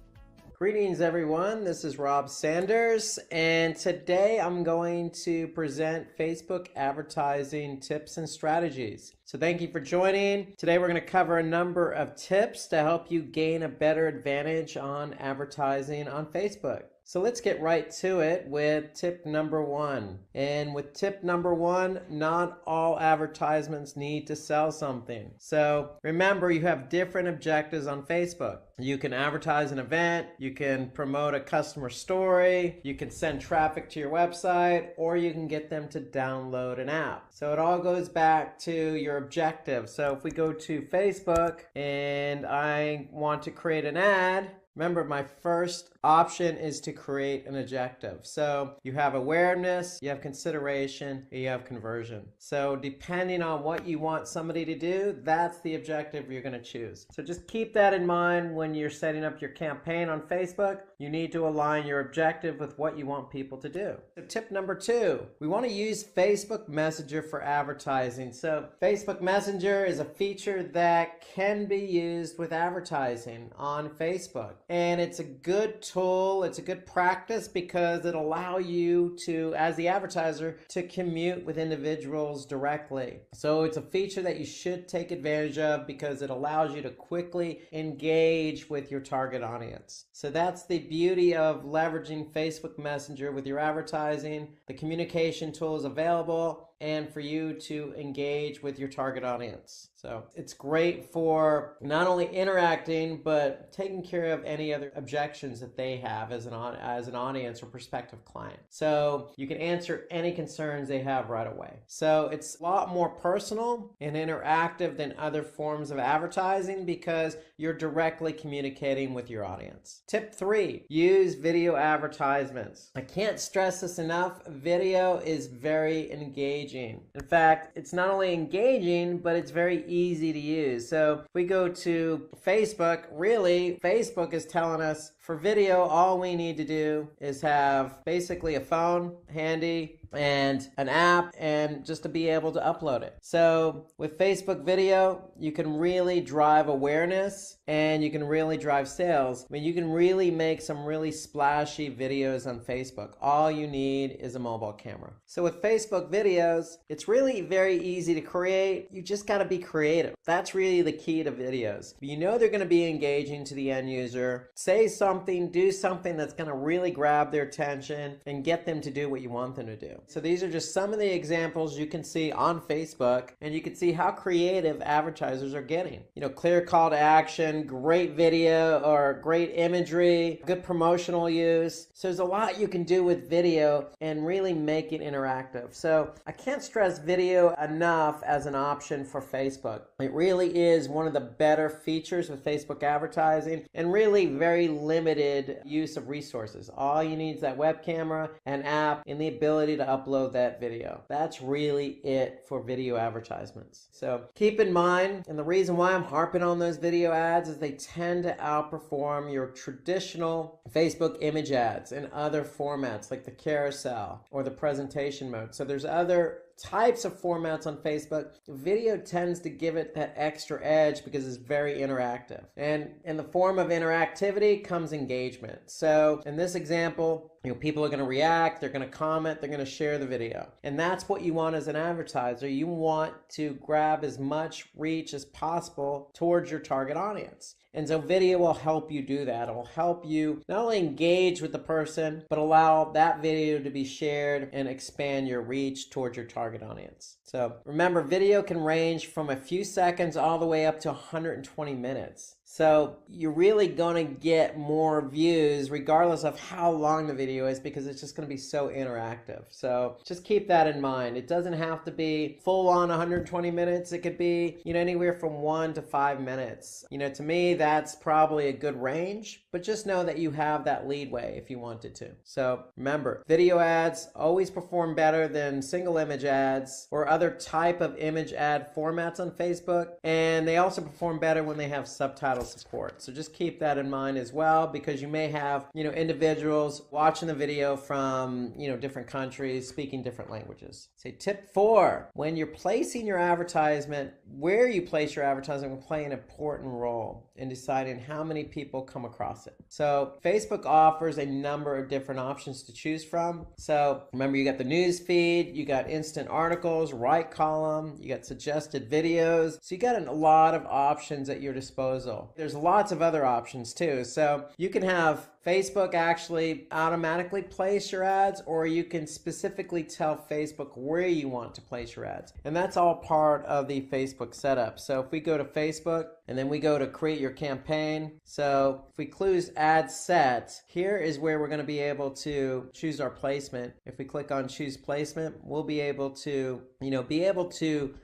Greetings everyone, this is Rob Sanders, and today I'm going to present Facebook advertising tips and strategies. So thank you for joining. Today we're going to cover a number of tips to help you gain a better advantage on advertising on Facebook. So let's get right to it with tip number 1. And with tip number 1, not all advertisements need to sell something. So remember, you have different objectives on Facebook. You can advertise an event, you can promote a customer story, you can send traffic to your website, or you can get them to download an app. So it all goes back to your objective. So if we go to Facebook and I want to create an ad, remember, my first option is to create an objective. So you have awareness, you have consideration, and you have conversion. So depending on what you want somebody to do, that's the objective you're going to choose. So just keep that in mind when you're setting up your campaign on Facebook. You need to align your objective with what you want people to do. So tip number 2, we want to use Facebook Messenger for advertising. So Facebook Messenger is a feature that can be used with advertising on Facebook. And it's a good tool, it's a good practice because it allows you to, as the advertiser, to commute with individuals directly. So it's a feature that you should take advantage of because it allows you to quickly engage with your target audience. So that's the beauty of leveraging Facebook Messenger with your advertising. The communication tool is available and for you to engage with your target audience. So it's great for not only interacting, but taking care of any other objections that they have as an audience or prospective client. So you can answer any concerns they have right away. So it's a lot more personal and interactive than other forms of advertising because you're directly communicating with your audience. Tip 3, use video advertisements. I can't stress this enough. Video is very engaging. In fact, it's not only engaging, but it's very easy to use. So if we go to Facebook, really, Facebook is telling us for video, all we need to do is have basically a phone handy and an app and just to be able to upload it. So with Facebook video, you can really drive awareness and you can really drive sales. I mean, you can really make some really splashy videos on Facebook. All you need is a mobile camera. So with Facebook videos, it's really very easy to create. You just got to be creative. That's really the key to videos. You know they're going to be engaging to the end user. Say something, do something that's going to really grab their attention and get them to do what you want them to do. So these are just some of the examples you can see on Facebook, and you can see how creative advertisers are getting. You know, clear call to action, great video or great imagery, good promotional use. So there's a lot you can do with video and really make it interactive. So I can't stress video enough as an option for Facebook. It really is one of the better features with Facebook advertising and really very limited use of resources. All you need is that web camera, an app, and the ability to upload that video. That's really it for video advertisements. So keep in mind, and the reason why I'm harping on those video ads is they tend to outperform your traditional Facebook image ads in other formats like the carousel or the presentation mode. So there's other types of formats on Facebook. Video tends to give it that extra edge because it's very interactive. And in the form of interactivity comes engagement. So in this example, people are going to react, they're going to comment, they're going to share the video. And that's what you want as an advertiser. You want to grab as much reach as possible towards your target audience. And so video will help you do that. It will help you not only engage with the person, but allow that video to be shared and expand your reach towards your target audience. So remember, video can range from a few seconds all the way up to 120 minutes. So you're really going to get more views regardless of how long the video is because it's just going to be so interactive. So just keep that in mind. It doesn't have to be full on 120 minutes. It could be, anywhere from 1 to 5 minutes. To me, that's probably a good range, but just know that you have that leadway if you wanted to. So remember, video ads always perform better than single image ads or other type of image ad formats on Facebook. And they also perform better when they have subtitle support. So just keep that in mind as well, because you may have, individuals watching the video from, different countries speaking different languages. Say tip 4, when you're placing your advertisement, where you place your advertisement will play an important role in deciding how many people come across it. So Facebook offers a number of different options to choose from. So remember, you got the news feed, you got instant articles, right column, you got suggested videos. So you got a lot of options at your disposal. There's lots of other options too. So you can have Facebook actually automatically place your ads, or you can specifically tell Facebook where you want to place your ads. And that's all part of the Facebook setup. So if we go to Facebook and then we go to create your campaign. So if we choose ad set, here is where we're going to be able to choose our placement. If we click on choose placement, we'll be able to,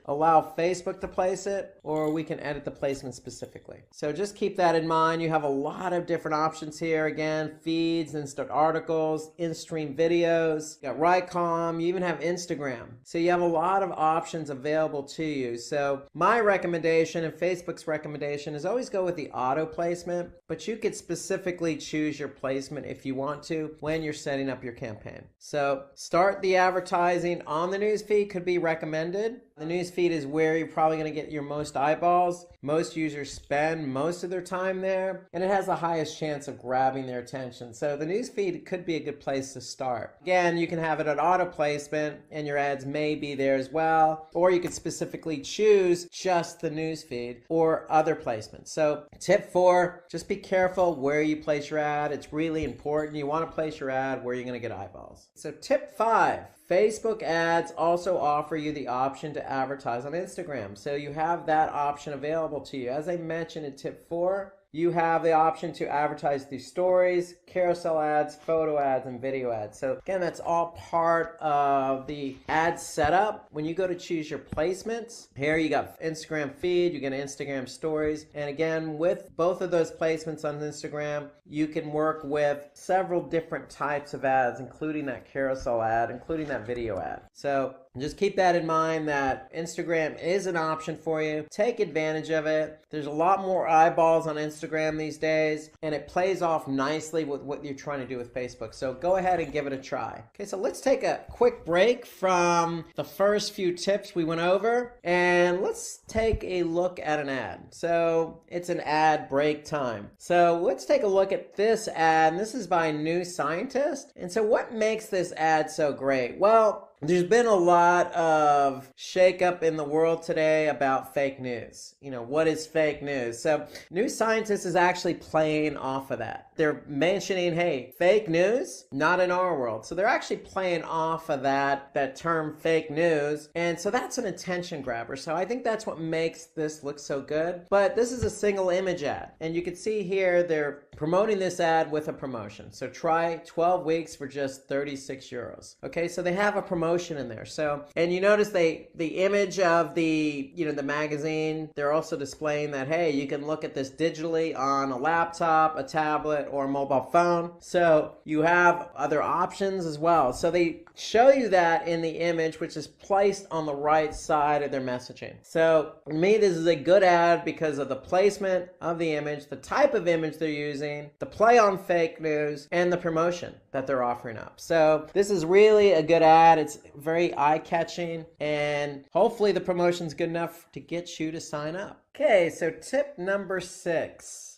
allow Facebook to place it, or we can edit the placement specifically. So just keep that in mind. You have a lot of different options here. Again, feeds, instant articles, in-stream videos, you got Rycom, you even have Instagram. So you have a lot of options available to you. So my recommendation and Facebook's recommendation is always go with the auto placement, but you could specifically choose your placement if you want to when you're setting up your campaign. So start the advertising on the newsfeed could be recommended. The newsfeed is where you're probably going to get your most eyeballs. Most users spend most of their time there, and it has the highest chance of grabbing their attention. So the newsfeed could be a good place to start. Again, you can have it at auto placement, and your ads may be there as well, or you could specifically choose just the newsfeed or other placements. So tip 4, just be careful where you place your ad. It's really important. You want to place your ad where you're going to get eyeballs. So tip 5. Facebook ads also offer you the option to advertise on Instagram. So you have that option available to you. As I mentioned in tip 4, you have the option to advertise through stories, carousel ads, photo ads, and video ads. So again, that's all part of the ad setup. When you go to choose your placements, here you got Instagram feed, you get Instagram stories. And again, with both of those placements on Instagram, you can work with several different types of ads, including that carousel ad, including that video ad. So just keep that in mind that Instagram is an option for you. Take advantage of it. There's a lot more eyeballs on Instagram these days, and it plays off nicely with what you're trying to do with Facebook. So go ahead and give it a try. Okay, so let's take a quick break from the first few tips we went over, and let's take a look at an ad. So it's an ad break time. So let's take a look at this ad, and this is by New Scientist. And so what makes this ad so great? Well, there's been a lot of shakeup in the world today about fake news. What is fake news? So New Scientist is actually playing off of that. They're mentioning, hey, fake news, not in our world. So they're actually playing off of that term fake news. And so that's an attention grabber. So I think that's what makes this look so good. But this is a single image ad. And you can see here they're promoting this ad with a promotion. So try 12 weeks for just 36 euros. Okay, so they have a promotion in there. So, and you notice the image of the magazine, they're also displaying that, hey, you can look at this digitally on a laptop, a tablet, or a mobile phone. So you have other options as well. So they show you that in the image, which is placed on the right side of their messaging. So to me, this is a good ad because of the placement of the image, the type of image they're using, the play on fake news, and the promotion that they're offering up. So this is really a good ad. It's very eye-catching, and hopefully the promotion's good enough to get you to sign up. Okay, so tip number 6.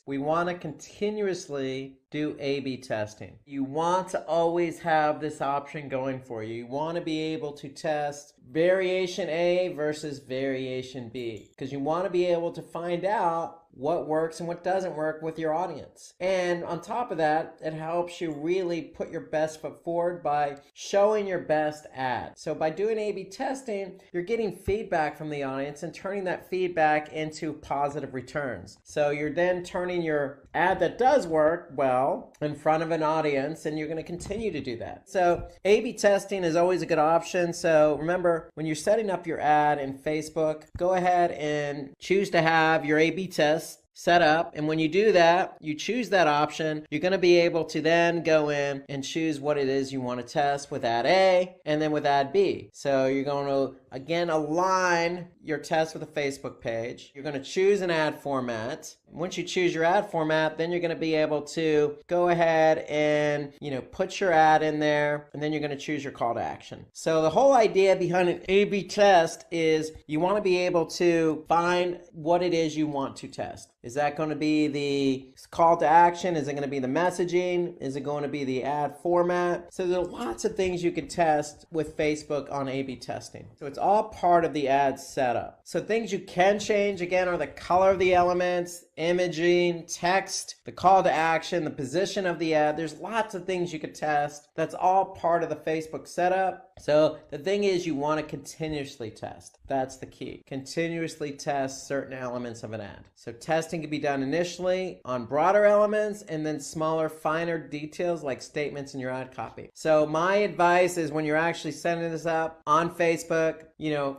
We want to continuously do A/B testing. You want to always have this option going for you. You want to be able to test variation A versus variation B, because you want to be able to find out what works and what doesn't work with your audience. And on top of that, it helps you really put your best foot forward by showing your best ad. So by doing A/B testing, you're getting feedback from the audience and turning that feedback into positive returns. So you're then turning your ad that does work well in front of an audience, and you're going to continue to do that. So A/B testing is always a good option. So remember, when you're setting up your ad in Facebook, go ahead and choose to have your A/B test set up, and when you do that, you choose that option, you're going to be able to then go in and choose what it is you want to test with ad A and then with ad B. So you're going to again align your test with a Facebook page. You're going to choose an ad format. Once you choose your ad format, then you're going to be able to go ahead and put your ad in there, and then you're going to choose your call to action. So the whole idea behind an A/B test is you want to be able to find what it is you want to test. Is that going to be the call to action? Is it going to be the messaging? Is it going to be the ad format? So there are lots of things you can test with Facebook on A/B testing. So it's all part of the ad setup. setup. So things you can change, again, are the color of the elements, imaging, text, the call to action, the position of the ad. There's lots of things you could test. That's all part of the Facebook setup. So the thing is, you want to continuously test. That's the key. Continuously test certain elements of an ad. So testing can be done initially on broader elements and then smaller, finer details like statements in your ad copy. So my advice is, when you're actually setting this up on Facebook,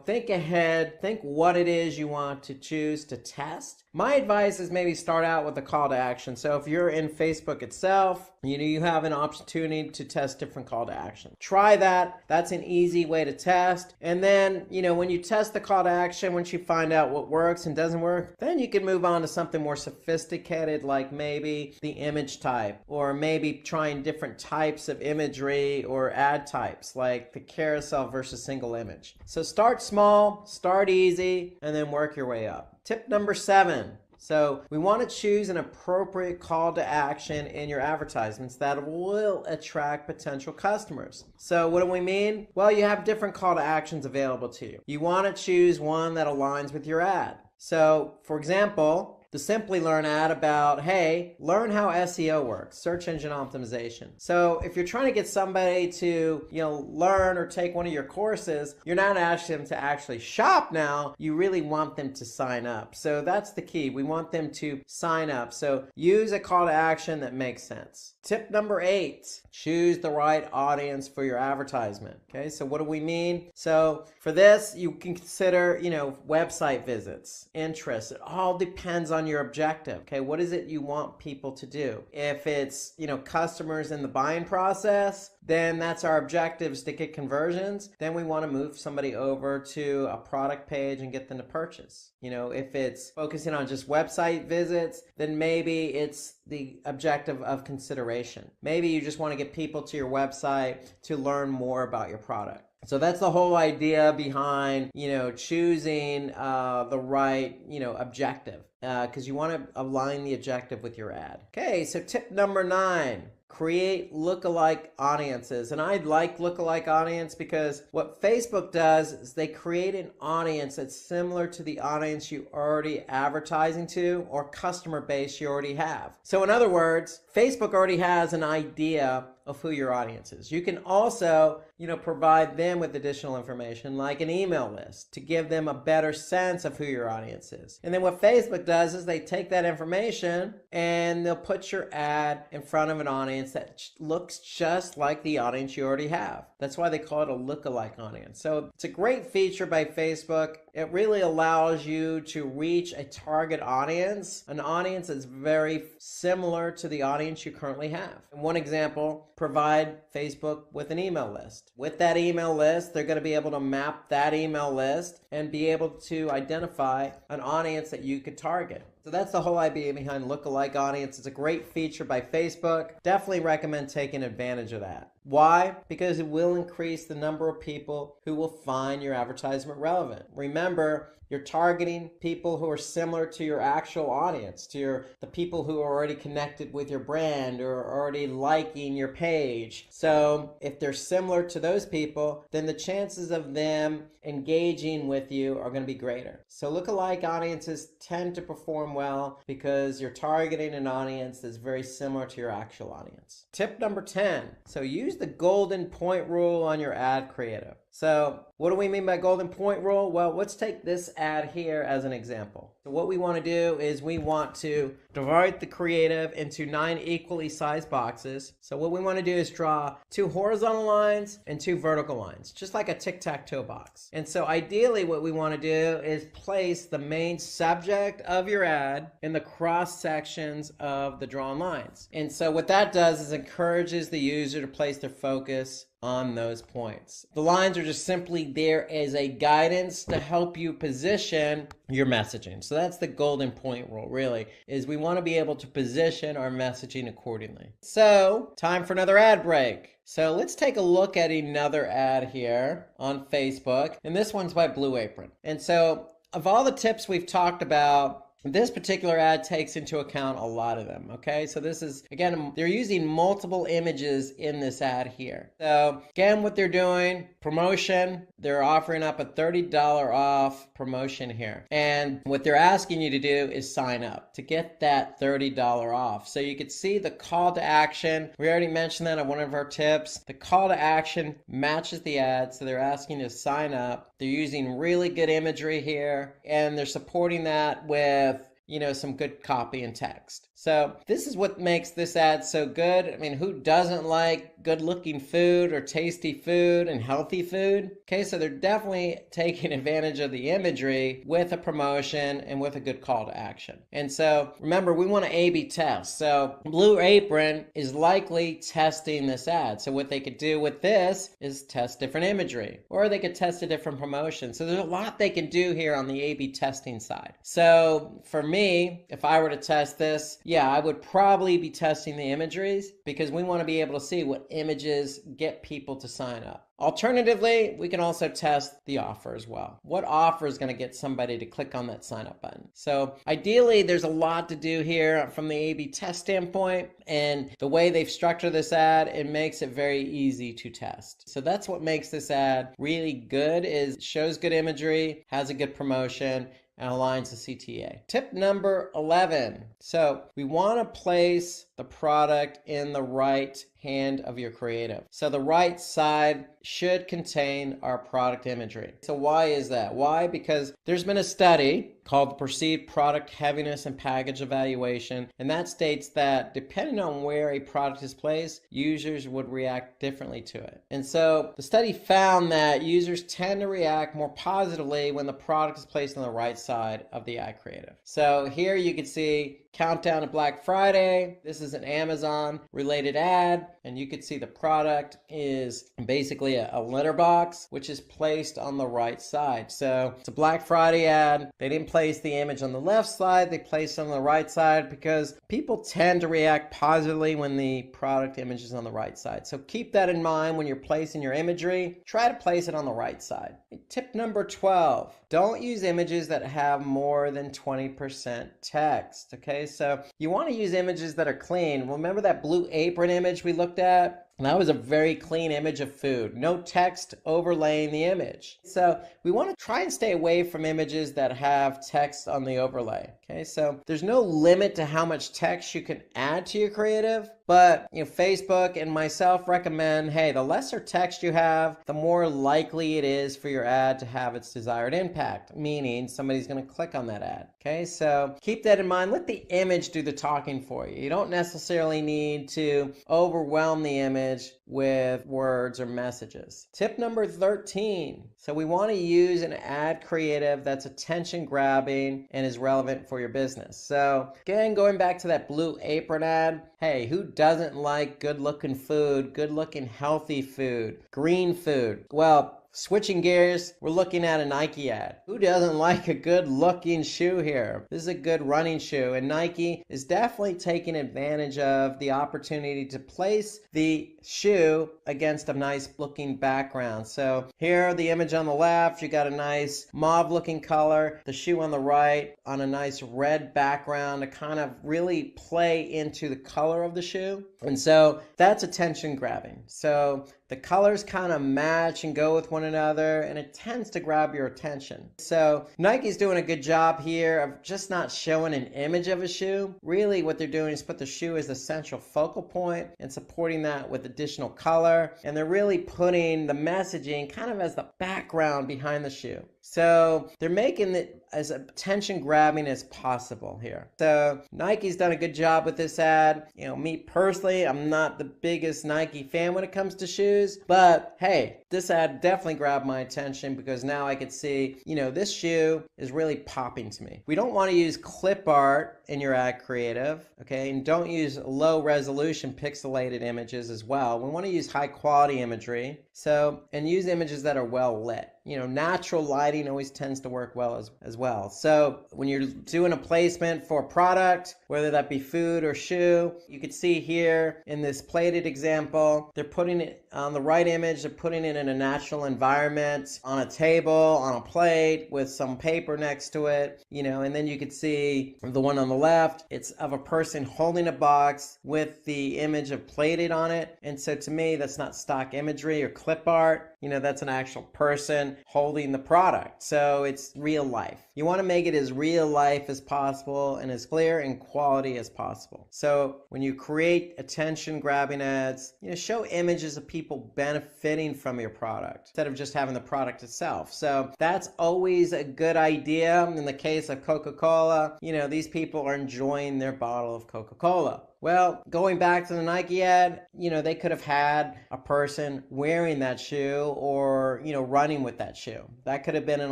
think ahead, think what it is you want to choose to test. My advice is maybe start out with a call to action. So if you're in Facebook itself, you have an opportunity to test different call to action. Try that. That's an easy way to test. And then, when you test the call to action, once you find out what works and doesn't work, then you can move on to something more sophisticated, like maybe the image type, or maybe trying different types of imagery or ad types, like the carousel versus single image. So start small, start easy, and then work your way up. Tip number 7. So we want to choose an appropriate call to action in your advertisements that will attract potential customers. So what do we mean? Well, you have different call to actions available to you. You want to choose one that aligns with your ad. So, for example, the Simplilearn ad about, hey, learn how SEO works, search engine optimization. So if you're trying to get somebody to, learn or take one of your courses, you're not asking them to actually shop now. You really want them to sign up. So that's the key. We want them to sign up. So use a call to action that makes sense. Tip number 8, choose the right audience for your advertisement. Okay, so what do we mean? So for this, you can consider, website visits, interests. It all depends on your objective. Okay, what is it you want people to do? If it's, customers in the buying process, then that's our objectives to get conversions. Then we want to move somebody over to a product page and get them to purchase. If it's focusing on just website visits, then maybe it's the objective of consideration. Maybe you just want to get people to your website to learn more about your product. So that's the whole idea behind, choosing the right, objective, because you want to align the objective with your ad. Okay, so tip number 9. Create lookalike audiences. And I like lookalike audience because what Facebook does is they create an audience that's similar to the audience you already advertising to or customer base you already have. So in other words, Facebook already has an idea of who your audience is. You can also, provide them with additional information like an email list to give them a better sense of who your audience is. And then what Facebook does is they take that information and they'll put your ad in front of an audience that looks just like the audience you already have. That's why they call it a lookalike audience. So it's a great feature by Facebook. It really allows you to reach a target audience, an audience that's very similar to the audience you currently have. And one example, provide Facebook with an email list. With that email list, they're going to be able to map that email list and be able to identify an audience that you could target. So that's the whole idea behind lookalike audience. It's a great feature by Facebook. Definitely recommend taking advantage of that. Why? Because it will increase the number of people who will find your advertisement relevant. Remember, you're targeting people who are similar to your actual audience, to the people who are already connected with your brand or already liking your page. So if they're similar to those people, then the chances of them engaging with you are going to be greater. So lookalike audiences tend to perform well because you're targeting an audience that's very similar to your actual audience. Tip number 10. So use the golden point rule on your ad creative. So what do we mean by golden point rule? Well, let's take this ad here as an example. So what we want to do is we want to divide the creative into 9 equally sized boxes. So what we want to do is draw 2 horizontal lines and 2 vertical lines, just like a tic-tac-toe box. And so ideally what we want to do is place the main subject of your ad in the cross sections of the drawn lines. And so what that does is encourages the user to place their focus on those points. The lines are just simply there as a guidance to help you position your messaging. So that's the golden point rule, really, is we want to be able to position our messaging accordingly. So time for another ad break. So let's take a look at another ad here on Facebook. And this one's by Blue Apron. And so of all the tips we've talked about This particular ad takes into account a lot of them, okay? So this is, again, they're using multiple images in this ad here. So again, what they're doing, promotion, they're offering up a $30 off promotion here. And what they're asking you to do is sign up to get that $30 off. So you can see the call to action. We already mentioned that on one of our tips. The call to action matches the ad, so they're asking you to sign up. They're using really good imagery here, and they're supporting that with some good copy and text. So this is what makes this ad so good. I mean, who doesn't like good looking food or tasty food and healthy food? Okay, so they're definitely taking advantage of the imagery with a promotion and with a good call to action. And so remember, we want to A/B test. So Blue Apron is likely testing this ad. So what they could do with this is test different imagery, or they could test a different promotion. So there's a lot they can do here on the A/B testing side. So for me, if I were to test this, I would probably be testing the imageries, because we want to be able to see what images get people to sign up. Alternatively, we can also test the offer as well. What offer is going to get somebody to click on that sign up button? So ideally, there's a lot to do here from the A/B test standpoint, and the way they've structured this ad, it makes it very easy to test. So that's what makes this ad really good, is it shows good imagery, has a good promotion, and aligns the CTA. Tip number 11. So we want to place the product in the right hand of your creative. So the right side should contain our product imagery. So why is that? Why? Because there's been a study called the Perceived Product Heaviness and Package Evaluation, and that states that depending on where a product is placed, users would react differently to it. And so the study found that users tend to react more positively when the product is placed on the right side of the ad creative. So here you can see countdown to Black Friday. This is an Amazon related ad, and you can see the product is basically a litter box, which is placed on the right side. So it's a Black Friday ad. They didn't place the image on the left side, they placed it on the right side, because people tend to react positively when the product image is on the right side. So keep that in mind when you're placing your imagery. Try to place it on the right side. Tip number 12, don't use images that have more than 20% text. Okay, so you want to use images that are clean. Remember that Blue Apron image we looked at? That was a very clean image of food. No text overlaying the image. So we want to try and stay away from images that have text on the overlay. Okay, so there's no limit to how much text you can add to your creative, but Facebook and myself recommend, hey, the lesser text you have, the more likely it is for your ad to have its desired impact, meaning somebody's going to click on that ad. Okay, so keep that in mind. Let the image do the talking for you. You don't necessarily need to overwhelm the image with words or messages. Tip number 13. So we want to use an ad creative that's attention grabbing and is relevant for your business. So again, going back to that Blue Apron ad, hey, who doesn't like good looking food, good looking healthy food, green food? Well, switching gears, we're looking at a Nike ad. Who doesn't like a good looking shoe here? This is a good running shoe, and Nike is definitely taking advantage of the opportunity to place the shoe against a nice looking background. So here, the image on the left, you got a nice mauve looking color, the shoe on the right on a nice red background to kind of really play into the color of the shoe. And so that's attention grabbing. So the colors kind of match and go with one another, and it tends to grab your attention. So Nike's doing a good job here of just not showing an image of a shoe. Really what they're doing is put the shoe as the central focal point and supporting that with additional color. And they're really putting the messaging kind of as the background behind the shoe. So they're making it as attention grabbing as possible here. So Nike's done a good job with this ad. Me personally, I'm not the biggest Nike fan when it comes to shoes, but hey, this ad definitely grabbed my attention because now I could see, this shoe is really popping to me. We don't want to use clip art in your ad creative, okay? And don't use low resolution pixelated images as well. We want to use high quality imagery. And use images that are well lit. natural lighting always tends to work well as well. So when you're doing a placement for a product, whether that be food or shoe, you can see here in this plated example, they're putting it on the right image, they're putting it in a natural environment, on a table, on a plate with some paper next to it, and then you can see the one on the left, it's of a person holding a box with the image of plated on it. And so to me, that's not stock imagery or clip art. That's an actual person holding the product. So it's real life. You want to make it as real life as possible and as clear and quality as possible. So when you create attention grabbing ads, show images of people benefiting from your product instead of just having the product itself. So that's always a good idea. In the case of Coca-Cola, these people are enjoying their bottle of Coca-Cola. Well, going back to the Nike ad, they could have had a person wearing that shoe or, running with that shoe. That could have been an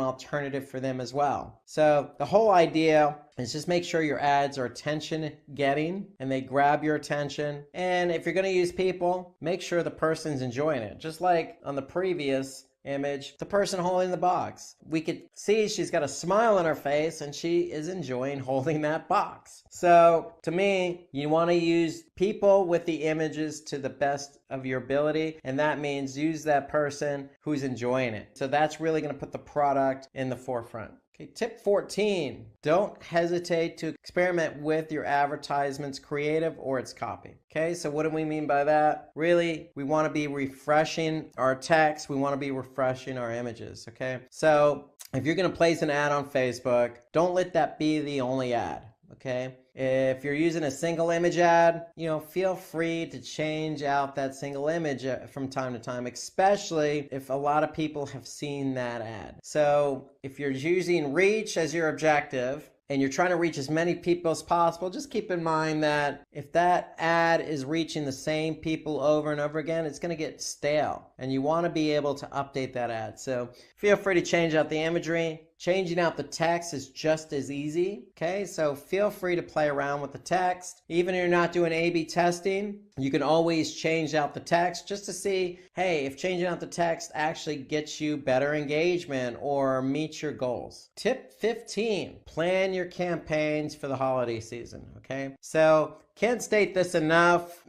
alternative for them as well. So the whole idea is just make sure your ads are attention getting and they grab your attention. And if you're going to use people, make sure the person's enjoying it. Just like on the previous image, the person holding the box. We could see she's got a smile on her face and she is enjoying holding that box. So to me, you want to use people with the images to the best of your ability, and that means use that person who's enjoying it. So that's really going to put the product in the forefront. Okay, tip 14, don't hesitate to experiment with your advertisement's creative or its copy. Okay, so what do we mean by that? Really, we want to be refreshing our text. We want to be refreshing our images, okay? So if you're going to place an ad on Facebook, don't let that be the only ad, okay? If you're using a single image ad, feel free to change out that single image from time to time, especially if a lot of people have seen that ad. So if you're using reach as your objective, and you're trying to reach as many people as possible, just keep in mind that if that ad is reaching the same people over and over again, it's going to get stale. And you want to be able to update that ad. So feel free to change out the imagery. Changing out the text is just as easy. Okay, so feel free to play around with the text. Even if you're not doing A/B testing, you can always change out the text just to see, hey, if changing out the text actually gets you better engagement or meets your goals. Tip 15, plan your campaigns for the holiday season, okay? So can't state this enough,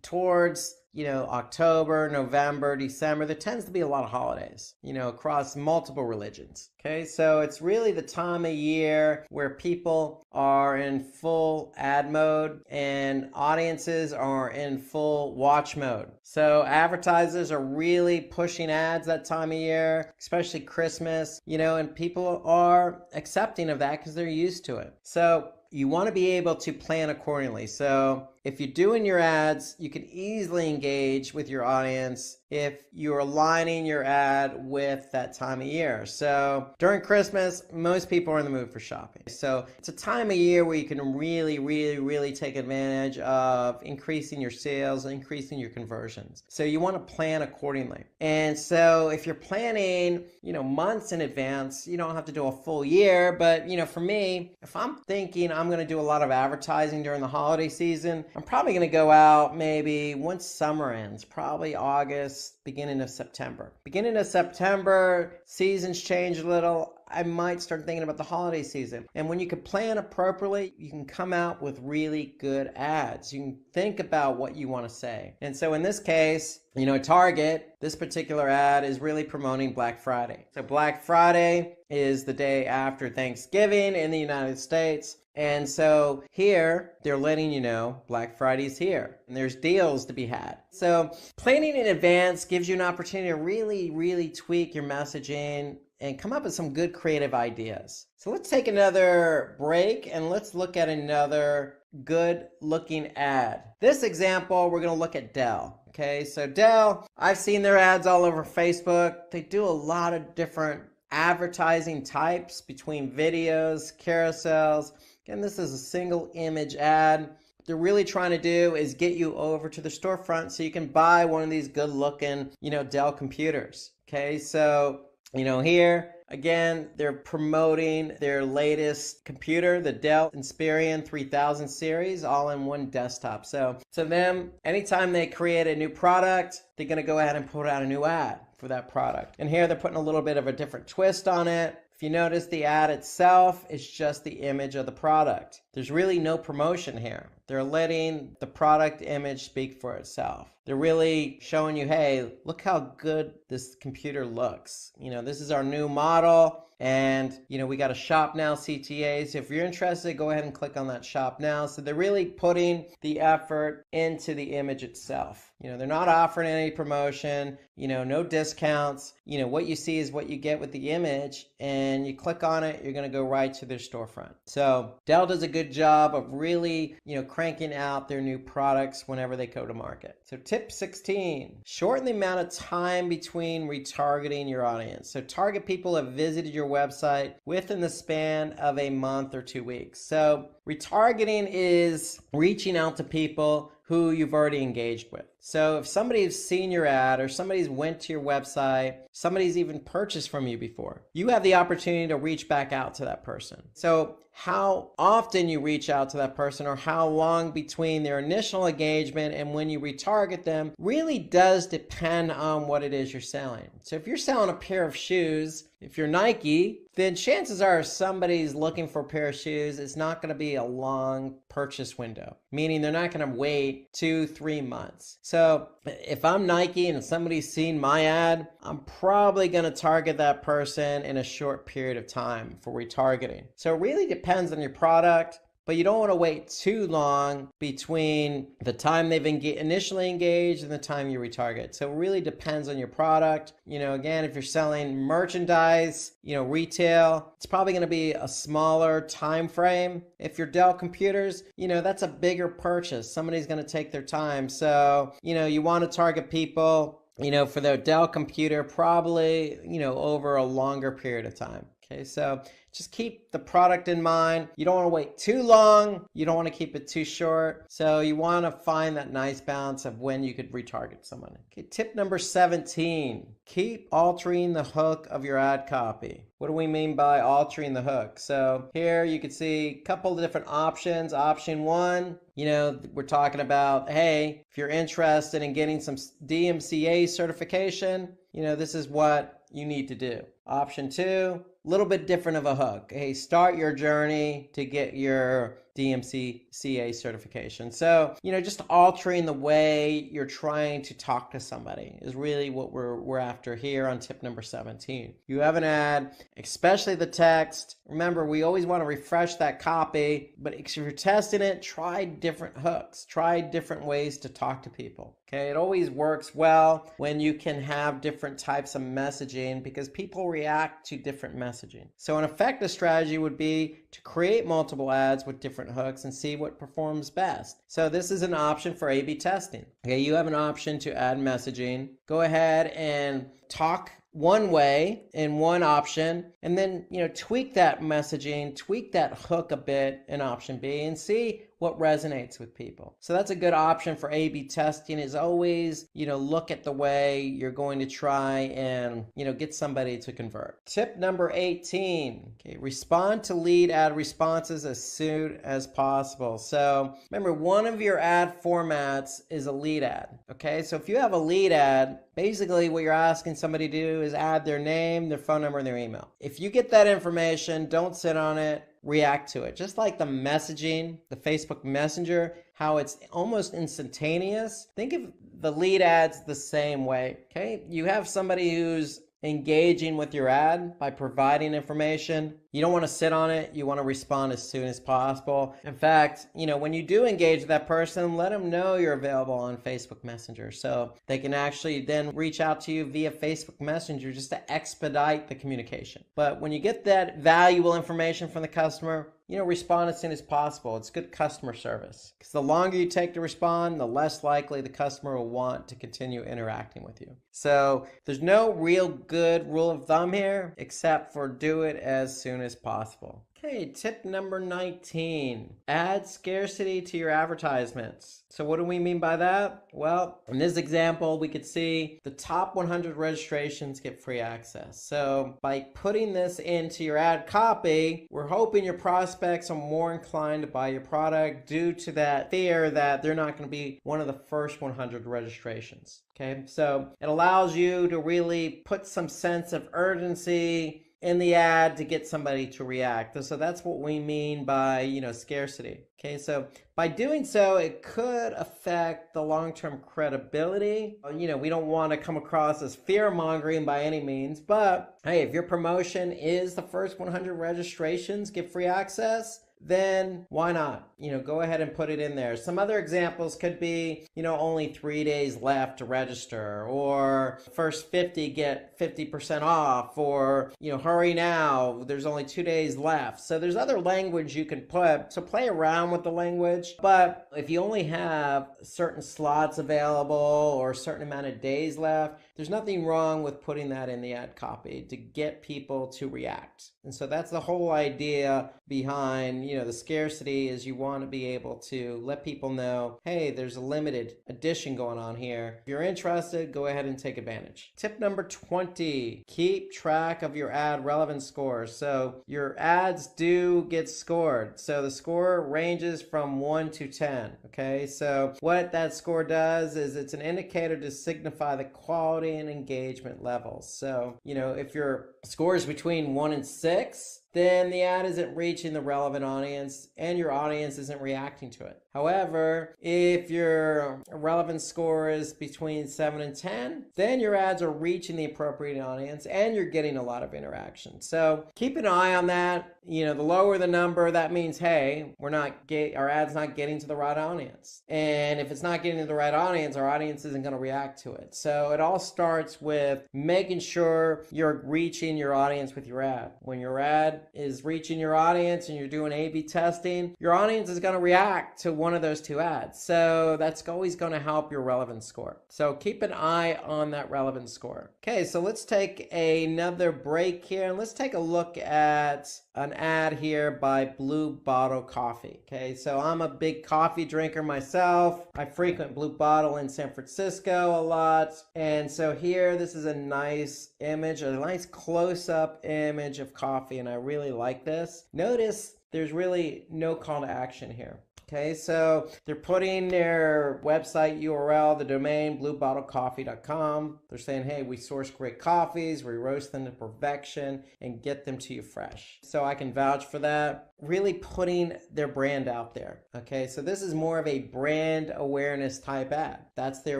towards October, November, December, there tends to be a lot of holidays, across multiple religions. Okay, so it's really the time of year where people are in full ad mode and audiences are in full watch mode. So advertisers are really pushing ads that time of year, especially Christmas, and people are accepting of that because they're used to it. So you want to be able to plan accordingly. So if you're doing your ads, you can easily engage with your audience if you're aligning your ad with that time of year. So during Christmas, most people are in the mood for shopping. So it's a time of year where you can really take advantage of increasing your sales, increasing your conversions. So you want to plan accordingly. And so if you're planning, months in advance, you don't have to do a full year. But, for me, if I'm thinking I'm going to do a lot of advertising during the holiday season, I'm probably going to go out maybe once summer ends, probably August, beginning of September. Beginning of September, seasons change a little. I might start thinking about the holiday season. And when you can plan appropriately, you can come out with really good ads. You can think about what you want to say. And so in this case, Target, this particular ad is really promoting Black Friday. So Black Friday is the day after Thanksgiving in the United States. And so here, they're letting you know Black Friday's here and there's deals to be had. So planning in advance gives you an opportunity to really tweak your messaging and come up with some good creative ideas. So let's take another break and let's look at another good looking ad. This example, we're going to look at Dell. Okay, so Dell, I've seen their ads all over Facebook. They do a lot of different advertising types between videos, carousels. Again, this is a single image ad. What they're really trying to do is get you over to the storefront so you can buy one of these good looking, Dell computers. Okay, so, here, again, they're promoting their latest computer, the Dell Inspiron 3000 series, all in one desktop. So to them, anytime they create a new product, they're going to go ahead and put out a new ad. for that product. And here they're putting a little bit of a different twist on it. If you notice, the ad itself is just the image of the product. There's really no promotion here. They're letting the product image speak for itself. They're really showing you, hey, look how good this computer looks. This is our new model, and we got a shop now CTA. So if you're interested, go ahead and click on that shop now. So they're really putting the effort into the image itself. They're not offering any promotion, no discounts. What you see is what you get with the image, and you click on it, you're going to go right to their storefront. So Dell does a good job of really, cranking out their new products whenever they go to market. So tip 16, shorten the amount of time between retargeting your audience. So target people who have visited your website within the span of a month or 2 weeks. So retargeting is reaching out to people who you've already engaged with. So if somebody's seen your ad or somebody's went to your website, somebody's even purchased from you before, you have the opportunity to reach back out to that person. So how often you reach out to that person or how long between their initial engagement and when you retarget them really does depend on what it is you're selling. So if you're selling a pair of shoes, if you're Nike, then chances are somebody's looking for a pair of shoes. It's not going to be a long purchase window, meaning they're not going to wait 2-3 months. So if I'm Nike and somebody's seen my ad, I'm probably going to target that person in a short period of time for retargeting. So it really depends on your product. But you don't want to wait too long between the time they've initially engaged and the time you retarget. So it really depends on your product. Again, if you're selling merchandise, retail, it's probably going to be a smaller time frame. If you're Dell computers, that's a bigger purchase. Somebody's going to take their time. So, you want to target people, for their Dell computer, probably, over a longer period of time. Okay, so just keep the product in mind. You don't want to wait too long. You don't want to keep it too short. So you want to find that nice balance of when you could retarget someone. Okay, tip number 17, keep altering the hook of your ad copy. What do we mean by altering the hook? So here you can see a couple of different options. Option 1, we're talking about, hey, if you're interested in getting some DMCA certification, this is what you need to do. Option 2, a little bit different of a hook. Hey, start your journey to get your DMCA certification. So, just altering the way you're trying to talk to somebody is really what we're after here on tip number 17. You have an ad, especially the text. Remember, we always want to refresh that copy, but if you're testing it, try different hooks, try different ways to talk to people. Okay, it always works well when you can have different types of messaging because people react to different messaging. So an effective strategy would be to create multiple ads with different hooks and see what performs best. So this is an option for A/B testing. Okay, you have an option to add messaging. Go ahead and talk one way in one option, and then tweak that messaging, tweak that hook a bit in option B, and see what resonates with people. So that's a good option for A/B testing, is always look at the way you're going to try and get somebody to convert. Tip number 18, okay, respond to lead ad responses as soon as possible. So remember, one of your ad formats is a lead ad. Okay, so if you have a lead ad, basically what you're asking somebody to do is add their name, their phone number, and their email. If you get that information, don't sit on it, react to it. Just like the messaging, the Facebook Messenger, how it's almost instantaneous. Think of the lead ads the same way. Okay, you have somebody who's engaging with your ad by providing information. You don't want to sit on it. You want to respond as soon as possible. In fact, when you do engage with that person, let them know you're available on Facebook Messenger so they can actually then reach out to you via Facebook Messenger just to expedite the communication. But when you get that valuable information from the customer, respond as soon as possible. It's good customer service. Because the longer you take to respond, the less likely the customer will want to continue interacting with you. So there's no real good rule of thumb here, except for do it as soon soon as possible. Okay, tip number 19, add scarcity to your advertisements. So what do we mean by that? Well, in this example, we could see the top 100 registrations get free access. So by putting this into your ad copy, we're hoping your prospects are more inclined to buy your product due to that fear that they're not going to be one of the first 100 registrations. Okay, so it allows you to really put some sense of urgency in the ad to get somebody to react. So that's what we mean by, scarcity. Okay, so by doing so, it could affect the long-term credibility. We don't want to come across as fear-mongering by any means, but hey, if your promotion is the first 100 registrations get free access, then why not? Go ahead and put it in there. Some other examples could be, only 3 days left to register, or first 50 get 50% off, or, hurry now, there's only 2 days left. So there's other language you can put. So play around with the language. But if you only have certain slots available or a certain amount of days left, there's nothing wrong with putting that in the ad copy to get people to react. And so that's the whole idea behind, the scarcity, is you want to be able to let people know, hey, there's a limited edition going on here. If you're interested, go ahead and take advantage. Tip number 20, keep track of your ad relevance scores. So your ads do get scored. So the score ranges from 1 to 10. Okay, so what that score does is it's an indicator to signify the quality and engagement levels. So, if your score is between 1 and 6, then the ad isn't reaching the relevant audience and your audience isn't reacting to it. However, if your relevance score is between 7 and 10, then your ads are reaching the appropriate audience and you're getting a lot of interaction. So keep an eye on that. The lower the number, that means, hey, our ad's not getting to the right audience. And if it's not getting to the right audience, our audience isn't going to react to it. So it all starts with making sure you're reaching your audience with your ad. When your ad is reaching your audience and you're doing A/B testing, your audience is going to react to one of those two ads. So that's always going to help your relevance score. So keep an eye on that relevance score. Okay, so let's take another break here and let's take a look at an ad here by Blue Bottle Coffee. Okay, so I'm a big coffee drinker myself. I frequent Blue Bottle in San Francisco a lot. And so here, this is a nice image, a nice close-up image of coffee, and I really like this. Notice there's really no call to action here. Okay, so they're putting their website URL, the domain, bluebottlecoffee.com. They're saying, hey, we source great coffees, we roast them to perfection, and get them to you fresh. So I can vouch for that. Really putting their brand out there. Okay, so this is more of a brand awareness type ad. That's their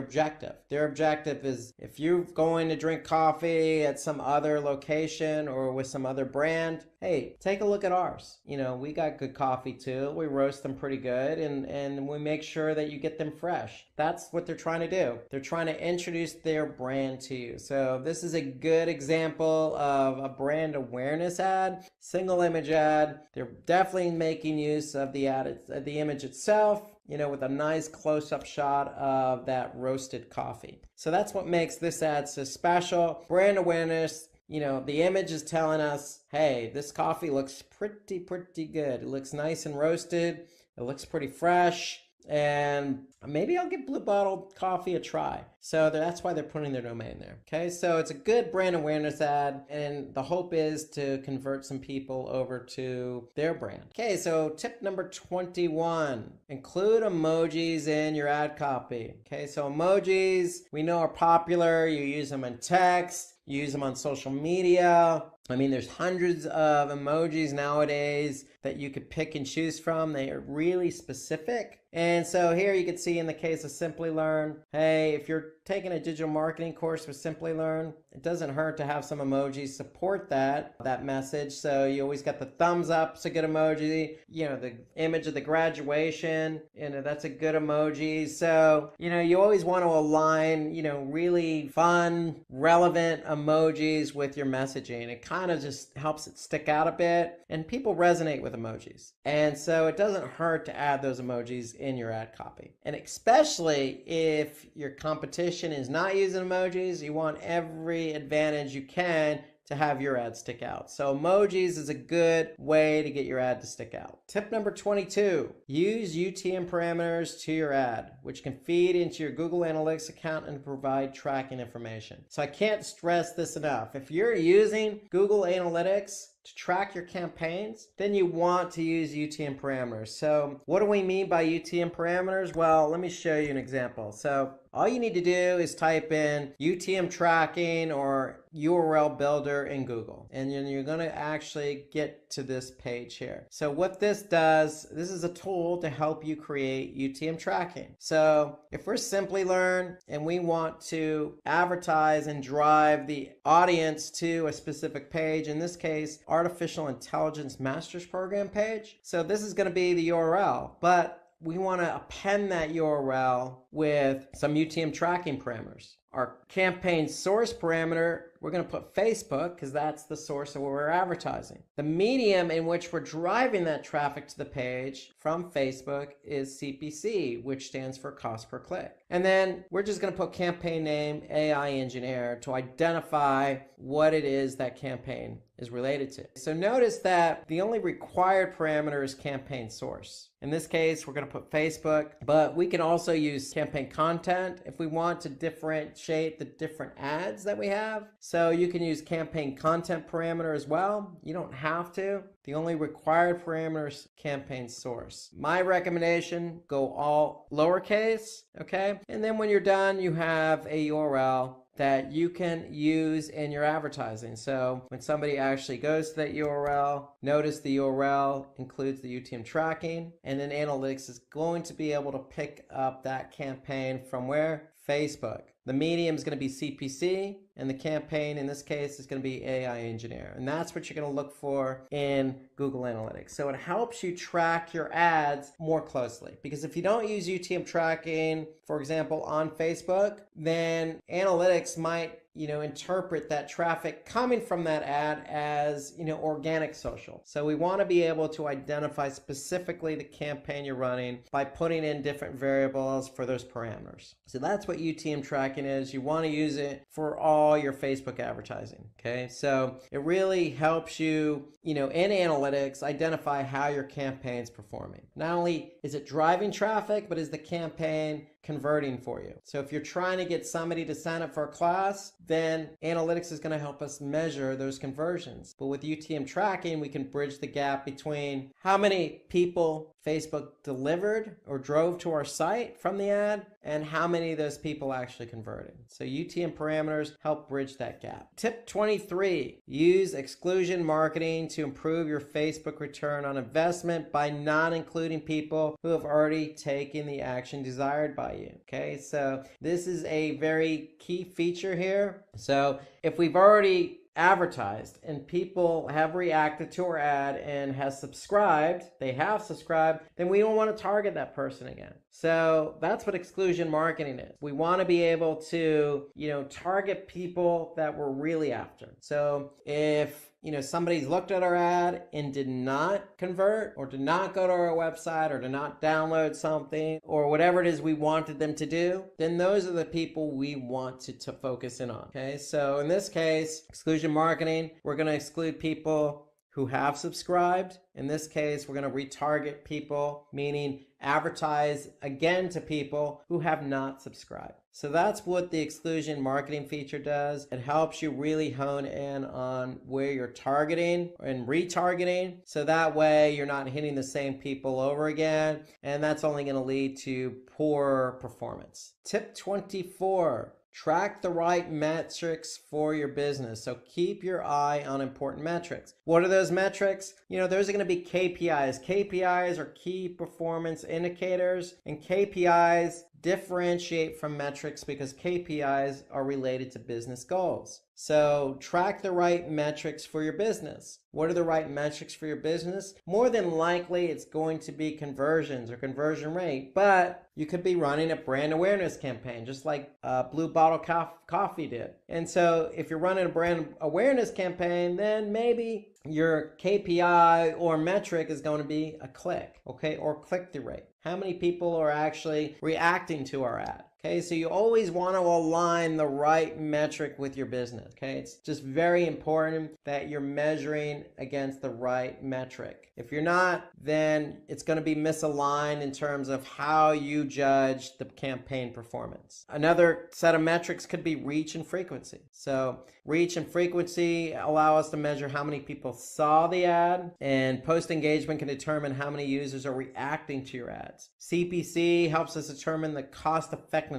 objective. Their objective is, if you're going to drink coffee at some other location or with some other brand, hey, take a look at ours. We got good coffee too. We roast them pretty good and we make sure that you get them fresh. That's what they're trying to do. They're trying to introduce their brand to you. So this is a good example of a brand awareness ad, single image ad. They're definitely making use of the ad, the image itself, with a nice close-up shot of that roasted coffee. So that's what makes this ad so special. Brand awareness. The image is telling us, hey, this coffee looks pretty good. It looks nice and roasted. It looks pretty fresh. And maybe I'll give Blue Bottle Coffee a try. So that's why they're putting their domain there. Okay, so it's a good brand awareness ad, and the hope is to convert some people over to their brand. Okay, so tip number 21, include emojis in your ad copy. Okay, so emojis we know are popular. You use them in text, you use them on social media. There's hundreds of emojis nowadays that you could pick and choose from. They are really specific. And so here you can see in the case of Simplilearn, hey, if you're taking a digital marketing course with Simplilearn, it doesn't hurt to have some emojis support that message. So you always got the thumbs up, it's a good emoji. The image of the graduation, that's a good emoji. So, you always want to align, really fun, relevant emojis with your messaging. It kind of just helps it stick out a bit, and people resonate with emojis. And so it doesn't hurt to add those emojis in your ad copy. And especially if your competition is not using emojis, you want every advantage you can to have your ad stick out. So emojis is a good way to get your ad to stick out. Tip number 22, use UTM parameters to your ad, which can feed into your Google Analytics account and provide tracking information. So I can't stress this enough. If you're using Google Analytics to track your campaigns, then you want to use UTM parameters. So what do we mean by UTM parameters? Well, let me show you an example. So all you need to do is type in UTM tracking or URL builder in Google, and then you're going to actually get to this page here. So what this does, this is a tool to help you create UTM tracking. So if we're Simplilearn and we want to advertise and drive the audience to a specific page, in this case, Artificial Intelligence Master's Program page. So this is going to be the URL, but we want to append that URL with some UTM tracking parameters. Our campaign source parameter, we're going to put Facebook because that's the source of where we're advertising. The medium in which we're driving that traffic to the page from Facebook is CPC, which stands for cost per click. And then we're just going to put campaign name AI engineer to identify what it is that campaign is related to. So notice that the only required parameter is campaign source. In this case, we're going to put Facebook, but we can also use campaign content if we want to differentiate the different ads that we have. So you can use campaign content parameter as well. You don't have to. The only required parameter is campaign source. My recommendation, go all lowercase, okay? And then when you're done, you have a URL that you can use in your advertising. So when somebody actually goes to that URL, notice the URL includes the UTM tracking, and then analytics is going to be able to pick up that campaign from where? Facebook. The medium is going to be CPC, and the campaign in this case is going to be AI engineer. And that's what you're going to look for in Google Analytics. So it helps you track your ads more closely, because if you don't use UTM tracking, for example, on Facebook, then analytics might interpret that traffic coming from that ad as, organic social. So we want to be able to identify specifically the campaign you're running by putting in different variables for those parameters. So that's what UTM tracking is. You want to use it for all your Facebook advertising. Okay. So it really helps you, in analytics, identify how your campaign's performing. Not only is it driving traffic, but is the campaign converting for you. So if you're trying to get somebody to sign up for a class, then analytics is going to help us measure those conversions. But with UTM tracking, we can bridge the gap between how many people Facebook delivered or drove to our site from the ad and how many of those people actually converted. So UTM parameters help bridge that gap. Tip 23, use exclusion marketing to improve your Facebook return on investment by not including people who have already taken the action desired by you. Okay, so this is a very key feature here. So if we've already advertised and people have reacted to our ad and have subscribed, then we don't want to target that person again. So that's what exclusion marketing is. We want to be able to, target people that we're really after. So if somebody's looked at our ad and did not convert or did not go to our website or did not download something or whatever it is we wanted them to do, then those are the people we want to focus in on. Okay, so in this case, exclusion marketing, we're going to exclude people who have subscribed. In this case, we're going to retarget people, meaning advertise again to people who have not subscribed. So that's what the exclusion marketing feature does. It helps you really hone in on where you're targeting and retargeting. So that way you're not hitting the same people over again. And that's only going to lead to poor performance. Tip 24. Track the right metrics for your business. So keep your eye on important metrics. What are those metrics? Those are going to be KPIs. KPIs are key performance indicators, and KPIs differentiate from metrics because KPIs are related to business goals. So track the right metrics for your business. What are the right metrics for your business? More than likely, it's going to be conversions or conversion rate, but you could be running a brand awareness campaign, just like Blue Bottle Coffee did. And so if you're running a brand awareness campaign, then maybe your KPI or metric is going to be a click, okay, or click-through rate. how many people are actually reacting to our ad. Okay, so you always want to align the right metric with your business. Okay, it's just very important that you're measuring against the right metric. If you're not, then it's going to be misaligned in terms of how you judge the campaign performance. Another set of metrics could be reach and frequency. So reach and frequency allow us to measure how many people saw the ad, and post engagement can determine how many users are reacting to your ads. CPC helps us determine the cost effectiveness,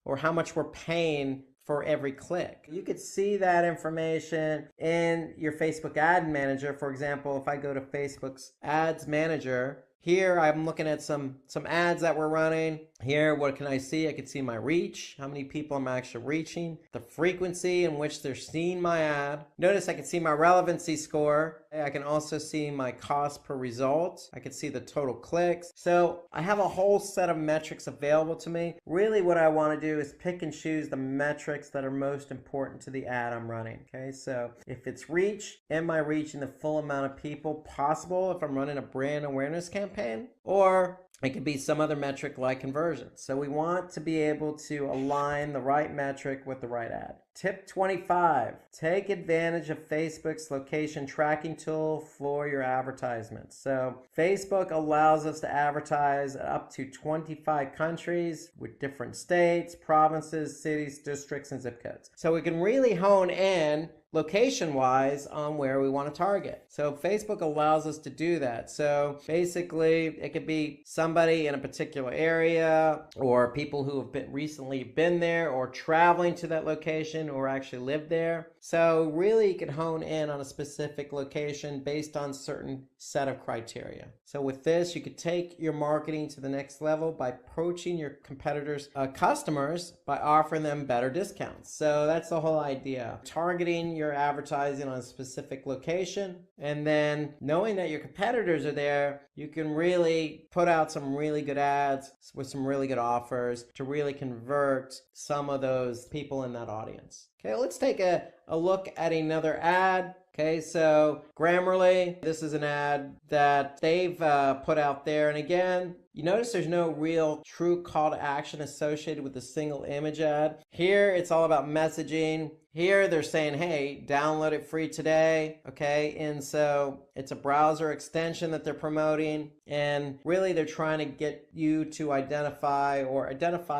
or how much we're paying for every click. You could see that information in your Facebook ad manager. For example, if I go to Facebook's ads manager, here I'm looking at some ads that we're running. Here, what can I see? I can see my reach, how many people I'm actually reaching, the frequency in which they're seeing my ad. Notice I can see my relevancy score. I can also see my cost per result. I can see the total clicks. So I have a whole set of metrics available to me. Really what I want to do is pick and choose the metrics that are most important to the ad I'm running. Okay, so if it's reach, am I reaching the full amount of people possible if I'm running a brand awareness campaign? Or it could be some other metric like conversion. So we want to be able to align the right metric with the right ad. Tip 25, take advantage of Facebook's location tracking tool for your advertisements. So Facebook allows us to advertise up to 25 countries with different states, provinces, cities, districts, and zip codes. So we can really hone in location-wise on where we want to target. So Facebook allows us to do that. So basically, it could be somebody in a particular area, or people who have recently been there, or traveling to that location, or actually live there. So really, you can hone in on a specific location based on certain set of criteria. So with this, you could take your marketing to the next level by approaching your competitors' customers by offering them better discounts. So that's the whole idea. Targeting your advertising on a specific location, and then knowing that your competitors are there, you can really put out some really good ads with some really good offers to really convert some of those people in that audience. Okay, let's take a look at another ad. Okay, so Grammarly, this is an ad that they've put out there. And again, you notice there's no real true call to action associated with the single image ad. Here, it's all about messaging. Here, they're saying, hey, download it free today. Okay, and so it's a browser extension that they're promoting. And really, they're trying to get you to identify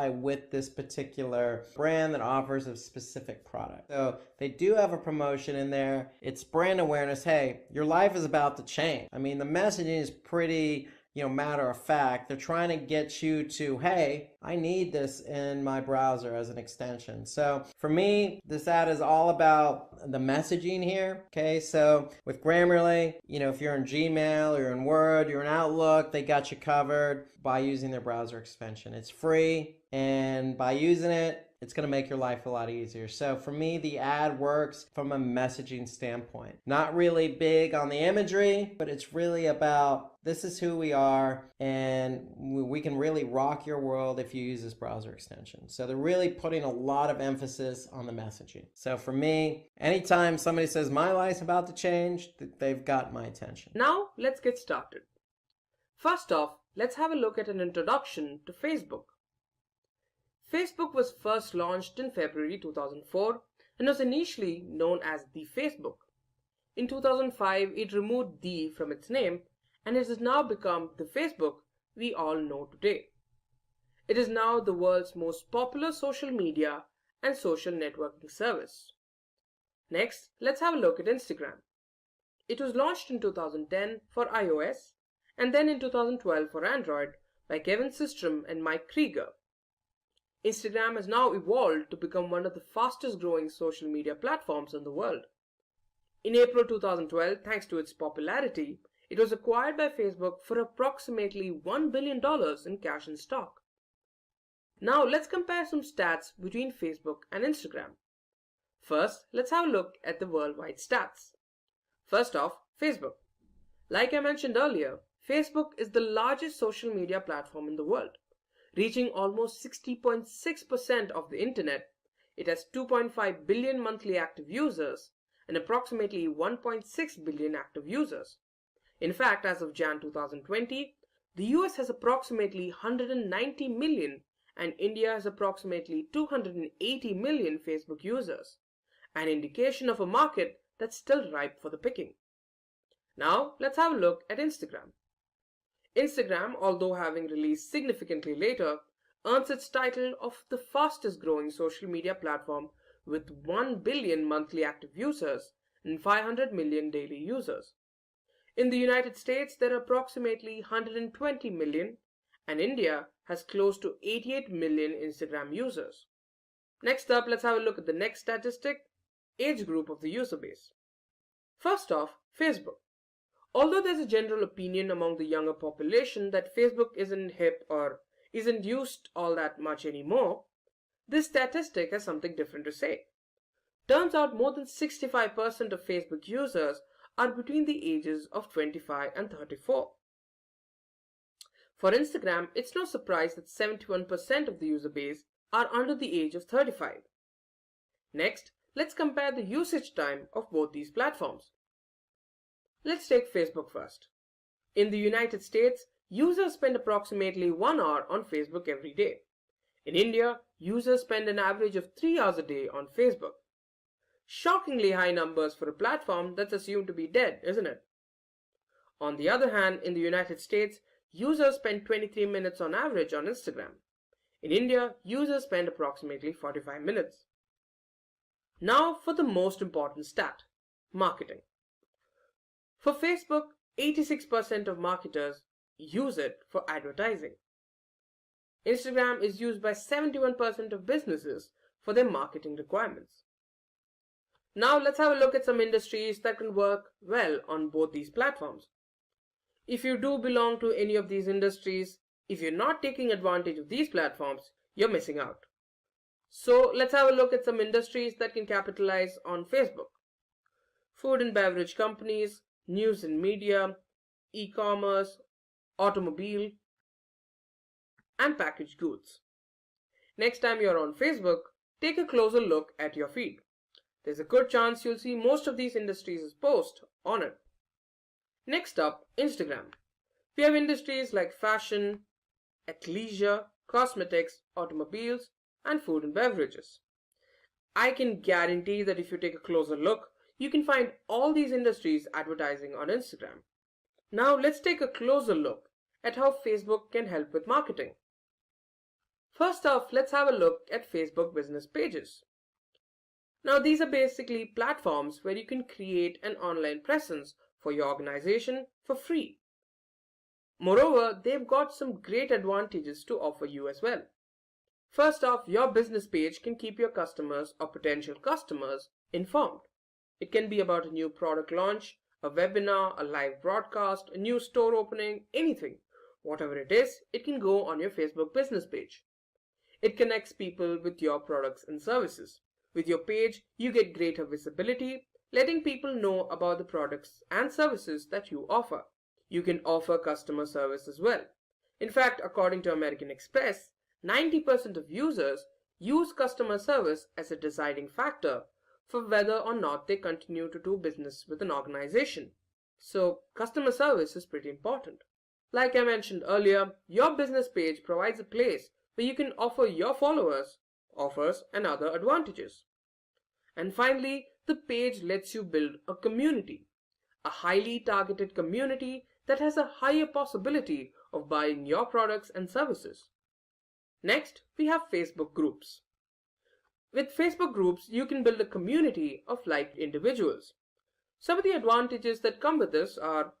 with this particular brand that offers a specific product. So they do have a promotion in there. It's brand awareness. Hey, your life is about to change. I mean, the messaging is pretty, matter of fact. They're trying to get you to, hey, I need this in my browser as an extension. So for me, this ad is all about the messaging here. Okay, so with Grammarly, if you're in Gmail, you're in Word, you're in Outlook, they got you covered by using their browser extension. It's free, and by using it, it's going to make your life a lot easier. So for me, the ad works from a messaging standpoint. Not really big on the imagery, but it's really about this is who we are, and we can really rock your world if you use this browser extension. So they're really putting a lot of emphasis on the messaging. So for me, anytime somebody says my life's about to change, they've got my attention. Now let's get started. First off, let's have a look at an introduction to Facebook. Facebook was first launched in February 2004 and was initially known as the Facebook. In 2005, it removed the from its name, and it has now become the Facebook we all know today. It is now the world's most popular social media and social networking service. Next, let's have a look at Instagram. It was launched in 2010 for iOS and then in 2012 for Android by Kevin Systrom and Mike Krieger. Instagram has now evolved to become one of the fastest growing social media platforms in the world. In April 2012, thanks to its popularity, it was acquired by Facebook for approximately $1 billion in cash and stock. Now let's compare some stats between Facebook and Instagram. First, let's have a look at the worldwide stats. First off, Facebook. Like I mentioned earlier, Facebook is the largest social media platform in the world. Reaching almost 60.6% of the internet, it has 2.5 billion monthly active users and approximately 1.6 billion active users. In fact, as of Jan 2020, The US has approximately 190 million and India has approximately 280 million Facebook users, an indication of a market that's still ripe for the picking. Now, let's have a look at Instagram. Instagram, although having released significantly later, earns its title of the fastest growing social media platform with 1 billion monthly active users and 500 million daily users. In the United States, there are approximately 120 million, and India has close to 88 million Instagram users. Next up, let's have a look at the next statistic, age group of the user base. First off, Facebook. Although there's a general opinion among the younger population that Facebook isn't hip or isn't used all that much anymore, this statistic has something different to say. Turns out more than 65% of Facebook users are between the ages of 25 and 34. For Instagram, it's no surprise that 71% of the user base are under the age of 35. Next, let's compare the usage time of both these platforms. Let's take Facebook first. In the United States, users spend approximately 1 hour on Facebook every day. In India, users spend an average of 3 hours a day on Facebook. Shockingly high numbers for a platform that's assumed to be dead, isn't it? On the other hand, in the United States, users spend 23 minutes on average on Instagram. In India, users spend approximately 45 minutes. Now for the most important stat, marketing. For Facebook, 86% of marketers use it for advertising. Instagram is used by 71% of businesses for their marketing requirements. Now let's have a look at some industries that can work well on both these platforms. If you do belong to any of these industries, if you're not taking advantage of these platforms, you're missing out. So let's have a look at some industries that can capitalize on Facebook. Food and beverage companies, news and media, e-commerce, automobile, and packaged goods. Next time you're on Facebook, take a closer look at your feed. There's a good chance you'll see most of these industries' posts on it. Next up, Instagram. We have industries like fashion, athleisure, cosmetics, automobiles, and food and beverages. I can guarantee that if you take a closer look, you can find all these industries advertising on Instagram. Now let's take a closer look at how Facebook can help with marketing. First off, let's have a look at Facebook business pages. Now these are basically platforms where you can create an online presence for your organization for free. Moreover, they've got some great advantages to offer you as well. First off, your business page can keep your customers or potential customers informed. It can be about a new product launch, a webinar, a live broadcast, a new store opening, anything. Whatever it is, it can go on your Facebook business page. It connects people with your products and services. With your page, you get greater visibility, letting people know about the products and services that you offer. You can offer customer service as well. In fact, according to American Express, 90% of users use customer service as a deciding factor for whether or not they continue to do business with an organization. So, customer service is pretty important. Like I mentioned earlier, your business page provides a place where you can offer your followers offers and other advantages. And finally, the page lets you build a community, a highly targeted community that has a higher possibility of buying your products and services. Next, we have Facebook groups. With Facebook groups, you can build a community of like individuals. Some of the advantages that come with this are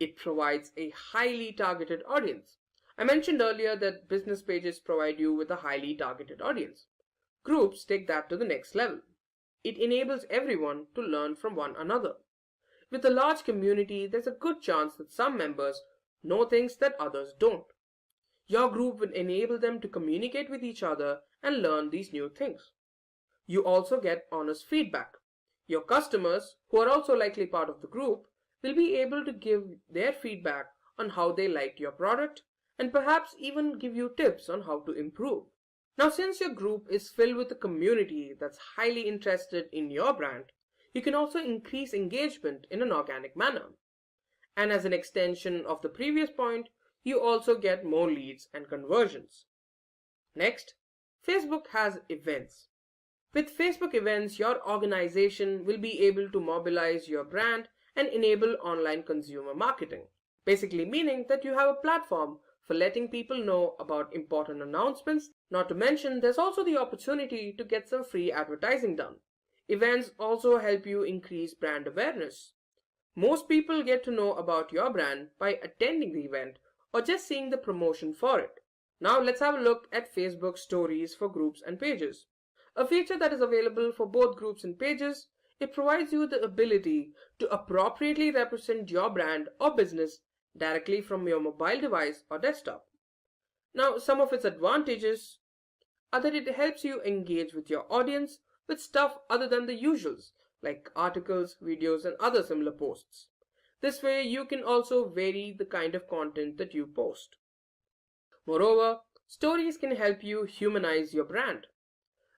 it provides a highly targeted audience. I mentioned earlier that business pages provide you with a highly targeted audience. Groups take that to the next level. It enables everyone to learn from one another. With a large community, there's a good chance that some members know things that others don't. Your group will enable them to communicate with each other and learn these new things. You also get honest feedback. Your customers, who are also likely part of the group, will be able to give their feedback on how they liked your product and perhaps even give you tips on how to improve. Now, since your group is filled with a community that's highly interested in your brand, you can also increase engagement in an organic manner. And as an extension of the previous point, you also get more leads and conversions. Next, Facebook has events. With Facebook events, your organization will be able to mobilize your brand and enable online consumer marketing. Basically meaning that you have a platform for letting people know about important announcements. Not to mention, there's also the opportunity to get some free advertising done. Events also help you increase brand awareness. Most people get to know about your brand by attending the event or just seeing the promotion for it. Now let's have a look at Facebook stories for groups and pages. A feature that is available for both groups and pages. It provides you the ability to appropriately represent your brand or business directly from your mobile device or desktop. Now, some of its advantages are that it helps you engage with your audience with stuff other than the usuals, like articles, videos, and other similar posts. This way, you can also vary the kind of content that you post. Moreover, stories can help you humanize your brand.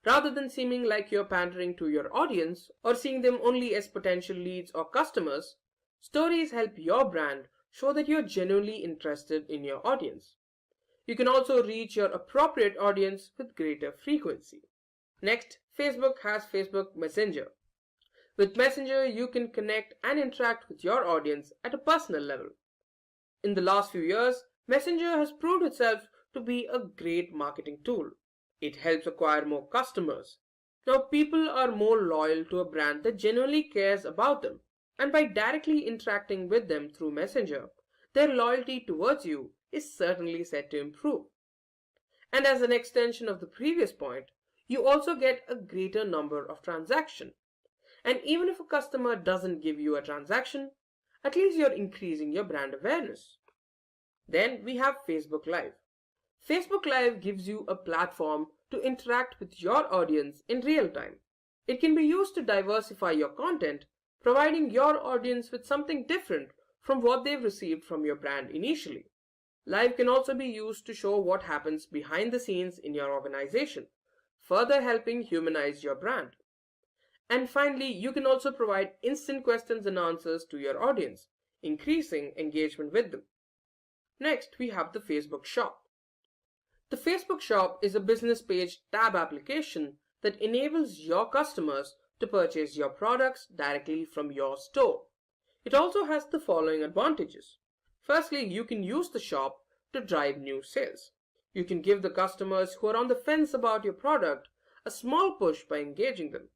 Rather than seeming like you're pandering to your audience or seeing them only as potential leads or customers, stories help your brand show that you're genuinely interested in your audience. You can also reach your appropriate audience with greater frequency. Next, Facebook has Facebook Messenger. With Messenger, you can connect and interact with your audience at a personal level. In the last few years, Messenger has proved itself to be a great marketing tool. It helps acquire more customers. Now people are more loyal to a brand that genuinely cares about them, and by directly interacting with them through Messenger, their loyalty towards you is certainly set to improve. And as an extension of the previous point, you also get a greater number of transactions. And even if a customer doesn't give you a transaction, at least you're increasing your brand awareness. Then we have Facebook Live. Facebook Live gives you a platform to interact with your audience in real time. It can be used to diversify your content, providing your audience with something different from what they've received from your brand initially. Live can also be used to show what happens behind the scenes in your organization, further helping humanize your brand. And finally, you can also provide instant questions and answers to your audience, increasing engagement with them. Next, we have the Facebook Shop. The Facebook Shop is a business page tab application that enables your customers to purchase your products directly from your store. It also has the following advantages. Firstly, you can use the shop to drive new sales. You can give the customers who are on the fence about your product a small push by engaging them.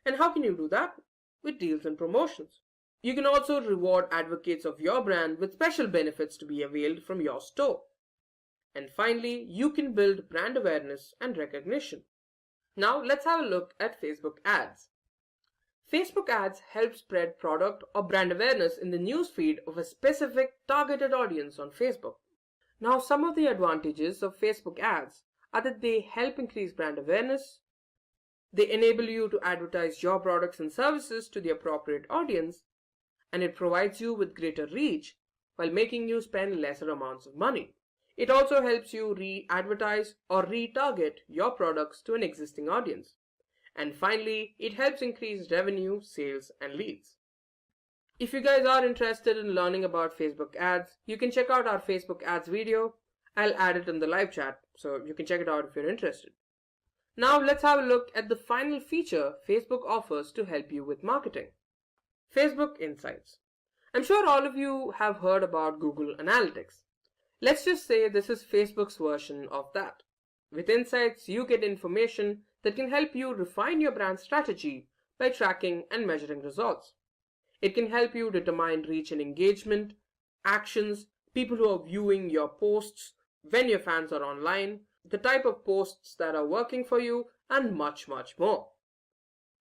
And how can you do that? With deals and promotions. You can also reward advocates of your brand with special benefits to be availed from your store. And finally, you can build brand awareness and recognition. Now let's have a look at Facebook ads. Facebook ads help spread product or brand awareness in the newsfeed of a specific targeted audience on Facebook. Now some of the advantages of Facebook ads are that they help increase brand awareness, they enable you to advertise your products and services to the appropriate audience, and it provides you with greater reach while making you spend lesser amounts of money. It also helps you re-advertise or retarget your products to an existing audience. And finally, it helps increase revenue, sales, and leads. If you guys are interested in learning about Facebook ads, you can check out our Facebook ads video. I'll add it in the live chat, so you can check it out if you're interested. Now let's have a look at the final feature Facebook offers to help you with marketing. Facebook Insights. I'm sure all of you have heard about Google Analytics. Let's just say this is Facebook's version of that. With Insights, you get information that can help you refine your brand strategy by tracking and measuring results. It can help you determine reach and engagement, actions, people who are viewing your posts, when your fans are online, the type of posts that are working for you, and much more.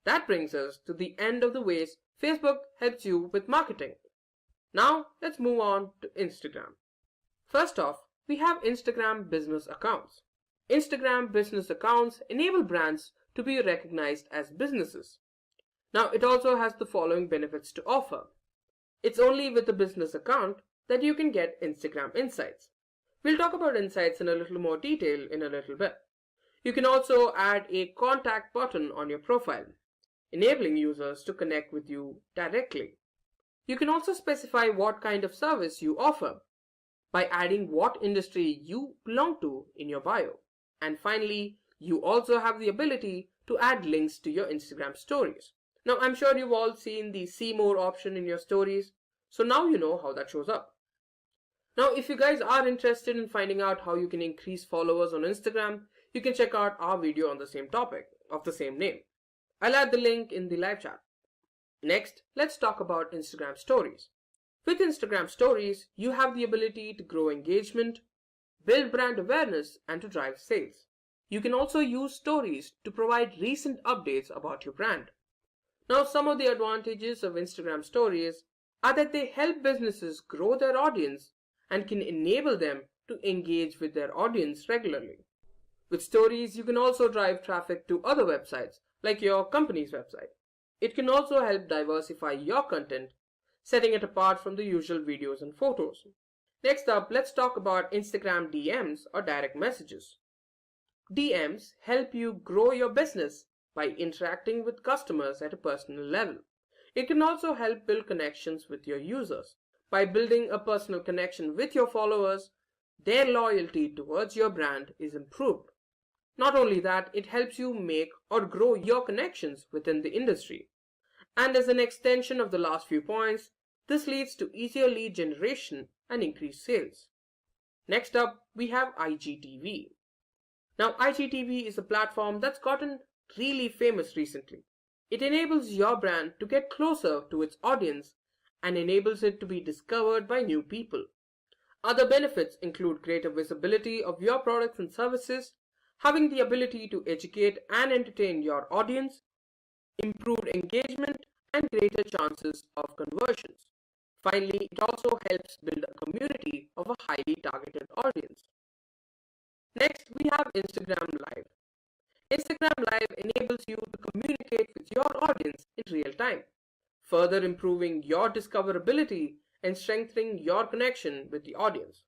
That brings us to the end of the ways Facebook helps you with marketing. Now let's move on to Instagram. First off, we have Instagram business accounts. Instagram business accounts enable brands to be recognized as businesses. Now it also has the following benefits to offer. It's only with a business account that you can get Instagram Insights. We'll talk about Insights in a little more detail in a little bit. You can also add a contact button on your profile, enabling users to connect with you directly. You can also specify what kind of service you offer. by adding what industry you belong to in your bio. And finally, you also have the ability to add links to your Instagram stories. Now, I'm sure you've all seen the see more option in your stories, so now you know how that shows up. Now, if you guys are interested in finding out how you can increase followers on Instagram, you can check out our video on the same topic of the same name. I'll add the link in the live chat. Next, let's talk about Instagram stories. With Instagram stories, you have the ability to grow engagement, build brand awareness, and to drive sales. You can also use stories to provide recent updates about your brand. Now, some of the advantages of Instagram stories are that they help businesses grow their audience and can enable them to engage with their audience regularly. With stories, you can also drive traffic to other websites, like your company's website. It can also help diversify your content, setting it apart from the usual videos and photos. Next up, let's talk about Instagram DMs or direct messages. DMs help you grow your business by interacting with customers at a personal level. It can also help build connections with your users. By building a personal connection with your followers, their loyalty towards your brand is improved. Not only that, it helps you make or grow your connections within the industry. And as an extension of the last few points, this leads to easier lead generation and increased sales. Next up, we have IGTV. Now, IGTV is a platform that's gotten really famous recently. It enables your brand to get closer to its audience and enables it to be discovered by new people. Other benefits include greater visibility of your products and services, having the ability to educate and entertain your audience, improved engagement, and greater chances of conversions. Finally, it also helps build a community of a highly targeted audience. Next, we have Instagram Live. Instagram Live enables you to communicate with your audience in real time, further improving your discoverability and strengthening your connection with the audience.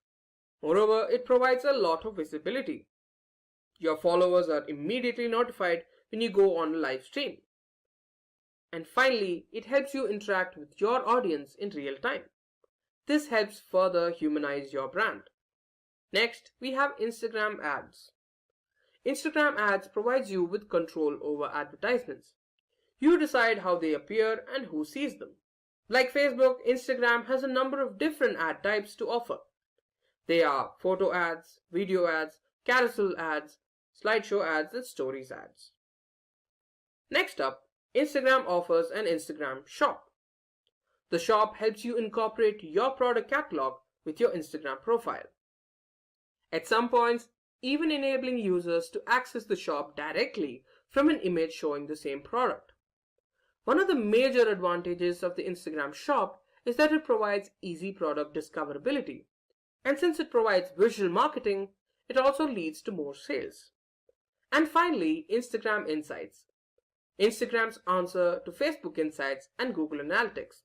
Moreover, it provides a lot of visibility. Your followers are immediately notified when you go on a live stream. And finally, it helps you interact with your audience in real time. This helps further humanize your brand. Next, we have Instagram ads. Instagram ads provides you with control over advertisements. You decide how they appear and who sees them. Like Facebook, Instagram has a number of different ad types to offer. They are photo ads, video ads, carousel ads, slideshow ads, and stories ads. Next up, Instagram offers an Instagram shop. The shop helps you incorporate your product catalog with your Instagram profile. At some points, even enabling users to access the shop directly from an image showing the same product. One of the major advantages of the Instagram shop is that it provides easy product discoverability. And since it provides visual marketing, it also leads to more sales. And finally, Instagram Insights. Instagram's answer to Facebook Insights and Google Analytics.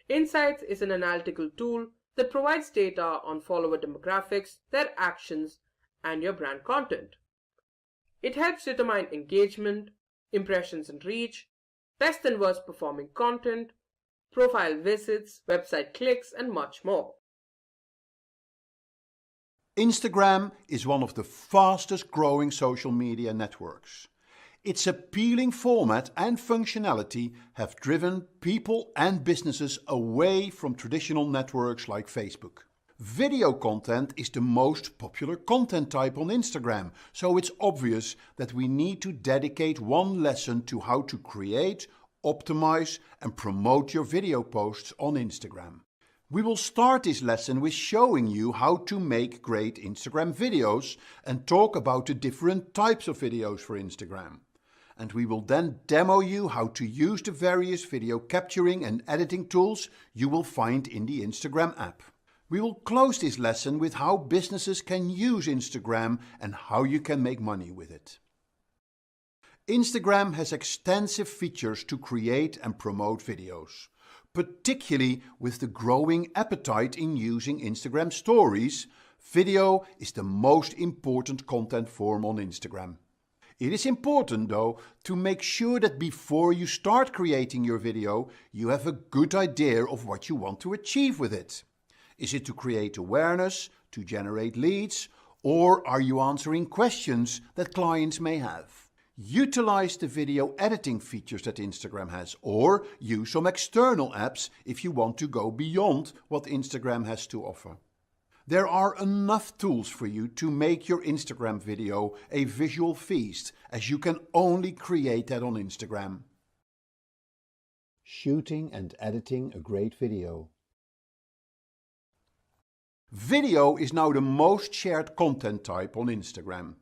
Insights is an analytical tool that provides data on follower demographics, their actions, and your brand content. It helps determine engagement, impressions and reach, best and worst performing content, profile visits, website clicks, and much more. Instagram is one of the fastest growing social media networks. Its appealing format and functionality have driven people and businesses away from traditional networks like Facebook. Video content is the most popular content type on Instagram, so it's obvious that we need to dedicate one lesson to how to create, optimize, and promote your video posts on Instagram. We will start this lesson with showing you how to make great Instagram videos and talk about the different types of videos for Instagram. And we will then demo you how to use the various video capturing and editing tools you will find in the Instagram app. We will close this lesson with how businesses can use Instagram and how you can make money with it. Instagram has extensive features to create and promote videos, particularly with the growing appetite in using Instagram stories. Video is the most important content form on Instagram. It is important, though, to make sure that before you start creating your video, you have a good idea of what you want to achieve with it. Is it to create awareness, to generate leads, or are you answering questions that clients may have? Utilize the video editing features that Instagram has, or use some external apps if you want to go beyond what Instagram has to offer. There are enough tools for you to make your Instagram video a visual feast, as you can only create that on Instagram. Shooting and editing a great video. Video is now the most shared content type on Instagram.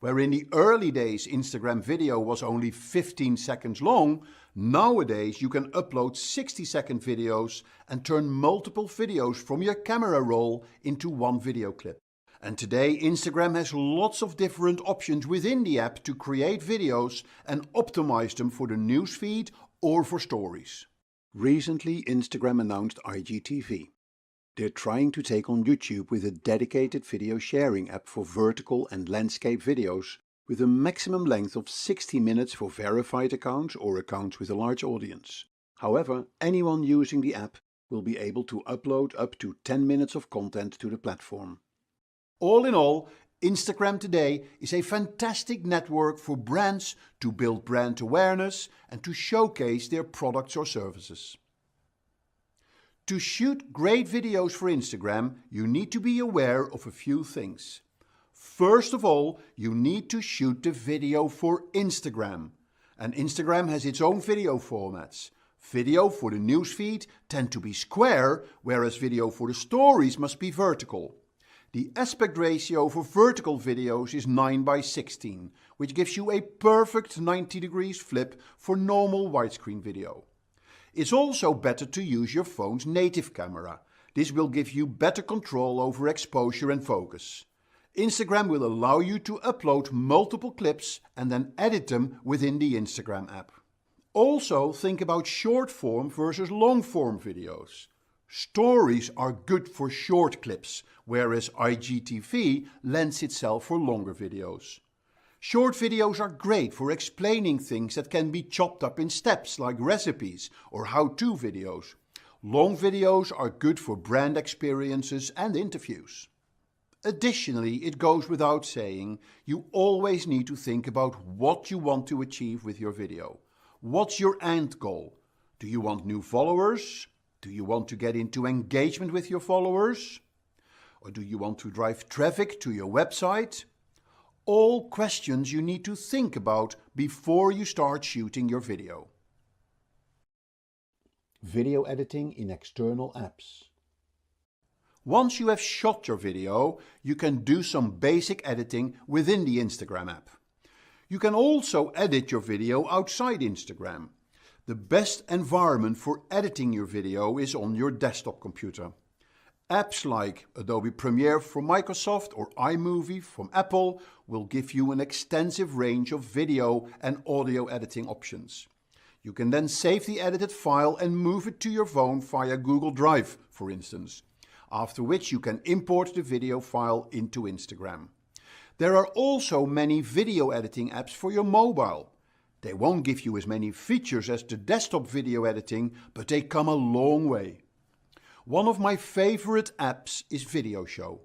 Where in the early days Instagram video was only 15 seconds long, nowadays you can upload 60-second videos and turn multiple videos from your camera roll into one video clip. And today Instagram has lots of different options within the app to create videos and optimize them for the newsfeed or for stories. Recently, Instagram announced IGTV. They're trying to take on YouTube with a dedicated video sharing app for vertical and landscape videos with a maximum length of 60 minutes for verified accounts or accounts with a large audience. However, anyone using the app will be able to upload up to 10 minutes of content to the platform. All in all, Instagram today is a fantastic network for brands to build brand awareness and to showcase their products or services. To shoot great videos for Instagram, you need to be aware of a few things. First of all, you need to shoot the video for Instagram. And Instagram has its own video formats. Video for the newsfeed tend to be square, whereas video for the stories must be vertical. The aspect ratio for vertical videos is 9:16, which gives you a perfect 90 degrees flip for normal widescreen video. It's also better to use your phone's native camera. This will give you better control over exposure and focus. Instagram will allow you to upload multiple clips and then edit them within the Instagram app. Also think about short form versus long form videos. Stories are good for short clips, whereas IGTV lends itself for longer videos. Short videos are great for explaining things that can be chopped up in steps like recipes or how-to videos. Long videos are good for brand experiences and interviews. Additionally, it goes without saying, you always need to think about what you want to achieve with your video. What's your end goal? Do you want new followers? Do you want to get into engagement with your followers? Or do you want to drive traffic to your website? All questions you need to think about before you start shooting your video. Video editing in external apps. Once you have shot your video, you can do some basic editing within the Instagram app. You can also edit your video outside Instagram. The best environment for editing your video is on your desktop computer. Apps like Adobe Premiere from Microsoft or iMovie from Apple will give you an extensive range of video and audio editing options. You can then save the edited file and move it to your phone via Google Drive, for instance, after which you can import the video file into Instagram. There are also many video editing apps for your mobile. They won't give you as many features as the desktop video editing, but they come a long way. One of my favorite apps is VideoShow.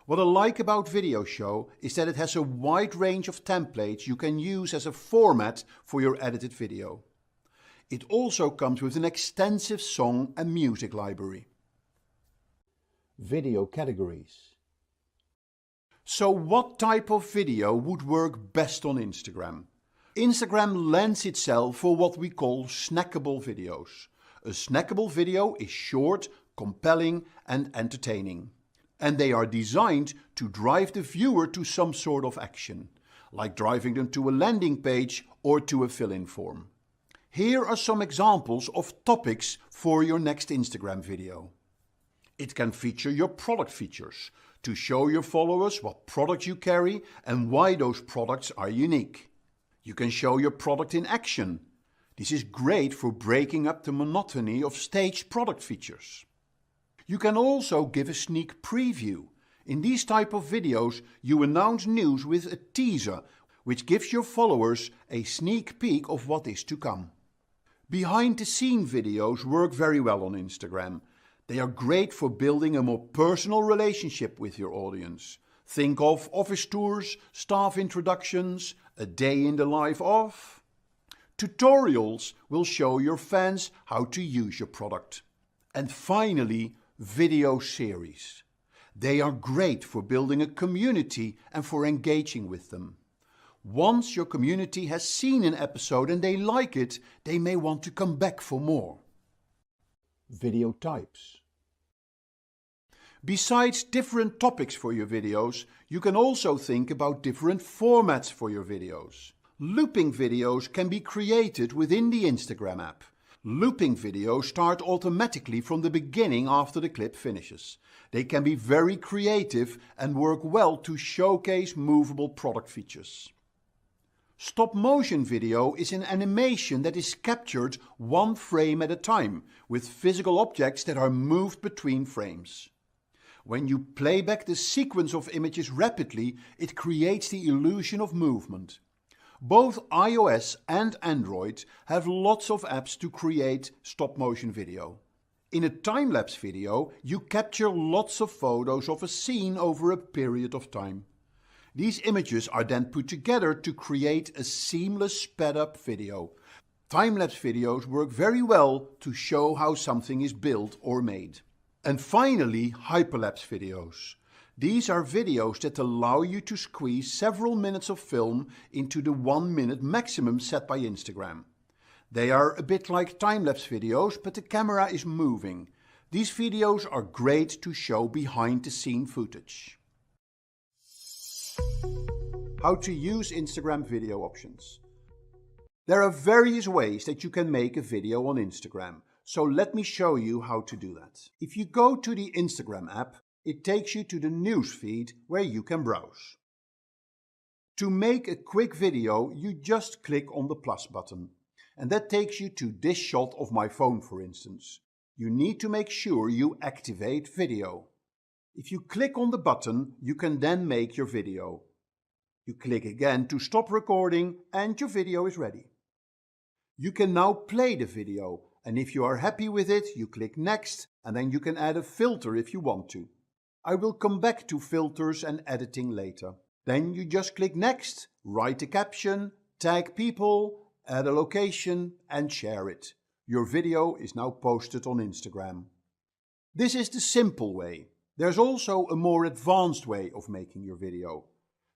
What I like about VideoShow is that it has a wide range of templates you can use as a format for your edited video. It also comes with an extensive song and music library. Video categories. So what type of video would work best on Instagram? Instagram lends itself for what we call snackable videos. A snackable video is short, compelling and entertaining. And they are designed to drive the viewer to some sort of action, like driving them to a landing page or to a fill-in form. Here are some examples of topics for your next Instagram video. It can feature your product features to show your followers what product you carry and why those products are unique. You can show your product in action. This is great for breaking up the monotony of staged product features. You can also give a sneak preview. In these type of videos, you announce news with a teaser, which gives your followers a sneak peek of what is to come. Behind the scene videos work very well on Instagram. They are great for building a more personal relationship with your audience. Think of office tours, staff introductions, a day in the life of. Tutorials will show your fans how to use your product. And finally, video series. They are great for building a community and for engaging with them. Once your community has seen an episode and they like it, they may want to come back for more. Video types. Besides different topics for your videos, you can also think about different formats for your videos. Looping videos can be created within the Instagram app. Looping videos start automatically from the beginning after the clip finishes. They can be very creative and work well to showcase movable product features. Stop motion video is an animation that is captured one frame at a time, with physical objects that are moved between frames. When you play back the sequence of images rapidly, it creates the illusion of movement. Both iOS and Android have lots of apps to create stop motion video. In a time-lapse video, you capture lots of photos of a scene over a period of time. These images are then put together to create a seamless sped-up video. Time-lapse videos work very well to show how something is built or made. And finally, hyperlapse videos. These are videos that allow you to squeeze several minutes of film into the 1 minute maximum set by Instagram. They are a bit like time-lapse videos, but the camera is moving. These videos are great to show behind-the-scene footage. How to use Instagram video options. There are various ways that you can make a video on Instagram, so let me show you how to do that. If you go to the Instagram app, it takes you to the news feed where you can browse. To make a quick video, you just click on the plus button, and that takes you to this shot of my phone, for instance. You need to make sure you activate video. If you click on the button, you can then make your video. You click again to stop recording and your video is ready. You can now play the video, and if you are happy with it, you click next, and then you can add a filter if you want to. I will come back to filters and editing later. Then you just click next, write a caption, tag people, add a location and share it. Your video is now posted on Instagram. This is the simple way. There's also a more advanced way of making your video.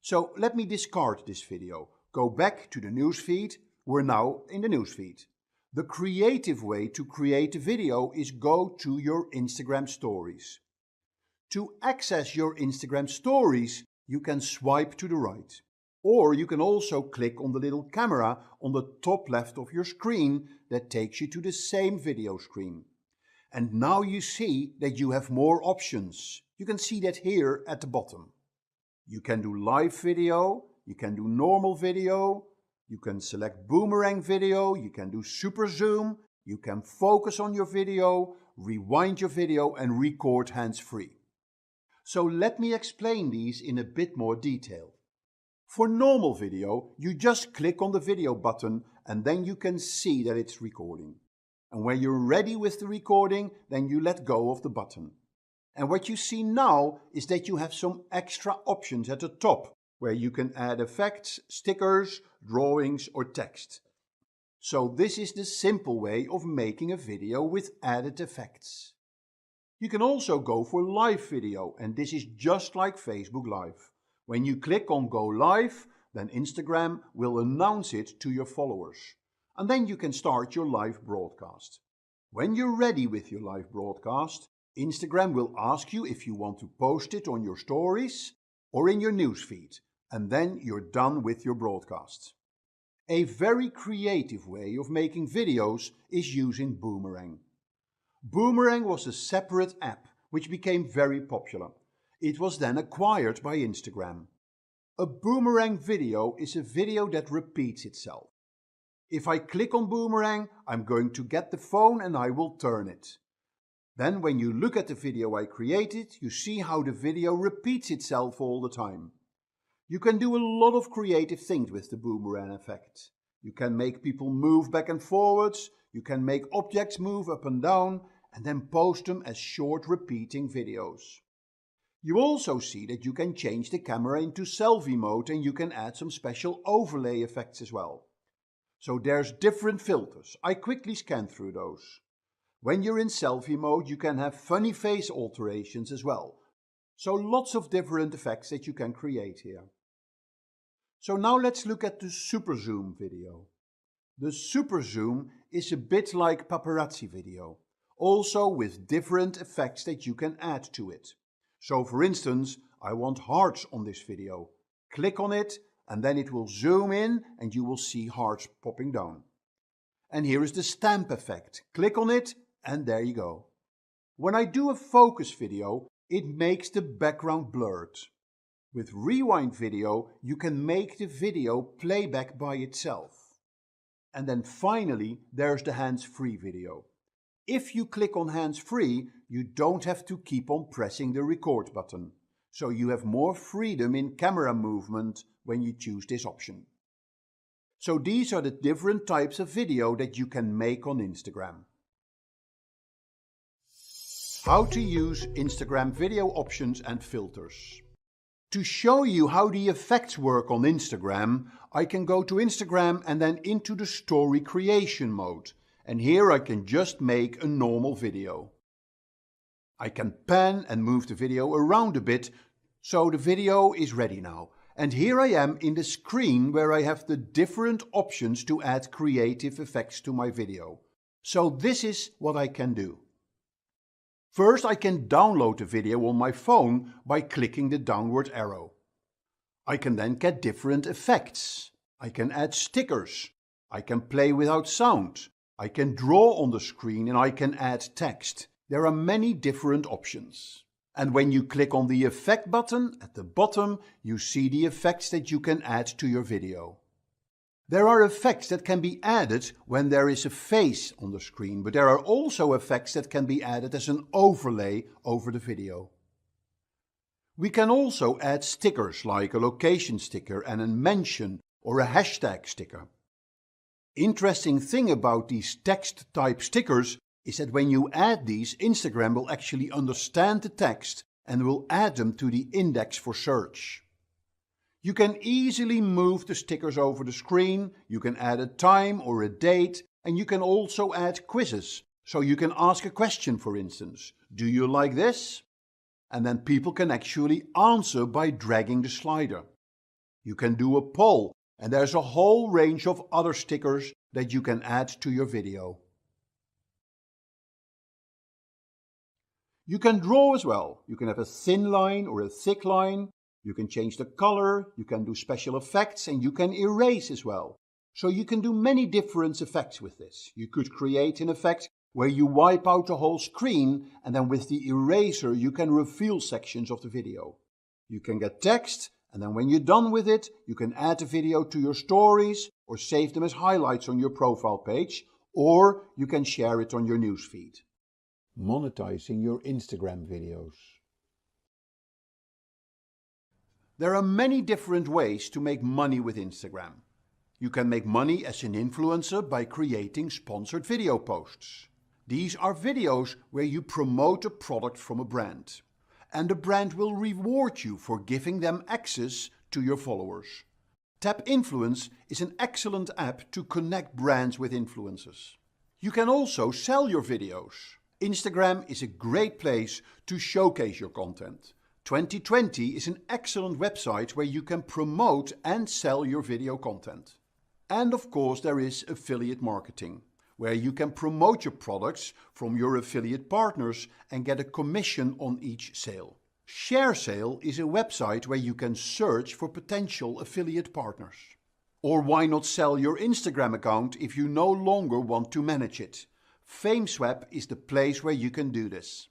So let me discard this video. Go back to the newsfeed. We're now in the newsfeed. The creative way to create a video is go to your Instagram stories. To access your Instagram stories, you can swipe to the right. Or you can also click on the little camera on the top left of your screen that takes you to the same video screen. And now you see that you have more options. You can see that here at the bottom. You can do live video, you can do normal video, you can select boomerang video, you can do super zoom, you can focus on your video, rewind your video and record hands-free. So let me explain these in a bit more detail. For normal video, you just click on the video button and then you can see that it's recording. And when you're ready with the recording, then you let go of the button. And what you see now is that you have some extra options at the top, where you can add effects, stickers, drawings or text. So this is the simple way of making a video with added effects. You can also go for live video, and this is just like Facebook Live. When you click on Go Live, then Instagram will announce it to your followers. And then you can start your live broadcast. When you're ready with your live broadcast, Instagram will ask you if you want to post it on your stories or in your newsfeed, and then you're done with your broadcast. A very creative way of making videos is using Boomerang. Boomerang was a separate app which became very popular. It was then acquired by Instagram. A Boomerang video is a video that repeats itself. If I click on Boomerang, I'm going to get the phone and I will turn it. Then when you look at the video I created, you see how the video repeats itself all the time. You can do a lot of creative things with the Boomerang effect. You can make people move back and forwards, you can make objects move up and down, and then post them as short repeating videos. You also see that you can change the camera into selfie mode and you can add some special overlay effects as well. So there's different filters. I quickly scan through those. When you're in selfie mode, you can have funny face alterations as well. So lots of different effects that you can create here. So now let's look at the super zoom video. The super zoom is a bit like paparazzi video, also with different effects that you can add to it. So for instance, I want hearts on this video. Click on it and then it will zoom in and you will see hearts popping down. And here is the stamp effect. Click on it and there you go. When I do a focus video, it makes the background blurred. With rewind video, you can make the video playback by itself. And then finally, there's the hands-free video. If you click on hands-free, you don't have to keep on pressing the record button. So you have more freedom in camera movement when you choose this option. So these are the different types of video that you can make on Instagram. How to use Instagram video options and filters. To show you how the effects work on Instagram, I can go to Instagram and then into the story creation mode. And here I can just make a normal video. I can pan and move the video around a bit, so the video is ready now. And here I am in the screen where I have the different options to add creative effects to my video. So this is what I can do. First, I can download the video on my phone by clicking the downward arrow. I can then get different effects. I can add stickers. I can play without sound. I can draw on the screen and I can add text. There are many different options. And when you click on the effect button at the bottom, you see the effects that you can add to your video. There are effects that can be added when there is a face on the screen, but there are also effects that can be added as an overlay over the video. We can also add stickers like a location sticker and a mention or a hashtag sticker. Interesting thing about these text type stickers is that when you add these, Instagram will actually understand the text and will add them to the index for search. You can easily move the stickers over the screen, you can add a time or a date, and you can also add quizzes. So you can ask a question, for instance, do you like this? And then people can actually answer by dragging the slider. You can do a poll, and there's a whole range of other stickers that you can add to your video. You can draw as well. You can have a thin line or a thick line. You can change the color, you can do special effects, and you can erase as well. So you can do many different effects with this. You could create an effect where you wipe out the whole screen, and then with the eraser you can reveal sections of the video. You can get text, and then when you're done with it, you can add the video to your stories or save them as highlights on your profile page, or you can share it on your newsfeed. Monetizing your Instagram videos. There are many different ways to make money with Instagram. You can make money as an influencer by creating sponsored video posts. These are videos where you promote a product from a brand. And the brand will reward you for giving them access to your followers. Tap Influence is an excellent app to connect brands with influencers. You can also sell your videos. Instagram is a great place to showcase your content. 2020 is an excellent website where you can promote and sell your video content. And of course there is affiliate marketing, where you can promote your products from your affiliate partners and get a commission on each sale. ShareSale is a website where you can search for potential affiliate partners. Or why not sell your Instagram account if you no longer want to manage it? FameSwap is the place where you can do this.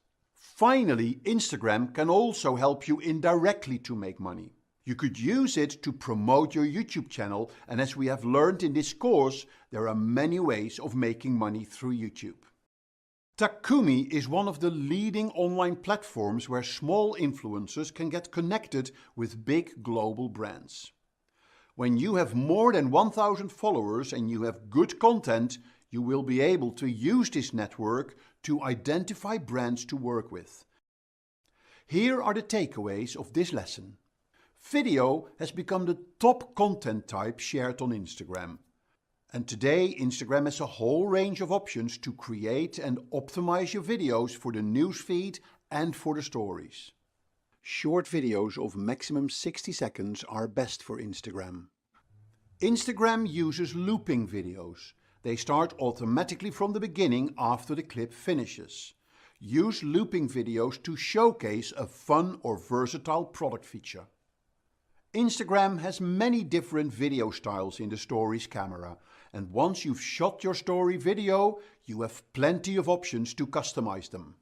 Finally, Instagram can also help you indirectly to make money. You could use it to promote your YouTube channel, and as we have learned in this course, there are many ways of making money through YouTube. Takumi is one of the leading online platforms where small influencers can get connected with big global brands. When you have more than 1,000 followers and you have good content, You will be able to use this network to identify brands to work with. Here are the takeaways of this lesson. Video has become the top content type shared on Instagram. And today Instagram has a whole range of options to create and optimize your videos for the newsfeed and for the stories. Short videos of maximum 60 seconds are best for Instagram. Instagram uses looping videos. They start automatically from the beginning after the clip finishes. Use looping videos to showcase a fun or versatile product feature. Instagram has many different video styles in the Stories camera, and once you've shot your story video, you have plenty of options to customize them.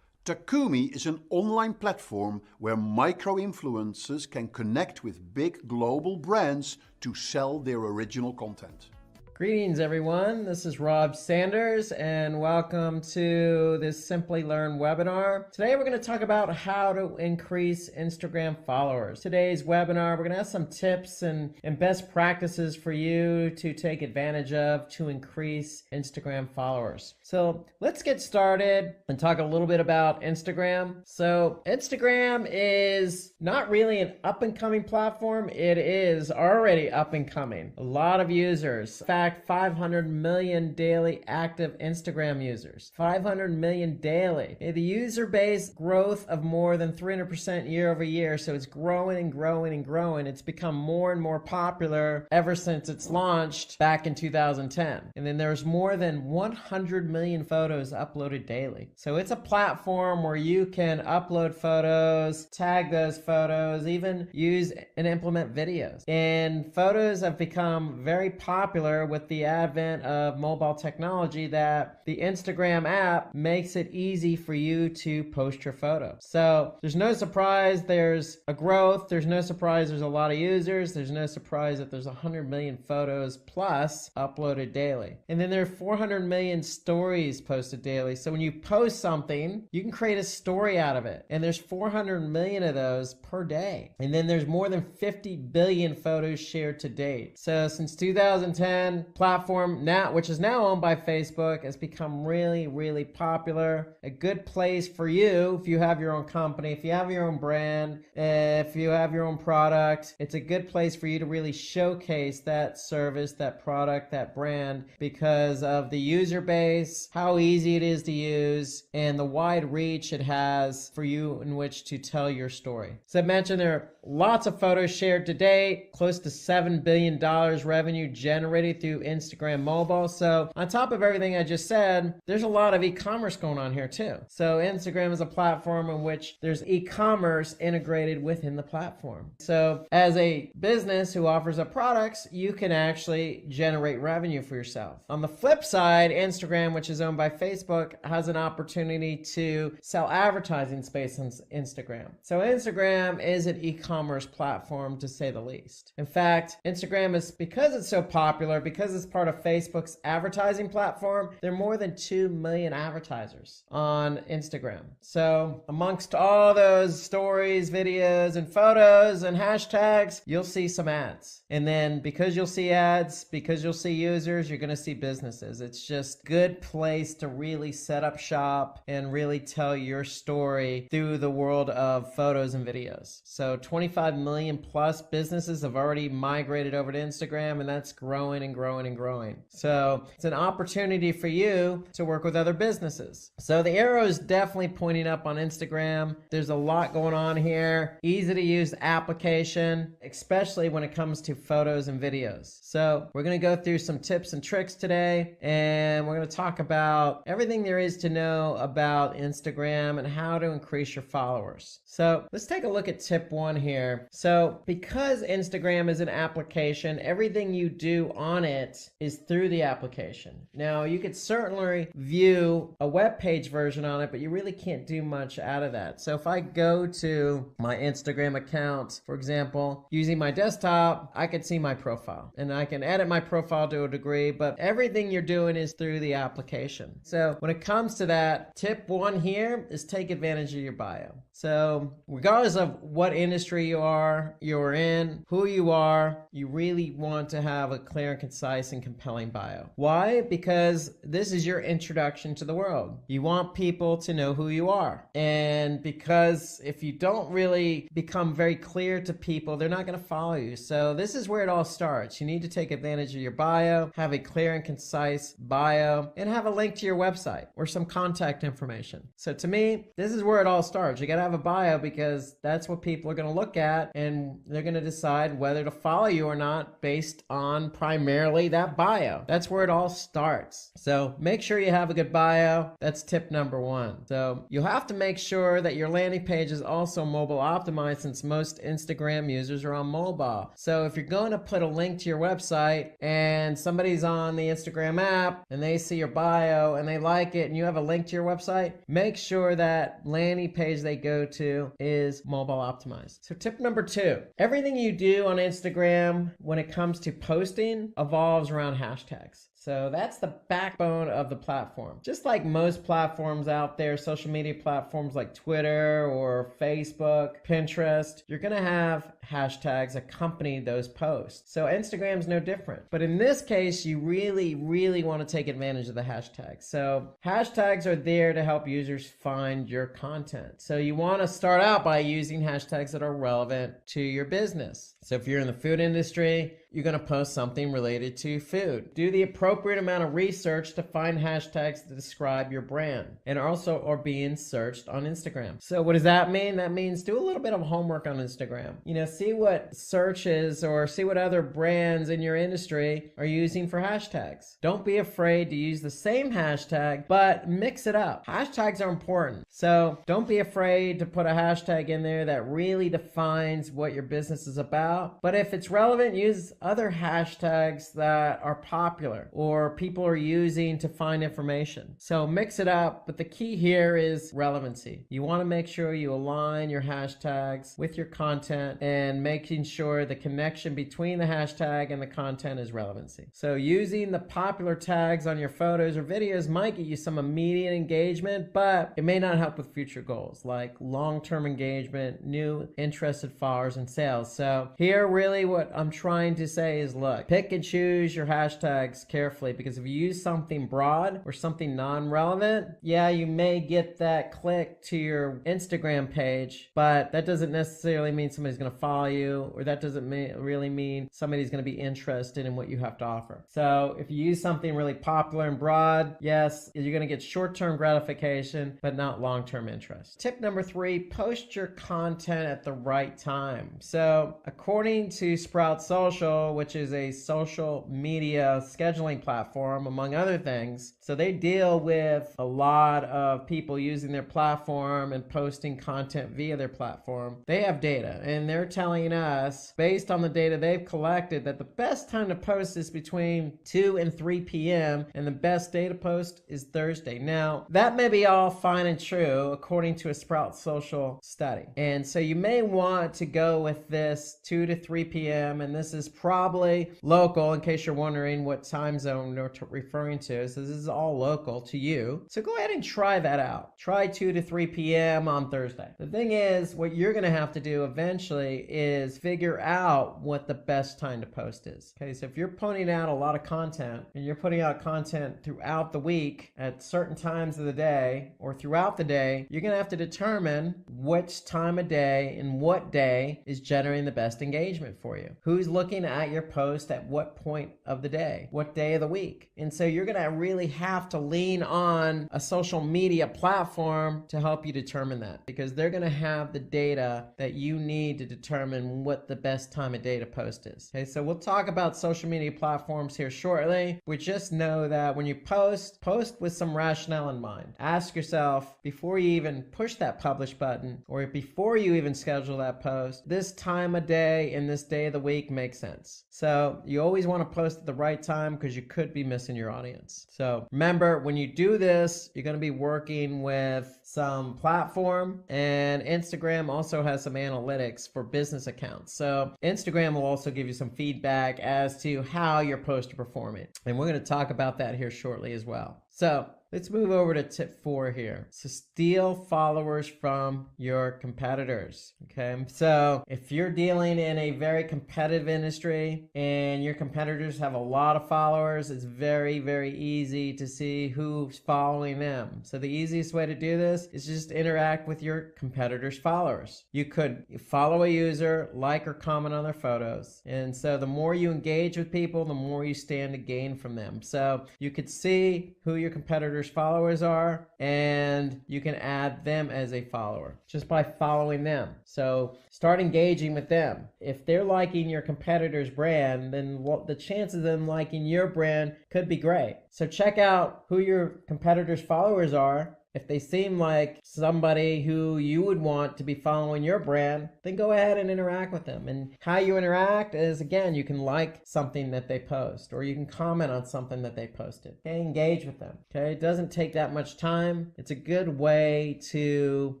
Takumi is an online platform where micro-influencers can connect with big global brands to sell their original content. Greetings everyone, this is Rob Sanders and welcome to this Simplilearn webinar. Today we're going to talk about how to increase Instagram followers. Today's webinar we're going to have some tips and best practices for you to take advantage of to increase Instagram followers. So let's get started and talk a little bit about Instagram. So Instagram is not really an up-and-coming platform, it is already up-and-coming. A lot of users. In fact, 500 million daily active Instagram users. 500 million daily. The user base growth of more than 300% year over year. So it's growing and growing and growing. It's become more and more popular ever since it's launched back in 2010. And then there's more than 100 million photos uploaded daily. So it's a platform where you can upload photos, tag those photos, even use and implement videos. And photos have become very popular with the advent of mobile technology that the Instagram app makes it easy for you to post your photo. So there's no surprise there's a growth, there's no surprise there's a lot of users, there's no surprise that there's 100 million photos plus uploaded daily. And then there are 400 million stories posted daily. So when you post something, you can create a story out of it. And there's 400 million of those per day. And then there's more than 50 billion photos shared to date. So since 2010, platform now, which is now owned by Facebook, has become really, really popular. A good place for you if you have your own company, if you have your own brand, if you have your own product, it's a good place for you to really showcase that service, that product, that brand because of the user base, how easy it is to use, and the wide reach it has for you in which to tell your story. As I mentioned, there are lots of photos shared to date, close to $7 billion revenue generated through Instagram mobile. So on top of everything I just said, there's a lot of e-commerce going on here too. So Instagram is a platform in which there's e-commerce integrated within the platform. So as a business who offers up products, you can actually generate revenue for yourself. On the flip side, Instagram, which is owned by Facebook, has an opportunity to sell advertising space on Instagram. So Instagram is an e-commerce platform to say the least. In fact, Instagram is, because it's so popular, because it's part of Facebook's advertising platform, there are more than 2 million advertisers on Instagram. So amongst all those stories, videos, and photos and hashtags, you'll see some ads. And then because you'll see ads, because you'll see users, you're going to see businesses. It's just a good place to really set up shop and really tell your story through the world of photos and videos. So 25 million plus businesses have already migrated over to Instagram, and that's growing and growing and growing. So it's an opportunity for you to work with other businesses. So the arrow is definitely pointing up on Instagram. There's a lot going on here. Easy to use application, especially when it comes to photos and videos. So we're going to go through some tips and tricks today, and we're going to talk about everything there is to know about Instagram and how to increase your followers. So let's take a look at tip 1 here. So because Instagram is an application, everything you do on it is through the application. Now you could certainly view a web page version on it, but you really can't do much out of that. So if I go to my Instagram account, for example, using my desktop, I can see my profile and I can edit my profile to a degree, but everything you're doing is through the application. So when it comes to that, tip 1 here is take advantage of your bio. So regardless of what industry you're in, who you are, you really want to have a clear and concise and compelling bio. Why? Because this is your introduction to the world. You want people to know who you are. And because if you don't really become very clear to people, they're not going to follow you. So this is where it all starts. You need to take advantage of your bio, have a clear and concise bio, and have a link to your website or some contact information. So to me, this is where it all starts. You got to have a bio because that's what people are going to look at, and they're going to decide whether to follow you or not based on primarily that bio. That's where it all starts. So make sure you have a good bio. That's tip number one. So you'll have to make sure that your landing page is also mobile optimized, since most Instagram users are on mobile. So if you're going to put a link to your website and somebody's on the Instagram app and they see your bio and they like it and you have a link to your website, make sure that landing page they go to is mobile optimized. So tip number two, everything you do on Instagram when it comes to posting evolves around hashtags. So that's the backbone of the platform. Just like most platforms out there, social media platforms like Twitter or Facebook, Pinterest, you're going to have hashtags accompany those posts. So Instagram's no different. But in this case, you really, really want to take advantage of the hashtags. So hashtags are there to help users find your content. So you want to start out by using hashtags that are relevant to your business. So if you're in the food industry, you're going to post something related to food. Do the appropriate amount of research to find hashtags to describe your brand, and also are being searched on Instagram. So what does that mean? That means do a little bit of homework on Instagram. See what searches or see what other brands in your industry are using for hashtags. Don't be afraid to use the same hashtag, but mix it up. Hashtags are important. So don't be afraid to put a hashtag in there that really defines what your business is about. But if it's relevant, use other hashtags that are popular or people are using to find information. So mix it up, but the key here is relevancy. You want to make sure you align your hashtags with your content and making sure the connection between the hashtag and the content is relevancy. So using the popular tags on your photos or videos might get you some immediate engagement, but it may not help with future goals like long-term engagement, new interested followers, and sales. So here really what I'm trying to say is, look, pick and choose your hashtags carefully, because if you use something broad or something non-relevant, yeah, you may get that click to your Instagram page, but that doesn't necessarily mean somebody's going to follow you, or that doesn't really mean somebody's going to be interested in what you have to offer. So if you use something really popular and broad, yes, you're going to get short-term gratification, but not long-term interest. Tip number three, post your content at the right time. So according to Sprout Social, which is a social media scheduling platform, among other things, so they deal with a lot of people using their platform and posting content via their platform. They have data, and they're telling us, based on the data they've collected, that the best time to post is between 2 and 3 p.m. and the best day to post is Thursday. Now, that may be all fine and true according to a Sprout Social study. And so you may want to go with this 2 to 3 p.m. and this is probably local, in case you're wondering what time zone we're referring to. So this is all local to you. So go ahead and try that out. Try 2 to 3 p.m. on Thursday. The thing is, what you're going to have to do eventually is figure out what the best time to post is. Okay, so if you're putting out a lot of content and you're putting out content throughout the week at certain times of the day or throughout the day, you're going to have to determine which time of day and what day is generating the best engagement for you. Who's looking at your post at what point of the day, what day of the week. And so you're going to really have to lean on a social media platform to help you determine that, because they're going to have the data that you need to determine what the best time of day to post is. Okay, so we'll talk about social media platforms here shortly. We just know that when you post with some rationale in mind. Ask yourself, before you even push that publish button or before you even schedule that post, this time of day and this day of the week makes sense. So you always want to post at the right time, because you could be missing your audience. So remember, when you do this, you're going to be working with some platform, and Instagram also has some analytics for business accounts. So Instagram will also give you some feedback as to how your posts are performing. And we're going to talk about that here shortly as well. So Let's move over to tip 4 here. So steal followers from your competitors. Okay, so if you're dealing in a very competitive industry and your competitors have a lot of followers, it's very, very easy to see who's following them. So the easiest way to do this is just interact with your competitors' followers. You could follow a user, like or comment on their photos. And so the more you engage with people, the more you stand to gain from them. So you could see who your competitors' followers are, and you can add them as a follower just by following them. So start engaging with them. If they're liking your competitor's brand, then the chances of them liking your brand could be great. So check out who your competitors' followers are. If they seem like somebody who you would want to be following your brand, then go ahead and interact with them. And how you interact is, again, you can like something that they post, or you can comment on something that they posted. Okay, engage with them. Okay, it doesn't take that much time. It's a good way to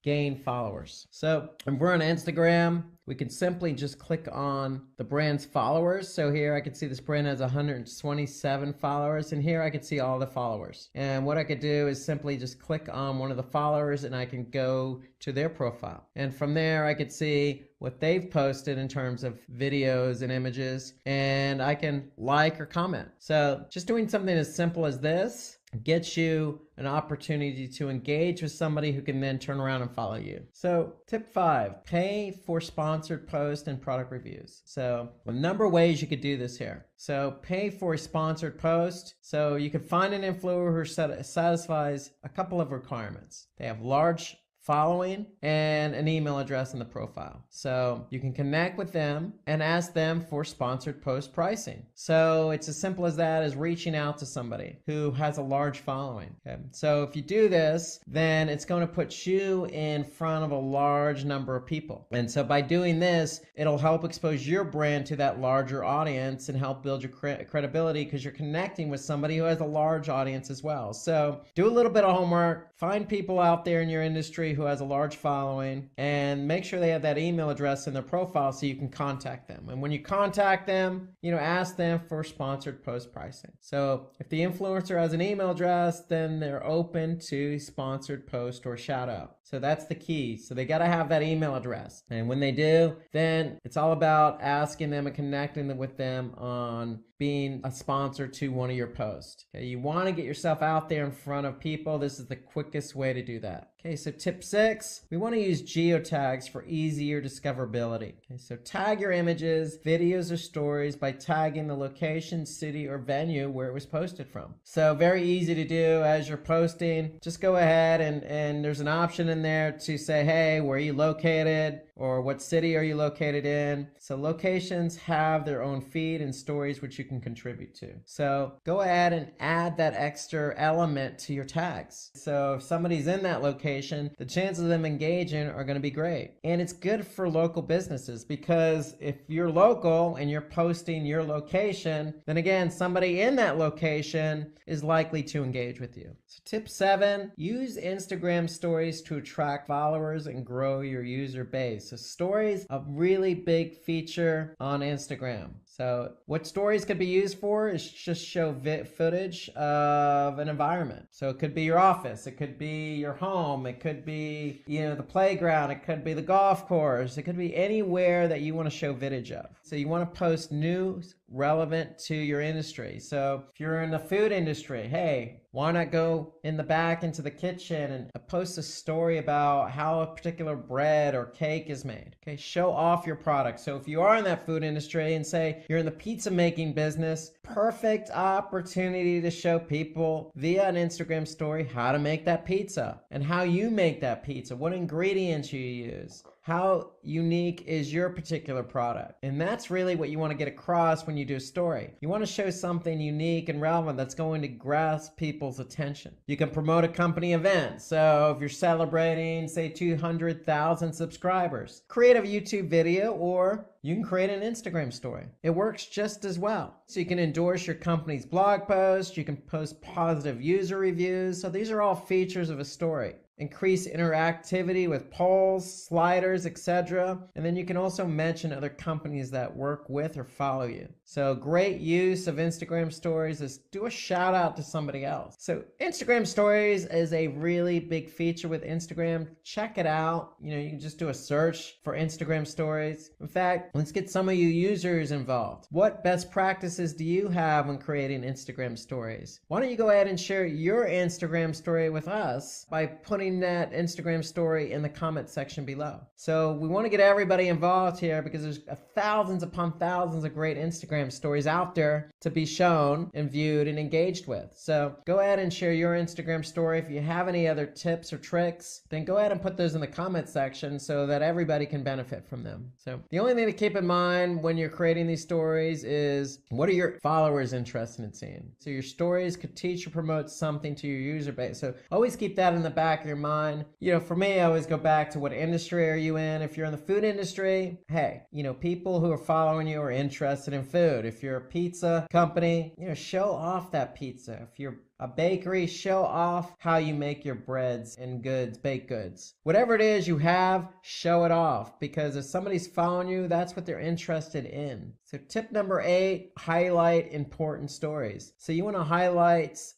gain followers. So if we're on Instagram, we can simply just click on the brand's followers. So here I can see this brand has 127 followers, and here I can see all the followers. And what I could do is simply just click on one of the followers and I can go to their profile. And from there I could see what they've posted in terms of videos and images, and I can like or comment. So just doing something as simple as this gets you an opportunity to engage with somebody who can then turn around and follow you. So tip 5, pay for sponsored posts and product reviews. So a number of ways you could do this here. So pay for a sponsored post. So you could find an influencer who satisfies a couple of requirements. They have large following and an email address in the profile. So you can connect with them and ask them for sponsored post pricing. So it's as simple as that, as reaching out to somebody who has a large following. Okay? So if you do this, then it's going to put you in front of a large number of people. And so by doing this, it'll help expose your brand to that larger audience and help build your credibility, because you're connecting with somebody who has a large audience as well. So do a little bit of homework, find people out there in your industry who has a large following, and make sure they have that email address in their profile so you can contact them. And when you contact them, ask them for sponsored post pricing. So if the influencer has an email address, then they're open to sponsored post or shout out. So that's the key. So they got to have that email address. And when they do, then it's all about asking them and connecting with them on being a sponsor to one of your posts. Okay, you want to get yourself out there in front of people. This is the quickest way to do that. Okay, so tip 6, we want to use geotags for easier discoverability. Okay, so tag your images, videos, or stories by tagging the location, city, or venue where it was posted from. So very easy to do as you're posting. Just go ahead and there's an option in there to say, hey, where are you located? Or what city are you located in? So locations have their own feed and stories which you can contribute to. So go ahead and add that extra element to your tags. So if somebody's in that location, the chances of them engaging are going to be great. And it's good for local businesses, because if you're local and you're posting your location, then again, somebody in that location is likely to engage with you. So tip 7, use Instagram stories to attract followers and grow your user base. So stories, a really big feature on Instagram. So what stories could be used for is just show footage of an environment. So it could be your office, it could be your home, it could be the playground, it could be the golf course, it could be anywhere that you want to show footage of. So you want to post news relevant to your industry. So if you're in the food industry, hey, why not go in the back into the kitchen and post a story about how a particular bread or cake is made? Okay, show off your product. So if you are in that food industry and say you're in the pizza making business, perfect opportunity to show people via an Instagram story how to make that pizza and how you make that pizza, what ingredients you use. How unique is your particular product? And that's really what you want to get across when you do a story. You want to show something unique and relevant that's going to grasp people's attention. You can promote a company event. So if you're celebrating, say, 200,000 subscribers, create a YouTube video, or you can create an Instagram story. It works just as well. So you can endorse your company's blog post. You can post positive user reviews. So these are all features of a story. increase interactivity with polls, sliders, etc. And then you can also mention other companies that work with or follow you. So great use of Instagram stories is do a shout out to somebody else. So Instagram stories is a really big feature with Instagram. Check it out. You can just do a search for Instagram stories. In fact, let's get some of you users involved. What best practices do you have when creating Instagram stories? Why don't you go ahead and share your Instagram story with us by putting that Instagram story in the comment section below. So we want to get everybody involved here because there's thousands upon thousands of great Instagram stories out there to be shown and viewed and engaged with. So go ahead and share your Instagram story. If you have any other tips or tricks, then go ahead and put those in the comment section so that everybody can benefit from them. So the only thing to keep in mind when you're creating these stories is what are your followers interested in seeing? So your stories could teach or promote something to your user base. So always keep that in the back of your mind. For me, I always go back to what industry are you in? If you're in the food industry, hey, people who are following you are interested in food. If you're a pizza company, show off that pizza. If you're a bakery, show off how you make your breads and goods, baked goods. Whatever it is you have, show it off, because if somebody's following you, that's what they're interested in. So tip number 8, highlight important stories. So you want to highlights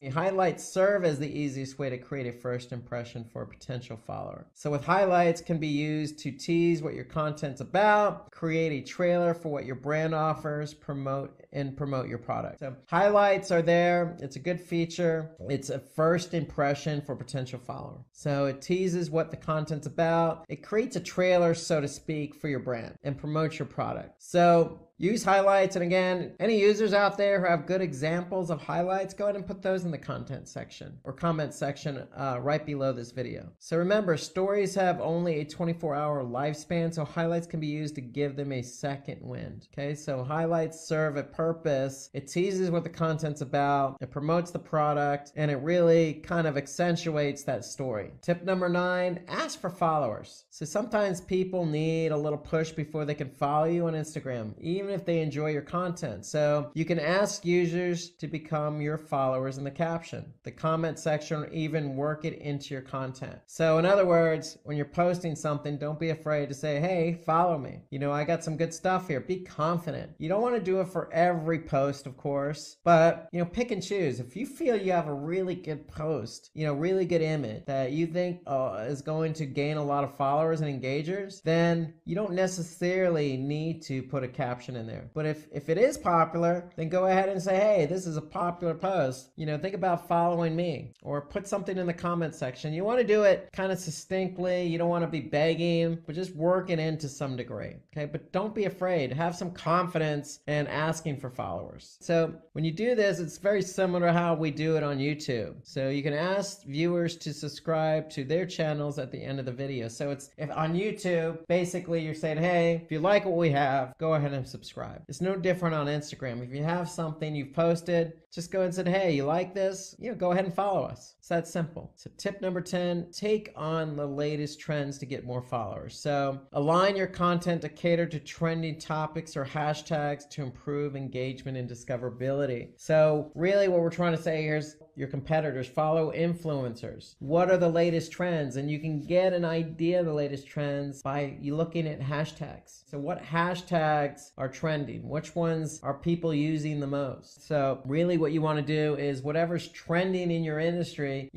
serve as the easiest way to create a first impression for a potential follower. So with highlights can be used to tease what your content's about, create a trailer for what your brand offers, promote your product. So highlights are there. It's a good feature. It's a first impression for potential follower. So it teases what the content's about. It creates a trailer, so to speak, for your brand and promotes your product. So use highlights. And again, any users out there who have good examples of highlights, go ahead and put those in the content section or comment section right below this video. So remember, stories have only a 24-hour lifespan, so highlights can be used to give them a second wind. Okay, so highlights serve a purpose. It teases what the content's about, it promotes the product, and it really kind of accentuates that story. Tip number 9, ask for followers. So sometimes people need a little push before they can follow you on Instagram, even if they enjoy your content. So you can ask users to become your followers in the caption, the comment section, or even work it into your content. So in other words, when you're posting something, don't be afraid to say, hey, follow me. I got some good stuff here. Be confident. You don't want to do it for every post, of course, but pick and choose. If you feel you have a really good post, really good image that you think is going to gain a lot of followers and engagers, then you don't necessarily need to put a caption in there. But if it is popular, then go ahead and say, hey, this is a popular post. Think about following me, or put something in the comment section. You want to do it kind of succinctly. You don't want to be begging, but just work it in to some degree. Okay, but don't be afraid. Have some confidence in asking for followers. So when you do this, it's very similar to how we do it on YouTube. So you can ask viewers to subscribe to their channels at the end of the video. So if on YouTube, basically you're saying, hey, if you like what we have, go ahead and subscribe. It's no different on Instagram. If you have something you've posted, just go and say, hey, you like this? Go ahead and follow us. It's that simple. So tip number 10, take on the latest trends to get more followers. So align your content to cater to trending topics or hashtags to improve engagement and discoverability. So really what we're trying to say here is your competitors follow influencers. What are the latest trends? And you can get an idea of the latest trends by you looking at hashtags. So what hashtags are trending? Which ones are people using the most? So really what you want to do is whatever's trending in your industry,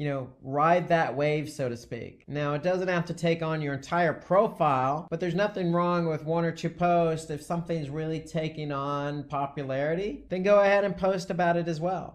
ride that wave, so to speak. Now, it doesn't have to take on your entire profile, but there's nothing wrong with 1 or 2 posts. If something's really taking on popularity, then go ahead and post about it as well.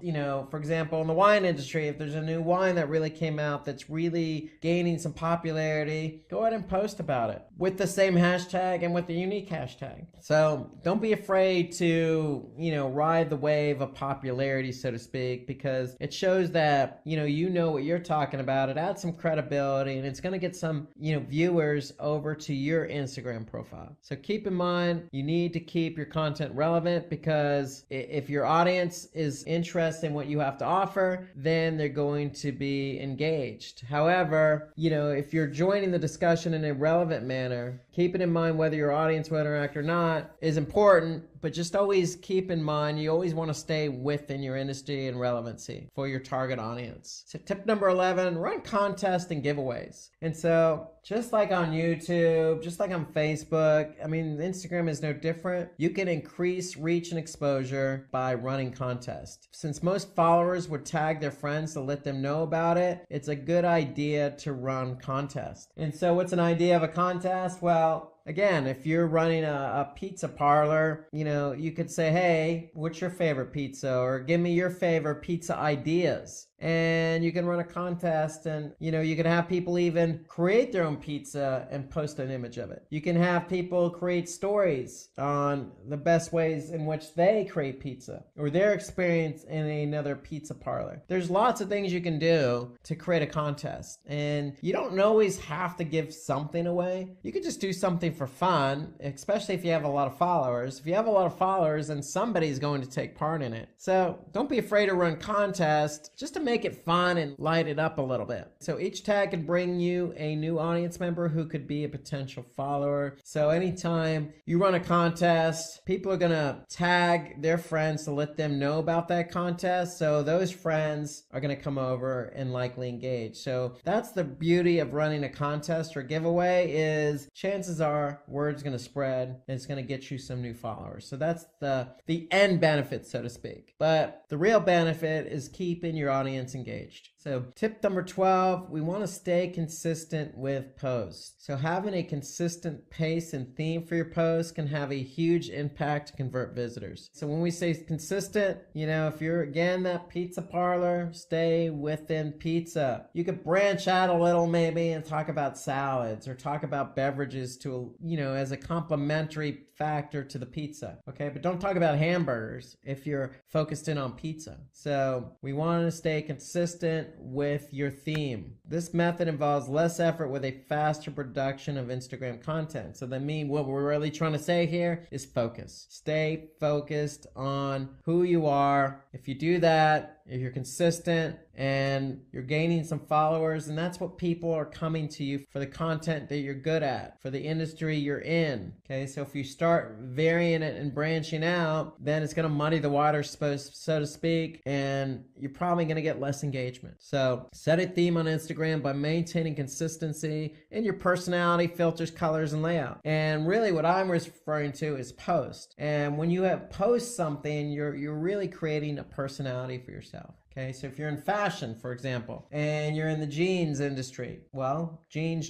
For example, in the wine industry, if there's a new wine that really came out that's really gaining some popularity, go ahead and post about it with the same hashtag and with the unique hashtag. So don't be afraid to, ride the wave of popularity, so to speak, because it shows that, you know what you're talking about. It adds some credibility, and it's going to get some, viewers over to your Instagram profile. So keep in mind, you need to keep your content relevant, because if your audience is interested in what you have to offer, answer, then they're going to be engaged. However, if you're joining the discussion in a relevant manner, keeping in mind whether your audience will interact or not is important, but just always keep in mind you always want to stay within your industry and relevancy for your target audience. So tip number 11, run contests and giveaways. And so just like on YouTube, just like on Facebook, Instagram is no different. You can increase reach and exposure by running contests. Since most followers would tag their friends to let them know about it, it's a good idea to run contests. And so what's an idea of a contest? Well, again, if you're running a pizza parlor, you could say, hey, what's your favorite pizza? Or give me your favorite pizza ideas. And you can run a contest and, you can have people even create their own pizza and post an image of it. You can have people create stories on the best ways in which they create pizza or their experience in another pizza parlor. There's lots of things you can do to create a contest. And you don't always have to give something away. You could just do something for fun, especially if you have a lot of followers. If you have a lot of followers, then somebody's going to take part in it. So don't be afraid to run contests just to make it fun and light it up a little bit. So each tag can bring you a new audience member who could be a potential follower. So anytime you run a contest, people are going to tag their friends to let them know about that contest. So those friends are going to come over and likely engage. So that's the beauty of running a contest or giveaway is chances are word's going to spread and it's going to get you some new followers. So that's the end benefit, so to speak. But the real benefit is keeping your audience engaged. So tip number 12, we want to stay consistent with posts. So having a consistent pace and theme for your posts can have a huge impact to convert visitors. So when we say consistent, if you're again that pizza parlor, stay within pizza. You could branch out a little maybe and talk about salads or talk about beverages to, as a complementary factor to the pizza. Okay, but don't talk about hamburgers if you're focused in on pizza. So we want to stay consistent with your theme. This method involves less effort with a faster production of Instagram content. So what we're really trying to say here is focus. Stay focused on who you are. If you do that, if you're consistent and you're gaining some followers, and that's what people are coming to you for the content that you're good at, for the industry you're in. Okay, so if you start varying it and branching out, then it's going to muddy the water, so to speak, and you're probably going to get less engagement. So set a theme on Instagram by maintaining consistency in your personality, filters, colors, and layout. And really what I'm referring to is post. And when you have post something, you're really creating a personality for yourself. Okay, so if you're in fashion, for example, and you're in the jeans industry, well, jeans,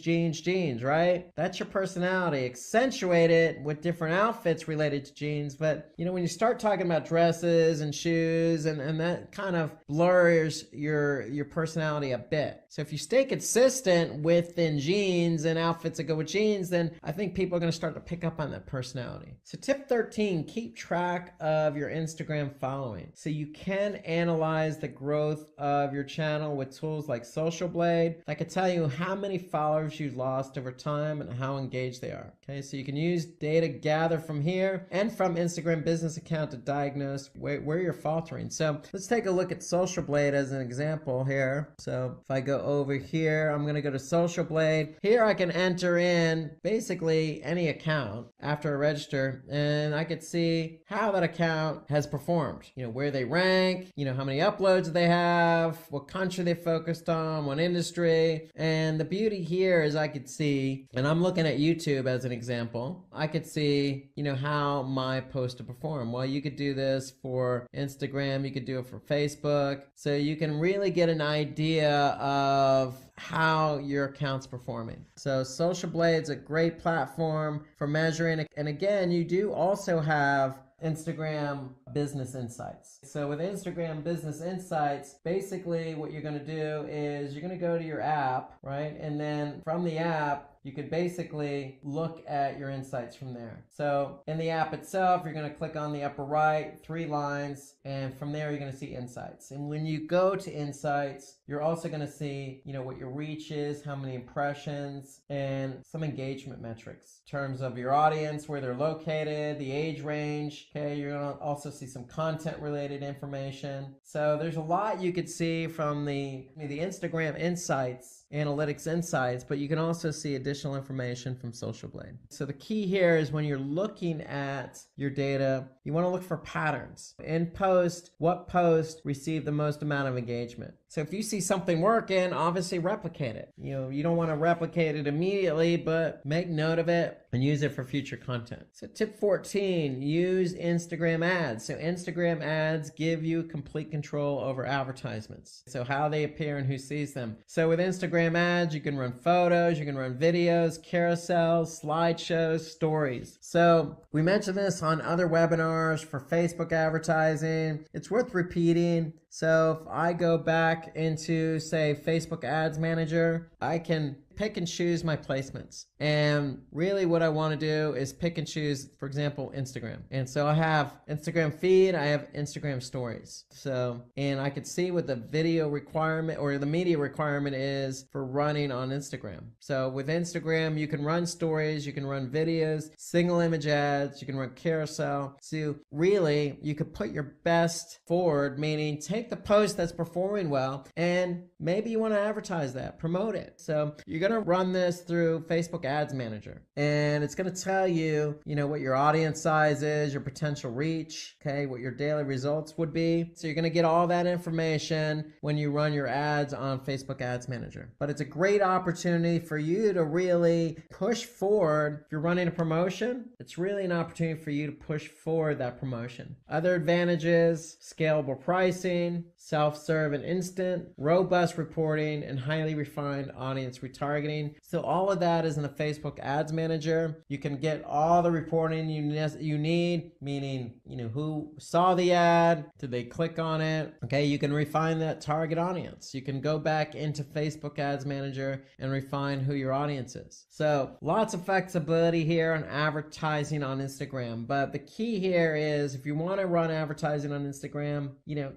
right? That's your personality. Accentuate it with different outfits related to jeans. But, when you start talking about dresses and shoes and that kind of blurs your personality a bit. So if you stay consistent within jeans and outfits that go with jeans, then I think people are going to start to pick up on that personality. So tip 13, keep track of your Instagram following. So you can analyze the growth of your channel with tools like Social Blade. I can tell you how many followers you've lost over time and how engaged they are. Okay, so you can use data gathered from here and from Instagram business account to diagnose where you're faltering. So let's take a look at Social Blade as an example here. So if I go over here, I'm going to go to Social Blade. Here I can enter in basically any account after I register, and I could see how that account has performed. Where they rank, how many uploads they have, what country they focused on, what industry. And the beauty here is I could see, and I'm looking at YouTube as an example, I could see, how my post to perform. Well, you could do this for Instagram, you could do it for Facebook. So you can really get an idea of how your account's performing. So Social Blade's a great platform for measuring. And again, you do also have Instagram Business Insights. So with Instagram Business Insights, basically what you're going to do is you're going to go to your app, right? And then from the app, you could basically look at your insights from there. So in the app itself, you're going to click on the upper right, 3 lines, and from there you're going to see insights. And when you go to insights, you're also going to see, what your reach is, how many impressions, and some engagement metrics in terms of your audience, where they're located, the age range. Okay, you're going to also see some content related information. So there's a lot you could see from the Instagram insights, analytics insights, but you can also see additional information from Social Blade. So the key here is when you're looking at your data, you want to look for patterns. In post, what post received the most amount of engagement? So if you see something working, obviously replicate it. You don't want to replicate it immediately, but make note of it and use it for future content. So tip 14, use Instagram ads. So Instagram ads give you complete control over advertisements. So how they appear and who sees them. So with Instagram ads, you can run photos, you can run videos, carousels, slideshows, stories. So we mentioned this on other webinars for Facebook advertising. It's worth repeating. So if I go back into, say, Facebook Ads Manager, I can pick and choose my placements. And really what I want to do is pick and choose, for example, Instagram. And so I have Instagram feed, I have Instagram stories. So, and I could see what the video requirement or the media requirement is for running on Instagram. So with Instagram, you can run stories, you can run videos, single image ads, you can run carousel. So really, you could put your best forward, meaning take the post that's performing well, and maybe you want to advertise that, promote it. So you're going to run this through Facebook Ads Manager, and it's going to tell you, what your audience size is, your potential reach, okay, what your daily results would be. So you're going to get all that information when you run your ads on Facebook Ads Manager. But it's a great opportunity for you to really push forward. If you're running a promotion, it's really an opportunity for you to push forward that promotion. Other advantages: scalable pricing, self-serve and instant, robust reporting, and highly refined audience retargeting. So all of that is in the Facebook Ads Manager. You can get all the reporting you need, meaning, who saw the ad, did they click on it? Okay, you can refine that target audience. You can go back into Facebook Ads Manager and refine who your audience is. So lots of flexibility here on advertising on Instagram. But the key here is, if you want to run advertising on Instagram,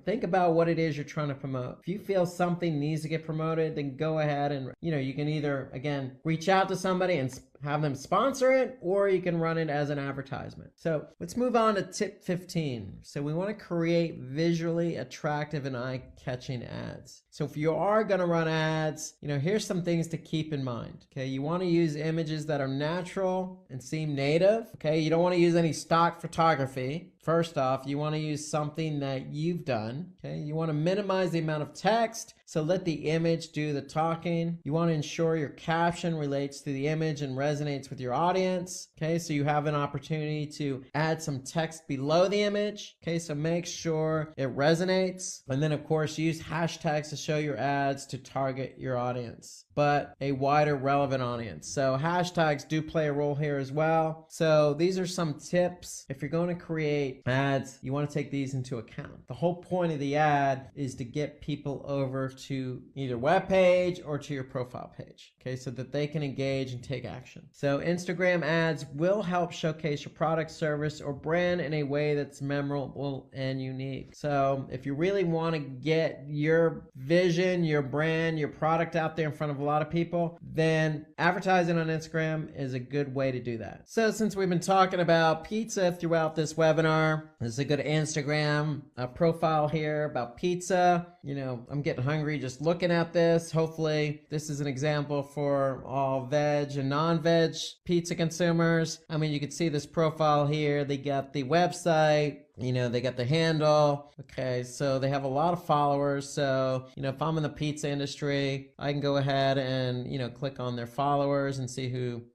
think about what it is you're trying to promote. If you feel something needs to get promoted, then go ahead and, you can either, again, reach out to somebody and have them sponsor it, or you can run it as an advertisement. So let's move on to tip 15. So we want to create visually attractive and eye-catching ads. So if you are going to run ads, here's some things to keep in mind. Okay, you want to use images that are natural and seem native. Okay, you don't want to use any stock photography. First off, you want to use something that you've done. Okay, you want to minimize the amount of text, so let the image do the talking. You want to ensure your caption relates to the image and resonates with your audience. Okay, so you have an opportunity to add some text below the image. Okay, so make sure it resonates. And then, of course, use hashtags to show your ads to target your audience, but a wider relevant audience. So hashtags do play a role here as well. So these are some tips. If you're going to create ads, you want to take these into account. The whole point of the ad is to get people over to either web page or to your profile page, okay, so that they can engage and take action. So Instagram ads will help showcase your product, service, or brand in a way that's memorable and unique. So if you really want to get your vision, your brand, your product out there in front of a lot of people, then advertising on Instagram is a good way to do that. So since we've been talking about pizza throughout this webinar, this is a good Instagram profile here about pizza. I'm getting hungry just looking at this. Hopefully this is an example for all veg and non-veg pizza consumers. I mean, you can see this profile here. They got the website, they got the handle. Okay, so they have a lot of followers. So, if I'm in the pizza industry, I can go ahead and, click on their followers and see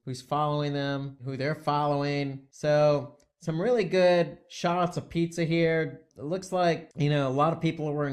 who's following them, who they're following. So some really good shots of pizza here. It looks like, a lot of people were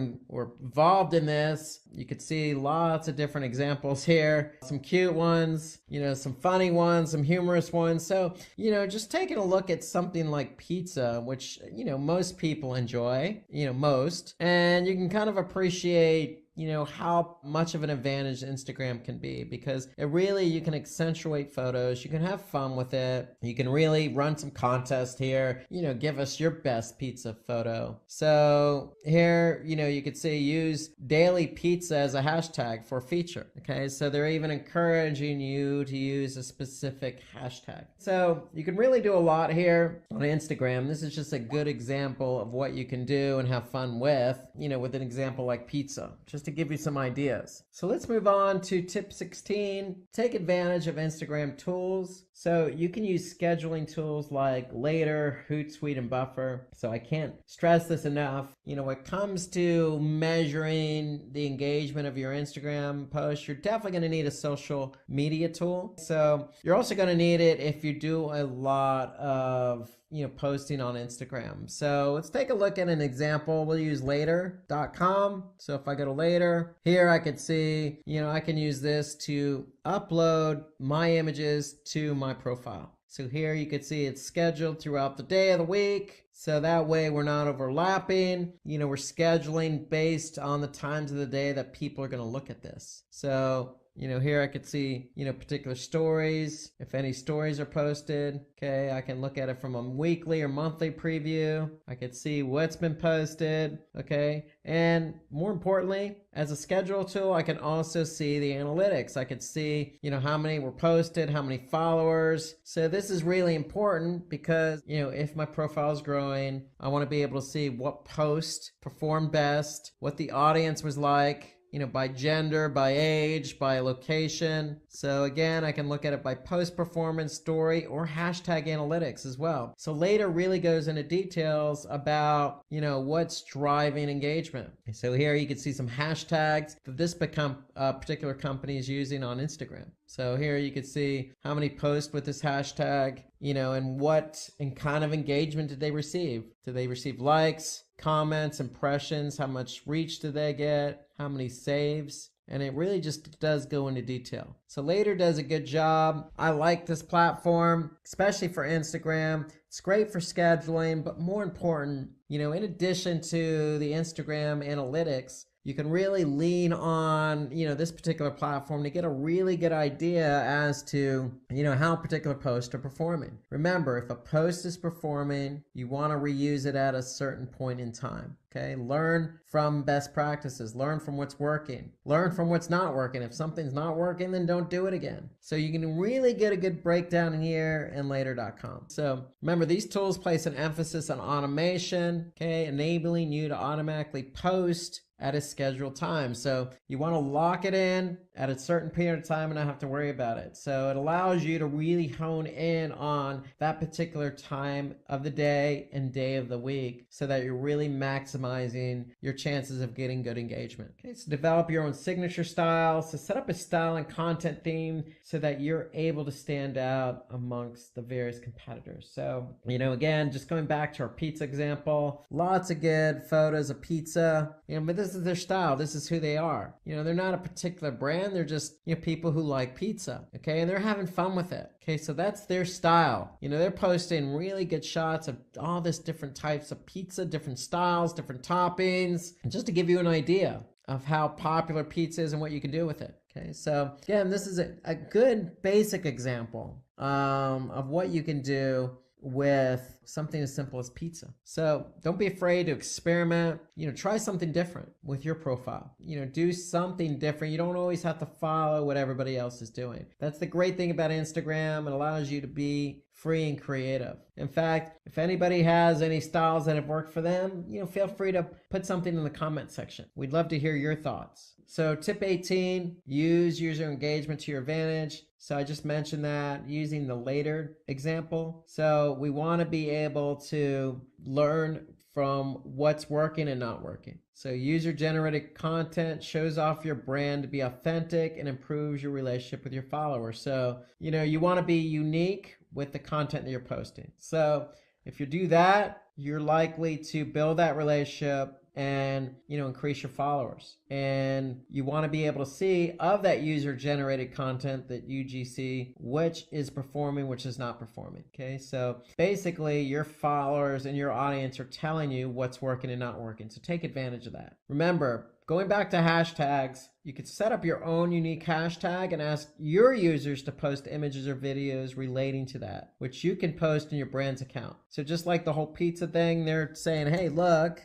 involved in this. You could see lots of different examples here. Some cute ones, some funny ones, some humorous ones. So, just taking a look at something like pizza, which, most people enjoy, most. And you can kind of appreciate how much of an advantage Instagram can be, because you can accentuate photos, you can have fun with it, you can really run some contest here, give us your best pizza photo. So here, you could say use daily pizza as a hashtag for a feature. Okay, so they're even encouraging you to use a specific hashtag. So you can really do a lot here on Instagram. This is just a good example of what you can do and have fun with, with an example like pizza, just to give you some ideas. So let's move on to tip 16. Take advantage of Instagram tools. So you can use scheduling tools like Later, Hootsuite, and Buffer. So I can't stress this enough. When it comes to measuring the engagement of your Instagram post, you're definitely going to need a social media tool. So you're also going to need it if you do a lot of posting on Instagram. So let's take a look at an example. We'll use later.com. So if I go to Later, here I can see, I can use this to upload my images to my profile. So here you can see it's scheduled throughout the day of the week. So that way we're not overlapping. We're scheduling based on the times of the day that people are going to look at this. So here I could see, particular stories. If any stories are posted, okay, I can look at it from a weekly or monthly preview. I could see what's been posted, okay? And more importantly, as a schedule tool, I can also see the analytics. I could see, how many were posted, how many followers. So this is really important because, if my profile is growing, I want to be able to see what post performed best, what the audience was like, by gender, by age, by location. So again, I can look at it by post performance, story, or hashtag analytics as well. So Later really goes into details about, what's driving engagement. So here you can see some hashtags that this particular company is using on Instagram. So here you can see how many posts with this hashtag, and what kind of engagement did they receive? Did they receive likes, comments, impressions? How much reach did they get? How many saves? And it really just does go into detail. So Later does a good job. I like this platform, especially for Instagram. It's great for scheduling, but more important, in addition to the Instagram analytics, you can really lean on, this particular platform to get a really good idea as to, how particular posts are performing. Remember, if a post is performing, you want to reuse it at a certain point in time. Okay, learn from best practices, learn from what's working, learn from what's not working. If something's not working, then don't do it again. So you can really get a good breakdown here in later.com. So remember, these tools place an emphasis on automation, okay, enabling you to automatically post at a scheduled time. So you want to lock it in at a certain period of time and not have to worry about it. So it allows you to really hone in on that particular time of the day and day of the week so that you're really maximizing your chances of getting good engagement. Okay, so develop your own signature style. So set up a style and content theme so that you're able to stand out amongst the various competitors. So, again, just going back to our pizza example, lots of good photos of pizza, but this is their style. This is who they are. They're not a particular brand. They're just, people who like pizza. Okay. And they're having fun with it. Okay. So that's their style. They're posting really good shots of all this different types of pizza, different styles, different toppings. And just to give you an idea of how popular pizza is and what you can do with it. Okay. So again, this is a good basic example of what you can do with something as simple as pizza. So don't be afraid to experiment, try something different with your profile, do something different. You don't always have to follow what everybody else is doing. That's the great thing about Instagram. It allows you to be free and creative. In fact, if anybody has any styles that have worked for them, feel free to put something in the comment section. We'd love to hear your thoughts. So tip 18, use user engagement to your advantage. So I just mentioned that using the Later example. So we want to be able to learn from what's working and not working. So user-generated content shows off your brand to be authentic and improves your relationship with your followers. So, you want to be unique with the content that you're posting. So if you do that, you're likely to build that relationship and increase your followers. And you want to be able to see of that user generated content, that UGC, which is performing, which is not performing. Okay, so basically your followers and your audience are telling you what's working and not working. So take advantage of that. Remember, going back to hashtags, you could set up your own unique hashtag and ask your users to post images or videos relating to that, which you can post in your brand's account. So just like the whole pizza thing, they're saying, hey, look,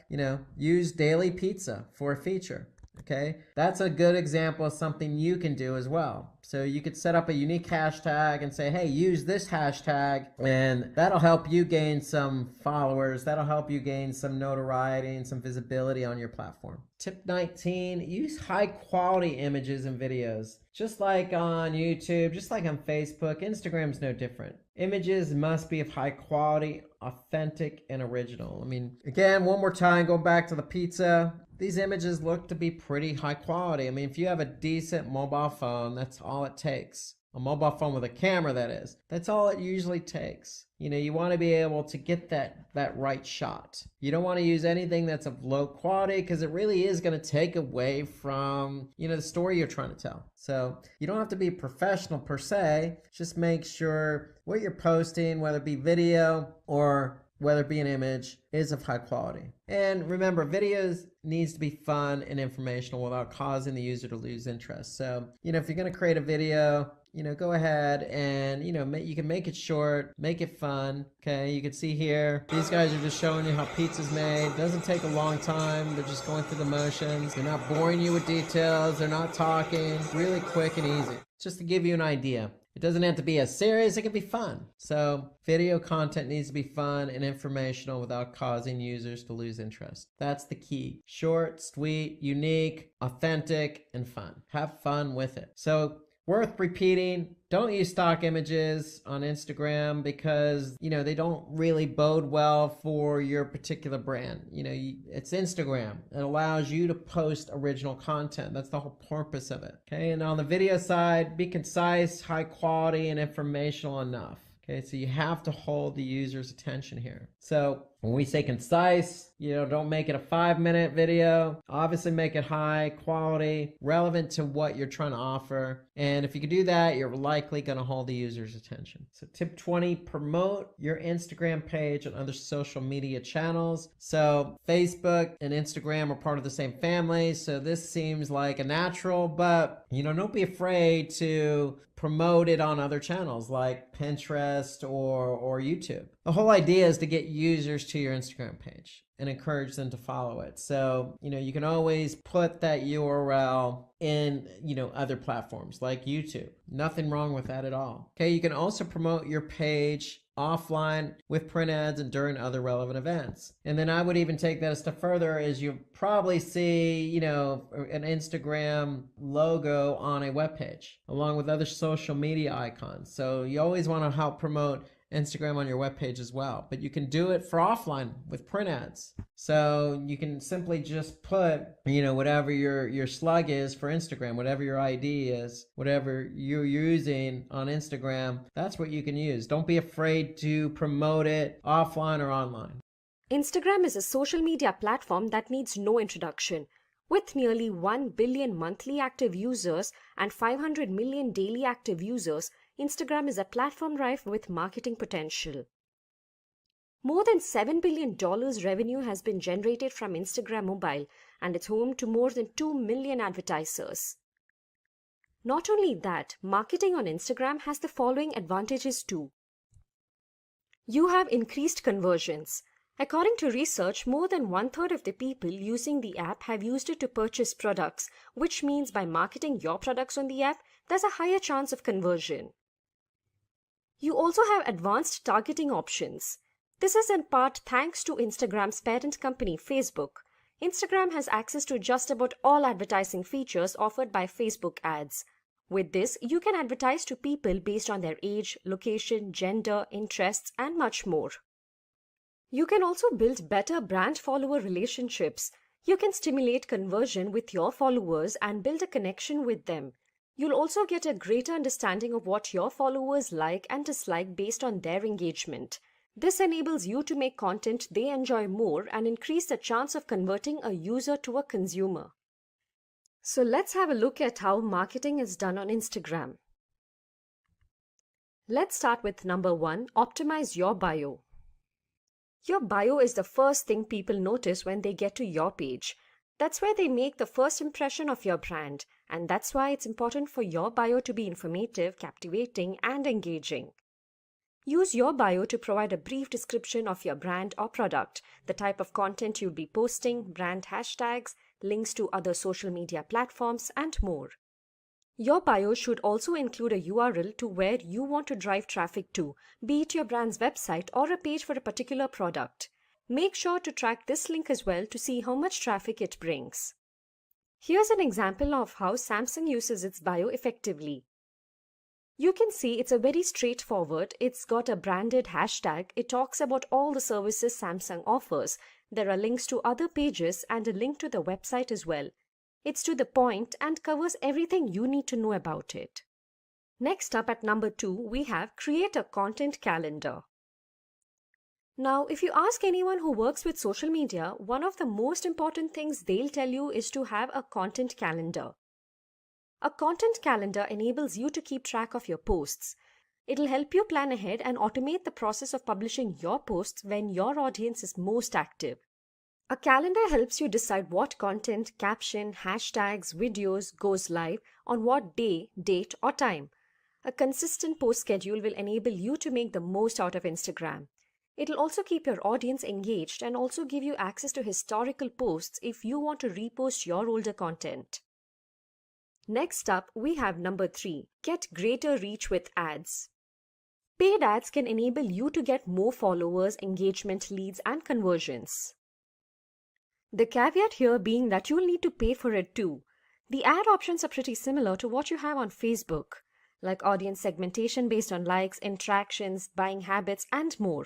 use daily pizza for a feature. Okay, that's a good example of something you can do as well. So you could set up a unique hashtag and say, hey, use this hashtag, and that'll help you gain some followers. That'll help you gain some notoriety and some visibility on your platform. Tip 19, use high quality images and videos. Just like on YouTube, just like on Facebook, Instagram's no different. Images must be of high quality, authentic, and original. I mean, again, one more time, going back to the pizza, these images look to be pretty high quality. I mean, if you have a decent mobile phone, that's all it takes. A mobile phone with a camera, that is. That's all it usually takes. You want to be able to get that right shot. You don't want to use anything that's of low quality because it really is going to take away from, the story you're trying to tell. So you don't have to be a professional per se. Just make sure what you're posting, whether it be video or whether it be an image, is of high quality. And remember, videos needs to be fun and informational without causing the user to lose interest. So, if you're going to create a video, go ahead and, you can make it short, make it fun. Okay, you can see here, these guys are just showing you how pizza's made. It doesn't take a long time. They're just going through the motions. They're not boring you with details. They're not talking. Really quick and easy. Just to give you an idea. It doesn't have to be as serious, it can be fun. So video content needs to be fun and informational without causing users to lose interest. That's the key. Short, sweet, unique, authentic, and fun. Have fun with it. So worth repeating, don't use stock images on Instagram because, they don't really bode well for your particular brand. It's Instagram. It allows you to post original content. That's the whole purpose of it. Okay, and on the video side, be concise, high quality, and informational enough. Okay, so you have to hold the user's attention here. So when we say concise, don't make it a 5-minute video. Obviously make it high quality, relevant to what you're trying to offer. And if you can do that, you're likely going to hold the user's attention. So tip 20, promote your Instagram page and other social media channels. So Facebook and Instagram are part of the same family. So this seems like a natural, but don't be afraid to promote it on other channels like Pinterest or YouTube. The whole idea is to get users to your Instagram page and encourage them to follow it. So, you can always put that URL in, other platforms like YouTube. Nothing wrong with that at all. Okay, you can also promote your page offline with print ads and during other relevant events. And then I would even take that a step further is you probably see, an Instagram logo on a web page along with other social media icons. So you always want to help promote Instagram on your webpage as well, but you can do it for offline with print ads. So you can simply just put, whatever your slug is for Instagram, whatever your ID is, whatever you're using on Instagram, that's what you can use. Don't be afraid to promote it offline or online. Instagram is a social media platform that needs no introduction. With nearly 1 billion monthly active users and 500 million daily active users, Instagram is a platform rife with marketing potential. More than $7 billion revenue has been generated from Instagram Mobile, and it's home to more than 2 million advertisers. Not only that, marketing on Instagram has the following advantages too. You have increased conversions. According to research, more than 1/3 of the people using the app have used it to purchase products, which means by marketing your products on the app, there's a higher chance of conversion. You also have advanced targeting options. This is in part thanks to Instagram's parent company, Facebook. Instagram has access to just about all advertising features offered by Facebook ads. With this, you can advertise to people based on their age, location, gender, interests, and much more. You can also build better brand-follower relationships. You can stimulate conversion with your followers and build a connection with them. You'll also get a greater understanding of what your followers like and dislike based on their engagement. This enables you to make content they enjoy more and increase the chance of converting a user to a consumer. So let's have a look at how marketing is done on Instagram. Let's start with number 1, optimize your bio. Your bio is the first thing people notice when they get to your page. That's where they make the first impression of your brand, and that's why it's important for your bio to be informative, captivating, and engaging. Use your bio to provide a brief description of your brand or product, the type of content you'll be posting, brand hashtags, links to other social media platforms, and more. Your bio should also include a URL to where you want to drive traffic to, be it your brand's website or a page for a particular product. Make sure to track this link as well to see how much traffic it brings. Here's an example of how Samsung uses its bio effectively. You can see it's a very straightforward. It's got a branded hashtag. It talks about all the services Samsung offers. There are links to other pages and a link to the website as well. It's to the point and covers everything you need to know about it. Next up at number 2, we have create a content calendar. Now, if you ask anyone who works with social media, one of the most important things they'll tell you is to have a content calendar. A content calendar enables you to keep track of your posts. It'll help you plan ahead and automate the process of publishing your posts when your audience is most active. A calendar helps you decide what content, caption, hashtags, videos goes live on what day, date, or time. A consistent post schedule will enable you to make the most out of Instagram. It'll also keep your audience engaged and also give you access to historical posts if you want to repost your older content. Next up, we have number 3, get greater reach with ads. Paid ads can enable you to get more followers, engagement, leads, and conversions. The caveat here being that you'll need to pay for it too. The ad options are pretty similar to what you have on Facebook, like audience segmentation based on likes, interactions, buying habits, and more.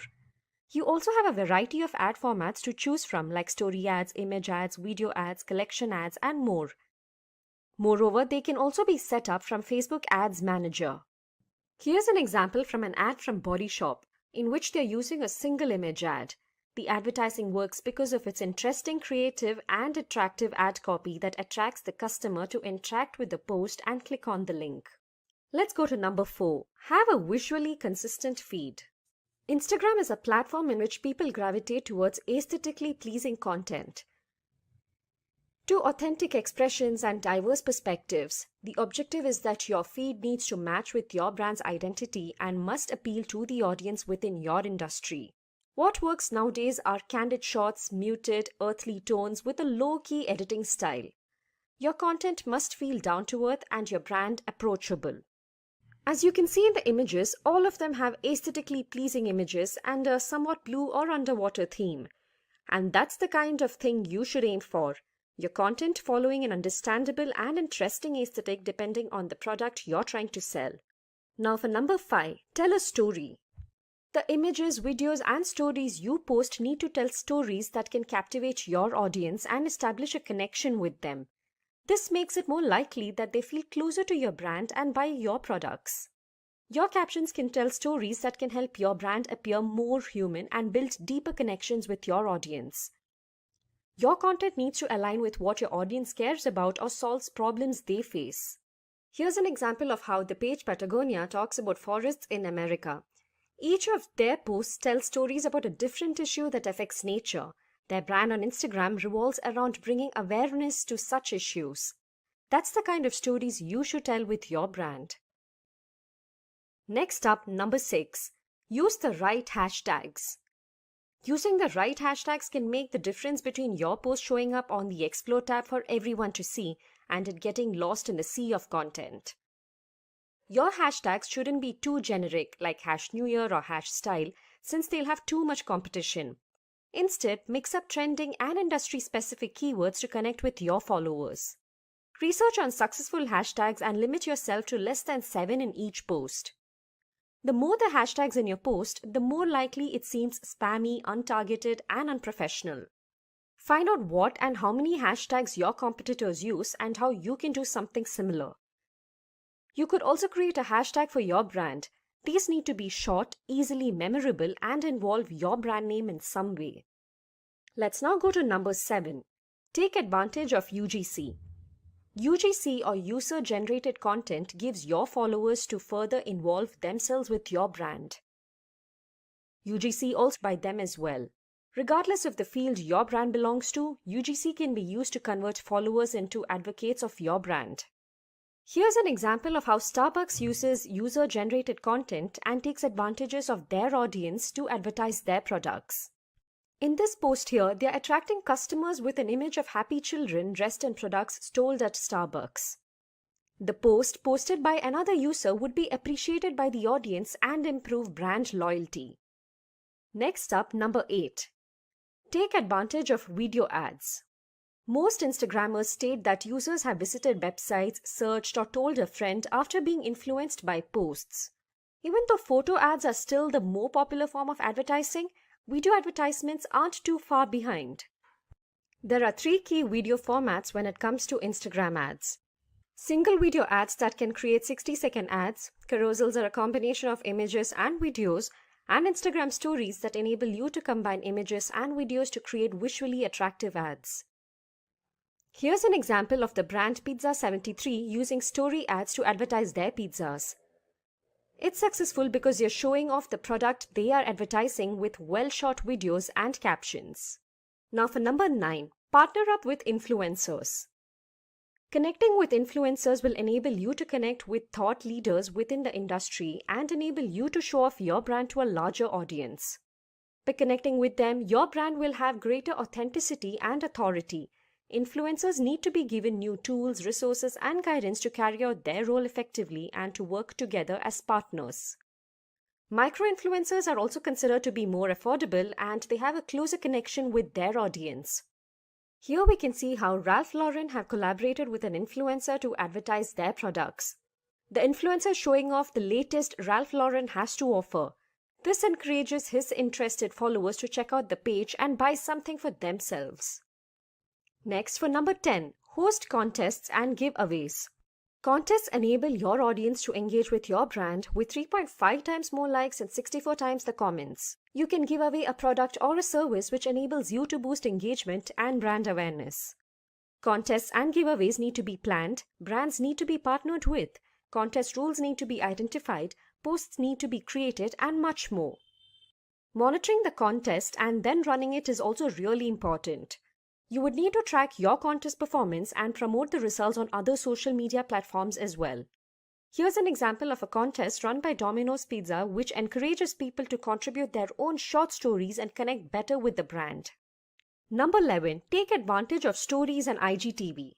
You also have a variety of ad formats to choose from, like story ads, image ads, video ads, collection ads, and more. Moreover, they can also be set up from Facebook Ads Manager. Here's an example from an ad from Body Shop, in which they're using a single image ad. The advertising works because of its interesting, creative, and attractive ad copy that attracts the customer to interact with the post and click on the link. Let's go to number 4. Have a visually consistent feed. Instagram is a platform in which people gravitate towards aesthetically pleasing content. To authentic expressions and diverse perspectives, the objective is that your feed needs to match with your brand's identity and must appeal to the audience within your industry. What works nowadays are candid shots, muted, earthly tones with a low-key editing style. Your content must feel down to earth and your brand approachable. As you can see in the images, all of them have aesthetically pleasing images and a somewhat blue or underwater theme. And that's the kind of thing you should aim for. Your content following an understandable and interesting aesthetic depending on the product you're trying to sell. Now for number 5, tell a story. The images, videos, and stories you post need to tell stories that can captivate your audience and establish a connection with them. This makes it more likely that they feel closer to your brand and buy your products. Your captions can tell stories that can help your brand appear more human and build deeper connections with your audience. Your content needs to align with what your audience cares about or solves problems they face. Here's an example of how the page Patagonia talks about forests in America. Each of their posts tells stories about a different issue that affects nature. Their brand on Instagram revolves around bringing awareness to such issues. That's the kind of stories you should tell with your brand. Next up, number 6. Use the right hashtags. Using the right hashtags can make the difference between your post showing up on the Explore tab for everyone to see and it getting lost in the sea of content. Your hashtags shouldn't be too generic like #NewYear or #style since they'll have too much competition. Instead, mix up trending and industry-specific keywords to connect with your followers. Research on successful hashtags and limit yourself to less than 7 in each post. The more the hashtags in your post, the more likely it seems spammy, untargeted, and unprofessional. Find out what and how many hashtags your competitors use and how you can do something similar. You could also create a hashtag for your brand. These need to be short, easily memorable, and involve your brand name in some way. Let's now go to number 7. Take advantage of UGC. UGC or user-generated content gives your followers to further involve themselves with your brand. UGC also by them as well. Regardless of the field your brand belongs to, UGC can be used to convert followers into advocates of your brand. Here's an example of how Starbucks uses user-generated content and takes advantages of their audience to advertise their products. In this post here, they are attracting customers with an image of happy children dressed in products sold at Starbucks. The post posted by another user would be appreciated by the audience and improve brand loyalty. Next up, number 8. Take advantage of video ads. Most Instagrammers state that users have visited websites, searched, or told a friend after being influenced by posts. Even though photo ads are still the more popular form of advertising, video advertisements aren't too far behind. There are 3 key video formats when it comes to Instagram ads. Single video ads that can create 60-second ads, carousels are a combination of images and videos, and Instagram stories that enable you to combine images and videos to create visually attractive ads. Here's an example of the brand Pizza 73 using story ads to advertise their pizzas. It's successful because they're showing off the product they are advertising with well-shot videos and captions. Now for number 9, partner up with influencers. Connecting with influencers will enable you to connect with thought leaders within the industry and enable you to show off your brand to a larger audience. By connecting with them, your brand will have greater authenticity and authority. Influencers need to be given new tools, resources, and guidance to carry out their role effectively and to work together as partners. Micro-influencers are also considered to be more affordable and they have a closer connection with their audience. Here we can see how Ralph Lauren have collaborated with an influencer to advertise their products. The influencer is showing off the latest Ralph Lauren has to offer. This encourages his interested followers to check out the page and buy something for themselves. Next, for number 10, host contests and giveaways. Contests enable your audience to engage with your brand with 3.5 times more likes and 64 times the comments. You can give away a product or a service which enables you to boost engagement and brand awareness. Contests and giveaways need to be planned, brands need to be partnered with, contest rules need to be identified, posts need to be created, and much more. Monitoring the contest and then running it is also really important. You would need to track your contest performance and promote the results on other social media platforms as well. Here's an example of a contest run by Domino's Pizza which encourages people to contribute their own short stories and connect better with the brand. Number 11. Take advantage of stories and IGTV.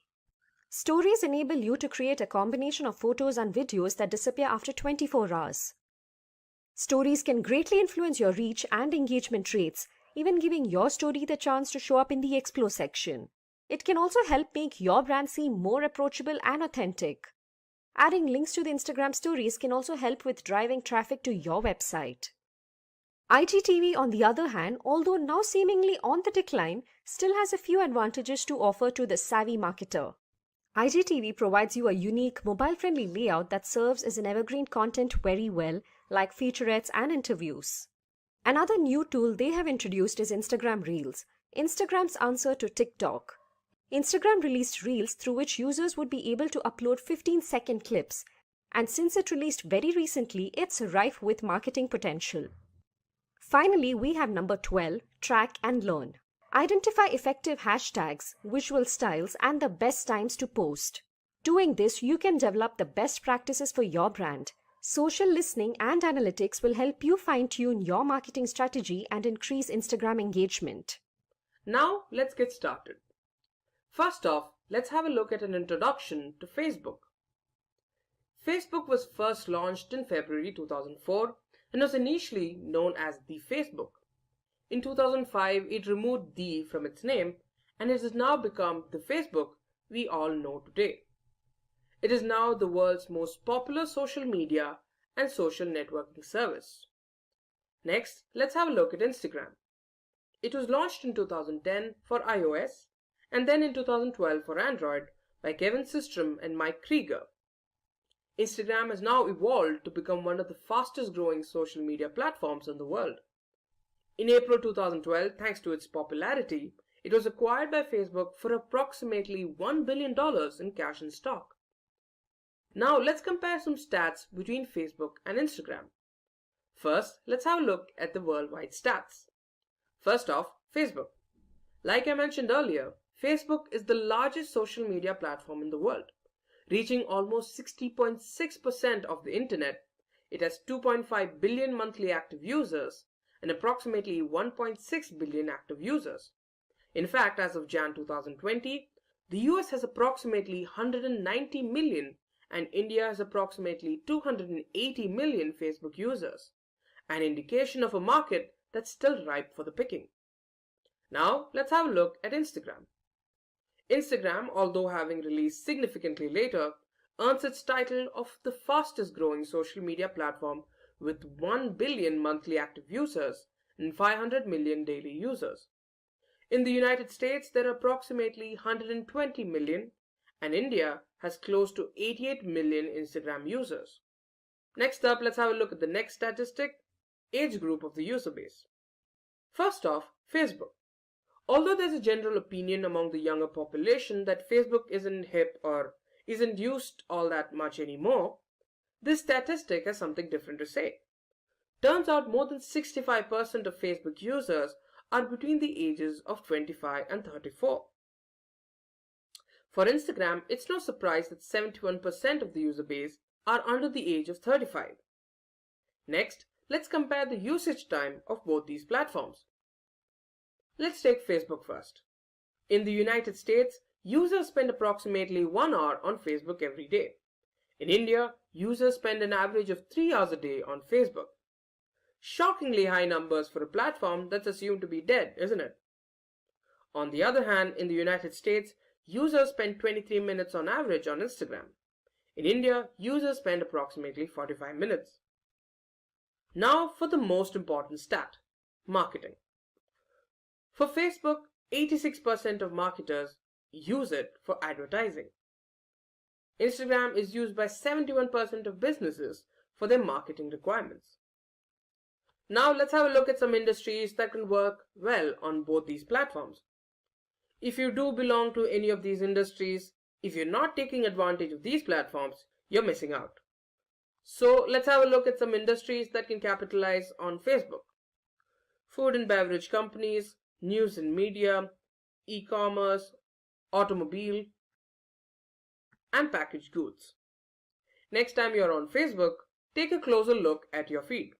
Stories enable you to create a combination of photos and videos that disappear after 24 hours. Stories can greatly influence your reach and engagement rates, even giving your story the chance to show up in the Explore section. It can also help make your brand seem more approachable and authentic. Adding links to the Instagram stories can also help with driving traffic to your website. IGTV, on the other hand, although now seemingly on the decline, still has a few advantages to offer to the savvy marketer. IGTV provides you a unique, mobile-friendly layout that serves as an evergreen content very well, like featurettes and interviews. Another new tool they have introduced is Instagram Reels, Instagram's answer to TikTok. Instagram released Reels through which users would be able to upload 15-second clips, and since it released very recently, it's rife with marketing potential. Finally, we have number 12, track and learn. Identify effective hashtags, visual styles, and the best times to post. Doing this, you can develop the best practices for your brand. Social listening and analytics will help you fine-tune your marketing strategy and increase Instagram engagement. Now, let's get started. First off, let's have a look at an introduction to Facebook. Facebook was first launched in February 2004 and was initially known as the Facebook. In 2005, it removed the from its name and it has now become the Facebook we all know today. It is now the world's most popular social media and social networking service. Next, let's have a look at Instagram. It was launched in 2010 for iOS and then in 2012 for Android by Kevin Systrom and Mike Krieger. Instagram has now evolved to become one of the fastest growing social media platforms in the world. In April 2012, thanks to its popularity, it was acquired by Facebook for approximately $1 billion in cash and stock. Now let's compare some stats between Facebook and Instagram. First, let's have a look at the worldwide stats. First off, Facebook. Like I mentioned earlier, Facebook is the largest social media platform in the world, reaching almost 60.6% of the internet. It has 2.5 billion monthly active users and approximately 1.6 billion active users. In fact, as of Jan 2020, the US has approximately 190 million and India has approximately 280 million Facebook users, an indication of a market that's still ripe for the picking. Now, let's have a look at Instagram. Instagram, although having released significantly later, earns its title of the fastest growing social media platform with 1 billion monthly active users and 500 million daily users. In the United States, there are approximately 120 million, and India has close to 88 million Instagram users. Next up, let's have a look at the next statistic, age group of the user base. First off, Facebook. Although there's a general opinion among the younger population that Facebook isn't hip or isn't used all that much anymore, this statistic has something different to say. Turns out more than 65% of Facebook users are between the ages of 25 and 34. For Instagram, it's no surprise that 71% of the user base are under the age of 35. Next, let's compare the usage time of both these platforms. Let's take Facebook first. In the United States, users spend approximately 1 hour on Facebook every day. In India, users spend an average of 3 hours a day on Facebook. Shockingly high numbers for a platform that's assumed to be dead, isn't it? On the other hand, in the United States, users spend 23 minutes on average on Instagram. In India, users spend approximately 45 minutes. Now for the most important stat, marketing. For Facebook, 86% of marketers use it for advertising. Instagram is used by 71% of businesses for their marketing requirements. Now let's have a look at some industries that can work well on both these platforms. If you do belong to any of these industries, if you're not taking advantage of these platforms, you're missing out. So let's have a look at some industries that can capitalize on Facebook. Food and beverage companies, news and media, e-commerce, automobile, and packaged goods. Next time you're on Facebook, take a closer look at your feed.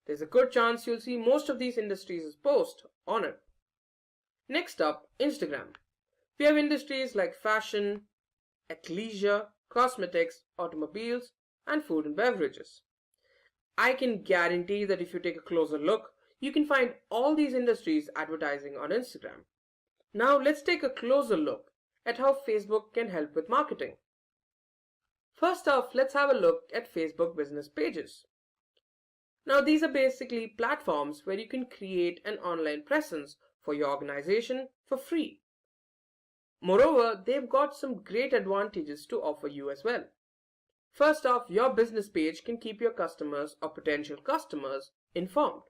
There's a good chance you'll see most of these industries' posts on it. Next up, Instagram. We have industries like fashion, athleisure, cosmetics, automobiles, and food and beverages. I can guarantee that if you take a closer look, you can find all these industries advertising on Instagram. Now let's take a closer look at how Facebook can help with marketing. First off, let's have a look at Facebook business pages. Now these are basically platforms where you can create an online presence for your organization for free. Moreover, they've got some great advantages to offer you as well. First off, your business page can keep your customers or potential customers informed.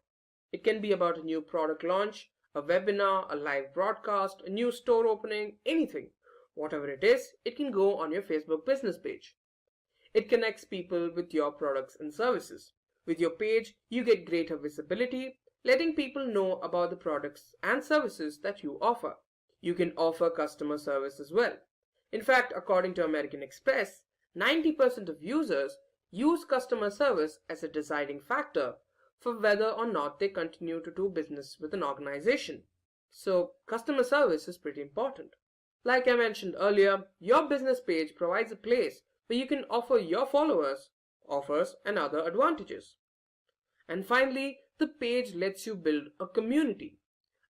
It can be about a new product launch, a webinar, a live broadcast, a new store opening, anything. Whatever it is, it can go on your Facebook business page. It connects people with your products and services. With your page, you get greater visibility, letting people know about the products and services that you offer. You can offer customer service as well. In fact, according to American Express, 90% of users use customer service as a deciding factor for whether or not they continue to do business with an organization. So, customer service is pretty important. Like I mentioned earlier, your business page provides a place where you can offer your followers offers and other advantages. And finally, the page lets you build a community,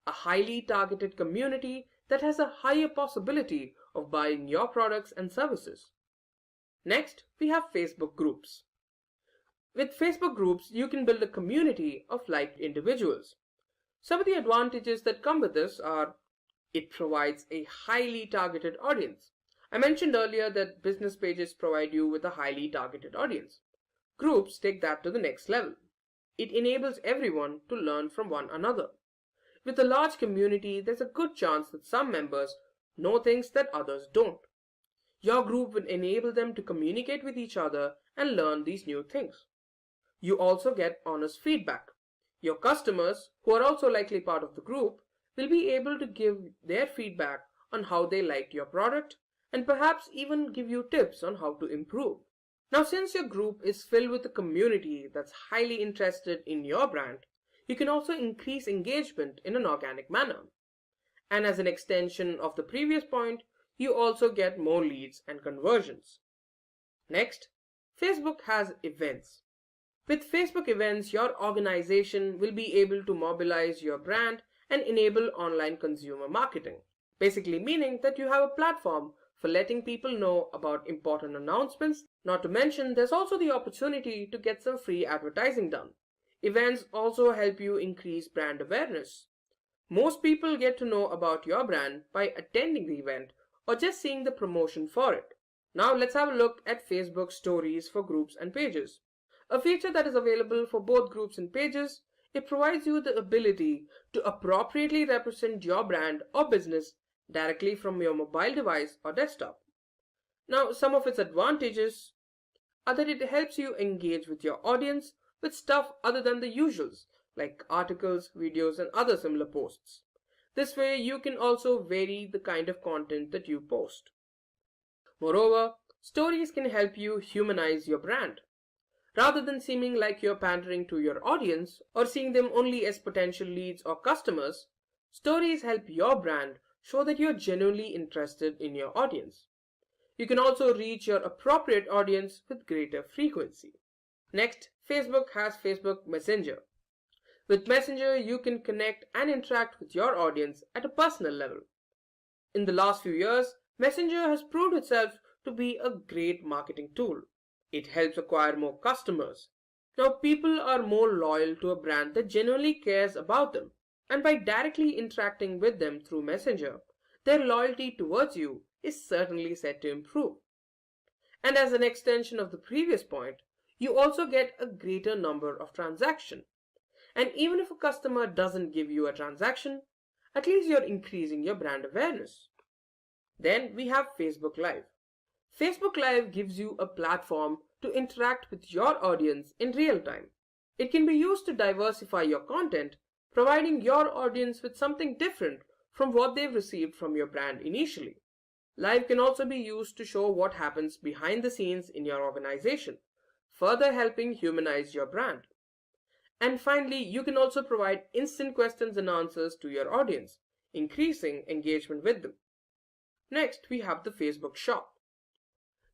a highly targeted community that has a higher possibility of buying your products and services. Next, we have Facebook groups. With Facebook groups, you can build a community of like individuals. Some of the advantages that come with this are it provides a highly targeted audience. I mentioned earlier that business pages provide you with a highly targeted audience. Groups take that to the next level. It enables everyone to learn from one another. With a large community, there's a good chance that some members know things that others don't. Your group will enable them to communicate with each other and learn these new things. You also get honest feedback. Your customers, who are also likely part of the group, will be able to give their feedback on how they liked your product and perhaps even give you tips on how to improve. Now, since your group is filled with a community that's highly interested in your brand, you can also increase engagement in an organic manner. And as an extension of the previous point, you also get more leads and conversions. Next, Facebook has events. With Facebook events, your organization will be able to mobilize your brand and enable online consumer marketing. Basically meaning that you have a platform for letting people know about important announcements. Not to mention, there's also the opportunity to get some free advertising done. Events also help you increase brand awareness. Most people get to know about your brand by attending the event or just seeing the promotion for it. Now let's have a look at Facebook stories for groups and pages. A feature that is available for both groups and pages. It provides you the ability to appropriately represent your brand or business directly from your mobile device or desktop. Now, some of its advantages are that it helps you engage with your audience with stuff other than the usuals, like articles, videos, and other similar posts. This way, you can also vary the kind of content that you post. Moreover, stories can help you humanize your brand. Rather than seeming like you're pandering to your audience or seeing them only as potential leads or customers, stories help your brand show that you're genuinely interested in your audience. You can also reach your appropriate audience with greater frequency. Next, Facebook has Facebook Messenger. With Messenger, you can connect and interact with your audience at a personal level. In the last few years, Messenger has proved itself to be a great marketing tool. It helps acquire more customers. Now, people are more loyal to a brand that genuinely cares about them. And by directly interacting with them through Messenger, their loyalty towards you is certainly set to improve. And as an extension of the previous point, you also get a greater number of transactions. And even if a customer doesn't give you a transaction, at least you're increasing your brand awareness. Then we have Facebook Live. Facebook Live gives you a platform to interact with your audience in real time. It can be used to diversify your content, providing your audience with something different from what they've received from your brand initially. Live can also be used to show what happens behind the scenes in your organization, further helping humanize your brand. And finally, you can also provide instant questions and answers to your audience, increasing engagement with them. Next, we have the Facebook Shop.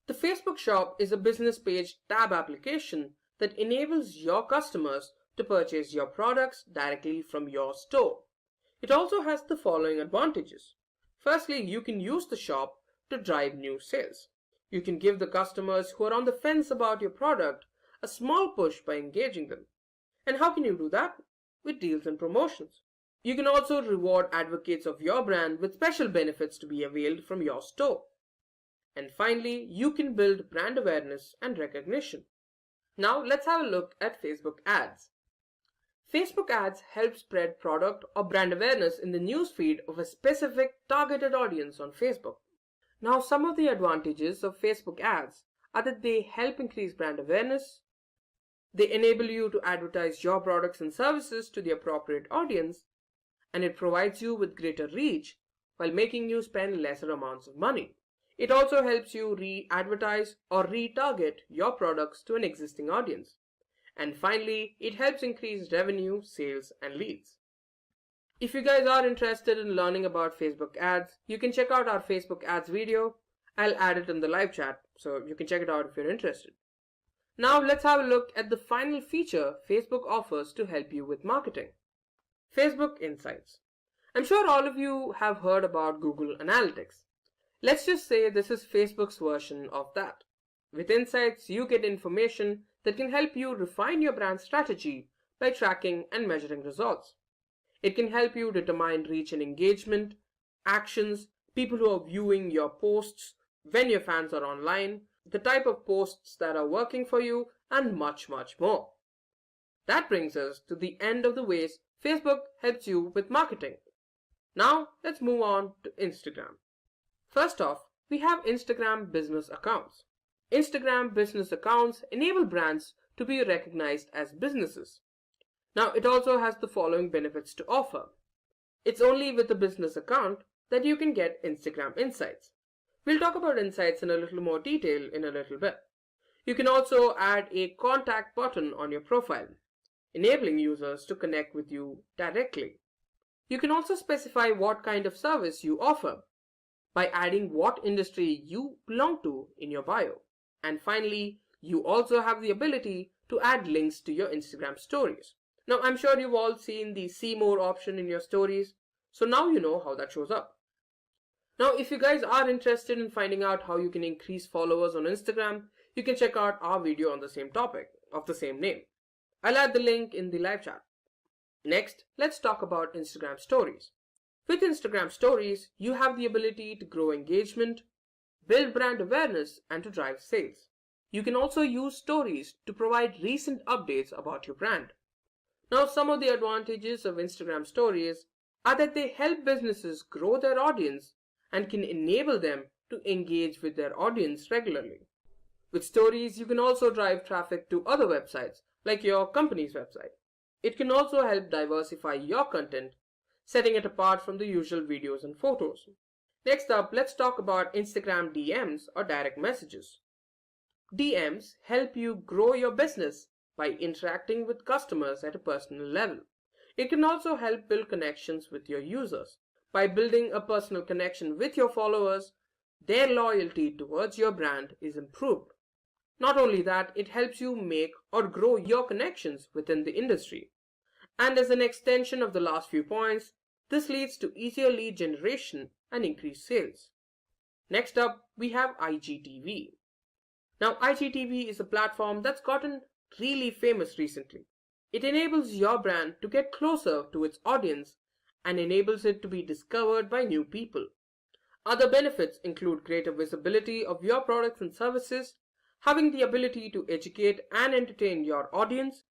The Facebook Shop is a business page tab application that enables your customers to purchase your products directly from your store. It also has the following advantages. Firstly, you can use the shop to drive new sales. You can give the customers who are on the fence about your product a small push by engaging them. And how can you do that? With deals and promotions. You can also reward advocates of your brand with special benefits to be availed from your store. And finally, you can build brand awareness and recognition. Now let's have a look at Facebook ads. Facebook ads help spread product or brand awareness in the newsfeed of a specific targeted audience on Facebook. Now, some of the advantages of Facebook ads are that they help increase brand awareness, they enable you to advertise your products and services to the appropriate audience, and it provides you with greater reach while making you spend lesser amounts of money. It also helps you re-advertise or retarget your products to an existing audience. And finally, it helps increase revenue, sales, and leads. If you guys are interested in learning about Facebook ads, you can check out our Facebook ads video. I'll add it in the live chat, so you can check it out if you're interested. Now let's have a look at the final feature Facebook offers to help you with marketing. Facebook Insights. I'm sure all of you have heard about Google Analytics. Let's just say this is Facebook's version of that. With Insights, you get information that can help you refine your brand strategy by tracking and measuring results. It can help you determine reach and engagement, actions, people who are viewing your posts, when your fans are online, the type of posts that are working for you, and much, much more. That brings us to the end of the ways Facebook helps you with marketing. Now, let's move on to Instagram. First off, we have Instagram business accounts. Instagram business accounts enable brands to be recognized as businesses. Now, it also has the following benefits to offer. It's only with a business account that you can get Instagram Insights. We'll talk about Insights in a little more detail in a little bit. You can also add a contact button on your profile, enabling users to connect with you directly. You can also specify what kind of service you offer by adding what industry you belong to in your bio. And finally, you also have the ability to add links to your Instagram stories. Now, I'm sure you've all seen the See More option in your stories, so now you know how that shows up. Now, if you guys are interested in finding out how you can increase followers on Instagram, you can check out our video on the same topic of the same name. I'll add the link in the live chat. Next, let's talk about Instagram stories. With Instagram stories, you have the ability to grow engagement, build brand awareness, and to drive sales. You can also use stories to provide recent updates about your brand. Now, some of the advantages of Instagram stories are that they help businesses grow their audience and can enable them to engage with their audience regularly. With stories, you can also drive traffic to other websites, like your company's website. It can also help diversify your content, setting it apart from the usual videos and photos. Next up, let's talk about Instagram DMs or direct messages. DMs help you grow your business by interacting with customers at a personal level. It can also help build connections with your users. By building a personal connection with your followers, their loyalty towards your brand is improved. Not only that, it helps you make or grow your connections within the industry. And as an extension of the last few points, this leads to easier lead generation and increased sales. Next up, we have IGTV. Now, IGTV is a platform that's gotten really famous recently. It enables your brand to get closer to its audience and enables it to be discovered by new people. Other benefits include greater visibility of your products and services, having the ability to educate and entertain your audience,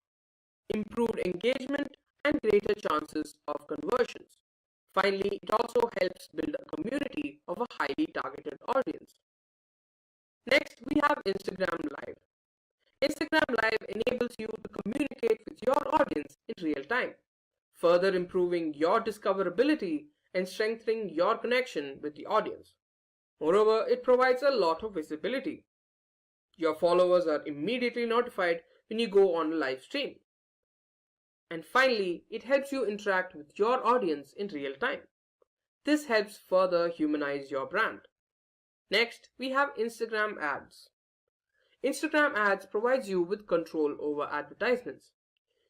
improved engagement, and greater chances of conversions. Finally, it also helps build a community of a highly targeted audience. Next, we have Instagram Live. Instagram Live enables you to communicate with your audience in real time, further improving your discoverability and strengthening your connection with the audience. Moreover, it provides a lot of visibility. Your followers are immediately notified when you go on a live stream. And finally, it helps you interact with your audience in real time. This helps further humanize your brand. Next, we have Instagram ads. Instagram ads provides you with control over advertisements.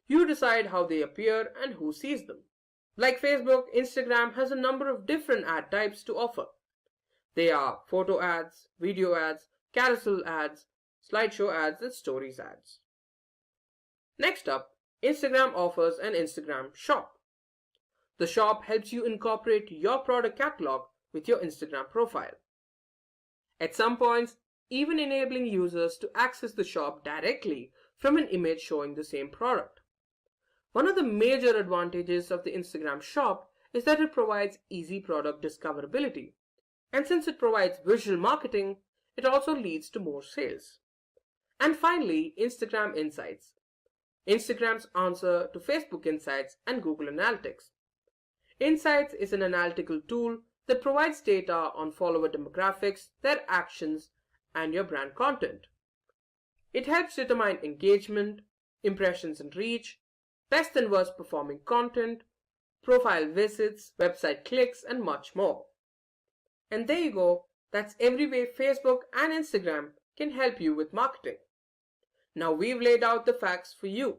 You decide how they appear and who sees them. Like Facebook, Instagram has a number of different ad types to offer. They are photo ads, video ads, carousel ads, slideshow ads, and stories ads. Next up, Instagram offers an Instagram shop. The shop helps you incorporate your product catalog with your Instagram profile. At some points, even enabling users to access the shop directly from an image showing the same product. One of the major advantages of the Instagram shop is that it provides easy product discoverability. And since it provides visual marketing, it also leads to more sales. And finally, Instagram Insights. Instagram's answer to Facebook Insights and Google Analytics. Insights is an analytical tool that provides data on follower demographics, their actions, and your brand content. It helps determine engagement, impressions and reach, best and worst performing content, profile visits, website clicks, and much more. And there you go, that's every way Facebook and Instagram can help you with marketing. Now we've laid out the facts for you.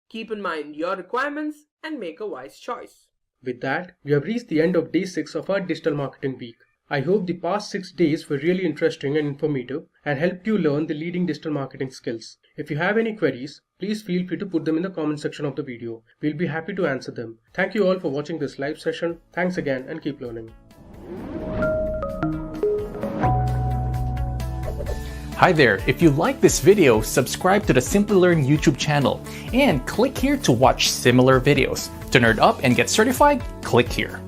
Keep in mind your requirements and make a wise choice. With that, we have reached the end of day 6 of our digital marketing week. I hope the past 6 days were really interesting and informative and helped you learn the leading digital marketing skills. If you have any queries, please feel free to put them in the comment section of the video. We'll be happy to answer them. Thank you all for watching this live session. Thanks again and keep learning. Hi there, if you like this video, subscribe to the Simplilearn YouTube channel and click here to watch similar videos. To nerd up and get certified, click here.